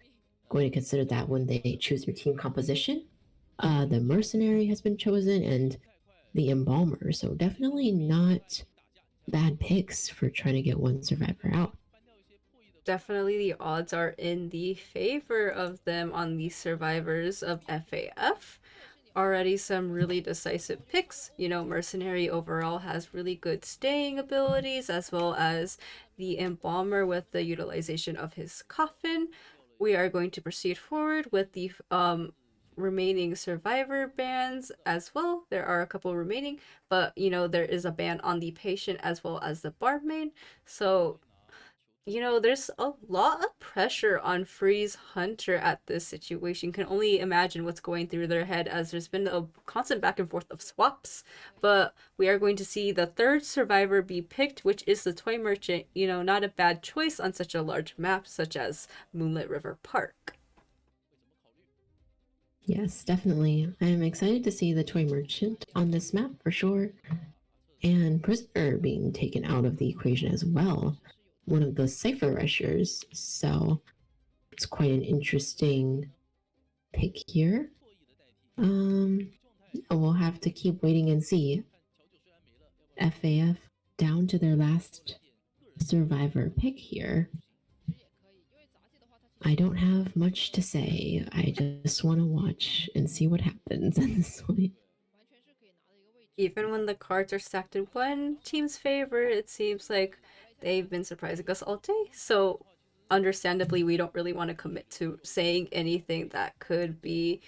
going to consider that when they choose their team composition. The mercenary has been chosen and the embalmer, so definitely not bad picks for trying to get one survivor out. Definitely the odds are in the favor of them on the survivors of FAF. Already some really decisive picks. You know, Mercenary overall has really good staying abilities, as well as the Embalmer with the utilization of his coffin. We are going to proceed forward with the remaining survivor bans as well. There are a couple remaining, but you know, there is a ban on the patient as well as the barmaid. So you know, there's a lot of pressure on Free's Hunter at this situation. Can only imagine what's going through their head as there's been a constant back and forth of swaps. But we are going to see the third survivor be picked, which is the Toy Merchant. You know, not a bad choice on such a large map such as Moonlit River Park. Yes, definitely. I'm excited to see the Toy Merchant on this map for sure. And Prisoner being taken out of the equation as well. One of the Cypher rushers. So it's quite an interesting pick here. We'll have to keep waiting and see. FAF down to their last survivor pick here. I don't have much to say. I just want to watch and see what happens at this point. Even when the cards are stacked in one team's favor, it seems like they've been surprising us all day. So understandably, we don't really want to commit to saying anything that could be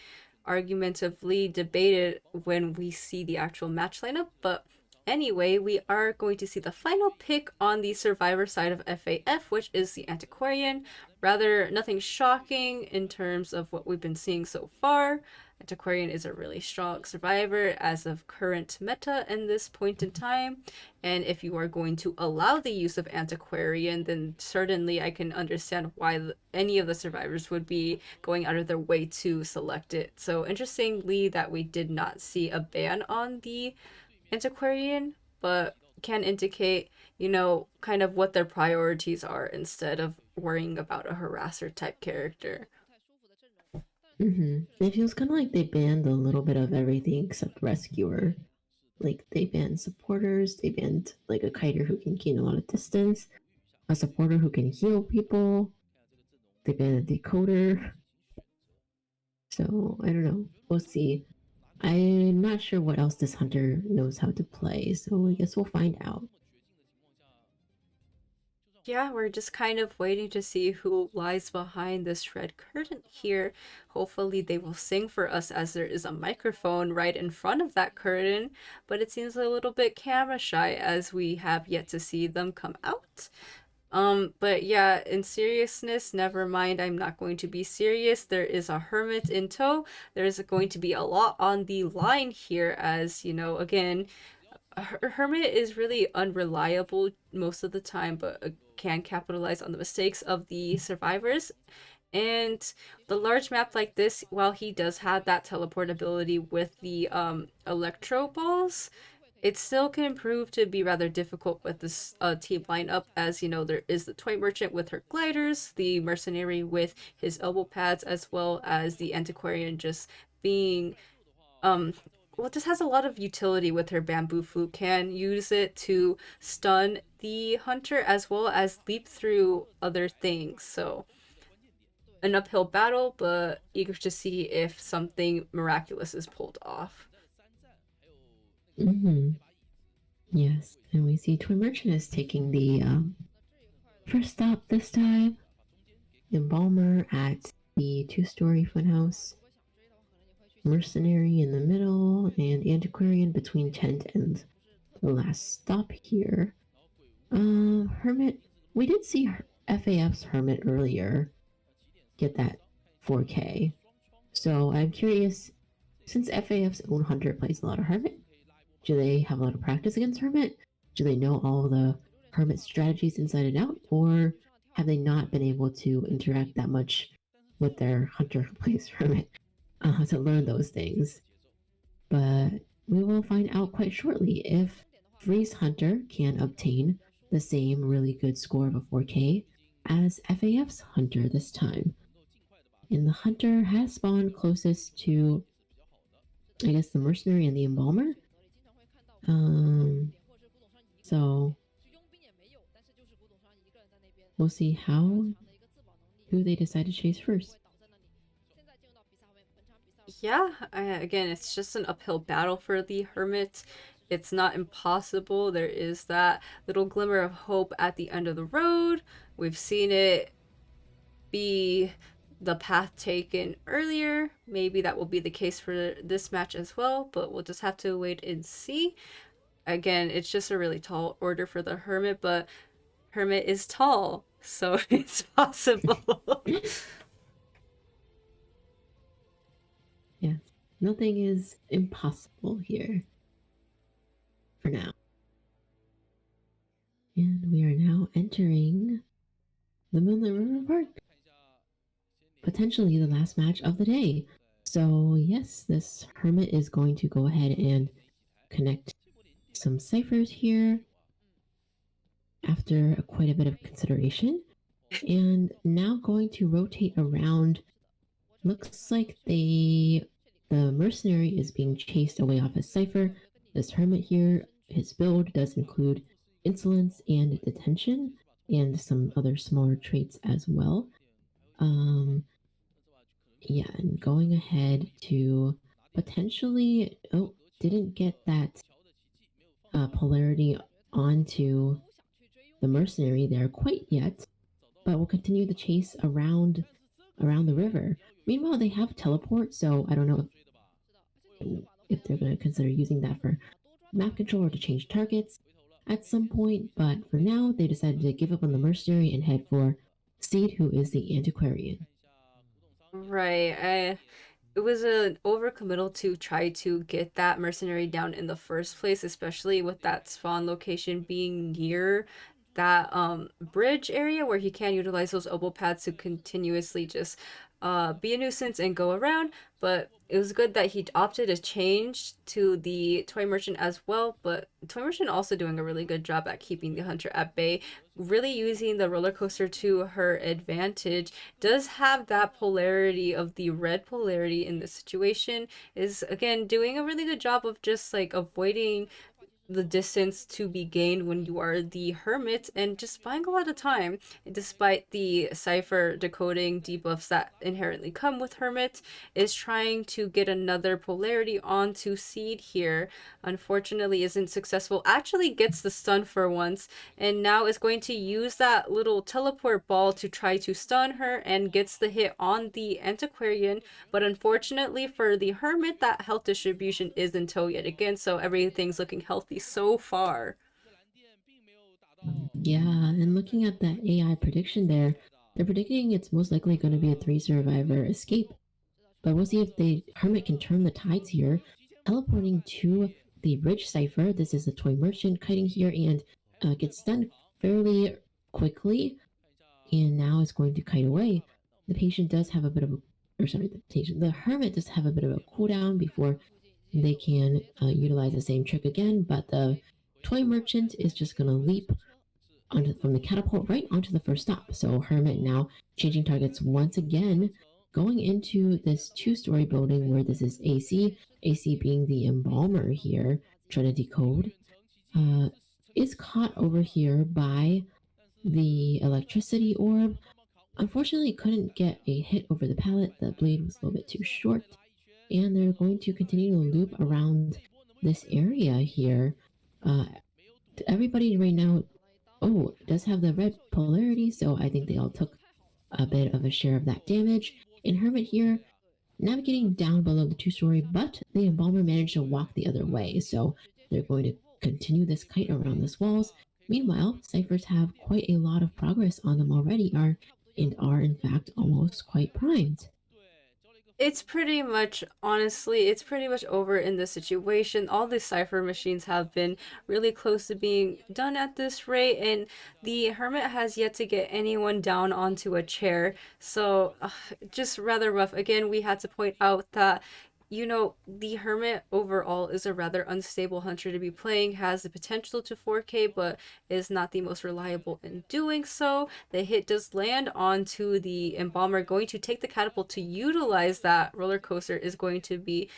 argumentatively debated when we see the actual match lineup. But anyway, we are going to see the final pick on the survivor side of FAF, which is the Antiquarian. Rather, nothing shocking in terms of what we've been seeing so far. Antiquarian is a really strong survivor as of current meta in this point in time. And if you are going to allow the use of Antiquarian, then certainly I can understand why any of the survivors would be going out of their way to select it. So interestingly that we did not see a ban on the Antiquarian, but can indicate, you know, kind of what their priorities are instead of worrying about a harasser type character. It feels kind of like they banned a little bit of everything except Rescuer. Like, they banned supporters, they banned, like, a kiter who can gain a lot of distance, a supporter who can heal people, they banned a decoder. So, I don't know. We'll see. I'm not sure what else this hunter knows how to play, so I guess we'll find out. Yeah, we're just kind of waiting to see who lies behind this red curtain here. Hopefully they will sing for us as there is a microphone right in front of that curtain, but it seems a little bit camera shy as we have yet to see them come out. But yeah, in seriousness, never mind, I'm not going to be serious. There is a hermit in tow. There's going to be a lot on the line here as, you know, again, Hermit is really unreliable most of the time, but can capitalize on the mistakes of the survivors. And the large map like this, while he does have that teleport ability with the electro balls, it still can prove to be rather difficult with this team lineup, as you know, there is the Toy Merchant with her gliders, the Mercenary with his elbow pads, as well as the Antiquarian just being well, it just has a lot of utility with her bamboo flute. Can use it to stun the hunter as well as leap through other things. So an uphill battle, but eager to see if something miraculous is pulled off. Yes, and we see Toy Merchant is taking the first stop this time. Embalmer at the two-story funhouse. Mercenary in the middle, and Antiquarian between tent and the last stop here. Hermit. We did see FAF's Hermit earlier get that 4K. So I'm curious, since FAF's own hunter plays a lot of Hermit, do they have a lot of practice against Hermit? Do they know all the Hermit strategies inside and out? Or have they not been able to interact that much with their hunter who plays Hermit? to learn those things. But we will find out quite shortly if Freeze Hunter can obtain the same really good score of a 4K as FAF's Hunter this time. And the Hunter has spawned closest to, I guess, the Mercenary and the Embalmer. So we'll see who they decide to chase first. Yeah, again, it's just an uphill battle for the Hermit. It's not impossible. There is that little glimmer of hope at the end of the road. We've seen it be the path taken earlier. Maybe that will be the case for this match as well, but we'll just have to wait and see. Again, it's just a really tall order for the Hermit, but Hermit is tall, so it's possible. Yes, nothing is impossible here for now. And we are now entering the Moonlit River Park. Potentially the last match of the day. So yes, this Hermit is going to go ahead and connect some ciphers here after quite a bit of consideration. And now going to rotate around. Looks like the Mercenary is being chased away off his cipher. This Hermit here, his build does include insolence and detention and some other smaller traits as well. Yeah, and going ahead to potentially, didn't get that polarity onto the Mercenary there quite yet, but we'll continue the chase around the river. Meanwhile, they have teleport, so I don't know if they're going to consider using that for map control or to change targets at some point, but for now, they decided to give up on the Mercenary and head for Seed, who is the Antiquarian. Right. It was an overcommittal to try to get that Mercenary down in the first place, especially with that spawn location being near that bridge area where he can utilize those elbow pads to continuously just be a nuisance and go around. But it was good that he opted to change to the Toy Merchant as well. But Toy Merchant also doing a really good job at keeping the Hunter at bay, really using the roller coaster to her advantage. Does have that polarity of the red polarity in this situation, is again doing a really good job of just like avoiding the distance to be gained when you are the Hermit and just buying a lot of time despite the cipher decoding debuffs that inherently come with Hermit. Is trying to get another polarity onto Seed here. Unfortunately isn't successful, actually gets the stun for once, and now is going to use that little teleport ball to try to stun her and gets the hit on the Antiquarian. But unfortunately for the Hermit, that health distribution is in tow yet again, so everything's looking healthy so far. Yeah, and looking at that AI prediction there, they're predicting it's most likely going to be a 3-survivor escape. But we'll see if the Hermit can turn the tides here, teleporting to the bridge cipher. This is the Toy Merchant kiting here and gets stunned fairly quickly, and now is going to kite away. The patient does have a bit of the Hermit does have a bit of a cooldown before they can utilize the same trick again, but the Toy Merchant is just going to leap from the catapult right onto the first stop. So Hermit now changing targets once again, going into this 2-story building where this is AC being the Embalmer here, trying to decode, is caught over here by the electricity orb. Unfortunately, couldn't get a hit over the pallet. The blade was a little bit too short, and they're going to continue to loop around this area here. Everybody right now, does have the red polarity, so I think they all took a bit of a share of that damage. And Hermit here, navigating down below the 2-story, but the Embalmer managed to walk the other way, so they're going to continue this kite around these walls. Meanwhile, ciphers have quite a lot of progress on them already, and are in fact almost quite primed. It's pretty much, honestly, it's pretty much over in this situation. All the cipher machines have been really close to being done at this rate, and the Hermit has yet to get anyone down onto a chair. So, just rather rough. Again, we had to point out that the Hermit overall is a rather unstable hunter to be playing, has the potential to 4K, but is not the most reliable in doing so. The hit does land onto the Embalmer, going to take the catapult to utilize that roller coaster is going to be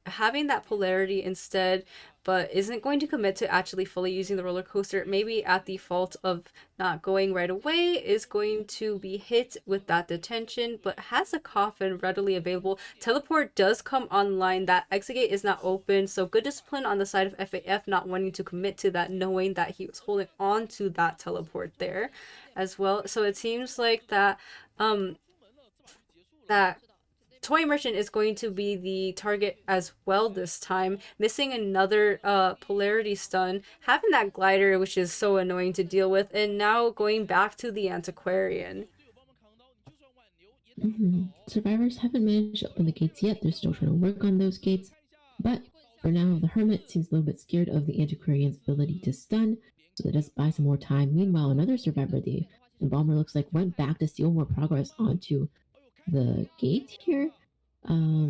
having that polarity instead, but isn't going to commit to actually fully using the roller coaster. Maybe at the fault of not going right away, is going to be hit with that detention, but has a coffin readily available. Teleport does come online. That exit gate is not open, so good discipline on the side of FAF, not wanting to commit to that, knowing that he was holding on to that teleport there as well. So it seems like that Toy Merchant is going to be the target as well this time, missing another polarity stun, having that glider, which is so annoying to deal with, and now going back to the Antiquarian. Survivors haven't managed to open the gates yet. They're still trying to work on those gates. But for now, the Hermit seems a little bit scared of the Antiquarian's ability to stun, so that does buy some more time. Meanwhile, another survivor, the Embalmer, looks like went back to steal more progress onto the gate here.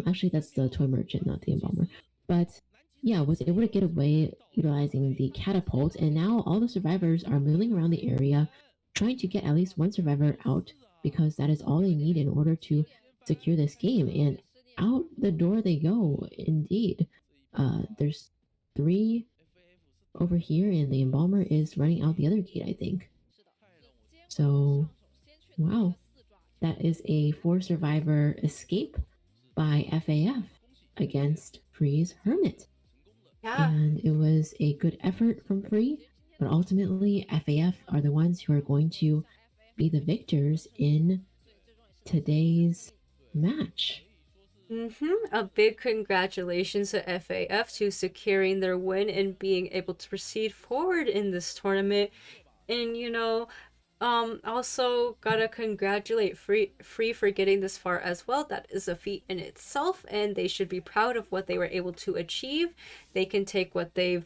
Actually, that's the Toy Merchant, not the Embalmer. But yeah, was able to get away utilizing the catapult, and now all the survivors are milling around the area, trying to get at least one survivor out, because that is all they need in order to secure this game. And out the door they go, indeed. There's 3 over here, and the Embalmer is running out the other gate, I think. So, wow. That is a 4-survivor escape by FAF against Free's Hermit. Yeah. And it was a good effort from Free, but ultimately FAF are the ones who are going to be the victors in today's match. A big congratulations to FAF to securing their win and being able to proceed forward in this tournament. And also gotta congratulate Free for getting this far as well. That is a feat in itself, and they should be proud of what they were able to achieve. They can take what they've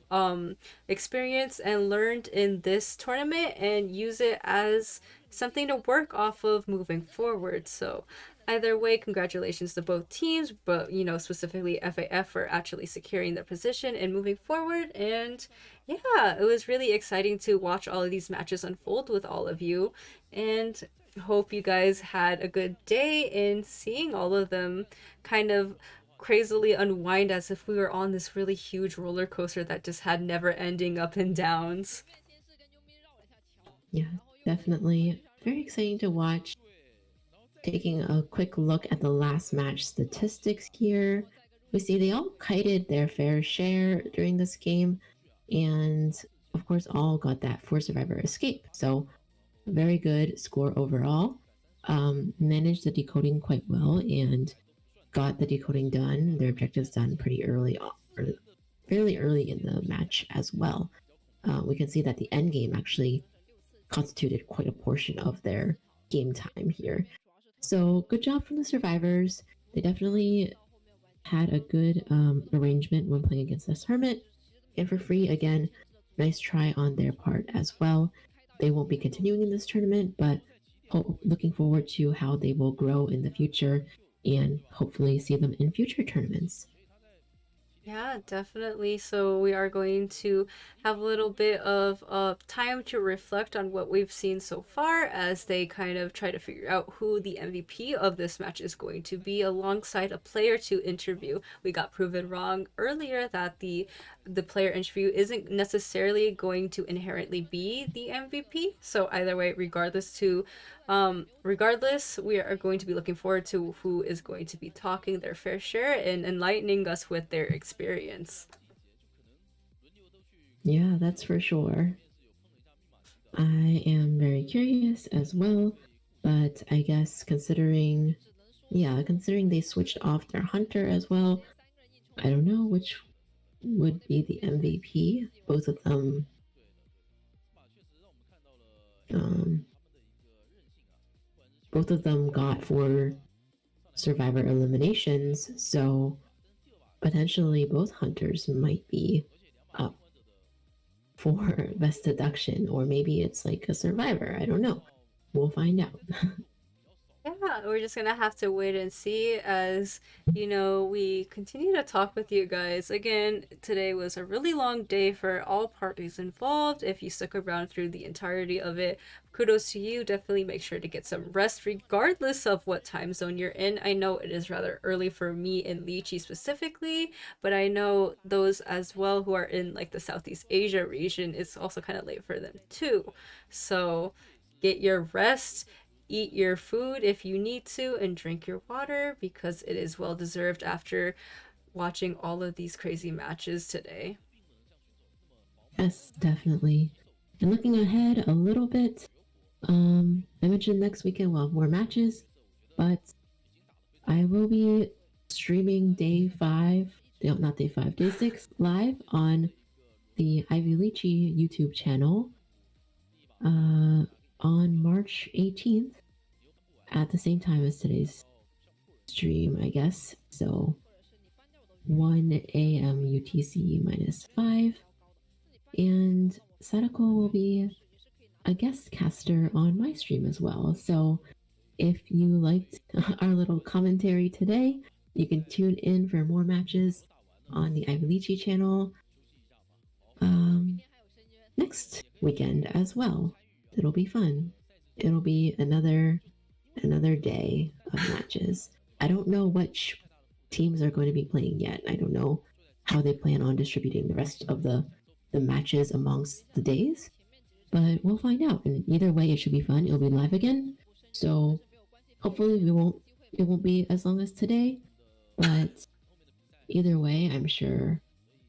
experienced and learned in this tournament and use it as something to work off of moving forward. So either way, congratulations to both teams, but specifically FAF for actually securing their position and moving forward. And yeah, it was really exciting to watch all of these matches unfold with all of you, and hope you guys had a good day in seeing all of them kind of crazily unwind as if we were on this really huge roller coaster that just had never ending up and downs. Yeah, definitely very exciting to watch. Taking a quick look at the last match statistics here, we see they all kited their fair share during this game, and of course all got that 4-survivor escape. So very good score overall. Managed the decoding quite well and got the decoding done, their objectives done pretty early on, or fairly early in the match as well. We can see that the end game actually constituted quite a portion of their game time here. So good job from the survivors. They definitely had a good arrangement when playing against this Hermit. And for Free, again, nice try on their part as well. They won't be continuing in this tournament, but looking forward to how they will grow in the future and hopefully see them in future tournaments. Yeah, definitely. So we are going to have a little bit of time to reflect on what we've seen so far as they kind of try to figure out who the MVP of this match is going to be alongside a player to interview. We got proven wrong earlier that the player interview isn't necessarily going to inherently be the MVP. So either way, regardless, we are going to be looking forward to who is going to be talking their fair share and enlightening us with their experience. Yeah, that's for sure. I am very curious as well, but I guess considering they switched off their hunter as well, I don't know which would be the MVP. Both of them both of them got 4 survivor eliminations, so potentially both hunters might be up for best deduction, or maybe it's like a survivor. I don't know. We'll find out. Yeah, we're just gonna have to wait and see as, we continue to talk with you guys. Again, today was a really long day for all parties involved. If you stuck around through the entirety of it, kudos to you. Definitely make sure to get some rest regardless of what time zone you're in. I know it is rather early for me and Lychee specifically, but I know those as well who are in like the Southeast Asia region, it's also kind of late for them too. So get your rest, eat your food if you need to, and drink your water because it is well deserved after watching all of these crazy matches today. Yes, definitely. And looking ahead a little bit, I mentioned next weekend we'll have more matches, but I will be streaming day 6 live on the Ivy Lychee YouTube channel on March 18th at the same time as today's stream, I guess. So 1 a.m. UTC minus 5. And Sadaoquil will be a guest caster on my stream as well. So if you liked our little commentary today, you can tune in for more matches on the Ivy Lychee channel next weekend as well. It'll be fun. It'll be another day of matches. I don't know which teams are going to be playing yet. I don't know how they plan on distributing the rest of the matches amongst the days, but we'll find out. And either way, it should be fun. It'll be live again, so hopefully it won't be as long as today, but either way, I'm sure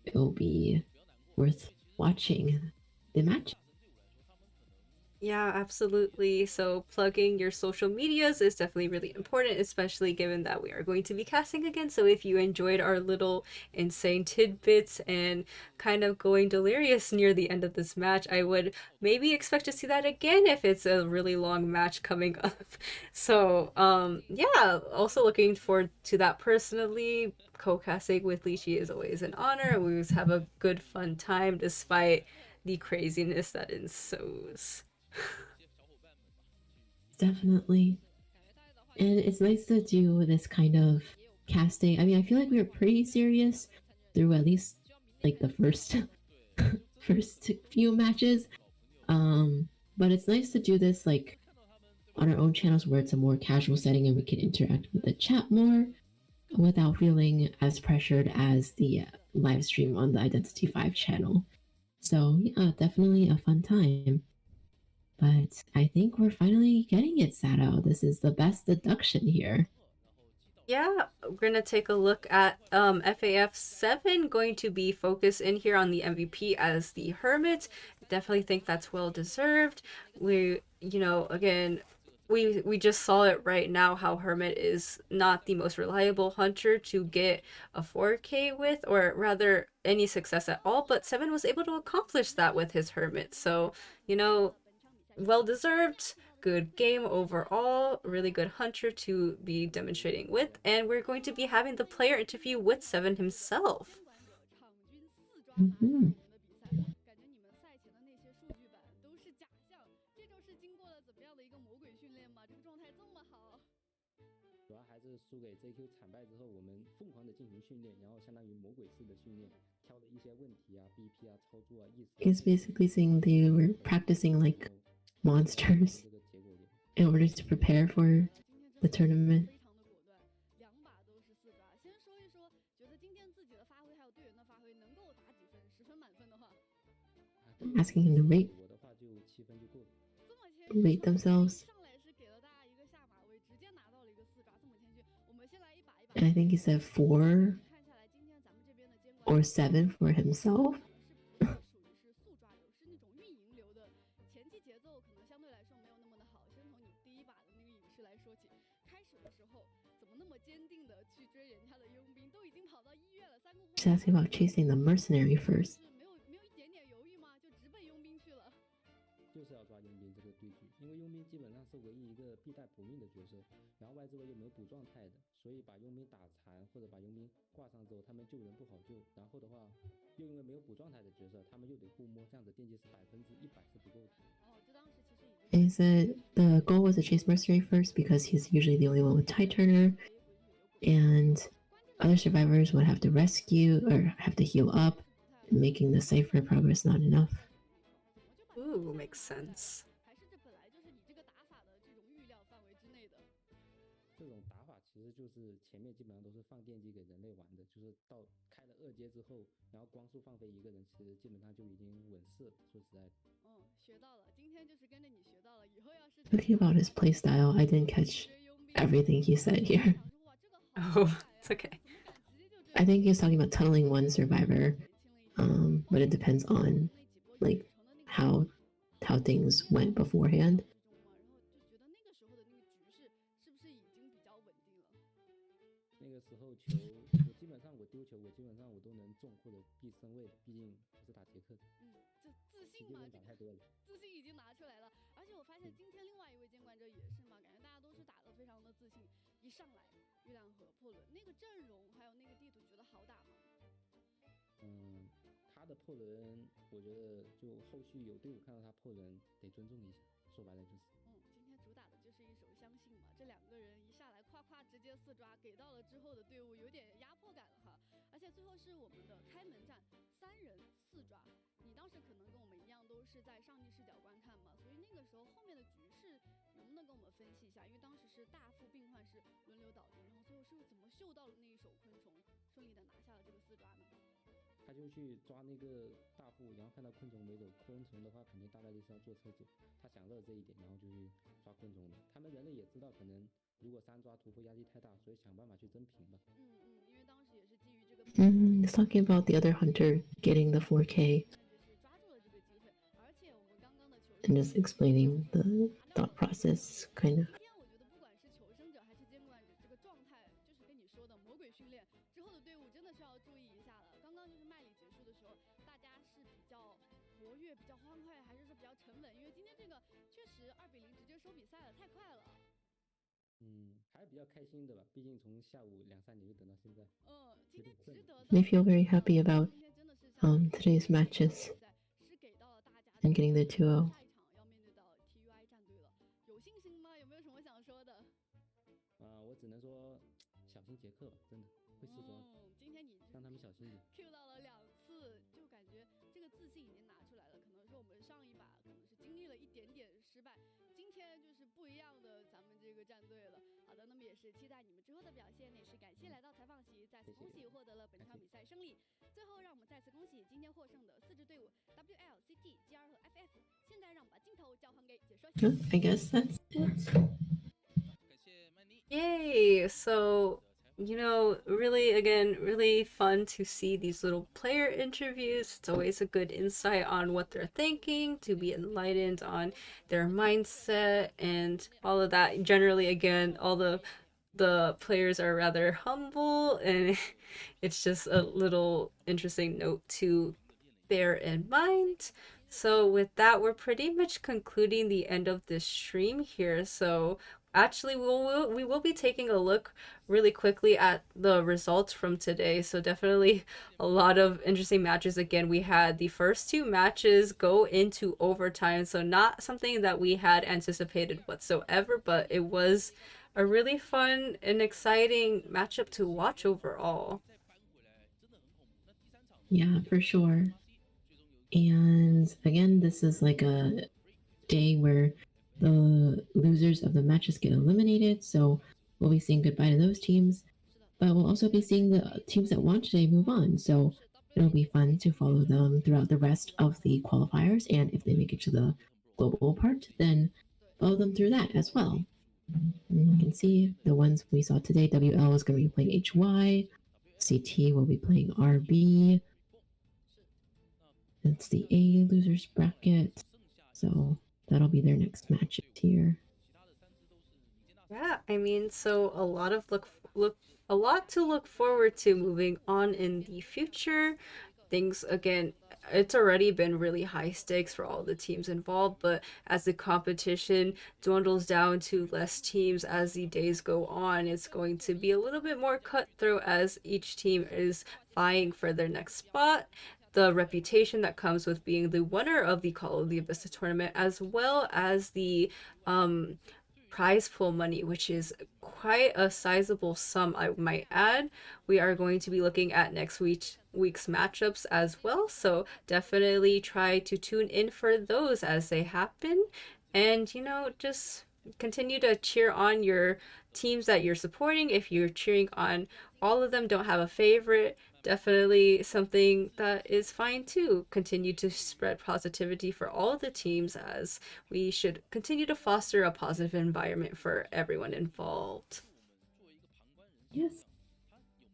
it'll be worth watching the match. Yeah, absolutely. So plugging your social medias is definitely really important, especially given that we are going to be casting again. So if you enjoyed our little insane tidbits and kind of going delirious near the end of this match, I would maybe expect to see that again if it's a really long match coming up. So yeah, also looking forward to that personally. Co-casting with Lychee is always an honor. We always have a good fun time despite the craziness that ensues. Definitely. And it's nice to do this kind of casting. I mean, I feel like we were pretty serious through at least like the first few matches. But it's nice to do this like on our own channels where it's a more casual setting and we can interact with the chat more without feeling as pressured as the live stream on the Identity 5 channel. So yeah, definitely a fun time. But I think we're finally getting it, Sado. This is the best deduction here. Yeah, we're gonna take a look at FAF 7 going to be focused in here on the MVP as the Hermit. Definitely think that's well deserved. We, again, we just saw it right now how Hermit is not the most reliable hunter to get a 4K with, or rather any success at all, but 7 was able to accomplish that with his Hermit. So, well deserved, good game overall, really good hunter to be demonstrating with, and we're going to be having the player interview with 7 himself. Mm-hmm. He's basically saying they were practicing like monsters in order to prepare for the tournament. Asking him to rate themselves. And I think he said 4 or 7 for himself. She's asking about chasing the mercenary first. 是唯一一个必带补命的角色，然后外置位又没有补状态的，所以把佣兵打残或者把佣兵挂上之后，他们救人不好救。然后的话，又因为没有补状态的角色，他们又得互摸，这样子电击是100%是不够的。He said the goal was to chase Mercenary first because he's usually the only one with Tide Turner, and other survivors would have to rescue or have to heal up, making the Cypher progress not enough. Ooh, makes sense. 这种打法其实就是前面基本上都是放电击给人类玩的，就是到开了2阶之后，然后光速放飞一个人，其实基本上就已经稳势了。说实在的。学到了，今天就是跟着你学到了，以后要是 Talking about his playstyle, I didn't catch everything he said here. Oh, it's okay. I think he was talking about tunneling one survivor, but it depends on like how things went beforehand. 那个时候球，我基本上我丢球，我基本上我都能中或者避身位的，毕竟我是打杰克的。这自信嘛，打太多了。自信已经拿出来了。而且我发现今天另外一位监管者也是嘛，感觉大家都是打得非常的自信。一上来月亮河破轮那个阵容还有那个地图，觉得好打吗？他的破轮，我觉得就后续有队伍看到他破轮，得尊重一下。说白了就是。今天主打的就是一手相信嘛，这2个人一下来夸夸直接4抓，给到了之后的队伍有点压迫感了哈。而且最后是我们的开门战，3人4抓。你当时可能跟我们一样都是在上帝视角观看嘛，所以那个时候后面的局势能不能跟我们分析一下？因为当时是大副病患是轮流倒地，然后最后是怎么嗅到了那一手昆虫，顺利的拿下了这个4抓呢？他就去抓那个大副，然后看到昆虫没走，昆虫的话肯定大概率是要坐车走，他想到了这一点，然后就去抓昆虫的。他们人类也知道，可能如果3抓突破压力太大，所以想办法去争平吧。因为当时也是基于这个。He's talking about the other hunter getting the 4K. And just explaining the thought process, kind of. 我觉得不管是求生者还是监管者，这个状态就是跟你说的魔鬼训练之后的队伍真的是要注意一下了。刚刚就是麦里结束的时候，大家是比较活跃、比较欢快，还是说比较沉稳？因为今天这个确实2比0直接收比赛了，太快了。还是比较开心的吧，毕竟从下午2-3点就等到现在。今天值得的。 They feel very happy about today's matches and getting the 2-0. 有信心吗？有没有什么想说的？我只能说小心杰克吧，真的会失装。今天你让他们小心点。Q 到了2次，就感觉这个自信已经拿出来了。可能是我们上一把可能是经历了一点点失败，今天就是不一样的咱们这个战队了。好的，那么也是期待你们之后的表现，也是感谢来到采访席，再次恭喜获得了本场比赛胜利。最后让我们再次恭喜今天获胜的4支队伍 WL、CT、GR 和 FF。现在让我们把镜头交还给解说。I guess that's it. Yay! So, really, again, really fun to see these little player interviews. It's always a good insight on what they're thinking, to be enlightened on their mindset and all of that. Generally, again, all the players are rather humble, and it's just a little interesting note to bear in mind. So with that, we're pretty much concluding the end of this stream here. So actually, we will be taking a look really quickly at the results from today. So definitely a lot of interesting matches. Again, we had the first 2 matches go into overtime, so not something that we had anticipated whatsoever, but it was a really fun and exciting matchup to watch overall. Yeah, for sure. And again, this is like a day where the losers of the matches get eliminated, so we'll be saying goodbye to those teams, but we'll also be seeing the teams that won today move on, so it'll be fun to follow them throughout the rest of the qualifiers, and if they make it to the global part, then follow them through that as well. And you can see the ones we saw today. WL is going to be playing HY, CT will be playing RB. That's the A losers bracket, so that'll be their next match here. Yeah, I mean, so a lot to look forward to moving on in the future. things again, it's already been really high stakes for all the teams involved, but as the competition dwindles down to less teams as the days go on, it's going to be a little bit more cutthroat as each team is vying for their next spot. The reputation that comes with being the winner of the Call of the Abyss tournament, as well as the prize pool money, which is quite a sizable sum, I might add. We are going to be looking at next week's matchups as well, so definitely try to tune in for those as they happen. And, you know, just continue to cheer on your teams that you're supporting. If you're cheering on all of them, don't have a favorite, definitely something that is fine too. Continue to spread positivity for all the teams, as we should continue to foster a positive environment for everyone involved. Yes.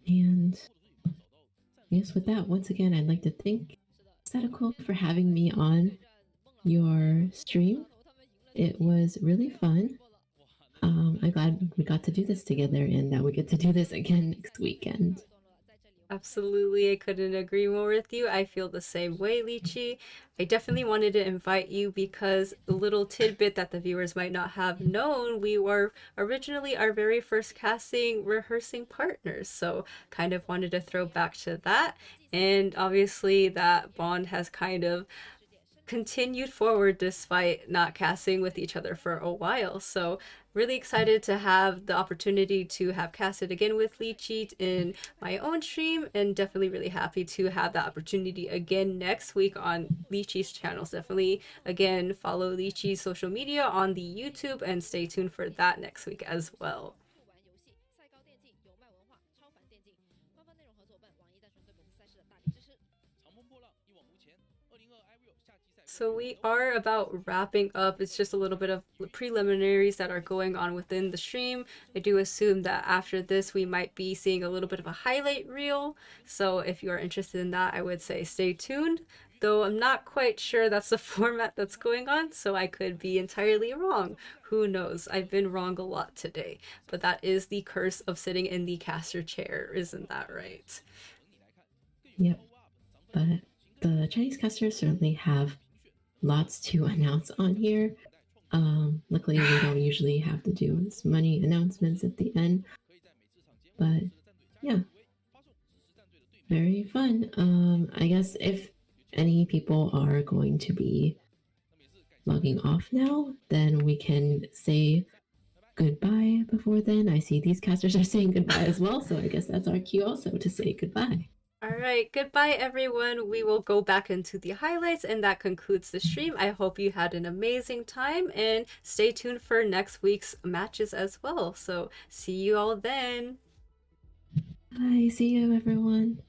And yes, with that, once again, I'd like to thank Sadaoquil for having me on your stream. It was really fun. I'm glad we got to do this together and that we get to do this again next weekend. Absolutely, I couldn't agree more with you. I feel the same way, Lychee. I definitely wanted to invite you because a little tidbit that the viewers might not have known, we were originally our very first casting rehearsing partners, so kind of wanted to throw back to that. And obviously that bond has kind of continued forward despite not casting with each other for a while. So really excited to have the opportunity to have casted again with Lychee in my own stream, and definitely really happy to have that opportunity again next week on Lychee's channels. Definitely again follow Lychee's social media on the YouTube and stay tuned for that next week as well. So we are about wrapping up. It's just a little bit of preliminaries that are going on within the stream. I do assume that after this we might be seeing a little bit of a highlight reel. So if you are interested in that, I would say stay tuned. Though I'm not quite sure that's the format that's going on, so I could be entirely wrong. Who knows? I've been wrong a lot today. But that is the curse of sitting in the caster chair, isn't that right? Yep. But the Chinese casters certainly have lots to announce on here. Luckily, we don't usually have to do as many announcements at the end. But yeah, very fun. I guess if any people are going to be logging off now, then we can say goodbye before then. I see these casters are saying goodbye as well, so I guess that's our cue also to say goodbye. All right, goodbye everyone. We will go back into the highlights, and that concludes the stream. I hope you had an amazing time, and stay tuned for next week's matches as well. So see you all then. Bye, see you everyone.